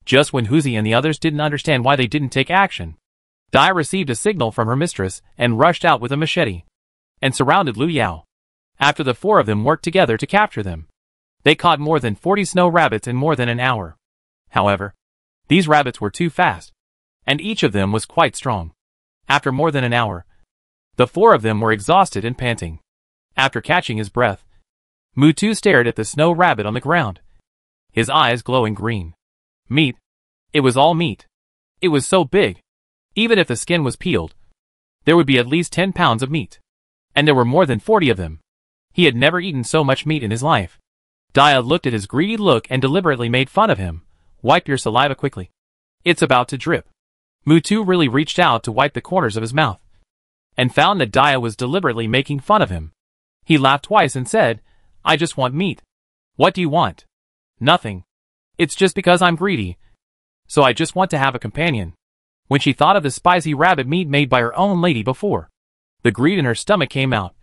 Just when Huzi and the others didn't understand why they didn't take action, Dia received a signal from her mistress and rushed out with a machete and surrounded Lu Yao. After the four of them worked together to capture them, they caught more than 40 snow rabbits in more than an hour. However, these rabbits were too fast, and each of them was quite strong. After more than an hour, the four of them were exhausted and panting. After catching his breath, Mutu stared at the snow rabbit on the ground, his eyes glowing green. Meat. It was all meat. It was so big. Even if the skin was peeled, there would be at least 10 pounds of meat. And there were more than 40 of them. He had never eaten so much meat in his life. Dia looked at his greedy look and deliberately made fun of him. Wipe your saliva quickly. It's about to drip. Mutu really reached out to wipe the corners of his mouth, and found that Dia was deliberately making fun of him. He laughed twice and said, I just want meat. What do you want? Nothing. It's just because I'm greedy. So I just want to have a companion. When she thought of the spicy rabbit meat made by her own lady before, the greed in her stomach came out,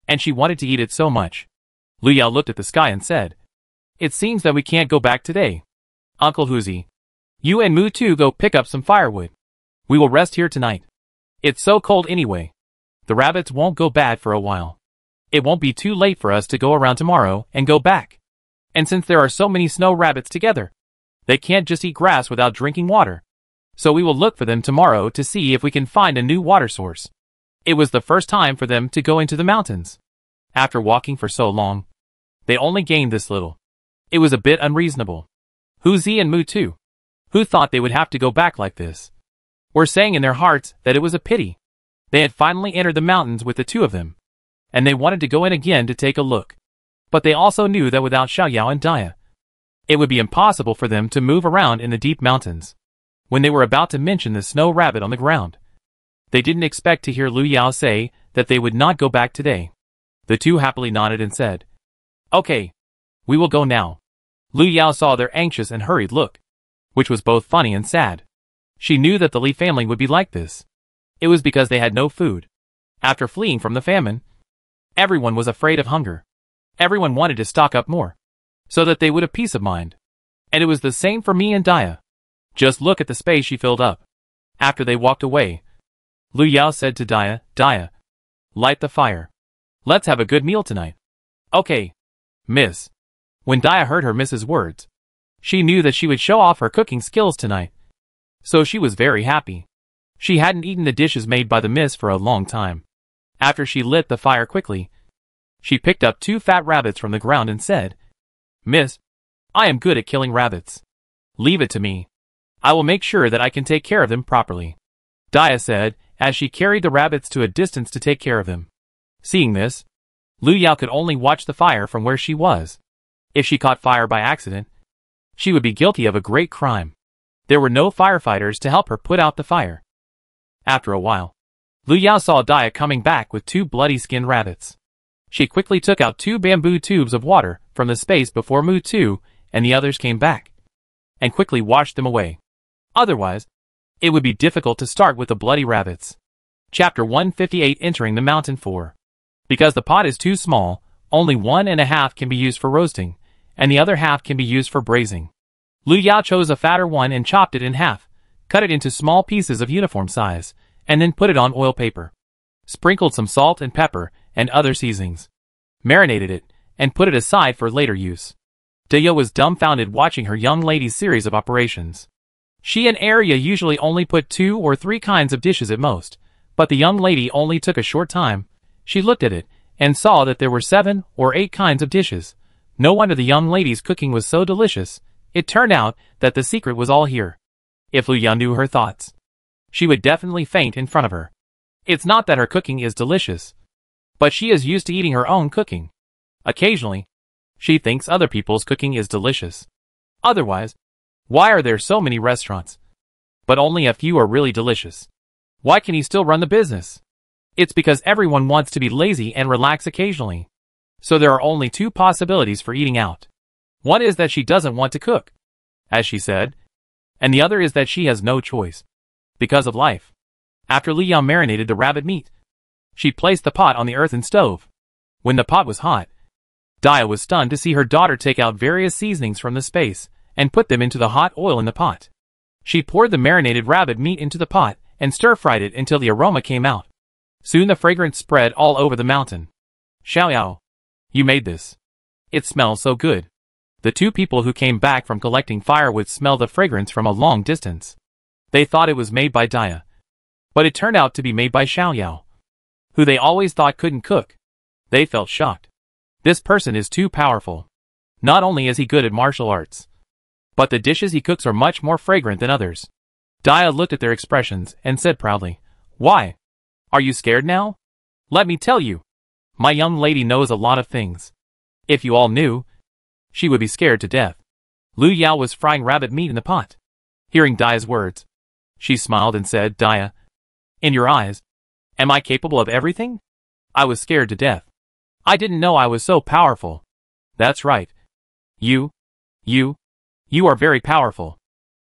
and she wanted to eat it so much. Lu Yao looked at the sky and said, It seems that we can't go back today. Uncle Huzi, you and Mutu go pick up some firewood. We will rest here tonight. It's so cold anyway. The rabbits won't go bad for a while. It won't be too late for us to go around tomorrow and go back. And since there are so many snow rabbits together, they can't just eat grass without drinking water. So we will look for them tomorrow to see if we can find a new water source. It was the first time for them to go into the mountains. After walking for so long, they only gained this little. It was a bit unreasonable. Huzi and Mutu, who thought they would have to go back like this, were saying in their hearts that it was a pity. They had finally entered the mountains with the two of them, and they wanted to go in again to take a look. But they also knew that without Xiaoyao and Dia, it would be impossible for them to move around in the deep mountains. When they were about to mention the snow rabbit on the ground, they didn't expect to hear Lu Yao say that they would not go back today. The two happily nodded and said, Okay, we will go now. Lu Yao saw their anxious and hurried look, which was both funny and sad. She knew that the Li family would be like this. It was because they had no food. After fleeing from the famine, everyone was afraid of hunger. Everyone wanted to stock up more, so that they would have peace of mind. And it was the same for me and Dia. Just look at the space she filled up. After they walked away, Lu Yao said to Dia, Dia, light the fire. Let's have a good meal tonight. Okay, miss. When Dia heard her miss's words, she knew that she would show off her cooking skills tonight. So she was very happy. She hadn't eaten the dishes made by the miss for a long time. After she lit the fire quickly, she picked up 2 fat rabbits from the ground and said, Miss, I am good at killing rabbits. Leave it to me. I will make sure that I can take care of them properly. Dia said, as she carried the rabbits to a distance to take care of them. Seeing this, Lu Yao could only watch the fire from where she was. If she caught fire by accident, she would be guilty of a great crime. There were no firefighters to help her put out the fire. After a while, Lu Yao saw Dia coming back with 2 bloody-skinned rabbits. She quickly took out 2 bamboo tubes of water from the space before Mutu and the others came back, and quickly washed them away. Otherwise, it would be difficult to start with the bloody rabbits. Chapter 158 Entering the Mountain 4. Because the pot is too small, only 1.5 can be used for roasting, and the other half can be used for braising. Lu Yao chose a fatter one and chopped it in half, cut it into small pieces of uniform size, and then put it on oil paper. Sprinkled some salt and pepper and other seasonings. Marinated it, and put it aside for later use. Dia was dumbfounded watching her young lady's series of operations. She and Arya usually only put 2 or 3 kinds of dishes at most, but the young lady only took a short time. She looked at it, and saw that there were 7 or 8 kinds of dishes. No wonder the young lady's cooking was so delicious. It turned out that the secret was all here. If Lu Yao knew her thoughts, she would definitely faint in front of her. It's not that her cooking is delicious, but she is used to eating her own cooking. Occasionally, she thinks other people's cooking is delicious. Otherwise, why are there so many restaurants? But only a few are really delicious. Why can he still run the business? It's because everyone wants to be lazy and relax occasionally. So there are only 2 possibilities for eating out. One is that she doesn't want to cook, as she said, and the other is that she has no choice, because of life. After Lu Yao marinated the rabbit meat, she placed the pot on the earthen stove. When the pot was hot, Dia was stunned to see her daughter take out various seasonings from the space and put them into the hot oil in the pot. She poured the marinated rabbit meat into the pot and stir-fried it until the aroma came out. Soon the fragrance spread all over the mountain. Xiaoyao, you made this. It smells so good. The two people who came back from collecting firewood smelled the fragrance from a long distance. They thought it was made by Dia. But it turned out to be made by Xiaoyao, who they always thought couldn't cook. They felt shocked. This person is too powerful. Not only is he good at martial arts, but the dishes he cooks are much more fragrant than others. Dia looked at their expressions and said proudly, "Why? Are you scared now? Let me tell you. My young lady knows a lot of things. If you all knew, she would be scared to death." Lu Yao was frying rabbit meat in the pot. Hearing Dia's words, she smiled and said, "Dia, in your eyes, am I capable of everything? I was scared to death. I didn't know I was so powerful." "That's right. You are very powerful,"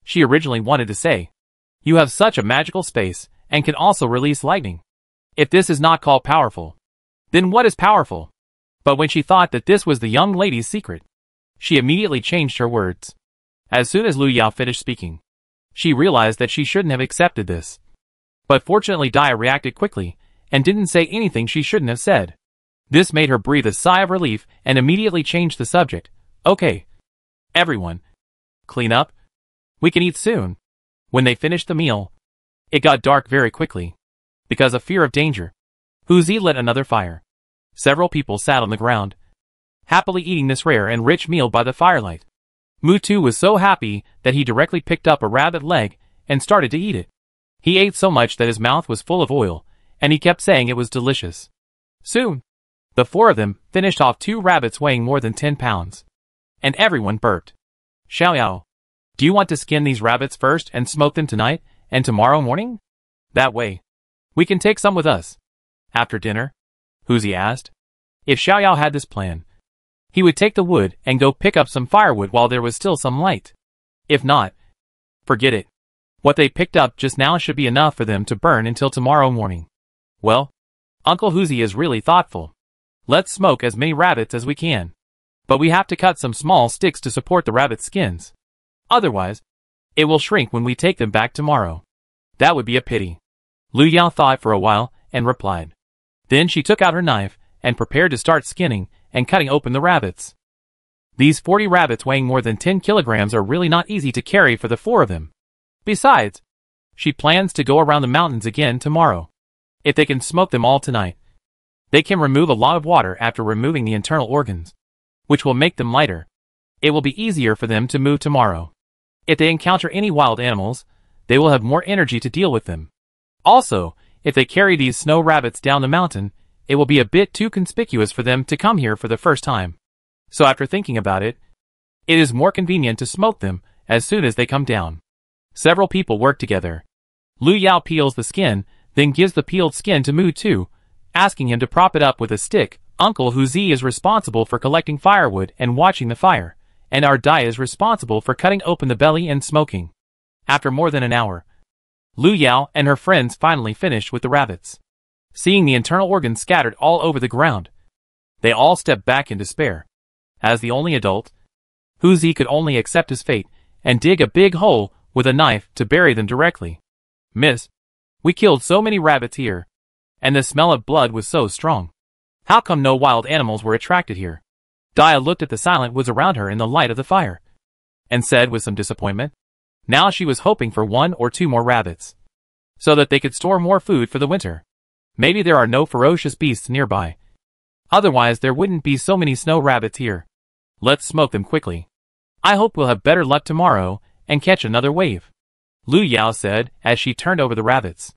she originally wanted to say. "You have such a magical space and can also release lightning. If this is not called powerful, then what is powerful?" But when she thought that this was the young lady's secret, she immediately changed her words. As soon as Lu Yao finished speaking, she realized that she shouldn't have accepted this. But fortunately Dia reacted quickly and didn't say anything she shouldn't have said. This made her breathe a sigh of relief and immediately changed the subject. "Okay. Everyone, clean up. We can eat soon." When they finished the meal, it got dark very quickly. Because of fear of danger, Huzi lit another fire. Several people sat on the ground, happily eating this rare and rich meal by the firelight. Mutu was so happy that he directly picked up a rabbit leg and started to eat it. He ate so much that his mouth was full of oil, and he kept saying it was delicious. Soon, the four of them finished off 2 rabbits weighing more than 10 pounds. And everyone burped. "Xiaoyao, do you want to skin these rabbits first and smoke them tonight and tomorrow morning? That way, we can take some with us after dinner?" Huzi asked. If Xiaoyao had this plan, he would take the wood and go pick up some firewood while there was still some light. If not, forget it. What they picked up just now should be enough for them to burn until tomorrow morning. "Well, Uncle Huzi is really thoughtful. Let's smoke as many rabbits as we can. But we have to cut some small sticks to support the rabbit skins. Otherwise, it will shrink when we take them back tomorrow. That would be a pity." Lu Yao thought for a while and replied. Then she took out her knife and prepared to start skinning and cutting open the rabbits. These 40 rabbits weighing more than 10 kilograms are really not easy to carry for the 4 of them. Besides, she plans to go around the mountains again tomorrow. If they can smoke them all tonight, they can remove a lot of water after removing the internal organs, which will make them lighter. It will be easier for them to move tomorrow. If they encounter any wild animals, they will have more energy to deal with them. Also, if they carry these snow rabbits down the mountain, it will be a bit too conspicuous for them to come here for the first time. So after thinking about it, it is more convenient to smoke them as soon as they come down. Several people work together. Lu Yao peels the skin, then gives the peeled skin to Mutu, asking him to prop it up with a stick. Uncle Huzi is responsible for collecting firewood and watching the fire, and our Dai is responsible for cutting open the belly and smoking. After more than an hour, Lu Yao and her friends finally finished with the rabbits. Seeing the internal organs scattered all over the ground, they all stepped back in despair. As the only adult, Huzi could only accept his fate and dig a big hole with a knife to bury them directly. "Miss, we killed so many rabbits here, and the smell of blood was so strong. How come no wild animals were attracted here?" Dia looked at the silent woods around her in the light of the fire, and said with some disappointment. Now she was hoping for 1 or 2 more rabbits, so that they could store more food for the winter. Maybe there are no ferocious beasts nearby. Otherwise there wouldn't be so many snow rabbits here. Let's smoke them quickly. I hope we'll have better luck tomorrow and catch another wave, Lu Yao said as she turned over the rabbits.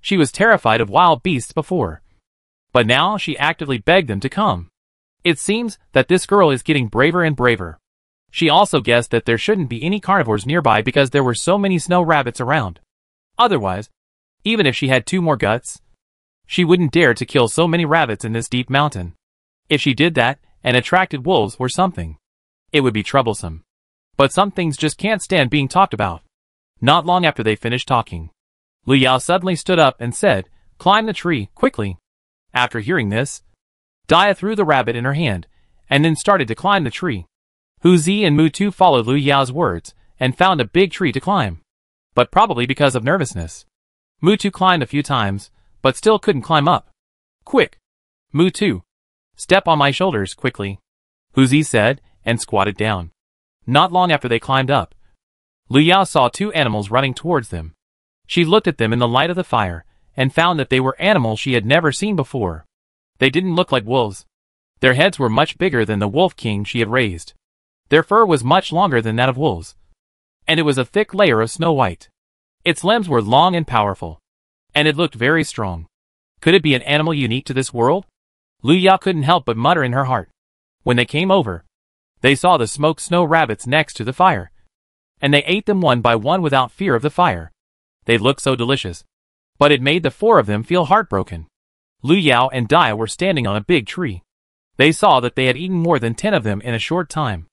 She was terrified of wild beasts before, but now she actively begged them to come. It seems that this girl is getting braver and braver. She also guessed that there shouldn't be any carnivores nearby because there were so many snow rabbits around. Otherwise, even if she had 2 more guts, she wouldn't dare to kill so many rabbits in this deep mountain. If she did that and attracted wolves or something, it would be troublesome. But some things just can't stand being talked about. Not long after they finished talking, Lu Yao suddenly stood up and said, "Climb the tree, quickly." After hearing this, Dia threw the rabbit in her hand, and then started to climb the tree. Hu Zi and Mu Tu followed Lu Yao's words and found a big tree to climb. But probably because of nervousness, Mu Tu climbed a few times, but still couldn't climb up. Quick! Mu Tu! Step on my shoulders quickly, Hu Zi said, and squatted down. Not long after they climbed up, Lu Yao saw two animals running towards them. She looked at them in the light of the fire, and found that they were animals she had never seen before. They didn't look like wolves. Their heads were much bigger than the wolf king she had raised. Their fur was much longer than that of wolves, and it was a thick layer of snow white. Its limbs were long and powerful, and it looked very strong. Could it be an animal unique to this world? Lu Yao couldn't help but mutter in her heart. When they came over, they saw the smoked snow rabbits next to the fire, and they ate them one by one without fear of the fire. They looked so delicious, but it made the four of them feel heartbroken. Lu Yao and Dia were standing on a big tree. They saw that they had eaten more than 10 of them in a short time.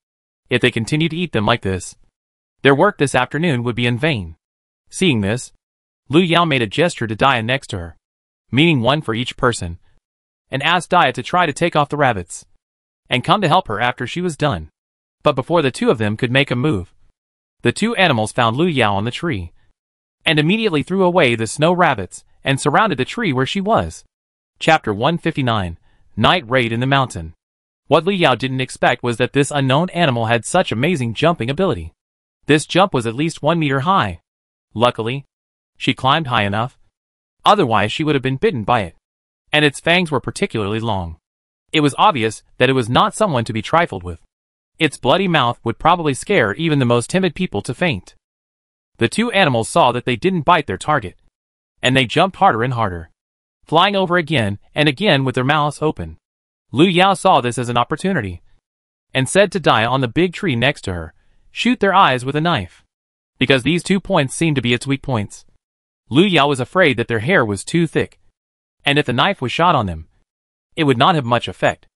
If they continued to eat them like this, their work this afternoon would be in vain. Seeing this, Lu Yao made a gesture to Dia next to her, meaning one for each person, and asked Dia to try to take off the rabbits, and come to help her after she was done. But before the two of them could make a move, the two animals found Lu Yao on the tree, and immediately threw away the snow rabbits and surrounded the tree where she was. Chapter 159, Night Raid in the Mountain. What Lu Yao didn't expect was that this unknown animal had such amazing jumping ability. This jump was at least 1 meter high. Luckily, she climbed high enough. Otherwise she would have been bitten by it. And its fangs were particularly long. It was obvious that it was not someone to be trifled with. Its bloody mouth would probably scare even the most timid people to faint. The two animals saw that they didn't bite their target, and they jumped harder and harder, flying over again and again with their mouths open. Lu Yao saw this as an opportunity, and said to Dia on the big tree next to her, "Shoot their eyes with a knife," because these 2 points seemed to be its weak points. Lu Yao was afraid that their hair was too thick, and if the knife was shot on them, it would not have much effect.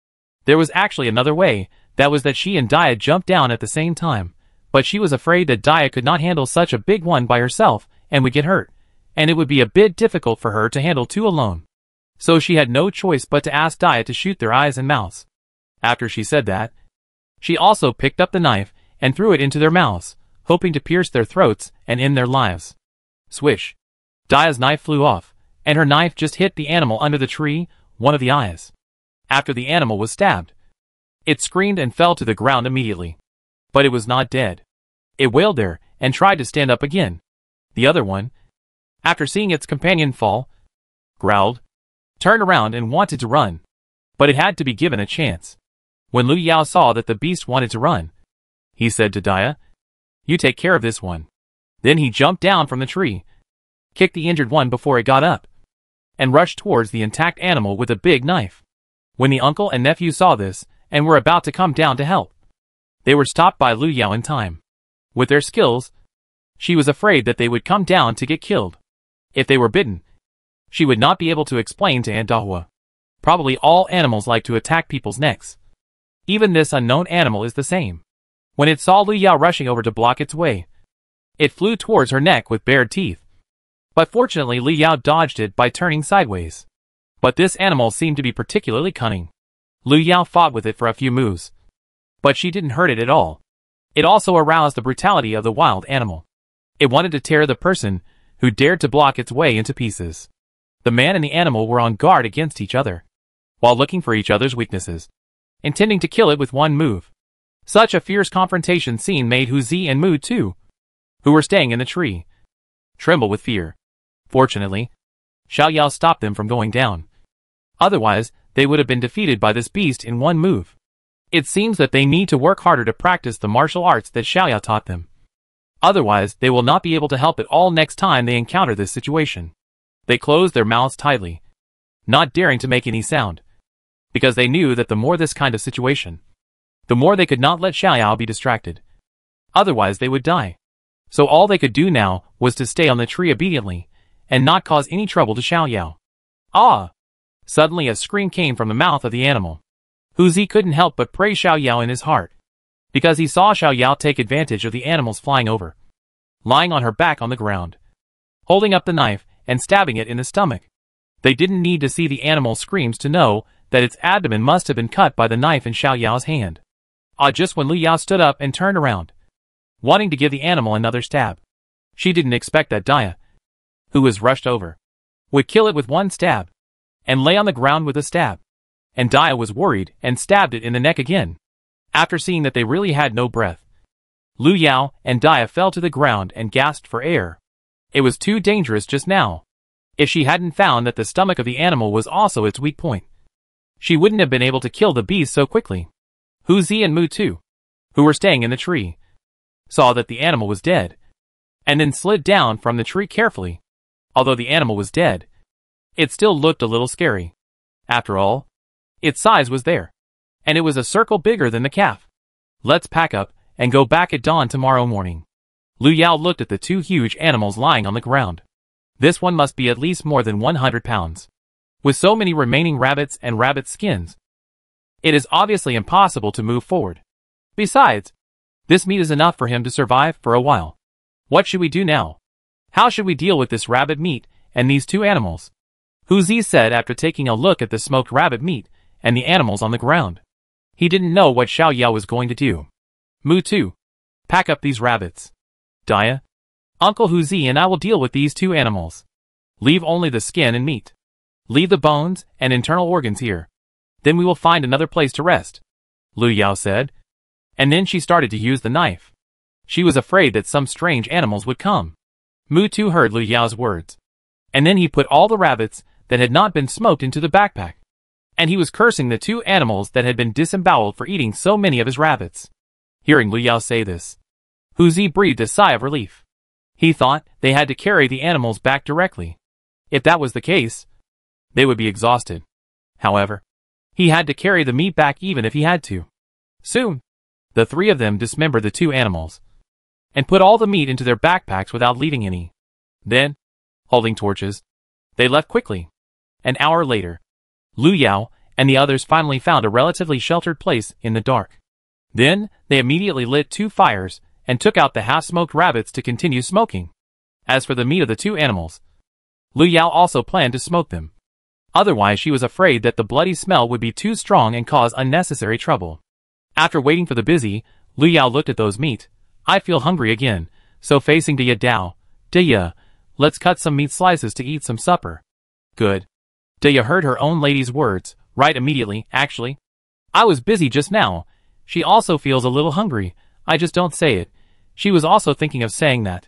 There was actually another way, that was that she and Dia jumped down at the same time, but she was afraid that Dia could not handle such a big one by herself and would get hurt, and it would be a bit difficult for her to handle two alone. So she had no choice but to ask Dia to shoot their eyes and mouths. After she said that, she also picked up the knife and threw it into their mouths, hoping to pierce their throats and end their lives. Swish! Dia's knife flew off, and her knife just hit the animal under the tree, one of the eyes. After the animal was stabbed, it screamed and fell to the ground immediately. But it was not dead. It wailed there and tried to stand up again. The other one, after seeing its companion fall, growled, turned around and wanted to run, but it had to be given a chance. When Lu Yao saw that the beast wanted to run, he said to Dia, "You take care of this one." Then he jumped down from the tree, kicked the injured one before it got up, and rushed towards the intact animal with a big knife. When the uncle and nephew saw this and were about to come down to help, they were stopped by Lu Yao in time. With their skills, she was afraid that they would come down to get killed. If they were bitten, she would not be able to explain to Aunt Dahua. Probably all animals like to attack people's necks. Even this unknown animal is the same. When it saw Lu Yao rushing over to block its way, it flew towards her neck with bared teeth. But fortunately Lu Yao dodged it by turning sideways. But this animal seemed to be particularly cunning. Lu Yao fought with it for a few moves, but she didn't hurt it at all. It also aroused the brutality of the wild animal. It wanted to tear the person who dared to block its way into pieces. The man and the animal were on guard against each other, while looking for each other's weaknesses, intending to kill it with one move. Such a fierce confrontation scene made Hu Zi and Mu Tu, who were staying in the tree, tremble with fear. Fortunately, Xiao Yao stopped them from going down. Otherwise, they would have been defeated by this beast in one move. It seems that they need to work harder to practice the martial arts that Xiao Yao taught them. Otherwise, they will not be able to help at all next time they encounter this situation. They closed their mouths tightly, not daring to make any sound, because they knew that the more this kind of situation, the more they could not let Xiao Yao be distracted. Otherwise they would die. So all they could do now was to stay on the tree obediently, and not cause any trouble to Xiao Yao. Ah! Suddenly a scream came from the mouth of the animal. Hu Zi couldn't help but praise Xiao Yao in his heart, because he saw Xiao Yao take advantage of the animals flying over, lying on her back on the ground, holding up the knife and stabbing it in the stomach. They didn't need to see the animal's screams to know that its abdomen must have been cut by the knife in Xiao Yao's hand. Just when Lu Yao stood up and turned around, wanting to give the animal another stab. She didn't expect that Dia, who was rushed over, would kill it with one stab, and lay on the ground with a stab. And Dia was worried and stabbed it in the neck again. After seeing that they really had no breath, Lu Yao and Dia fell to the ground and gasped for air. It was too dangerous just now. If she hadn't found that the stomach of the animal was also its weak point, she wouldn't have been able to kill the beast so quickly. Hu Zi and Mu Tu, who were staying in the tree, saw that the animal was dead, and then slid down from the tree carefully. Although the animal was dead, it still looked a little scary. After all, its size was there, and it was a circle bigger than the calf. Let's pack up and go back at dawn tomorrow morning. Lu Yao looked at the two huge animals lying on the ground. This one must be at least more than 100 pounds. With so many remaining rabbits and rabbit skins, it is obviously impossible to move forward. Besides, this meat is enough for him to survive for a while. What should we do now? How should we deal with this rabbit meat and these two animals? Hu Zi said after taking a look at the smoked rabbit meat and the animals on the ground. He didn't know what Xiao Yao was going to do. Mu Tu, pack up these rabbits. Dia, Uncle Hu Zi and I will deal with these two animals. Leave only the skin and meat. Leave the bones and internal organs here. Then we will find another place to rest, Lu Yao said. And then she started to use the knife. She was afraid that some strange animals would come. Mu Tu heard Lu Yao's words. And then he put all the rabbits that had not been smoked into the backpack. And he was cursing the two animals that had been disemboweled for eating so many of his rabbits. Hearing Lu Yao say this, Hu Zi breathed a sigh of relief. He thought they had to carry the animals back directly. If that was the case, they would be exhausted. However, he had to carry the meat back even if he had to. Soon, the three of them dismembered the two animals and put all the meat into their backpacks without leaving any. Then, holding torches, they left quickly. An hour later, Lu Yao and the others finally found a relatively sheltered place in the dark. Then, they immediately lit two fires and took out the half-smoked rabbits to continue smoking. As for the meat of the two animals, Lu Yao also planned to smoke them. Otherwise she was afraid that the bloody smell would be too strong and cause unnecessary trouble. After waiting for the busy, Lu Yao looked at those meat. I feel hungry again, so facing Dia Dao, Dia, let's cut some meat slices to eat some supper. Good. Dia heard her own lady's words, right immediately, actually. I was busy just now. She also feels a little hungry, I just don't say it. She was also thinking of saying that.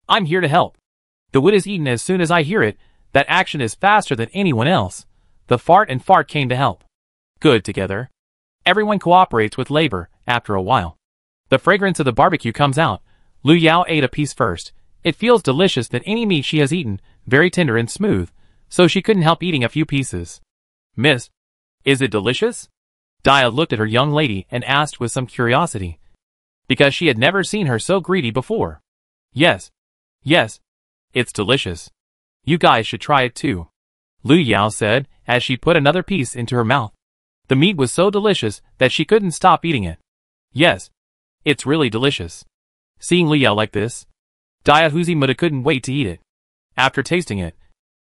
I'm here to help. The wood is eaten as soon as I hear it. That action is faster than anyone else. The fart and fart came to help. Good together. Everyone cooperates with labor, after a while. The fragrance of the barbecue comes out. Lu Yao ate a piece first. It feels delicious than any meat she has eaten, very tender and smooth, so she couldn't help eating a few pieces. Miss, is it delicious? Dia looked at her young lady and asked with some curiosity, because she had never seen her so greedy before. Yes. Yes. It's delicious. You guys should try it too, Lu Yao said as she put another piece into her mouth. The meat was so delicious that she couldn't stop eating it. Yes. It's really delicious. Seeing Lu Yao like this, Dia Hu Zi Muda couldn't wait to eat it. After tasting it,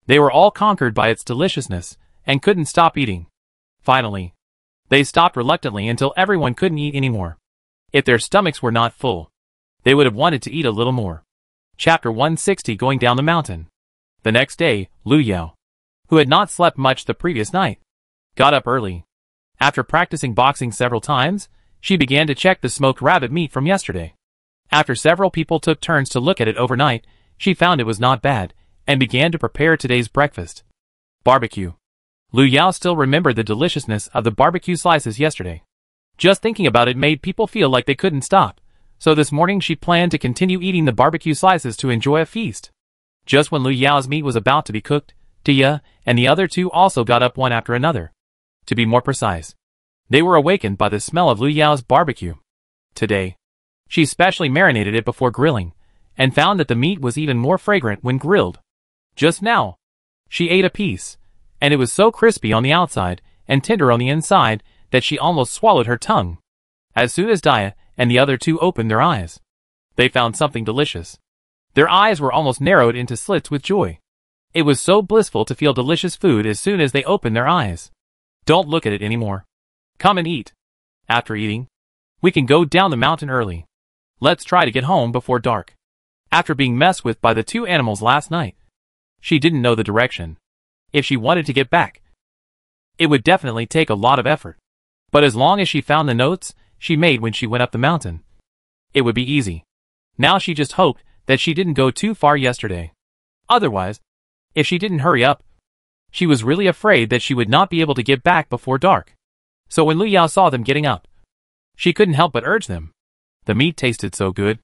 they were all conquered by its deliciousness and couldn't stop eating. Finally, they stopped reluctantly until everyone couldn't eat anymore. If their stomachs were not full, they would have wanted to eat a little more. Chapter 160 Going Down the Mountain. The next day, Lu Yao, who had not slept much the previous night, got up early. After practicing boxing several times, she began to check the smoked rabbit meat from yesterday. After several people took turns to look at it overnight, she found it was not bad, and began to prepare today's breakfast. Barbecue. Lu Yao still remembered the deliciousness of the barbecue slices yesterday. Just thinking about it made people feel like they couldn't stop, so this morning she planned to continue eating the barbecue slices to enjoy a feast. Just when Lu Yao's meat was about to be cooked, Dia and the other two also got up one after another. To be more precise, they were awakened by the smell of Lu Yao's barbecue. Today, she specially marinated it before grilling, and found that the meat was even more fragrant when grilled. Just now, she ate a piece, and it was so crispy on the outside and tender on the inside that she almost swallowed her tongue. As soon as Dia and the other two opened their eyes, they found something delicious. Their eyes were almost narrowed into slits with joy. It was so blissful to feel delicious food as soon as they opened their eyes. Don't look at it anymore. Come and eat. After eating, We can go down the mountain early. Let's try to get home before dark. After being messed with by the two animals last night, she didn't know the direction. If she wanted to get back, it would definitely take a lot of effort. But as long as she found the notes she made when she went up the mountain, it would be easy. Now she just hoped that she didn't go too far yesterday. Otherwise, if she didn't hurry up, she was really afraid that she would not be able to get back before dark. So when Lu Yao saw them getting up, she couldn't help but urge them. The meat tasted so good.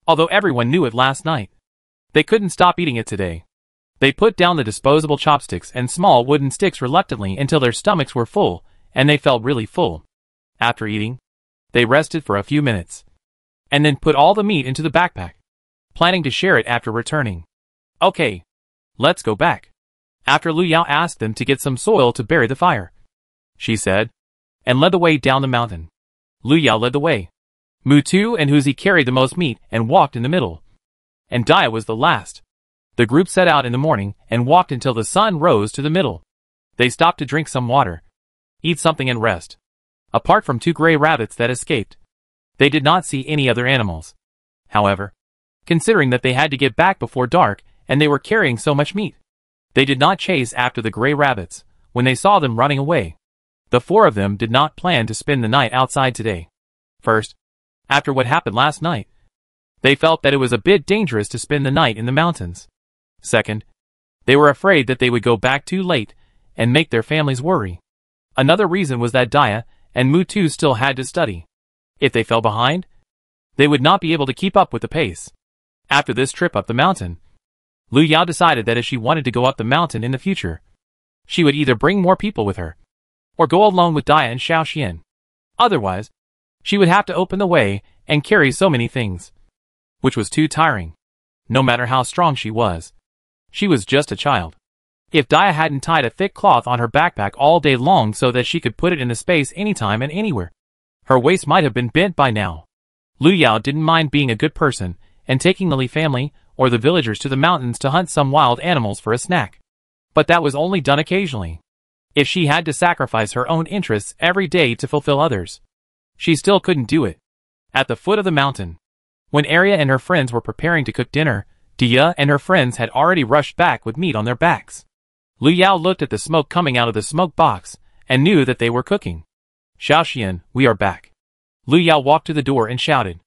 Although everyone knew it last night, they couldn't stop eating it today. They put down the disposable chopsticks and small wooden sticks reluctantly until their stomachs were full, and they felt really full. After eating, they rested for a few minutes, and then put all the meat into the backpack, planning to share it after returning. Okay, let's go back. After Lu Yao asked them to get some soil to bury the fire, she said, and led the way down the mountain. Lu Yao led the way. Mutu and Huzi carried the most meat and walked in the middle, and Dia was the last. The group set out in the morning and walked until the sun rose to the middle. They stopped to drink some water, eat something and rest. Apart from 2 gray rabbits that escaped, they did not see any other animals. However, considering that they had to get back before dark and they were carrying so much meat, they did not chase after the gray rabbits when they saw them running away. The 4 of them did not plan to spend the night outside today. First, after what happened last night, they felt that it was a bit dangerous to spend the night in the mountains. Second, they were afraid that they would go back too late and make their families worry. Another reason was that Dia and Mutu still had to study. If they fell behind, they would not be able to keep up with the pace. After this trip up the mountain, Lu Yao decided that if she wanted to go up the mountain in the future, she would either bring more people with her, or go alone with Dia and Xiaoxian. Otherwise, she would have to open the way and carry so many things, which was too tiring. No matter how strong she was just a child. If Dia hadn't tied a thick cloth on her backpack all day long so that she could put it in the space anytime and anywhere, her waist might have been bent by now. Lu Yao didn't mind being a good person and taking the Li family or the villagers to the mountains to hunt some wild animals for a snack. But that was only done occasionally. If she had to sacrifice her own interests every day to fulfill others, she still couldn't do it. At the foot of the mountain, when Arya and her friends were preparing to cook dinner, Dia and her friends had already rushed back with meat on their backs. Lu Yao looked at the smoke coming out of the smoke box and knew that they were cooking. Xiaoxian, we are back. Lu Yao walked to the door and shouted.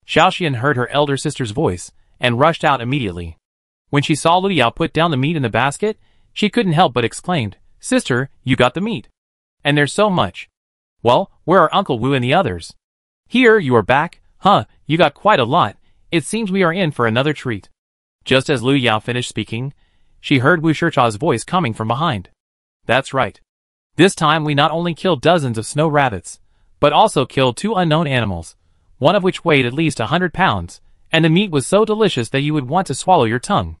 Xiaoxian heard her elder sister's voice and rushed out immediately. When she saw Lu Yao put down the meat in the basket, she couldn't help but exclaimed, Sister, you got the meat. And there's so much. Well, where are Uncle Wu and the others? Here, you are back? Huh, you got quite a lot. It seems we are in for another treat. Just as Lu Yao finished speaking, she heard Wu Shichao's voice coming from behind. That's right. This time we not only killed dozens of snow rabbits, but also killed 2 unknown animals, one of which weighed at least 100 pounds, and the meat was so delicious that you would want to swallow your tongue.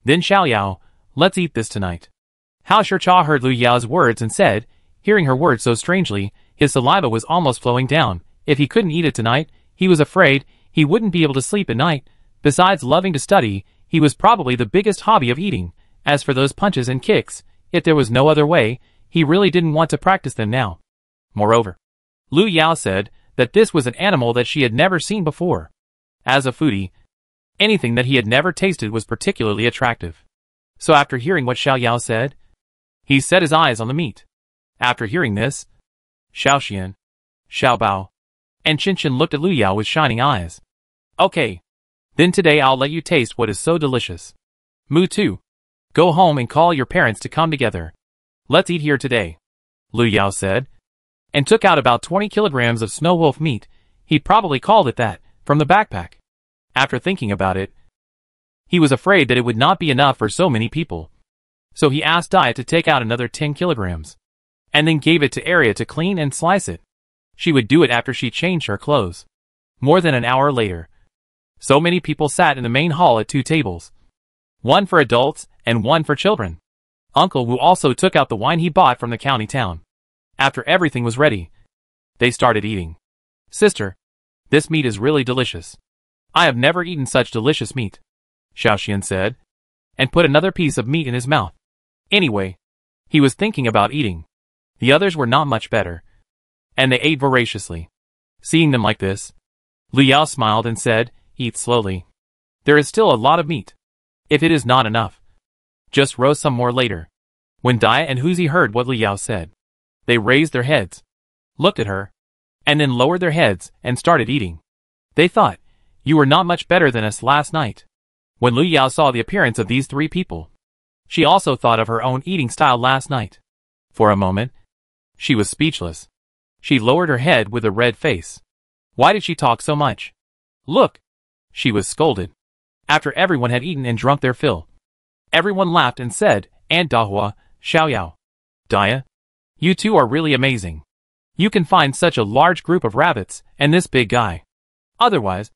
Then Xiao Yao, let's eat this tonight. Hao Shichao heard Lu Yao's words and said, hearing her words so strangely, his saliva was almost flowing down. If he couldn't eat it tonight, he was afraid he wouldn't be able to sleep at night. Besides loving to study, he was probably the biggest hobby of eating. As for those punches and kicks, if there was no other way, he really didn't want to practice them now. Moreover, Lu Yao said that this was an animal that she had never seen before. As a foodie, anything that he had never tasted was particularly attractive. So after hearing what Xiao Yao said, he set his eyes on the meat. After hearing this, Xiaoxian, Xiaobao, and Qinshin looked at Lu Yao with shining eyes. Okay. Then today I'll let you taste what is so delicious. Mutu, go home and call your parents to come together. Let's eat here today, Lu Yao said, and took out about 20 kilograms of snow wolf meat, he probably called it that, from the backpack. After thinking about it, he was afraid that it would not be enough for so many people. So he asked Dia to take out another 10 kilograms, and then gave it to Arya to clean and slice it. She would do it after she changed her clothes. More than an hour later, so many people sat in the main hall at 2 tables. One for adults and one for children. Uncle Wu also took out the wine he bought from the county town. After everything was ready, they started eating. Sister, this meat is really delicious. I have never eaten such delicious meat, Xiaoxian said, and put another piece of meat in his mouth. Anyway, he was thinking about eating. The others were not much better, and they ate voraciously. Seeing them like this, Lu Yao smiled and said, "Eat slowly. There is still a lot of meat. If it is not enough, just roast some more later." When Dia and Huzi heard what Lu Yao said, they raised their heads, looked at her, and then lowered their heads and started eating. They thought, "You were not much better than us last night." When Lu Yao saw the appearance of these three people, she also thought of her own eating style last night. For a moment, she was speechless. She lowered her head with a red face. Why did she talk so much? "Look!" she was scolded. After everyone had eaten and drunk their fill, everyone laughed and said, "And Dahua, Xiaoyao, Dia, you two are really amazing. You can find such a large group of rabbits and this big guy. Otherwise,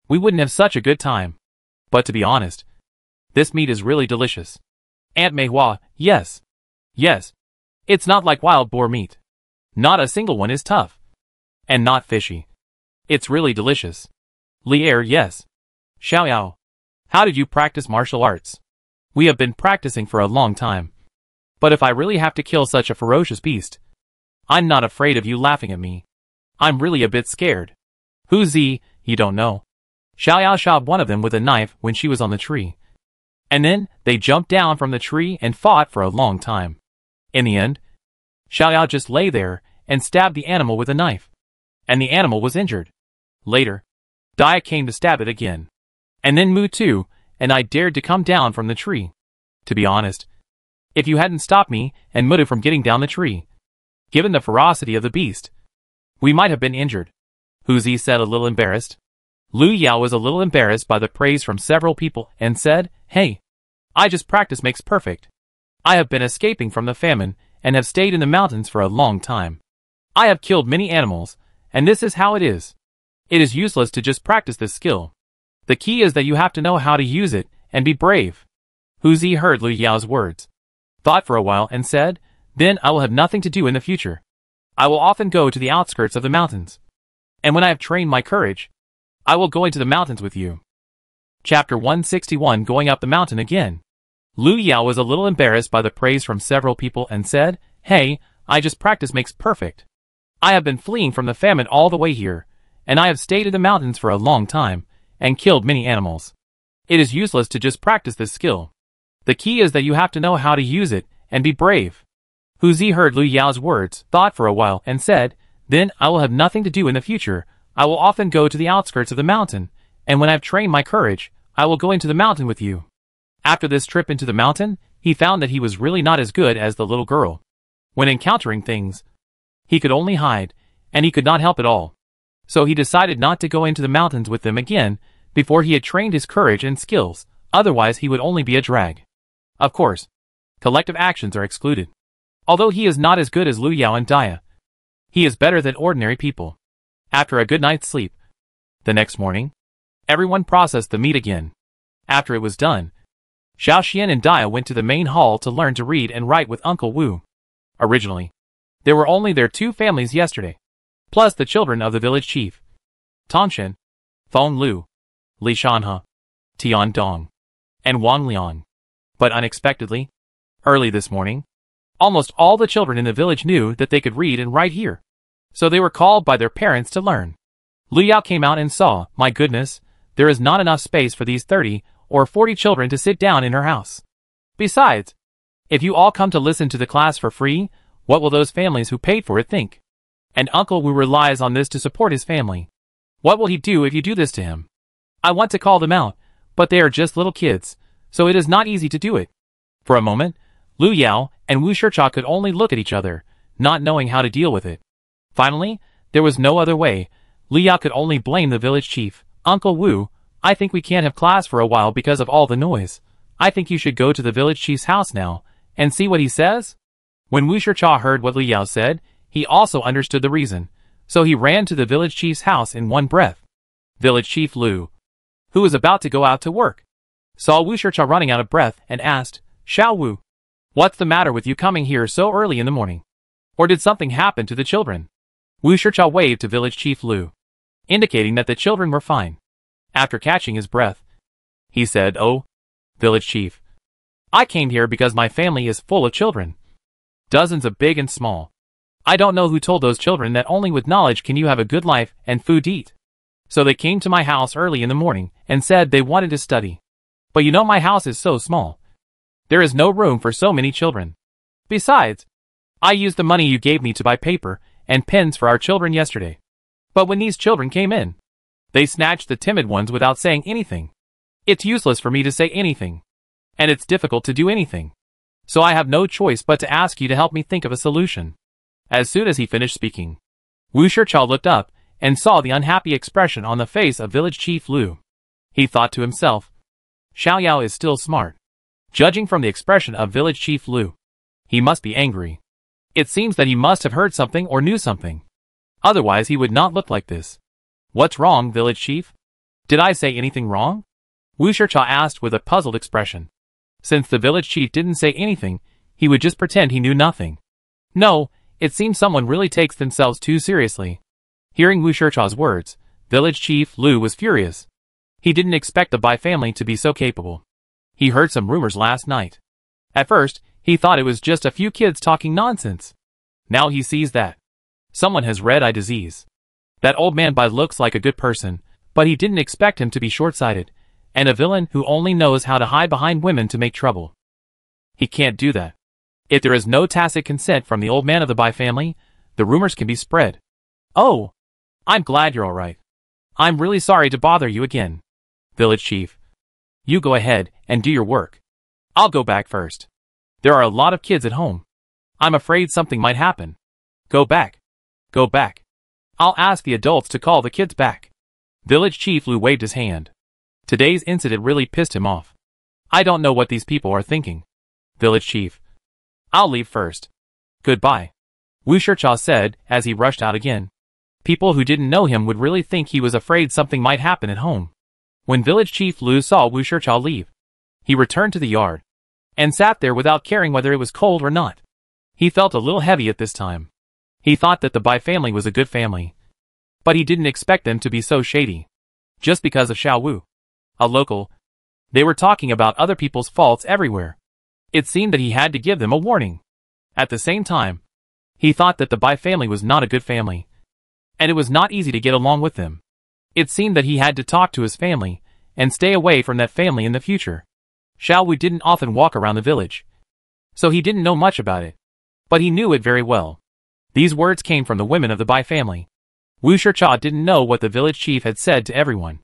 we wouldn't have such a good time. But to be honest, this meat is really delicious." Aunt Meihua, yes. Yes. It's not like wild boar meat. Not a single one is tough. And not fishy. It's really delicious. Lier, yes. Xiaoyao, how did you practice martial arts? We have been practicing for a long time. But if I really have to kill such a ferocious beast, I'm not afraid of you laughing at me. I'm really a bit scared. Huzi, you don't know. Xiaoyao shot one of them with a knife when she was on the tree. And then, they jumped down from the tree and fought for a long time. In the end, Xiaoyao just lay there and stabbed the animal with a knife. And the animal was injured. Later, Dia came to stab it again. And then Mu too, and I dared to come down from the tree. To be honest, if you hadn't stopped me and Mudu from getting down the tree, given the ferocity of the beast, we might have been injured. Huzi said, a little embarrassed. Lu Yao was a little embarrassed by the praise from several people and said, "Hey, I just practice makes perfect. I have been escaping from the famine and have stayed in the mountains for a long time. I have killed many animals, and this is how it is. It is useless to just practice this skill. The key is that you have to know how to use it and be brave." Huzi heard Lu Yao's words, thought for a while and said, "Then I will have nothing to do in the future. I will often go to the outskirts of the mountains. And when I have trained my courage, I will go into the mountains with you." Chapter 161, Going Up the Mountain Again. Lu Yao was a little embarrassed by the praise from several people and said, "Hey, I just practice makes perfect. I have been fleeing from the famine all the way here, and I have stayed in the mountains for a long time, and killed many animals. It is useless to just practice this skill. The key is that you have to know how to use it, and be brave." Huzi heard Lu Yao's words, thought for a while, and said, "Then I will have nothing to do in the future. I will often go to the outskirts of the mountain, and when I have trained my courage, I will go into the mountain with you." After this trip into the mountain, he found that he was really not as good as the little girl. When encountering things, he could only hide, and he could not help at all. So he decided not to go into the mountains with them again before he had trained his courage and skills, otherwise he would only be a drag. Of course, collective actions are excluded. Although he is not as good as Lu Yao and Dia, he is better than ordinary people. After a good night's sleep, the next morning, everyone processed the meat again. After it was done, Xiao Xian and Dia went to the main hall to learn to read and write with Uncle Wu. Originally, there were only their two families yesterday, plus the children of the village chief, Tongshen, Feng Lu, Li Shanhe, Tian Dong, and Wang Liang. But unexpectedly, early this morning, almost all the children in the village knew that they could read and write here. So they were called by their parents to learn. Lu Yao came out and saw, my goodness, there is not enough space for these 30 or 40 children to sit down in her house. Besides, if you all come to listen to the class for free, what will those families who paid for it think? And Uncle Wu relies on this to support his family. What will he do if you do this to him? I want to call them out, but they are just little kids, so it is not easy to do it. For a moment, Lu Yao and Wu Shicha could only look at each other, not knowing how to deal with it. Finally, there was no other way. Lu Yao could only blame the village chief. Uncle Wu, I think we can't have class for a while because of all the noise. I think you should go to the village chief's house now, and see what he says? When Wu Shicha heard what Lu Yao said, he also understood the reason, so he ran to the village chief's house in one breath. Village chief Lu, who was about to go out to work, saw Wu Shicha running out of breath and asked, Xiao Wu, what's the matter with you coming here so early in the morning? Or did something happen to the children? Wu Shicha waved to village chief Lu, indicating that the children were fine. After catching his breath, he said, Oh, village chief, I came here because my family is full of children. Dozens of big and small. I don't know who told those children that only with knowledge can you have a good life and food to eat. So they came to my house early in the morning and said they wanted to study. But you know my house is so small. There is no room for so many children. Besides, I used the money you gave me to buy paper and pens for our children yesterday. But when these children came in, they snatched the timid ones without saying anything. It's useless for me to say anything. And it's difficult to do anything. So I have no choice but to ask you to help me think of a solution. As soon as he finished speaking, Wu Shichao looked up and saw the unhappy expression on the face of Village Chief Lu. He thought to himself, Xiaoyao is still smart. Judging from the expression of Village Chief Lu, he must be angry. It seems that he must have heard something or knew something. Otherwise he would not look like this. What's wrong, Village Chief? Did I say anything wrong? Wu Shichao asked with a puzzled expression. Since the village chief didn't say anything, he would just pretend he knew nothing. No, it seems someone really takes themselves too seriously. Hearing Wu Shichao's words, Village Chief Lu was furious. He didn't expect the Bai family to be so capable. He heard some rumors last night. At first, he thought it was just a few kids talking nonsense. Now he sees that someone has red-eye disease. That old man Bai looks like a good person, but he didn't expect him to be short-sighted, and a villain who only knows how to hide behind women to make trouble. He can't do that. If there is no tacit consent from the old man of the Bai family, the rumors can be spread. Oh, I'm glad you're alright. I'm really sorry to bother you again. Village Chief, you go ahead and do your work. I'll go back first. There are a lot of kids at home. I'm afraid something might happen. Go back. Go back. I'll ask the adults to call the kids back. Village Chief Lu waved his hand. Today's incident really pissed him off. I don't know what these people are thinking. Village Chief, I'll leave first. Goodbye. Wu Shichao said as he rushed out again. People who didn't know him would really think he was afraid something might happen at home. When Village Chief Lu saw Wu Shichao leave, he returned to the yard and sat there without caring whether it was cold or not. He felt a little heavy at this time. He thought that the Bai family was a good family, but he didn't expect them to be so shady. Just because of Xiao Wu, a local, they were talking about other people's faults everywhere. It seemed that he had to give them a warning. At the same time, he thought that the Bai family was not a good family, and it was not easy to get along with them. It seemed that he had to talk to his family and stay away from that family in the future. Xiao Wu didn't often walk around the village, so he didn't know much about it, but he knew it very well. These words came from the women of the Bai family. Wu Shichao didn't know what the village chief had said to everyone.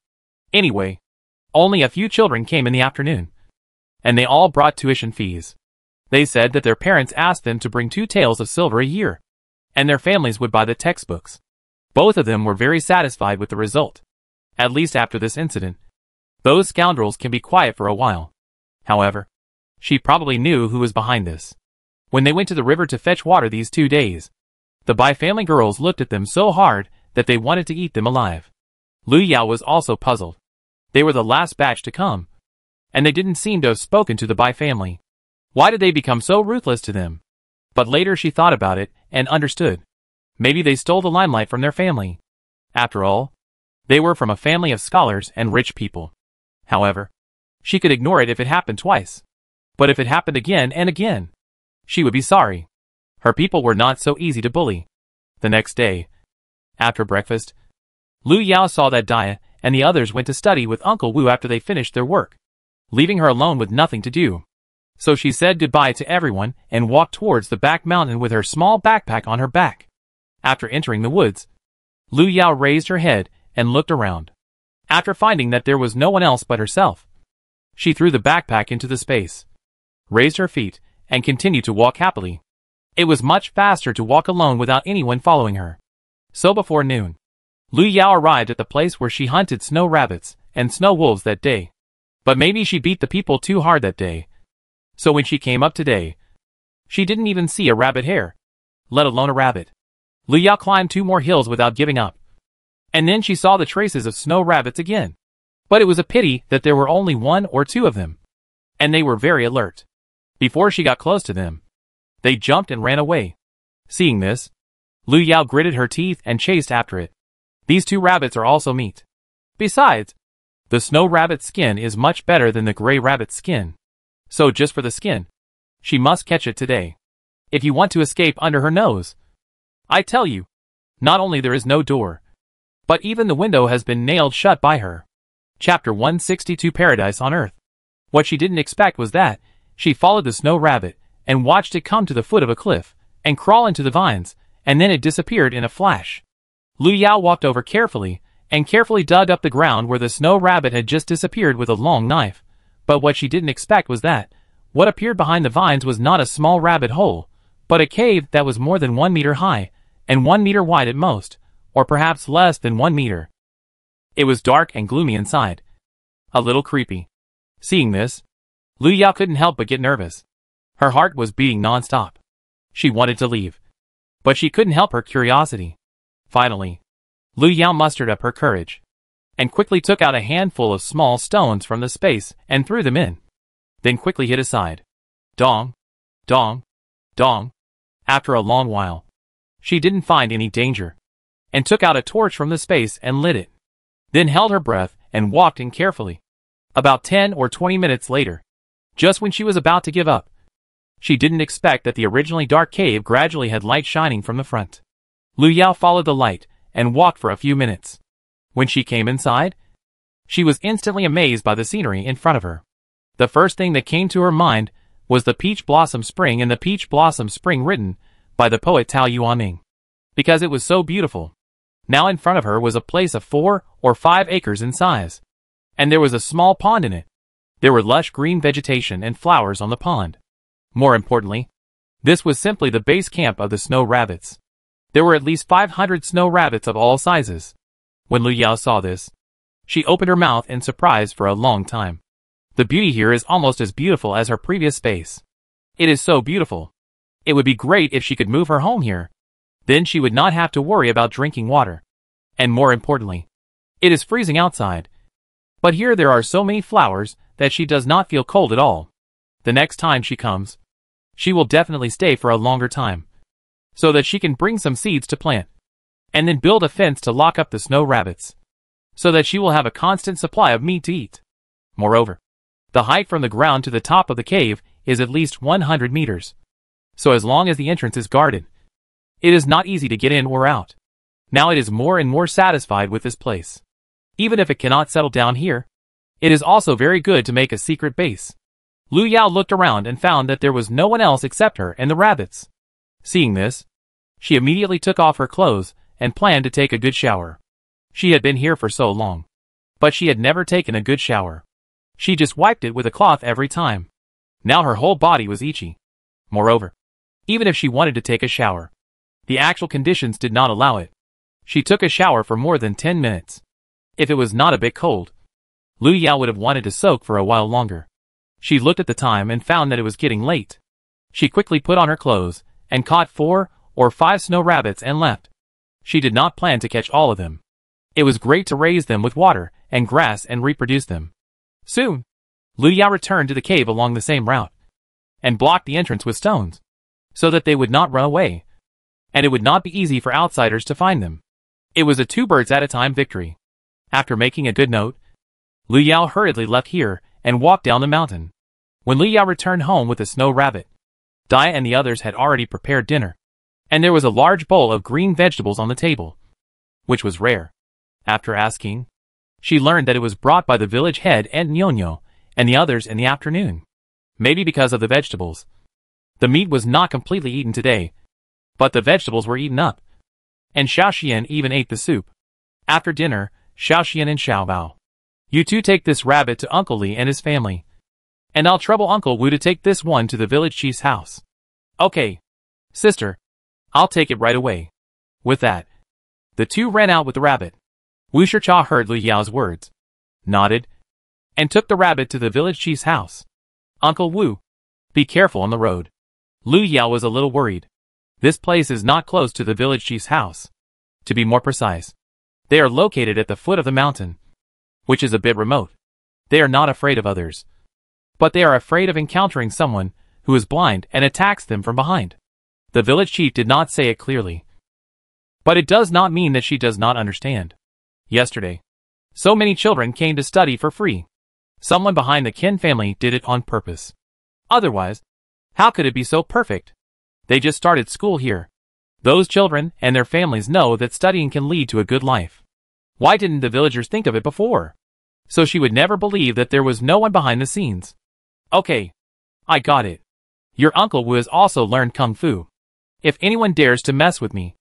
Anyway, only a few children came in the afternoon, and they all brought tuition fees. They said that their parents asked them to bring 2 taels of silver a year, and their families would buy the textbooks. Both of them were very satisfied with the result. At least after this incident, those scoundrels can be quiet for a while. However, she probably knew who was behind this. When they went to the river to fetch water these 2 days, the Bai family girls looked at them so hard that they wanted to eat them alive. Lu Yao was also puzzled. They were the last batch to come, and they didn't seem to have spoken to the Bai family. Why did they become so ruthless to them? But later she thought about it and understood. Maybe they stole the limelight from their family. After all, they were from a family of scholars and rich people. However, she could ignore it if it happened twice. But if it happened again and again, she would be sorry. Her people were not so easy to bully. The next day, after breakfast, Lu Yao saw that Dia and the others went to study with Uncle Wu after they finished their work, leaving her alone with nothing to do. So she said goodbye to everyone and walked towards the back mountain with her small backpack on her back. After entering the woods, Lu Yao raised her head and looked around. After finding that there was no one else but herself, she threw the backpack into the space, raised her feet, and continued to walk happily. It was much faster to walk alone without anyone following her. So before noon, Lu Yao arrived at the place where she hunted snow rabbits and snow wolves that day. But maybe she beat the people too hard that day. So when she came up today, she didn't even see a rabbit hare, let alone a rabbit. Lu Yao climbed 2 more hills without giving up. And then she saw the traces of snow rabbits again. But it was a pity that there were only 1 or 2 of them. And they were very alert. Before she got close to them, they jumped and ran away. Seeing this, Lu Yao gritted her teeth and chased after it. These 2 rabbits are also meat. Besides, the snow rabbit's skin is much better than the gray rabbit's skin. So just for the skin, she must catch it today. If you want to escape under her nose, I tell you, not only there is no door, but even the window has been nailed shut by her. Chapter 162 Paradise on Earth. What she didn't expect was that she followed the snow rabbit and watched it come to the foot of a cliff and crawl into the vines, and then it disappeared in a flash. Lu Yao walked over carefully and carefully dug up the ground where the snow rabbit had just disappeared with a long knife. But what she didn't expect was that what appeared behind the vines was not a small rabbit hole, but a cave that was more than 1 meter high and 1 meter wide at most, or perhaps less than 1 meter. It was dark and gloomy inside. A little creepy. Seeing this, Lu Yao couldn't help but get nervous. Her heart was beating non-stop. She wanted to leave, but she couldn't help her curiosity. Finally, Lu Yao mustered up her courage and quickly took out a handful of small stones from the space and threw them in, then quickly hid aside. Dong, dong, dong. After a long while, she didn't find any danger and took out a torch from the space and lit it, then held her breath and walked in carefully. About 10 or 20 minutes later, just when she was about to give up, she didn't expect that the originally dark cave gradually had light shining from the front. Lu Yao followed the light and walked for a few minutes. When she came inside, she was instantly amazed by the scenery in front of her. The first thing that came to her mind was the Peach Blossom Spring, and the Peach Blossom Spring written by the poet Tao Yuanming, because it was so beautiful. Now in front of her was a place of 4 or 5 acres in size, and there was a small pond in it. There were lush green vegetation and flowers on the pond. More importantly, this was simply the base camp of the snow rabbits. There were at least 500 snow rabbits of all sizes. When Lu Yao saw this, she opened her mouth in surprise for a long time. The beauty here is almost as beautiful as her previous space. It is so beautiful. It would be great if she could move her home here. Then she would not have to worry about drinking water. And more importantly, it is freezing outside. But here there are so many flowers that she does not feel cold at all. The next time she comes, she will definitely stay for a longer time, so that she can bring some seeds to plant, and then build a fence to lock up the snow rabbits, so that she will have a constant supply of meat to eat. Moreover, the height from the ground to the top of the cave is at least 100 meters. So as long as the entrance is guarded, it is not easy to get in or out. Now it is more and more satisfied with this place. Even if it cannot settle down here, it is also very good to make a secret base. Lu Yao looked around and found that there was no one else except her and the rabbits. Seeing this, she immediately took off her clothes and planned to take a good shower. She had been here for so long, but she had never taken a good shower. She just wiped it with a cloth every time. Now her whole body was itchy. Moreover, even if she wanted to take a shower, the actual conditions did not allow it. She took a shower for more than 10 minutes. If it was not a bit cold, Lu Yao would have wanted to soak for a while longer. She looked at the time and found that it was getting late. She quickly put on her clothes and caught 4 or 5 snow rabbits and left. She did not plan to catch all of them. It was great to raise them with water and grass and reproduce them. Soon, Lu Yao returned to the cave along the same route, and blocked the entrance with stones, so that they would not run away, and it would not be easy for outsiders to find them. It was a 2 birds at a time victory. After making a good note, Lu Yao hurriedly left here and walked down the mountain. When Lu Yao returned home with the snow rabbit, Dai and the others had already prepared dinner, and there was a large bowl of green vegetables on the table, which was rare. After asking, she learned that it was brought by the village head and Nyonyo and the others in the afternoon. Maybe because of the vegetables. The meat was not completely eaten today, but the vegetables were eaten up, and Xiaoxian even ate the soup. After dinner, Xiaoxian and Xiaobao, you two take this rabbit to Uncle Li and his family, and I'll trouble Uncle Wu to take this one to the village chief's house. Okay, sister, I'll take it right away. With that, the two ran out with the rabbit. Wu Shicha heard Lu Yao's words, nodded, and took the rabbit to the village chief's house. Uncle Wu, be careful on the road. Lu Yao was a little worried. This place is not close to the village chief's house. To be more precise, they are located at the foot of the mountain, which is a bit remote. They are not afraid of others, but they are afraid of encountering someone who is blind and attacks them from behind. The village chief did not say it clearly, but it does not mean that she does not understand. Yesterday, so many children came to study for free. Someone behind the Qin family did it on purpose. Otherwise, how could it be so perfect? They just started school here. Those children and their families know that studying can lead to a good life. Why didn't the villagers think of it before? So she would never believe that there was no one behind the scenes. Okay. I got it. Your Uncle Wu has also learned Kung Fu. If anyone dares to mess with me,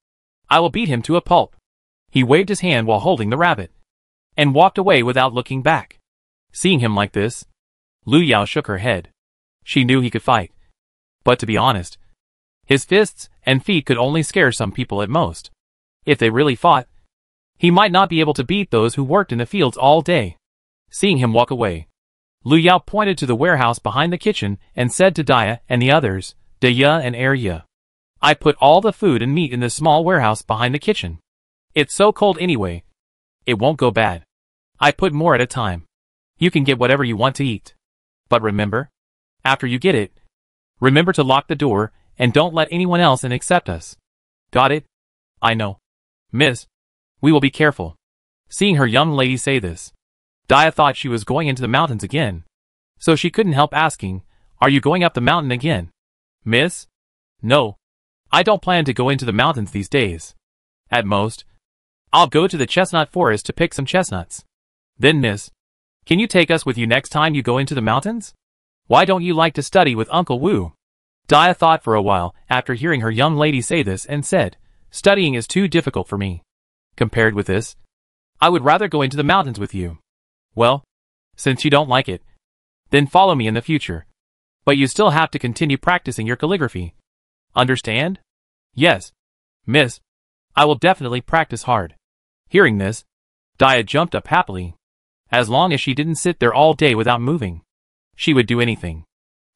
I will beat him to a pulp. He waved his hand while holding the rabbit, and walked away without looking back. Seeing him like this, Lu Yao shook her head. She knew he could fight. But to be honest, his fists and feet could only scare some people at most. If they really fought, he might not be able to beat those who worked in the fields all day. Seeing him walk away, Lu Yao pointed to the warehouse behind the kitchen and said to Dia and the others, Dia and Arya, I put all the food and meat in this small warehouse behind the kitchen. It's so cold anyway. It won't go bad. I put more at a time. You can get whatever you want to eat. But remember, after you get it, remember to lock the door and don't let anyone else in except us. Got it? I know. Miss, we will be careful. Seeing her young lady say this, Dia thought she was going into the mountains again. So she couldn't help asking, Are you going up the mountain again? Miss? No. I don't plan to go into the mountains these days. At most, I'll go to the chestnut forest to pick some chestnuts. Then miss, can you take us with you next time you go into the mountains? Why don't you like to study with Uncle Wu? Dia thought for a while after hearing her young lady say this and said, Studying is too difficult for me. Compared with this, I would rather go into the mountains with you. Well, since you don't like it, then follow me in the future. But you still have to continue practicing your calligraphy. Understand? Yes. Miss, I will definitely practice hard. Hearing this, Dia jumped up happily. As long as she didn't sit there all day without moving, she would do anything.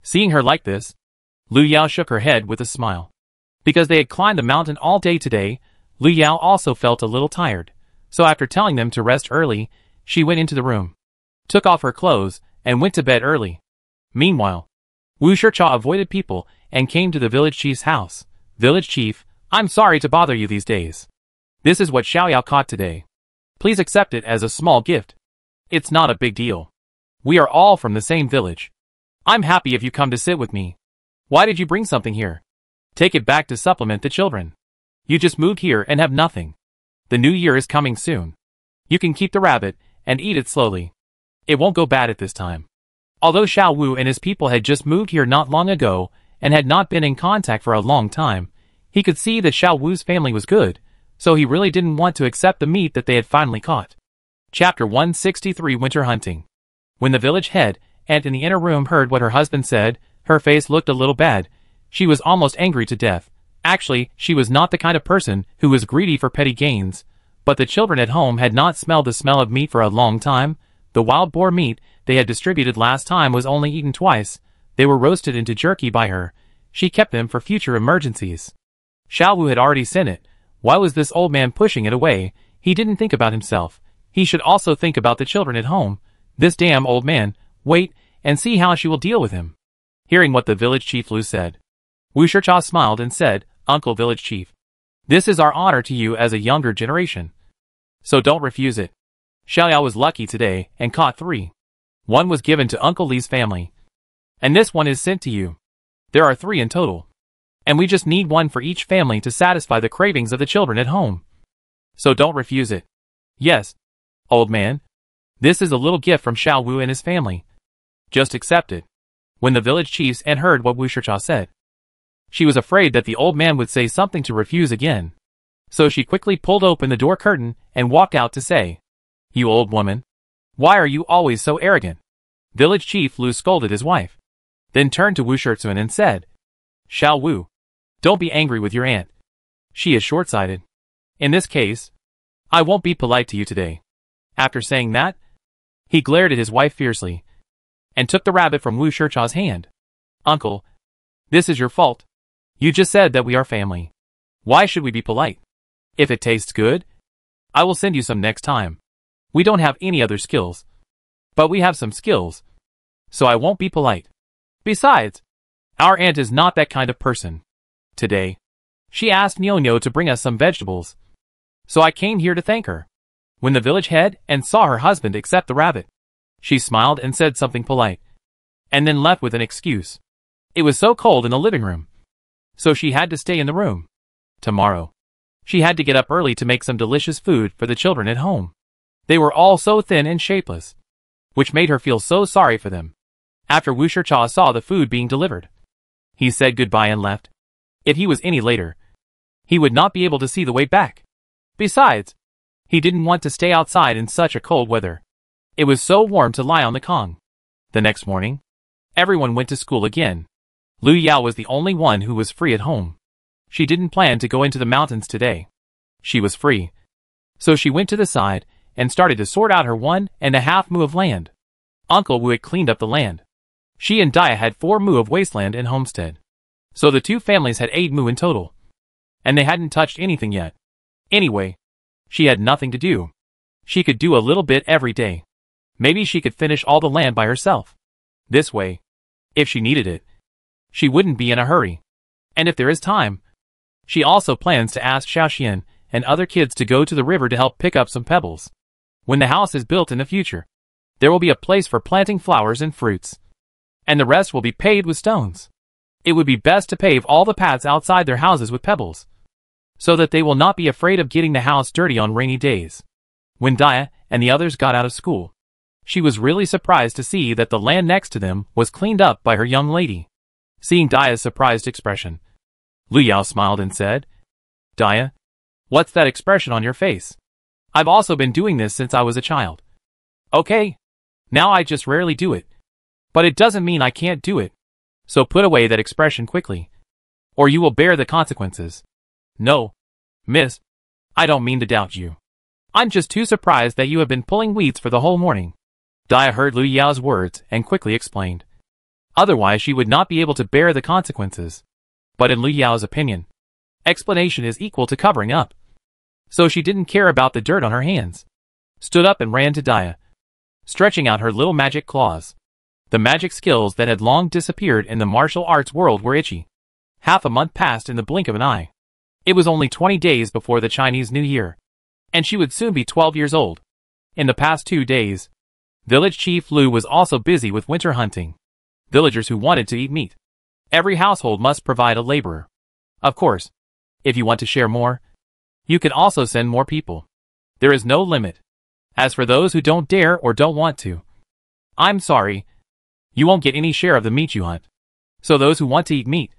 Seeing her like this, Lu Yao shook her head with a smile. Because they had climbed the mountain all day today, Lu Yao also felt a little tired. So after telling them to rest early, she went into the room, took off her clothes, and went to bed early. Meanwhile, Wu Shicha avoided people and came to the village chief's house. Village chief, I'm sorry to bother you these days. This is what Xiaoyao caught today. Please accept it as a small gift. It's not a big deal. We are all from the same village. I'm happy if you come to sit with me. Why did you bring something here? Take it back to supplement the children. You just moved here and have nothing. The new year is coming soon. You can keep the rabbit and eat it slowly. It won't go bad at this time. Although Xiao Wu and his people had just moved here not long ago and had not been in contact for a long time, he could see that Xiao Wu's family was good, so he really didn't want to accept the meat that they had finally caught. Chapter 163 Winter Hunting. When the village head, Aunt in the inner room heard what her husband said, her face looked a little bad. She was almost angry to death. Actually, she was not the kind of person who was greedy for petty gains, but the children at home had not smelled the smell of meat for a long time. The wild boar meat they had distributed last time was only eaten twice. They were roasted into jerky by her. She kept them for future emergencies. Xiao Wu had already seen it. Why was this old man pushing it away? He didn't think about himself. He should also think about the children at home. This damn old man. Wait, and see how she will deal with him. Hearing what the village chief Lu said, Wu Shicha smiled and said, Uncle Village Chief, this is our honor to you as a younger generation. So don't refuse it. Xiaoyao was lucky today and caught 3. One was given to Uncle Li's family. And this one is sent to you. There are 3 in total. And we just need one for each family to satisfy the cravings of the children at home. So don't refuse it. Yes, old man. This is a little gift from Xiao Wu and his family. Just accept it. When the village chiefs and heard what Wu Shicha said, she was afraid that the old man would say something to refuse again. So she quickly pulled open the door curtain and walked out to say, You old woman. Why are you always so arrogant? Village chief Lu scolded his wife. Then turned to Wu Shichun and said, Xiao Wu, don't be angry with your aunt. She is short-sighted. In this case, I won't be polite to you today. After saying that, he glared at his wife fiercely and took the rabbit from Wu Shicha's hand. Uncle, this is your fault. You just said that we are family. Why should we be polite? If it tastes good, I will send you some next time. We don't have any other skills. But we have some skills. So I won't be polite. Besides, our aunt is not that kind of person. Today, she asked Nyo to bring us some vegetables. So I came here to thank her. When the village head and saw her husband accept the rabbit, she smiled and said something polite, and then left with an excuse. It was so cold in the living room, so she had to stay in the room. Tomorrow, she had to get up early to make some delicious food for the children at home. They were all so thin and shapeless, which made her feel so sorry for them. After Wu Shicha saw the food being delivered, he said goodbye and left. If he was any later, he would not be able to see the way back. Besides, he didn't want to stay outside in such a cold weather. It was so warm to lie on the Kong. The next morning, everyone went to school again. Lu Yao was the only one who was free at home. She didn't plan to go into the mountains today. She was free. So she went to the side and started to sort out her 1.5 mu of land. Uncle Wu had cleaned up the land. She and Dia had 4 mu of wasteland and homestead. So the two families had 8 mu in total. And they hadn't touched anything yet. Anyway, she had nothing to do. She could do a little bit every day. Maybe she could finish all the land by herself. This way, if she needed it, she wouldn't be in a hurry. And if there is time, she also plans to ask Xiaoxian and other kids to go to the river to help pick up some pebbles. When the house is built in the future, there will be a place for planting flowers and fruits. And the rest will be paved with stones. It would be best to pave all the paths outside their houses with pebbles, so that they will not be afraid of getting the house dirty on rainy days. When Dia and the others got out of school, she was really surprised to see that the land next to them was cleaned up by her young lady. Seeing Dia's surprised expression, Lu Yao smiled and said, "Dia, what's that expression on your face? I've also been doing this since I was a child. Okay, now I just rarely do it. But it doesn't mean I can't do it. So put away that expression quickly, or you will bear the consequences." "No, miss, I don't mean to doubt you. I'm just too surprised that you have been pulling weeds for the whole morning." Dia heard Lu Yao's words and quickly explained. Otherwise she would not be able to bear the consequences. But in Lu Yao's opinion, explanation is equal to covering up. So she didn't care about the dirt on her hands, stood up and ran to Dia, stretching out her little magic claws. The magic skills that had long disappeared in the martial arts world were itchy. Half a month passed in the blink of an eye. It was only 20 days before the Chinese New Year, and she would soon be 12 years old. In the past 2 days, Village Chief Lu was also busy with winter hunting. Villagers who wanted to eat meat. Every household must provide a laborer. Of course, if you want to share more, you can also send more people. There is no limit. As for those who don't dare or don't want to, I'm sorry, you won't get any share of the meat you hunt. So those who want to eat meat,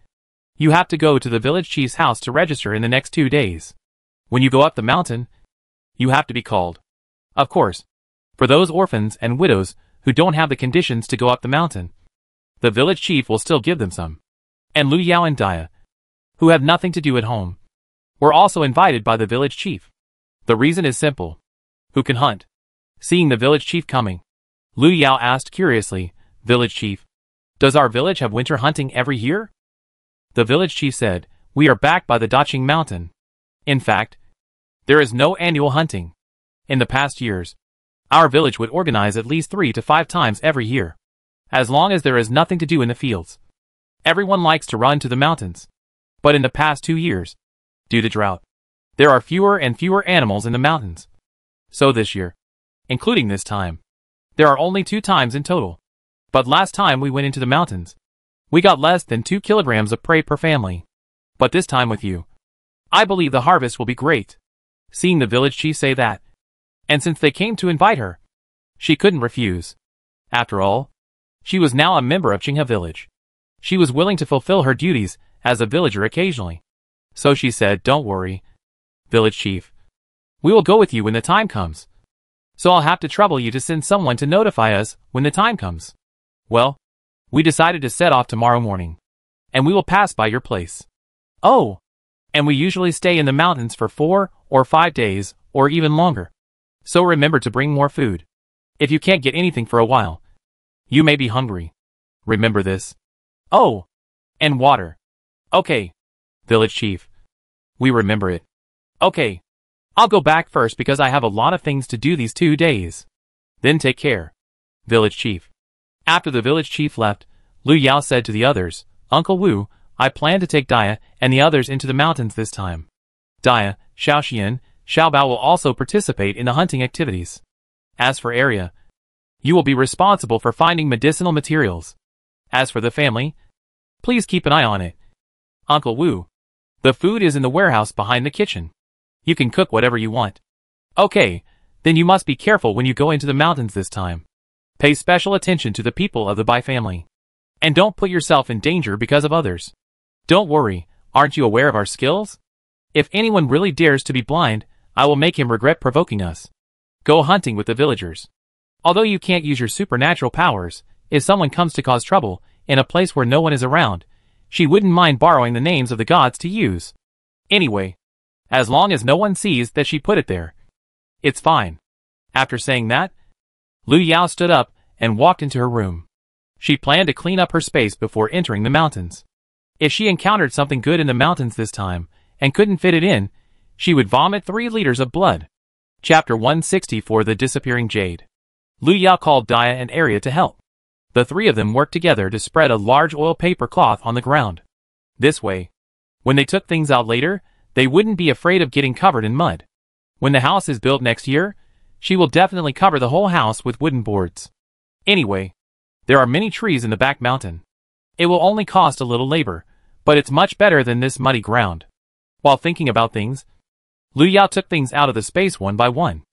you have to go to the village chief's house to register in the next 2 days. When you go up the mountain, you have to be called. Of course, for those orphans and widows who don't have the conditions to go up the mountain, the village chief will still give them some. And Lu Yao and Dia, who have nothing to do at home, were also invited by the village chief. The reason is simple. Who can hunt? Seeing the village chief coming, Lu Yao asked curiously, "Village chief, does our village have winter hunting every year?" The village chief said, "We are backed by the Daqing Mountain. In fact, there is no annual hunting. In the past years, our village would organize at least 3 to 5 times every year. As long as there is nothing to do in the fields, everyone likes to run to the mountains. But in the past 2 years, due to drought, there are fewer and fewer animals in the mountains. So this year, including this time, there are only 2 times in total. But last time we went into the mountains, we got less than 2 kilograms of prey per family. But this time with you, I believe the harvest will be great." Seeing the village chief say that, and since they came to invite her, she couldn't refuse. After all, she was now a member of Qinghe village. She was willing to fulfill her duties as a villager occasionally. So she said, "Don't worry, village chief. We will go with you when the time comes. So I'll have to trouble you to send someone to notify us when the time comes. Well, we decided to set off tomorrow morning, and we will pass by your place. Oh, and we usually stay in the mountains for 4 or 5 days, or even longer. So remember to bring more food. If you can't get anything for a while, you may be hungry. Remember this. Oh, and water." "Okay, village chief. We remember it. Okay, I'll go back first because I have a lot of things to do these 2 days. Then take care, village chief." After the village chief left, Lu Yao said to the others, "Uncle Wu, I plan to take Dia and the others into the mountains this time. Dia, Xiaoxian, Xiaobao will also participate in the hunting activities. As for area, you will be responsible for finding medicinal materials. As for the family, please keep an eye on it." "Uncle Wu, The food is in the warehouse behind the kitchen. You can cook whatever you want. Okay, then you must be careful when you go into the mountains this time. Pay special attention to the people of the Bai family. And don't put yourself in danger because of others. Don't worry, aren't you aware of our skills? If anyone really dares to be blind, I will make him regret provoking us. Go hunting with the villagers. Although you can't use your supernatural powers, if someone comes to cause trouble, in a place where no one is around, she wouldn't mind borrowing the names of the gods to use. Anyway, as long as no one sees that she put it there, it's fine. After saying that, Lu Yao stood up and walked into her room. She planned to clean up her space before entering the mountains. If she encountered something good in the mountains this time, and couldn't fit it in, she would vomit 3 liters of blood. Chapter 164 The Disappearing Jade. Lu Yao called Dia and Arya to help. The 3 of them worked together to spread a large oil paper cloth on the ground. This way, when they took things out later, they wouldn't be afraid of getting covered in mud. When the house is built next year, she will definitely cover the whole house with wooden boards. Anyway, there are many trees in the back mountain. It will only cost a little labor, but it's much better than this muddy ground. While thinking about things, Lu Yao took things out of the space one by one.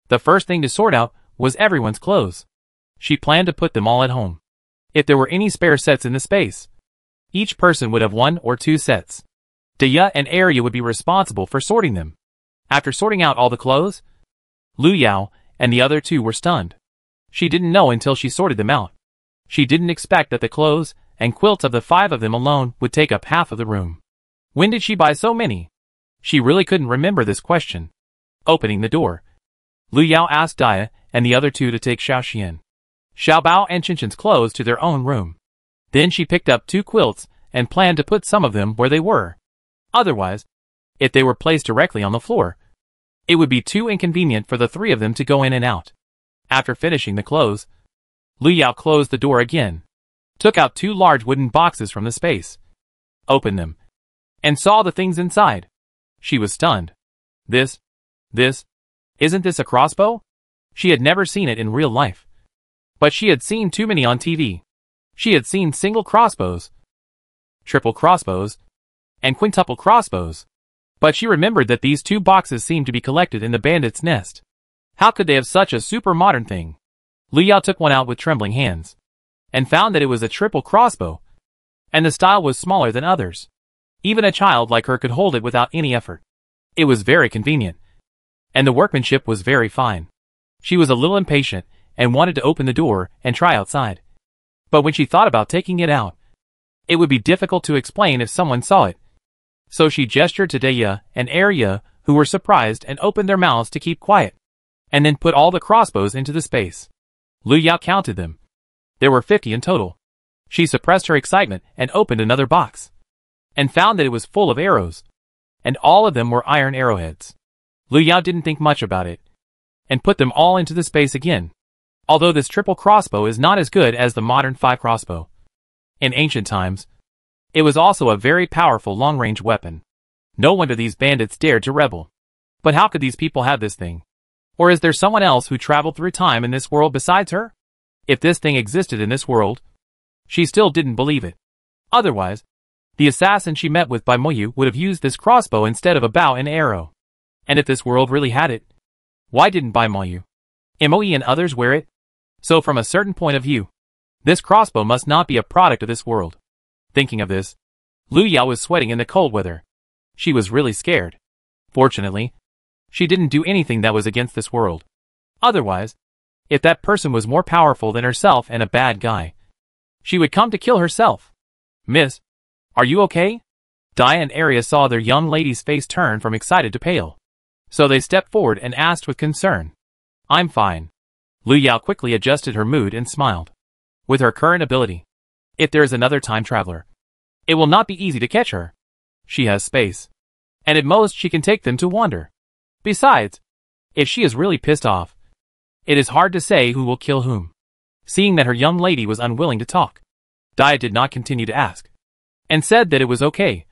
The first thing to sort out was everyone's clothes. She planned to put them all at home. If there were any spare sets in the space, each person would have 1 or 2 sets. Dia and Arya would be responsible for sorting them. After sorting out all the clothes, Lu Yao and the other 2 were stunned. She didn't know until she sorted them out. She didn't expect that the clothes and quilts of the 5 of them alone would take up half of the room. When did she buy so many? She really couldn't remember this question. Opening the door, Lu Yao asked Dia and the other 2 to take Xiaoxian, Xiaobao and Qinchin's clothes to their own room. Then she picked up 2 quilts and planned to put some of them where they were. Otherwise, if they were placed directly on the floor, it would be too inconvenient for the 3 of them to go in and out. After finishing the clothes, Lu Yao closed the door again, took out 2 large wooden boxes from the space, opened them, and saw the things inside. She was stunned. This, isn't this a crossbow? She had never seen it in real life. But she had seen too many on TV. She had seen single crossbows, triple crossbows, and quintuple crossbows. But she remembered that these 2 boxes seemed to be collected in the bandit's nest. How could they have such a super modern thing? Lu Yao took one out with trembling hands, and found that it was a triple crossbow, and the style was smaller than others. Even a child like her could hold it without any effort. It was very convenient, and the workmanship was very fine. She was a little impatient, and wanted to open the door and try outside. But when she thought about taking it out, it would be difficult to explain if someone saw it. So she gestured to Dia and Arya, who were surprised and opened their mouths to keep quiet, and then put all the crossbows into the space. Lu Yao counted them. There were 50 in total. She suppressed her excitement and opened another box, and found that it was full of arrows, and all of them were iron arrowheads. Lu Yao didn't think much about it, and put them all into the space again. Although this triple crossbow is not as good as the modern 5 crossbow. In ancient times, it was also a very powerful long-range weapon. No wonder these bandits dared to rebel. But how could these people have this thing? Or is there someone else who traveled through time in this world besides her? If this thing existed in this world, she still didn't believe it. Otherwise, the assassin she met with by Moyu would have used this crossbow instead of a bow and arrow. And if this world really had it, why didn't Bai Moyu, Moe and others wear it? So from a certain point of view, this crossbow must not be a product of this world. Thinking of this, Lu Yao was sweating in the cold weather. She was really scared. Fortunately, she didn't do anything that was against this world. Otherwise, if that person was more powerful than herself and a bad guy, she would come to kill herself. Miss, are you okay? Dia and Arya saw their young lady's face turn from excited to pale. So they stepped forward and asked with concern. I'm fine. Lu Yao quickly adjusted her mood and smiled. With her current ability, if there is another time traveler, it will not be easy to catch her. She has space, and at most she can take them to wander. Besides, if she is really pissed off, it is hard to say who will kill whom. Seeing that her young lady was unwilling to talk, Dia did not continue to ask, and said that it was okay,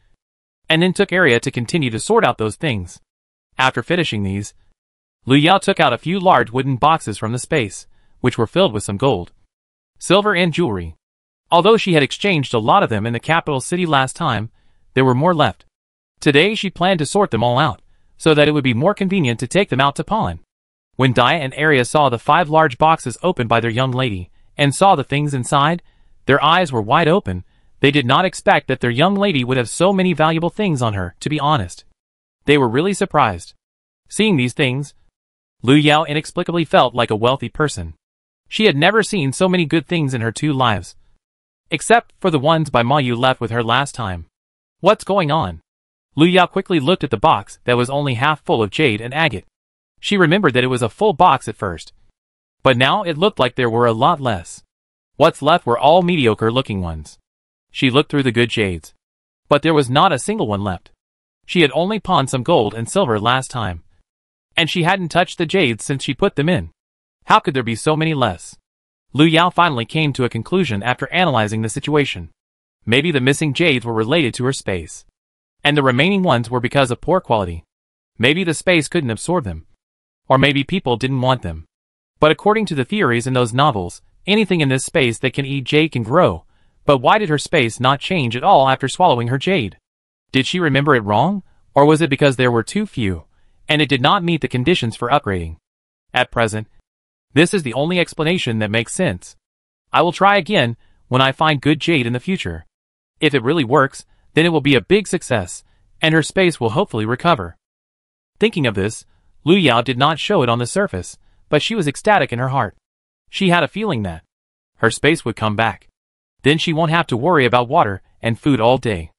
and then took Arya to continue to sort out those things. After finishing these, Lu Yao took out a few large wooden boxes from the space, which were filled with some gold, silver and jewelry. Although she had exchanged a lot of them in the capital city last time, there were more left. Today she planned to sort them all out, so that it would be more convenient to take them out to pawn. When Dia and Arya saw the 5 large boxes opened by their young lady, and saw the things inside, their eyes were wide open. They did not expect that their young lady would have so many valuable things on her, to be honest. They were really surprised. Seeing these things, Lu Yao inexplicably felt like a wealthy person. She had never seen so many good things in her 2 lives. Except for the ones Bai Mayu left with her last time. What's going on? Lu Yao quickly looked at the box that was only half full of jade and agate. She remembered that it was a full box at first. But now it looked like there were a lot less. What's left were all mediocre-looking ones. She looked through the good jades. But there was not a single one left. She had only pawned some gold and silver last time. And she hadn't touched the jades since she put them in. How could there be so many less? Lu Yao finally came to a conclusion after analyzing the situation. Maybe the missing jades were related to her space. And the remaining ones were because of poor quality. Maybe the space couldn't absorb them. Or maybe people didn't want them. But according to the theories in those novels, anything in this space that can eat jade can grow. But why did her space not change at all after swallowing her jade? Did she remember it wrong? Or was it because there were too few, and it did not meet the conditions for upgrading? At present, this is the only explanation that makes sense. I will try again when I find good jade in the future. If it really works, then it will be a big success, and her space will hopefully recover. Thinking of this, Lu Yao did not show it on the surface, but she was ecstatic in her heart. She had a feeling that her space would come back. Then she won't have to worry about water and food all day.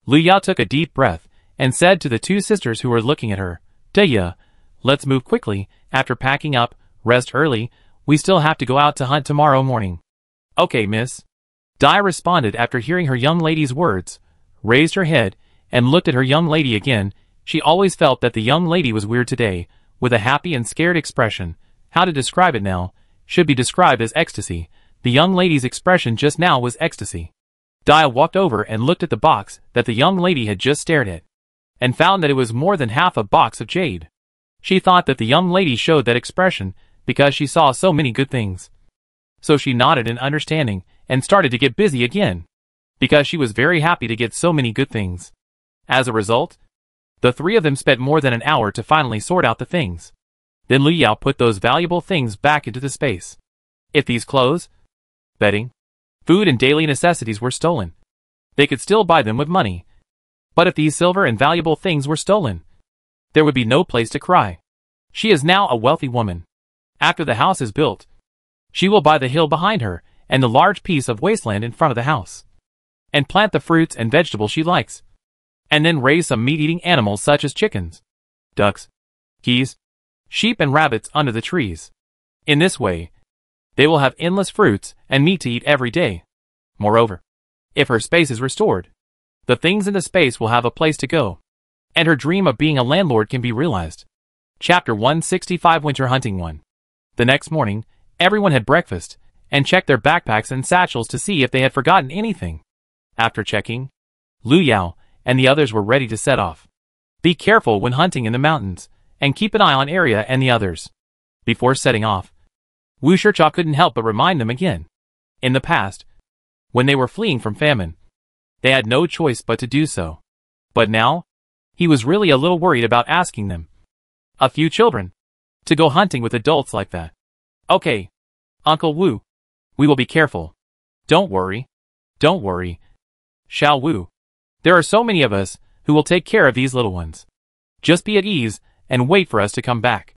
Lu Yao took a deep breath and said to the 2 sisters who were looking at her, Dia, let's move quickly. After packing up, rest early. We still have to go out to hunt tomorrow morning. Okay, miss. Dia responded after hearing her young lady's words, raised her head, and looked at her young lady again. She always felt that the young lady was weird today, with a happy and scared expression. How to describe it now? Should be described as ecstasy. The young lady's expression just now was ecstasy. Dia walked over and looked at the box that the young lady had just stared at, and found that it was more than half a box of jade. She thought that the young lady showed that expression because she saw so many good things. So she nodded in understanding and started to get busy again, because she was very happy to get so many good things. As a result, the 3 of them spent more than an hour to finally sort out the things. Then Lu Yao put those valuable things back into the space. If these clothes, bedding, food and daily necessities were stolen, they could still buy them with money. But if these silver and valuable things were stolen, there would be no place to cry. She is now a wealthy woman. After the house is built, she will buy the hill behind her and the large piece of wasteland in front of the house, and plant the fruits and vegetables she likes, and then raise some meat-eating animals such as chickens, ducks, geese, sheep and rabbits under the trees. In this way, they will have endless fruits and meat to eat every day. Moreover, if her space is restored, the things in the space will have a place to go, and her dream of being a landlord can be realized. Chapter 165 Winter Hunting 1. The next morning, everyone had breakfast, and checked their backpacks and satchels to see if they had forgotten anything. After checking, Lu Yao and the others were ready to set off. Be careful when hunting in the mountains, and keep an eye on Arya and the others. Before setting off, Wu Shicha couldn't help but remind them again. In the past, when they were fleeing from famine, they had no choice but to do so. But now, he was really a little worried about asking them, a few children, to go hunting with adults like that. Okay, Uncle Wu, we will be careful. Don't worry. Don't worry. Xiao Wu, there are so many of us who will take care of these little ones. Just be at ease and wait for us to come back.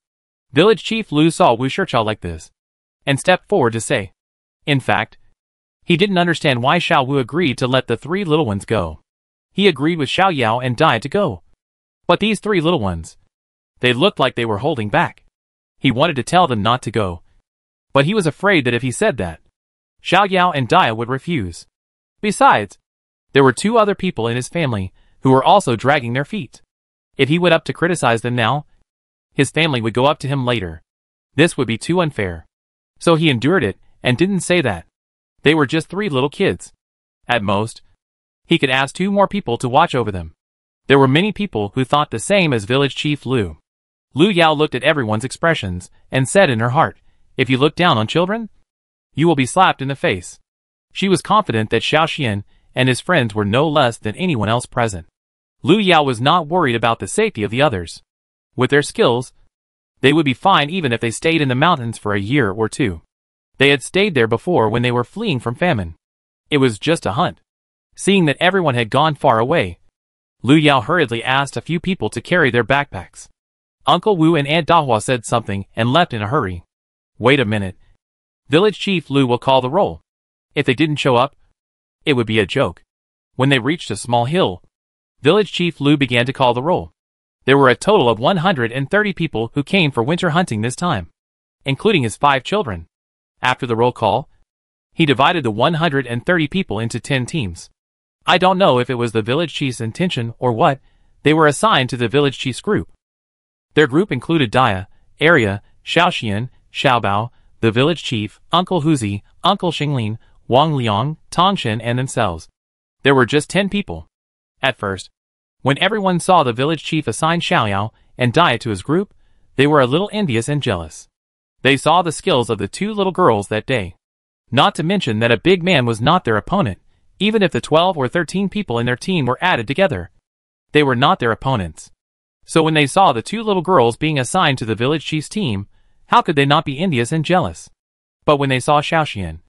Village Chief Lu saw Wu Shicha like this, and stepped forward to say. In fact, he didn't understand why Xiao Wu agreed to let the 3 little ones go. He agreed with Xiao Yao and Dai to go. But these 3 little ones, they looked like they were holding back. He wanted to tell them not to go, but he was afraid that if he said that, Xiao Yao and Dai would refuse. Besides, there were 2 other people in his family who were also dragging their feet. If he went up to criticize them now, his family would go up to him later. This would be too unfair. So he endured it and didn't say that. They were just 3 little kids. At most, he could ask 2 more people to watch over them. There were many people who thought the same as Village Chief Lu. Lu Yao looked at everyone's expressions and said in her heart, if you look down on children, you will be slapped in the face. She was confident that Xiao Xian and his friends were no less than anyone else present. Lu Yao was not worried about the safety of the others. With their skills, they would be fine even if they stayed in the mountains for a year or two. They had stayed there before when they were fleeing from famine. It was just a hunt. Seeing that everyone had gone far away, Lu Yao hurriedly asked a few people to carry their backpacks. Uncle Wu and Aunt Dahua said something and left in a hurry. Wait a minute. Village Chief Lu will call the roll. If they didn't show up, it would be a joke. When they reached a small hill, Village Chief Lu began to call the roll. There were a total of 130 people who came for winter hunting this time, including his 5 children. After the roll call, he divided the 130 people into 10 teams. I don't know if it was the village chief's intention or what, they were assigned to the village chief's group. Their group included Dia, Arya, Xiaoxian, Xiaobao, the village chief, Uncle Huzi, Uncle Xinglin, Wang Liang, Tongshen and themselves. There were just 10 people. At first, when everyone saw the village chief assign Xiaoyao and Dia to his group, they were a little envious and jealous. They saw the skills of the 2 little girls that day. Not to mention that a big man was not their opponent, even if the 12 or 13 people in their team were added together. They were not their opponents. So when they saw the 2 little girls being assigned to the village chief's team, how could they not be envious and jealous? But when they saw Xiaoxian,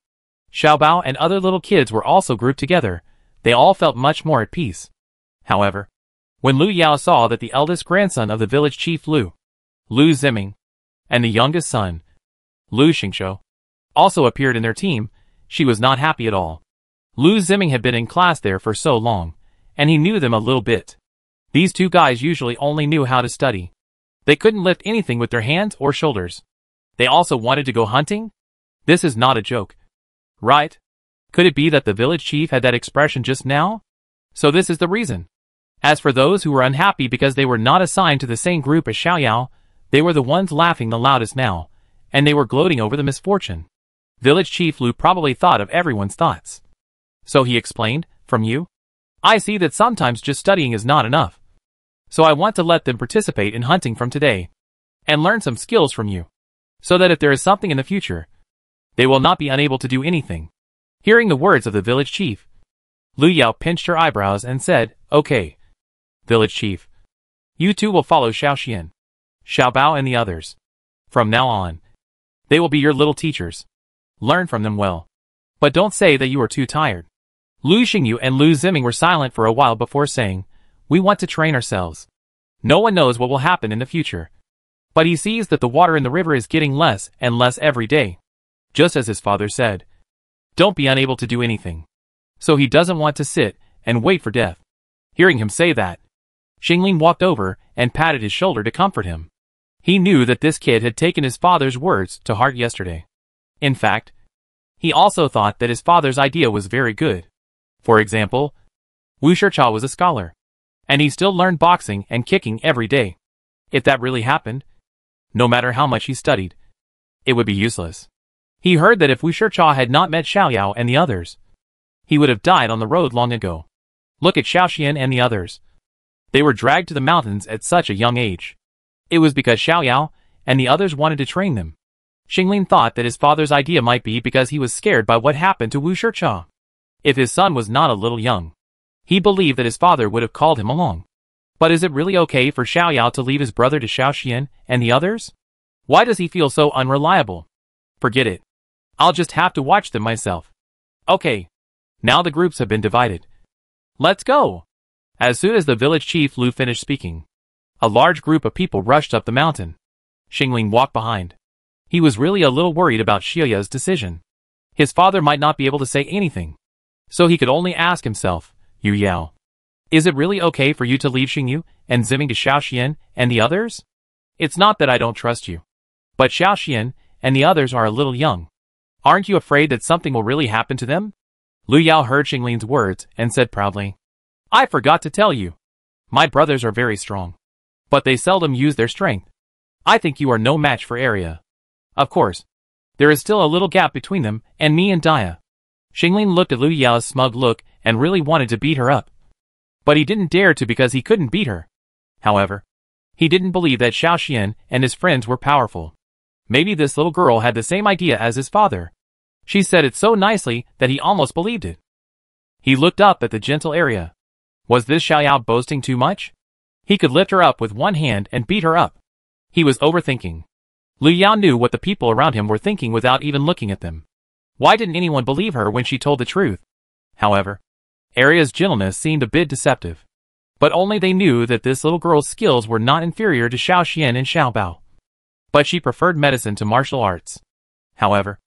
Xiaobao and other little kids were also grouped together, they all felt much more at peace. However, when Lu Yao saw that the eldest grandson of the village chief Lu Ziming, and the youngest son, Lu Xingshou, also appeared in their team, she was not happy at all. Lu Ziming had been in class there for so long, and he knew them a little bit. These 2 guys usually only knew how to study. They couldn't lift anything with their hands or shoulders. They also wanted to go hunting? This is not a joke. Right? Could it be that the village chief had that expression just now? So this is the reason. As for those who were unhappy because they were not assigned to the same group as Xiaoyao, they were the ones laughing the loudest now, and they were gloating over the misfortune. Village Chief Lu probably thought of everyone's thoughts. So he explained, from you? I see that sometimes just studying is not enough. So I want to let them participate in hunting from today, and learn some skills from you, so that if there is something in the future, they will not be unable to do anything. Hearing the words of the village chief, Lu Yao pinched her eyebrows and said, Okay, village chief. You 2 will follow Xiaoxian, Xiaobao and the others. From now on, they will be your little teachers. Learn from them well. But don't say that you are too tired. Lu Xingyu and Lu Ziming were silent for a while before saying, We want to train ourselves. No one knows what will happen in the future. But he sees that the water in the river is getting less and less every day. Just as his father said. Don't be unable to do anything. So he doesn't want to sit and wait for death. Hearing him say that, Xinglin walked over and patted his shoulder to comfort him. He knew that this kid had taken his father's words to heart yesterday. In fact, he also thought that his father's idea was very good. For example, Wu Shicha was a scholar, and he still learned boxing and kicking every day. If that really happened, no matter how much he studied, it would be useless. He heard that if Wu Shicha had not met Xiaoyao and the others, he would have died on the road long ago. Look at Xiaoxian and the others. They were dragged to the mountains at such a young age. It was because Xiaoyao and the others wanted to train them. Xinglin thought that his father's idea might be because he was scared by what happened to Wu Shicha. If his son was not a little young, he believed that his father would have called him along. But is it really okay for Xiaoyao to leave his brother to Xiaoxian and the others? Why does he feel so unreliable? Forget it. I'll just have to watch them myself. Okay. Now the groups have been divided. Let's go! As soon as the village chief Lu finished speaking, a large group of people rushed up the mountain. Xinglin walked behind. He was really a little worried about Xiaoya's decision. His father might not be able to say anything. So he could only ask himself, Yu Yao, is it really okay for you to leave Xingyu and Ziming to Xiaoxian and the others? It's not that I don't trust you. But Xiaoxian and the others are a little young. Aren't you afraid that something will really happen to them? Lu Yao heard Xinglin's words and said proudly, I forgot to tell you. My brothers are very strong. But they seldom use their strength. I think you are no match for Arya. Of course, there is still a little gap between them and me and Dia. Xinglin looked at Lu Yao's smug look and really wanted to beat her up. But he didn't dare to because he couldn't beat her. However, he didn't believe that Xiaoxian and his friends were powerful. Maybe this little girl had the same idea as his father. She said it so nicely that he almost believed it. He looked up at the gentle Arya. Was this Xiaoyao boasting too much? He could lift her up with one hand and beat her up. He was overthinking. Lu Yao knew what the people around him were thinking without even looking at them. Why didn't anyone believe her when she told the truth? However, Aria's gentleness seemed a bit deceptive. But only they knew that this little girl's skills were not inferior to Xiao Xian and Xiao Bao. But she preferred medicine to martial arts. However,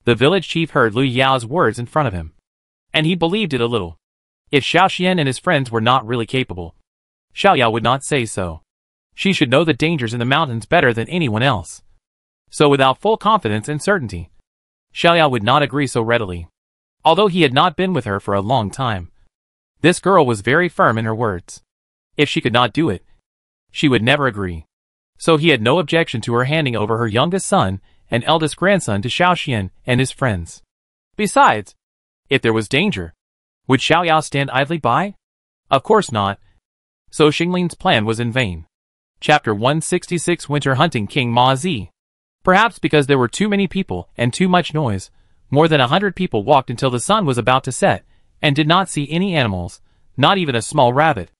the village chief heard Lu Yao's words in front of him. And he believed it a little. If Xiao Xian and his friends were not really capable, Xiaoyao would not say so. She should know the dangers in the mountains better than anyone else. So without full confidence and certainty, Xiaoyao would not agree so readily. Although he had not been with her for a long time, this girl was very firm in her words. If she could not do it, she would never agree. So he had no objection to her handing over her youngest son and eldest grandson to Xiao Xian and his friends. Besides, if there was danger, would Xiaoyao stand idly by? Of course not. So Xingling's plan was in vain. Chapter 166 Winter Hunting King Ma Zi. Perhaps because there were too many people and too much noise, more than 100 people walked until the sun was about to set, and did not see any animals, not even a small rabbit.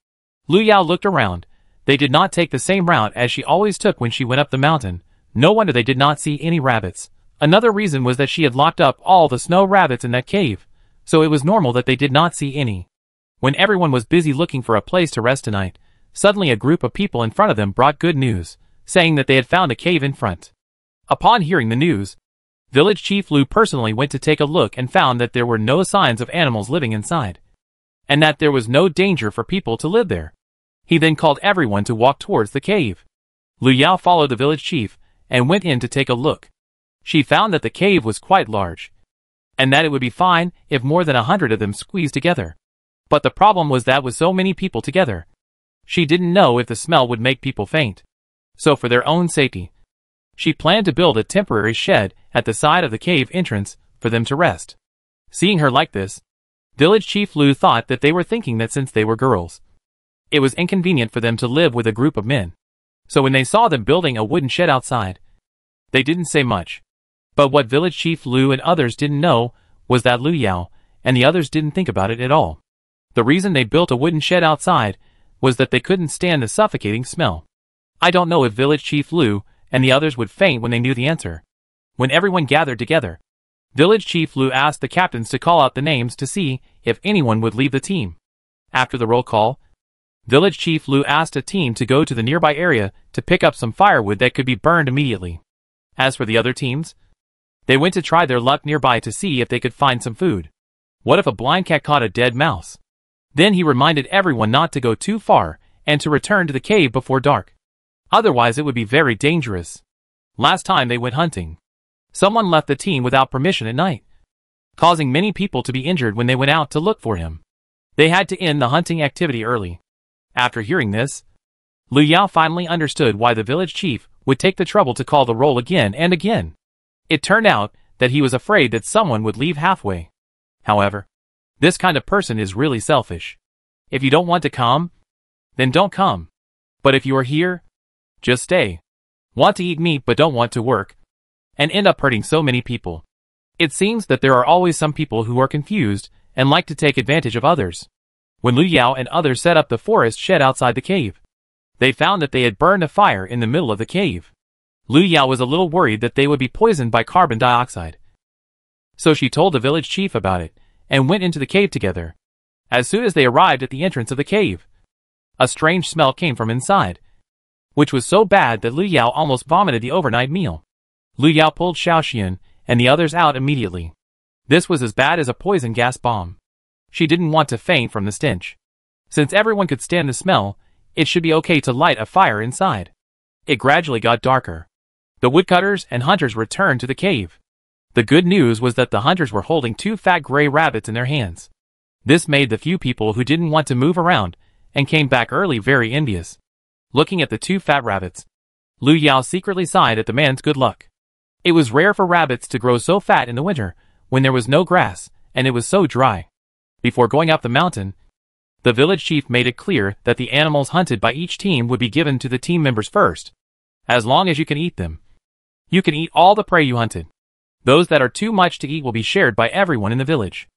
Lu Yao looked around. They did not take the same route as she always took when she went up the mountain. No wonder they did not see any rabbits. Another reason was that she had locked up all the snow rabbits in that cave, so it was normal that they did not see any. When everyone was busy looking for a place to rest tonight, suddenly a group of people in front of them brought good news, saying that they had found a cave in front. Upon hearing the news, Village Chief Lu personally went to take a look and found that there were no signs of animals living inside, and that there was no danger for people to live there. He then called everyone to walk towards the cave. Lu Yao followed the village chief and went in to take a look. She found that the cave was quite large, and that it would be fine if more than 100 of them squeezed together. But the problem was that with so many people together, she didn't know if the smell would make people faint. So for their own safety, she planned to build a temporary shed at the side of the cave entrance for them to rest. Seeing her like this, Village Chief Lu thought that they were thinking that since they were girls, it was inconvenient for them to live with a group of men. So when they saw them building a wooden shed outside, they didn't say much. But what Village Chief Lu and others didn't know was that Lu Yao and the others didn't think about it at all. The reason they built a wooden shed outside was that they couldn't stand the suffocating smell. I don't know if Village Chief Lu and the others would faint when they knew the answer. When everyone gathered together, Village Chief Lu asked the captains to call out the names to see if anyone would leave the team. After the roll call, Village Chief Lu asked a team to go to the nearby area to pick up some firewood that could be burned immediately. As for the other teams, they went to try their luck nearby to see if they could find some food. What if a blind cat caught a dead mouse? Then he reminded everyone not to go too far and to return to the cave before dark. Otherwise it would be very dangerous. Last time they went hunting, someone left the team without permission at night, causing many people to be injured when they went out to look for him. They had to end the hunting activity early. After hearing this, Lu Yao finally understood why the village chief would take the trouble to call the roll again and again. It turned out that he was afraid that someone would leave halfway. However, this kind of person is really selfish. If you don't want to come, then don't come. But if you are here, just stay. Want to eat meat but don't want to work, and end up hurting so many people. It seems that there are always some people who are confused and like to take advantage of others. When Lu Yao and others set up the forest shed outside the cave, they found that they had burned a fire in the middle of the cave. Lu Yao was a little worried that they would be poisoned by carbon dioxide. So she told the village chief about it, and went into the cave together. As soon as they arrived at the entrance of the cave, a strange smell came from inside, which was so bad that Lu Yao almost vomited the overnight meal. Lu Yao pulled Xiao Xian and the others out immediately. This was as bad as a poison gas bomb. She didn't want to faint from the stench. Since everyone could stand the smell, it should be okay to light a fire inside. It gradually got darker. The woodcutters and hunters returned to the cave. The good news was that the hunters were holding 2 fat gray rabbits in their hands. This made the few people who didn't want to move around and came back early very envious. Looking at the 2 fat rabbits, Lu Yao secretly sighed at the man's good luck. It was rare for rabbits to grow so fat in the winter when there was no grass and it was so dry. Before going up the mountain, the village chief made it clear that the animals hunted by each team would be given to the team members first. As long as you can eat them, you can eat all the prey you hunted. Those that are too much to eat will be shared by everyone in the village.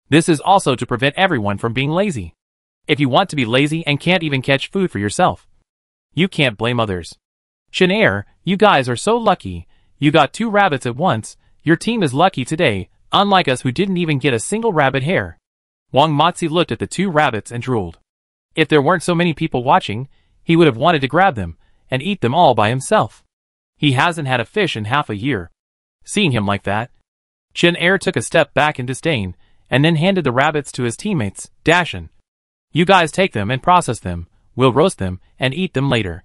This is also to prevent everyone from being lazy. If you want to be lazy and can't even catch food for yourself, you can't blame others. Chinair, you guys are so lucky. You got 2 rabbits at once. Your team is lucky today, unlike us who didn't even get a single rabbit hair. Wang Matzi looked at the 2 rabbits and drooled. If there weren't so many people watching, he would have wanted to grab them and eat them all by himself. He hasn't had a fish in half a year. Seeing him like that, Chinair took a step back in disdain and then handed the rabbits to his teammates, Dashin. You guys take them and process them. We'll roast them and eat them later.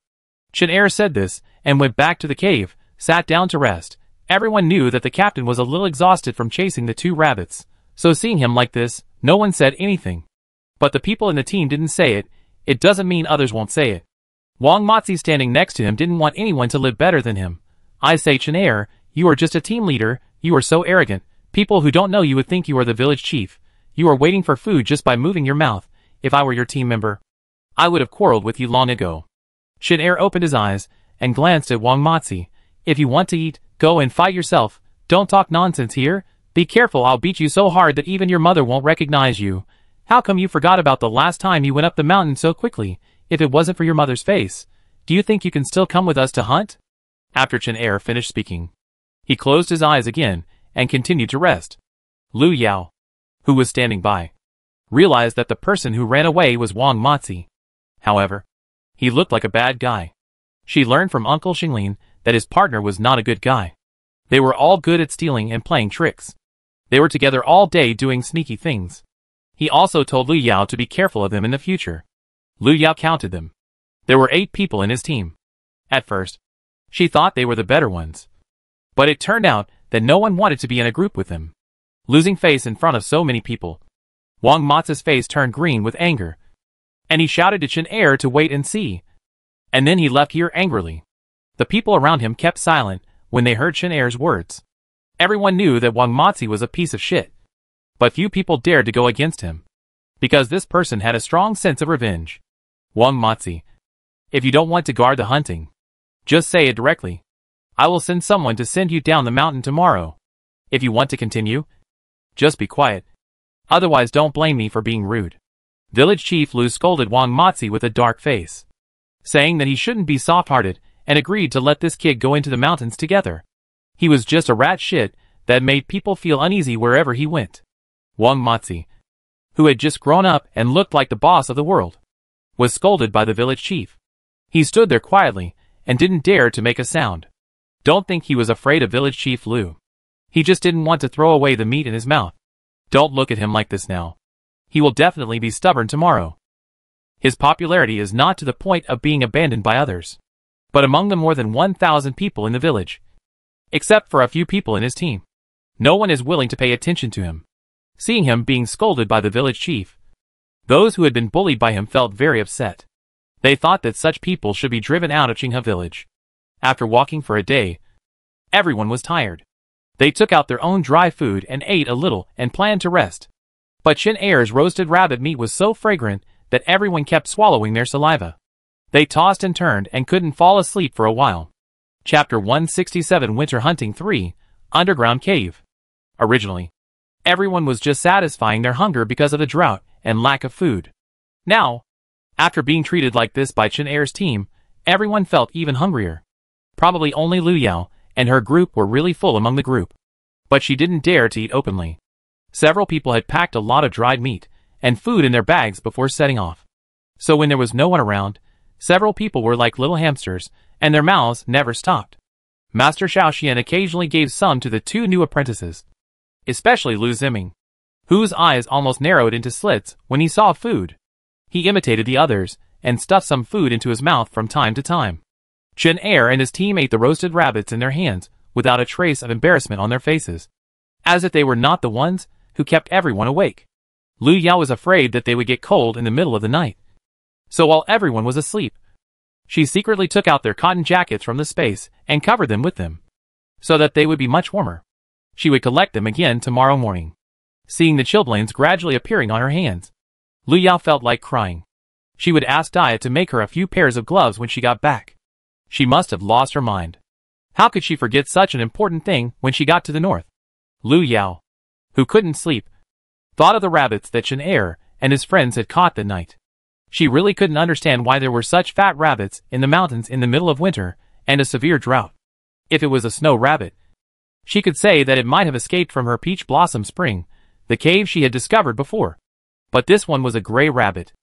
Chinair said this and went back to the cave, sat down to rest. Everyone knew that the captain was a little exhausted from chasing the 2 rabbits, so seeing him like this, no one said anything. But the people in the team didn't say it. It doesn't mean others won't say it. Wang Matzi standing next to him didn't want anyone to live better than him. I say, Chinair, you are just a team leader. You are so arrogant. People who don't know you would think you are the village chief. You are waiting for food just by moving your mouth. If I were your team member, I would have quarreled with you long ago. Chinair opened his eyes and glanced at Wang Matzi. If you want to eat, go and fight yourself. Don't talk nonsense here. Be careful, I'll beat you so hard that even your mother won't recognize you. How come you forgot about the last time you went up the mountain so quickly? If it wasn't for your mother's face, do you think you can still come with us to hunt? After Chinair finished speaking, he closed his eyes again and continued to rest. Lu Yao, who was standing by, realized that the person who ran away was Wang Matzi. However, he looked like a bad guy. She learned from Uncle Xinglin that his partner was not a good guy. They were all good at stealing and playing tricks. They were together all day doing sneaky things. He also told Lu Yao to be careful of them in the future. Lu Yao counted them. There were 8 people in his team. At first, she thought they were the better ones. But it turned out that no one wanted to be in a group with him. Losing face in front of so many people, Wang Matzi's face turned green with anger, and he shouted to Chinair to wait and see. And then he left here angrily. The people around him kept silent when they heard Chinair's words. Everyone knew that Wang Matzi was a piece of shit. But few people dared to go against him, because this person had a strong sense of revenge. Wang Matzi, if you don't want to guard the hunting, just say it directly. I will send someone to send you down the mountain tomorrow. If you want to continue, just be quiet. Otherwise don't blame me for being rude. Village Chief Lu scolded Wang Matzi with a dark face, saying that he shouldn't be soft-hearted, and agreed to let this kid go into the mountains together. He was just a rat shit that made people feel uneasy wherever he went. Wang Matzi, who had just grown up and looked like the boss of the world, was scolded by the village chief. He stood there quietly and didn't dare to make a sound. Don't think he was afraid of village chief Lu. He just didn't want to throw away the meat in his mouth. Don't look at him like this now. He will definitely be stubborn tomorrow. His popularity is not to the point of being abandoned by others, but among the more than 1,000 people in the village, except for a few people in his team, no one is willing to pay attention to him. Seeing him being scolded by the village chief, those who had been bullied by him felt very upset. They thought that such people should be driven out of Qinghe village. After walking for a day, everyone was tired. They took out their own dry food and ate a little and planned to rest. But Chinair's roasted rabbit meat was so fragrant that everyone kept swallowing their saliva. They tossed and turned and couldn't fall asleep for a while. Chapter 167 Winter Hunting 3, Underground Cave. Originally, everyone was just satisfying their hunger because of the drought and lack of food. Now, after being treated like this by Chinair's team, everyone felt even hungrier. Probably only Lu Yao and her group were really full among the group. But she didn't dare to eat openly. Several people had packed a lot of dried meat and food in their bags before setting off. So when there was no one around, several people were like little hamsters, and their mouths never stopped. Master Xiaoxian occasionally gave some to the 2 new apprentices, especially Lu Ziming, whose eyes almost narrowed into slits when he saw food. He imitated the others and stuffed some food into his mouth from time to time. Chinair and his team ate the roasted rabbits in their hands without a trace of embarrassment on their faces, as if they were not the ones who kept everyone awake. Lu Yao was afraid that they would get cold in the middle of the night. So while everyone was asleep, she secretly took out their cotton jackets from the space and covered them with them, so that they would be much warmer. She would collect them again tomorrow morning. Seeing the chilblains gradually appearing on her hands, Lu Yao felt like crying. She would ask Dia to make her a few pairs of gloves when she got back. She must have lost her mind. How could she forget such an important thing when she got to the north? Lu Yao, who couldn't sleep, thought of the rabbits that Chinair and his friends had caught that night. She really couldn't understand why there were such fat rabbits in the mountains in the middle of winter and a severe drought. If it was a snow rabbit, she could say that it might have escaped from her peach blossom spring, the cave she had discovered before. But this one was a gray rabbit.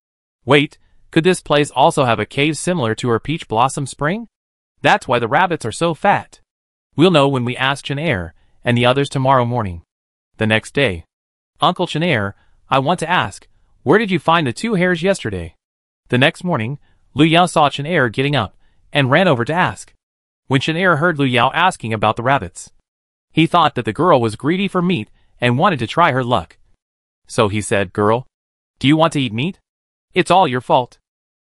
Wait, could this place also have a cave similar to her peach blossom spring? That's why the rabbits are so fat. We'll know when we ask Chenair and the others tomorrow morning. The next day. Uncle Chenair, I want to ask, where did you find the 2 hares yesterday? The next morning, Lu Yao saw Chenair getting up and ran over to ask. When Chenair heard Lu Yao asking about the rabbits, he thought that the girl was greedy for meat and wanted to try her luck. So he said, Girl, do you want to eat meat? It's all your fault.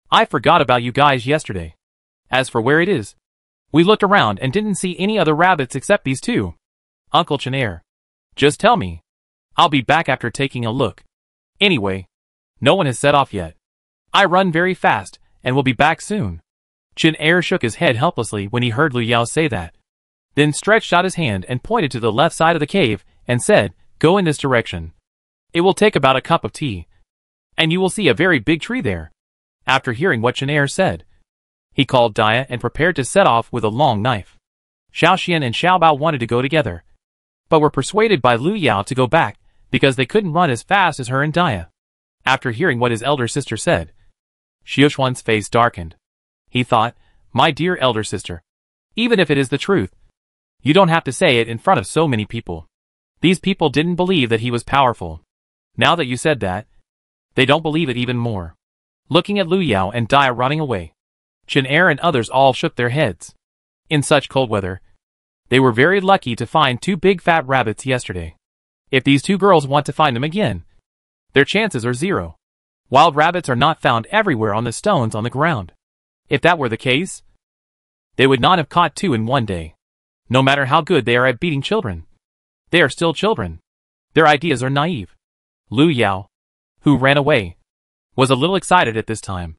I forgot about you guys yesterday. As for where it is, we looked around and didn't see any other rabbits except these 2. Uncle Chenair, just tell me. I'll be back after taking a look. Anyway, no one has set off yet. I run very fast and will be back soon. Chenair shook his head helplessly when he heard Lu Yao say that, then stretched out his hand and pointed to the left side of the cave and said, Go in this direction. It will take about a cup of tea, and you will see a very big tree there. After hearing what Chenair said, he called Dia and prepared to set off with a long knife. Xiaoxian and Xiaobao wanted to go together, but were persuaded by Lu Yao to go back because they couldn't run as fast as her and Dia. After hearing what his elder sister said, Xiaoxuan's face darkened. He thought, My dear elder sister, even if it is the truth, you don't have to say it in front of so many people. These people didn't believe that he was powerful. Now that you said that, they don't believe it even more. Looking at Lu Yao and Dia running away, Chenair and others all shook their heads. In such cold weather, they were very lucky to find 2 big fat rabbits yesterday. If these 2 girls want to find them again, their chances are 0. Wild rabbits are not found everywhere on the stones on the ground. If that were the case, they would not have caught 2 in one day. No matter how good they are at beating children, they are still children. Their ideas are naive. Lu Yao, who ran away, was a little excited at this time.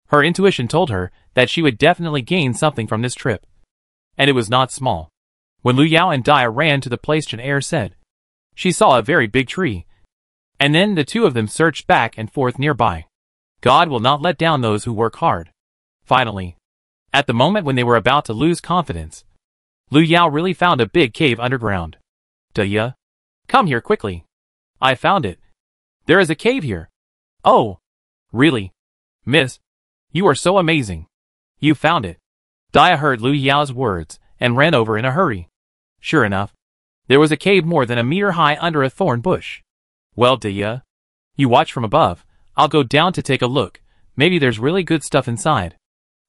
Her intuition told her that she would definitely gain something from this trip. And it was not small. When Lu Yao and Dia ran to the place Chenair said, she saw a very big tree. And then the 2 of them searched back and forth nearby. God will not let down those who work hard. Finally, at the moment when they were about to lose confidence, Lu Yao really found a big cave underground. Dia, come here quickly. I found it. There is a cave here. Oh, really? Miss, you are so amazing. You found it. Dia heard Lu Yao's words and ran over in a hurry. Sure enough, there was a cave more than a meter high under a thorn bush. Well, Dia, you watch from above. I'll go down to take a look. Maybe there's really good stuff inside.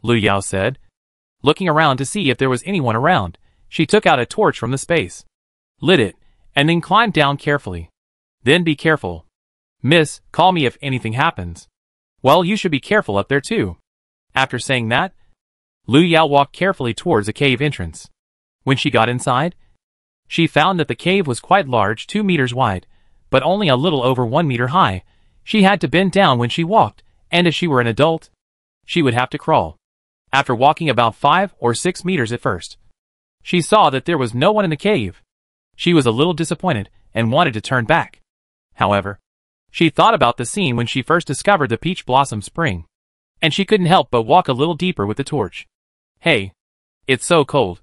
Lu Yao said. Looking around to see if there was anyone around, she took out a torch from the space, lit it, and then climbed down carefully. Then be careful. Miss, call me if anything happens. Well, you should be careful up there too. After saying that, Lu Yao walked carefully towards the cave entrance. When she got inside, she found that the cave was quite large, 2 meters wide, but only a little over 1 meter high. She had to bend down when she walked, and if she were an adult, she would have to crawl. After walking about 5 or 6 meters at first, she saw that there was no one in the cave. She was a little disappointed and wanted to turn back. However, she thought about the scene when she first discovered the peach blossom spring, and she couldn't help but walk a little deeper with the torch. Hey, it's so cold.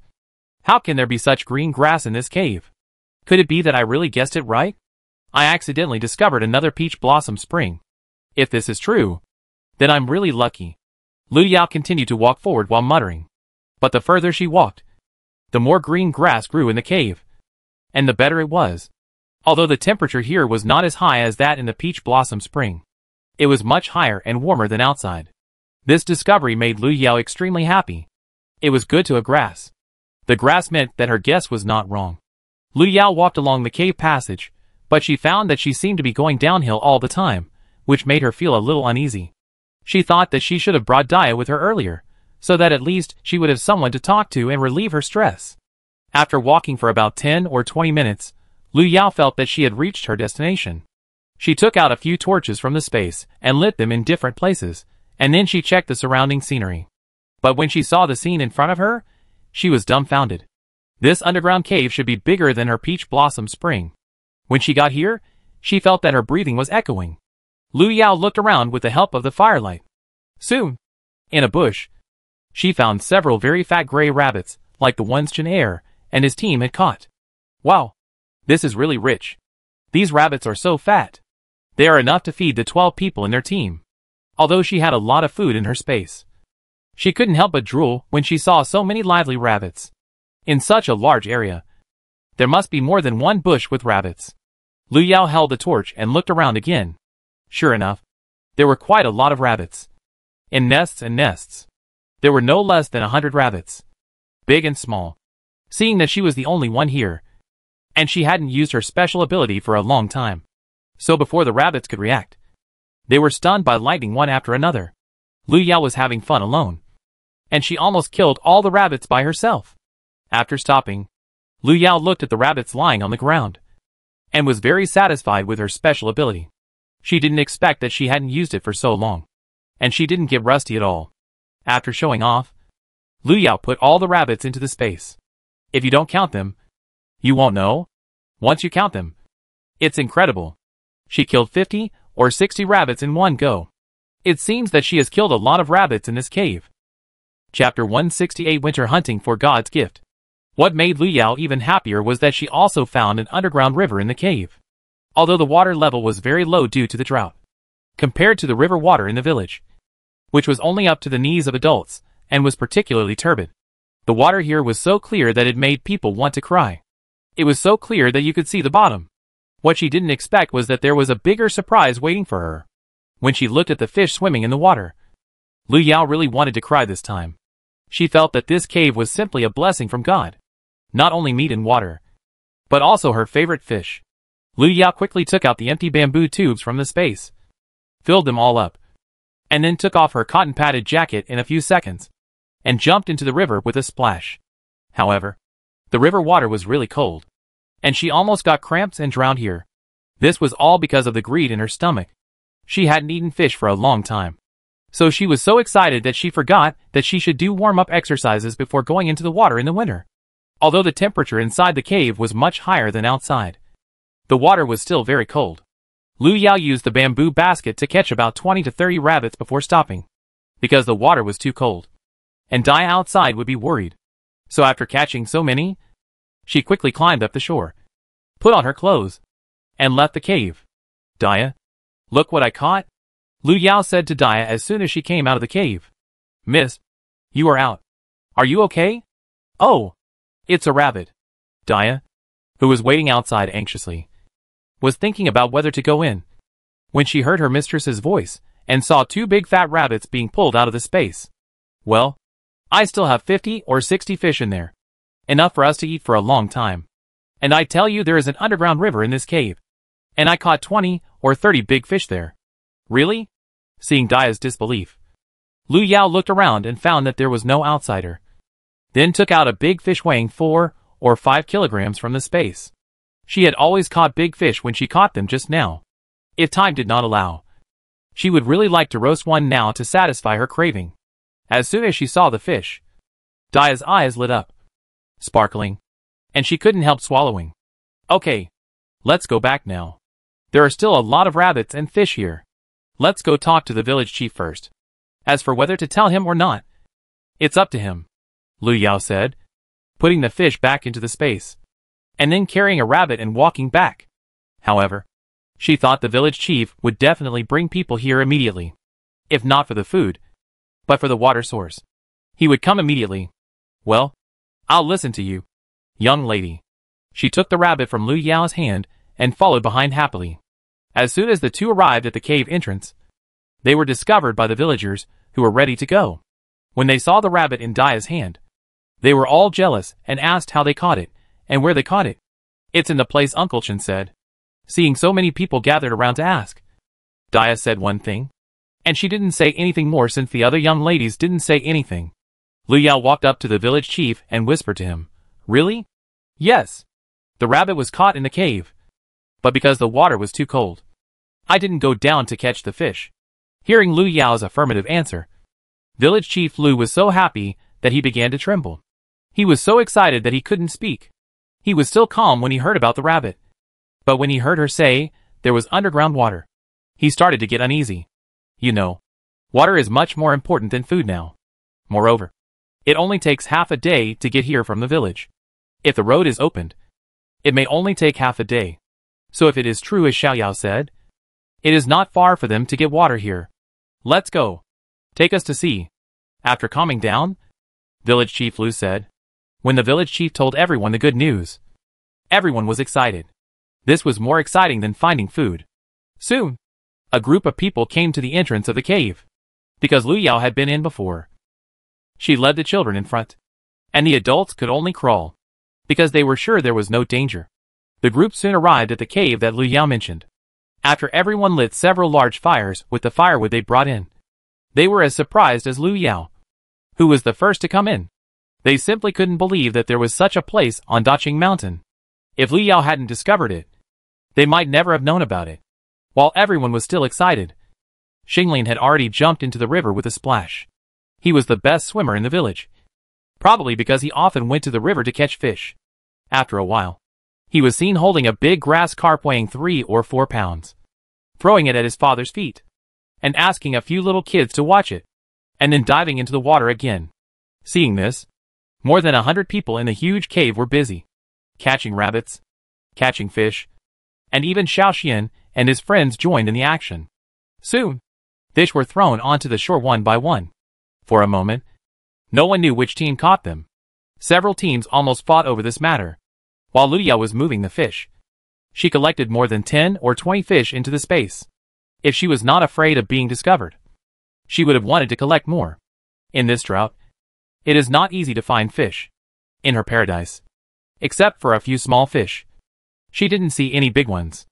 How can there be such green grass in this cave? Could it be that I really guessed it right? I accidentally discovered another peach blossom spring. If this is true, then I'm really lucky. Lu Yao continued to walk forward while muttering. But the further she walked, the more green grass grew in the cave, and the better it was. Although the temperature here was not as high as that in the peach blossom spring, it was much higher and warmer than outside. This discovery made Lu Yao extremely happy. It was good to have grass. The grass meant that her guess was not wrong. Lu Yao walked along the cave passage, but she found that she seemed to be going downhill all the time, which made her feel a little uneasy. She thought that she should have brought Dia with her earlier, so that at least she would have someone to talk to and relieve her stress. After walking for about 10 or 20 minutes, Lu Yao felt that she had reached her destination. She took out a few torches from the space and lit them in different places, and then she checked the surrounding scenery. But when she saw the scene in front of her, she was dumbfounded. This underground cave should be bigger than her peach blossom spring. When she got here, she felt that her breathing was echoing. Lu Yao looked around with the help of the firelight. Soon, in a bush, she found several very fat gray rabbits, like the ones Chen and his team had caught. Wow, this is really rich. These rabbits are so fat. They are enough to feed the 12 people in their team. Although she had a lot of food in her space, she couldn't help but drool when she saw so many lively rabbits. In such a large area, there must be more than one bush with rabbits. Lu Yao held the torch and looked around again. Sure enough, there were quite a lot of rabbits. In nests and nests. There were no less than 100 rabbits. Big and small. Seeing that she was the only one here, and she hadn't used her special ability for a long time. So before the rabbits could react, they were stunned by lightning one after another. Lu Yao was having fun alone, and she almost killed all the rabbits by herself. After stopping, Lu Yao looked at the rabbits lying on the ground, and was very satisfied with her special ability. She didn't expect that she hadn't used it for so long, and she didn't get rusty at all. After showing off, Lu Yao put all the rabbits into the space. If you don't count them, you won't know. Once you count them, it's incredible. She killed 50 or 60 rabbits in one go. It seems that she has killed a lot of rabbits in this cave. Chapter 168 Winter Hunting for God's Gift. What made Lu Yao even happier was that she also found an underground river in the cave. Although the water level was very low due to the drought, compared to the river water in the village, which was only up to the knees of adults, and was particularly turbid. The water here was so clear that it made people want to cry. It was so clear that you could see the bottom. What she didn't expect was that there was a bigger surprise waiting for her. When she looked at the fish swimming in the water, Lu Yao really wanted to cry this time. She felt that this cave was simply a blessing from God. Not only meat and water, but also her favorite fish. Lu Yao quickly took out the empty bamboo tubes from the space, filled them all up, and then took off her cotton-padded jacket in a few seconds, and jumped into the river with a splash. However, the river water was really cold, and she almost got cramps and drowned here. This was all because of the greed in her stomach. She hadn't eaten fish for a long time, so she was so excited that she forgot that she should do warm-up exercises before going into the water in the winter. Although the temperature inside the cave was much higher than outside, the water was still very cold. Lu Yao used the bamboo basket to catch about 20 to 30 rabbits before stopping, because the water was too cold, and Dia outside would be worried. So after catching so many, she quickly climbed up the shore, put on her clothes, and left the cave. Dia, look what I caught, Lu Yao said to Dia as soon as she came out of the cave. Miss, you are out. Are you okay? Oh, it's a rabbit. Dia, who was waiting outside anxiously, was thinking about whether to go in, when she heard her mistress's voice, and saw 2 big fat rabbits being pulled out of the space. Well, I still have 50 or 60 fish in there. Enough for us to eat for a long time. And I tell you there is an underground river in this cave. And I caught 20 or 30 big fish there. Really? Seeing Dia's disbelief, Lu Yao looked around and found that there was no outsider. Then took out a big fish weighing 4 or 5 kilograms from the space. She had always caught big fish when she caught them just now. If time did not allow, she would really like to roast one now to satisfy her craving. As soon as she saw the fish, Dia's eyes lit up, sparkling, and she couldn't help swallowing. Okay, let's go back now. There are still a lot of rabbits and fish here. Let's go talk to the village chief first. As for whether to tell him or not, it's up to him, Lu Yao said, putting the fish back into the space, and then carrying a rabbit and walking back. However, she thought the village chief would definitely bring people here immediately. If not for the food, but for the water source, he would come immediately. Well, I'll listen to you, young lady. She took the rabbit from Lu Yao's hand and followed behind happily. As soon as the 2 arrived at the cave entrance, they were discovered by the villagers, who were ready to go. When they saw the rabbit in Dia's hand, they were all jealous and asked how they caught it, and where they caught it. It's in the place Uncle Chen said. Seeing so many people gathered around to ask, Dia said one thing, and she didn't say anything more since the other young ladies didn't say anything. Lu Yao walked up to the village chief and whispered to him, Really? Yes. The rabbit was caught in the cave, but because the water was too cold, I didn't go down to catch the fish. Hearing Lu Yao's affirmative answer, Village Chief Lu was so happy that he began to tremble. He was so excited that he couldn't speak. He was still calm when he heard about the rabbit, but when he heard her say there was underground water, he started to get uneasy. You know, Water is much more important than food now. Moreover, it only takes half a day to get here from the village. If the road is opened, it may only take half a day. So if it is true as Xiaoyao said, it is not far for them to get water here. Let's go. Take us to see. After calming down, Village Chief Lu said. When the village chief told everyone the good news, everyone was excited. This was more exciting than finding food. Soon, a group of people came to the entrance of the cave, because Lu Yao had been in before. She led the children in front, and the adults could only crawl, because they were sure there was no danger. The group soon arrived at the cave that Lu Yao mentioned. After everyone lit several large fires with the firewood they brought in, they were as surprised as Lu Yao, who was the first to come in. They simply couldn't believe that there was such a place on Daqing Mountain. If Lu Yao hadn't discovered it, they might never have known about it. While everyone was still excited, Xinglin had already jumped into the river with a splash. He was the best swimmer in the village, probably because he often went to the river to catch fish. After a while, he was seen holding a big grass carp weighing 3 or 4 pounds, throwing it at his father's feet, and asking a few little kids to watch it, and then diving into the water again. Seeing this, more than 100 people in the huge cave were busy, catching rabbits, catching fish, and even Xiaoxian and his friends joined in the action. Soon, fish were thrown onto the shore one by one. For a moment, no one knew which team caught them. Several teams almost fought over this matter. While Lu Yao was moving the fish, she collected more than 10 or 20 fish into the space. If she was not afraid of being discovered, she would have wanted to collect more. In this drought, it is not easy to find fish in her paradise, except for a few small fish. She didn't see any big ones.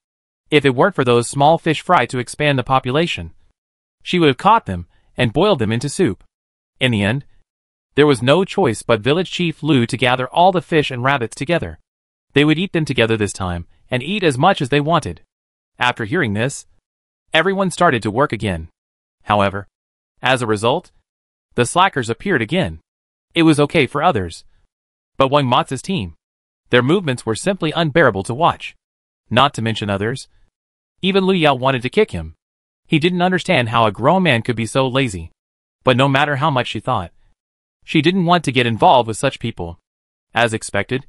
If it weren't for those small fish fry to expand the population, she would have caught them and boiled them into soup. In the end, there was no choice but Village Chief Lu to gather all the fish and rabbits together. They would eat them together this time, and eat as much as they wanted. After hearing this, everyone started to work again. However, as a result, the slackers appeared again. It was okay for others, but Wang Matsu's team, their movements were simply unbearable to watch. Not to mention others. Even Lu Yao wanted to kick him. He didn't understand how a grown man could be so lazy. But no matter how much she thought, she didn't want to get involved with such people. As expected,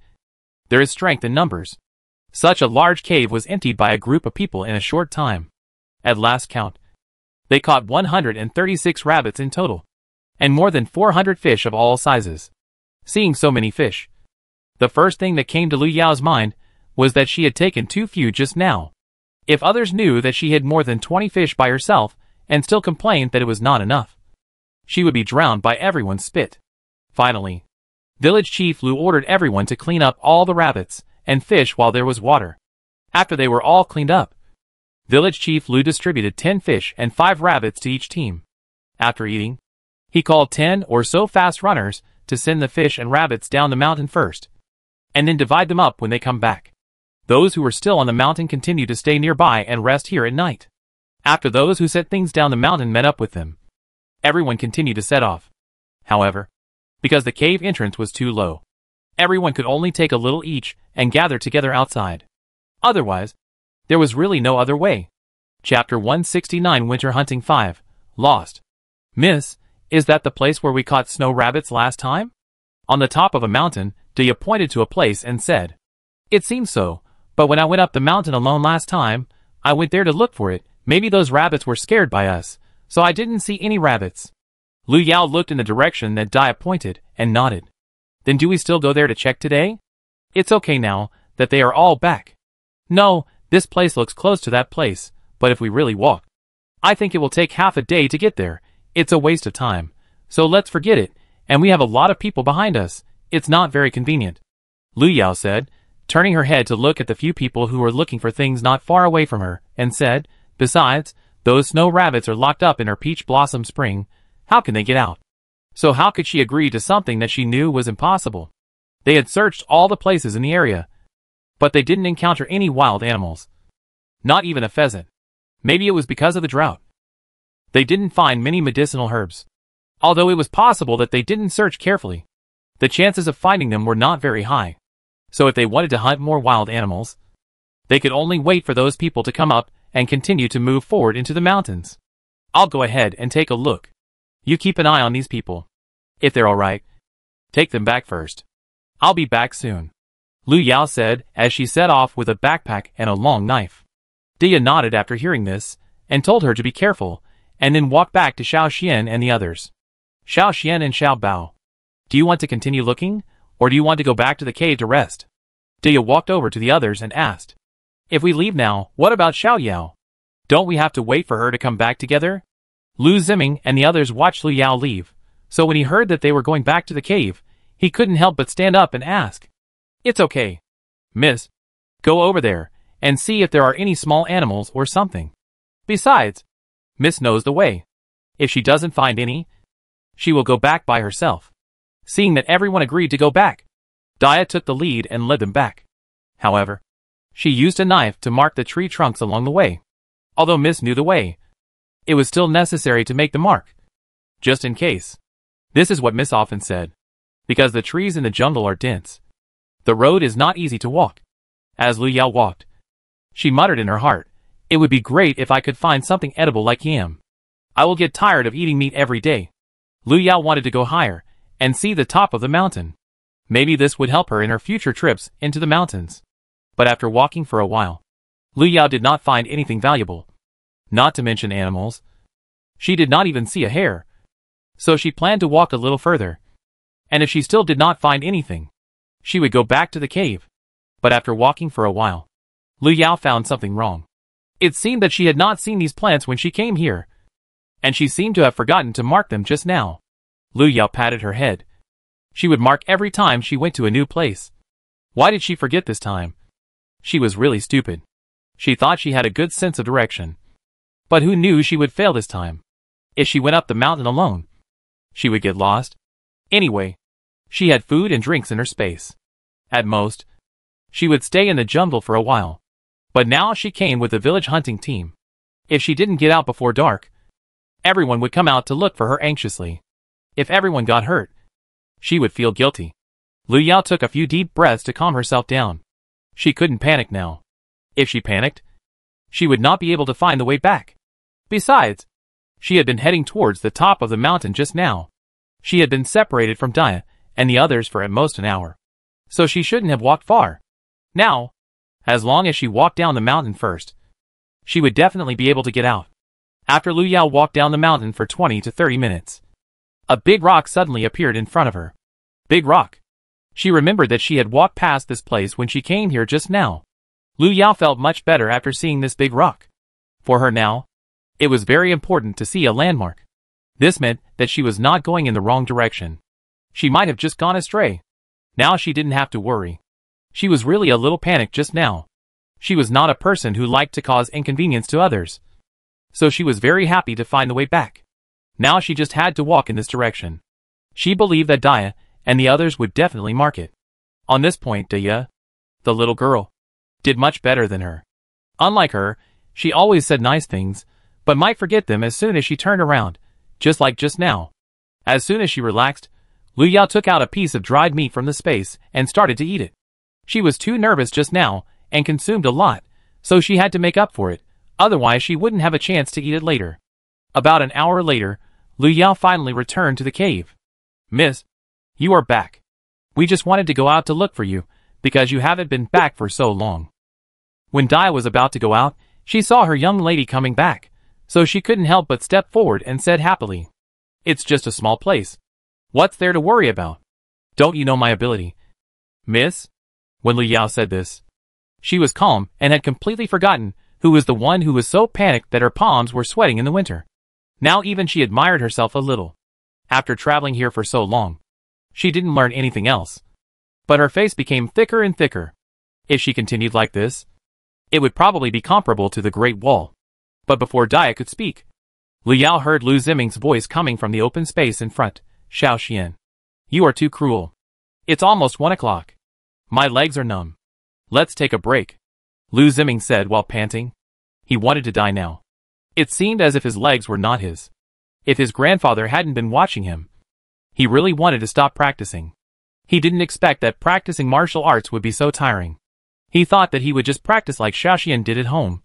there is strength in numbers. Such a large cave was emptied by a group of people in a short time. At last count, they caught 136 rabbits in total, and more than 400 fish of all sizes. Seeing so many fish, the first thing that came to Lu Yao's mind was that she had taken too few just now. If others knew that she had more than 20 fish by herself and still complained that it was not enough, she would be drowned by everyone's spit. Finally, Village Chief Lu ordered everyone to clean up all the rabbits and fish while there was water. After they were all cleaned up, Village Chief Lu distributed 10 fish and 5 rabbits to each team. After eating, he called 10 or so fast runners to send the fish and rabbits down the mountain first, and then divide them up when they come back. Those who were still on the mountain continued to stay nearby and rest here at night. After those who set things down the mountain met up with them, everyone continued to set off. However, because the cave entrance was too low, everyone could only take a little each and gather together outside. Otherwise, there was really no other way. Chapter 169 Winter Hunting 5 Lost. Miss, is that the place where we caught snow rabbits last time? On the top of a mountain, Dia pointed to a place and said, It seems so, but when I went up the mountain alone last time, I went there to look for it. Maybe those rabbits were scared by us, so I didn't see any rabbits. Lu Yao looked in the direction that Dia pointed and nodded. Then do we still go there to check today? It's okay now that they are all back. No, this place looks close to that place, but if we really walk, I think it will take half a day to get there. It's a waste of time. So let's forget it, and we have a lot of people behind us. It's not very convenient. Lu Yao said, turning her head to look at the few people who were looking for things not far away from her, and said, Besides, those snow rabbits are locked up in her peach blossom spring. How can they get out? So how could she agree to something that she knew was impossible? They had searched all the places in the area, but they didn't encounter any wild animals. Not even a pheasant. Maybe it was because of the drought. They didn't find many medicinal herbs. Although it was possible that they didn't search carefully, the chances of finding them were not very high. So if they wanted to hunt more wild animals, they could only wait for those people to come up and continue to move forward into the mountains. I'll go ahead and take a look. You keep an eye on these people. If they're alright, take them back first. I'll be back soon, Lu Yao said as she set off with a backpack and a long knife. Dia nodded after hearing this, and told her to be careful, and then walked back to Xiao Xian and the others. Xiao Xian and Xiao Bao. Do you want to continue looking, or do you want to go back to the cave to rest? Dia walked over to the others and asked. If we leave now, what about Xiao Yao? Don't we have to wait for her to come back together? Lu Ziming and the others watched Lu Yao leave, so when he heard that they were going back to the cave, he couldn't help but stand up and ask. It's okay. Miss. Go over there, and see if there are any small animals or something. Besides, Miss knows the way. If she doesn't find any, she will go back by herself. Seeing that everyone agreed to go back, Dia took the lead and led them back. However, she used a knife to mark the tree trunks along the way. Although Miss knew the way, it was still necessary to make the mark, just in case. This is what Miss often said. Because the trees in the jungle are dense, the road is not easy to walk. As Lu Yao walked, she muttered in her heart, it would be great if I could find something edible like yam. I will get tired of eating meat every day. Lu Yao wanted to go higher and see the top of the mountain. Maybe this would help her in her future trips into the mountains. But after walking for a while, Lu Yao did not find anything valuable. Not to mention animals. She did not even see a hare. So she planned to walk a little further. And if she still did not find anything, she would go back to the cave. But after walking for a while, Lu Yao found something wrong. It seemed that she had not seen these plants when she came here, and she seemed to have forgotten to mark them just now. Lu Yao patted her head. She would mark every time she went to a new place. Why did she forget this time? She was really stupid. She thought she had a good sense of direction. But who knew she would fail this time? If she went up the mountain alone, she would get lost. Anyway, she had food and drinks in her space. At most, she would stay in the jungle for a while. But now she came with the village hunting team. If she didn't get out before dark, everyone would come out to look for her anxiously. If everyone got hurt, she would feel guilty. Lu Yao took a few deep breaths to calm herself down. She couldn't panic now. If she panicked, she would not be able to find the way back. Besides, she had been heading towards the top of the mountain just now. She had been separated from Dia and the others for at most an hour. So she shouldn't have walked far. Now, as long as she walked down the mountain first, she would definitely be able to get out. After Lu Yao walked down the mountain for 20 to 30 minutes, a big rock suddenly appeared in front of her. Big rock. She remembered that she had walked past this place when she came here just now. Lu Yao felt much better after seeing this big rock. For her now, it was very important to see a landmark. This meant that she was not going in the wrong direction. She might have just gone astray. Now she didn't have to worry. She was really a little panicked just now. She was not a person who liked to cause inconvenience to others. So she was very happy to find the way back. Now she just had to walk in this direction. She believed that Dia and the others would definitely mark it. On this point, Dia, the little girl, did much better than her. Unlike her, she always said nice things, but might forget them as soon as she turned around, just like just now. As soon as she relaxed, Lu Yao took out a piece of dried meat from the space and started to eat it. She was too nervous just now and consumed a lot, so she had to make up for it, otherwise she wouldn't have a chance to eat it later. About an hour later, Lu Yao finally returned to the cave. Miss, you are back. We just wanted to go out to look for you, because you haven't been back for so long. When Dia was about to go out, she saw her young lady coming back, so she couldn't help but step forward and said happily, It's just a small place. What's there to worry about? Don't you know my ability? Miss? When Lu Yao said this, she was calm and had completely forgotten who was the one who was so panicked that her palms were sweating in the winter. Now even she admired herself a little. After traveling here for so long, she didn't learn anything else. But her face became thicker and thicker. If she continued like this, it would probably be comparable to the Great Wall. But before Dia could speak, Lu Yao heard Lu Ziming's voice coming from the open space in front. Xiao Xian. You are too cruel. It's almost 1 o'clock. My legs are numb. Let's take a break, Lu Ziming said while panting. He wanted to die now. It seemed as if his legs were not his. If his grandfather hadn't been watching him, he really wanted to stop practicing. He didn't expect that practicing martial arts would be so tiring. He thought that he would just practice like Xiao Xian did at home.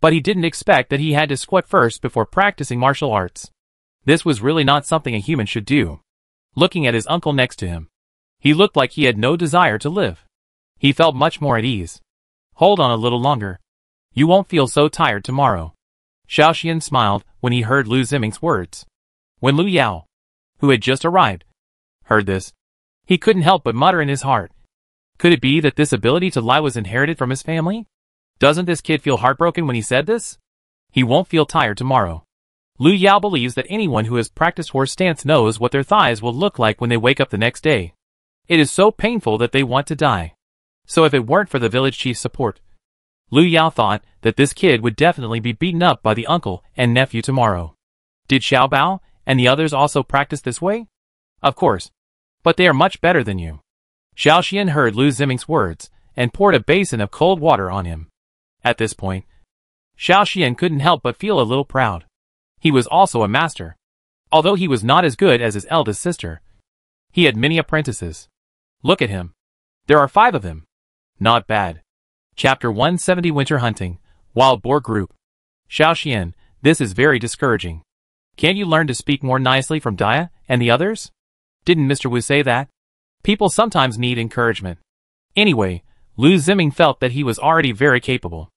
But he didn't expect that he had to squat first before practicing martial arts. This was really not something a human should do. Looking at his uncle next to him, he looked like he had no desire to live. He felt much more at ease. Hold on a little longer. You won't feel so tired tomorrow. Xiao Xian smiled when he heard Lu Ziming's words. When Lu Yao, who had just arrived, heard this, he couldn't help but mutter in his heart. Could it be that this ability to lie was inherited from his family? Doesn't this kid feel heartbroken when he said this? He won't feel tired tomorrow. Lu Yao believes that anyone who has practiced horse stance knows what their thighs will look like when they wake up the next day. It is so painful that they want to die. So if it weren't for the village chief's support, Lu Yao thought that this kid would definitely be beaten up by the uncle and nephew tomorrow. Did Xiao Bao and the others also practice this way? Of course. But they are much better than you. Xiao Xian heard Lu Ziming's words and poured a basin of cold water on him. At this point, Xiao Xian couldn't help but feel a little proud. He was also a master. Although he was not as good as his eldest sister, he had many apprentices. Look at him. There are 5 of them. Not bad. Chapter 170 Winter Hunting, Wild Boar Group. Xiao Xian, this is very discouraging. Can't you learn to speak more nicely from Dia and the others? Didn't Mr. Wu say that? People sometimes need encouragement. Anyway, Lu Ziming felt that he was already very capable.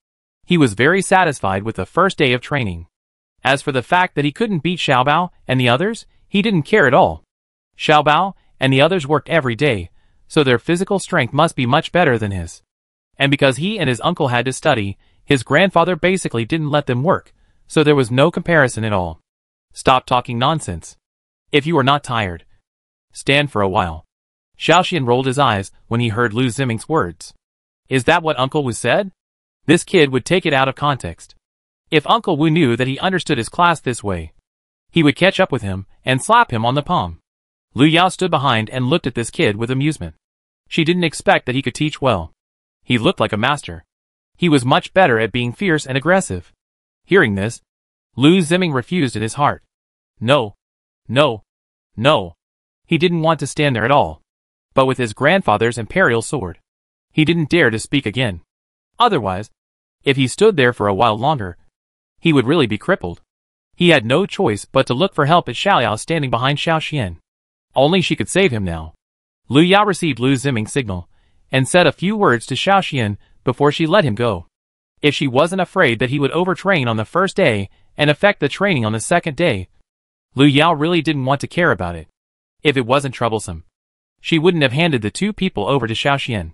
He was very satisfied with the first day of training. As for the fact that he couldn't beat Xiao Bao and the others, he didn't care at all. Xiao Bao and the others worked every day, so their physical strength must be much better than his. And because he and his uncle had to study, his grandfather basically didn't let them work, so there was no comparison at all. Stop talking nonsense. If you are not tired, stand for a while. Xiao Xian rolled his eyes when he heard Lu Ziming's words. Is that what Uncle Wu said? This kid would take it out of context. If Uncle Wu knew that he understood his class this way, he would catch up with him and slap him on the palm. Lu Yao stood behind and looked at this kid with amusement. She didn't expect that he could teach well. He looked like a master. He was much better at being fierce and aggressive. Hearing this, Lu Ziming refused in his heart. No. No. No. He didn't want to stand there at all. But with his grandfather's imperial sword, he didn't dare to speak again. Otherwise, if he stood there for a while longer, he would really be crippled. He had no choice but to look for help at Xiaoyao standing behind Xiao Xian. Only she could save him now. Lu Yao received Lu Ziming's signal, and said a few words to Xiao Xian before she let him go. If she wasn't afraid that he would overtrain on the first day and affect the training on the second day, Lu Yao really didn't want to care about it. If it wasn't troublesome, she wouldn't have handed the 2 people over to Xiao Xian.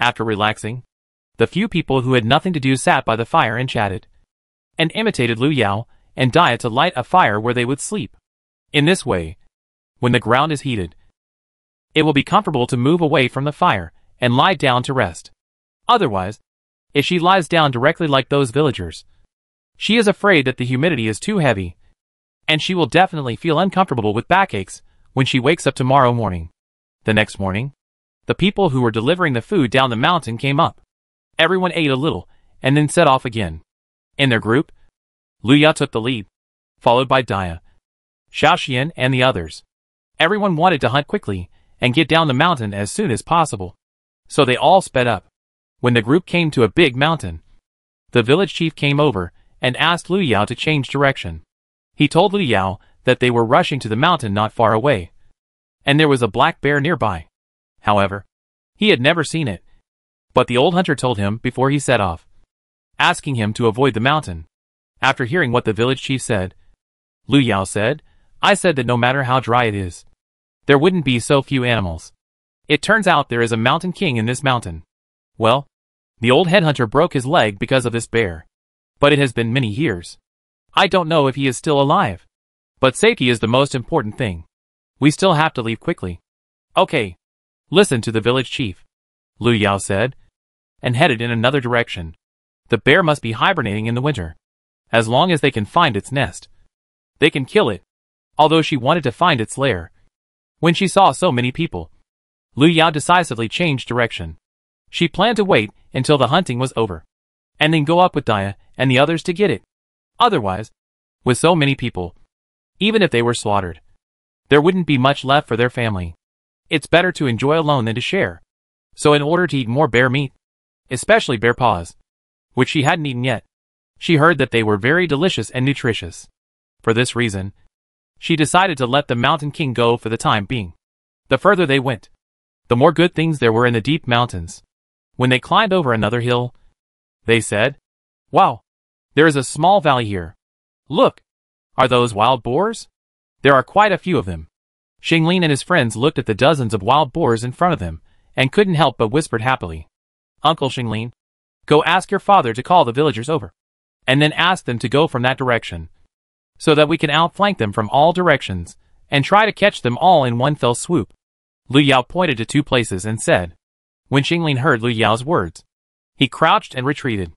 After relaxing, the few people who had nothing to do sat by the fire and chatted, and imitated Lu Yao and Dia to light a fire where they would sleep. In this way, when the ground is heated, it will be comfortable to move away from the fire and lie down to rest. Otherwise, if she lies down directly like those villagers, she is afraid that the humidity is too heavy, and she will definitely feel uncomfortable with backaches when she wakes up tomorrow morning. The next morning, the people who were delivering the food down the mountain came up. Everyone ate a little, and then set off again. In their group, Lu Yao took the lead, followed by Dia, Xiao Xian and the others. Everyone wanted to hunt quickly and get down the mountain as soon as possible. So they all sped up. When the group came to a big mountain, the village chief came over and asked Lu Yao to change direction. He told Lu Yao that they were rushing to the mountain not far away, and there was a black bear nearby. However, he had never seen it. But the old hunter told him before he set off, asking him to avoid the mountain. After hearing what the village chief said, Lu Yao said, I said that no matter how dry it is, there wouldn't be so few animals. It turns out there is a mountain king in this mountain. Well, the old headhunter broke his leg because of this bear. But it has been many years. I don't know if he is still alive. But safety is the most important thing. We still have to leave quickly. Okay. Listen to the village chief, Lu Yao said, and headed in another direction. The bear must be hibernating in the winter. As long as they can find its nest, they can kill it. Although she wanted to find its lair. When she saw so many people, Lu Yao decisively changed direction. She planned to wait until the hunting was over, and then go up with Dia and the others to get it. Otherwise, with so many people, even if they were slaughtered, there wouldn't be much left for their family. It's better to enjoy alone than to share. So in order to eat more bear meat, especially bear paws, which she hadn't eaten yet, She heard that they were very delicious and nutritious. For this reason, she decided to let the Mountain King go for the time being. The further they went, the more good things there were in the deep mountains. When they climbed over another hill, they said, "Wow, there is a small valley here. Look, are those wild boars? There are quite a few of them." Xinglin and his friends looked at the dozens of wild boars in front of them, and couldn't help but whispered happily, "Uncle Xinglin, go ask your father to call the villagers over, and then ask them to go from that direction, so that we can outflank them from all directions, and try to catch them all in one fell swoop." Lu Yao pointed to 2 places and said. When Xinglin heard Lu Yao's words, he crouched and retreated.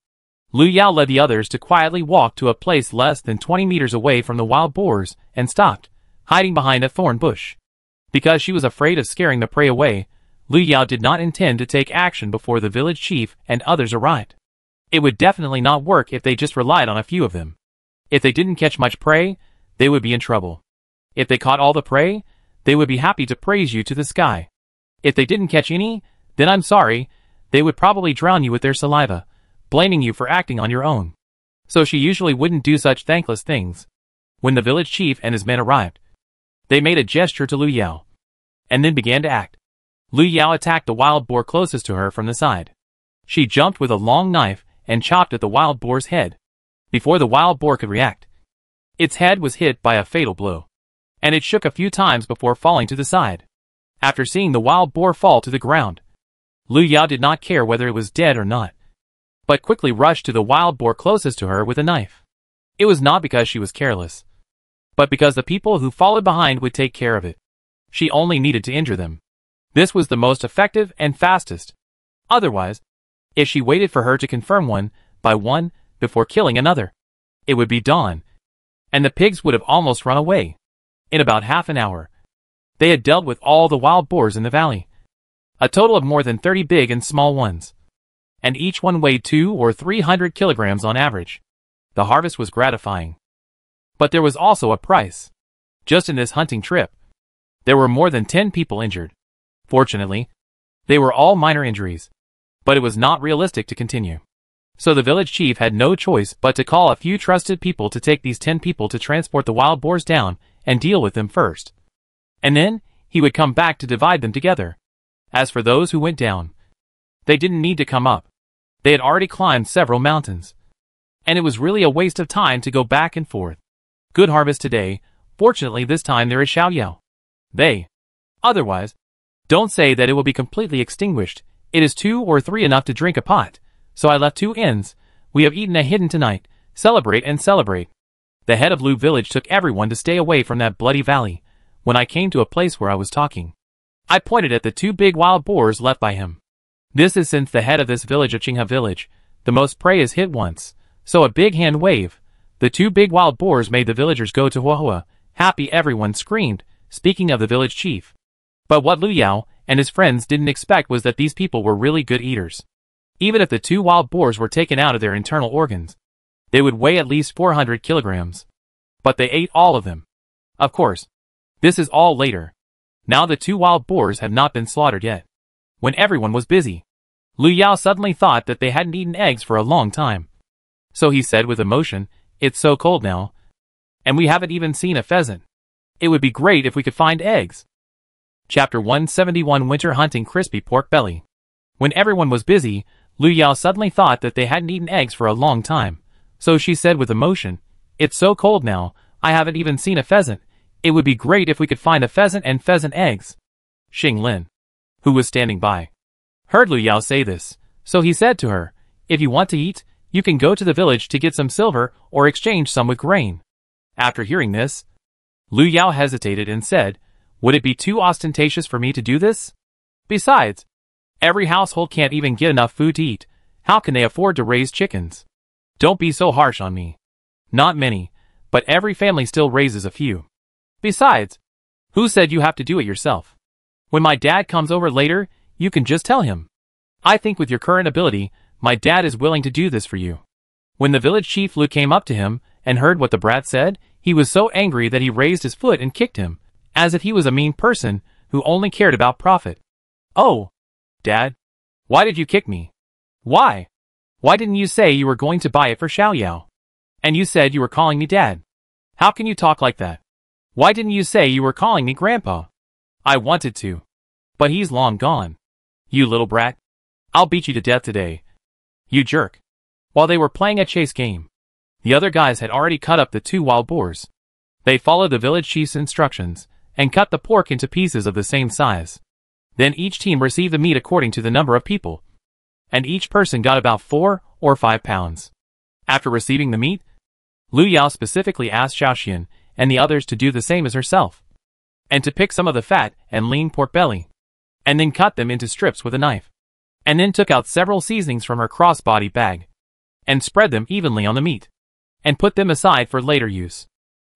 Lu Yao led the others to quietly walk to a place less than 20 meters away from the wild boars, and stopped, hiding behind a thorn bush. Because she was afraid of scaring the prey away, Lu Yao did not intend to take action before the village chief and others arrived. It would definitely not work if they just relied on a few of them. If they didn't catch much prey, they would be in trouble. If they caught all the prey, they would be happy to praise you to the sky. If they didn't catch any, then I'm sorry, they would probably drown you with their saliva, blaming you for acting on your own. So she usually wouldn't do such thankless things. When the village chief and his men arrived, they made a gesture to Lu Yao, and then began to act. Lu Yao attacked the wild boar closest to her from the side. She jumped with a long knife and chopped at the wild boar's head. Before the wild boar could react, its head was hit by a fatal blow, and it shook a few times before falling to the side. After seeing the wild boar fall to the ground, Lu Yao did not care whether it was dead or not, but quickly rushed to the wild boar closest to her with a knife. It was not because she was careless, but because the people who followed behind would take care of it. She only needed to injure them. This was the most effective and fastest. Otherwise, if she waited for her to confirm one by one before killing another, it would be dawn, and the pigs would have almost run away. In about half an hour, they had dealt with all the wild boars in the valley, a total of more than 30 big and small ones, and each one weighed 200 or 300 kilograms on average. The harvest was gratifying. But there was also a price. Just in this hunting trip, there were more than 10 people injured. Fortunately, they were all minor injuries, but it was not realistic to continue. So the village chief had no choice but to call a few trusted people to take these 10 people to transport the wild boars down and deal with them first. And then, he would come back to divide them together. As for those who went down, they didn't need to come up. They had already climbed several mountains, and it was really a waste of time to go back and forth. Good harvest today. Fortunately this time there is Xiao Yao. Otherwise, don't say that it will be completely extinguished. It is 2 or 3 enough to drink a pot. So I left 2 inns. We have eaten a hidden tonight. Celebrate and celebrate. The head of Lu village took everyone to stay away from that bloody valley. When I came to a place where I was talking, I pointed at the 2 big wild boars left by him. This is since the head of this village of Qinghe village, the most prey is hit once. So a big hand wave. The 2 big wild boars made the villagers go to Huahua. Happy, everyone screamed, speaking of the village chief. But what Lu Yao and his friends didn't expect was that these people were really good eaters. Even if the 2 wild boars were taken out of their internal organs, they would weigh at least 400 kilograms. But they ate all of them. Of course, this is all later. Now the 2 wild boars have not been slaughtered yet. When everyone was busy, Lu Yao suddenly thought that they hadn't eaten eggs for a long time. So he said with emotion, "It's so cold now, and we haven't even seen a pheasant. It would be great if we could find eggs." Chapter 171 Winter Hunting Crispy Pork Belly. When everyone was busy, Lu Yao suddenly thought that they hadn't eaten eggs for a long time. So she said with emotion, "It's so cold now, I haven't even seen a pheasant. It would be great if we could find a pheasant and pheasant eggs." Xinglin, who was standing by, heard Lu Yao say this, so he said to her, "If you want to eat, you can go to the village to get some silver or exchange some with grain." After hearing this, Lu Yao hesitated and said, "Would it be too ostentatious for me to do this? Besides, every household can't even get enough food to eat. How can they afford to raise chickens? Don't be so harsh on me. Not many, but every family still raises a few. Besides, who said you have to do it yourself? When my dad comes over later, you can just tell him. I think with your current ability, my dad is willing to do this for you." When the village chief Lu came up to him and heard what the brat said, he was so angry that he raised his foot and kicked him, as if he was a mean person who only cared about profit. "Oh, Dad, why did you kick me? Why? Why didn't you say you were going to buy it for Xiao Yao?" And you said you were calling me Dad. How can you talk like that? Why didn't you say you were calling me Grandpa? I wanted to. But he's long gone. You little brat. I'll beat you to death today. You jerk. While they were playing a chase game, the other guys had already cut up the 2 wild boars. They followed the village chief's instructions and cut the pork into pieces of the same size. Then each team received the meat according to the number of people, and each person got about 4 or 5 pounds. After receiving the meat, Lu Yao specifically asked Xiaoxian and the others to do the same as herself, and to pick some of the fat and lean pork belly, and then cut them into strips with a knife, and then took out several seasonings from her crossbody bag, and spread them evenly on the meat, and put them aside for later use.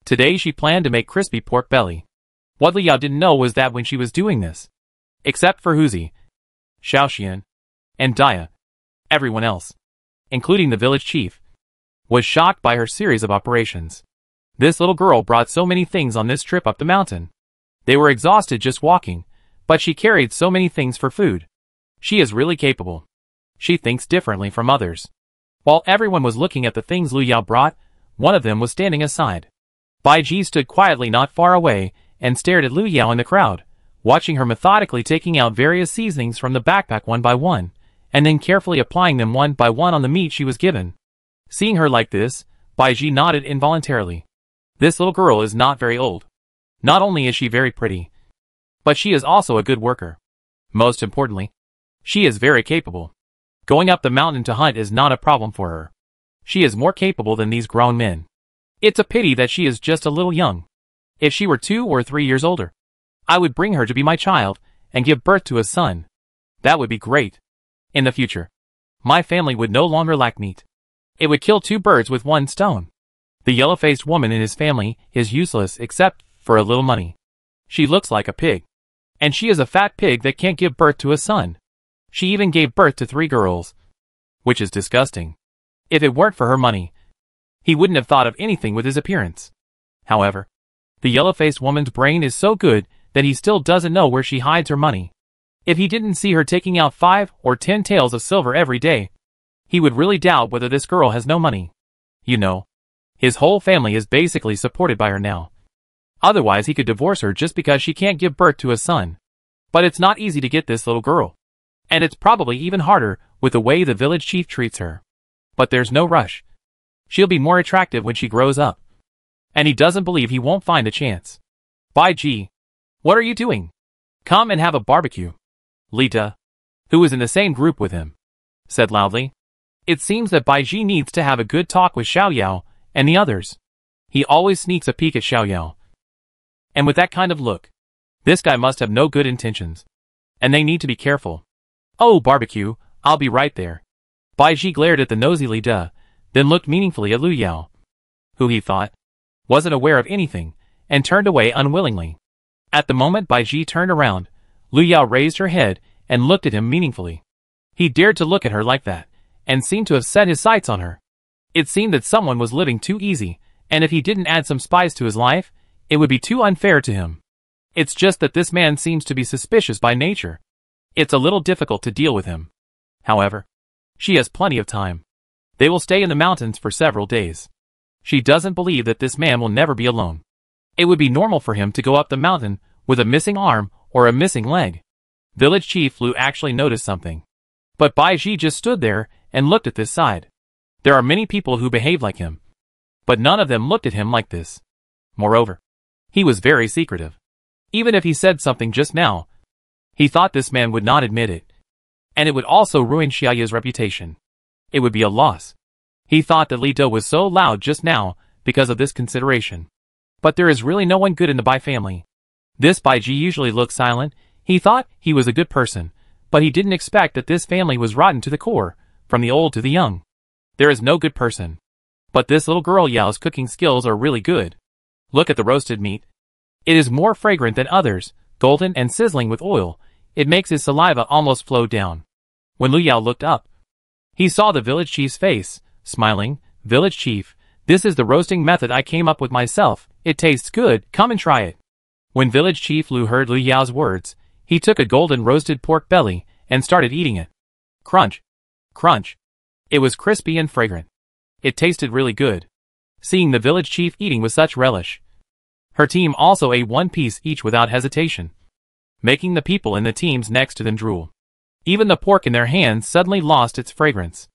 Today she planned to make crispy pork belly. What Lu Yao didn't know was that when she was doing this, except for Huzi, Xiaoxian, and Dia, everyone else, including the village chief, was shocked by her series of operations. This little girl brought so many things on this trip up the mountain. They were exhausted just walking, but she carried so many things for food. She is really capable. She thinks differently from others. While everyone was looking at the things Lu Yao brought, one of them was standing aside. Bai Ji stood quietly not far away and stared at Lu Yao in the crowd, watching her methodically taking out various seasonings from the backpack one by one, and then carefully applying them one by one on the meat she was given. Seeing her like this, Bai Ji nodded involuntarily. This little girl is not very old. Not only is she very pretty, but she is also a good worker. Most importantly, she is very capable. Going up the mountain to hunt is not a problem for her. She is more capable than these grown men. It's a pity that she is just a little young. If she were 2 or 3 years older, I would bring her to be my child and give birth to a son. That would be great. In the future, my family would no longer lack meat. It would kill 2 birds with 1 stone. The yellow-faced woman in his family is useless except for a little money. She looks like a pig. And she is a fat pig that can't give birth to a son. She even gave birth to 3 girls. Which is disgusting. If it weren't for her money, he wouldn't have thought of anything with his appearance. However, the yellow-faced woman's brain is so good that he still doesn't know where she hides her money. If he didn't see her taking out 5 or 10 taels of silver every day, he would really doubt whether this girl has no money. You know, his whole family is basically supported by her now. Otherwise he could divorce her just because she can't give birth to a son. But it's not easy to get this little girl. And it's probably even harder with the way the village chief treats her. But there's no rush. She'll be more attractive when she grows up. And he doesn't believe he won't find a chance. Bai Ji, what are you doing? Come and have a barbecue. Lita, who was in the same group with him, said loudly. It seems that Bai Ji needs to have a good talk with Xiao Yao and the others. He always sneaks a peek at Xiao Yao. And with that kind of look, this guy must have no good intentions. And they need to be careful. Oh, barbecue, I'll be right there. Bai Ji glared at the nosy Lita, then looked meaningfully at Lu Yao, who he thought wasn't aware of anything, and turned away unwillingly. At the moment Bai Ji turned around, Lu Yao raised her head and looked at him meaningfully. He dared to look at her like that, and seemed to have set his sights on her. It seemed that someone was living too easy, and if he didn't add some spice to his life, it would be too unfair to him. It's just that this man seems to be suspicious by nature. It's a little difficult to deal with him. However, she has plenty of time. They will stay in the mountains for several days. She doesn't believe that this man will never be alone. It would be normal for him to go up the mountain with a missing arm or a missing leg. Village Chief Lu actually noticed something. But Bai Ji just stood there and looked at this side. There are many people who behave like him, but none of them looked at him like this. Moreover, he was very secretive. Even if he said something just now, he thought this man would not admit it. And it would also ruin Xiaoya's reputation. It would be a loss. He thought that Li Do was so loud just now because of this consideration. But there is really no one good in the Bai family. This Bai Ji usually looks silent. He thought he was a good person, but he didn't expect that this family was rotten to the core, from the old to the young. There is no good person. But this little girl Yao's cooking skills are really good. Look at the roasted meat. It is more fragrant than others, golden and sizzling with oil. It makes his saliva almost flow down. When Lu Yao looked up, he saw the village chief's face, smiling. Village chief, this is the roasting method I came up with myself. It tastes good, come and try it. When village chief Lu heard Lu Yao's words, he took a golden roasted pork belly and started eating it. Crunch. Crunch. It was crispy and fragrant. It tasted really good. seeing the village chief eating with such relish. Her team also ate one piece each without hesitation, making the people in the teams next to them drool. Even the pork in their hands suddenly lost its fragrance.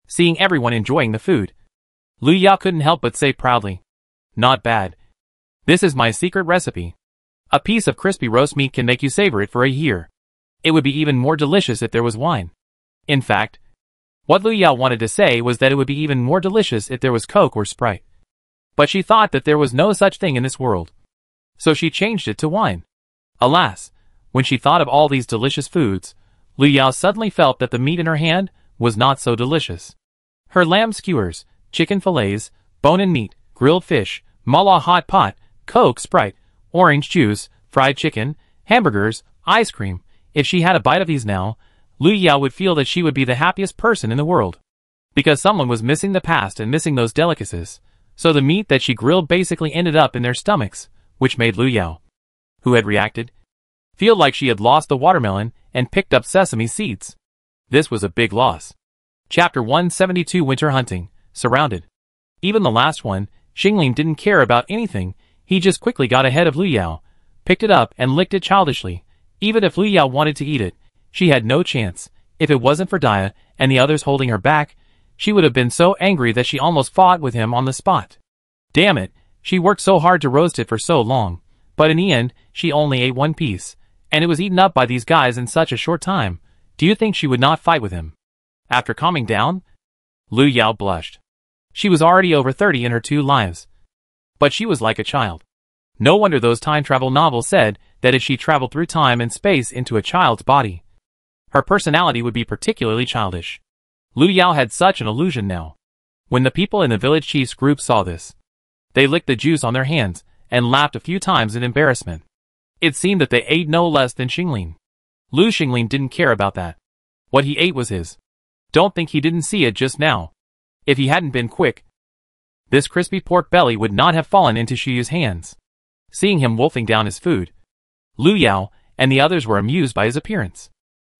Seeing everyone enjoying the food, Lu Yao couldn't help but say proudly, "Not bad. This is my secret recipe. A piece of crispy roast meat can make you savor it for a year. It would be even more delicious if there was wine." In fact, what Lu Yao wanted to say was that it would be even more delicious if there was Coke or Sprite. But she thought that there was no such thing in this world. So she changed it to wine. Alas, when she thought of all these delicious foods, Lu Yao suddenly felt that the meat in her hand was not so delicious. Her lamb skewers, chicken fillets, bone-in meat, grilled fish, mala hot pot, Coke, Sprite, orange juice, fried chicken, hamburgers, ice cream. If she had a bite of these now, Lu Yao would feel that she would be the happiest person in the world. Because someone was missing the past and missing those delicacies, so the meat that she grilled basically ended up in their stomachs, which made Lu Yao, who had reacted, feel like she had lost the watermelon and picked up sesame seeds. This was a big loss. Chapter 172 Winter Hunting, Surrounded. Even the last one, Xingling didn't care about anything. He just quickly got ahead of Lu Yao, picked it up and licked it childishly. Even if Lu Yao wanted to eat it, she had no chance. If it wasn't for Dia and the others holding her back, she would have been so angry that she almost fought with him on the spot. Damn it, she worked so hard to roast it for so long, but in the end, she only ate one piece, and it was eaten up by these guys in such a short time. Do you think she would not fight with him? After calming down, Lu Yao blushed. She was already over 30 in her 2 lives. But she was like a child. No wonder those time travel novels said that if she traveled through time and space into a child's body, her personality would be particularly childish. Lu Yao had such an illusion now. When the people in the village chief's group saw this, they licked the juice on their hands and laughed a few times in embarrassment. It seemed that they ate no less than Xingling. Lu Xingling didn't care about that. What he ate was his. Don't think he didn't see it just now. If he hadn't been quick, this crispy pork belly would not have fallen into Shiyu's hands. Seeing him wolfing down his food, Lu Yao and the others were amused by his appearance.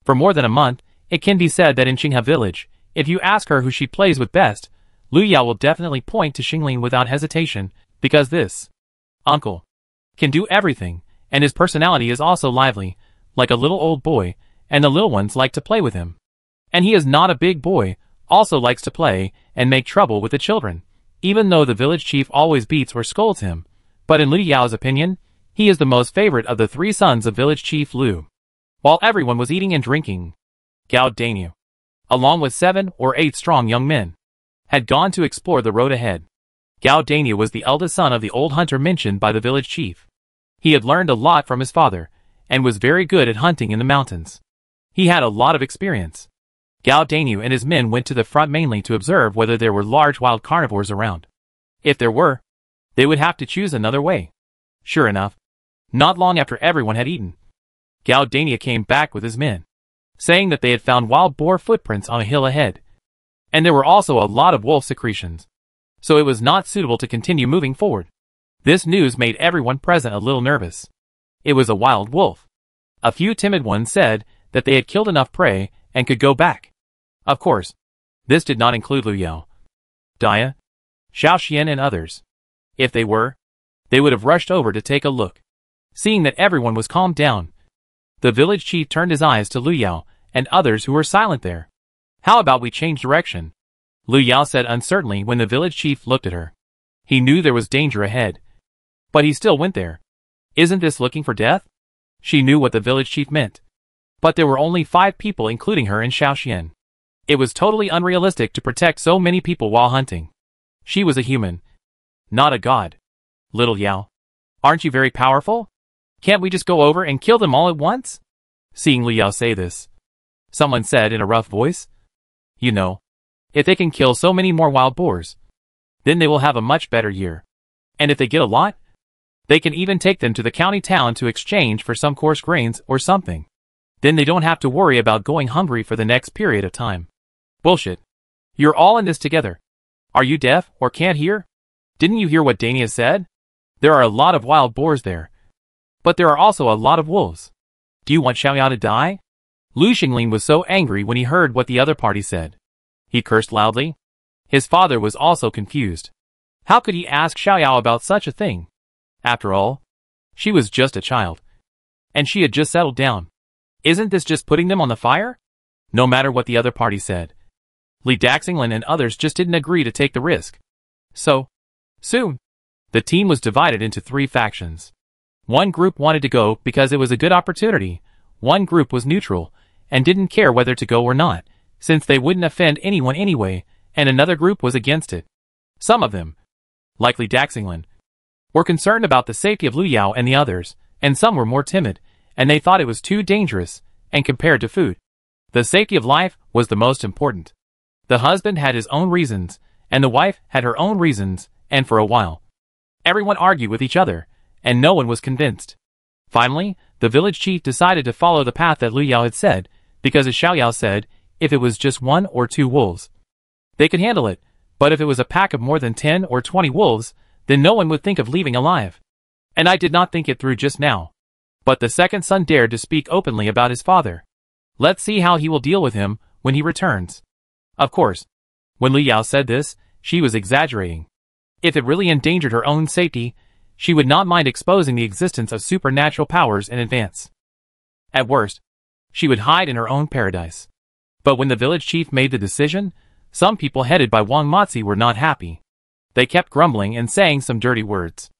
For more than a month, it can be said that in Xingha village, if you ask her who she plays with best, Lu Yao will definitely point to Xingling without hesitation, because this uncle can do everything, and his personality is also lively, like a little old boy, and the little ones like to play with him. And he is not a big boy, also likes to play and make trouble with the children, even though the village chief always beats or scolds him. But in Lu Yao's opinion, he is the most favorite of the 3 sons of village chief Lu. While everyone was eating and drinking, Gao Daniu, along with 7 or 8 strong young men, had gone to explore the road ahead. Gao Daniu was the eldest son of the old hunter mentioned by the village chief. He had learned a lot from his father, and was very good at hunting in the mountains. He had a lot of experience. Gao Daniu and his men went to the front mainly to observe whether there were large wild carnivores around. If there were, they would have to choose another way. Sure enough, not long after everyone had eaten, Gao Daniu came back with his men, saying that they had found wild boar footprints on a hill ahead. And there were also a lot of wolf secretions. So it was not suitable to continue moving forward. This news made everyone present a little nervous. It was a wild wolf. A few timid ones said that they had killed enough prey and could go back. Of course, this did not include Lu Yao, Dia, Xiaoxian and others. If they were, they would have rushed over to take a look. Seeing that everyone was calmed down, the village chief turned his eyes to Lu Yao and others who were silent there. How about we change direction? Lu Yao said uncertainly when the village chief looked at her. He knew there was danger ahead, but he still went there. Isn't this looking for death? She knew what the village chief meant. But there were only 5 people including her and Xiaoxian. It was totally unrealistic to protect so many people while hunting. She was a human, not a god. Little Yao, aren't you very powerful? Can't we just go over and kill them all at once? Seeing Lu Yao say this, someone said in a rough voice, you know, if they can kill so many more wild boars, then they will have a much better year. And if they get a lot, they can even take them to the county town to exchange for some coarse grains or something. Then they don't have to worry about going hungry for the next period of time. Bullshit. You're all in this together. Are you deaf or can't hear? Didn't you hear what Dania said? There are a lot of wild boars there. But there are also a lot of wolves. Do you want Xiaoyao to die? Lu Xingling was so angry when he heard what the other party said. He cursed loudly. His father was also confused. How could he ask Xiaoyao about such a thing? After all, she was just a child. And she had just settled down. Isn't this just putting them on the fire? No matter what the other party said. Li Daxinglan and others just didn't agree to take the risk. So, soon, the team was divided into 3 factions. One group wanted to go because it was a good opportunity. One group was neutral and didn't care whether to go or not, since they wouldn't offend anyone anyway, and another group was against it. Some of them, like Li Daxinglan, were concerned about the safety of Lu Yao and the others, and some were more timid, and they thought it was too dangerous, and compared to food, the safety of life was the most important. The husband had his own reasons, and the wife had her own reasons, and for a while, everyone argued with each other, and no one was convinced. Finally, the village chief decided to follow the path that Lu Yao had said, because as Xiaoyao said, if it was just 1 or 2 wolves, they could handle it, but if it was a pack of more than 10 or 20 wolves, then no one would think of leaving alive. And I did not think it through just now. But the second son dared to speak openly about his father. Let's see how he will deal with him when he returns. Of course, when Lu Yao said this, she was exaggerating. If it really endangered her own safety, she would not mind exposing the existence of supernatural powers in advance. At worst, she would hide in her own paradise. But when the village chief made the decision, some people headed by Wang Matzi were not happy. They kept grumbling and saying some dirty words.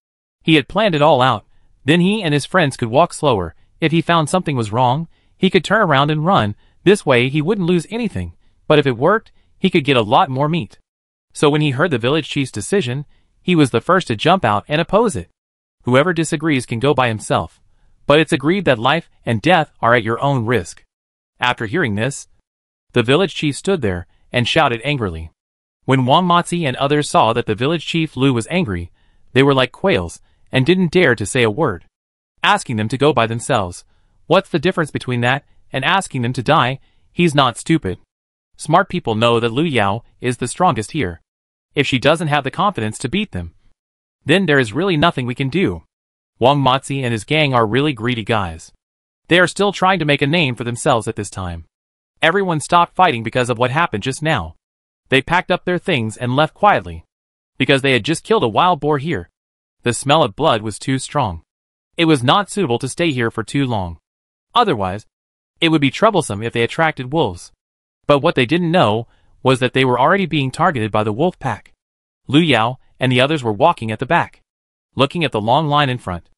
He had planned it all out, then he and his friends could walk slower. If he found something was wrong, he could turn around and run. This way he wouldn't lose anything, but if it worked, he could get a lot more meat. So when he heard the village chief's decision, he was the first to jump out and oppose it. Whoever disagrees can go by himself, but it's agreed that life and death are at your own risk. After hearing this, the village chief stood there and shouted angrily. When Wang Matzi and others saw that the village chief Lu was angry, they were like quails and didn't dare to say a word, asking them to go by themselves. What's the difference between that and asking them to die? He's not stupid. Smart people know that Lu Yao is the strongest here. If she doesn't have the confidence to beat them, then there is really nothing we can do. Wang Matzi and his gang are really greedy guys. They are still trying to make a name for themselves at this time. Everyone stopped fighting because of what happened just now. They packed up their things and left quietly, because they had just killed a wild boar here. The smell of blood was too strong. It was not suitable to stay here for too long. Otherwise, it would be troublesome if they attracted wolves. But what they didn't know was that they were already being targeted by the wolf pack. Lu Yao and the others were walking at the back, looking at the long line in front.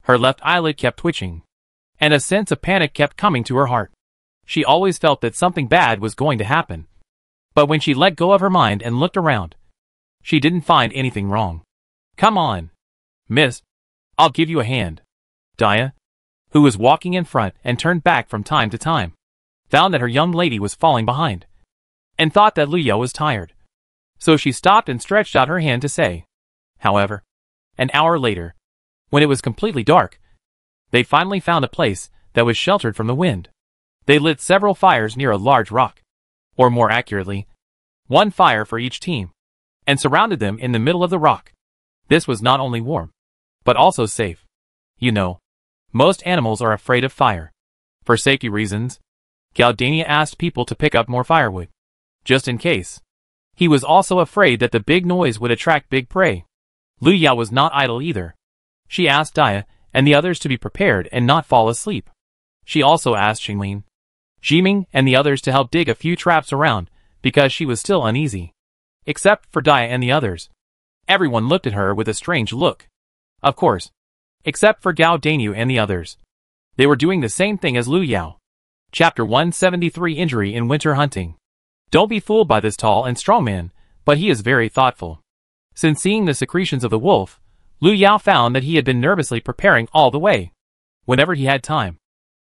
Her left eyelid kept twitching, and a sense of panic kept coming to her heart. She always felt that something bad was going to happen. But when she let go of her mind and looked around, she didn't find anything wrong. Come on, miss. I'll give you a hand. Dia, who was walking in front and turned back from time to time, found that her young lady was falling behind, and thought that Lu Yao was tired. So she stopped and stretched out her hand to say. However, an hour later, when it was completely dark, they finally found a place that was sheltered from the wind. They lit several fires near a large rock, or more accurately, one fire for each team, and surrounded them in the middle of the rock. This was not only warm, but also safe. You know, most animals are afraid of fire. For safety reasons, Galdania asked people to pick up more firewood, just in case. He was also afraid that the big noise would attract big prey. Lu Yao was not idle either. She asked Dia and the others to be prepared and not fall asleep. She also asked Xinglin, Jiming and the others to help dig a few traps around, because she was still uneasy. Except for Dia and the others. Everyone looked at her with a strange look. Of course, except for Gao Danyu and the others. They were doing the same thing as Lu Yao. Chapter 173 Injury in Winter Hunting. Don't be fooled by this tall and strong man, but he is very thoughtful. Since seeing the secretions of the wolf, Lu Yao found that he had been nervously preparing all the way. Whenever he had time,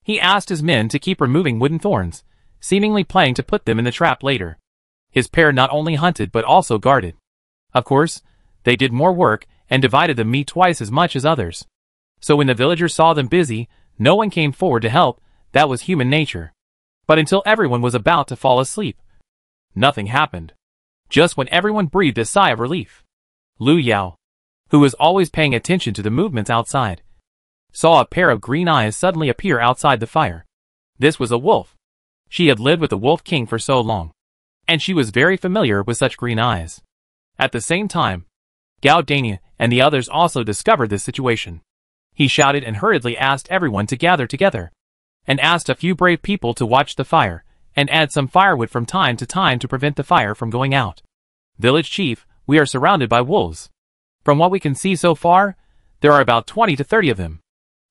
he asked his men to keep removing wooden thorns, seemingly planning to put them in the trap later. His pair not only hunted but also guarded. Of course, they did more work and divided the meat twice as much as others. So when the villagers saw them busy, no one came forward to help. That was human nature. But until everyone was about to fall asleep, nothing happened. Just when everyone breathed a sigh of relief, Lu Yao, who was always paying attention to the movements outside, saw a pair of green eyes suddenly appear outside the fire. This was a wolf. She had lived with the Wolf King for so long, and she was very familiar with such green eyes. At the same time, Gao Dania and the others also discovered this situation. He shouted and hurriedly asked everyone to gather together, and asked a few brave people to watch the fire, and add some firewood from time to time to prevent the fire from going out. Village Chief, we are surrounded by wolves. From what we can see so far, there are about 20 to 30 of them.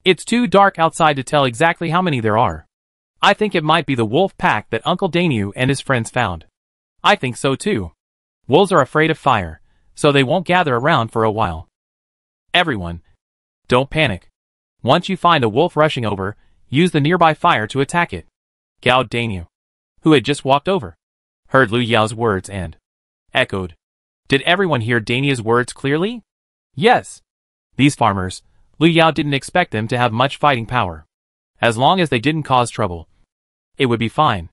It's too dark outside to tell exactly how many there are. I think it might be the wolf pack that Uncle Danu and his friends found. I think so too. Wolves are afraid of fire, so they won't gather around for a while. Everyone, don't panic. Once you find a wolf rushing over, use the nearby fire to attack it. Gao Danu, who had just walked over, heard Lu Yao's words and echoed. Did everyone hear Dania's words clearly? Yes. These farmers, Lu Yao didn't expect them to have much fighting power. As long as they didn't cause trouble, it would be fine.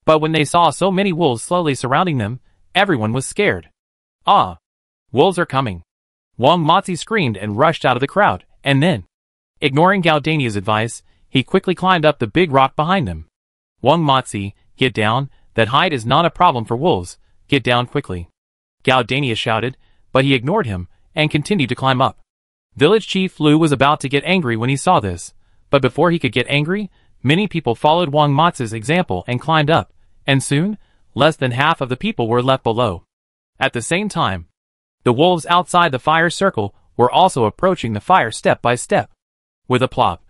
But when they saw so many wolves slowly surrounding them, everyone was scared. Ah! Wolves are coming. Wang Mozi screamed and rushed out of the crowd, and then, ignoring Gao Dania's advice, he quickly climbed up the big rock behind them. Wang Mozi, get down, that height is not a problem for wolves, get down quickly. Gao Dania shouted, but he ignored him, and continued to climb up. Village Chief Lu was about to get angry when he saw this, but before he could get angry, many people followed Wang Mozi's example and climbed up, and soon, less than half of the people were left below. At the same time, the wolves outside the fire circle were also approaching the fire step by step. With a plop,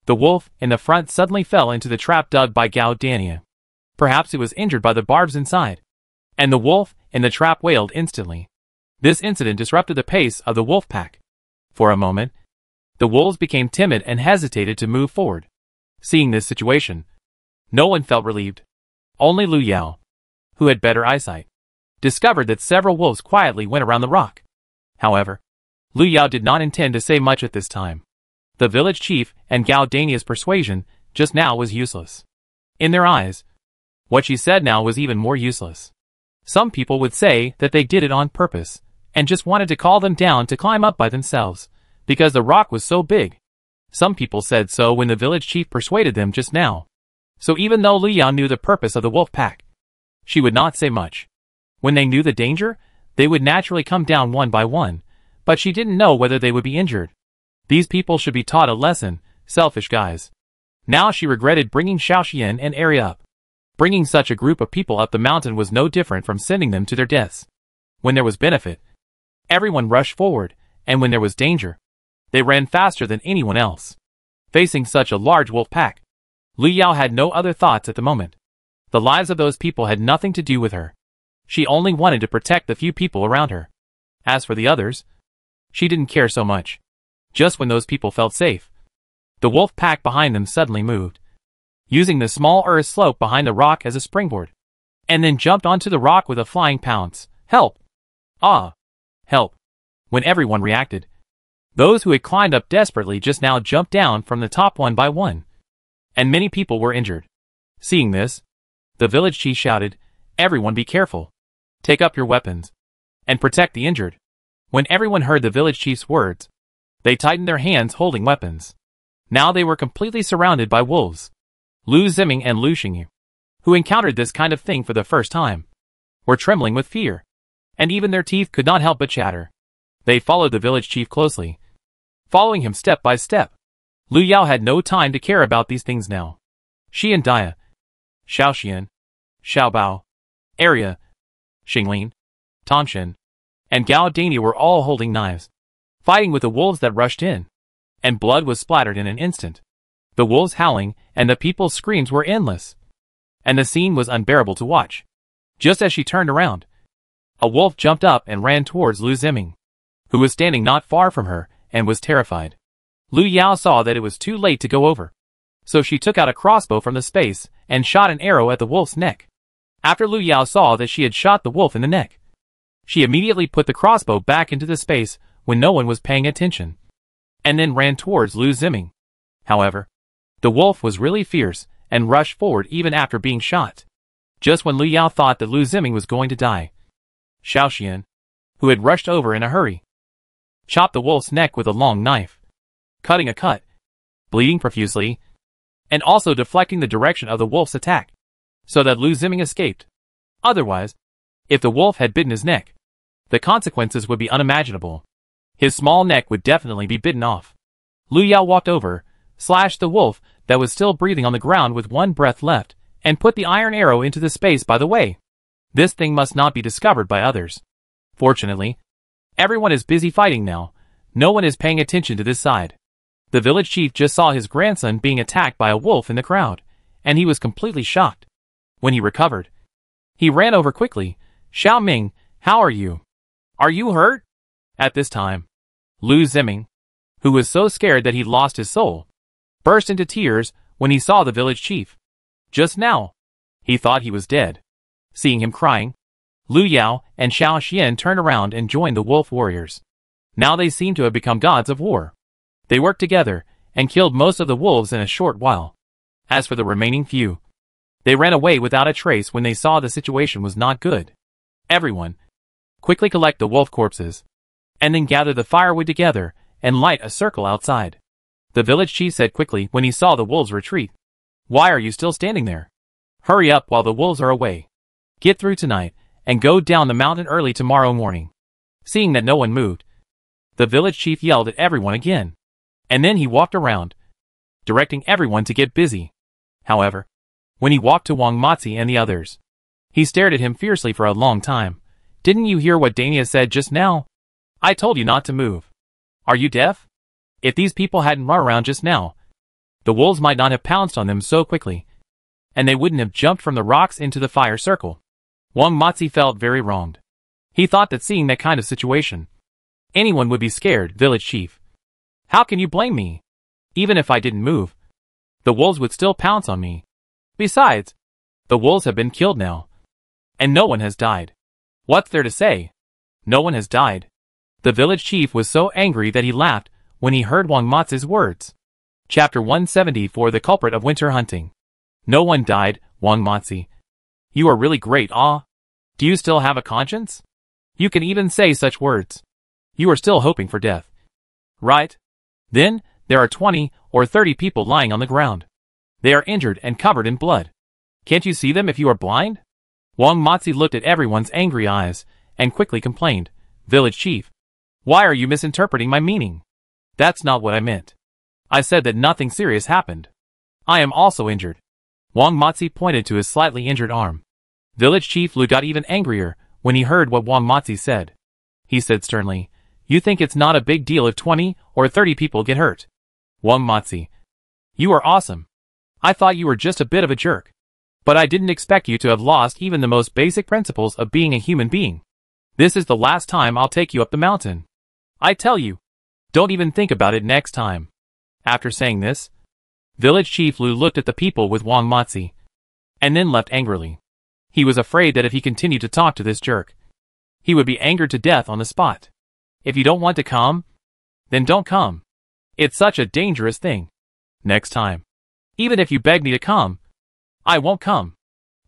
the wolf in the front suddenly fell into the trap dug by Gao Dania. Perhaps it was injured by the barbs inside, and the wolf in the trap wailed instantly. This incident disrupted the pace of the wolf pack. For a moment, the wolves became timid and hesitated to move forward. Seeing this situation, no one felt relieved. Only Lu Yao, who had better eyesight, discovered that several wolves quietly went around the rock. However, Lu Yao did not intend to say much at this time. The village chief and Gao Dania's persuasion just now was useless. In their eyes, what she said now was even more useless. Some people would say that they did it on purpose, and just wanted to call them down to climb up by themselves, because the rock was so big. Some people said so when the village chief persuaded them just now. So even though Lu Yao knew the purpose of the wolf pack, she would not say much. When they knew the danger, they would naturally come down one by one, but she didn't know whether they would be injured. These people should be taught a lesson, selfish guys. Now she regretted bringing Xiaoxian and Arya up. Bringing such a group of people up the mountain was no different from sending them to their deaths. When there was benefit, everyone rushed forward, and when there was danger, they ran faster than anyone else. Facing such a large wolf pack, Lu Yao had no other thoughts at the moment. The lives of those people had nothing to do with her. She only wanted to protect the few people around her. As for the others, she didn't care so much. Just when those people felt safe, the wolf pack behind them suddenly moved, using the small earth slope behind the rock as a springboard, and then jumped onto the rock with a flying pounce. Help! Ah! Help! When everyone reacted, those who had climbed up desperately just now jumped down from the top one by one, and many people were injured. Seeing this, the village chief shouted, "Everyone be careful. Take up your weapons, and protect the injured." When everyone heard the village chief's words, they tightened their hands holding weapons. Now they were completely surrounded by wolves. Lu Ziming and Lu Xingyu, who encountered this kind of thing for the first time, were trembling with fear, and even their teeth could not help but chatter. They followed the village chief closely, following him step by step. Lu Yao had no time to care about these things now. She and Dia, Xiaoxian, Xiaobao, Arya, Xinglin, Tanshin, and Gao Dania were all holding knives, fighting with the wolves that rushed in, and blood was splattered in an instant. The wolves howling and the people's screams were endless, and the scene was unbearable to watch. Just as she turned around, a wolf jumped up and ran towards Lu Ziming, who was standing not far from her and was terrified. Lu Yao saw that it was too late to go over, so she took out a crossbow from the space and shot an arrow at the wolf's neck. After Lu Yao saw that she had shot the wolf in the neck, she immediately put the crossbow back into the space when no one was paying attention, and then ran towards Lu Ziming. However, the wolf was really fierce and rushed forward even after being shot. Just when Lu Yao thought that Lu Ziming was going to die, Xiaoxian, who had rushed over in a hurry, chopped the wolf's neck with a long knife, cutting a cut, bleeding profusely, and also deflecting the direction of the wolf's attack, so that Lu Ziming escaped. Otherwise, if the wolf had bitten his neck, the consequences would be unimaginable. His small neck would definitely be bitten off. Lu Yao walked over, slashed the wolf that was still breathing on the ground with one breath left, and put the iron arrow into the space by the way. This thing must not be discovered by others. Fortunately, everyone is busy fighting now. No one is paying attention to this side. The village chief just saw his grandson being attacked by a wolf in the crowd, and he was completely shocked. When he recovered, he ran over quickly. Xiao Ming, how are you? Are you hurt? At this time, Lu Ziming, who was so scared that he lost his soul, burst into tears when he saw the village chief. Just now, he thought he was dead. Seeing him crying, Lu Yao and Xiao Xian turned around and joined the wolf warriors. Now they seemed to have become gods of war. They worked together and killed most of the wolves in a short while. As for the remaining few, they ran away without a trace when they saw the situation was not good. Everyone, quickly collect the wolf corpses, and then gather the firewood together and light a circle outside. The village chief said quickly when he saw the wolves retreat. Why are you still standing there? Hurry up while the wolves are away. Get through tonight and go down the mountain early tomorrow morning. Seeing that no one moved, the village chief yelled at everyone again. And then he walked around, directing everyone to get busy. However, when he walked to Wang Matzi and the others, he stared at him fiercely for a long time. Didn't you hear what Dania said just now? I told you not to move. Are you deaf? If these people hadn't run around just now, the wolves might not have pounced on them so quickly, and they wouldn't have jumped from the rocks into the fire circle. Wang Matzi felt very wronged. He thought that seeing that kind of situation, anyone would be scared. Village chief, how can you blame me? Even if I didn't move, the wolves would still pounce on me. Besides, the wolves have been killed now, and no one has died. What's there to say? No one has died. The village chief was so angry that he laughed when he heard Wang Matzi's words. Chapter 174 The Culprit of Winter Hunting. No one died, Wang Matzi. You are really great, ah? Do you still have a conscience? You can even say such words. You are still hoping for death. Right? Then, there are 20 or 30 people lying on the ground. They are injured and covered in blood. Can't you see them if you are blind? Wang Matzi looked at everyone's angry eyes and quickly complained. Village chief, why are you misinterpreting my meaning? That's not what I meant. I said that nothing serious happened. I am also injured. Wang Matzi pointed to his slightly injured arm. Village chief Lu got even angrier when he heard what Wang Matzi said. He said sternly, you think it's not a big deal if 20 or 30 people get hurt? Wang Matzi, you are awesome. I thought you were just a bit of a jerk. But I didn't expect you to have lost even the most basic principles of being a human being. This is the last time I'll take you up the mountain. I tell you, don't even think about it next time. After saying this, Village Chief Lu looked at the people with Wang Matzi, and then left angrily. He was afraid that if he continued to talk to this jerk, he would be angered to death on the spot. If you don't want to come, then don't come. It's such a dangerous thing. Next time, even if you beg me to come, I won't come.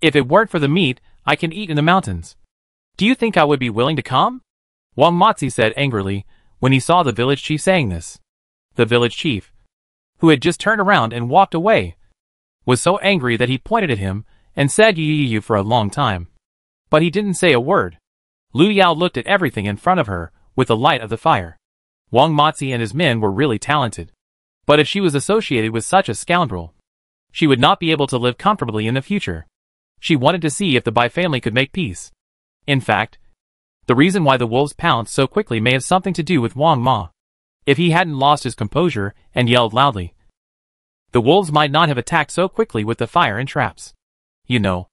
If it weren't for the meat I can eat in the mountains, do you think I would be willing to come? Wang Matzi said angrily when he saw the village chief saying this. The village chief, who had just turned around and walked away, was so angry that he pointed at him and said you for a long time. But he didn't say a word. Lu Yao looked at everything in front of her with the light of the fire. Wang Matzi and his men were really talented. But if she was associated with such a scoundrel, she would not be able to live comfortably in the future. She wanted to see if the Bai family could make peace. In fact, the reason why the wolves pounced so quickly may have something to do with Wang Ma. If he hadn't lost his composure and yelled loudly, the wolves might not have attacked so quickly with the fire and traps. You know,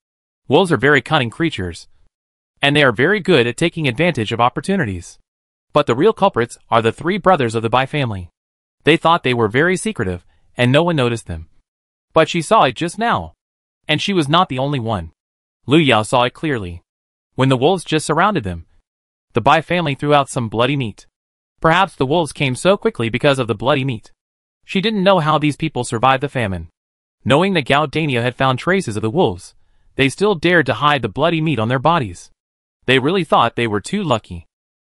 wolves are very cunning creatures, and they are very good at taking advantage of opportunities. But the real culprits are the three brothers of the Bai family. They thought they were very secretive, and no one noticed them. But she saw it just now. And she was not the only one. Lu Yao saw it clearly. When the wolves just surrounded them, the Bai family threw out some bloody meat. Perhaps the wolves came so quickly because of the bloody meat. She didn't know how these people survived the famine. Knowing that Gao Dania had found traces of the wolves, they still dared to hide the bloody meat on their bodies. They really thought they were too lucky.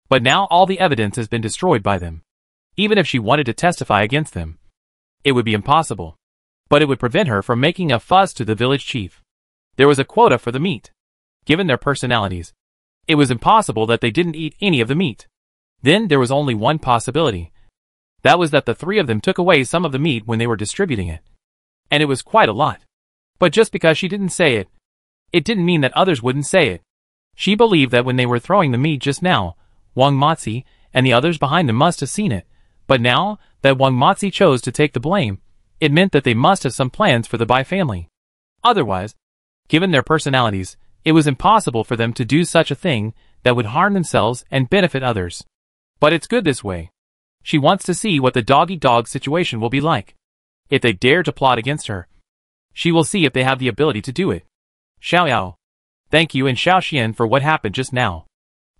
But now all the evidence has been destroyed by them. Even if she wanted to testify against them, it would be impossible. But it would prevent her from making a fuss to the village chief. There was a quota for the meat. Given their personalities, It was impossible that they didn't eat any of the meat. Then there was only one possibility. That was that the three of them took away some of the meat when they were distributing it. And it was quite a lot. But just because she didn't say it, it didn't mean that others wouldn't say it. She believed that when they were throwing the meat just now, Wang Matzi and the others behind them must have seen it. But now that Wang Matzi chose to take the blame, it meant that they must have some plans for the Bai family. Otherwise, given their personalities, it was impossible for them to do such a thing that would harm themselves and benefit others. But it's good this way. She wants to see what the dog-eat-dog situation will be like. If they dare to plot against her, she will see if they have the ability to do it. Xiaoyao, thank you and Xiaoxian for what happened just now.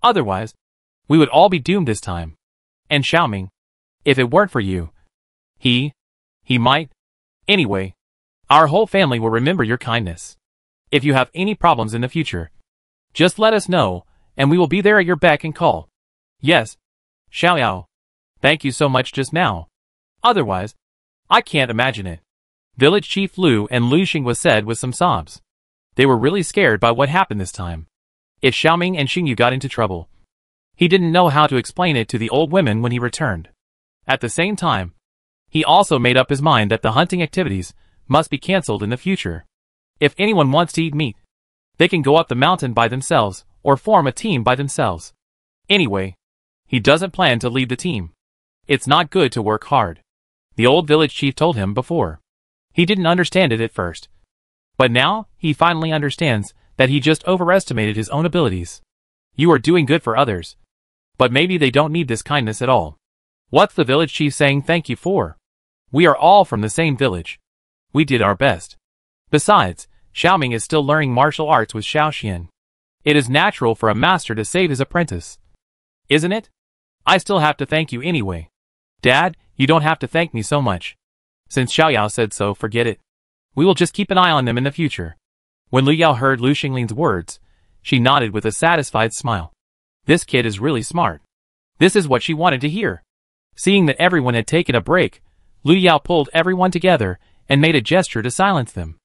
Otherwise, we would all be doomed this time. And Xiaoming, if it weren't for you, he might. Anyway, our whole family will remember your kindness. If you have any problems in the future, just let us know, and we will be there at your beck and call. Yes, Xiaoyao, thank you so much just now. Otherwise, I can't imagine it. Village Chief Lu and Lu Xing was said with some sobs. They were really scared by what happened this time. If Xiaoming and Xingyu got into trouble, he didn't know how to explain it to the old women when he returned. At the same time, he also made up his mind that the hunting activities must be cancelled in the future. If anyone wants to eat meat, they can go up the mountain by themselves or form a team by themselves. Anyway, he doesn't plan to lead the team. It's not good to work hard. The old village chief told him before. He didn't understand it at first. But now, he finally understands that he just overestimated his own abilities. You are doing good for others. But maybe they don't need this kindness at all. What's the village chief saying thank you for? We are all from the same village. We did our best. Besides, Xiaoming is still learning martial arts with Xiaoxian. It is natural for a master to save his apprentice. Isn't it? I still have to thank you anyway. Dad, you don't have to thank me so much. Since Xiaoyao said so, forget it. We will just keep an eye on them in the future. When Lu Yao heard Lu Xinglin's words, she nodded with a satisfied smile. This kid is really smart. This is what she wanted to hear. Seeing that everyone had taken a break, Lu Yao pulled everyone together and made a gesture to silence them.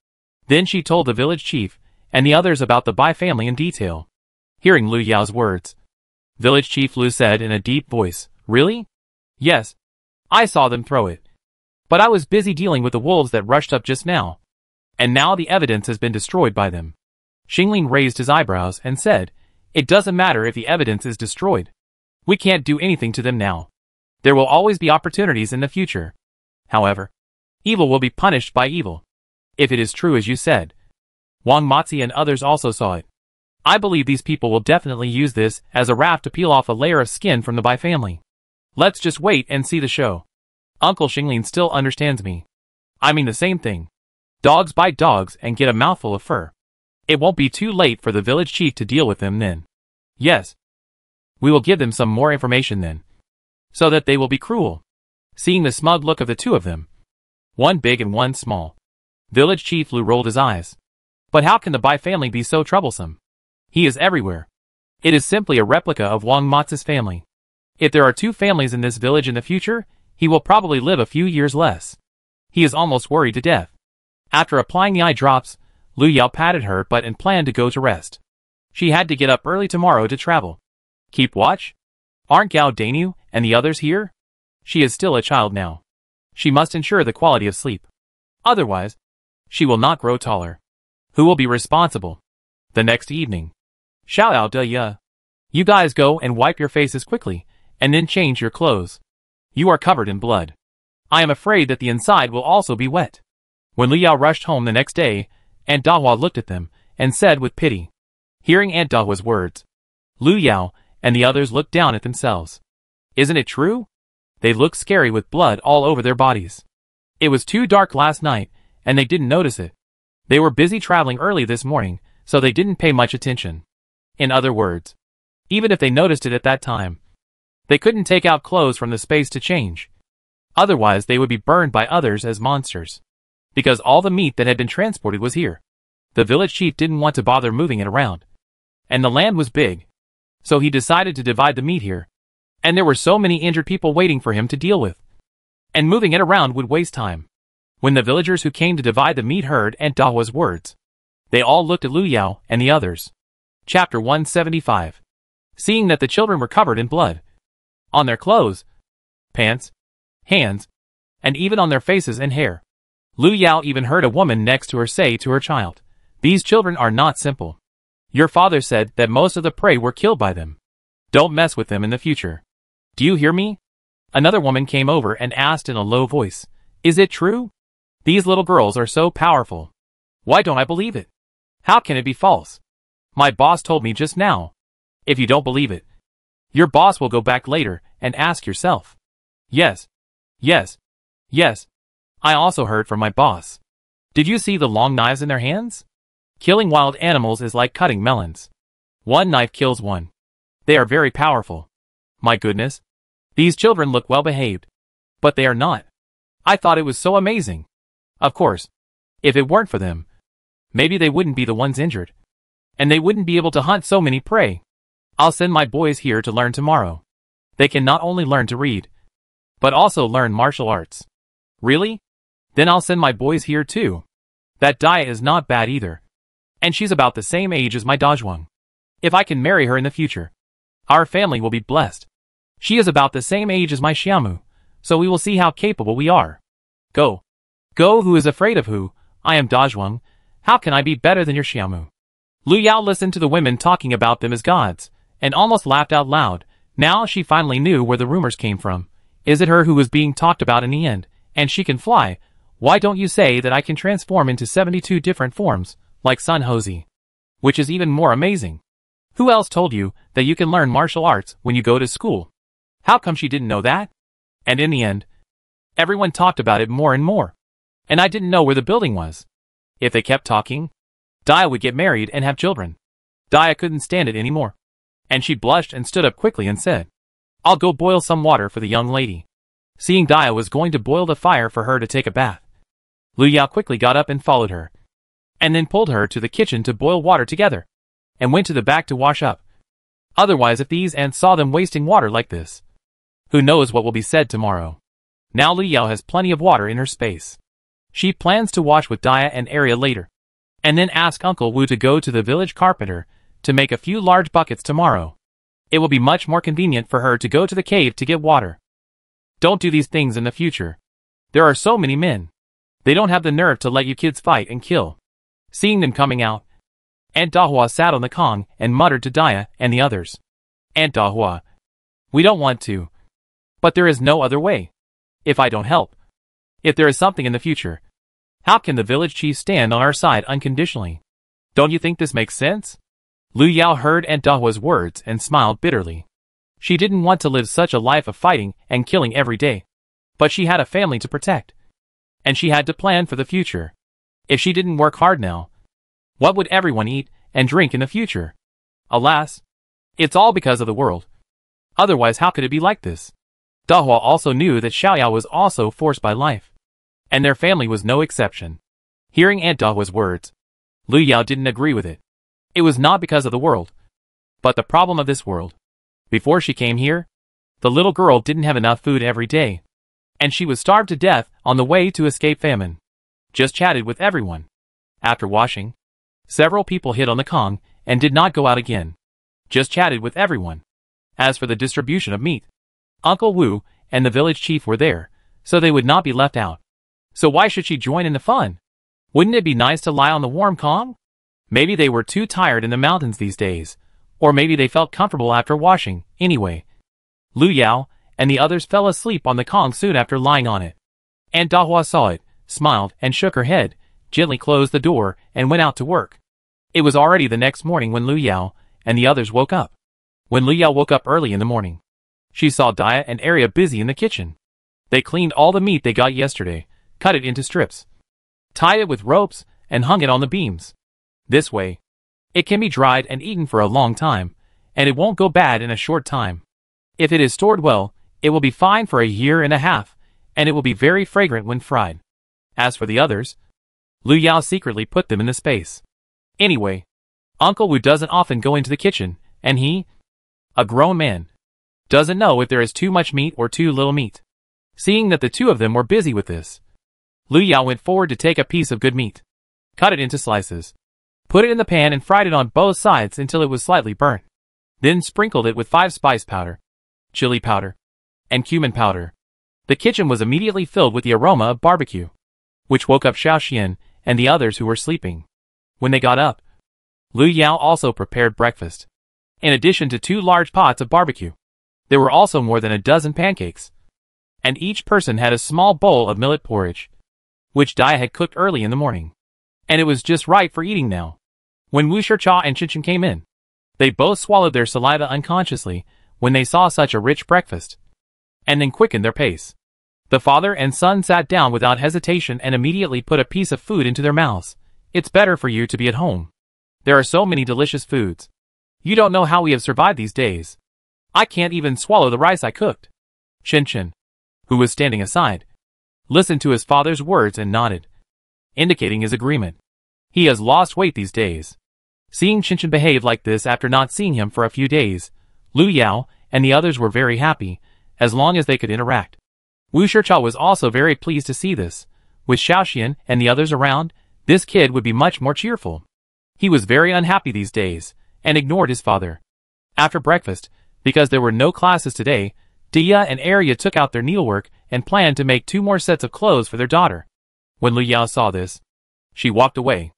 Then she told the village chief and the others about the Bai family in detail. Hearing Lu Yao's words, Village Chief Lu said in a deep voice, "Really? Yes. I saw them throw it. But I was busy dealing with the wolves that rushed up just now. And now the evidence has been destroyed by them." Xingling raised his eyebrows and said, "It doesn't matter if the evidence is destroyed. We can't do anything to them now. There will always be opportunities in the future. However, evil will be punished by evil. If it is true as you said. Wang Matzi and others also saw it. I believe these people will definitely use this as a raft to peel off a layer of skin from the Bai family. Let's just wait and see the show. Uncle Xingling still understands me. I mean the same thing. Dogs bite dogs and get a mouthful of fur. It won't be too late for the village chief to deal with them then. Yes. We will give them some more information then. So that they will be cruel." Seeing the smug look of the two of them, one big and one small, Village Chief Lu rolled his eyes. But how can the Bai family be so troublesome? He is everywhere. It is simply a replica of Wang Matzi's family. If there are two families in this village in the future, he will probably live a few years less. He is almost worried to death. After applying the eye drops, Lu Yao patted her butt and planned to go to rest. She had to get up early tomorrow to travel. Keep watch? Aren't Gao Dainu and the others here? She is still a child now. She must ensure the quality of sleep. Otherwise, she will not grow taller. Who will be responsible? The next evening. Xiaoyao de ya. You guys go and wipe your faces quickly, and then change your clothes. You are covered in blood. I am afraid that the inside will also be wet. When Lu Yao rushed home the next day, Aunt Dahua looked at them, and said with pity. Hearing Aunt Dahua's words, Lu Yao and the others looked down at themselves. Isn't it true? They looked scary with blood all over their bodies. It was too dark last night, and they didn't notice it. They were busy traveling early this morning, so they didn't pay much attention. In other words, even if they noticed it at that time, they couldn't take out clothes from the space to change. Otherwise they would be burned by others as monsters. Because all the meat that had been transported was here. The village chief didn't want to bother moving it around. And the land was big. So he decided to divide the meat here. And there were so many injured people waiting for him to deal with. And moving it around would waste time. When the villagers who came to divide the meat heard Aunt Dahua's words, they all looked at Lu Yao and the others. Chapter 175. seeing that the children were covered in blood. On their clothes, pants, hands, and even on their faces and hair. Lu Yao even heard a woman next to her say to her child, "These children are not simple. Your father said that most of the prey were killed by them. Don't mess with them in the future. Do you hear me?" Another woman came over and asked in a low voice, "Is it true? These little girls are so powerful. Why don't I believe it? How can it be false? My boss told me just now. If you don't believe it, your boss will go back later and ask yourself." Yes. Yes. Yes. I also heard from my boss. Did you see the long knives in their hands? Killing wild animals is like cutting melons. One knife kills one. They are very powerful. My goodness. These children look well behaved. But they are not. I thought it was so amazing. Of course. If it weren't for them, maybe they wouldn't be the ones injured. And they wouldn't be able to hunt so many prey. I'll send my boys here to learn tomorrow. They can not only learn to read, but also learn martial arts. Really? Then I'll send my boys here too. That Daya is not bad either. And she's about the same age as my Dajwang. If I can marry her in the future, our family will be blessed. She is about the same age as my Xiamu, so we will see how capable we are. Go. Go, who is afraid of who? I am Dajwang. How can I be better than your Xiamu? Lu Yao listened to the women talking about them as gods, and almost laughed out loud. Now she finally knew where the rumors came from. Is it her who was being talked about in the end? And she can fly. Why don't you say that I can transform into 72 different forms, like Sun Hozi? Which is even more amazing. Who else told you that you can learn martial arts when you go to school? How come she didn't know that? And in the end, everyone talked about it more and more. And I didn't know where the building was. If they kept talking, Daya would get married and have children. Daya couldn't stand it anymore. And she blushed and stood up quickly and said, "I'll go boil some water for the young lady." Seeing Daya was going to boil the fire for her to take a bath, Lu Yao quickly got up and followed her, and then pulled her to the kitchen to boil water together, and went to the back to wash up. Otherwise, if these ants saw them wasting water like this, who knows what will be said tomorrow. Now Lu Yao has plenty of water in her space. She plans to wash with Daya and Arya later, and then ask Uncle Wu to go to the village carpenter to make a few large buckets tomorrow. It will be much more convenient for her to go to the cave to get water. Don't do these things in the future. There are so many men. They don't have the nerve to let you kids fight and kill. Seeing them coming out, Aunt Dahua sat on the Kong and muttered to Daya and the others. "Aunt Dahua, we don't want to. But there is no other way. If I don't help, if there is something in the future, how can the village chief stand on our side unconditionally? Don't you think this makes sense?" Lu Yao heard Aunt Dahua's words and smiled bitterly. She didn't want to live such a life of fighting and killing every day. But she had a family to protect. And she had to plan for the future. If she didn't work hard now, what would everyone eat and drink in the future? Alas, it's all because of the world. Otherwise, how could it be like this? Dahua also knew that Xiaoyao was also forced by life. And their family was no exception. Hearing Aunt Dahua's words, Lu Yao didn't agree with it. It was not because of the world, but the problem of this world. Before she came here, the little girl didn't have enough food every day, and she was starved to death on the way to escape famine. Just chatted with everyone. After washing, several people hid on the Kong and did not go out again. Just chatted with everyone. As for the distribution of meat, Uncle Wu and the village chief were there, so they would not be left out. So why should she join in the fun? Wouldn't it be nice to lie on the warm Kong? Maybe they were too tired in the mountains these days, or maybe they felt comfortable after washing. Anyway, Lu Yao and the others fell asleep on the Kong soon after lying on it. Aunt Dahua saw it, smiled and shook her head, gently closed the door and went out to work. It was already the next morning when Lu Yao and the others woke up. When Lu Yao woke up early in the morning, she saw Daya and Arya busy in the kitchen. They cleaned all the meat they got yesterday, cut it into strips, tied it with ropes, and hung it on the beams. This way, it can be dried and eaten for a long time, and it won't go bad in a short time. If it is stored well, it will be fine for a year and a half, and it will be very fragrant when fried. As for the others, Lu Yao secretly put them in the space. Anyway, Uncle Wu doesn't often go into the kitchen, and he, a grown man, doesn't know if there is too much meat or too little meat. Seeing that the two of them were busy with this, Lu Yao went forward to take a piece of good meat, cut it into slices, put it in the pan and fried it on both sides until it was slightly burnt. then sprinkled it with 5 spice powder, chili powder, and cumin powder. The kitchen was immediately filled with the aroma of barbecue, which woke up Xiaoxian and the others who were sleeping. When they got up, Lu Yao also prepared breakfast. In addition to 2 large pots of barbecue, there were also more than a dozen pancakes, and each person had a small bowl of millet porridge, which Dia had cooked early in the morning, and it was just right for eating now. When Wu Shicha and Qinchin came in, they both swallowed their saliva unconsciously when they saw such a rich breakfast, and then quickened their pace. The father and son sat down without hesitation and immediately put a piece of food into their mouths. It's better for you to be at home. There are so many delicious foods. You don't know how we have survived these days. I can't even swallow the rice I cooked. Qinchin, who was standing aside, listened to his father's words and nodded, indicating his agreement. He has lost weight these days. Seeing Qinchin behave like this after not seeing him for a few days, Lu Yao and the others were very happy, as long as they could interact. Wu Shicha was also very pleased to see this. With Xiaoxian and the others around, this kid would be much more cheerful. He was very unhappy these days, and ignored his father. After breakfast, because there were no classes today, Dia and Arya took out their needlework and planned to make 2 more sets of clothes for their daughter. When Lu Yao saw this, she walked away.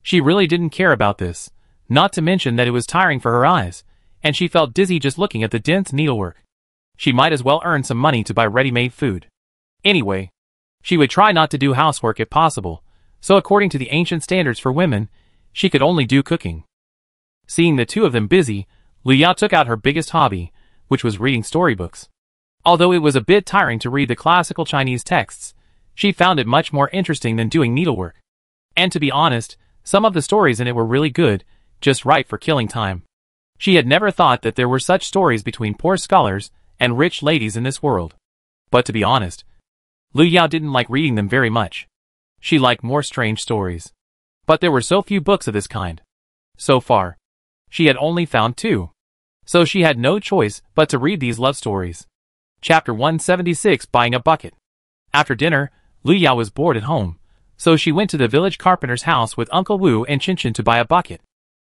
She really didn't care about this, not to mention that it was tiring for her eyes, and she felt dizzy just looking at the dense needlework. She might as well earn some money to buy ready-made food. Anyway, she would try not to do housework if possible, so according to the ancient standards for women, she could only do cooking. Seeing the 2 of them busy, Lu Yao took out her biggest hobby, which was reading storybooks. Although it was a bit tiring to read the classical Chinese texts, she found it much more interesting than doing needlework. And to be honest, some of the stories in it were really good, just right for killing time. She had never thought that there were such stories between poor scholars and rich ladies in this world. But to be honest, Lu Yao didn't like reading them very much. She liked more strange stories. But there were so few books of this kind. So far, she had only found 2. So she had no choice but to read these love stories. Chapter 176, Buying a Bucket. After dinner, Lu Yao was bored at home, so she went to the village carpenter's house with Uncle Wu and Qinchin to buy a bucket.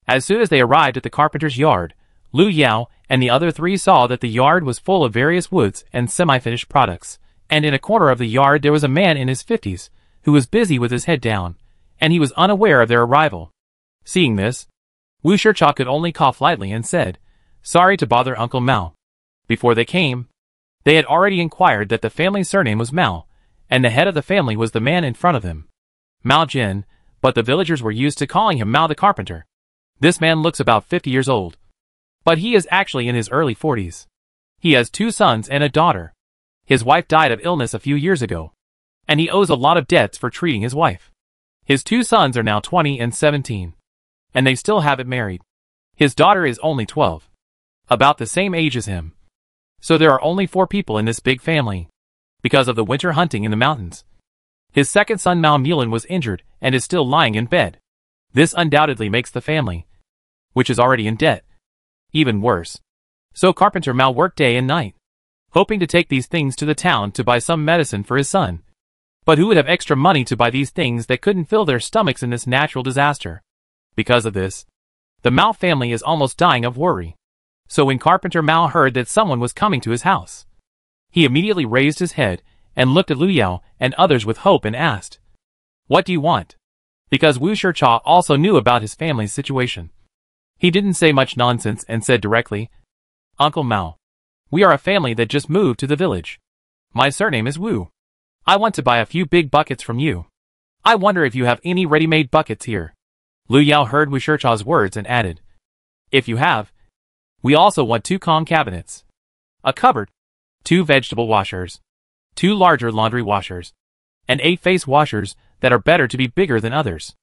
As soon as they arrived at the carpenter's yard, Lu Yao and the other 3 saw that the yard was full of various woods and semi-finished products, and in a corner of the yard there was a man in his 50s, who was busy with his head down, and he was unaware of their arrival. Seeing this, Wu Shicha could only cough lightly and said, "Sorry to bother Uncle Mao." Before they came, they had already inquired that the family surname was Mao, and the head of the family was the man in front of them, Mao Jin, but the villagers were used to calling him Mao the carpenter. This man looks about 50 years old, but he is actually in his early 40s. He has 2 sons and a daughter. His wife died of illness a few years ago, and he owes a lot of debts for treating his wife. His 2 sons are now 20 and 17, and they still haven't married. His daughter is only 12, about the same age as him. So there are only 4 people in this big family, because of the winter hunting in the mountains. His second son Mao Mulan was injured and is still lying in bed. This undoubtedly makes the family, which is already in debt, even worse. So Carpenter Mao worked day and night, hoping to take these things to the town to buy some medicine for his son. But who would have extra money to buy these things that couldn't fill their stomachs in this natural disaster? Because of this, the Mao family is almost dying of worry. So when Carpenter Mao heard that someone was coming to his house, he immediately raised his head and looked at Lu Yao and others with hope and asked, "What do you want?" Because Wu Shicha also knew about his family's situation. He didn't say much nonsense and said directly, "Uncle Mao, we are a family that just moved to the village. My surname is Wu. I want to buy a few big buckets from you. I wonder if you have any ready-made buckets here." Lu Yao heard Wu Shicha's words and added, "If you have, we also want 2 Kong cabinets, a cupboard, 2 vegetable washers, 2 larger laundry washers, and 8 face washers that are better to be bigger than others.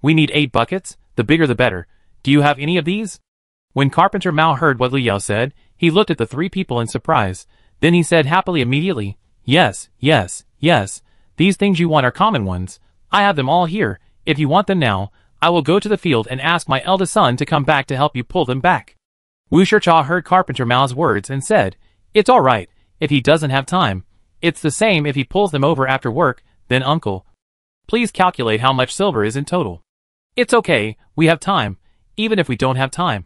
We need 8 buckets, the bigger the better. Do you have any of these?" When Carpenter Mao heard what Lu Yao said, he looked at the 3 people in surprise. Then he said happily immediately, "Yes, yes, yes, these things you want are common ones. I have them all here. If you want them now, I will go to the field and ask my eldest son to come back to help you pull them back." Wu Shicha heard Carpenter Mao's words and said, "It's all right, if he doesn't have time. It's the same if he pulls them over after work. Then uncle, please calculate how much silver is in total." "It's okay, we have time. Even if we don't have time,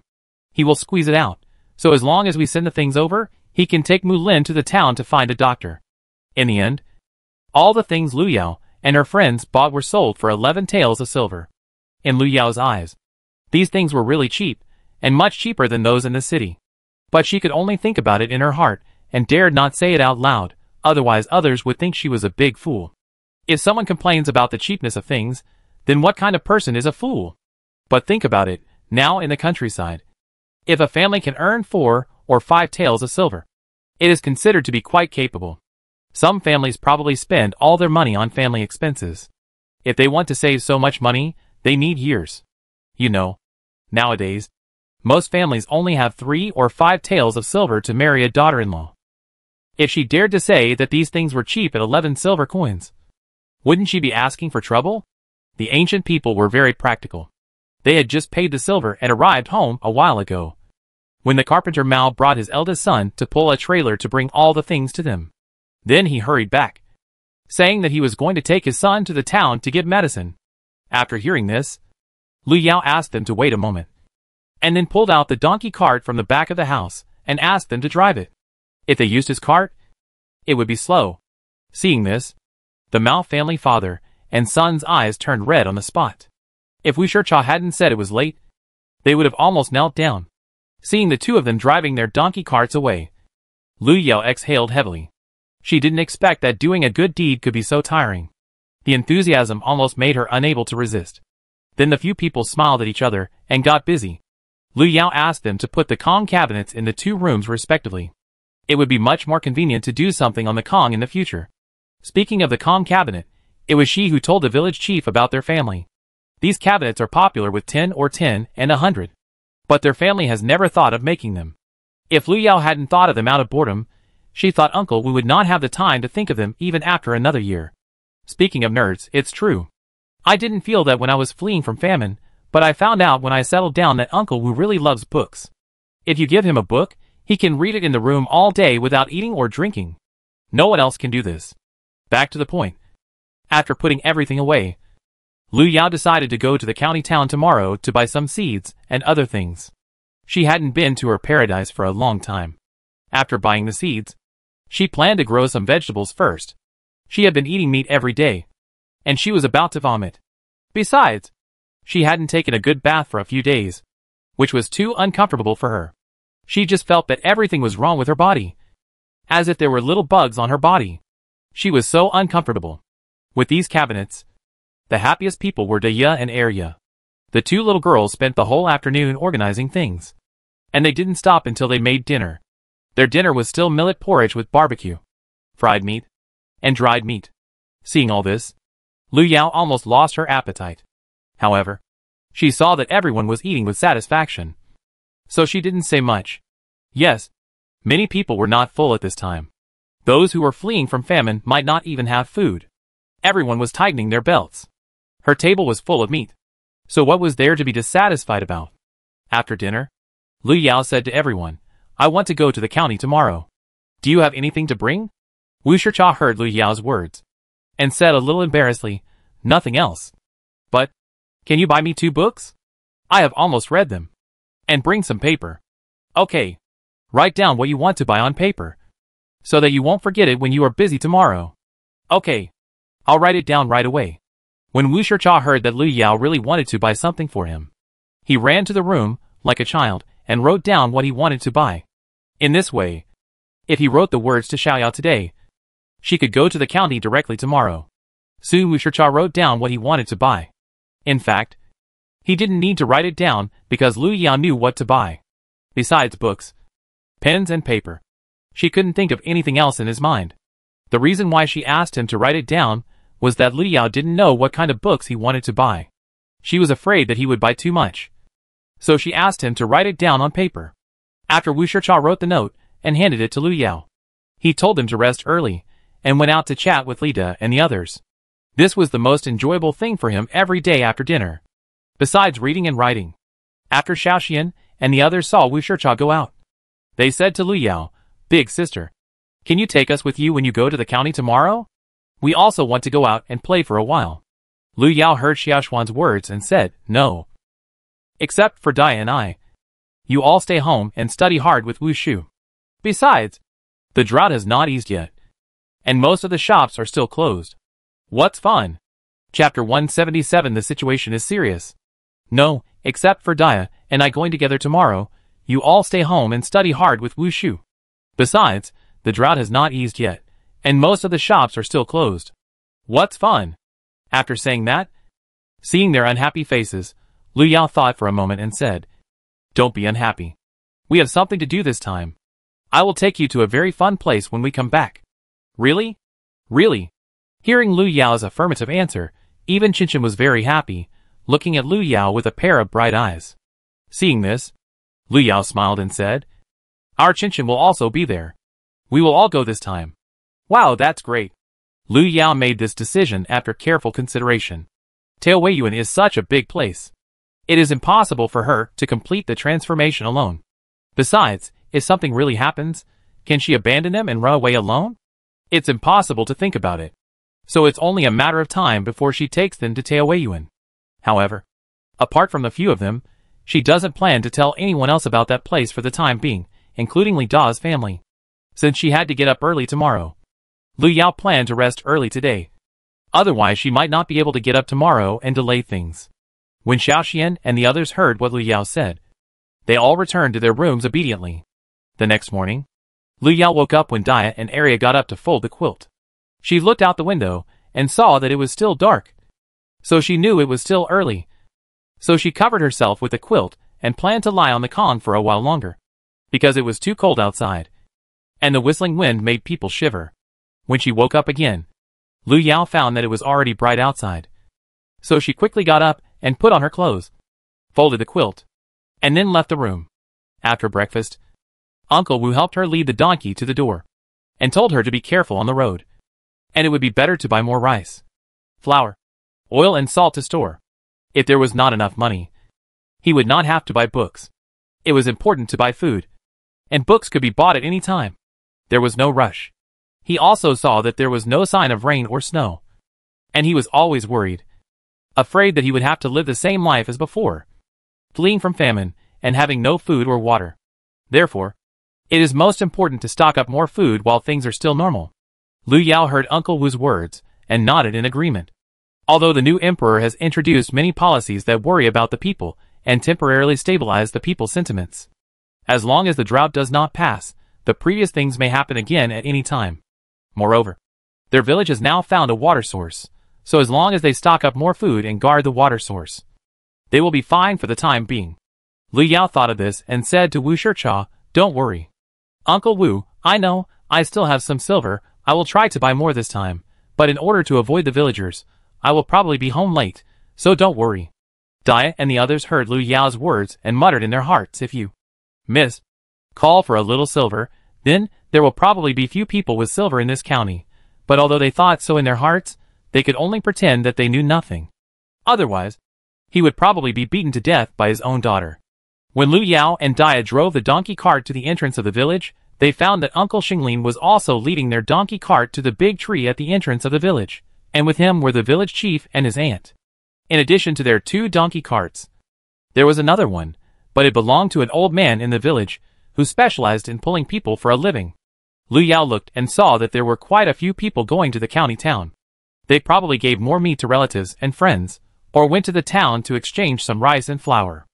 he will squeeze it out. So as long as we send the things over, he can take Mu Lin to the town to find a doctor. In the end, all the things Lu Yao and her friends bought were sold for 11 taels of silver. In Lu Yao's eyes, these things were really cheap, and much cheaper than those in the city. But she could only think about it in her heart, and dared not say it out loud, otherwise others would think she was a big fool. If someone complains about the cheapness of things, then what kind of person is a fool? But think about it, now in the countryside. If a family can earn 4 or 5 taels of silver, it is considered to be quite capable. Some families probably spend all their money on family expenses. If they want to save so much money, they need years. You know, nowadays, most families only have 3 or 5 taels of silver to marry a daughter-in-law. If she dared to say that these things were cheap at 11 silver coins, wouldn't she be asking for trouble? The ancient people were very practical. They had just paid the silver and arrived home a while ago, when the carpenter Mao brought his eldest son to pull a trailer to bring all the things to them. Then he hurried back, saying that he was going to take his son to the town to get medicine. After hearing this, Lu Yao asked them to wait a moment, and then pulled out the donkey cart from the back of the house and asked them to drive it. If they used his cart, it would be slow. Seeing this, the Mao family father and son's eyes turned red on the spot. If Wu Shicha hadn't said it was late, they would have almost knelt down. Seeing the two of them driving their donkey carts away, Lu Yao exhaled heavily. She didn't expect that doing a good deed could be so tiring. The enthusiasm almost made her unable to resist. Then the few people smiled at each other and got busy. Lu Yao asked them to put the Kong cabinets in the 2 rooms respectively. It would be much more convenient to do something on the Kong in the future. Speaking of the Kong cabinet, it was she who told the village chief about their family. These cabinets are popular with 10 or 10 and 100. But their family has never thought of making them. If Lu Yao hadn't thought of them out of boredom, she thought Uncle Wu would not have the time to think of them even after another year. Speaking of nerds, it's true. I didn't feel that when I was fleeing from famine, but I found out when I settled down that Uncle Wu really loves books. If you give him a book, he can read it in the room all day without eating or drinking. No one else can do this. Back to the point. After putting everything away, Lu Yao decided to go to the county town tomorrow to buy some seeds and other things. She hadn't been to her paradise for a long time. After buying the seeds, she planned to grow some vegetables first. She had been eating meat every day, and she was about to vomit. Besides, she hadn't taken a good bath for a few days, which was too uncomfortable for her. She just felt that everything was wrong with her body, as if there were little bugs on her body. She was so uncomfortable. With these cabinets, the happiest people were Daya and Arya. The 2 little girls spent the whole afternoon organizing things, and they didn't stop until they made dinner. Their dinner was still millet porridge with barbecue, fried meat, and dried meat. Seeing all this, Lu Yao almost lost her appetite. However, she saw that everyone was eating with satisfaction, so she didn't say much. Yes, many people were not full at this time. Those who were fleeing from famine might not even have food. Everyone was tightening their belts. Her table was full of meat. So what was there to be dissatisfied about? After dinner, Lu Yao said to everyone, "I want to go to the county tomorrow. Do you have anything to bring?" Wu Shicha heard Lu Yao's words, and said a little embarrassedly, "Nothing else. But, can you buy me 2 books? I have almost read them. And bring some paper." "Okay. Write down what you want to buy on paper, so that you won't forget it when you are busy tomorrow." "Okay. I'll write it down right away." When Wu Shicha heard that Lu Yao really wanted to buy something for him, he ran to the room, like a child, and wrote down what he wanted to buy. In this way, if he wrote the words to Xiaoyao today, she could go to the county directly tomorrow. Soon Wu Shicha wrote down what he wanted to buy. In fact, he didn't need to write it down because Lu Yao knew what to buy. Besides books, pens and paper, she couldn't think of anything else in his mind. The reason why she asked him to write it down was that Lu Yao didn't know what kind of books he wanted to buy. She was afraid that he would buy too much, so she asked him to write it down on paper. After Wu Shicha wrote the note and handed it to Lu Yao, he told him to rest early and went out to chat with Lida and the others. This was the most enjoyable thing for him every day after dinner, besides reading and writing. After Xiaoxian and the others saw Wu Shicha go out, they said to Lu Yao, "Big sister, can you take us with you when you go to the county tomorrow? We also want to go out and play for a while." Lu Yao heard Xiaoxuan's words and said, "No. Except for Dai and I. You all stay home and study hard with Wushu. Besides, the drought has not eased yet, and most of the shops are still closed. What's fun? Chapter 177. The situation is serious. No, except for Dia and I going together tomorrow. You all stay home and study hard with Wushu. Besides, the drought has not eased yet, and most of the shops are still closed. What's fun? After saying that, seeing their unhappy faces, Lu Yao thought for a moment and said, Don't be unhappy. We have something to do this time. I will take you to a very fun place when we come back. Really? Really? Hearing Lu Yao's affirmative answer, even Qinchin was very happy, looking at Lu Yao with a pair of bright eyes. Seeing this, Lu Yao smiled and said, Our Qinchin will also be there. We will all go this time. Wow, that's great. Lu Yao made this decision after careful consideration. Taoyuan is such a big place. It is impossible for her to complete the transformation alone. Besides, if something really happens, can she abandon them and run away alone? It's impossible to think about it. So it's only a matter of time before she takes them to Taoyuan. However, apart from the few of them, she doesn't plan to tell anyone else about that place for the time being, including Li Da's family. Since she had to get up early tomorrow, Lu Yao planned to rest early today. Otherwise she might not be able to get up tomorrow and delay things. When Xiaoxian and the others heard what Lu Yao said, they all returned to their rooms obediently. The next morning, Lu Yao woke up when Dia and Arya got up to fold the quilt. She looked out the window and saw that it was still dark. So she knew it was still early. So she covered herself with the quilt and planned to lie on the Kong for a while longer, because it was too cold outside, and the whistling wind made people shiver. When she woke up again, Lu Yao found that it was already bright outside. So she quickly got up and put on her clothes, folded the quilt, and then left the room. After breakfast, Uncle Wu helped her lead the donkey to the door, and told her to be careful on the road, and it would be better to buy more rice, flour, oil and salt to store. If there was not enough money, he would not have to buy books. It was important to buy food, and books could be bought at any time. There was no rush. He also saw that there was no sign of rain or snow, and he was always worried, afraid that he would have to live the same life as before, fleeing from famine and having no food or water. Therefore, it is most important to stock up more food while things are still normal. Lu Yao heard Uncle Wu's words and nodded in agreement. Although the new emperor has introduced many policies that worry about the people and temporarily stabilize the people's sentiments, as long as the drought does not pass, the previous things may happen again at any time. Moreover, their village has now found a water source, so as long as they stock up more food and guard the water source, they will be fine for the time being. Lu Yao thought of this and said to Wu Shicha, Don't worry. Uncle Wu, I know, I still have some silver. I will try to buy more this time, but in order to avoid the villagers, I will probably be home late, so don't worry. Dia and the others heard Lu Yao's words and muttered in their hearts, If you, miss, call for a little silver, then there will probably be few people with silver in this county. But although they thought so in their hearts, they could only pretend that they knew nothing. Otherwise, he would probably be beaten to death by his own daughter. When Lu Yao and Dia drove the donkey cart to the entrance of the village, they found that Uncle Xinglin was also leading their donkey cart to the big tree at the entrance of the village, and with him were the village chief and his aunt. In addition to their 2 donkey carts, there was another one, but it belonged to an old man in the village, who specialized in pulling people for a living. Lu Yao looked and saw that there were quite a few people going to the county town. They probably gave more meat to relatives and friends, or went to the town to exchange some rice and flour.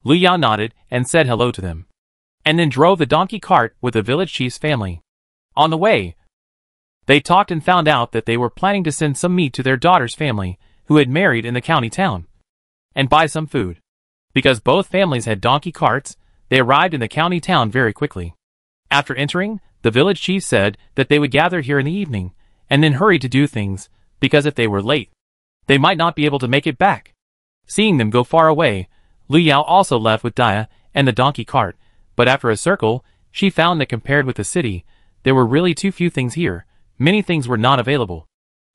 Lu Yao nodded and said hello to them, and then drove the donkey cart with the village chief's family. On the way, they talked and found out that they were planning to send some meat to their daughter's family, who had married in the county town, and buy some food. Because both families had donkey carts, they arrived in the county town very quickly. After entering, the village chief said that they would gather here in the evening, and then hurry to do things, because if they were late, they might not be able to make it back. Seeing them go far away, Lu Yao also left with Dia and the donkey cart, but after a circle, she found that compared with the city, there were really too few things here. Many things were not available.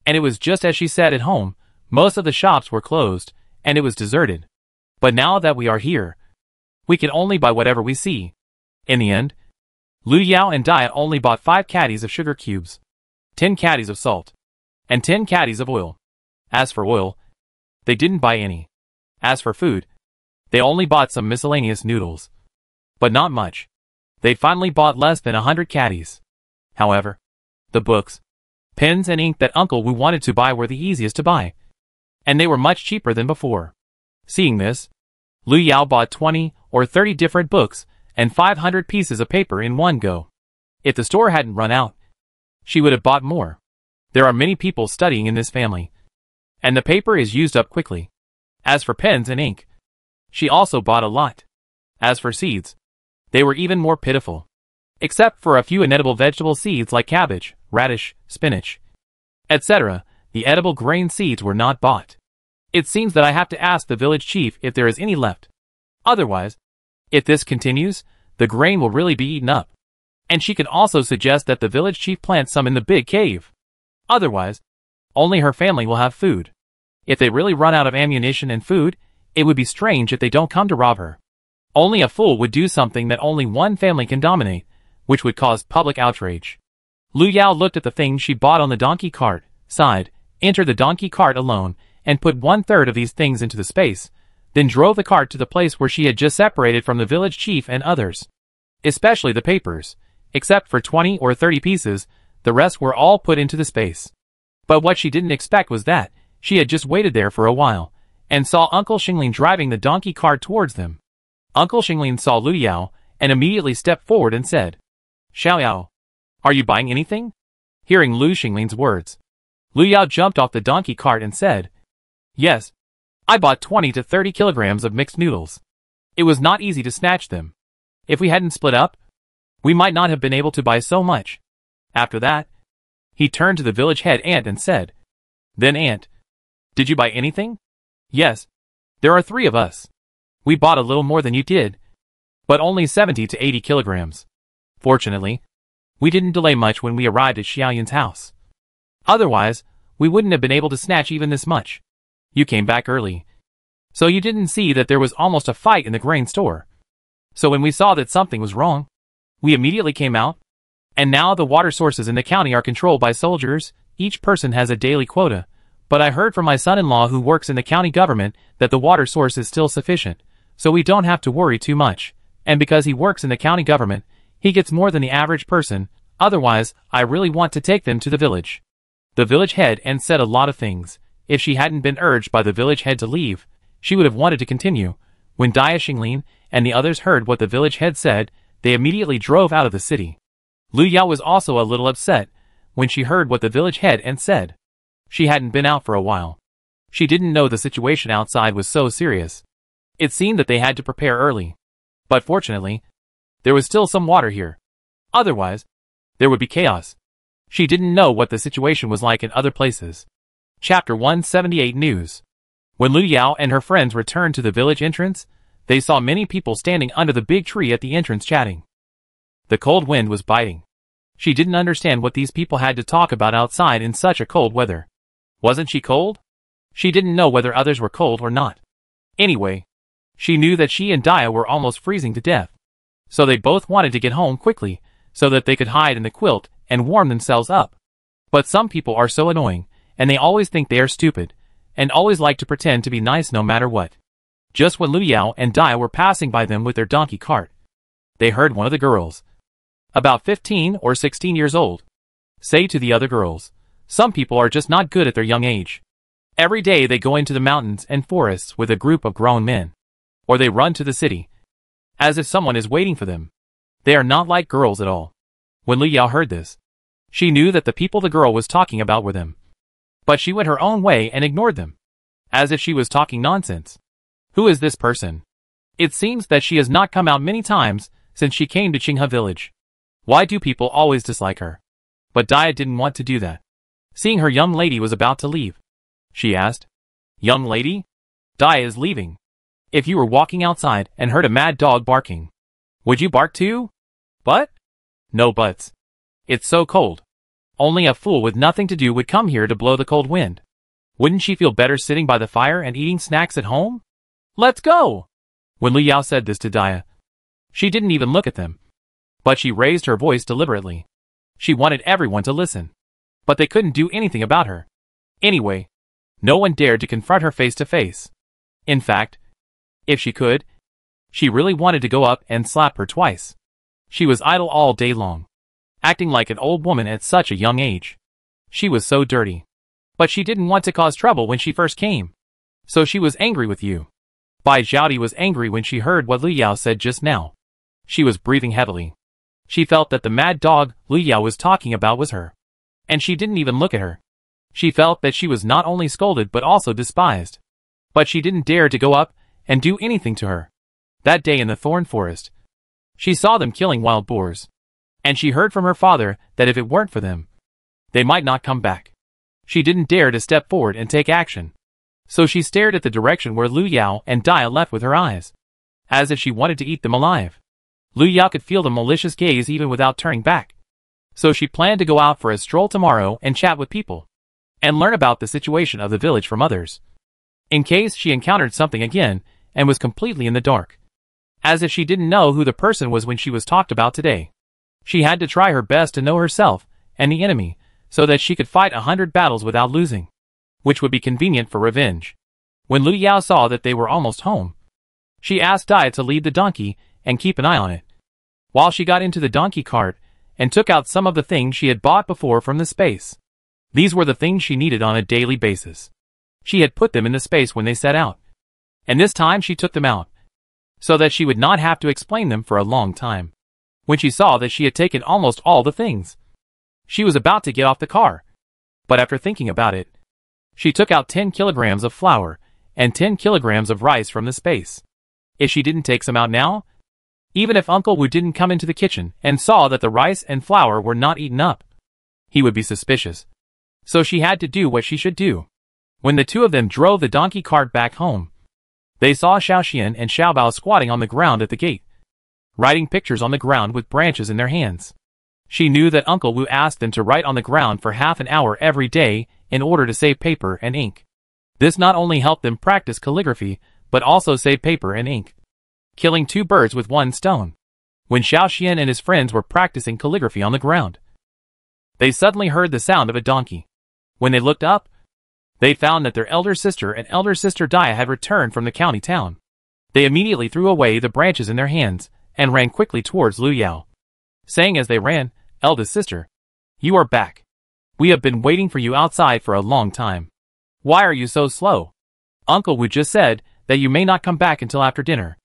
And it was just as she said at home, most of the shops were closed, and it was deserted. But now that we are here, we can only buy whatever we see. In the end, Lu Yao and Dia only bought 5 caddies of sugar cubes, 10 caddies of salt, and 10 caddies of oil. As for oil, they didn't buy any. As for food, they only bought some miscellaneous noodles. but not much. They finally bought less than 100 caddies. However, the books, pens and ink that Uncle Wu wanted to buy were the easiest to buy, and they were much cheaper than before. Seeing this, Lu Yao bought 20 or 30 different books and 500 pieces of paper in one go. If the store hadn't run out, she would have bought more. There are many people studying in this family, and the paper is used up quickly. As for pens and ink, she also bought a lot. As for seeds, they were even more pitiful. Except for a few inedible vegetable seeds like cabbage, radish, spinach, etc., the edible grain seeds were not bought. It seems that I have to ask the village chief if there is any left. Otherwise, if this continues, the grain will really be eaten up. And she can also suggest that the village chief plant some in the big cave. Otherwise, only her family will have food. If they really run out of ammunition and food, it would be strange if they don't come to rob her. Only a fool would do something that only one family can dominate, which would cause public outrage. Lu Yao looked at the things she bought on the donkey cart, sighed, entered the donkey cart alone, and put 1/3 of these things into the space, then drove the cart to the place where she had just separated from the village chief and others. Especially the papers. Except for 20 or 30 pieces, the rest were all put into the space. But what she didn't expect was that she had just waited there for a while, and saw Uncle Xinglin driving the donkey cart towards them. Uncle Xinglin saw Lu Yao, and immediately stepped forward and said, "Xiao Yao, are you buying anything?" Hearing Lu Xinglin's words, Lu Yao jumped off the donkey cart and said, "Yes, I bought 20 to 30 kilograms of mixed noodles. It was not easy to snatch them. If we hadn't split up, we might not have been able to buy so much." After that, he turned to the village head aunt and said, "Then aunt, did you buy anything?" "Yes, there are 3 of us. We bought a little more than you did, but only 70 to 80 kilograms. Fortunately, we didn't delay much when we arrived at Xiaoyan's house. Otherwise, we wouldn't have been able to snatch even this much. You came back early, so you didn't see that there was almost a fight in the grain store. So when we saw that something was wrong, we immediately came out, and now the water sources in the county are controlled by soldiers. Each person has a daily quota, but I heard from my son-in-law who works in the county government that the water source is still sufficient, so we don't have to worry too much, and because he works in the county government, he gets more than the average person. Otherwise, I really want to take them to the village." The village head and said a lot of things. If she hadn't been urged by the village head to leave, she would have wanted to continue. When Dia Xinglin and the others heard what the village head said, they immediately drove out of the city. Lu Yao was also a little upset when she heard what the village head and said. She hadn't been out for a while. She didn't know the situation outside was so serious. It seemed that they had to prepare early. But fortunately, there was still some water here. Otherwise, there would be chaos. She didn't know what the situation was like in other places. Chapter 178 News. When Lu Yao and her friends returned to the village entrance, they saw many people standing under the big tree at the entrance chatting. The cold wind was biting. She didn't understand what these people had to talk about outside in such a cold weather. Wasn't she cold? She didn't know whether others were cold or not. Anyway, she knew that she and Dia were almost freezing to death. So they both wanted to get home quickly, so that they could hide in the quilt and warm themselves up. But some people are so annoying, and they always think they are stupid, and always like to pretend to be nice no matter what. Just when Lu Yao and Dia were passing by them with their donkey cart, they heard one of the girls, about 15 or 16 years old, say to the other girls, "Some people are just not good at their young age. Every day they go into the mountains and forests with a group of grown men, or they run to the city, as if someone is waiting for them. They are not like girls at all." When Lu Yao heard this, she knew that the people the girl was talking about were them. But she went her own way and ignored them, as if she was talking nonsense. Who is this person? It seems that she has not come out many times since she came to Qinghe village. Why do people always dislike her? But Dia didn't want to do that. Seeing her young lady was about to leave, she asked, "Young lady? Dia is leaving. If you were walking outside and heard a mad dog barking, would you bark too? But? No buts. It's so cold. Only a fool with nothing to do would come here to blow the cold wind. Wouldn't she feel better sitting by the fire and eating snacks at home? Let's go!" When Lu Yao said this to Dia, she didn't even look at them. But she raised her voice deliberately. She wanted everyone to listen. But they couldn't do anything about her. Anyway, no one dared to confront her face to face. In fact, if she could, She really wanted to go up and slap her twice. She was idle all day long, acting like an old woman at such a young age. She was so dirty. But she didn't want to cause trouble when she first came. So she was angry with you. Bai Zhaodi was angry when she heard what Lu Yao said just now. She was breathing heavily. She felt that the mad dog Lu Yao was talking about was her. And she didn't even look at her. She felt that she was not only scolded but also despised. But she didn't dare to go up and do anything to her. That day in the thorn forest, she saw them killing wild boars. And she heard from her father that if it weren't for them, they might not come back. She didn't dare to step forward and take action. So she stared at the direction where Lu Yao and Dia left with her eyes, as if she wanted to eat them alive. Lu Yao could feel the malicious gaze even without turning back. So she planned to go out for a stroll tomorrow and chat with people, and learn about the situation of the village from others, in case she encountered something again and was completely in the dark. As if she didn't know who the person was when she was talked about today. She had to try her best to know herself and the enemy, so that she could fight 100 battles without losing, which would be convenient for revenge. When Lu Yao saw that they were almost home, she asked Dia to lead the donkey and keep an eye on it, while she got into the donkey cart and took out some of the things she had bought before from the space. These were the things she needed on a daily basis. She had put them in the space when they set out, and this time she took them out, so that she would not have to explain them for a long time. When she saw that she had taken almost all the things, she was about to get off the car. But after thinking about it, she took out 10 kilograms of flour and 10 kilograms of rice from the space. If she didn't take some out now, even if Uncle Wu didn't come into the kitchen and saw that the rice and flour were not eaten up, he would be suspicious. So she had to do what she should do. When the two of them drove the donkey cart back home, they saw Xiaoxian and Xiaobao squatting on the ground at the gate, writing pictures on the ground with branches in their hands. She knew that Uncle Wu asked them to write on the ground for half an hour every day in order to save paper and ink. This not only helped them practice calligraphy, but also save paper and ink, killing two birds with one stone. When Xiaoxian and his friends were practicing calligraphy on the ground, they suddenly heard the sound of a donkey. When they looked up, they found that their elder sister and elder sister Dia had returned from the county town. They immediately threw away the branches in their hands and ran quickly towards Lu Yao, saying as they ran, "Eldest sister, you are back. We have been waiting for you outside for a long time. Why are you so slow? Uncle Wu just said that you may not come back until after dinner."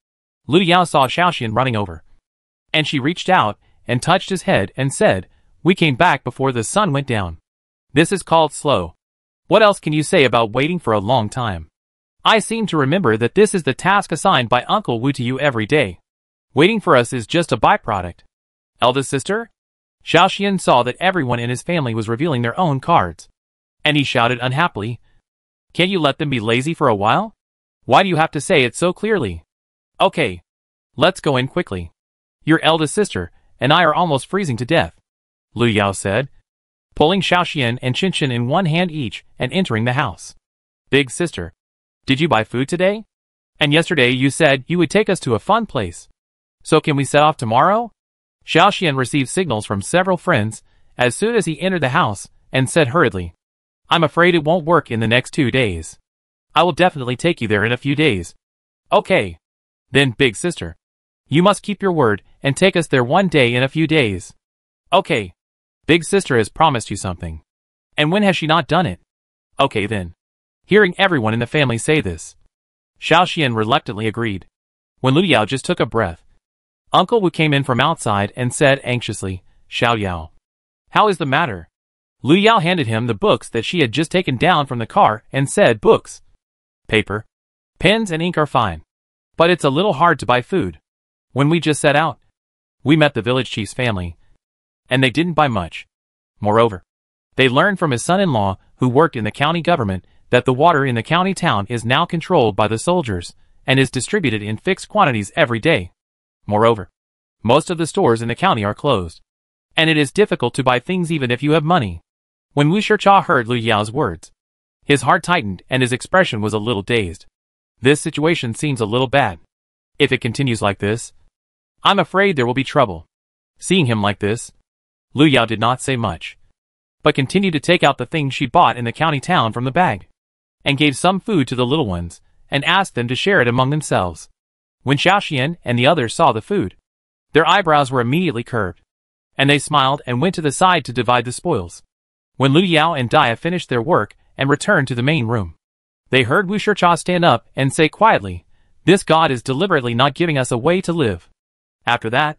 Lu Yao saw Xiaoxian running over, and she reached out and touched his head and said, "We came back before the sun went down. This is called slow. What else can you say about waiting for a long time? I seem to remember that this is the task assigned by Uncle Wu to you every day. Waiting for us is just a byproduct." Eldest sister? Xiaoxian saw that everyone in his family was revealing their own cards, and he shouted unhappily, "Can't you let them be lazy for a while? Why do you have to say it so clearly? Okay, let's go in quickly. Your eldest sister and I are almost freezing to death," Lu Yao said, pulling Xiaoxian and Qinshin in one hand each and entering the house. "Big sister, did you buy food today? And yesterday you said you would take us to a fun place. So can we set off tomorrow?" Xiaoxian received signals from several friends as soon as he entered the house and said hurriedly, "I'm afraid it won't work in the next 2 days. I will definitely take you there in a few days." "Okay. Then, big sister, you must keep your word and take us there one day in a few days." "Okay. Big sister has promised you something. And when has she not done it?" "Okay then." Hearing everyone in the family say this, Xiaoxian reluctantly agreed. When Lu Yao just took a breath, Uncle Wu came in from outside and said anxiously, "Xiao Yao, how is the matter?" Lu Yao handed him the books that she had just taken down from the car and said, "Books, paper, pens and ink are fine. But it's a little hard to buy food. When we just set out, we met the village chief's family, and they didn't buy much. Moreover, they learned from his son-in-law, who worked in the county government, that the water in the county town is now controlled by the soldiers and is distributed in fixed quantities every day. Moreover, most of the stores in the county are closed, and it is difficult to buy things even if you have money." When Wu Shicha heard Lu Yao's words, his heart tightened and his expression was a little dazed. This situation seems a little bad. If it continues like this, I'm afraid there will be trouble. Seeing him like this, Lu Yao did not say much, but continued to take out the things she bought in the county town from the bag, and gave some food to the little ones, and asked them to share it among themselves. When Xiaoxian and the others saw the food, their eyebrows were immediately curved, and they smiled and went to the side to divide the spoils. When Lu Yao and Dia finished their work and returned to the main room, they heard Wu Shicha stand up and say quietly, "This god is deliberately not giving us a way to live." After that,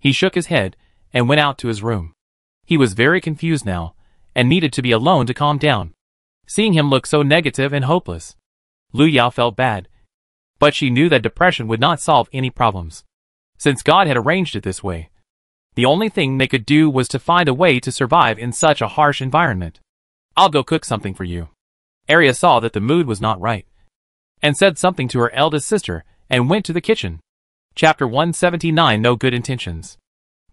he shook his head and went out to his room. He was very confused now, and needed to be alone to calm down. Seeing him look so negative and hopeless, Lu Yao felt bad. But she knew that depression would not solve any problems, since God had arranged it this way. The only thing they could do was to find a way to survive in such a harsh environment. "I'll go cook something for you." Arya saw that the mood was not right, and said something to her eldest sister, and went to the kitchen. Chapter 179 No Good Intentions.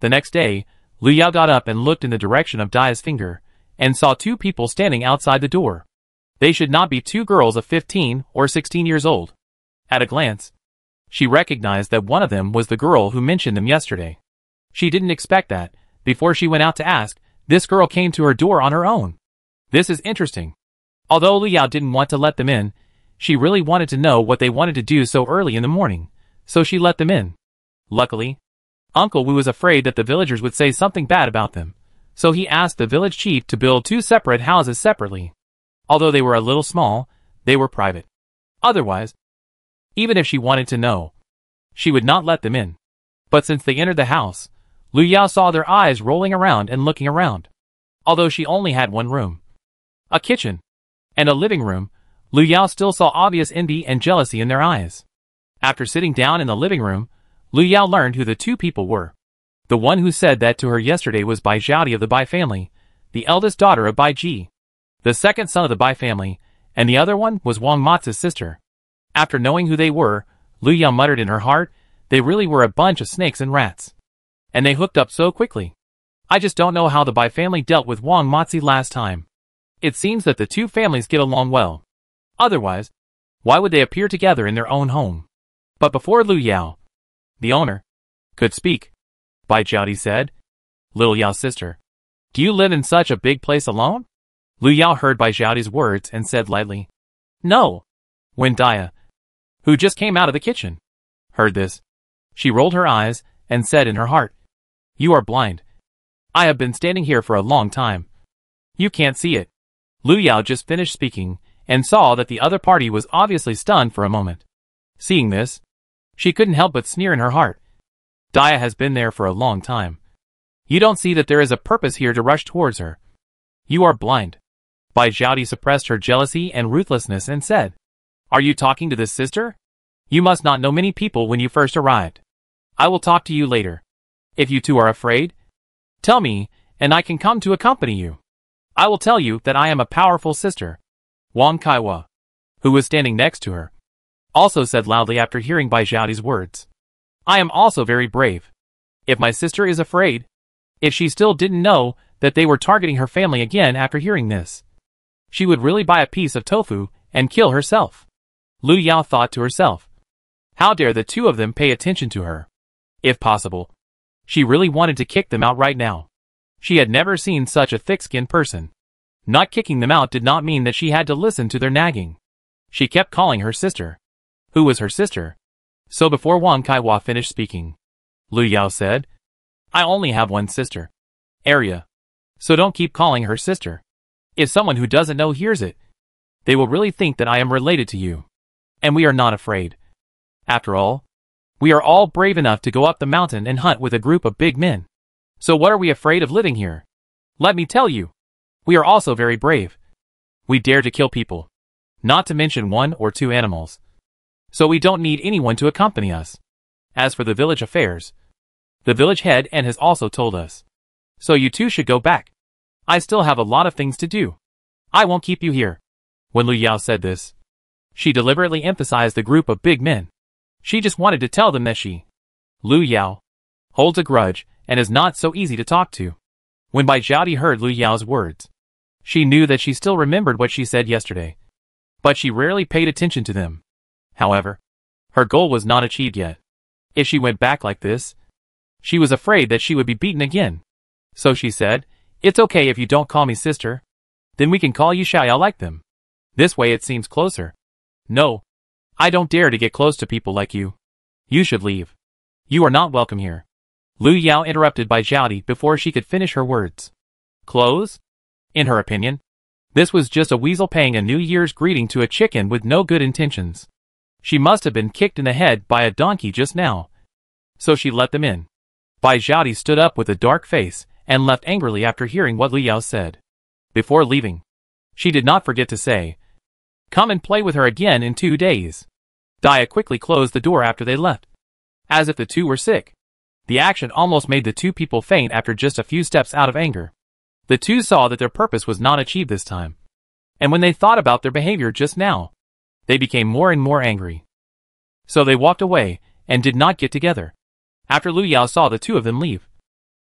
The next day, Lu Yao got up and looked in the direction of Dia's finger, and saw two people standing outside the door. They should not be two girls of 15 or 16 years old. At a glance, she recognized that one of them was the girl who mentioned them yesterday. She didn't expect that. Before she went out to ask, this girl came to her door on her own. This is interesting. Although Lu Yao didn't want to let them in, she really wanted to know what they wanted to do so early in the morning, so she let them in. Luckily, Uncle Wu was afraid that the villagers would say something bad about them, so he asked the village chief to build two separate houses separately. Although they were a little small, they were private. Otherwise, even if she wanted to know, she would not let them in. But since they entered the house, Lu Yao saw their eyes rolling around and looking around. Although she only had one room, a kitchen, and a living room, Lu Yao still saw obvious envy and jealousy in their eyes. After sitting down in the living room, Lu Yao learned who the two people were. The one who said that to her yesterday was Bai Zhaodi of the Bai family, the eldest daughter of Bai Ji, the second son of the Bai family, and the other one was Wang Matsu's sister. After knowing who they were, Lu Yao muttered in her heart, they really were a bunch of snakes and rats. And they hooked up so quickly. I just don't know how the Bai family dealt with Wang Matsu last time. It seems that the two families get along well. Otherwise, why would they appear together in their own home? But before Lu Yao, the owner, could speak, Bai Zhaodi said, "Little Yao's sister, do you live in such a big place alone?" Lu Yao heard Bai Zhaodi's words and said lightly, "No." When Dia, who just came out of the kitchen, heard this, she rolled her eyes and said in her heart, "You are blind. I have been standing here for a long time. You can't see it." Lu Yao just finished speaking and saw that the other party was obviously stunned for a moment. Seeing this, she couldn't help but sneer in her heart. Dia has been there for a long time. You don't see that there is a purpose here to rush towards her. You are blind. Bai Zhaodi suppressed her jealousy and ruthlessness and said, "Are you talking to this sister? You must not know many people when you first arrived. I will talk to you later. If you two are afraid, tell me, and I can come to accompany you. I will tell you that I am a powerful sister." Wang Kaiwa, who was standing next to her, also said loudly after hearing Bai Zhaodi's words, "I am also very brave. If my sister is afraid," if she still didn't know that they were targeting her family again after hearing this, she would really buy a piece of tofu and kill herself. Lu Yao thought to herself, how dare the two of them pay attention to her? If possible, she really wanted to kick them out right now. She had never seen such a thick-skinned person. Not kicking them out did not mean that she had to listen to their nagging. She kept calling her sister. Who was her sister? So before Wang Kaiwa finished speaking, Lu Yao said, "I only have one sister, Arya. So don't keep calling her sister. If someone who doesn't know hears it, they will really think that I am related to you. And we are not afraid. After all, we are all brave enough to go up the mountain and hunt with a group of big men. So what are we afraid of living here? Let me tell you, we are also very brave. We dare to kill people, not to mention one or two animals. So we don't need anyone to accompany us. As for the village affairs, the village head and has also told us. So you two should go back. I still have a lot of things to do. I won't keep you here." When Lu Yao said this, she deliberately emphasized the group of big men. She just wanted to tell them that she, Lu Yao, holds a grudge and is not so easy to talk to. When Bai Zhaodi heard Lu Yao's words, she knew that she still remembered what she said yesterday, but she rarely paid attention to them. However, her goal was not achieved yet. If she went back like this, she was afraid that she would be beaten again. So she said, "It's okay if you don't call me sister. Then we can call you Xiaoyao like them. This way it seems closer." "No, I don't dare to get close to people like you. You should leave. You are not welcome here. Lu Yao interrupted Bai Zhaodi before she could finish her words. Clothes? In her opinion, this was just a weasel paying a New Year's greeting to a chicken with no good intentions. She must have been kicked in the head by a donkey just now. So she let them in. Bai Zhaodi stood up with a dark face and left angrily after hearing what Lu Yao said. Before leaving, she did not forget to say, "Come and play with her again in 2 days." Dia quickly closed the door after they left, as if the two were sick. The action almost made the two people faint after just a few steps out of anger. The two saw that their purpose was not achieved this time. And when they thought about their behavior just now, they became more and more angry. So they walked away and did not get together. After Lu Yao saw the two of them leave,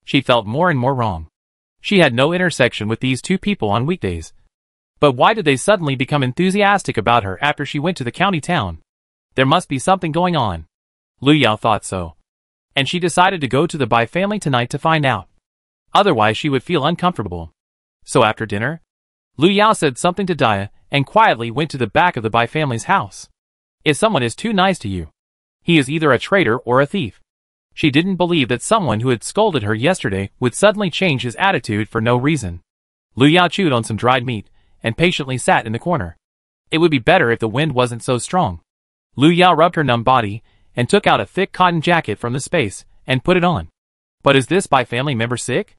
she felt more and more wrong. She had no intersection with these two people on weekdays. But why did they suddenly become enthusiastic about her after she went to the county town? There must be something going on. Lu Yao thought so. And she decided to go to the Bai family tonight to find out. Otherwise she would feel uncomfortable. So after dinner, Lu Yao said something to Dia and quietly went to the back of the Bai family's house. If someone is too nice to you, he is either a traitor or a thief. She didn't believe that someone who had scolded her yesterday would suddenly change his attitude for no reason. Lu Yao chewed on some dried meat and patiently sat in the corner. It would be better if the wind wasn't so strong. Lu Yao rubbed her numb body and took out a thick cotton jacket from the space and put it on. But is this Bai family member sick?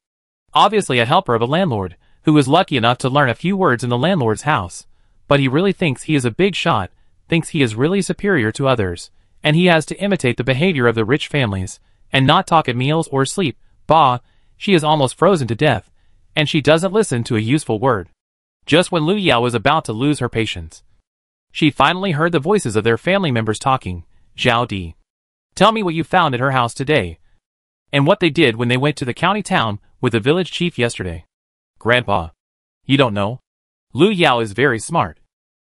Obviously a helper of a landlord, who was lucky enough to learn a few words in the landlord's house. But he really thinks he is a big shot, thinks he is really superior to others, and he has to imitate the behavior of the rich families, and not talk at meals or sleep. Bah, she is almost frozen to death, and she doesn't listen to a useful word. Just when Lu Yao was about to lose her patience, she finally heard the voices of their family members talking. Zhao Di, tell me what you found at her house today, and what they did when they went to the county town with the village chief yesterday. Grandpa, you don't know? Lu Yao is very smart.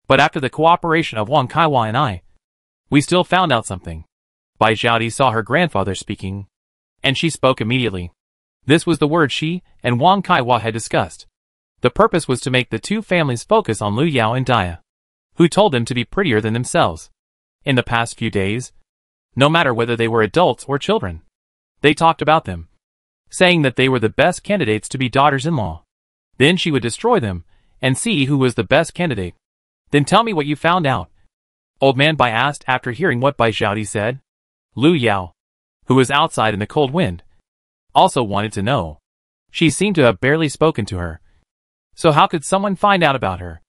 But after the cooperation of Wang Kaiwa and I, we still found out something. Bai Zhaodi saw her grandfather speaking, and she spoke immediately. This was the word she and Wang Kaiwa had discussed. The purpose was to make the two families focus on Lu Yao and Dia, who told them to be prettier than themselves. In the past few days, no matter whether they were adults or children, they talked about them, saying that they were the best candidates to be daughters-in-law. Then she would destroy them and see who was the best candidate. Then tell me what you found out. Old man Bai asked after hearing what Bai Zhaodi said. Lu Yao, who was outside in the cold wind, also wanted to know. She seemed to have barely spoken to her. So how could someone find out about her?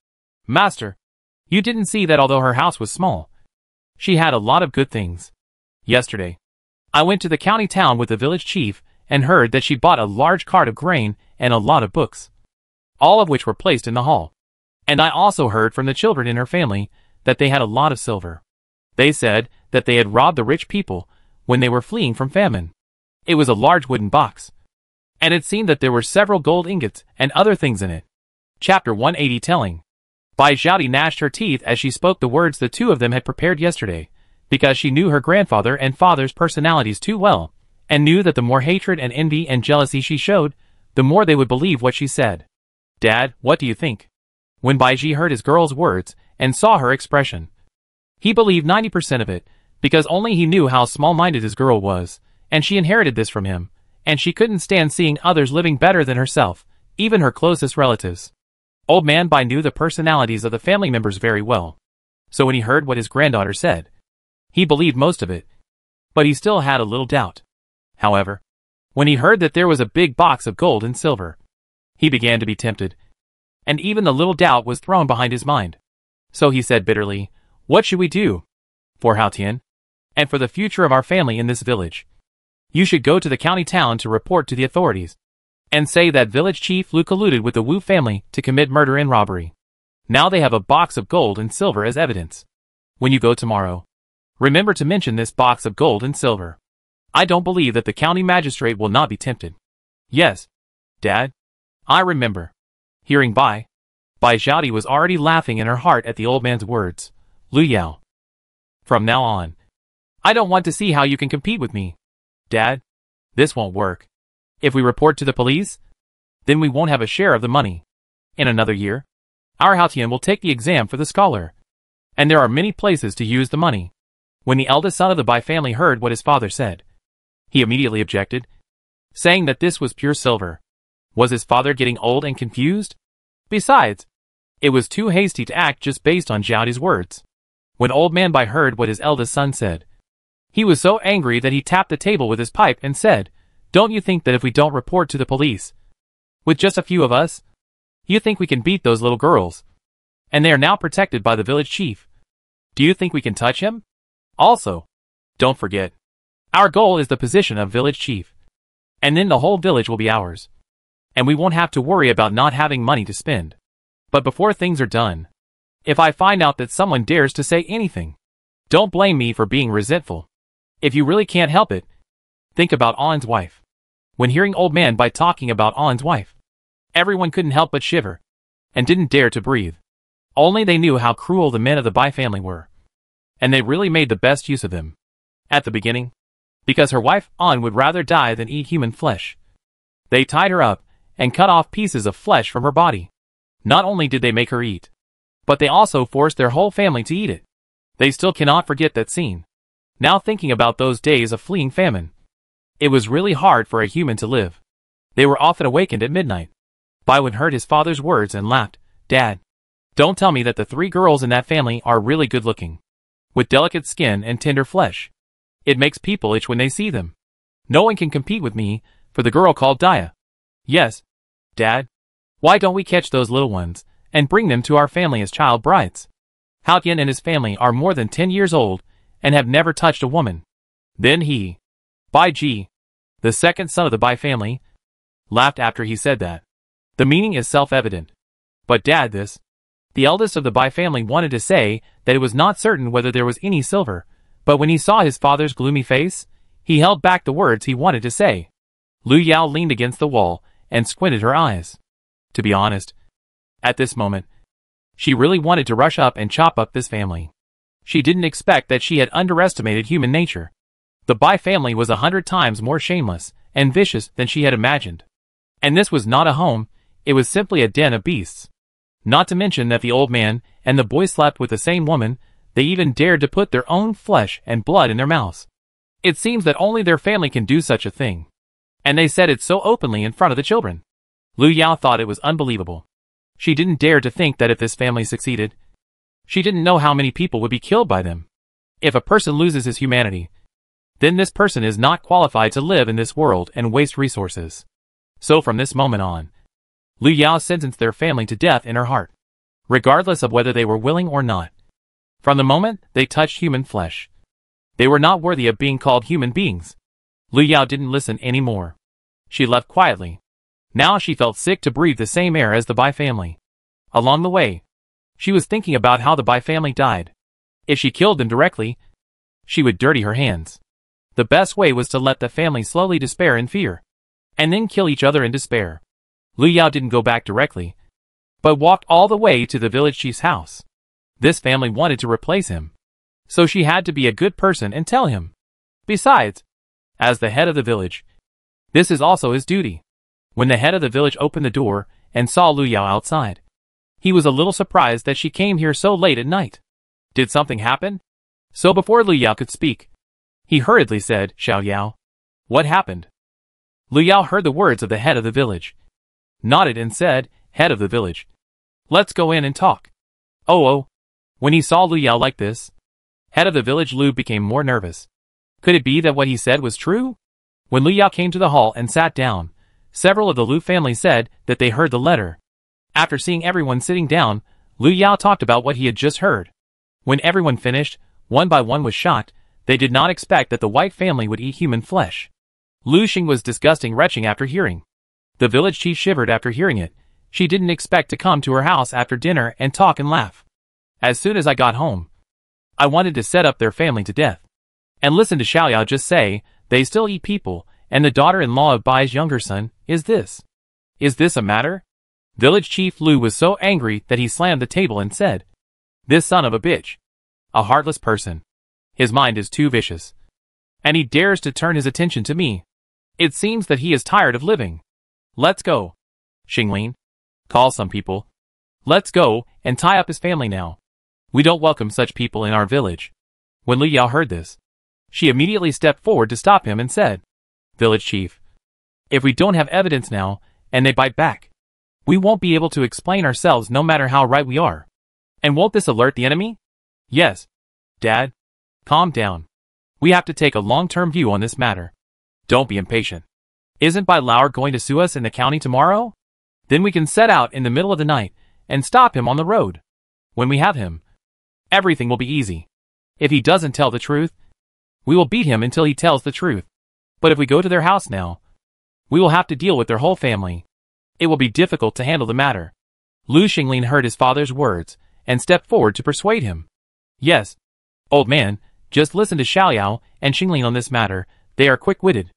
Master, you didn't see that although her house was small, she had a lot of good things. Yesterday, I went to the county town with the village chief and heard that she bought a large cart of grain and a lot of books, all of which were placed in the hall. And I also heard from the children in her family that they had a lot of silver. They said that they had robbed the rich people when they were fleeing from famine. It was a large wooden box, and it seemed that there were several gold ingots and other things in it. Chapter 180 telling. Bai Zhaodi gnashed her teeth as she spoke the words the two of them had prepared yesterday, because she knew her grandfather and father's personalities too well, and knew that the more hatred and envy and jealousy she showed, the more they would believe what she said. Dad, what do you think? When Baiji heard his girl's words and saw her expression, he believed 90% of it, because only he knew how small-minded his girl was, and she inherited this from him, and she couldn't stand seeing others living better than herself, even her closest relatives. Old man Bai knew the personalities of the family members very well, so when he heard what his granddaughter said, he believed most of it, but he still had a little doubt. However, when he heard that there was a big box of gold and silver, he began to be tempted, and even the little doubt was thrown behind his mind. So he said bitterly, "What should we do? For Hao Tian, and for the future of our family in this village, you should go to the county town to report to the authorities, and say that village chief Lu colluded with the Wu family to commit murder and robbery. Now they have a box of gold and silver as evidence. When you go tomorrow, remember to mention this box of gold and silver. I don't believe that the county magistrate will not be tempted." "Yes, Dad, I remember." Hearing Bai Zhaodi was already laughing in her heart at the old man's words. "Lu Yao, from now on, I don't want to see how you can compete with me. Dad, this won't work. If we report to the police, then we won't have a share of the money. In another year, our Hao Tian will take the exam for the scholar, and there are many places to use the money. When the eldest son of the Bai family heard what his father said, he immediately objected, saying that this was pure silver. Was his father getting old and confused? Besides, it was too hasty to act just based on Xiaodi's words. When old man Bai heard what his eldest son said, he was so angry that he tapped the table with his pipe and said, "Don't you think that if we don't report to the police, with just a few of us, you think we can beat those little girls? And they are now protected by the village chief. Do you think we can touch him? Also, don't forget, our goal is the position of village chief. And then the whole village will be ours. And we won't have to worry about not having money to spend. But before things are done, if I find out that someone dares to say anything, don't blame me for being resentful. If you really can't help it, think about On's wife." When hearing old man Bai talking about On's wife, everyone couldn't help but shiver, and didn't dare to breathe. Only they knew how cruel the men of the Bai family were. And they really made the best use of them. At the beginning, because her wife On would rather die than eat human flesh, they tied her up and cut off pieces of flesh from her body. Not only did they make her eat, but they also forced their whole family to eat it. They still cannot forget that scene. Now thinking about those days of fleeing famine, it was really hard for a human to live. They were often awakened at midnight. Bai Wen heard his father's words and laughed. "Dad, don't tell me that the 3 girls in that family are really good looking, with delicate skin and tender flesh. It makes people itch when they see them. No one can compete with me for the girl called Dia." "Yes, Dad. Why don't we catch those little ones and bring them to our family as child brides? Hao Tian and his family are more than 10 years old and have never touched a woman." Then he, Bai Ji, the second son of the Bai family, laughed after he said that. The meaning is self-evident. "But Dad, this..." The eldest of the Bai family wanted to say that it was not certain whether there was any silver, but when he saw his father's gloomy face, he held back the words he wanted to say. Lu Yao leaned against the wall and squinted her eyes. To be honest, at this moment, she really wanted to rush up and chop up this family. She didn't expect that she had underestimated human nature. The Bai family was 100 times more shameless and vicious than she had imagined. And this was not a home, it was simply a den of beasts. Not to mention that the old man and the boy slept with the same woman, they even dared to put their own flesh and blood in their mouths. It seems that only their family can do such a thing. And they said it so openly in front of the children. Lu Yao thought it was unbelievable. She didn't dare to think that if this family succeeded, she didn't know how many people would be killed by them. If a person loses his humanity, then this person is not qualified to live in this world and waste resources. So from this moment on, Lu Yao sentenced their family to death in her heart, regardless of whether they were willing or not. From the moment they touched human flesh, they were not worthy of being called human beings. Lu Yao didn't listen anymore. She left quietly. Now she felt sick to breathe the same air as the Bai family. Along the way, she was thinking about how the Bai family died. If she killed them directly, she would dirty her hands. The best way was to let the family slowly despair in fear, and then kill each other in despair. Lu Yao didn't go back directly, but walked all the way to the village chief's house. This family wanted to replace him, so she had to be a good person and tell him. Besides, as the head of the village, this is also his duty. When the head of the village opened the door and saw Lu Yao outside, he was a little surprised that she came here so late at night. Did something happen? So before Lu Yao could speak, he hurriedly said, "Xiao Yao, what happened?" Lu Yao heard the words of the head of the village, nodded and said, "Head of the village, let's go in and talk." Oh. When he saw Lu Yao like this, head of the village Lu became more nervous. Could it be that what he said was true? When Lu Yao came to the hall and sat down, several of the Lu family said that they heard the letter. After seeing everyone sitting down, Lu Yao talked about what he had just heard. When everyone finished, one by one was shocked. They did not expect that the White family would eat human flesh. Lu Xing was disgusting retching after hearing. The village chief shivered after hearing it. She didn't expect to come to her house after dinner and talk and laugh. As soon as I got home, I wanted to set up their family to death. And listen to Xiao Yao just say, they still eat people, and the daughter-in-law of Bai's younger son, is this a matter? Village chief Lu was so angry that he slammed the table and said, "This son of a bitch. A heartless person. His mind is too vicious. And he dares to turn his attention to me. It seems that he is tired of living. Let's go. Xinglin, call some people. Let's go and tie up his family now. We don't welcome such people in our village. When Lu Yao heard this, she immediately stepped forward to stop him and said, "Village chief, if we don't have evidence now, and they bite back, we won't be able to explain ourselves no matter how right we are. And won't this alert the enemy?" "Yes. Dad, calm down. We have to take a long-term view on this matter. Don't be impatient. Isn't Bai Lauer going to sue us in the county tomorrow? Then we can set out in the middle of the night and stop him on the road. When we have him, everything will be easy. If he doesn't tell the truth, we will beat him until he tells the truth. But if we go to their house now, we will have to deal with their whole family. It will be difficult to handle the matter." Lu Xinglin heard his father's words and stepped forward to persuade him. "Yes, old man, just listen to Xiaoyao and Xinglin on this matter. They are quick-witted."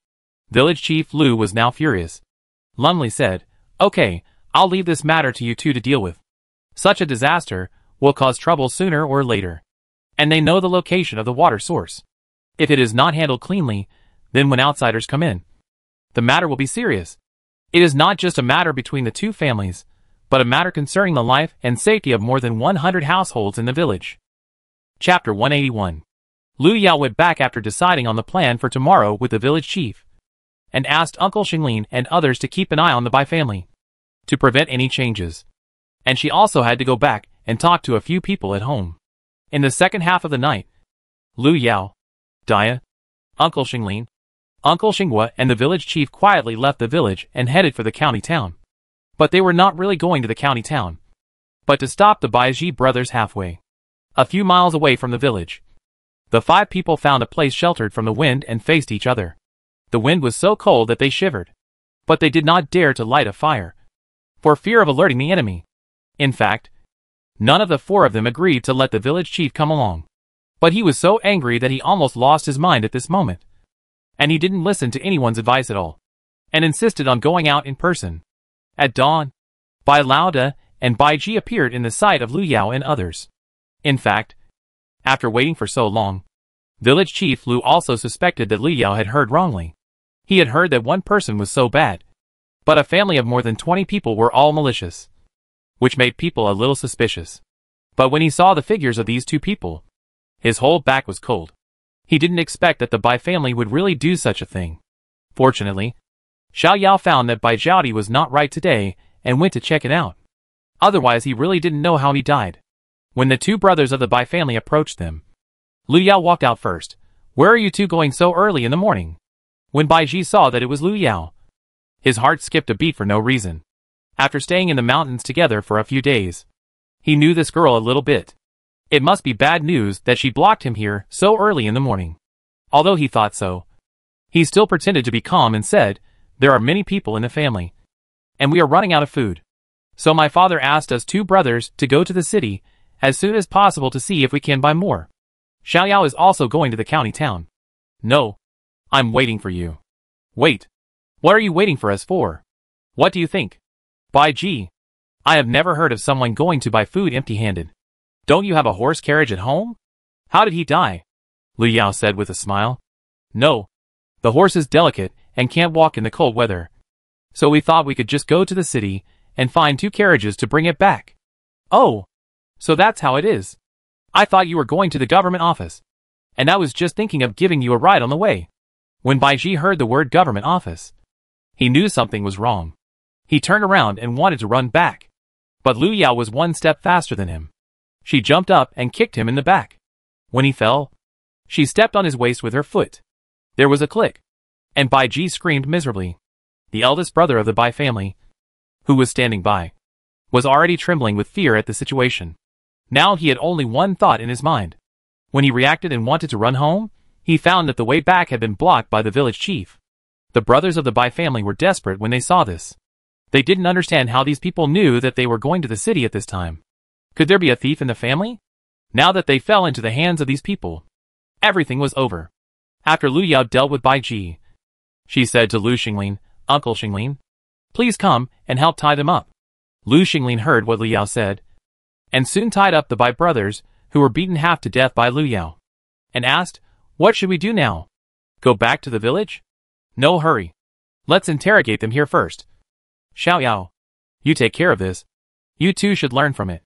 Village Chief Lu was now furious. Lumley said, "Okay, I'll leave this matter to you two to deal with. Such a disaster will cause trouble sooner or later. And they know the location of the water source. If it is not handled cleanly, then when outsiders come in, the matter will be serious. It is not just a matter between the two families, but a matter concerning the life and safety of more than 100 households in the village." Chapter 181. Lu Yao went back after deciding on the plan for tomorrow with the village chief, and asked Uncle Xinglin and others to keep an eye on the Bai family, to prevent any changes. And she also had to go back and talk to a few people at home. In the second half of the night, Lu Yao, Dia, Uncle Xinglin, Uncle Xinghua and the village chief quietly left the village and headed for the county town. But they were not really going to the county town, but to stop the Baiji brothers halfway, a few miles away from the village. The five people found a place sheltered from the wind and faced each other. The wind was so cold that they shivered, but they did not dare to light a fire, for fear of alerting the enemy. In fact, none of the four of them agreed to let the village chief come along. But he was so angry that he almost lost his mind at this moment. And he didn't listen to anyone's advice at all, and insisted on going out in person. At dawn, Bai Lauda and Bai Ji appeared in the sight of Lu Yao and others. In fact, after waiting for so long, village chief Lu also suspected that Lu Yao had heard wrongly. He had heard that one person was so bad, but a family of more than 20 people were all malicious, which made people a little suspicious. But when he saw the figures of these two people, his whole back was cold. He didn't expect that the Bai family would really do such a thing. Fortunately, Xiaoyao found that Bai Zhaodi was not right today and went to check it out. Otherwise he really didn't know how he died. When the two brothers of the Bai family approached them, Lu Yao walked out first. "Where are you two going so early in the morning?" When Bai Ji saw that it was Lu Yao, his heart skipped a beat for no reason. After staying in the mountains together for a few days, he knew this girl a little bit. It must be bad news that she blocked him here so early in the morning. Although he thought so, he still pretended to be calm and said, "There are many people in the family, and we are running out of food. So my father asked us two brothers to go to the city as soon as possible to see if we can buy more. Xiaoyao is also going to the county town." "No, I'm waiting for you." "Wait. What are you waiting for us for? What do you think?" "Bai Ji, I have never heard of someone going to buy food empty-handed. Don't you have a horse carriage at home?" "How did he die?" Lu Yao said with a smile. "No. The horse is delicate and can't walk in the cold weather. So we thought we could just go to the city and find two carriages to bring it back." "Oh, so that's how it is. I thought you were going to the government office, and I was just thinking of giving you a ride on the way." When Bai Ji heard the word government office, he knew something was wrong. He turned around and wanted to run back, but Lu Yao was one step faster than him. She jumped up and kicked him in the back. When he fell, she stepped on his waist with her foot. There was a click, and Bai Ji screamed miserably. The eldest brother of the Bai family, who was standing by, was already trembling with fear at the situation. Now he had only one thought in his mind. When he reacted and wanted to run home, he found that the way back had been blocked by the village chief. The brothers of the Bai family were desperate when they saw this. They didn't understand how these people knew that they were going to the city at this time. Could there be a thief in the family? Now that they fell into the hands of these people, everything was over. After Lu Yao dealt with Bai Ji, she said to Lu Xinglin, "Uncle Xinglin, please come and help tie them up." Lu Xinglin heard what Lu Yao said, and soon tied up the Bai brothers, who were beaten half to death by Lu Yao, and asked, "What should we do now? Go back to the village?" "No hurry. Let's interrogate them here first. Xiaoyao, you take care of this. You two should learn from it."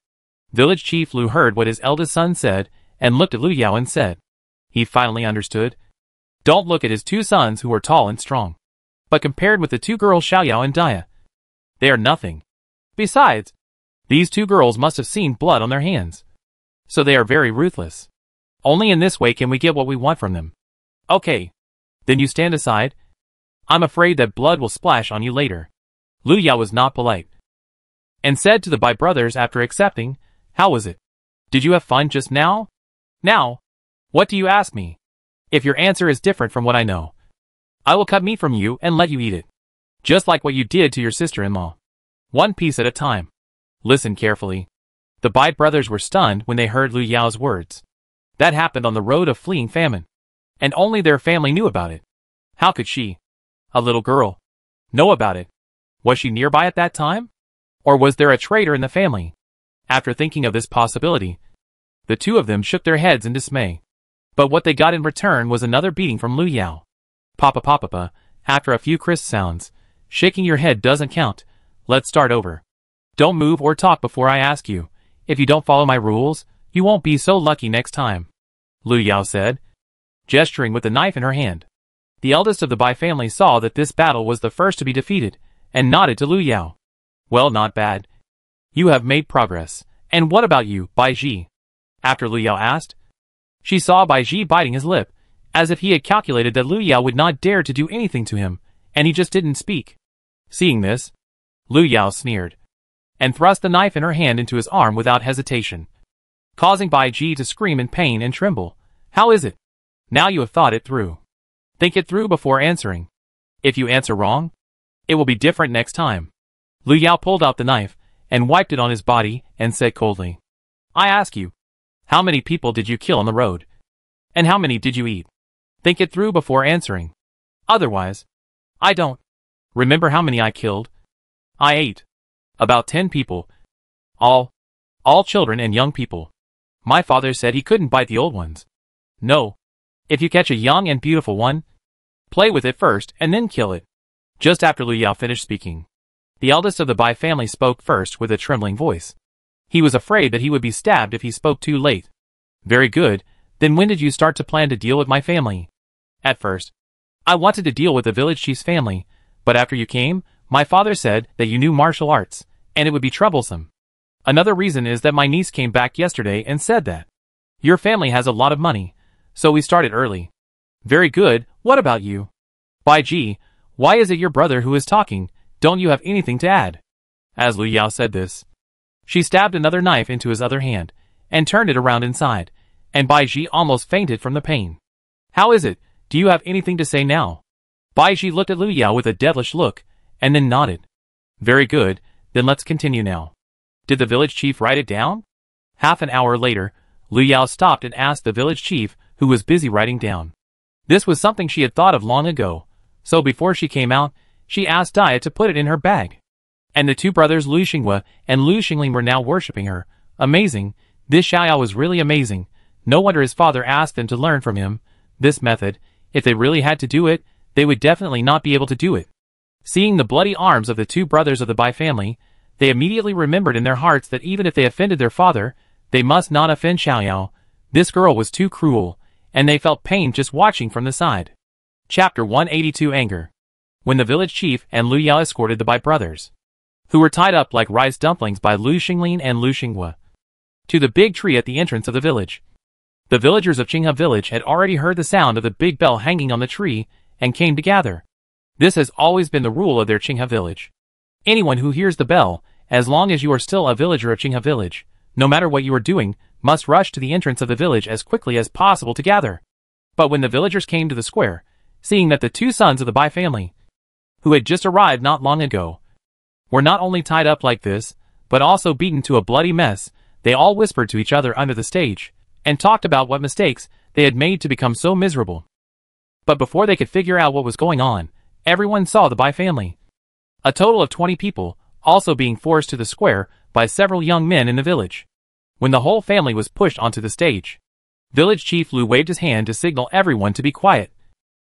Village Chief Lu heard what his eldest son said and looked at Lu Yao and said, He finally understood. Don't look at his two sons who are tall and strong. But compared with the two girls Xiaoyao and Dia, they are nothing. Besides, these two girls must have seen blood on their hands. So they are very ruthless. Only in this way can we get what we want from them. Okay. Then you stand aside. I'm afraid that blood will splash on you later. Lu Yao was not polite, and said to the Bai brothers after accepting, how was it? Did you have fun just now? Now? What do you ask me? If your answer is different from what I know, I will cut meat from you and let you eat it. Just like what you did to your sister-in-law. One piece at a time. Listen carefully. The Bai brothers were stunned when they heard Lu Yao's words. That happened on the road of fleeing famine. And only their family knew about it. How could she, a little girl, know about it? Was she nearby at that time? Or was there a traitor in the family? After thinking of this possibility, the two of them shook their heads in dismay. But what they got in return was another beating from Lu Yao. Papa, after a few crisp sounds, shaking your head doesn't count. Let's start over. Don't move or talk before I ask you. If you don't follow my rules, you won't be so lucky next time. Lu Yao said, gesturing with the knife in her hand. The eldest of the Bai family saw that this battle was the first to be defeated, and nodded to Lu Yao. Well, not bad. You have made progress. And what about you, Bai Ji? After Lu Yao asked. She saw Bai Ji biting his lip, as if he had calculated that Lu Yao would not dare to do anything to him, and he just didn't speak. Seeing this, Lu Yao sneered, and thrust the knife in her hand into his arm without hesitation, causing Bai Ji to scream in pain and tremble. How is it? Now you have thought it through. Think it through before answering. If you answer wrong, it will be different next time. Lu Yao pulled out the knife, and wiped it on his body, and said coldly, I ask you, how many people did you kill on the road? And how many did you eat? Think it through before answering. Otherwise, I don't. Remember how many I killed? I ate. About 10 people. All children and young people. My father said he couldn't bite the old ones. No. If you catch a young and beautiful one, play with it first and then kill it. Just after Lu Yao finished speaking, the eldest of the Bai family spoke first with a trembling voice. He was afraid that he would be stabbed if he spoke too late. Very good, then when did you start to plan to deal with my family? At first, I wanted to deal with the village chief's family, but after you came, my father said that you knew martial arts, and it would be troublesome. Another reason is that my niece came back yesterday and said that your family has a lot of money, so we started early. Very good, what about you? Bai Ji, why is it your brother who is talking? Don't you have anything to add? As Lu Yao said this, she stabbed another knife into his other hand, and turned it around inside, and Bai Ji almost fainted from the pain. How is it? Do you have anything to say now? Bai Ji looked at Lu Yao with a devilish look, and then nodded. Very good, then let's continue now. Did the village chief write it down? Half an hour later, Lu Yao stopped and asked the village chief, who was busy writing down. This was something she had thought of long ago, so before she came out, she asked Dia to put it in her bag. And the two brothers Lu Xinghua and Lu Xingling were now worshipping her. Amazing, this Xiaoyao was really amazing. No wonder his father asked them to learn from him. This method, if they really had to do it, they would definitely not be able to do it. Seeing the bloody arms of the two brothers of the Bai family, they immediately remembered in their hearts that even if they offended their father, they must not offend Xiaoyao. This girl was too cruel, and they felt pain just watching from the side. Chapter 182 Anger. When the village chief and Lu Yao escorted the Bai brothers, who were tied up like rice dumplings by Lu Xingling and Lu Xinghua, to the big tree at the entrance of the village. The villagers of Qinghe village had already heard the sound of the big bell hanging on the tree, and came to gather. This has always been the rule of their Qinghe village. Anyone who hears the bell, as long as you are still a villager of Qinghe village, no matter what you are doing, must rush to the entrance of the village as quickly as possible to gather. But when the villagers came to the square, seeing that the two sons of the Bai family, who had just arrived not long ago, were not only tied up like this, but also beaten to a bloody mess, they all whispered to each other under the stage, and talked about what mistakes they had made to become so miserable. But before they could figure out what was going on, everyone saw the Bai family. A total of 20 people, also being forced to the square by several young men in the village. When the whole family was pushed onto the stage, Village Chief Lu waved his hand to signal everyone to be quiet,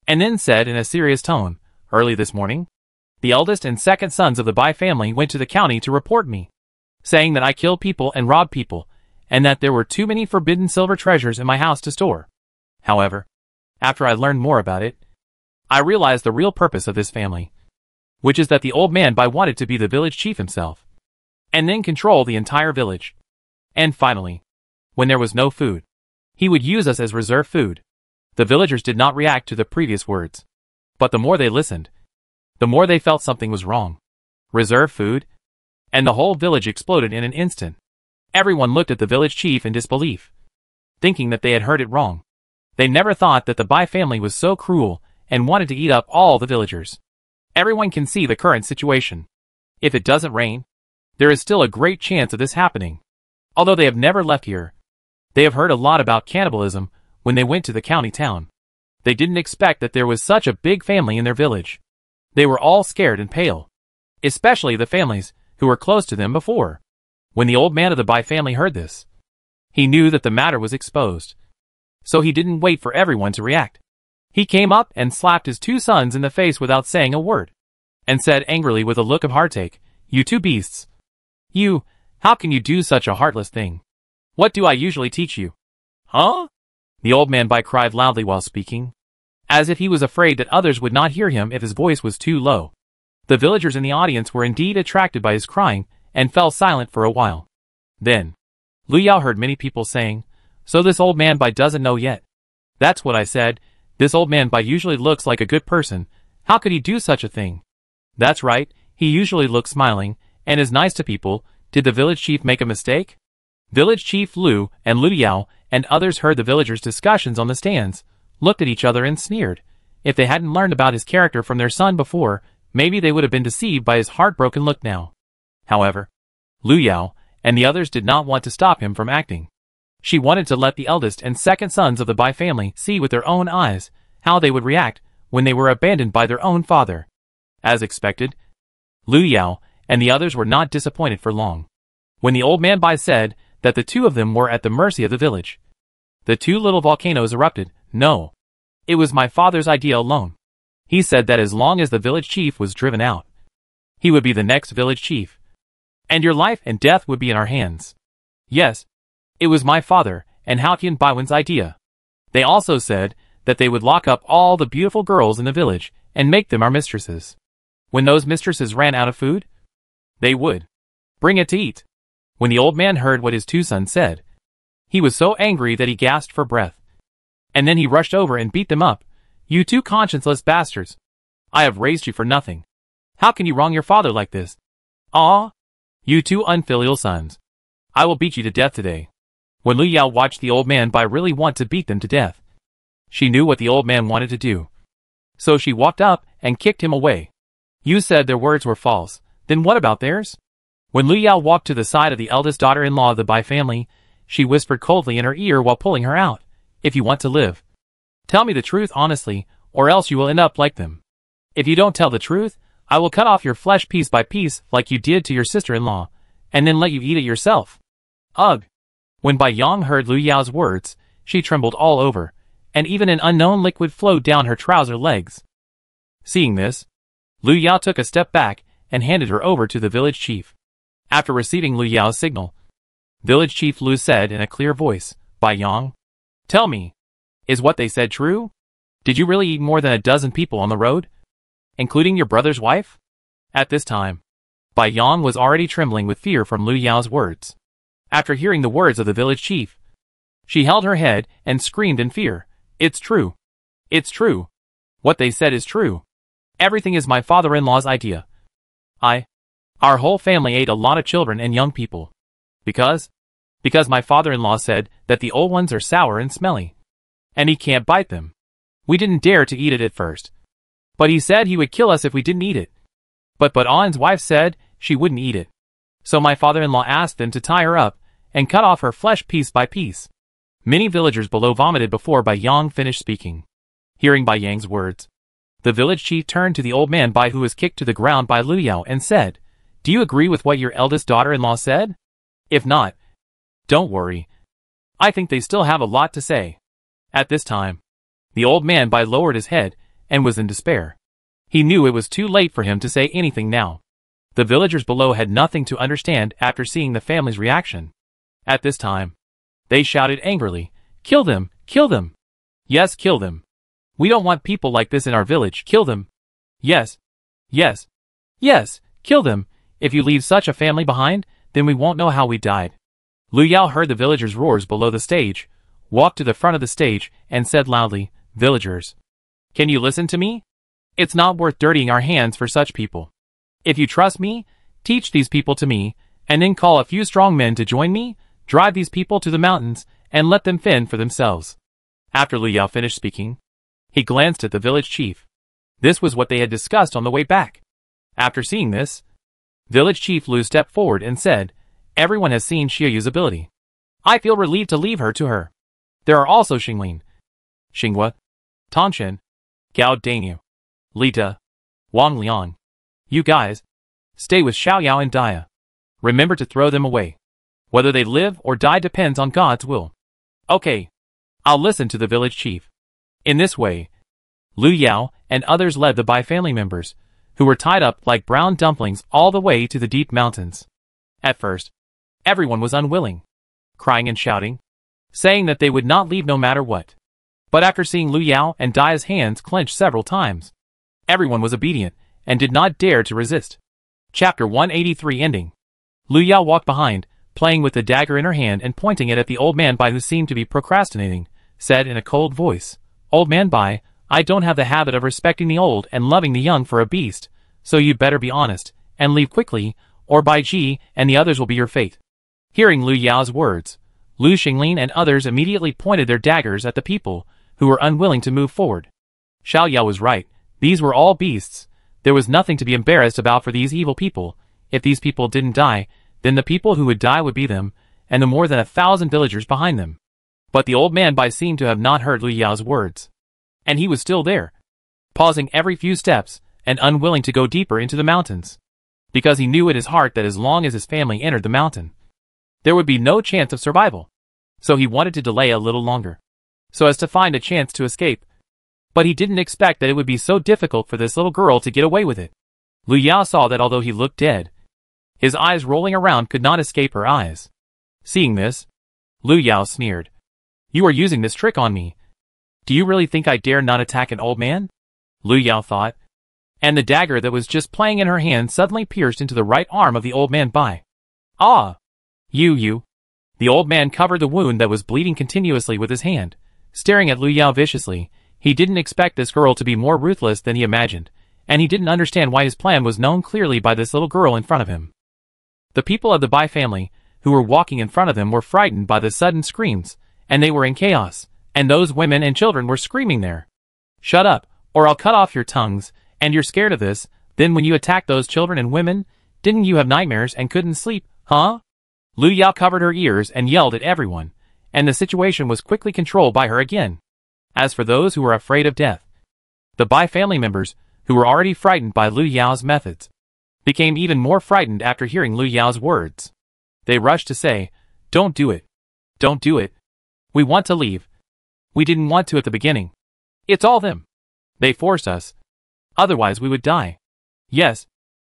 and then said in a serious tone, early this morning, the eldest and second sons of the Bai family went to the county to report me, saying that I killed people and robbed people, and that there were too many forbidden silver treasures in my house to store. However, after I learned more about it, I realized the real purpose of this family, which is that the old man wanted to be the village chief himself, and then control the entire village. And finally, when there was no food, he would use us as reserve food. The villagers did not react to the previous words, but the more they listened, the more they felt something was wrong. Reserve food? And the whole village exploded in an instant. Everyone looked at the village chief in disbelief, thinking that they had heard it wrong. They never thought that the Bai family was so cruel and wanted to eat up all the villagers. Everyone can see the current situation. If it doesn't rain, there is still a great chance of this happening. Although they have never left here, they have heard a lot about cannibalism when they went to the county town. They didn't expect that there was such a big family in their village. They were all scared and pale, especially the families who were close to them before. When the old man of the Bai family heard this, he knew that the matter was exposed. So he didn't wait for everyone to react. He came up and slapped his two sons in the face without saying a word, and said angrily with a look of heartache, "You two beasts! How can you do such a heartless thing? What do I usually teach you?" "Huh?" The old man cried loudly while speaking, as if he was afraid that others would not hear him if his voice was too low. The villagers in the audience were indeed attracted by his crying and fell silent for a while. Then, Lu Yao heard many people saying, "So this old man doesn't know yet." "That's what I said. This old man usually looks like a good person. How could he do such a thing?" "That's right, he usually looks smiling and is nice to people. Did the village chief make a mistake?" Village Chief Lu and Lu Yao and others heard the villagers' discussions on the stands, looked at each other and sneered. If they hadn't learned about his character from their son before, maybe they would have been deceived by his heartbroken look now. However, Lu Yao and the others did not want to stop him from acting. She wanted to let the eldest and second sons of the Bai family see with their own eyes how they would react when they were abandoned by their own father. As expected, Lu Yao and the others were not disappointed for long. When the old man said that the two of them were at the mercy of the village, the two little volcanoes erupted. "No. It was my father's idea alone. He said that as long as the village chief was driven out, he would be the next village chief. And your life and death would be in our hands. Yes, it was my father and Haotian Baiwen's idea. They also said that they would lock up all the beautiful girls in the village and make them our mistresses. When those mistresses ran out of food, they would bring it to eat." When the old man heard what his two sons said, he was so angry that he gasped for breath. And then he rushed over and beat them up. "You two conscienceless bastards! I have raised you for nothing. How can you wrong your father like this? Ah! You two unfilial sons! I will beat you to death today." When Lu Yao watched the old man really want to beat them to death, she knew what the old man wanted to do. So she walked up and kicked him away. "You said their words were false, then what about theirs?" When Lu Yao walked to the side of the eldest daughter-in-law of the Bai family, she whispered coldly in her ear while pulling her out, "If you want to live, tell me the truth honestly, or else you will end up like them. If you don't tell the truth, I will cut off your flesh piece by piece like you did to your sister-in-law, and then let you eat it yourself." Ugh! When Bai Yang heard Lu Yao's words, she trembled all over, and even an unknown liquid flowed down her trouser legs. Seeing this, Lu Yao took a step back and handed her over to the village chief. After receiving Lu Yao's signal, Village Chief Lu said in a clear voice, "Bai Yang, tell me, is what they said true? Did you really eat more than a dozen people on the road, including your brother's wife?" At this time, Bai Yang was already trembling with fear from Lu Yao's words. After hearing the words of the village chief, she held her head and screamed in fear, "It's true! It's true! What they said is true! Everything is my father-in-law's idea. Our whole family ate a lot of children and young people. Because my father-in-law said that the old ones are sour and smelly, and he can't bite them. We didn't dare to eat it at first, but he said he would kill us if we didn't eat it. But An's wife said she wouldn't eat it. So my father-in-law asked them to tie her up and cut off her flesh piece by piece." Many villagers below vomited before Bai Yang finished speaking. Hearing Bai Yang's words, the village chief turned to the old man who was kicked to the ground by Lu Yao and said, "Do you agree with what your eldest daughter-in-law said? If not, don't worry. I think they still have a lot to say." At this time, the old man lowered his head and was in despair. He knew it was too late for him to say anything now. The villagers below had nothing to understand after seeing the family's reaction. At this time, they shouted angrily, "Kill them! Kill them! Yes, kill them. We don't want people like this in our village. Kill them. Yes. Yes. Yes, kill them. If you leave such a family behind, then we won't know how we died. Lu Yao heard the villagers' roars below the stage, walked to the front of the stage, and said loudly, "Villagers, can you listen to me? It's not worth dirtying our hands for such people. If you trust me, teach these people to me, and then call a few strong men to join me, drive these people to the mountains, and let them fend for themselves." After Lu Yao finished speaking, he glanced at the village chief. This was what they had discussed on the way back. After seeing this, village chief Lu stepped forward and said, "Everyone has seen Xiaoyu's ability. I feel relieved to leave her to her. There are also Xinglin, Xinghua, Tanshen, Gao Danyu, Lita, Wang Liang. You guys, stay with Xiaoyao and Dia. Remember to throw them away. Whether they live or die depends on God's will." "Okay. I'll listen to the village chief." In this way, Lu Yao and others led the Bai family members, who were tied up like brown dumplings all the way to the deep mountains. At first, everyone was unwilling, crying and shouting, saying that they would not leave no matter what. But after seeing Lu Yao and Dia's hands clench several times, everyone was obedient and did not dare to resist. Chapter 183 ending. Lu Yao walked behind, playing with the dagger in her hand and pointing it at the old man Bai, who seemed to be procrastinating, said in a cold voice, "Old man Bai, I don't have the habit of respecting the old and loving the young for a beast, so you'd better be honest, and leave quickly, or Bai Ji and the others will be your fate." Hearing Lu Yao's words, Lu Xinglin and others immediately pointed their daggers at the people, who were unwilling to move forward. Xiao Yao was right, these were all beasts. There was nothing to be embarrassed about for these evil people. If these people didn't die, then the people who would die would be them, and the more than 1,000 villagers behind them. But the old man Bai seemed to have not heard Lu Yao's words. And he was still there, pausing every few steps, and unwilling to go deeper into the mountains. Because he knew in his heart that as long as his family entered the mountain, there would be no chance of survival. So he wanted to delay a little longer, so as to find a chance to escape. But he didn't expect that it would be so difficult for this little girl to get away with it. Lu Yao saw that although he looked dead, his eyes rolling around could not escape her eyes. Seeing this, Lu Yao sneered, "You are using this trick on me. Do you really think I dare not attack an old man?" Lu Yao thought, and the dagger that was just playing in her hand suddenly pierced into the right arm of the old man Bai. "Ah! You!" The old man covered the wound that was bleeding continuously with his hand, staring at Lu Yao viciously. He didn't expect this girl to be more ruthless than he imagined, and he didn't understand why his plan was known clearly by this little girl in front of him. The people of the Bai family, who were walking in front of them, were frightened by the sudden screams, and they were in chaos, and those women and children were screaming there. "Shut up, or I'll cut off your tongues, and you're scared of this, then when you attacked those children and women, didn't you have nightmares and couldn't sleep, huh?" Lu Yao covered her ears and yelled at everyone, and the situation was quickly controlled by her again. As for those who were afraid of death, the Bai family members, who were already frightened by Lu Yao's methods, became even more frightened after hearing Lu Yao's words. They rushed to say, "Don't do it. Don't do it. We want to leave. We didn't want to at the beginning. It's all them. They forced us. Otherwise we would die. Yes.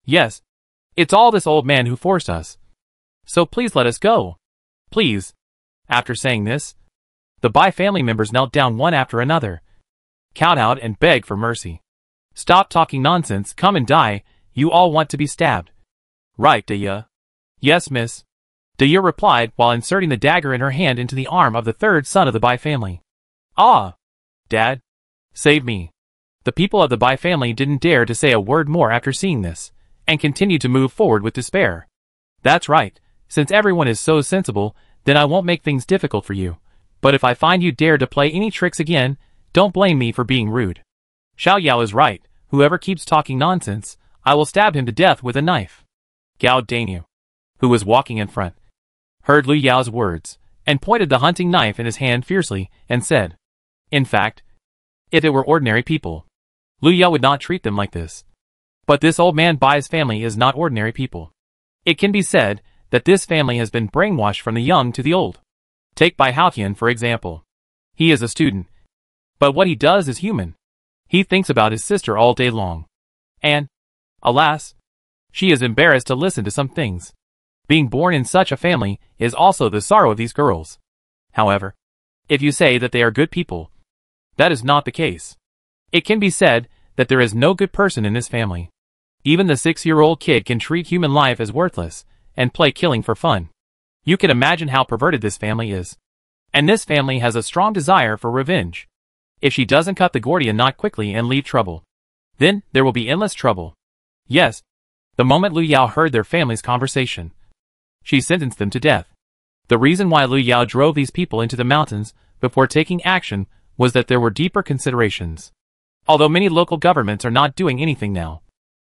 Yes. It's all this old man who forced us. So please let us go. Please." After saying this, the Bai family members knelt down one after another, kowtowed and begged for mercy. "Stop talking nonsense, come and die, you all want to be stabbed." "Right, Dia." "Yes, miss." Dia replied while inserting the dagger in her hand into the arm of the third son of the Bai family. "Ah! Dad! Save me." The people of the Bai family didn't dare to say a word more after seeing this, and continued to move forward with despair. "That's right, since everyone is so sensible, then I won't make things difficult for you. But if I find you dare to play any tricks again, don't blame me for being rude. Xiao Yao is right, whoever keeps talking nonsense, I will stab him to death with a knife." Gao Danyu, who was walking in front, heard Lu Yao's words, and pointed the hunting knife in his hand fiercely, and said, "In fact, if it were ordinary people, Lu Yao would not treat them like this. But this old man Bai's family is not ordinary people. It can be said that this family has been brainwashed from the young to the old. Take Bai Haotian for example. He is a student, but what he does is human. He thinks about his sister all day long. And, alas, she is embarrassed to listen to some things. Being born in such a family is also the sorrow of these girls. However, if you say that they are good people, That is not the case. It can be said that there is no good person in this family. Even the 6-year-old kid can treat human life as worthless and play killing for fun. You can imagine how perverted this family is. And this family has a strong desire for revenge. If she doesn't cut the Gordian knot quickly and leave trouble, then there will be endless trouble. Yes, the moment Lu Yao heard their family's conversation, she sentenced them to death. The reason why Lu Yao drove these people into the mountains before taking action was that there were deeper considerations. Although many local governments are not doing anything now,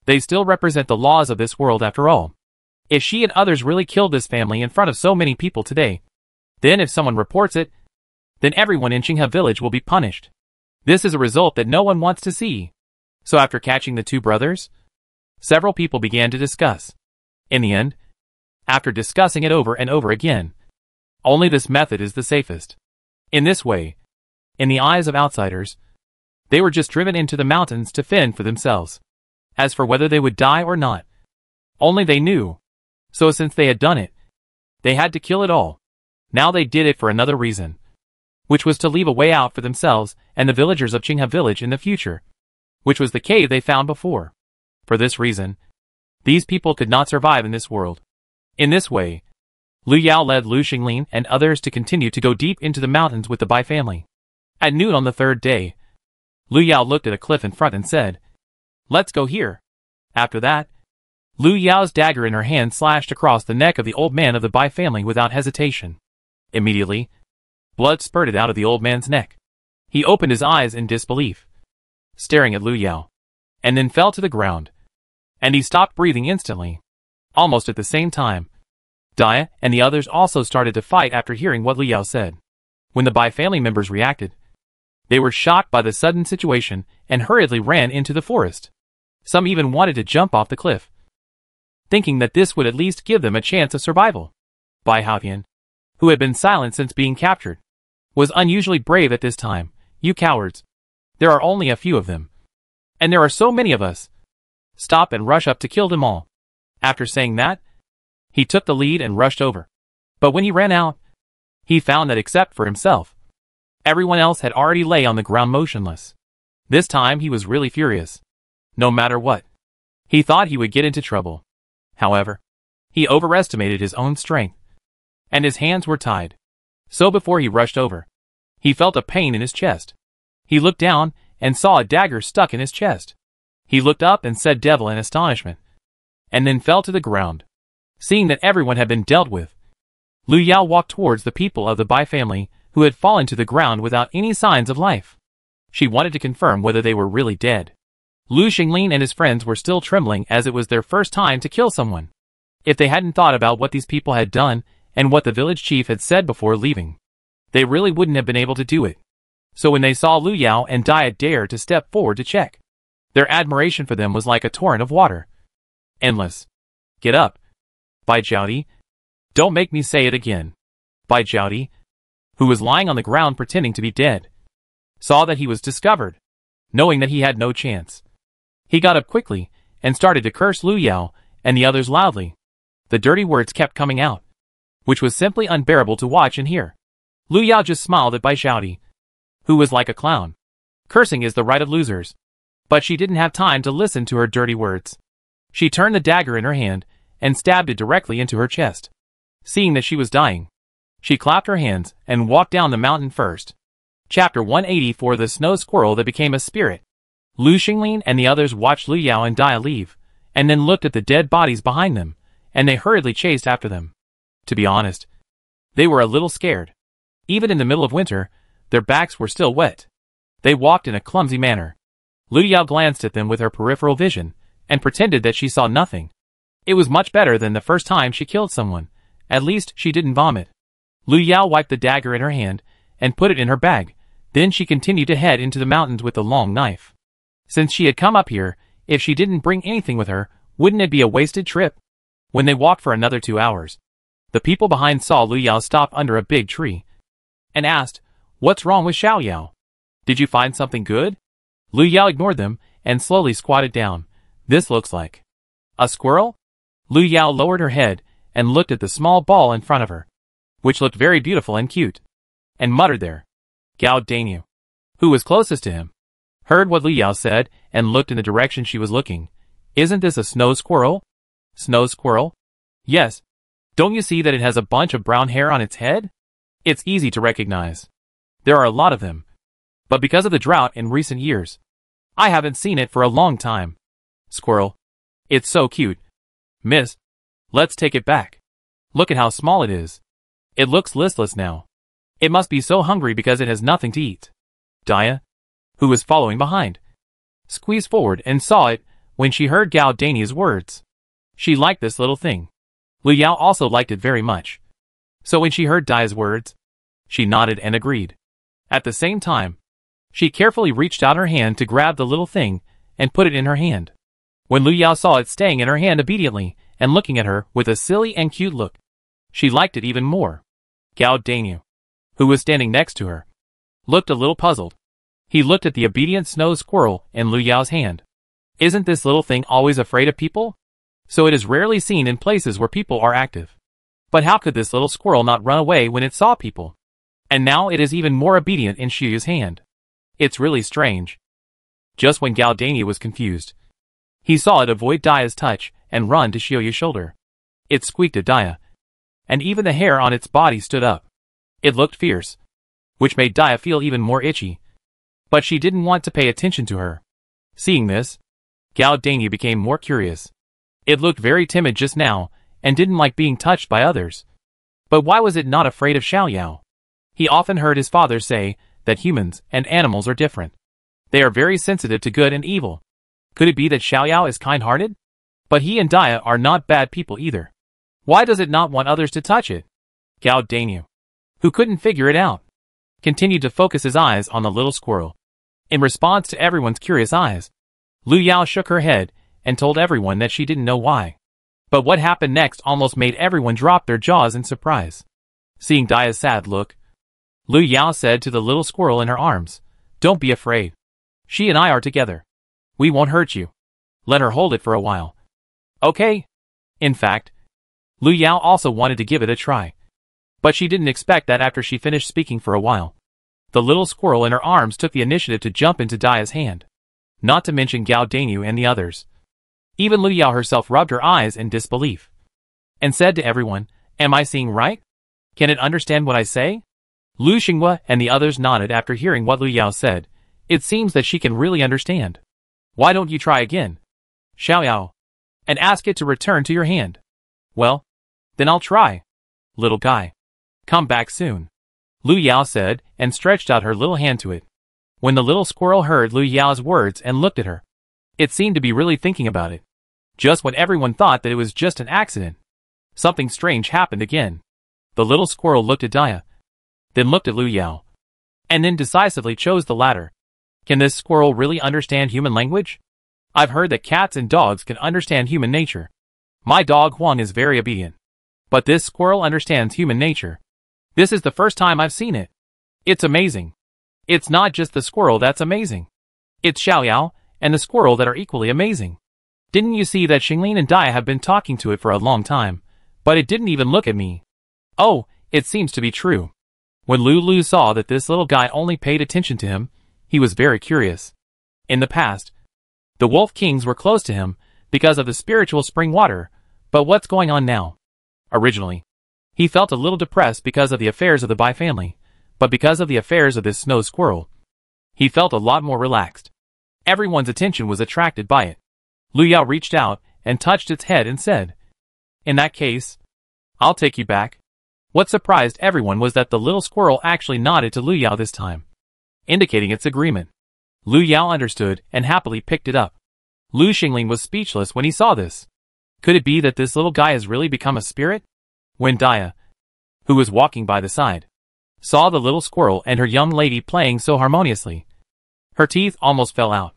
they still represent the laws of this world after all. If she and others really killed this family in front of so many people today, then if someone reports it, then everyone in Qinghe village will be punished. This is a result that no one wants to see. So after catching the two brothers, several people began to discuss. In the end, after discussing it over and over again, only this method is the safest. In this way, in the eyes of outsiders, they were just driven into the mountains to fend for themselves. As for whether they would die or not, only they knew. So since they had done it, they had to kill it all. Now they did it for another reason, which was to leave a way out for themselves and the villagers of Qinghe village in the future, which was the cave they found before. For this reason, these people could not survive in this world. In this way, Lu Yao led Lu Xinglin and others to continue to go deep into the mountains with the Bai family. At noon on the third day, Lu Yao looked at a cliff in front and said, "Let's go here." After that, Lu Yao's dagger in her hand slashed across the neck of the old man of the Bai family without hesitation. Immediately, blood spurted out of the old man's neck. He opened his eyes in disbelief, staring at Lu Yao, and then fell to the ground. And he stopped breathing instantly. Almost at the same time, Dia and the others also started to fight after hearing what Lu Yao said. When the Bai family members reacted, they were shocked by the sudden situation and hurriedly ran into the forest. Some even wanted to jump off the cliff, thinking that this would at least give them a chance of survival. Bai Haotian, who had been silent since being captured, was unusually brave at this time. "You cowards! There are only a few of them. And there are so many of us. Stop and rush up to kill them all." After saying that, he took the lead and rushed over. But when he ran out, he found that except for himself, everyone else had already lay on the ground motionless. This time he was really furious. No matter what, he thought he would get into trouble. However, he overestimated his own strength, and his hands were tied. So before he rushed over, he felt a pain in his chest. He looked down and saw a dagger stuck in his chest. He looked up and said "devil" in astonishment, and then fell to the ground. Seeing that everyone had been dealt with, Lu Yao walked towards the people of the Bai family who had fallen to the ground without any signs of life. She wanted to confirm whether they were really dead. Lu Xinglin and his friends were still trembling as it was their first time to kill someone. If they hadn't thought about what these people had done and what the village chief had said before leaving, they really wouldn't have been able to do it. So when they saw Lu Yao and Dia dare to step forward to check, their admiration for them was like a torrent of water. Endless. "Get up. Bai Jiaodi. Don't make me say it again." Bai Jiaodi, who was lying on the ground pretending to be dead, saw that he was discovered. Knowing that he had no chance, he got up quickly and started to curse Lu Yao and the others loudly. The dirty words kept coming out, which was simply unbearable to watch and hear. Lu Yao just smiled at Bai Jiaodi, who was like a clown. Cursing is the right of losers. But she didn't have time to listen to her dirty words. She turned the dagger in her hand and stabbed it directly into her chest. Seeing that she was dying, she clapped her hands and walked down the mountain first. Chapter 184: The Snow Squirrel That Became a Spirit. Lu Xinglin and the others watched Lu Yao and Dia leave, and then looked at the dead bodies behind them, and they hurriedly chased after them. To be honest, they were a little scared. Even in the middle of winter, their backs were still wet. They walked in a clumsy manner. Lu Yao glanced at them with her peripheral vision, and pretended that she saw nothing. It was much better than the first time she killed someone. At least she didn't vomit. Lu Yao wiped the dagger in her hand, and put it in her bag. Then she continued to head into the mountains with the long knife. Since she had come up here, if she didn't bring anything with her, wouldn't it be a wasted trip? When they walked for another 2 hours, the people behind saw Lu Yao stop under a big tree, and asked, "What's wrong with Xiao Yao? Did you find something good?" Lu Yao ignored them, and slowly squatted down. "This looks like a squirrel?" Lu Yao lowered her head, and looked at the small ball in front of her, which looked very beautiful and cute, and muttered there, "Gao dang you. who was closest to him, heard what Lu Yao said and looked in the direction she was looking. Isn't this a snow squirrel? Snow squirrel? Yes. Don't you see that it has a bunch of brown hair on its head? It's easy to recognize. There are a lot of them. But because of the drought in recent years, I haven't seen it for a long time. Squirrel. It's so cute. Miss, let's take it back. Look at how small it is. It looks listless now. It must be so hungry because it has nothing to eat. Dia, who was following behind, squeezed forward and saw it when she heard Gao Dania's words. She liked this little thing. Lu Yao also liked it very much. So when she heard Dia's words, she nodded and agreed. At the same time, she carefully reached out her hand to grab the little thing and put it in her hand. When Lu Yao saw it staying in her hand obediently and looking at her with a silly and cute look, she liked it even more. Gao Daniel, who was standing next to her, looked a little puzzled. He looked at the obedient snow squirrel in Lu Yao's hand. Isn't this little thing always afraid of people? So it is rarely seen in places where people are active. But how could this little squirrel not run away when it saw people? And now it is even more obedient in Shiyu's hand. It's really strange. Just when Gao Daniel was confused, he saw it avoid Dia's touch and run to Shiyu's shoulder. It squeaked at Dia, and even the hair on its body stood up. It looked fierce, which made Dia feel even more itchy. But she didn't want to pay attention to her. Seeing this, Gao Daniel became more curious. It looked very timid just now, and didn't like being touched by others. But why was it not afraid of Xiao Yao? He often heard his father say that humans and animals are different. They are very sensitive to good and evil. Could it be that Xiao Yao is kind-hearted? But he and Dia are not bad people either. Why does it not want others to touch it? Gao Daniel, who couldn't figure it out, continued to focus his eyes on the little squirrel. In response to everyone's curious eyes, Lu Yao shook her head and told everyone that she didn't know why. But what happened next almost made everyone drop their jaws in surprise. Seeing Dia's sad look, Lu Yao said to the little squirrel in her arms, "Don't be afraid. She and I are together. We won't hurt you. Let her hold it for a while." Okay. In fact, Lu Yao also wanted to give it a try. But she didn't expect that after she finished speaking for a while, the little squirrel in her arms took the initiative to jump into Dia's hand. Not to mention Gao Daniel and the others. Even Lu Yao herself rubbed her eyes in disbelief, and said to everyone, "Am I seeing right? Can it understand what I say?" Lu Xinghua and the others nodded after hearing what Lu Yao said. It seems that she can really understand. Why don't you try again, Xiao Yao, and ask it to return to your hand? Well, then I'll try. Little guy, come back soon, Lu Yao said and stretched out her little hand to it. When the little squirrel heard Lu Yao's words and looked at her, it seemed to be really thinking about it. Just when everyone thought that it was just an accident, something strange happened again. The little squirrel looked at Dia, then looked at Lu Yao, and then decisively chose the latter. Can this squirrel really understand human language? I've heard that cats and dogs can understand human nature. My dog Huang is very obedient. But this squirrel understands human nature. This is the first time I've seen it. It's amazing. It's not just the squirrel that's amazing. It's Xiao Yao and the squirrel that are equally amazing. Didn't you see that Xinglin and Dia have been talking to it for a long time, but it didn't even look at me? Oh, it seems to be true. When Lu saw that this little guy only paid attention to him, he was very curious. In the past, the Wolf Kings were close to him because of the spiritual spring water, but what's going on now? Originally, he felt a little depressed because of the affairs of the Bai family, but because of the affairs of this snow squirrel, he felt a lot more relaxed. Everyone's attention was attracted by it. Lu Yao reached out and touched its head and said, "In that case, I'll take you back." What surprised everyone was that the little squirrel actually nodded to Lu Yao this time, indicating its agreement. Lu Yao understood and happily picked it up. Lu Xingling was speechless when he saw this. Could it be that this little guy has really become a spirit? When Dia, who was walking by the side, saw the little squirrel and her young lady playing so harmoniously, her teeth almost fell out.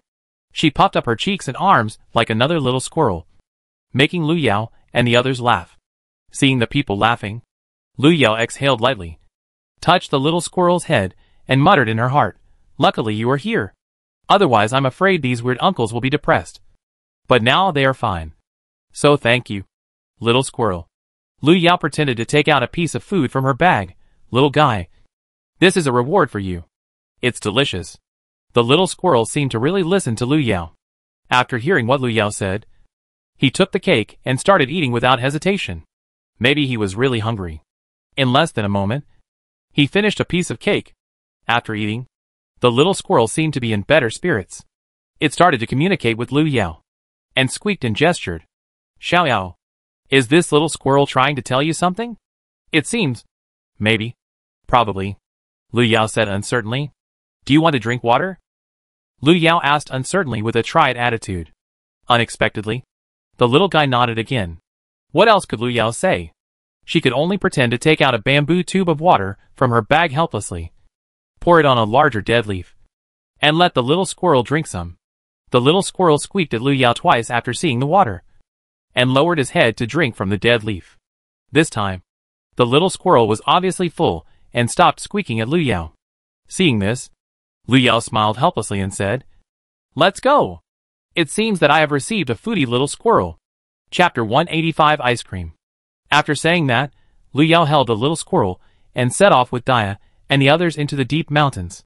She puffed up her cheeks and arms like another little squirrel, making Lu Yao and the others laugh. Seeing the people laughing, Lu Yao exhaled lightly, touched the little squirrel's head, and muttered in her heart, "Luckily you are here. Otherwise I'm afraid these weird uncles will be depressed. But now they are fine. So thank you, little squirrel." Lu Yao pretended to take out a piece of food from her bag. "Little guy, this is a reward for you. It's delicious. The little squirrel seemed to really listen to Lu Yao. After hearing what Lu Yao said, he took the cake and started eating without hesitation. Maybe he was really hungry. In less than a moment, he finished a piece of cake. After eating, the little squirrel seemed to be in better spirits. It started to communicate with Lu Yao, and squeaked and gestured. Xiao Yao, is this little squirrel trying to tell you something? It seems. Maybe. Probably. Lu Yao said uncertainly. Do you want to drink water? Lu Yao asked uncertainly with a tried attitude. Unexpectedly, the little guy nodded again. What else could Lu Yao say? She could only pretend to take out a bamboo tube of water from her bag helplessly, pour it on a larger dead leaf, and let the little squirrel drink some. The little squirrel squeaked at Lu Yao twice after seeing the water, and lowered his head to drink from the dead leaf. This time, the little squirrel was obviously full and stopped squeaking at Lu Yao. Seeing this, Lu Yao smiled helplessly and said, Let's go! It seems that I have received a foodie little squirrel. Chapter 185 Ice Cream. After saying that, Lu Yao held the little squirrel and set off with Dia and the others into the deep mountains.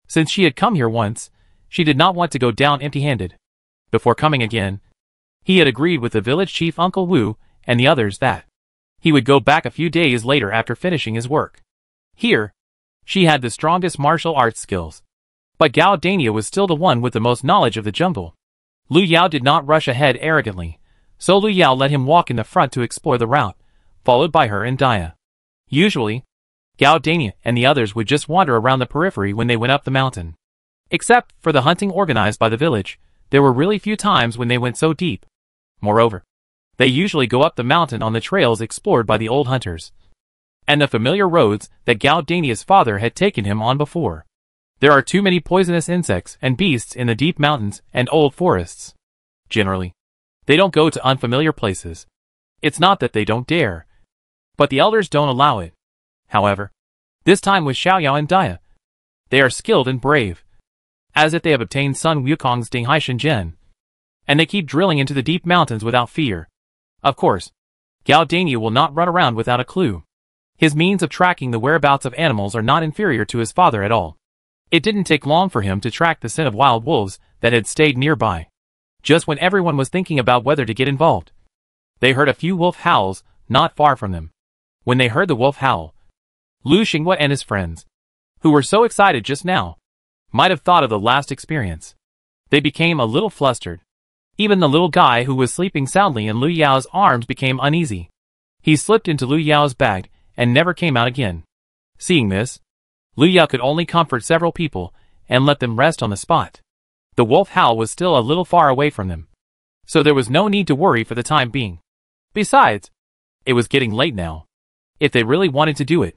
Since she had come here once, she did not want to go down empty-handed. Before coming again, he had agreed with the village chief Uncle Wu and the others that he would go back a few days later after finishing his work. Here, she had the strongest martial arts skills. But Gao Dania was still the one with the most knowledge of the jungle. Lu Yao did not rush ahead arrogantly, so Lu Yao let him walk in the front to explore the route, followed by her and Dia. Usually, Gao Dania and the others would just wander around the periphery when they went up the mountain. Except for the hunting organized by the village, there were really few times when they went so deep. Moreover, they usually go up the mountain on the trails explored by the old hunters, and the familiar roads that Gao Dania's father had taken him on before. There are too many poisonous insects and beasts in the deep mountains and old forests. Generally, they don't go to unfamiliar places. It's not that they don't dare, but the elders don't allow it. However, this time with Xiao Yao and Dia, they are skilled and brave, as if they have obtained Sun Wukong's Dinghai Shenzhen, and they keep drilling into the deep mountains without fear. Of course, Gao Dania will not run around without a clue. His means of tracking the whereabouts of animals are not inferior to his father at all. It didn't take long for him to track the scent of wild wolves that had stayed nearby. Just when everyone was thinking about whether to get involved, they heard a few wolf howls not far from them. When they heard the wolf howl, Lu Xinghua and his friends, who were so excited just now, might have thought of the last experience. They became a little flustered. Even the little guy who was sleeping soundly in Lu Yao's arms became uneasy. He slipped into Lu Yao's bag and never came out again. Seeing this, Lu Yao could only comfort several people and let them rest on the spot. The wolf howl was still a little far away from them, so there was no need to worry for the time being. Besides, it was getting late now. If they really wanted to do it,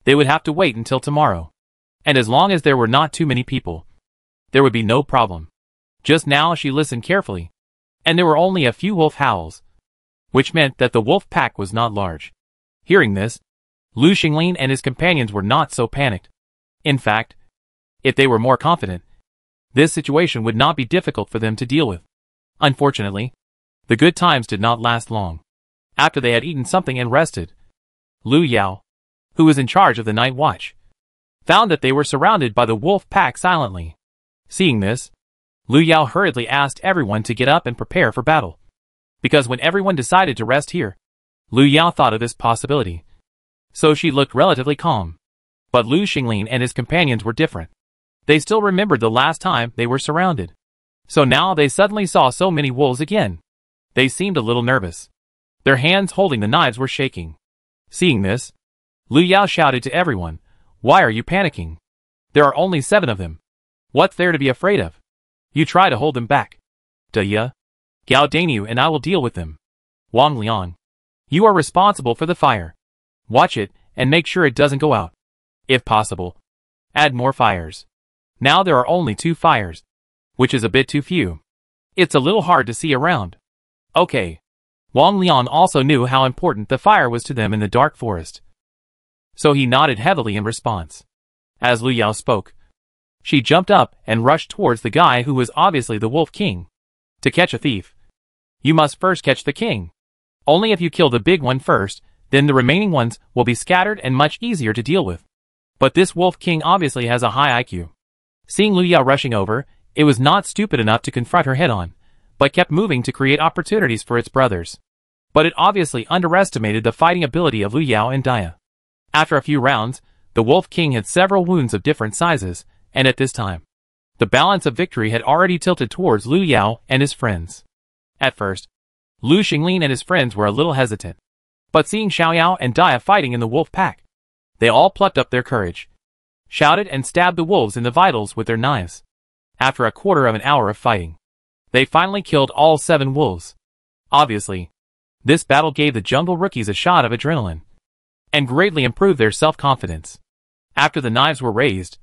they would have to wait until tomorrow. And as long as there were not too many people, there would be no problem. Just now she listened carefully, and there were only a few wolf howls, which meant that the wolf pack was not large. Hearing this, Lu Xinglin and his companions were not so panicked. In fact, if they were more confident, this situation would not be difficult for them to deal with. Unfortunately, the good times did not last long. After they had eaten something and rested, Lu Yao, who was in charge of the night watch, found that they were surrounded by the wolf pack silently. Seeing this, Lu Yao hurriedly asked everyone to get up and prepare for battle. Because when everyone decided to rest here, Lu Yao thought of this possibility. So she looked relatively calm. But Lu Xinglin and his companions were different. They still remembered the last time they were surrounded. So now they suddenly saw so many wolves again. They seemed a little nervous. Their hands holding the knives were shaking. Seeing this, Lu Yao shouted to everyone, "Why are you panicking? There are only 7 of them. What's there to be afraid of? You try to hold them back. Dia, Gao Daniu and I will deal with them. Wang Liang, you are responsible for the fire. Watch it and make sure it doesn't go out. If possible, add more fires. Now there are only 2 fires, which is a bit too few. It's a little hard to see around." Okay. Wang Liang also knew how important the fire was to them in the dark forest, so he nodded heavily in response. As Lu Yao spoke, she jumped up and rushed towards the guy who was obviously the Wolf King. To catch a thief, you must first catch the king. Only if you kill the big one first, then the remaining ones will be scattered and much easier to deal with. But this Wolf King obviously has a high IQ. Seeing Lu Yao rushing over, it was not stupid enough to confront her head-on, but kept moving to create opportunities for its brothers. But it obviously underestimated the fighting ability of Lu Yao and Dia. After a few rounds, the Wolf King had several wounds of different sizes, and at this time, the balance of victory had already tilted towards Lu Yao and his friends. At first, Lu Xinglin and his friends were a little hesitant, but seeing Xiao Yao and Dia fighting in the wolf pack, they all plucked up their courage, shouted and stabbed the wolves in the vitals with their knives. After a quarter of an hour of fighting, they finally killed all 7 wolves. Obviously, this battle gave the jungle rookies a shot of adrenaline, and greatly improved their self-confidence. After the knives were raised,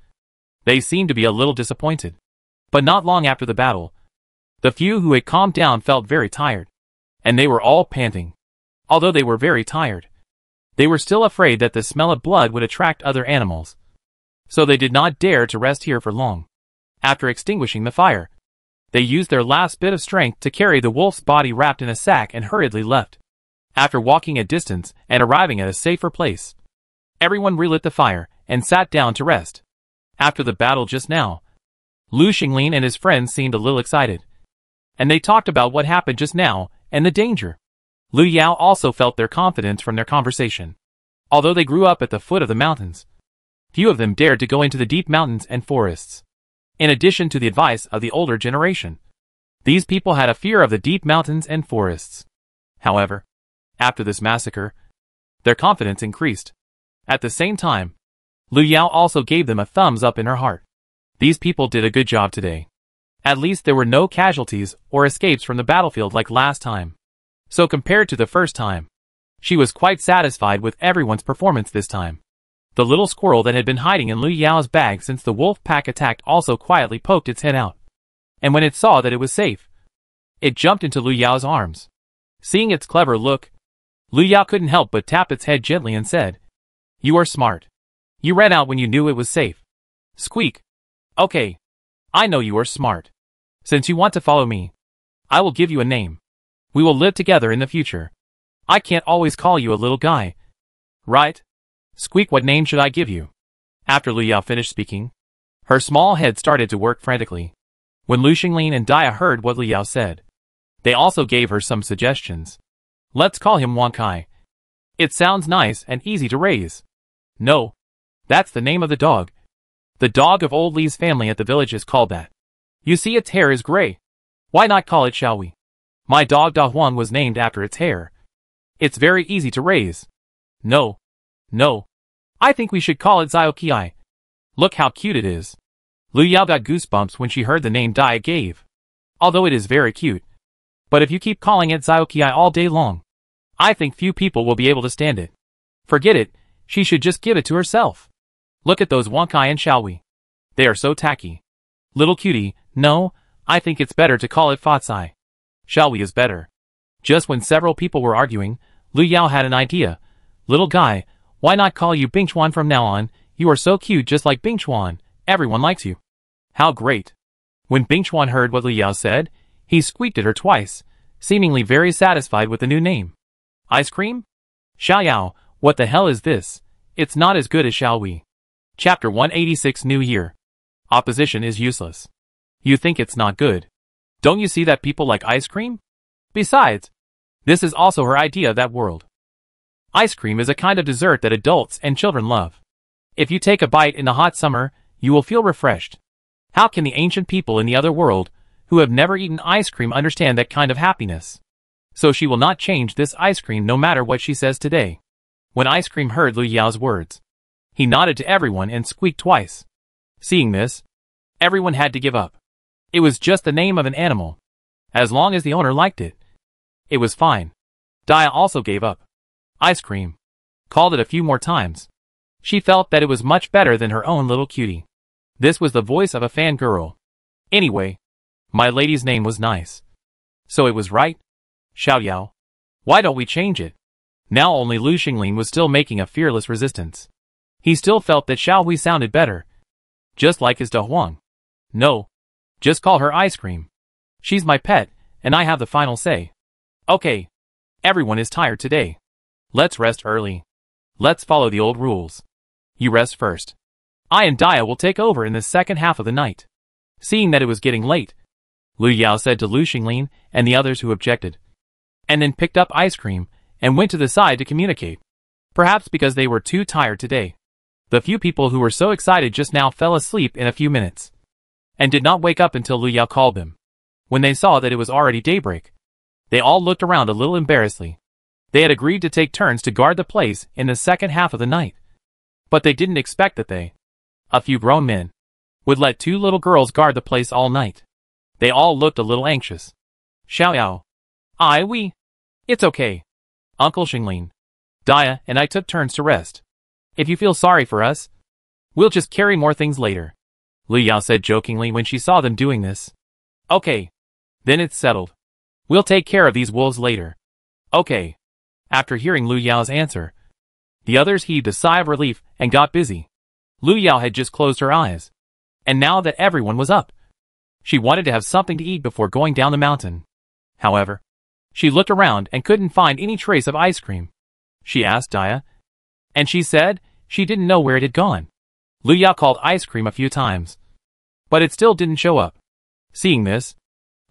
they seemed to be a little disappointed. But not long after the battle, the few who had calmed down felt very tired, and they were all panting. Although they were very tired, they were still afraid that the smell of blood would attract other animals, so they did not dare to rest here for long. After extinguishing the fire, they used their last bit of strength to carry the wolf's body wrapped in a sack and hurriedly left. After walking a distance and arriving at a safer place, everyone relit the fire and sat down to rest. After the battle just now, Lu Xinglin and his friends seemed a little excited, and they talked about what happened just now and the danger. Lu Yao also felt their confidence from their conversation. Although they grew up at the foot of the mountains, few of them dared to go into the deep mountains and forests. In addition to the advice of the older generation, these people had a fear of the deep mountains and forests. However, after this massacre, their confidence increased. At the same time, Lu Yao also gave them a thumbs up in her heart. These people did a good job today. At least there were no casualties or escapes from the battlefield like last time. So compared to the first time, she was quite satisfied with everyone's performance this time. The little squirrel that had been hiding in Lu Yao's bag since the wolf pack attacked also quietly poked its head out. And when it saw that it was safe, it jumped into Lu Yao's arms. Seeing its clever look, Lu Yao couldn't help but tap its head gently and said, "You are smart. You ran out when you knew it was safe." Squeak. "Okay. I know you are smart. Since you want to follow me, I will give you a name. We will live together in the future. I can't always call you a little guy. Right? Squeak, what name should I give you?" After Lu Yao finished speaking, her small head started to work frantically. When Lu Xinglin and Dia heard what Lu Yao said, they also gave her some suggestions. "Let's call him Wang Kai. It sounds nice and easy to raise." "No. That's the name of the dog. The dog of old Li's family at the village is called that. You see, its hair is gray. Why not call it Xiaohui? My dog Da Huang was named after its hair. It's very easy to raise." No. I think we should call it Xiaoqi. Look how cute it is." Lu Yao got goosebumps when she heard the name Dia gave. Although it is very cute, but if you keep calling it Xiaoqi all day long, I think few people will be able to stand it. Forget it, she should just give it to herself. Look at those Wang Kai and Xiaohui. They are so tacky. Little cutie, no, I think it's better to call it Fatsai. Xiaohui is better. Just when several people were arguing, Lu Yao had an idea. "Little guy, why not call you Bingchuan from now on? You are so cute just like Bingchuan. Everyone likes you." "How great." When Bingchuan heard what Lu Yao said, he squeaked at her twice, seemingly very satisfied with the new name. "Ice cream? Xiao Yao, what the hell is this? It's not as good as Xiaohui." Chapter 186, New Year. Opposition is useless. You think it's not good. Don't you see that people like ice cream? Besides, this is also her idea of that world. Ice cream is a kind of dessert that adults and children love. If you take a bite in the hot summer, you will feel refreshed. How can the ancient people in the other world, who have never eaten ice cream, understand that kind of happiness? So she will not change this ice cream no matter what she says today. When Ice Cream heard Lu Yao's words, he nodded to everyone and squeaked twice. Seeing this, everyone had to give up. It was just the name of an animal. As long as the owner liked it, it was fine. Dia also gave up. Ice Cream. Called it a few more times. She felt that it was much better than her own little cutie. This was the voice of a fangirl. Anyway, my lady's name was nice. So it was right? Xiao Yao. Why don't we change it? Now only Lu Xinglin was still making a fearless resistance. He still felt that Xiaohui sounded better. Just like his Da Huang. No. Just call her Ice Cream. She's my pet, and I have the final say. Okay. Everyone is tired today. Let's rest early. Let's follow the old rules. You rest first. I and Dia will take over in the second half of the night. Seeing that it was getting late, Lu Yao said to Lu Xinglin and the others who objected, and then picked up ice cream and went to the side to communicate. Perhaps because they were too tired today. The few people who were so excited just now fell asleep in a few minutes, and did not wake up until Lu Yao called them. When they saw that it was already daybreak, they all looked around a little embarrassedly. They had agreed to take turns to guard the place in the second half of the night, but they didn't expect that they, a few grown men, would let two little girls guard the place all night. They all looked a little anxious. Xiaoyao. It's okay. Uncle Xinglin, Dia and I took turns to rest. If you feel sorry for us, we'll just carry more things later, Lu Yao said jokingly when she saw them doing this. Okay. Then it's settled. We'll take care of these wolves later. Okay. After hearing Lu Yao's answer, the others heaved a sigh of relief and got busy. Lu Yao had just closed her eyes, and now that everyone was up, she wanted to have something to eat before going down the mountain. However, she looked around and couldn't find any trace of ice cream. She asked Dia, and she said she didn't know where it had gone. Lu Yao called ice cream a few times, but it still didn't show up. Seeing this,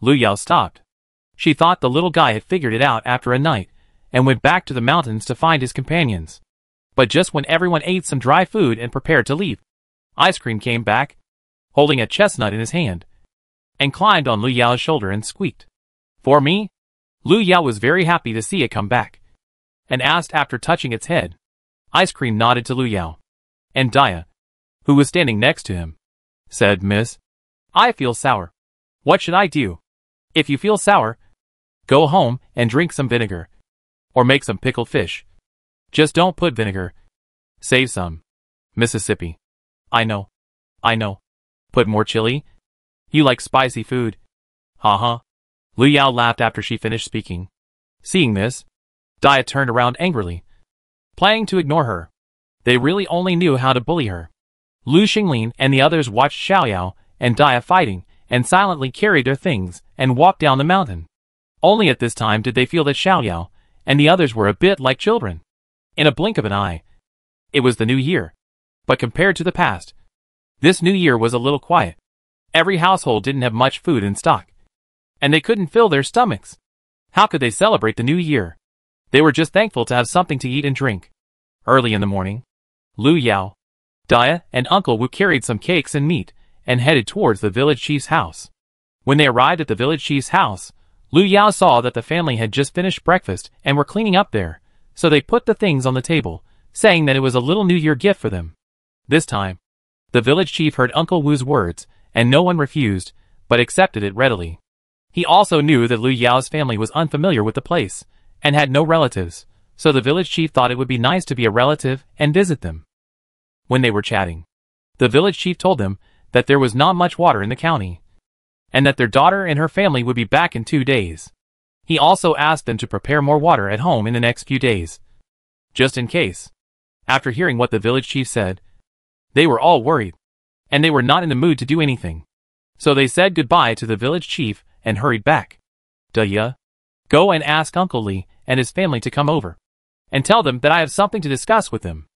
Lu Yao stopped. She thought the little guy had figured it out after a night and went back to the mountains to find his companions. But just when everyone ate some dry food and prepared to leave, Ice Cream came back, holding a chestnut in his hand, and climbed on Lu Yao's shoulder and squeaked. For me? Lu Yao was very happy to see it come back, and asked after touching its head. Ice Cream nodded to Lu Yao, and Dia, who was standing next to him, said, Miss, I feel sour. What should I do? If you feel sour, go home and drink some vinegar, or make some pickled fish. Just don't put vinegar. Save some. Mississippi. I know. Put more chili? You like spicy food. Ha. Lu Yao laughed after she finished speaking. Seeing this, Dia turned around angrily, planning to ignore her. They really only knew how to bully her. Lu Xinglin and the others watched Xiaoyao and Dia fighting and silently carried their things and walked down the mountain. Only at this time did they feel that Xiaoyao and the others were a bit like children. In a blink of an eye, it was the new year. But compared to the past, this new year was a little quiet. Every household didn't have much food in stock, and they couldn't fill their stomachs. How could they celebrate the new year? They were just thankful to have something to eat and drink. Early in the morning, Lu Yao, Dia, and Uncle Wu carried some cakes and meat and headed towards the village chief's house. When they arrived at the village chief's house, Lu Yao saw that the family had just finished breakfast and were cleaning up there, so they put the things on the table, saying that it was a little New Year gift for them. This time, the village chief heard Uncle Wu's words, and no one refused, but accepted it readily. He also knew that Lu Yao's family was unfamiliar with the place, and had no relatives, so the village chief thought it would be nice to be a relative and visit them. When they were chatting, the village chief told them that there was not much water in the county, and that their daughter and her family would be back in 2 days. He also asked them to prepare more water at home in the next few days, just in case. After hearing what the village chief said, they were all worried, and they were not in the mood to do anything. So they said goodbye to the village chief and hurried back. Dia, go and ask Uncle Li and his family to come over, and tell them that I have something to discuss with them.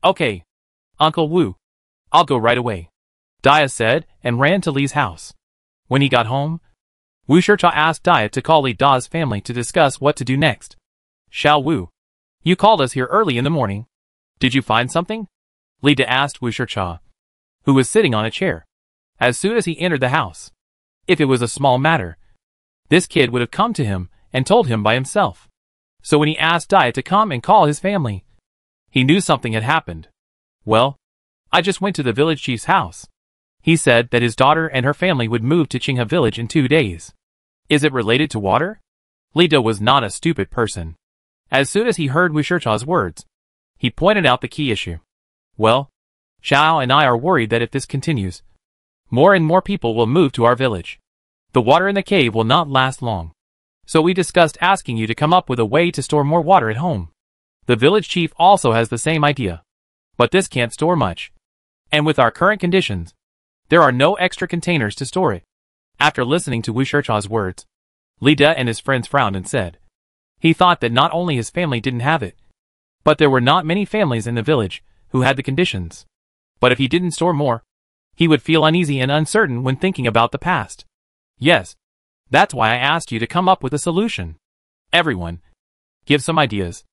Okay, Uncle Wu, I'll go right away, Dia said and ran to Li's house. When he got home, Wu Shicha asked Dia to call Li Da's family to discuss what to do next. Xiao Wu, you called us here early in the morning. Did you find something? Li Da asked Wu Shicha, who was sitting on a chair, as soon as he entered the house. If it was a small matter, this kid would have come to him and told him by himself. So when he asked Dia to come and call his family, he knew something had happened. Well, I just went to the village chief's house. He said that his daughter and her family would move to Qinghe village in 2 days. Is it related to water? Li Da was not a stupid person. As soon as he heard Wu Shicha's words, he pointed out the key issue. Well, Xiao and I are worried that if this continues, more and more people will move to our village. The water in the cave will not last long. So we discussed asking you to come up with a way to store more water at home. The village chief also has the same idea. But this can't store much. And with our current conditions, there are no extra containers to store it. After listening to Wu Shicha's words, Li Da and his friends frowned and said, he thought that not only his family didn't have it, but there were not many families in the village who had the conditions. But if he didn't store more, he would feel uneasy and uncertain when thinking about the past. Yes, that's why I asked you to come up with a solution. Everyone, give some ideas.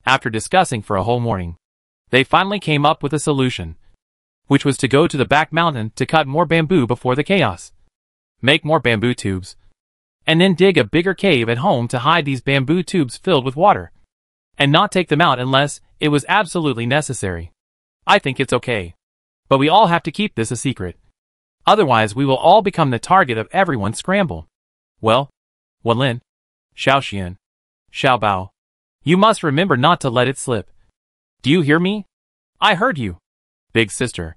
After discussing for a whole morning, they finally came up with a solution, which was to go to the back mountain to cut more bamboo before the chaos, make more bamboo tubes, and then dig a bigger cave at home to hide these bamboo tubes filled with water, and not take them out unless it was absolutely necessary. I think it's okay, but we all have to keep this a secret. Otherwise we will all become the target of everyone's scramble. Well, Wenlin, Xiaoxian, Xiaobao, you must remember not to let it slip. Do you hear me? I heard you, big sister.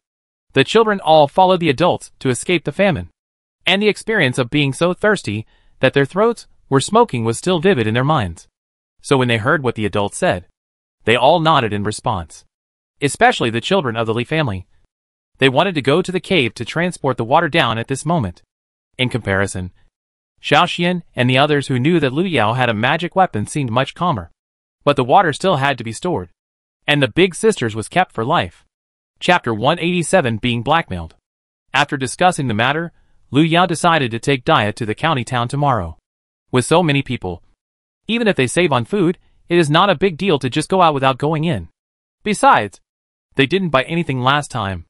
The children all followed the adults to escape the famine, and the experience of being so thirsty that their throats were smoking was still vivid in their minds. So when they heard what the adults said, they all nodded in response. Especially the children of the Li family. They wanted to go to the cave to transport the water down at this moment. In comparison, Xiaoxian and the others who knew that Lu Yao had a magic weapon seemed much calmer. But the water still had to be stored, and the big sisters was kept for life. Chapter 187 being blackmailed. After discussing the matter, Lu Yao decided to take Dia to the county town tomorrow. With so many people, even if they save on food, it is not a big deal to just go out without going in. Besides, they didn't buy anything last time.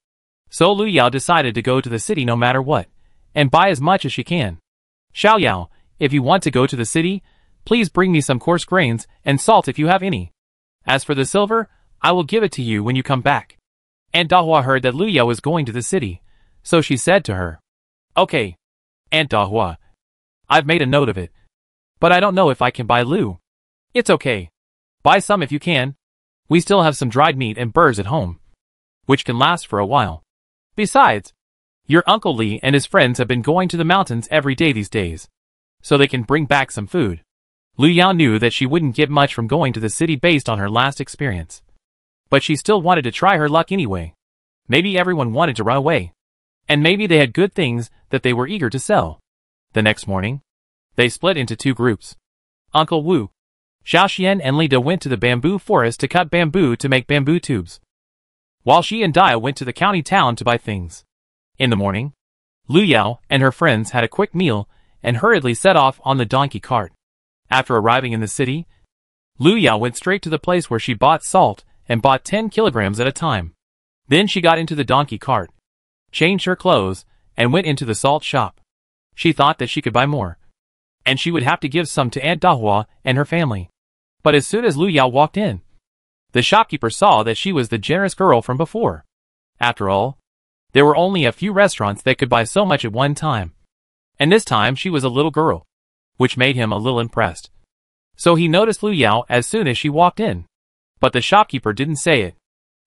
So Lu Yao decided to go to the city no matter what, and buy as much as she can. Xiao Yao, if you want to go to the city, please bring me some coarse grains and salt if you have any. As for the silver, I will give it to you when you come back. Aunt Dahua heard that Lu Yao was going to the city, so she said to her, Okay, Aunt Dahua, I've made a note of it, but I don't know if I can buy Lu. It's okay. Buy some if you can. We still have some dried meat and burrs at home, which can last for a while. Besides, your Uncle Li and his friends have been going to the mountains every day these days, so they can bring back some food. Lu Yao knew that she wouldn't get much from going to the city based on her last experience, but she still wanted to try her luck anyway. Maybe everyone wanted to run away, and maybe they had good things that they were eager to sell. The next morning, they split into two groups. Uncle Wu, Xiaoxian and Li De went to the bamboo forest to cut bamboo to make bamboo tubes, while she and Dia went to the county town to buy things. In the morning, Lu Yao and her friends had a quick meal and hurriedly set off on the donkey cart. After arriving in the city, Lu Yao went straight to the place where she bought salt and bought 10 kilograms at a time. Then she got into the donkey cart, changed her clothes, and went into the salt shop. She thought that she could buy more, and she would have to give some to Aunt Dahua and her family. But as soon as Lu Yao walked in, the shopkeeper saw that she was the generous girl from before. After all, there were only a few restaurants that could buy so much at one time, and this time she was a little girl, which made him a little impressed. So he noticed Lu Yao as soon as she walked in. But the shopkeeper didn't say it.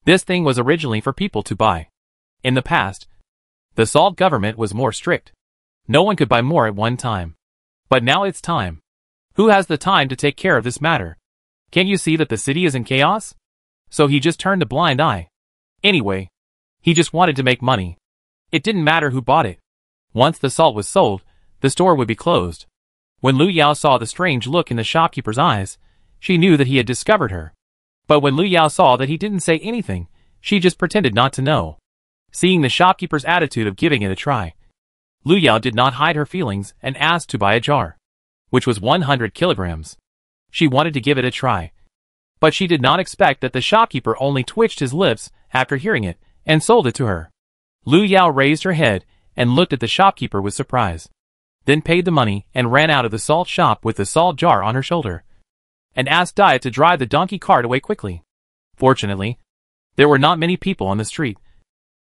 This thing was originally for people to buy. In the past, the salt government was more strict. No one could buy more at one time. But now it's time. Who has the time to take care of this matter? Can't you see that the city is in chaos? So he just turned a blind eye. Anyway, he just wanted to make money. It didn't matter who bought it. Once the salt was sold, the store would be closed. When Lu Yao saw the strange look in the shopkeeper's eyes, she knew that he had discovered her. But when Lu Yao saw that he didn't say anything, she just pretended not to know. Seeing the shopkeeper's attitude of giving it a try, Lu Yao did not hide her feelings and asked to buy a jar, which was 100 kilograms. She wanted to give it a try, but she did not expect that the shopkeeper only twitched his lips after hearing it and sold it to her. Lu Yao raised her head and looked at the shopkeeper with surprise, then paid the money and ran out of the salt shop with the salt jar on her shoulder, and asked Dia to drive the donkey cart away quickly. Fortunately, there were not many people on the street.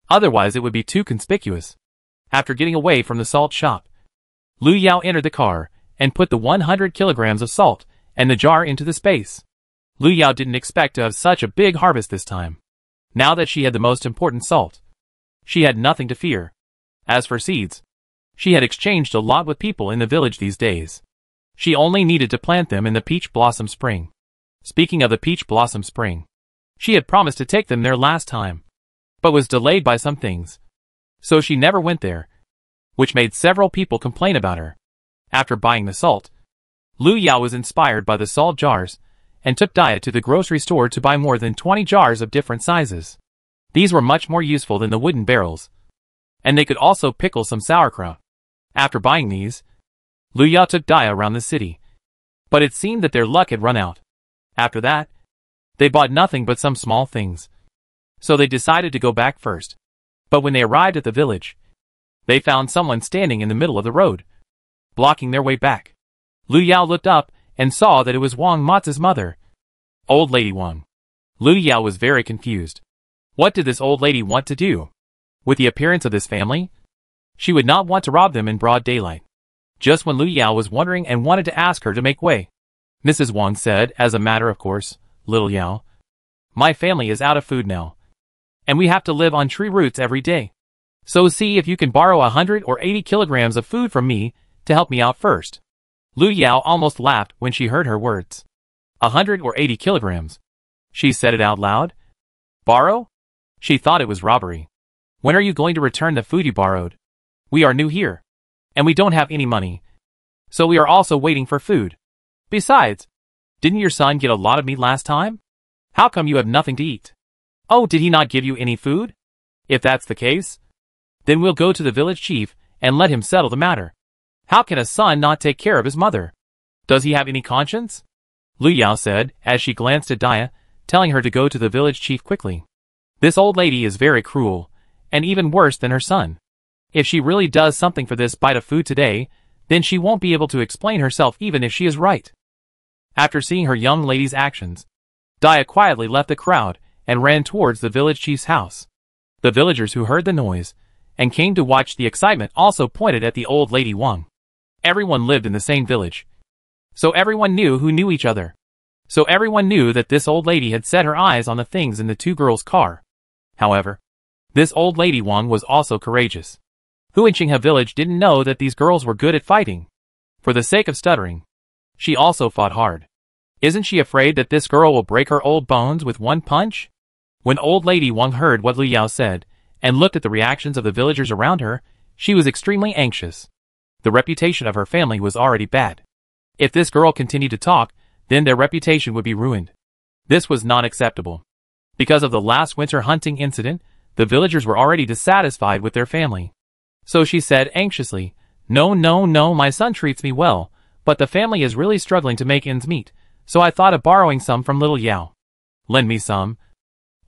Otherwise it would be too conspicuous. After getting away from the salt shop, Lu Yao entered the car and put the 100 kilograms of salt and the jar into the space. Lu Yao didn't expect to have such a big harvest this time. Now that she had the most important salt, she had nothing to fear. As for seeds, she had exchanged a lot with people in the village these days. She only needed to plant them in the Peach Blossom Spring. Speaking of the Peach Blossom Spring, she had promised to take them there last time, but was delayed by some things. So she never went there, which made several people complain about her. After buying the salt, Lu Yao was inspired by the salt jars and took Dia to the grocery store to buy more than 20 jars of different sizes. These were much more useful than the wooden barrels, and they could also pickle some sauerkraut. After buying these, Lu Yao took Dia around the city, but it seemed that their luck had run out. After that, they bought nothing but some small things, so they decided to go back first. But when they arrived at the village, they found someone standing in the middle of the road, blocking their way back. Lu Yao looked up and saw that it was Wang Matsu's mother, Old Lady Wang. Lu Yao was very confused. What did this old lady want to do? With the appearance of this family, she would not want to rob them in broad daylight. Just when Lu Yao was wondering and wanted to ask her to make way, Mrs. Wang said, as a matter of course, "Little Yao, my family is out of food now, and we have to live on tree roots every day. So see if you can borrow 100 or 80 kilograms of food from me to help me out first." Lu Yao almost laughed when she heard her words. 100 or 80 kilograms. She said it out loud. Borrow? She thought it was robbery. When are you going to return the food you borrowed? We are new here, and we don't have any money, so we are also waiting for food. Besides, didn't your son get a lot of meat last time? How come you have nothing to eat? Oh, did he not give you any food? If that's the case, then we'll go to the village chief and let him settle the matter. How can a son not take care of his mother? Does he have any conscience? Lu Yao said, as she glanced at Dia, telling her to go to the village chief quickly. This old lady is very cruel, and even worse than her son. If she really does something for this bite of food today, then she won't be able to explain herself even if she is right. After seeing her young lady's actions, Dia quietly left the crowd and ran towards the village chief's house. The villagers who heard the noise and came to watch the excitement also pointed at the old lady Wang. Everyone lived in the same village, so everyone knew who knew each other. So everyone knew that this old lady had set her eyes on the things in the two girls' car. However, this old lady Wang was also courageous. Who in Qinghe village didn't know that these girls were good at fighting? For the sake of stuttering, she also fought hard. Isn't she afraid that this girl will break her old bones with one punch? When old lady Wang heard what Lu Yao said, and looked at the reactions of the villagers around her, she was extremely anxious. The reputation of her family was already bad. If this girl continued to talk, then their reputation would be ruined. This was not acceptable. Because of the last winter hunting incident, the villagers were already dissatisfied with their family. So she said anxiously, No, my son treats me well, but the family is really struggling to make ends meet, so I thought of borrowing some from little Yao. Lend me some.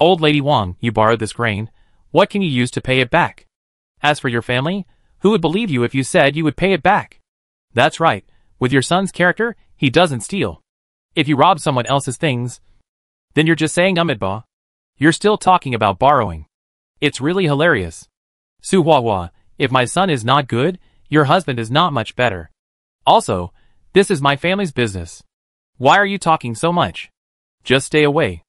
Old lady Wang, you borrowed this grain. What can you use to pay it back? As for your family, who would believe you if you said you would pay it back? That's right, with your son's character, he doesn't steal. If you rob someone else's things, then you're just saying Ba. You're still talking about borrowing. It's really hilarious. Su Huahua, if my son is not good, your husband is not much better. Also, this is my family's business. Why are you talking so much? Just stay away.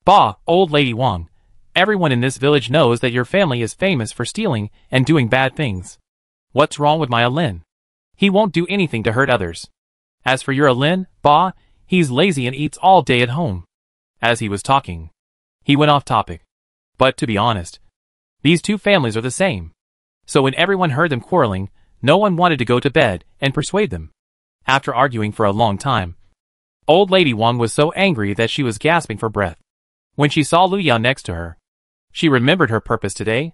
Bah, old lady Wang. Everyone in this village knows that your family is famous for stealing and doing bad things. What's wrong with my Alin? He won't do anything to hurt others. As for your Alin, Bah, he's lazy and eats all day at home. As he was talking, he went off topic. But to be honest, these two families are the same. So when everyone heard them quarreling, no one wanted to go to bed and persuade them. After arguing for a long time, old lady Wang was so angry that she was gasping for breath. When she saw Lu Yao next to her, she remembered her purpose today,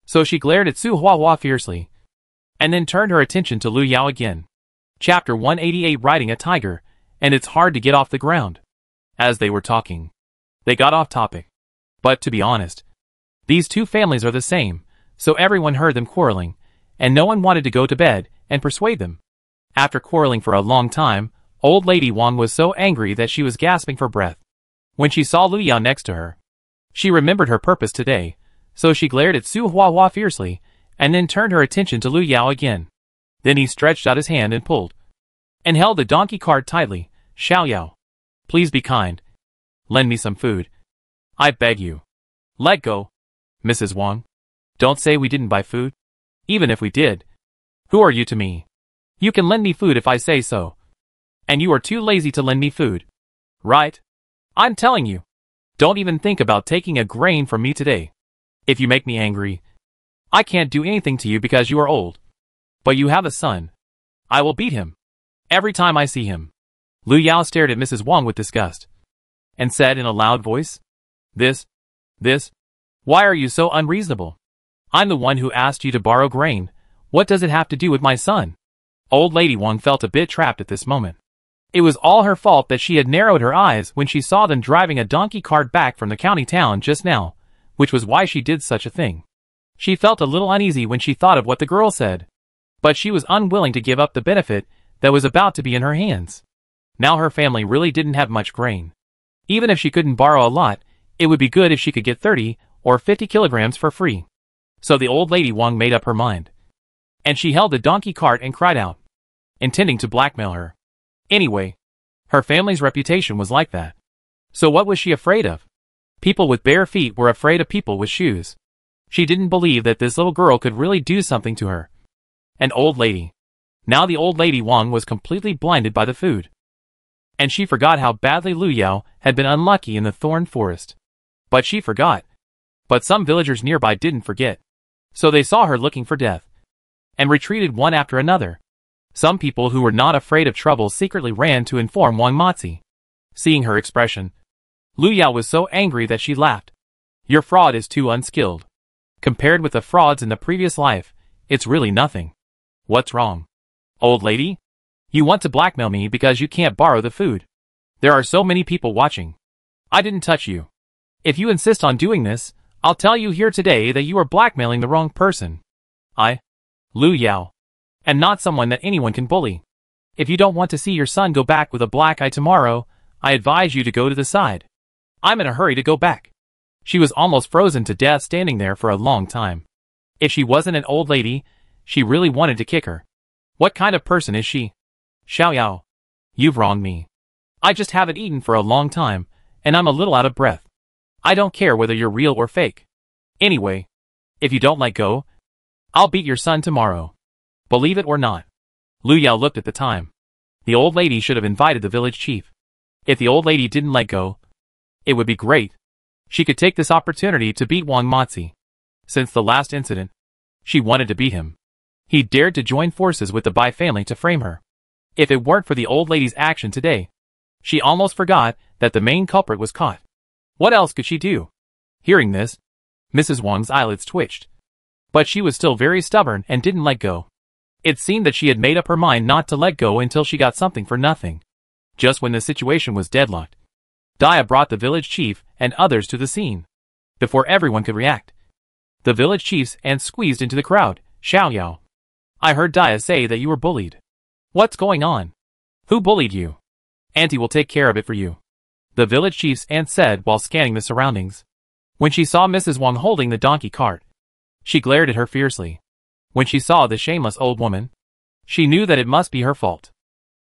so she glared at Su Huahua fiercely, and then turned her attention to Lu Yao again. Chapter 188 Riding a Tiger, and it's hard to get off the ground. As they were talking, they got off topic. But to be honest, these two families are the same, so everyone heard them quarreling, and no one wanted to go to bed and persuade them. After quarreling for a long time, old lady Wang was so angry that she was gasping for breath. When she saw Lu Yao next to her, she remembered her purpose today, so she glared at Su Huahua fiercely, and then turned her attention to Lu Yao again. Then he stretched out his hand and pulled, and held the donkey cart tightly. Xiao Yao, please be kind. Lend me some food. I beg you. Let go. Mrs. Wang, don't say we didn't buy food. Even if we did. Who are you to me? You can lend me food if I say so. And you are too lazy to lend me food. Right? I'm telling you. Don't even think about taking a grain from me today. If you make me angry, I can't do anything to you because you are old. But you have a son. I will beat him. Every time I see him. Lu Yao stared at Mrs. Wang with disgust, and said in a loud voice, This, Why are you so unreasonable? I'm the one who asked you to borrow grain. What does it have to do with my son? Old Lady Wang felt a bit trapped at this moment. It was all her fault that she had narrowed her eyes when she saw them driving a donkey cart back from the county town just now, which was why she did such a thing. She felt a little uneasy when she thought of what the girl said, but she was unwilling to give up the benefit that was about to be in her hands. Now her family really didn't have much grain. Even if she couldn't borrow a lot, it would be good if she could get 30 or 50 kilograms for free. So the old lady Wang made up her mind. And she held the donkey cart and cried out, intending to blackmail her. Anyway, her family's reputation was like that. So what was she afraid of? People with bare feet were afraid of people with shoes. She didn't believe that this little girl could really do something to her. An old lady. Now the old lady Wang was completely blinded by the food. And she forgot how badly Lu Yao had been unlucky in the thorn forest. But she forgot. But some villagers nearby didn't forget. So they saw her looking for death, and retreated one after another. Some people who were not afraid of trouble secretly ran to inform Wang Matzi. Seeing her expression, Lu Yao was so angry that she laughed. Your fraud is too unskilled. Compared with the frauds in the previous life, it's really nothing. What's wrong? Old lady? You want to blackmail me because you can't borrow the food. There are so many people watching. I didn't touch you. If you insist on doing this, I'll tell you here today that you are blackmailing the wrong person. I, Lu Yao, am not someone that anyone can bully. If you don't want to see your son go back with a black eye tomorrow, I advise you to go to the side. I'm in a hurry to go back. She was almost frozen to death standing there for a long time. If she wasn't an old lady, she really wanted to kick her. What kind of person is she? Xiao Yao, you've wronged me. I just haven't eaten for a long time, and I'm a little out of breath. I don't care whether you're real or fake. Anyway, if you don't let go, I'll beat your son tomorrow. Believe it or not. Lu Yao looked at the time. The old lady should have invited the village chief. If the old lady didn't let go, it would be great. She could take this opportunity to beat Wang Matzi. Since the last incident, she wanted to beat him. He dared to join forces with the Bai family to frame her. If it weren't for the old lady's action today, she almost forgot that the main culprit was caught. What else could she do? Hearing this, Mrs. Wang's eyelids twitched. But she was still very stubborn and didn't let go. It seemed that she had made up her mind not to let go until she got something for nothing. Just when the situation was deadlocked, Daya brought the village chief and others to the scene. Before everyone could react, the village chief's aunt squeezed into the crowd. Xiao Yao, I heard Daya say that you were bullied. What's going on? Who bullied you? Auntie will take care of it for you, the village chief's aunt said while scanning the surroundings. When she saw Mrs. Wang holding the donkey cart, she glared at her fiercely. When she saw the shameless old woman, she knew that it must be her fault.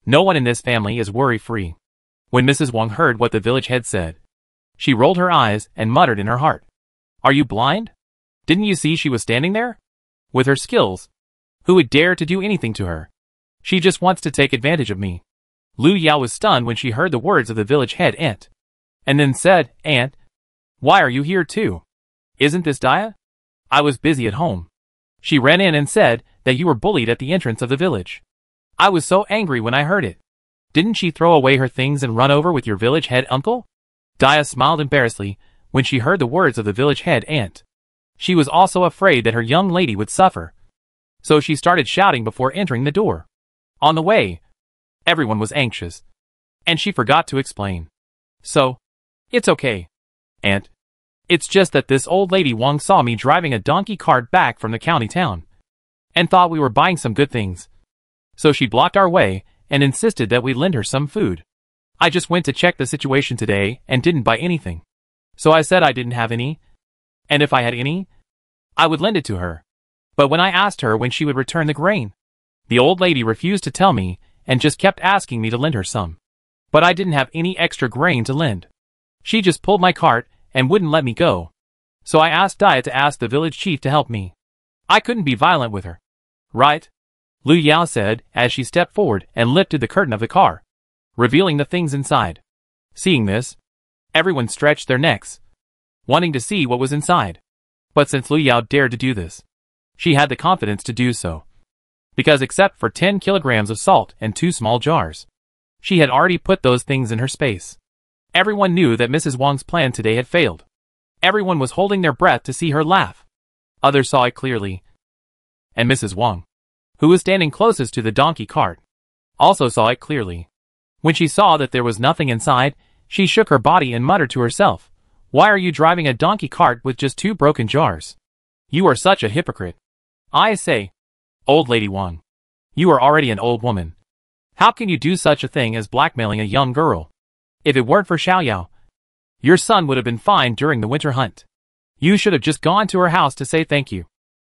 No one in this family is worry-free. When Mrs. Wang heard what the village head said, she rolled her eyes and muttered in her heart. Are you blind? Didn't you see she was standing there? With her skills, who would dare to do anything to her? She just wants to take advantage of me. Lu Yao was stunned when she heard the words of the village head aunt, and then said, Aunt, why are you here too? Isn't this Daya? I was busy at home. She ran in and said that you were bullied at the entrance of the village. I was so angry when I heard it. Didn't she throw away her things and run over with your village head uncle? Daya smiled embarrassedly when she heard the words of the village head aunt. She was also afraid that her young lady would suffer. So she started shouting before entering the door. On the way, everyone was anxious, and she forgot to explain. So, it's okay, Aunt. It's just that this old lady Wang saw me driving a donkey cart back from the county town, and thought we were buying some good things. So she blocked our way and insisted that we lend her some food. I just went to check the situation today and didn't buy anything. So I said I didn't have any, and if I had any, I would lend it to her. But when I asked her when she would return the grain, the old lady refused to tell me and just kept asking me to lend her some. But I didn't have any extra grain to lend. She just pulled my cart and wouldn't let me go. So I asked Daya to ask the village chief to help me. I couldn't be violent with her. Right? Lu Yao said as she stepped forward and lifted the curtain of the car, revealing the things inside. Seeing this, everyone stretched their necks, wanting to see what was inside. But since Lu Yao dared to do this, she had the confidence to do so. Because except for 10 kilograms of salt and 2 small jars, she had already put those things in her space. Everyone knew that Mrs. Wang's plan today had failed. Everyone was holding their breath to see her laugh. Others saw it clearly. And Mrs. Wang, who was standing closest to the donkey cart, also saw it clearly. When she saw that there was nothing inside, she shook her body and muttered to herself, "Why are you driving a donkey cart with just 2 broken jars? You are such a hypocrite. I say, old lady Wang, you are already an old woman. How can you do such a thing as blackmailing a young girl? If it weren't for Xiaoyao, your son would have been fine during the winter hunt. You should have just gone to her house to say thank you.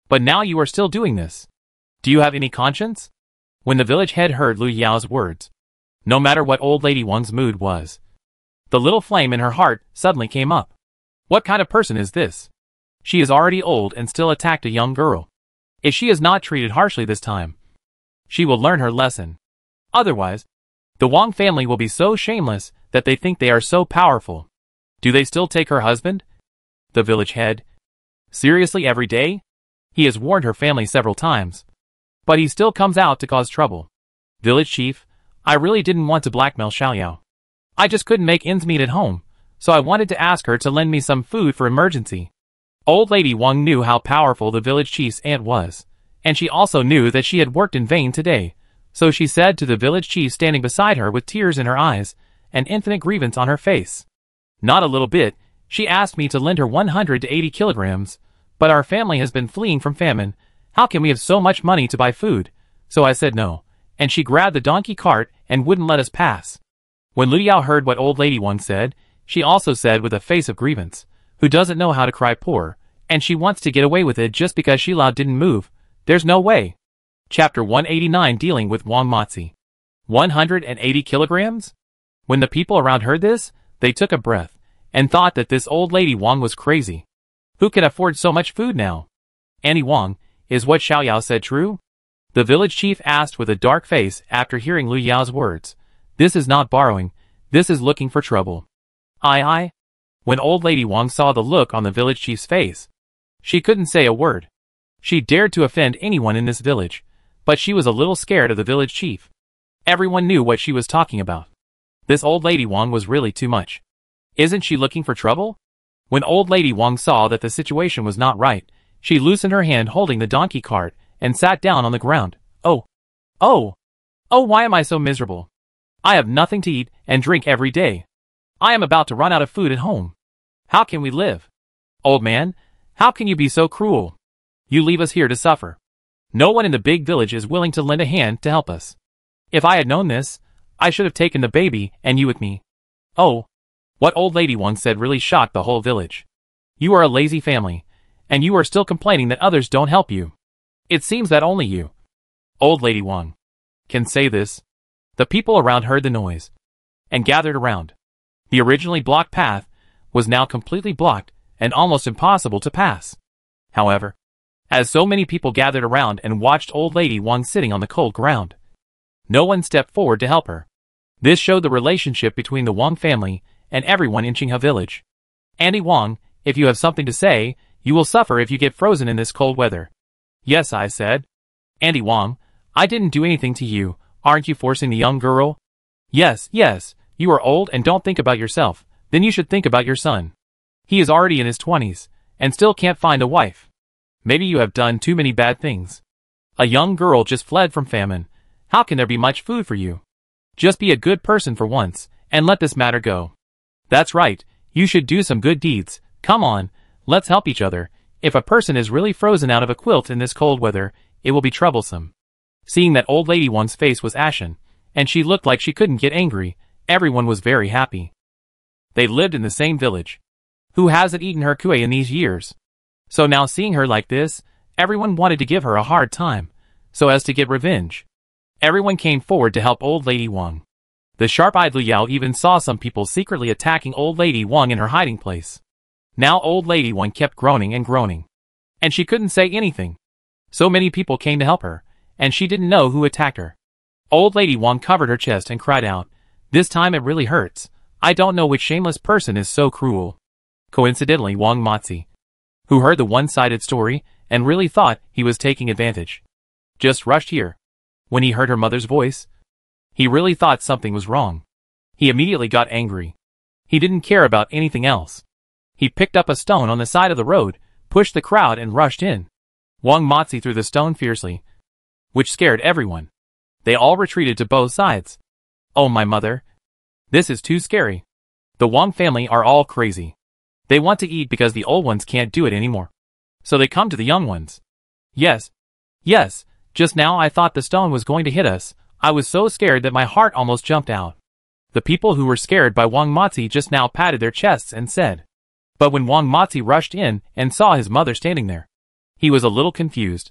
But now you are still doing this. Do you have any conscience?" When the village head heard Lu Yao's words, no matter what old lady Wang's mood was, the little flame in her heart suddenly came up. What kind of person is this? She is already old and still attacked a young girl. If she is not treated harshly this time, she will learn her lesson. Otherwise, the Wang family will be so shameless that they think they are so powerful. Do they still take her husband? The village head. Seriously, every day? He has warned her family several times. But he still comes out to cause trouble. Village chief, I really didn't want to blackmail Xiaoyao. I just couldn't make ends meet at home, so I wanted to ask her to lend me some food for emergency. Old lady Wang knew how powerful the village chief's aunt was, and she also knew that she had worked in vain today, so she said to the village chief standing beside her with tears in her eyes and infinite grievance on her face. Not a little bit, she asked me to lend her 180 kilograms, but our family has been fleeing from famine. How can we have so much money to buy food? So I said no, and she grabbed the donkey cart and wouldn't let us pass. When Lu Yao heard what old lady Wang said, she also said with a face of grievance, "Who doesn't know how to cry poor, and she wants to get away with it just because Xilao didn't move. There's no way." Chapter 189 dealing with Wang Matzi. 180 kilograms? When the people around heard this, they took a breath, and thought that this old lady Wang was crazy. Who can afford so much food now? Annie Wang, is what Xiaoyao said true? The village chief asked with a dark face after hearing Lu Yao's words. This is not borrowing, this is looking for trouble. I. When old lady Wang saw the look on the village chief's face, she couldn't say a word. She dared to offend anyone in this village, but she was a little scared of the village chief. Everyone knew what she was talking about. This old lady Wang was really too much. Isn't she looking for trouble? When old lady Wang saw that the situation was not right, she loosened her hand holding the donkey cart and sat down on the ground. Oh, why am I so miserable? I have nothing to eat and drink every day. I am about to run out of food at home. How can we live? Old man, how can you be so cruel? You leave us here to suffer. No one in the big village is willing to lend a hand to help us. If I had known this, I should have taken the baby and you with me. Oh, what old lady Wang said really shocked the whole village. You are a lazy family, and you are still complaining that others don't help you. It seems that only you, old lady Wang, can say this. The people around heard the noise and gathered around. The originally blocked path was now completely blocked and almost impossible to pass. However, as so many people gathered around and watched old lady Wang sitting on the cold ground, no one stepped forward to help her. This showed the relationship between the Wang family and everyone in Qinghe village. Annie Wang, if you have something to say, you will suffer if you get frozen in this cold weather. Yes, I said. Annie Wang, I didn't do anything to you. Aren't you forcing the young girl? Yes, you are old and don't think about yourself. Then you should think about your son. He is already in his 20s, and still can't find a wife. Maybe you have done too many bad things. A young girl just fled from famine. How can there be much food for you? Just be a good person for once, and let this matter go. That's right, you should do some good deeds. Come on, let's help each other. If a person is really frozen out of a quilt in this cold weather, it will be troublesome. Seeing that old lady Wang's face was ashen, and she looked like she couldn't get angry, everyone was very happy. They lived in the same village. Who hasn't eaten her kueh in these years? So now seeing her like this, everyone wanted to give her a hard time, so as to get revenge. Everyone came forward to help old lady Wang. The sharp-eyed Lu Yao even saw some people secretly attacking old lady Wang in her hiding place. Now old lady Wang kept groaning and groaning, and she couldn't say anything. So many people came to help her, and she didn't know who attacked her. Old lady Wang covered her chest and cried out, "This time it really hurts. I don't know which shameless person is so cruel." Coincidentally, Wang Matzi, who heard the one-sided story and really thought he was taking advantage, just rushed here. When he heard her mother's voice, he really thought something was wrong. He immediately got angry. He didn't care about anything else. He picked up a stone on the side of the road, pushed the crowd and rushed in. Wang Matzi threw the stone fiercely, which scared everyone. They all retreated to both sides. Oh my mother. This is too scary. The Wang family are all crazy. They want to eat because the old ones can't do it anymore. So they come to the young ones. Yes. Yes, just now I thought the stone was going to hit us. I was so scared that my heart almost jumped out. The people who were scared by Wang Matzi just now patted their chests and said. But when Wang Matzi rushed in and saw his mother standing there, he was a little confused.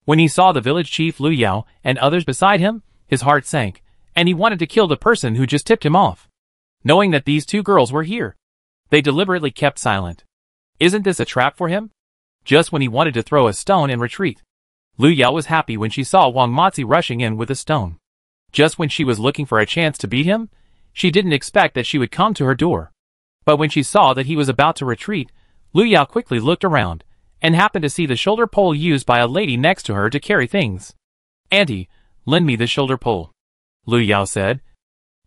When he saw the village chief Lu Yao and others beside him, his heart sank, and he wanted to kill the person who just tipped him off. Knowing that these two girls were here, they deliberately kept silent. Isn't this a trap for him? Just when he wanted to throw a stone and retreat, Lu Yao was happy when she saw Wang Matzi rushing in with a stone. Just when she was looking for a chance to beat him, she didn't expect that she would come to her door. But when she saw that he was about to retreat, Lu Yao quickly looked around, and happened to see the shoulder pole used by a lady next to her to carry things. "Auntie, lend me the shoulder pole," Lu Yao said,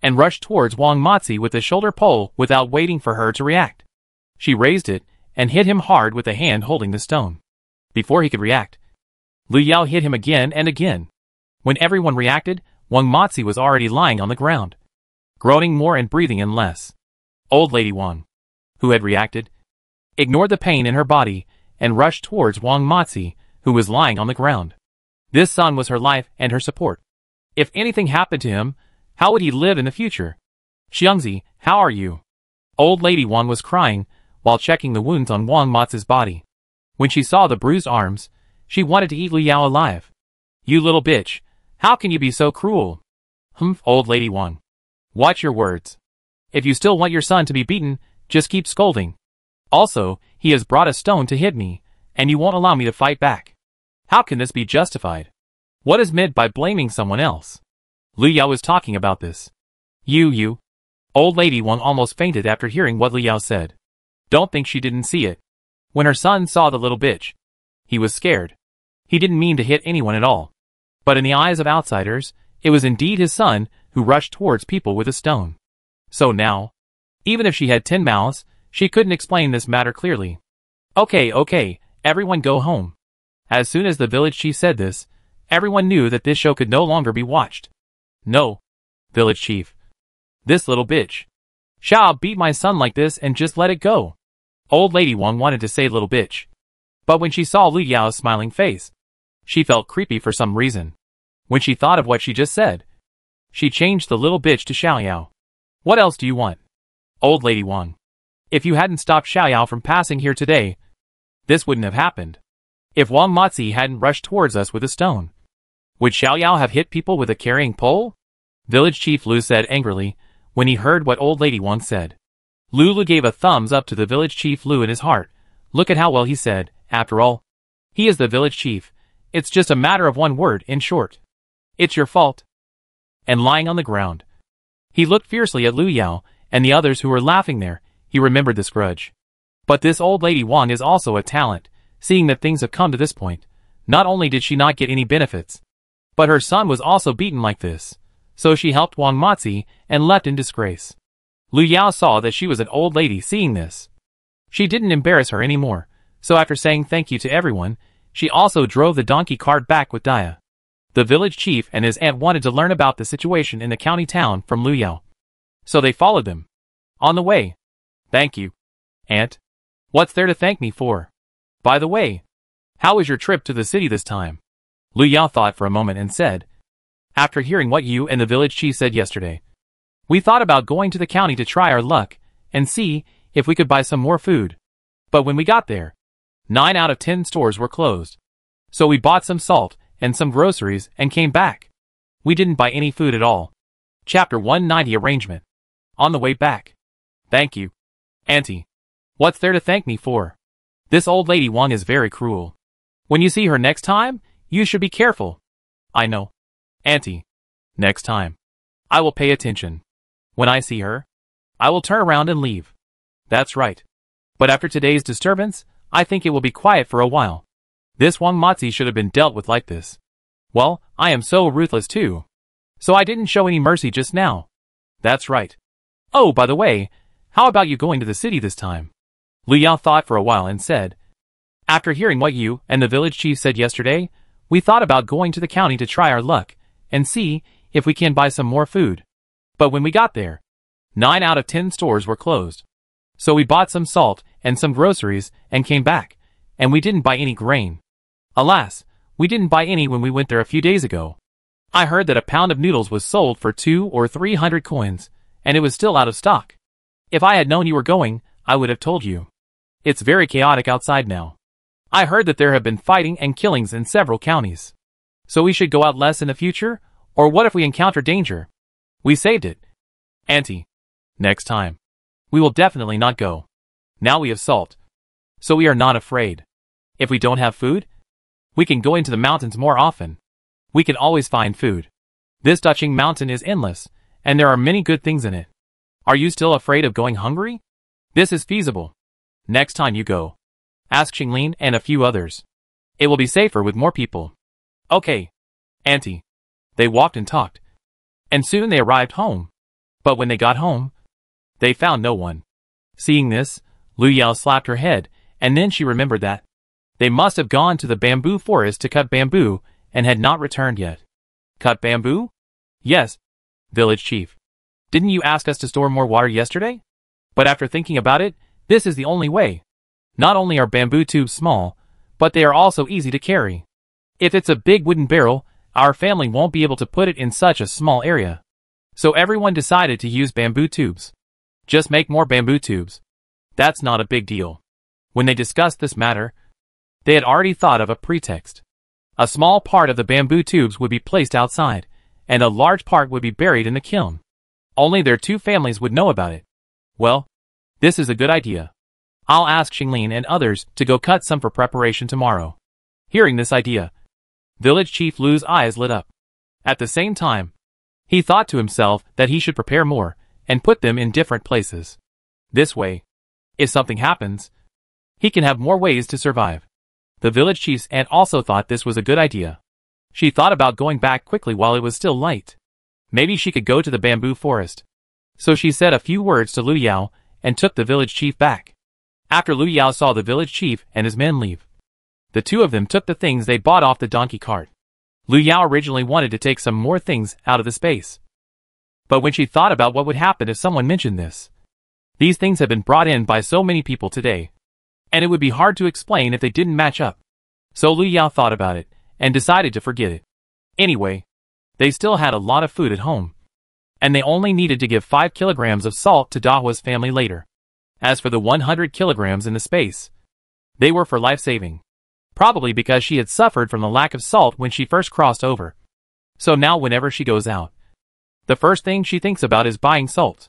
and rushed towards Wang Matzi with the shoulder pole without waiting for her to react. She raised it, and hit him hard with the hand holding the stone. Before he could react, Lu Yao hit him again and again. When everyone reacted, Wang Matzi was already lying on the ground, groaning more and breathing in less. Old Lady Wang, who had reacted, ignored the pain in her body and rushed towards Wang Matzi, who was lying on the ground. This son was her life and her support. If anything happened to him, how would he live in the future? "Xiangzi, how are you?" Old Lady Wang was crying while checking the wounds on Wang Matzi's body. When she saw the bruised arms, she wanted to eat Lu Yao alive. "You little bitch, how can you be so cruel?" "Humph, Old Lady Wang. Watch your words. If you still want your son to be beaten, just keep scolding. Also, he has brought a stone to hit me, and you won't allow me to fight back. How can this be justified? What is meant by blaming someone else?" Lu Yao was talking about this. You. Old Lady Wang almost fainted after hearing what Lu Yao said. Don't think she didn't see it. When her son saw the little bitch, he was scared. He didn't mean to hit anyone at all. But in the eyes of outsiders, it was indeed his son who rushed towards people with a stone. So now, even if she had 10 mouths, she couldn't explain this matter clearly. Okay, everyone go home. As soon as the village chief said this, everyone knew that this show could no longer be watched. No, village chief. This little bitch. Shall beat my son like this and just let it go? Old Lady Wang wanted to say little bitch. But when she saw Lu Yao's smiling face, she felt creepy for some reason. When she thought of what she just said, she changed the little bitch to Xiao Yao. What else do you want? Old Lady Wang. If you hadn't stopped Xiao Yao from passing here today, this wouldn't have happened. If Wang Matzi hadn't rushed towards us with a stone, would Xiao Yao have hit people with a carrying pole? Village Chief Lu said angrily when he heard what Old Lady Wang said. Lu gave a thumbs up to the Village Chief Lu in his heart. Look at how well he said. After all, he is the village chief. It's just a matter of one word, in short. It's your fault. And lying on the ground, he looked fiercely at Lu Yao and the others who were laughing there. He remembered this grudge. But this Old Lady Wang is also a talent, seeing that things have come to this point. Not only did she not get any benefits, but her son was also beaten like this. So she helped Wang Matzi and left in disgrace. Lu Yao saw that she was an old lady seeing this. She didn't embarrass her anymore, so after saying thank you to everyone, she also drove the donkey cart back with Dia. The village chief and his aunt wanted to learn about the situation in the county town from Lu Yao. So they followed them. On the way. Thank you, Aunt. What's there to thank me for? By the way, how was your trip to the city this time? Lu Yao thought for a moment and said, after hearing what you and the village chief said yesterday, we thought about going to the county to try our luck and see if we could buy some more food. But when we got there, 9 out of 10 stores were closed. So we bought some salt and some groceries and came back. We didn't buy any food at all. Chapter 190 Arrangement. On the way back. Thank you, Auntie. What's there to thank me for? This Old Lady Wang is very cruel. When you see her next time, you should be careful. I know, Auntie. Next time, I will pay attention. When I see her, I will turn around and leave. That's right. But after today's disturbance, I think it will be quiet for a while. This Wang Matzi should have been dealt with like this. Well, I am so ruthless too. So I didn't show any mercy just now. That's right. Oh, by the way, how about you going to the city this time? Lu Yao thought for a while and said, "After hearing what you and the village chief said yesterday, we thought about going to the county to try our luck and see if we can buy some more food. But when we got there, 9 out of 10 stores were closed. So we bought some salt and some groceries and came back, and we didn't buy any grain. Alas, we didn't buy any when we went there a few days ago. I heard that a pound of noodles was sold for 200 or 300 coins, and it was still out of stock. If I had known you were going, I would have told you. It's very chaotic outside now. I heard that there have been fighting and killings in several counties. So we should go out less in the future, or what if we encounter danger? We saved it. Auntie. Next time. We will definitely not go. Now we have salt. So we are not afraid. If we don't have food, we can go into the mountains more often. We can always find food. This Dutching mountain is endless, and there are many good things in it. Are you still afraid of going hungry? This is feasible. Next time you go, ask Xinglin and a few others. It will be safer with more people. Okay. Auntie. They walked and talked. And soon they arrived home. But when they got home, they found no one. Seeing this, Lu Yao slapped her head, and then she remembered that they must have gone to the bamboo forest to cut bamboo and had not returned yet. Cut bamboo? Yes, village chief. Didn't you ask us to store more water yesterday? But after thinking about it, this is the only way. Not only are bamboo tubes small, but they are also easy to carry. If it's a big wooden barrel, our family won't be able to put it in such a small area. So everyone decided to use bamboo tubes. Just make more bamboo tubes. That's not a big deal. When they discussed this matter, they had already thought of a pretext. A small part of the bamboo tubes would be placed outside, and a large part would be buried in the kiln. Only their 2 families would know about it. Well, this is a good idea. I'll ask Xinglin and others to go cut some for preparation tomorrow. Hearing this idea, Village Chief Lu's eyes lit up. At the same time, he thought to himself that he should prepare more and put them in different places. This way, if something happens, he can have more ways to survive. The village chief's aunt also thought this was a good idea. She thought about going back quickly while it was still light. Maybe she could go to the bamboo forest. So she said a few words to Lu Yao and took the village chief back. After Lu Yao saw the village chief and his men leave, the 2 of them took the things they bought off the donkey cart. Lu Yao originally wanted to take some more things out of the space. But when she thought about what would happen if someone mentioned this, these things had been brought in by so many people today, and it would be hard to explain if they didn't match up. So Lu Yao thought about it, and decided to forget it. Anyway, they still had a lot of food at home, and they only needed to give 5 kilograms of salt to Dahua's family later. As for the 100 kilograms in the space, they were for life-saving. Probably because she had suffered from the lack of salt when she first crossed over. So now whenever she goes out, the first thing she thinks about is buying salt.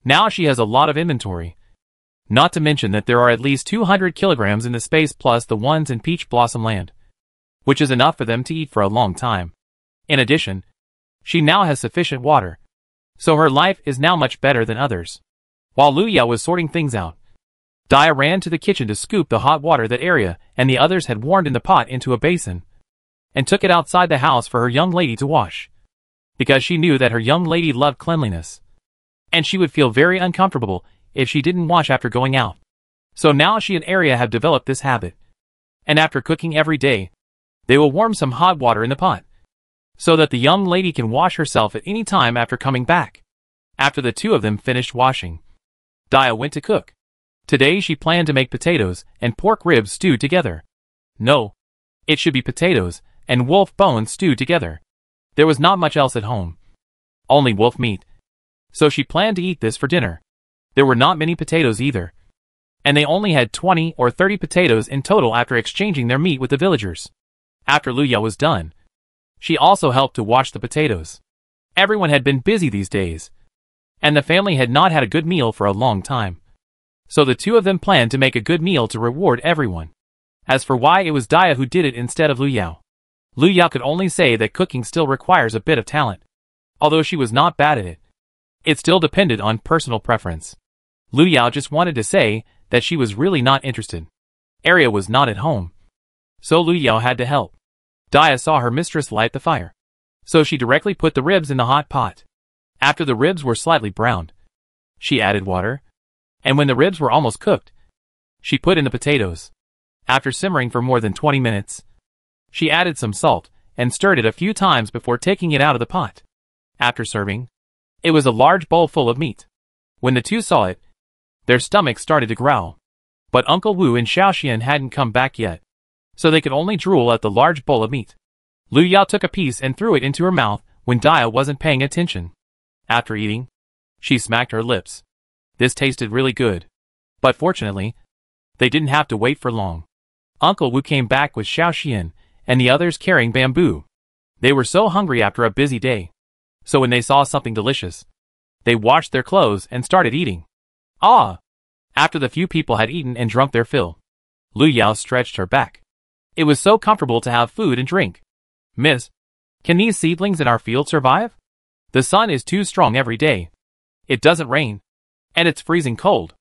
Now she has a lot of inventory. Not to mention that there are at least 200 kilograms in the space plus the ones in Peach Blossom Land, which is enough for them to eat for a long time. In addition, she now has sufficient water, so her life is now much better than others. While Lu Yao was sorting things out, Dia ran to the kitchen to scoop the hot water that Arya and the others had warmed in the pot into a basin, and took it outside the house for her young lady to wash, because she knew that her young lady loved cleanliness, and she would feel very uncomfortable if she didn't wash after going out. So now she and Arya have developed this habit, and after cooking every day, they will warm some hot water in the pot, so that the young lady can wash herself at any time after coming back. After the 2 of them finished washing, Dia went to cook. Today she planned to make potatoes and pork ribs stewed together. No, it should be potatoes and wolf bones stewed together. There was not much else at home. Only wolf meat. So she planned to eat this for dinner. There were not many potatoes either, and they only had 20 or 30 potatoes in total after exchanging their meat with the villagers. After Lu Yao was done, she also helped to wash the potatoes. Everyone had been busy these days, and the family had not had a good meal for a long time. So the 2 of them planned to make a good meal to reward everyone. As for why it was Dia who did it instead of Lu Yao could only say that cooking still requires a bit of talent. Although she was not bad at it, it still depended on personal preference. Lu Yao just wanted to say that she was really not interested. Arya was not at home, so Lu Yao had to help. Dia saw her mistress light the fire, so she directly put the ribs in the hot pot. After the ribs were slightly browned, she added water, and when the ribs were almost cooked, She put in the potatoes. After simmering for more than 20 minutes, she added some salt and stirred it a few times before taking it out of the pot. After serving, it was a large bowl full of meat. When the two saw it, their stomachs started to growl. But Uncle Wu and Xiaoxian hadn't come back yet, so they could only drool at the large bowl of meat. Lu Yao took a piece and threw it into her mouth when Dia wasn't paying attention. After eating, she smacked her lips. This tasted really good. But fortunately, they didn't have to wait for long. Uncle Wu came back with Xiaoxian and the others carrying bamboo. They were so hungry after a busy day, so when they saw something delicious, they washed their clothes and started eating. Ah! After the few people had eaten and drunk their fill, Lu Yao stretched her back. It was so comfortable to have food and drink. Miss, can these seedlings in our field survive? The sun is too strong every day. It doesn't rain, and it's freezing cold.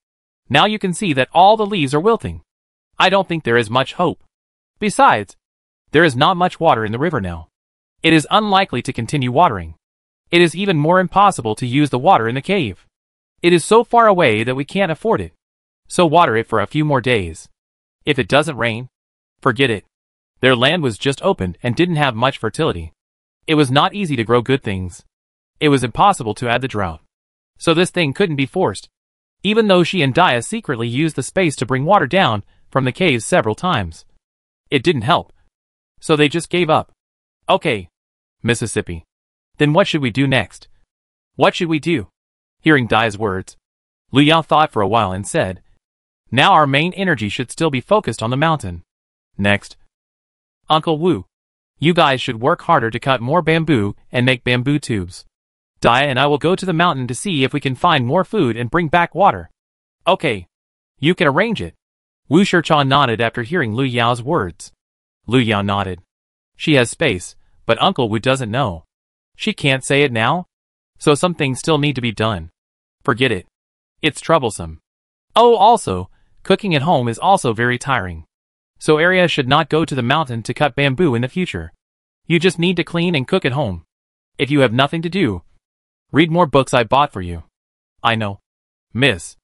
Now you can see that all the leaves are wilting. I don't think there is much hope. Besides, there is not much water in the river now. It is unlikely to continue watering. It is even more impossible to use the water in the cave. It is so far away that we can't afford it. So water it for a few more days. If it doesn't rain, forget it. Their land was just opened and didn't have much fertility. It was not easy to grow good things. It was impossible to add the drought. So this thing couldn't be forced. Even though she and Dia secretly used the space to bring water down from the caves several times, it didn't help. So they just gave up. Okay, Mississippi. Then what should we do next? What should we do? Hearing Dia's words, Lu Yao thought for a while and said, now our main energy should still be focused on the mountain. Next, Uncle Wu, you guys should work harder to cut more bamboo and make bamboo tubes. Dia and I will go to the mountain to see if we can find more food and bring back water. Okay, you can arrange it. Wu Shichan nodded after hearing Lu Yao's words. Lu Yao nodded. She has space, but Uncle Wu doesn't know. She can't say it now, so some things still need to be done. Forget it. It's troublesome. Oh, also, cooking at home is also very tiring. So Arya should not go to the mountain to cut bamboo in the future. You just need to clean and cook at home. If you have nothing to do, read more books I bought for you. I know. Miss.